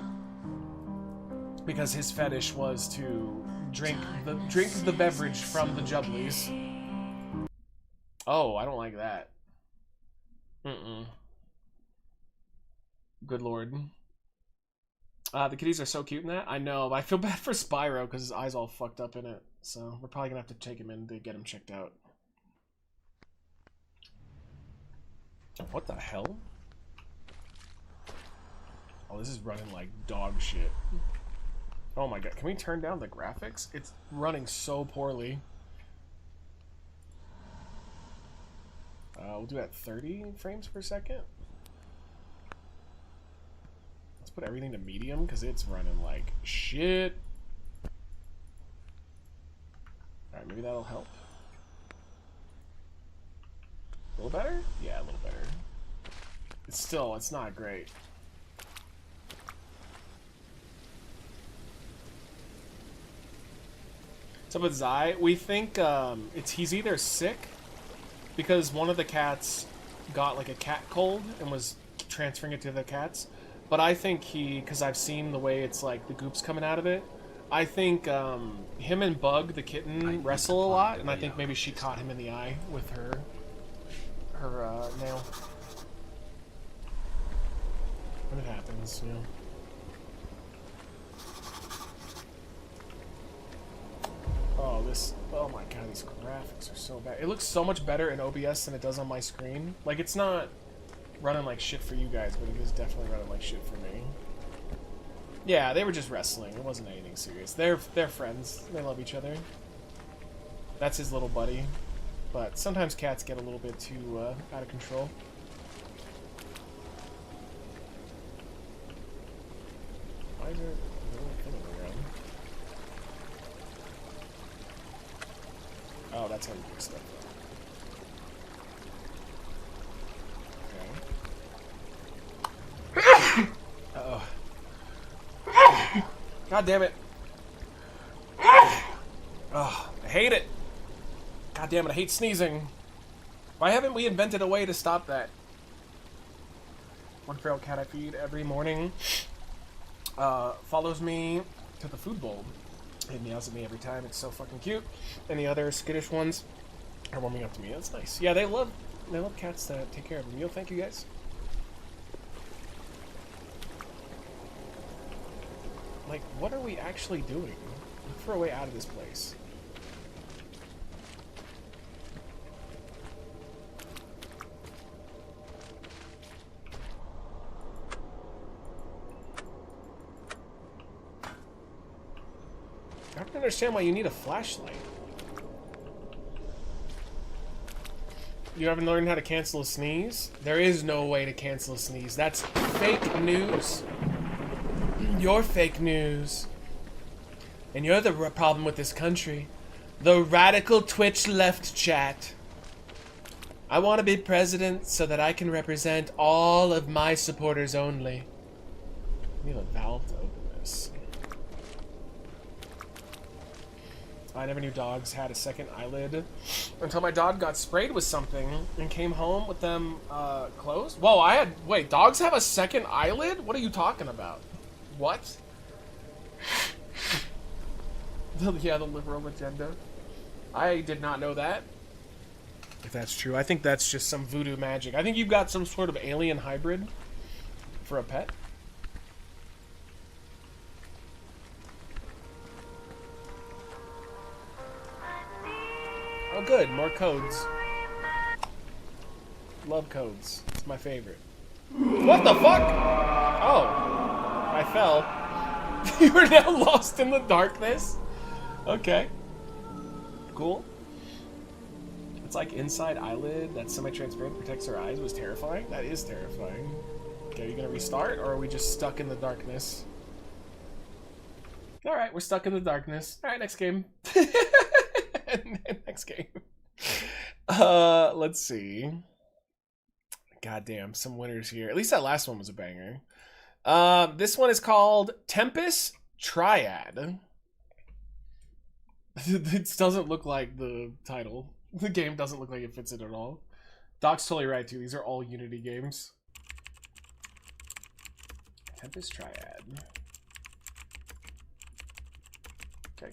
because his fetish was to drink the beverage from the jubblies. Oh, I don't like that. Good lord. The kitties are so cute in that. I know, but I feel bad for Spyro because his eyes all fucked up in it. So we're probably gonna have to take him in to get him checked out. What the hell? Oh, this is running like dog shit. Oh my god, can we turn down the graphics? It's running so poorly. We'll do it at 30 frames per second. Let's put everything to medium because it's running like shit. Alright, maybe that'll help. A little better? Yeah, a little better. It's not great. What's up with Zai? We think he's either sick because one of the cats got like a cat cold and was transferring it to the cats. But I think because I've seen the way it's like the goop's coming out of it, I think him and Bug, the kitten, wrestle a lot, and I think maybe she caught him in the eye with her nail. When it happens, you know. Oh my god, these graphics are so bad. It looks so much better in OBS than it does on my screen. Like, it's not running like shit for you guys, but it is definitely running like shit for me. Yeah, they were just wrestling. It wasn't anything serious. They're friends. They love each other. That's his little buddy. But sometimes cats get a little bit too out of control. Why is there really coming around? Oh, that's how you do stuff. Okay. Uh-oh. God damn it. Oh, I hate it. God damn it, I hate sneezing. Why haven't we invented a way to stop that? One feral cat I feed every morning follows me to the food bowl. It meows at me every time. It's so fucking cute. And the other skittish ones are warming up to me. That's nice. Yeah, they love cats that take care of them. Yo, thank you guys. Like, what are we actually doing? Look for a way out of this place. I don't understand why you need a flashlight. You haven't learned how to cancel a sneeze? There is no way to cancel a sneeze. That's fake news. You're fake news. And you're the problem with this country. The radical Twitch left chat. I want to be president so that I can represent all of my supporters only. I need a valve to open this. I never knew dogs had a second eyelid until my dog got sprayed with something and came home with them closed. Whoa, wait, dogs have a second eyelid? What are you talking about? What? Yeah, the liberal agenda. I did not know that. If that's true, I think that's just some voodoo magic. I think you've got some sort of alien hybrid for a pet. Oh good, more codes. Love codes. It's my favorite. What the fuck? Oh. I fell. You are now lost in the darkness? Okay. Cool. It's like inside eyelid that's semi-transparent, protects our eyes, was terrifying. That is terrifying. Okay, are you gonna restart or are we just stuck in the darkness? Alright, we're stuck in the darkness. Alright, next game. Next game. Let's see. Goddamn, some winners here. At least that last one was a banger. This one is called Tempest Triad. It doesn't look like the title. The game doesn't look like it fits it at all. Doc's totally right, too. These are all Unity games. Tempest Triad. Okay.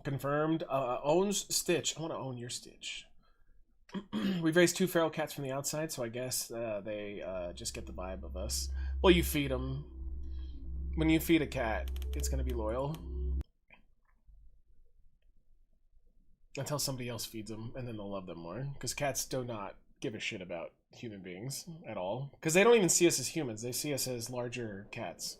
Confirmed. Owns Stitch. I want to own your Stitch. We've raised 2 feral cats from the outside, so I guess they just get the vibe of us. Well, you feed them. When you feed a cat, it's going to be loyal. Until somebody else feeds them, and then they'll love them more. Because cats do not give a shit about human beings at all. Because they don't even see us as humans. They see us as larger cats.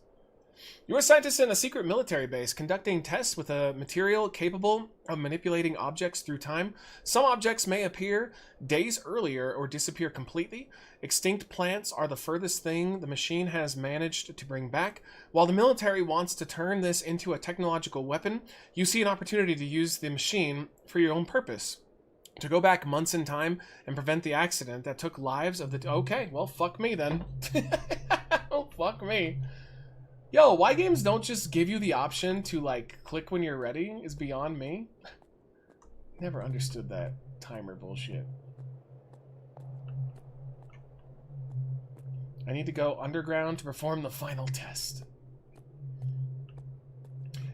You're a scientist in a secret military base conducting tests with a material capable of manipulating objects through time. Some objects may appear days earlier or disappear completely. Extinct plants are the furthest thing the machine has managed to bring back. While the military wants to turn this into a technological weapon, you see an opportunity to use the machine for your own purpose. To go back months in time and prevent the accident that took lives of the... Okay, well, fuck me then. Oh, fuck me. Yo, why games don't just give you the option to, like, click when you're ready is beyond me. Never understood that timer bullshit. I need to go underground to perform the final test.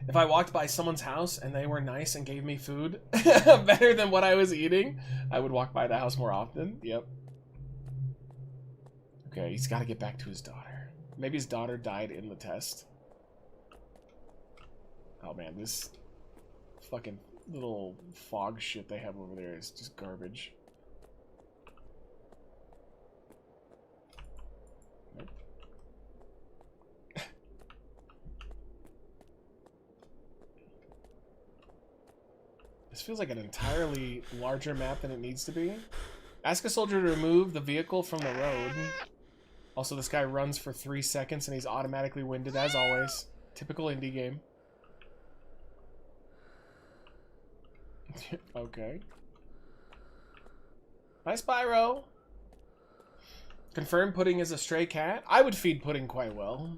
If I walked by someone's house and they were nice and gave me food better than what I was eating, I would walk by the house more often. Yep. Okay, he's got to get back to his daughter. Maybe his daughter died in the test. Oh man, this fucking little fog shit they have over there is just garbage. Nope. This feels like an entirely larger map than it needs to be. Ask a soldier to remove the vehicle from the road. Also, this guy runs for 3 seconds and he's automatically winded, as always. Typical indie game. Okay. Hi, Spyro. Confirmed Pudding is a stray cat. I would feed Pudding quite well,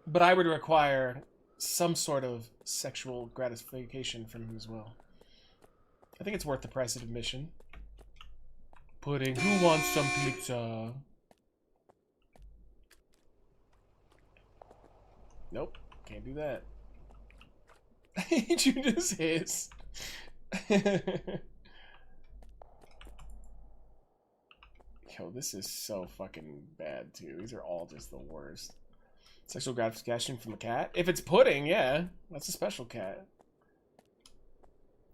but I would require some sort of sexual gratification from him as well. I think it's worth the price of admission. Pudding, who wants some pizza? Nope, can't do that. You just hiss. Yo, this is so fucking bad too. These are all just the worst. Sexual gratification from a cat? If it's Pudding, yeah. That's a special cat.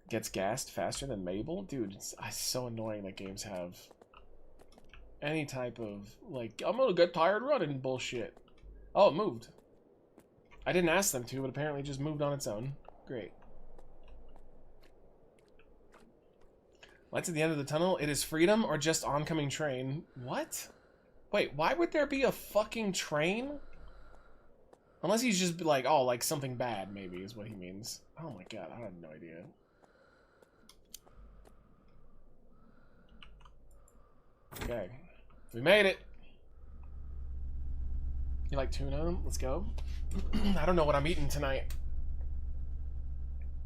Gets gassed faster than Mabel? Dude, it's so annoying that games have any type of, like, I'm gonna get tired running bullshit. Oh, it moved. I didn't ask them to, but apparently it just moved on its own. Great. Lights at the end of the tunnel. It is freedom or just oncoming train. What? Wait, why would there be a fucking train? Unless he's just like, oh, like something bad, maybe, is what he means. Oh my god, I have no idea. Okay. We made it. You like tuna? Let's go. I don't know what I'm eating tonight.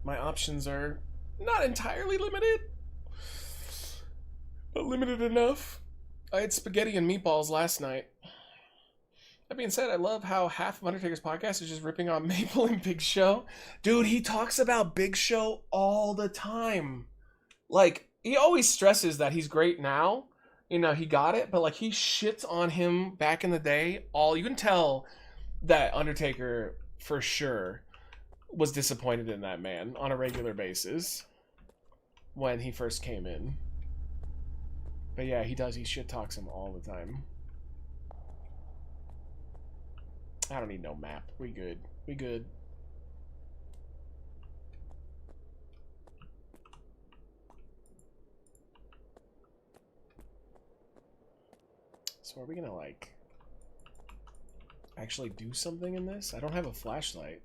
My options are not entirely limited, but limited enough. I had spaghetti and meatballs last night. That being said, I love how half of Undertaker's podcast is just ripping on Maple and Big Show. Dude, he talks about Big Show all the time. Like, he always stresses that he's great now. You know, he got it, but like he shits on him back in the day. You can tell that Undertaker for sure was disappointed in that man on a regular basis when he first came in. But yeah, he does. He shit talks him all the time. I don't need no map. We good. We good. So are we gonna, like, actually do something in this? I don't have a flashlight.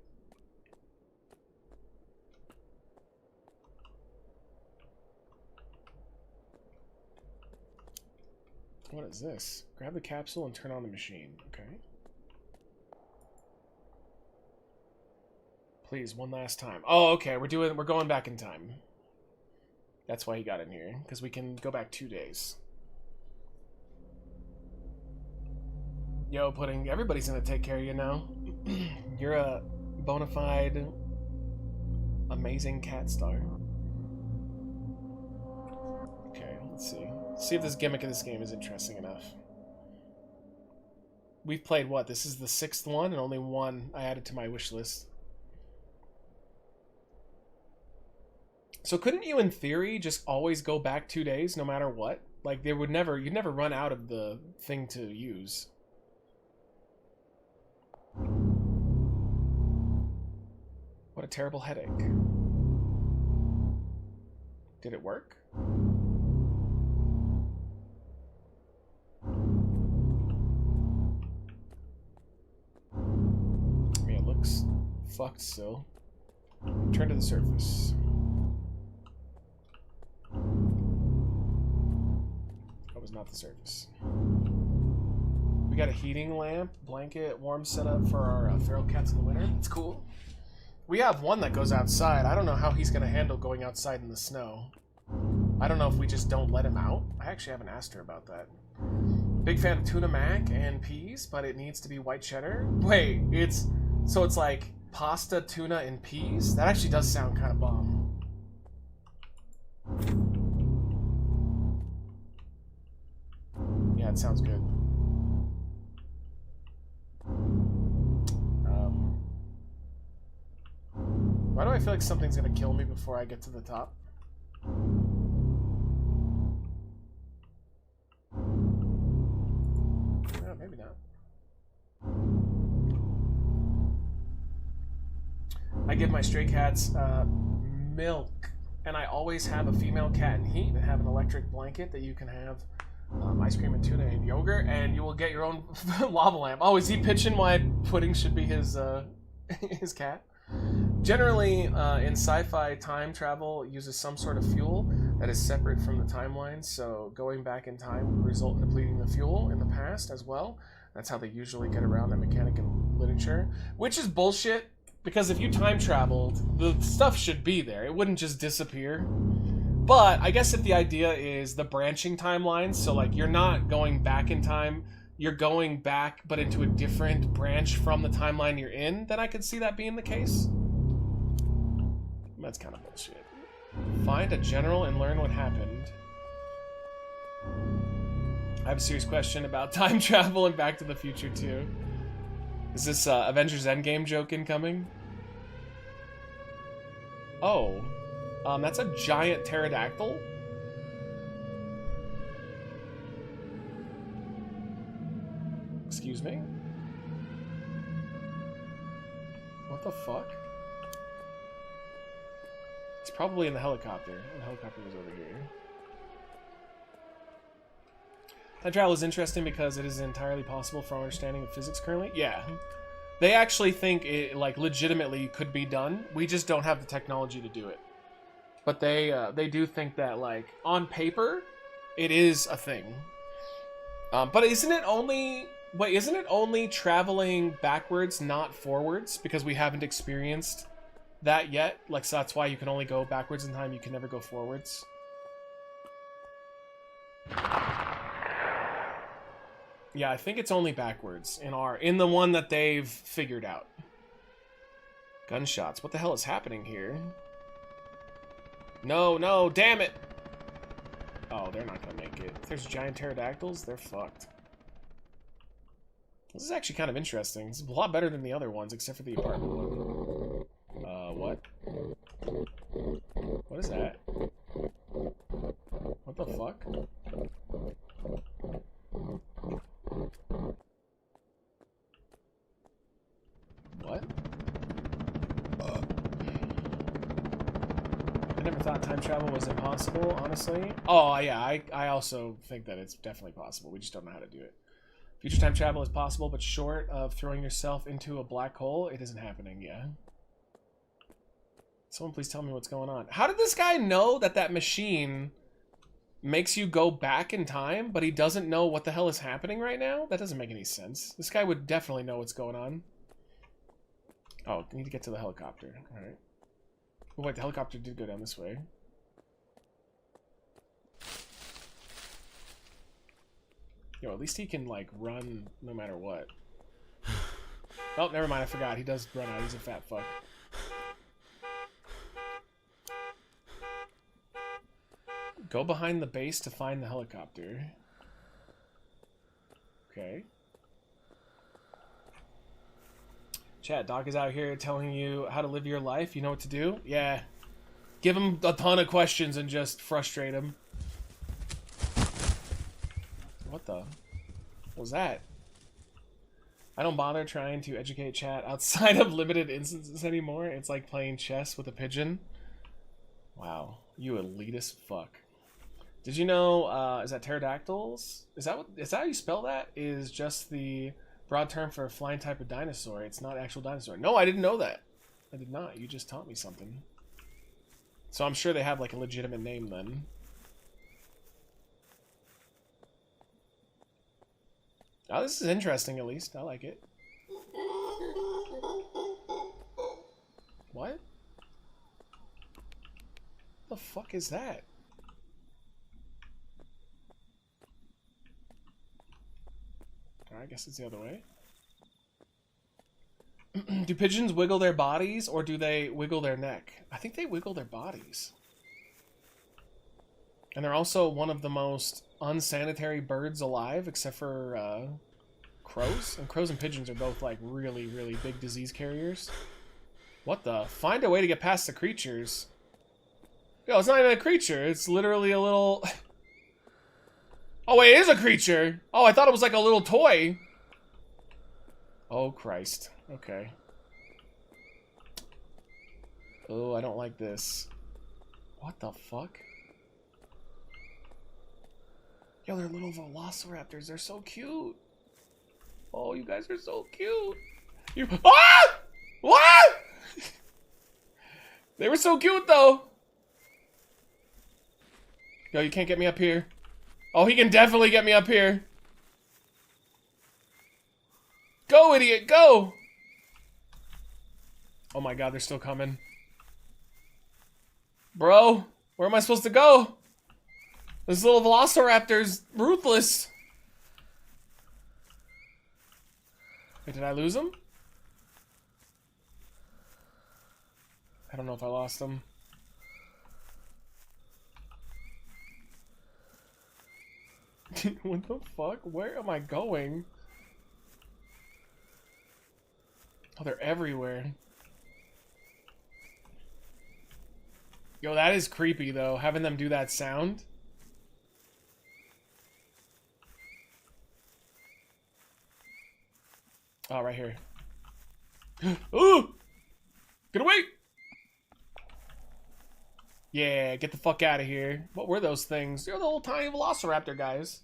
What is this? Grab the capsule and turn on the machine. Okay. Please, one last time. Oh, okay. We're going back in time. That's why he got in here, because we can go back 2 days. Yo, Pudding, everybody's gonna take care of you now. You're a bona fide, amazing cat star. Okay, let's see. See if this gimmick of this game is interesting enough. We've played what? This is the 6th one, and only one I added to my wish list. So couldn't you, in theory, just always go back 2 days, no matter what? Like, you'd never run out of the thing to use. What a terrible headache. Did it work? I mean, it looks fucked still. Return to the surface. That was not the surface. We got a heating lamp, blanket, warm setup for our feral cats in the winter. It's cool. We have one that goes outside. I don't know how he's going to handle going outside in the snow. I don't know if we just don't let him out. I actually haven't asked her about that. Big fan of tuna mac and peas, but it needs to be white cheddar. Wait, it's like pasta, tuna, and peas? That actually does sound kind of bomb. Yeah, it sounds good. Why do I feel like something's gonna kill me before I get to the top? Yeah, maybe not. I give my stray cats milk, and I always have a female cat in heat and have an electric blanket that you can have ice cream and tuna and yogurt, and you will get your own lava lamp. Oh, is he pitching why Pudding should be his his cat? Generally, in sci-fi, time travel uses some sort of fuel that is separate from the timeline, so going back in time would result in depleting the fuel in the past as well. That's how they usually get around that mechanic in literature, which is bullshit, because if you time traveled, the stuff should be there. It wouldn't just disappear. But I guess if the idea is the branching timelines, so like you're not going back in time, you're going back but into a different branch from the timeline you're in, then I could see that being the case. That's kind of bullshit. Find a general and learn what happened. I have a serious question about time travel and Back to the Future too. Is this Avengers Endgame joke incoming? Oh, that's a giant pterodactyl? Excuse me? What the fuck? It's probably in the helicopter. The helicopter was over here. Time travel is interesting because it is entirely possible for our understanding of physics currently. Yeah. They actually think it, like, legitimately could be done. We just don't have the technology to do it. But they do think that, like, on paper, it is a thing. But isn't it only... Wait, isn't it only traveling backwards, not forwards? Because we haven't experienced that yet? Like, so that's why you can only go backwards in time, you can never go forwards? Yeah, I think it's only backwards in the one that they've figured out. Gunshots. What the hell is happening here? No, no, damn it! Oh, they're not gonna make it. If there's giant pterodactyls, they're fucked. This is actually kind of interesting. It's a lot better than the other ones, except for the apartment one. What? What is that? What the fuck? What? I never thought time travel was impossible, honestly. Oh, yeah, I also think that it's definitely possible. We just don't know how to do it. Future time travel is possible, but short of throwing yourself into a black hole, it isn't happening, yeah. Someone please tell me what's going on. How did this guy know that that machine makes you go back in time, but he doesn't know what the hell is happening right now? That doesn't make any sense. This guy would definitely know what's going on. Oh, I need to get to the helicopter. Alright. Oh, wait, the helicopter did go down this way. Yo, at least he can, like, run no matter what. Oh, never mind, I forgot. He does run out. He's a fat fuck. Go behind the base to find the helicopter. Okay. Chat, Doc is out here telling you how to live your life. You know what to do? Yeah. Give him a ton of questions and just frustrate him. What the? What was that? I don't bother trying to educate chat outside of limited instances anymore. It's like playing chess with a pigeon. Wow. You elitist fuck. Did you know, is that pterodactyls? Is that how you spell that? Is just the broad term for a flying type of dinosaur. It's not actual dinosaur. No, I didn't know that. I did not. You just taught me something. So I'm sure they have like a legitimate name then. Oh, this is interesting at least. I like it. What? The fuck is that? I guess it's the other way. Do pigeons wiggle their bodies or do they wiggle their neck? I think they wiggle their bodies. And they're also one of the most unsanitary birds alive, except for crows. And crows and pigeons are both like really, really big disease carriers. What the? Find a way to get past the creatures. Yo, it's not even a creature. It's literally a little... Oh, wait, it is a creature. Oh, I thought it was like a little toy. Oh, Christ. Okay. Oh, I don't like this. What the fuck? Yo, they're little velociraptors. They're so cute. Oh, you guys are so cute. You... Ah! What? They were so cute, though. Yo, you can't get me up here. Oh, he can definitely get me up here. Go, idiot, go! Oh my god, they're still coming. Bro, where am I supposed to go? This little velociraptor's ruthless. Wait, did I lose him? I don't know if I lost him. What the fuck? Where am I going? Oh, they're everywhere. Yo, that is creepy, though, having them do that sound. Oh, right here. Ooh! Get away! Yeah, get the fuck out of here. What were those things? They're the little tiny velociraptor guys.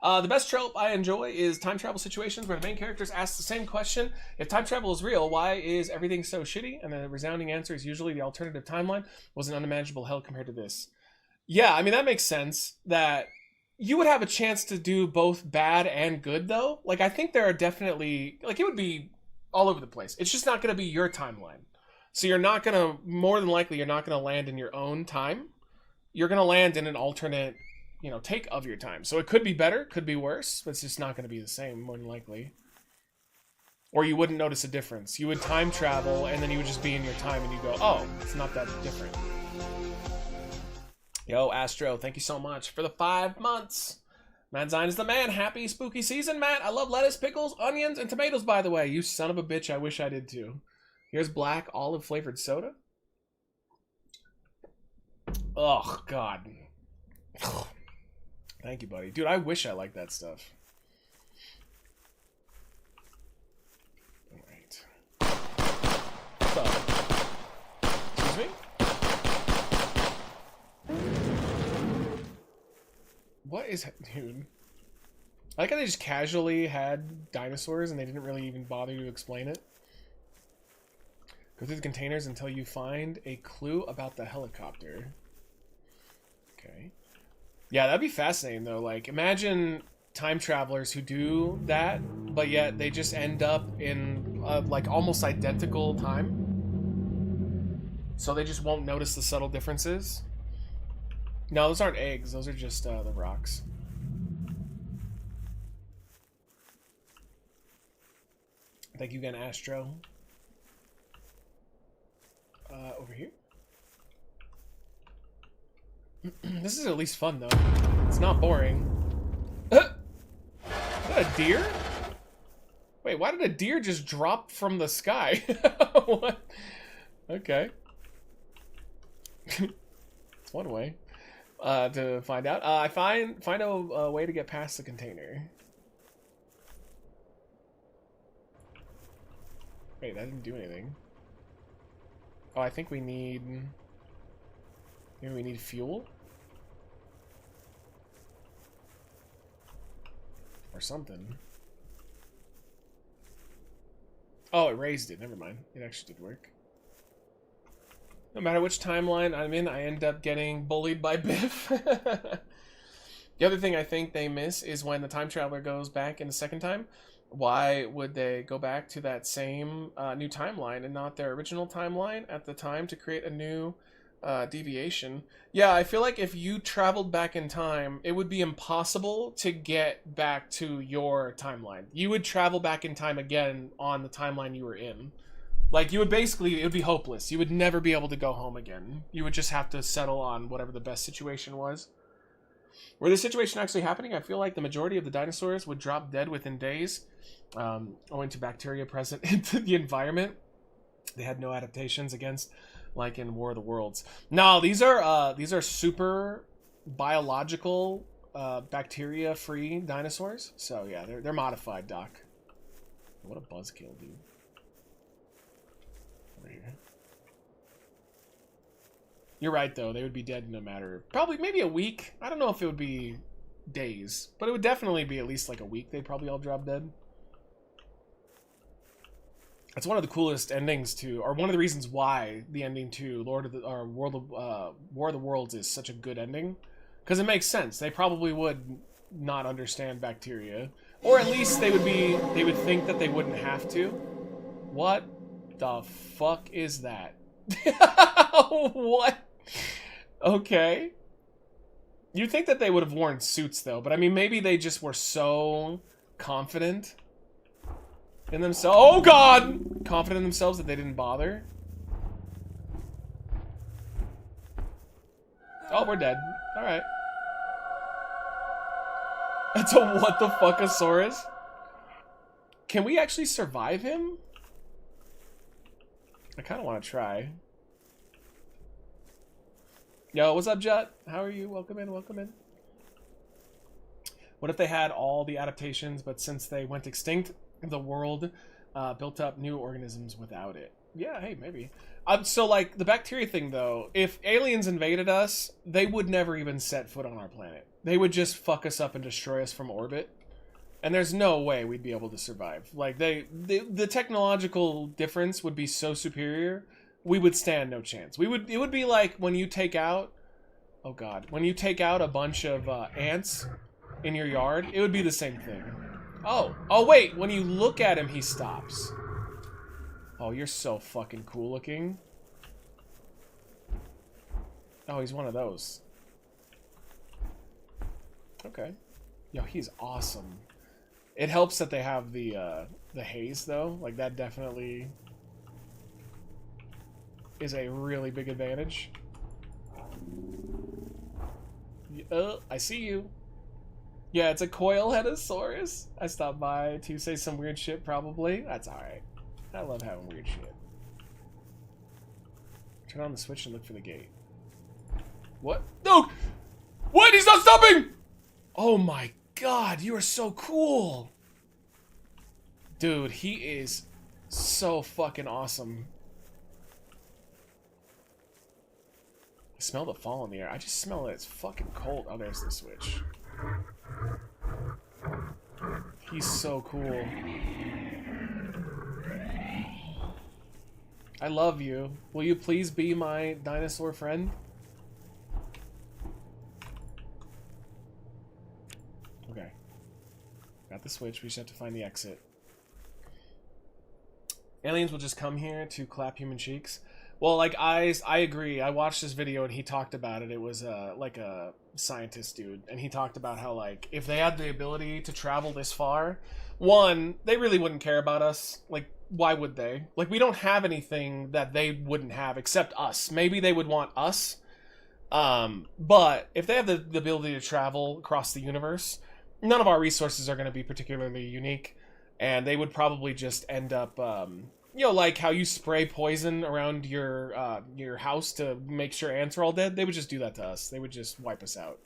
The best trope I enjoy is time travel situations where the main characters ask the same question. If time travel is real, why is everything so shitty? And the resounding answer is usually the alternative timeline was an unimaginable hell compared to this. Yeah, I mean, that makes sense. That you would have a chance to do both bad and good, though. Like, I think there are definitely... Like, it would be all over the place. It's just not going to be your timeline. So you're not going to... More than likely, you're not going to land in your own time. You're going to land in an alternate, you know, take of your time. So it could be better, could be worse, but it's just not going to be the same, more than likely. Or you wouldn't notice a difference. You would time travel, and then you would just be in your time, and you go, oh, it's not that different. Yo, Astro, thank you so much for the 5 months. Matt Zine is the man. Happy spooky season, Matt. I love lettuce, pickles, onions, and tomatoes, by the way. You son of a bitch, I wish I did too. Here's black olive flavored soda. Oh, God. Thank you, buddy. Dude, I wish I liked that stuff. Alright. What's up? Excuse me? What is... Dude. I like how they just casually had dinosaurs and they didn't really even bother to explain it. Go through the containers until you find a clue about the helicopter. Okay. Yeah, that'd be fascinating, though. Like, imagine time travelers who do that, but yet they just end up in, like, almost identical time. So they just won't notice the subtle differences. No, those aren't eggs. Those are just the rocks. Thank you again, Astro. Over here. This is at least fun, though. It's not boring. Is that a deer? Wait, why did a deer just drop from the sky? What? Okay. It's one way to find out. I find a way to get past the container. Wait, that didn't do anything. Oh, I think we need... Maybe we need fuel? Or something. Oh, it raised it. Never mind. It actually did work. No matter which timeline I'm in, I end up getting bullied by Biff. The other thing I think they miss is when the time traveler goes back in the second time. Why would they go back to that same new timeline and not their original timeline at the time to create a new deviation? Yeah, I feel like if you traveled back in time, it would be impossible to get back to your timeline. You would travel back in time again on the timeline you were in. Like, you would basically, it would be hopeless. You would never be able to go home again. You would just have to settle on whatever the best situation was. Were this situation actually happening, I feel like the majority of the dinosaurs would drop dead within days, owing to bacteria present in the environment. They had no adaptations against, like in War of the Worlds. No, these are super biological, bacteria-free dinosaurs. So yeah, they're modified, Doc. What a buzzkill, dude. Over here. You're right, though. They would be dead in a matter of probably maybe a week. I don't know if it would be days, but it would definitely be at least like a week. They'd probably all drop dead. That's one of the coolest endings to, or one of the reasons why the ending to War of the Worlds is such a good ending, because it makes sense. They probably would not understand bacteria, or at least they would think that they wouldn't have to. What the fuck is that? What? Okay. You'd think that they would have worn suits, though, but I mean, maybe they just were so confident in themselves. Oh, God! Confident in themselves that they didn't bother. Oh, we're dead. Alright. That's a what the fuckosaurus? Can we actually survive him? I kind of want to try. Yo, what's up, Jet? How are you? Welcome in, welcome in. What if they had all the adaptations, but since they went extinct, the world built up new organisms without it? Yeah, hey, maybe. So, like, the bacteria thing, though, if aliens invaded us, they would never even set foot on our planet. They would just fuck us up and destroy us from orbit. And there's no way we'd be able to survive. Like, the technological difference would be so superior, we would stand no chance. It would be like when you take out, oh god, when you take out a bunch of ants in your yard, it would be the same thing. Oh wait, when you look at him, he stops. Oh, you're so fucking cool looking. Oh, he's one of those. Okay. Yo, he's awesome. It helps that they have the haze, though. Like, that definitely is a really big advantage. I see you. Yeah, it's a coilheadosaurus. I stopped by to say some weird shit, probably. That's alright. I love having weird shit. Turn on the switch and look for the gate. What? No! What? He's not stopping! Oh my god, you are so cool! Dude, he is so fucking awesome. I smell the fall in the air. I just smell that it's fucking cold. Oh, there's the switch. He's so cool. I love you. Will you please be my dinosaur friend? Okay. Got the switch. We just have to find the exit. Aliens will just come here to clap human cheeks. Well, like, I agree. I watched this video and he talked about it. It was like a scientist dude, and he talked about how, like, if they had the ability to travel this far, one, they really wouldn't care about us. Like, why would they? Like, we don't have anything that they wouldn't have except us. Maybe they would want us. But if they have the ability to travel across the universe, none of our resources are going to be particularly unique, and they would probably just end up, you know, like how you spray poison around your house to make sure ants are all dead. They would just do that to us. They would just wipe us out.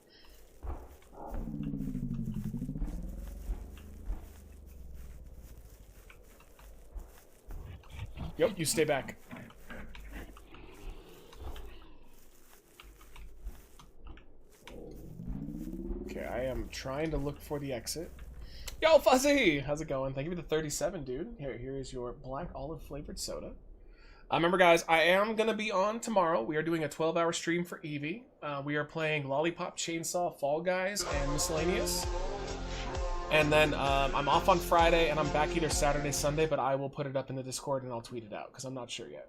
Yep, you stay back. Okay, I am trying to look for the exit. Yo, Fuzzy! How's it going? Thank you for the 37, dude. Here is your black olive flavored soda. Remember, guys, I am going to be on tomorrow. We are doing a 12-hour stream for Eevee. We are playing Lollipop Chainsaw, Fall Guys, and Miscellaneous. And then I'm off on Friday, and I'm back either Saturday, Sunday, but I will put it up in the Discord and I'll tweet it out, because I'm not sure yet.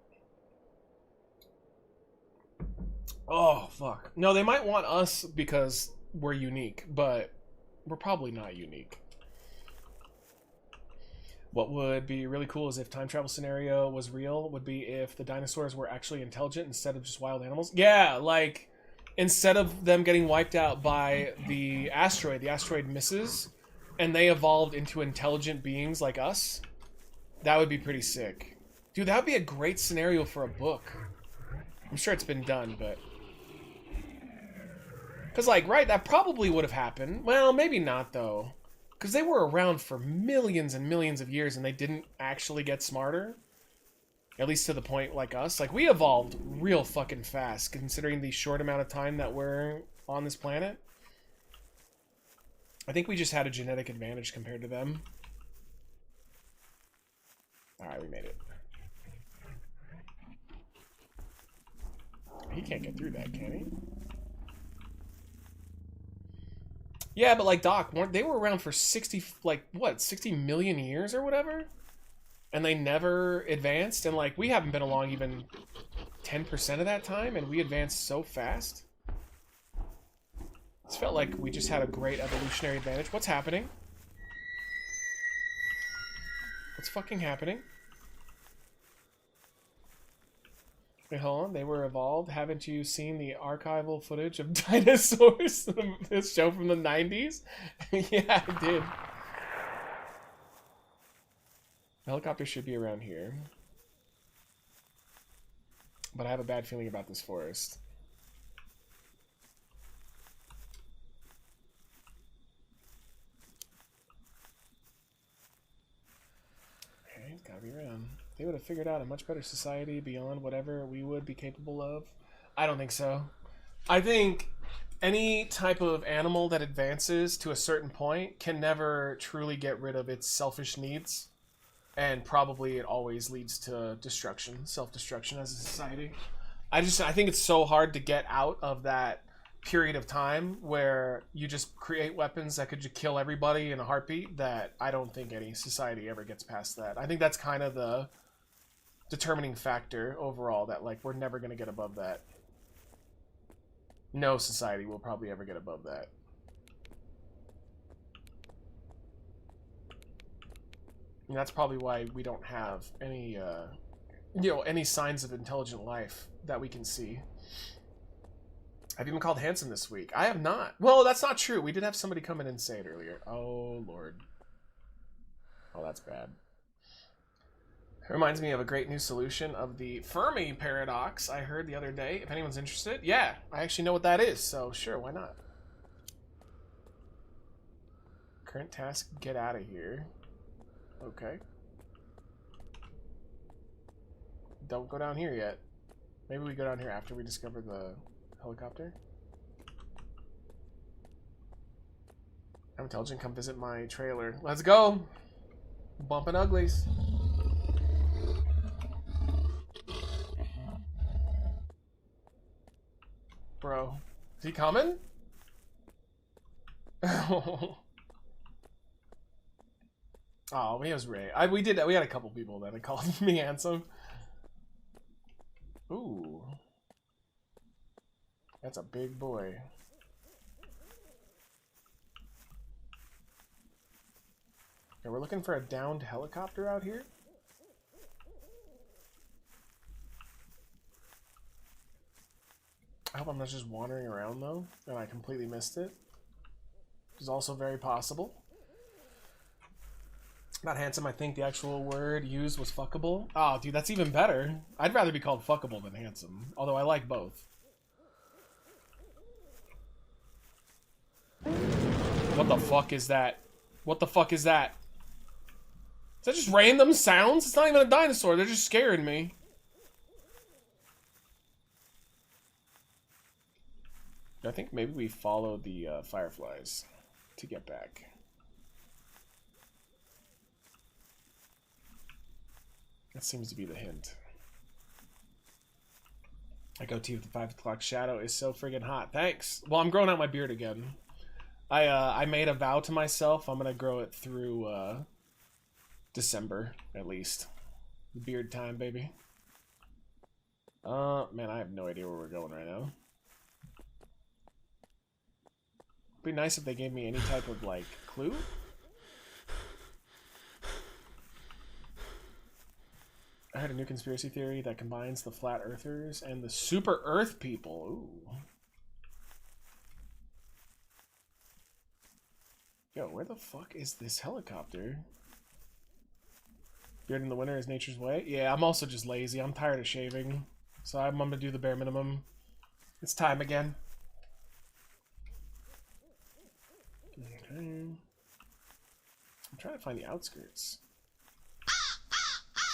Oh, fuck. No, they might want us because we're unique, but we're probably not unique. What would be really cool is if time travel scenario was real, would be if the dinosaurs were actually intelligent instead of just wild animals. Yeah, like, instead of them getting wiped out by the asteroid misses, and they evolved into intelligent beings like us. That would be pretty sick. Dude, that would be a great scenario for a book. I'm sure it's been done, but... Because, like, right, that probably would have happened. Well, maybe not, though. Because they were around for millions and millions of years and they didn't actually get smarter. At least to the point like us. Like, we evolved real fucking fast, considering the short amount of time that we're on this planet. I think we just had a genetic advantage compared to them. Alright, we made it. He can't get through that, can he? Yeah, but like, Doc, they were around for 60, like, what, 60 million years or whatever? And they never advanced, and like, we haven't been along even 10% of that time, and we advanced so fast. It's felt like we just had a great evolutionary advantage. What's happening? What's fucking happening? Wait, hold on. They were evolved. Haven't you seen the archival footage of dinosaurs? This show from the 90s? Yeah, I did. The helicopter should be around here. But I have a bad feeling about this forest. Okay, it's gotta be around. They would have figured out a much better society beyond whatever we would be capable of. I don't think so. I think any type of animal that advances to a certain point can never truly get rid of its selfish needs, and probably it always leads to destruction, self-destruction as a society. I think it's so hard to get out of that period of time where you just create weapons that could just kill everybody in a heartbeat, that I don't think any society ever gets past that. I think that's kind of the determining factor overall, that like we're never going to get above that. No society will probably ever get above that. And that's probably why we don't have any any signs of intelligent life that we can see. Have you been called handsome this week? I have not. Well, that's not true. We did have somebody come in and say it earlier. Oh, Lord. Oh, that's bad. It reminds me of a great new solution of the Fermi paradox I heard the other day. If anyone's interested. Yeah, I actually know what that is, so sure, why not? Current task, get out of here. Okay. Don't go down here yet. Maybe we go down here after we discover the helicopter. I'm intelligent, come visit my trailer. Let's go! Bumping uglies. Bro. Is he coming? Oh, he was Ray. We had a couple people that called me handsome. Ooh. That's a big boy. Okay, we're looking for a downed helicopter out here. I hope I'm not just wandering around though, and I completely missed it. Which is also very possible. Not handsome, I think the actual word used was fuckable. Oh, dude, that's even better. I'd rather be called fuckable than handsome, although I like both. What the fuck is that? What the fuck is that? Is that just random sounds? It's not even a dinosaur, they're just scaring me. I think maybe we follow the fireflies to get back. That seems to be the hint. I go to you with the 5 o'clock shadow is so friggin' hot. Thanks. Well, I'm growing out my beard again. I made a vow to myself. I'm gonna grow it through December at least. Beard time, baby. Man, I have no idea where we're going right now. It'd be nice if they gave me any type of like clue. I heard a new conspiracy theory that combines the flat earthers and the super earth people. Ooh. Yo, where the fuck is this helicopter? Beard in the winter is nature's way. Yeah, I'm also just lazy. I'm tired of shaving. So I'm gonna do the bare minimum. It's time again. Okay. I'm trying to find the outskirts.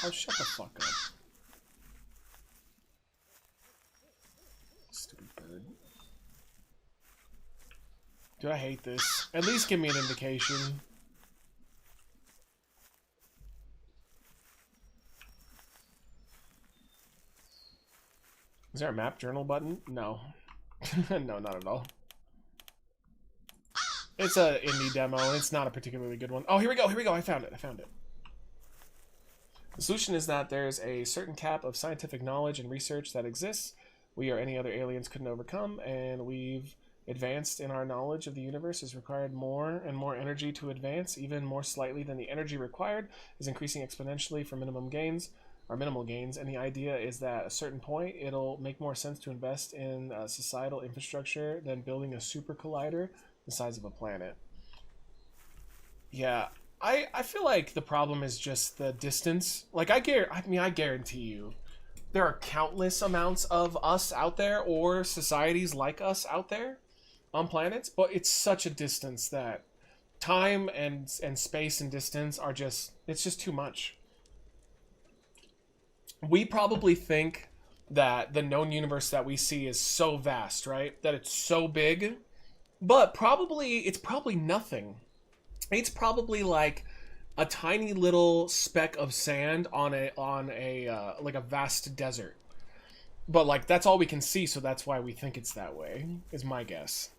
Oh, shut the fuck up. Stupid bird. Dude, I hate this. At least give me an indication. Is there a map journal button? No. No, not at all. It's a indie demo. It's not a particularly good one. Oh, here we go. Here we go. I found it. I found it. The solution is that there's a certain cap of scientific knowledge and research that exists we or any other aliens couldn't overcome, and we've advanced in our knowledge of the universe has required more and more energy to advance, even more slightly than the energy required is increasing exponentially for minimum gains, or minimal gains, and the idea is that at a certain point it'll make more sense to invest in societal infrastructure than building a super collider the size of a planet. Yeah. I feel like the problem is just the distance. Like, I guarantee you, there are countless amounts of us out there, or societies like us out there on planets, but it's such a distance that time and space and distance are just, it's just too much. We probably think that the known universe that we see is so vast, right? That it's so big. But it's probably nothing. It's probably like a tiny little speck of sand on a like a vast desert. But like that's all we can see, so that's why we think it's that way, is my guess.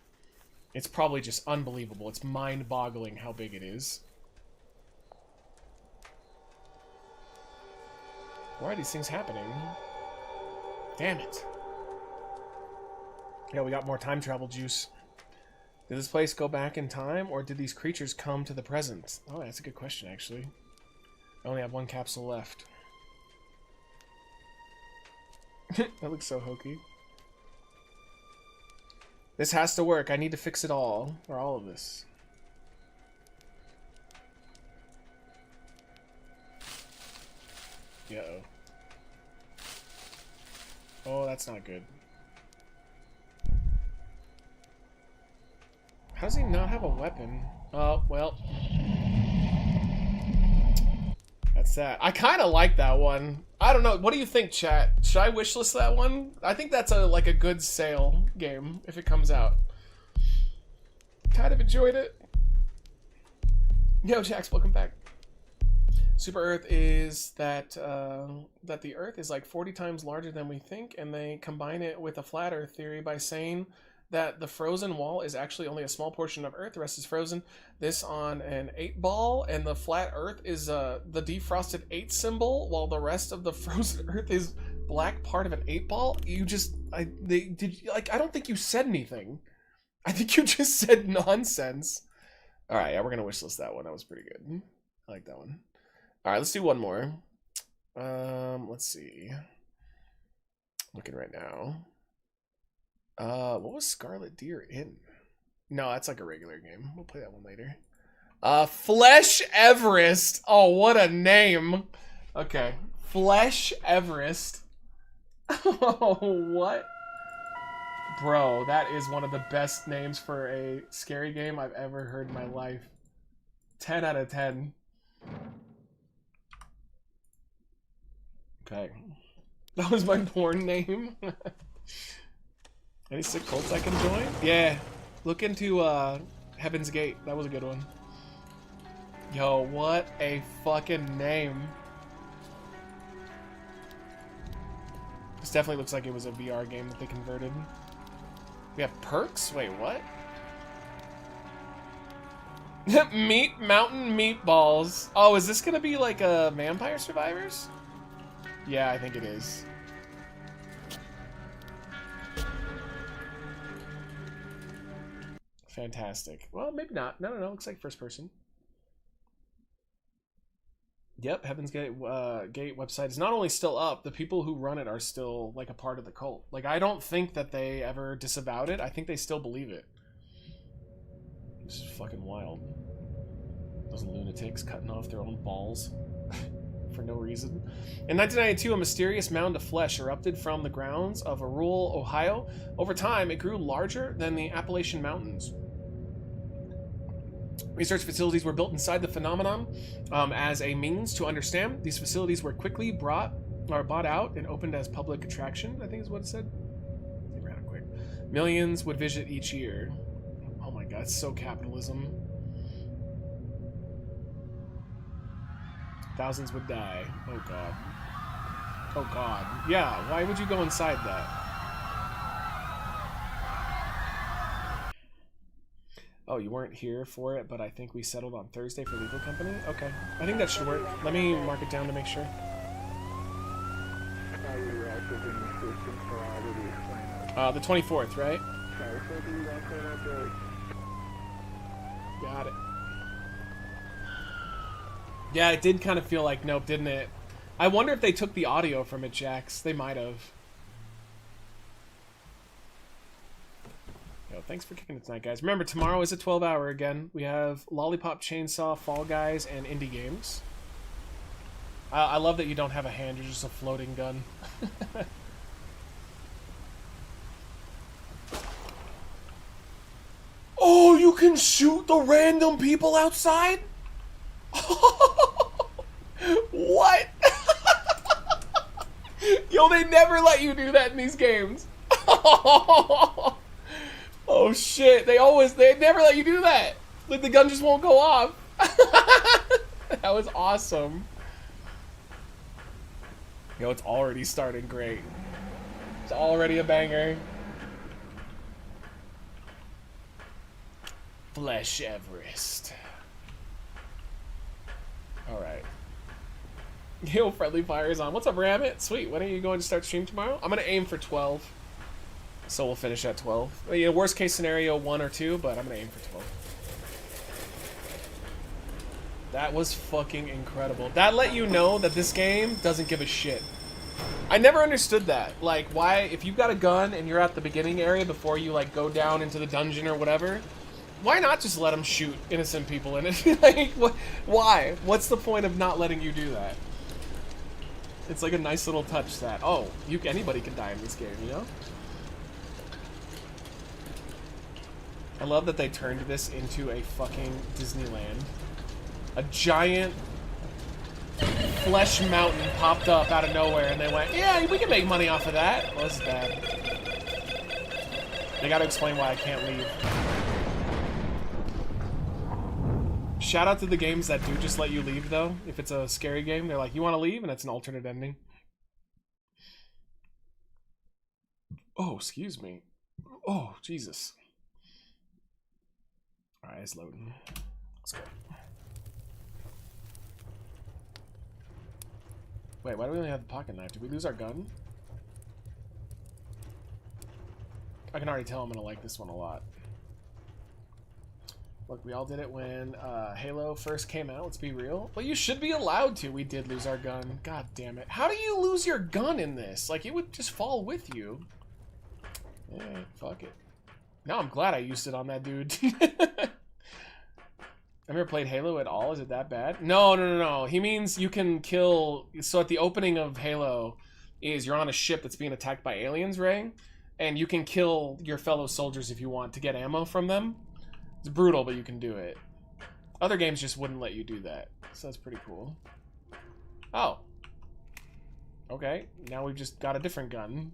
It's probably just unbelievable. It's mind-boggling how big it is. Why are these things happening? Damn it. Yeah, we got more time travel juice. Did this place go back in time, or did these creatures come to the present? Oh, that's a good question, actually. I only have one capsule left. That looks so hokey. This has to work. I need to fix it all. Or all of this. Uh-oh. Oh, that's not good. How does he not have a weapon? Oh, well. That's that. I kind of like that one. I don't know. What do you think, chat? Should I wishlist that one? I think that's like a good sale game if it comes out. Kind of enjoyed it. Yo, Jax, welcome back. Super Earth is that the Earth is like 40 times larger than we think, and they combine it with a flat Earth theory by saying that the frozen wall is actually only a small portion of Earth, the rest is frozen. This on an 8-ball, and the flat Earth is the defrosted 8 symbol, while the rest of the frozen Earth is black part of an 8-ball. You just, I don't think you said anything. I think you just said nonsense. All right, yeah, we're gonna wishlist that one. That was pretty good. I like that one. All right, let's do one more. Let's see. Looking right now. What was Scarlet Deer in? No, that's like a regular game. We'll play that one later. Flesh Everest. Oh, what a name. Okay. Flesh Everest. Oh, what? Bro, that is one of the best names for a scary game I've ever heard in my life. 10 out of 10. Okay. That was my porn name. Any sick cults I can join? Yeah. Look into Heaven's Gate. That was a good one. Yo, what a fucking name. This definitely looks like it was a VR game that they converted. We have perks? Wait, what? Meat Mountain Meatballs. Oh, is this gonna be like a Vampire Survivors? Yeah, I think it is. Fantastic. Well, maybe not. No, looks like first person. Yep, Heaven's Gate website is not only still up, the people who run it are still like a part of the cult. Like, I don't think that they ever disavowed it. I think they still believe it. This is fucking wild. Those lunatics cutting off their own balls for no reason. In 1992, a mysterious mound of flesh erupted from the grounds of rural Ohio. Over time, it grew larger than the Appalachian Mountains. Research facilities were built inside the phenomenon as a means to understand. These facilities were quickly bought out and opened as public attraction, I think is what it said. They ran it quick. Millions would visit each year. Oh my god, it's so capitalism. Thousands would die. Oh god. Oh god. Yeah, why would you go inside that? Oh, you weren't here for it, but I think we settled on Thursday for legal company? Okay. I think that should work. Let me mark it down to make sure. The 24th, right? Got it. Yeah, it did kind of feel like Nope, didn't it? I wonder if they took the audio from it, Jax. They might have. Yo, thanks for kicking it tonight, guys. Remember, tomorrow is a 12-hour again. We have Lollipop Chainsaw, Fall Guys, and indie games. I love that you don't have a hand. You're just a floating gun. Oh, you can shoot the random people outside? What? Yo, they never let you do that in these games. Oh shit, they never let you do that. Like the gun just won't go off. That was awesome. Yo, it's already starting great. It's already a banger. Flesh Everest. Alright. Yo, friendly fire is on. What's up, Rabbit? Sweet. When are you going to start stream tomorrow? I'm gonna aim for 12. So we'll finish at 12. You know, worst case scenario, 1 or 2, but I'm gonna aim for 12. That was fucking incredible. That let you know that this game doesn't give a shit. I never understood that. Like, why, if you've got a gun and you're at the beginning area before you, like, go down into the dungeon or whatever, why not just let them shoot innocent people in it? Like, why? What's the point of not letting you do that? It's like a nice little touch that, oh, anybody can die in this game, you know? I love that they turned this into a fucking Disneyland. A giant flesh mountain popped up out of nowhere and they went, yeah, we can make money off of that. Well, this is bad. They gotta explain why I can't leave. Shout out to the games that do just let you leave, though. If it's a scary game, they're like, you want to leave? And it's an alternate ending. Oh, excuse me. Oh, Jesus. Alright, it's loading. Let's go. Wait, why do we only have the pocket knife? Did we lose our gun? I can already tell I'm going to like this one a lot. Look, we all did it when Halo first came out, let's be real. Well, you should be allowed to. We did lose our gun. God damn it. How do you lose your gun in this? Like, it would just fall with you. Yeah, fuck it. Now I'm glad I used it on that dude. I've never played Halo at all. Is it that bad? No. He means you can kill... So at the opening of Halo is you're on a ship that's being attacked by aliens, Ray. And you can kill your fellow soldiers if you want to get ammo from them. It's brutal, but you can do it. Other games just wouldn't let you do that. So that's pretty cool. Oh. Okay, now we've just got a different gun.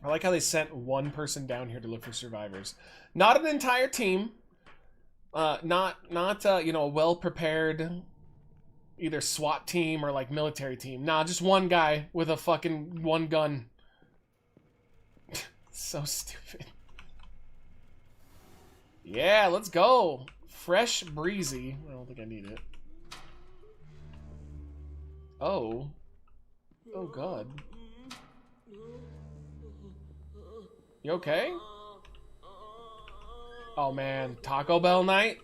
I like how they sent one person down here to look for survivors. Not an entire team. Not you know, a well-prepared either SWAT team or like military team. Nah, just one guy with a fucking one gun. So stupid. Yeah, let's go. Fresh breezy. I don't think I need it. Oh. Oh god. You okay? Oh man, Taco Bell night?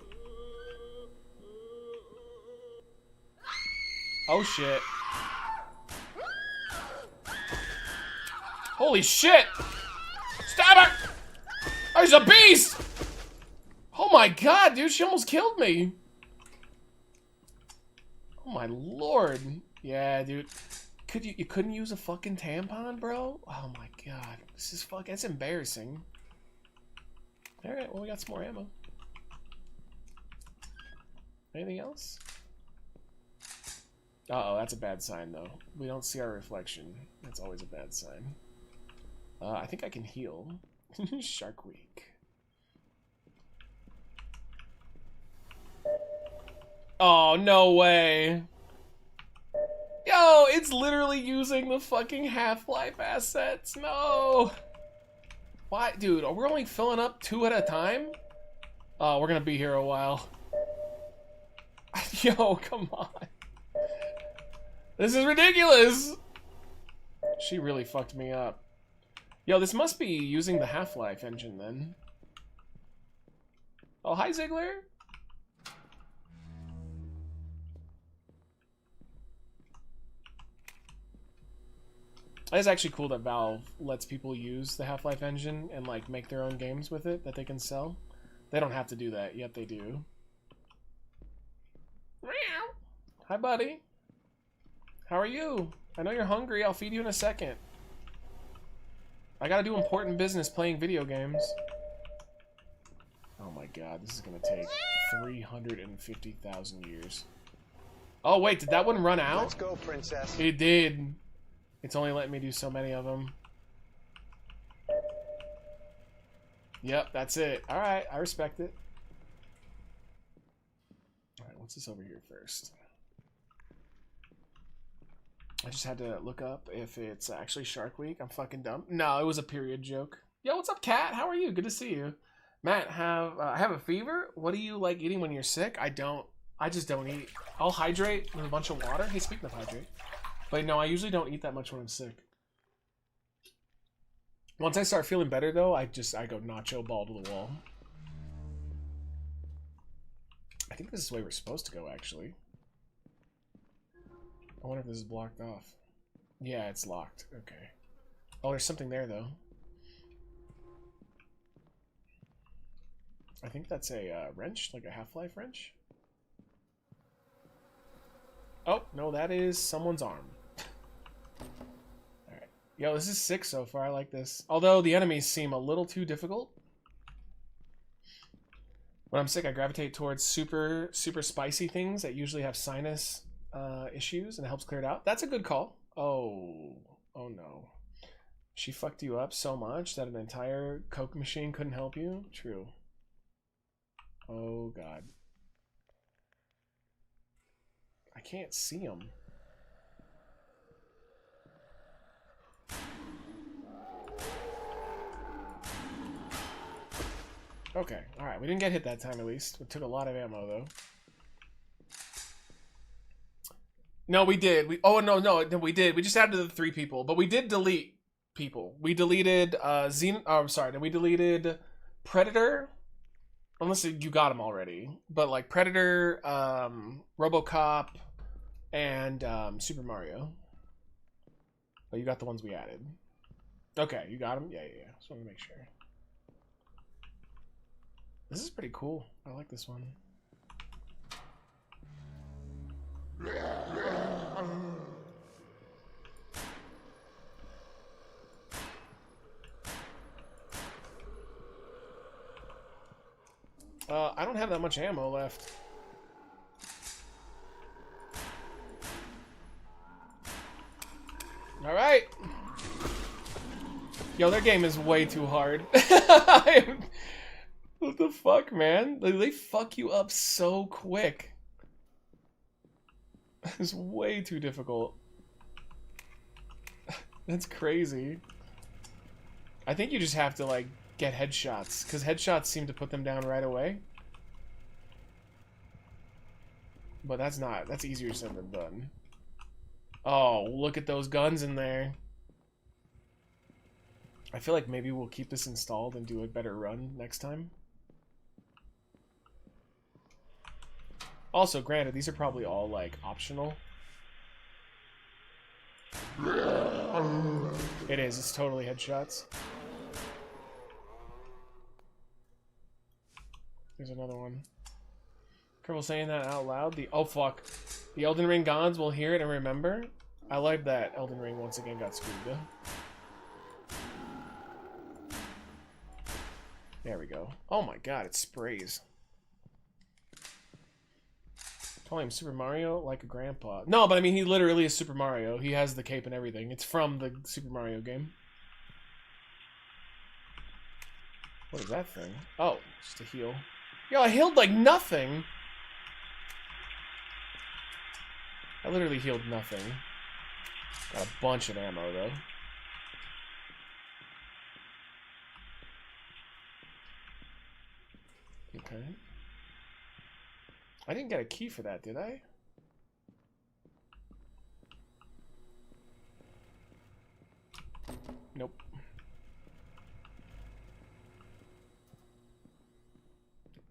Oh shit. Holy shit! Stab her! There's a beast! Oh my god, dude, she almost killed me. Oh my lord. Yeah, dude. You couldn't use a fucking tampon, bro? Oh my god. This is fucking, that's embarrassing. Alright, well we got some more ammo. Anything else? Uh-oh, that's a bad sign, though. We don't see our reflection. That's always a bad sign. I think I can heal. Shark Week. Oh, no way. Yo, it's literally using the fucking Half-Life assets. No. Why? Dude, are we only filling up 2 at a time? Oh, we're gonna be here a while. Yo, come on. This is ridiculous! She really fucked me up. Yo, this must be using the Half-Life engine, then. Oh, hi, Ziggler! It's actually cool that Valve lets people use the Half-Life engine and, like, make their own games with it that they can sell. They don't have to do that, yet they do. Hi, buddy. How are you? I know you're hungry. I'll feed you in a second. I gotta do important business playing video games. Oh my god, this is gonna take 350,000 years. Oh wait, did that one run out? Let's go, princess. It did. It's only letting me do so many of them. Yep, that's it. Alright, I respect it. Alright, what's this over here first? I just had to look up if it's actually Shark Week. I'm fucking dumb. No, it was a period joke. Yo, what's up, Kat? How are you? Good to see you. Matt, I have a fever? What do you like eating when you're sick? I just don't eat. I'll hydrate with a bunch of water. Hey, speaking of hydrate. But no, I usually don't eat that much when I'm sick. Once I start feeling better, though, I go nacho ball to the wall. I think this is the way we're supposed to go, actually. I wonder if this is blocked off. Yeah, it's locked. Okay. Oh, there's something there, though. I think that's a wrench, like a Half-Life wrench. Oh, no, that is someone's arm. Alright. Yo, this is sick so far. I like this. Although the enemies seem a little too difficult. When I'm sick, I gravitate towards super spicy things that usually have sinus issues, and it helps clear it out. That's a good call. Oh no. She fucked you up so much that an entire Coke machine couldn't help you? True. Oh god. I can't see him. Okay, alright. We didn't get hit that time at least. We took a lot of ammo though. No, we did. No, we did. We just added the 3 people, but we did delete people. We deleted we deleted Predator. Unless you got them already. But like Predator, RoboCop, and Super Mario. But you got the ones we added. Okay, you got them? Yeah. Just want to make sure. This is pretty cool. I like this one. I don't have that much ammo left. Alright. Yo, their game is way too hard. What the fuck, man? They fuck you up so quick. It's way too difficult. That's crazy. I think you just have to, like, get headshots, because headshots seem to put them down right away. But that's easier said than done. Oh, look at those guns in there. I feel like maybe we'll keep this installed and do a better run next time. Also, granted, these are probably all, like, optional. It is, it's totally headshots. There's another one. Careful saying that out loud. Oh fuck. The Elden Ring gods will hear it and remember. I like that Elden Ring once again got screwed though. There we go. Oh my god, it sprays. Call him Super Mario like a grandpa. No, but I mean he literally is Super Mario. He has the cape and everything. It's from the Super Mario game. What is that thing? Oh, just a heal. Yo, I healed like nothing. I literally healed nothing. Got a bunch of ammo though. Okay. I didn't get a key for that, did I? Nope.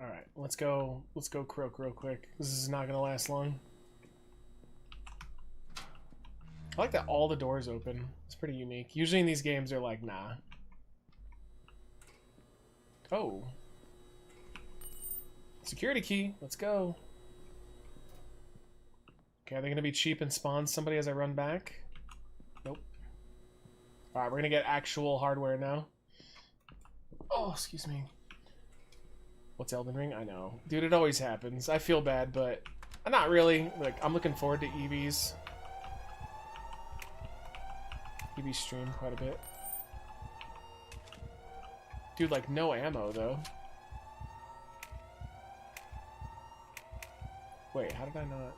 Alright, let's go croak real quick. This is not gonna last long. I like that all the doors open. It's pretty unique. Usually in these games they're like, nah. Oh. Security key. Let's go. Okay, are they gonna be cheap and spawn somebody as I run back? Nope. Alright, we're gonna get actual hardware now. Oh, excuse me. What's Elden Ring? I know. Dude, it always happens. I feel bad, but not really. Like, I'm looking forward to Eevee's. Eevee stream quite a bit. Dude, like, no ammo, though. Wait, how did I not...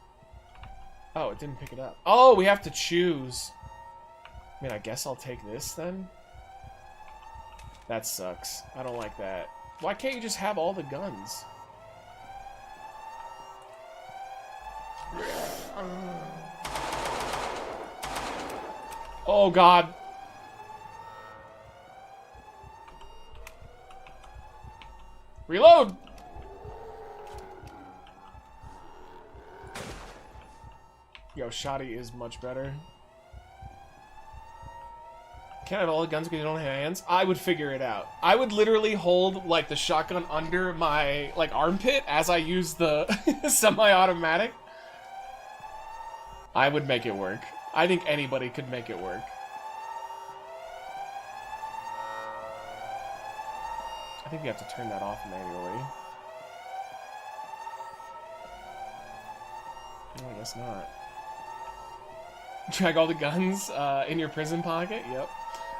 Oh, it didn't pick it up. Oh, we have to choose. I mean, I guess I'll take this, then? That sucks. I don't like that. Why can't you just have all the guns? Oh, God. Reload! Yo, Shoddy is much better. Can't have all the guns because you don't have hands? I would figure it out. I would literally hold, like, the shotgun under my, like, armpit as I use the semi-automatic. I would make it work. I think anybody could make it work. I think you have to turn that off manually. No, I guess not. Drag all the guns in your prison pocket? Yep.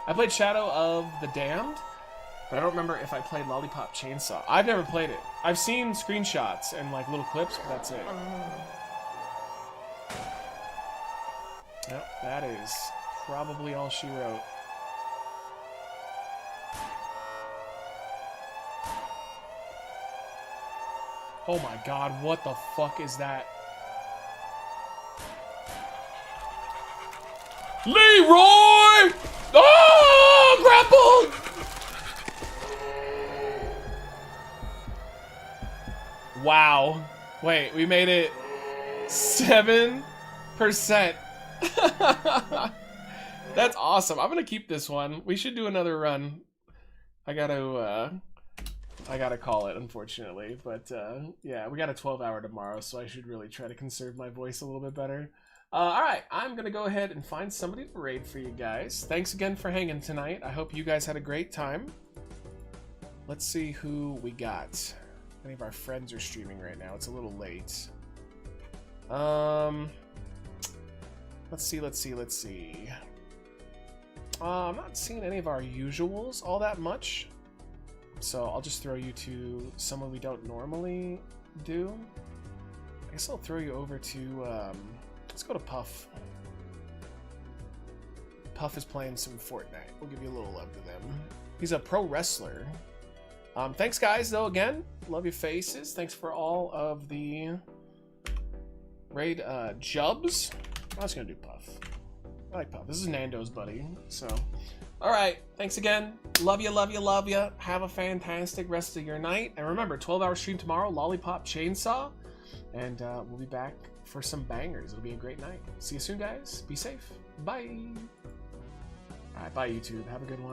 I played Shadow of the Damned, but I don't remember if I played Lollipop Chainsaw. I've never played it. I've seen screenshots and like little clips, but that's it. Yep, that is probably all she wrote. Oh my god, what the fuck is that? Leroy! Oh, grappled! Wow. Wait, we made it 7%. That's awesome. I'm gonna keep this one. We should do another run. I gotta call it, unfortunately. But yeah, we got a 12-hour tomorrow, so I should really try to conserve my voice a little bit better. Alright, I'm gonna go ahead and find somebody to raid for you guys. Thanks again for hanging tonight. I hope you guys had a great time. Let's see who we got. Many of our friends are streaming right now. It's a little late. Let's see. I'm not seeing any of our usuals all that much. So I'll just throw you to someone we don't normally do. I guess I'll throw you over to, let's go to Puff. Puff is playing some Fortnite. We'll give you a little love to them. He's a pro wrestler. Thanks, guys, though, again. Love your faces. Thanks for all of the raid jubs. I'm just going to do Puff. I like Puff. This is Nando's buddy, so... Alright, thanks again. Love you, love you, love you. Have a fantastic rest of your night. And remember, 12-hour stream tomorrow, Lollipop Chainsaw. And we'll be back for some bangers. It'll be a great night. See you soon, guys. Be safe. Bye. Alright, bye, YouTube. Have a good one.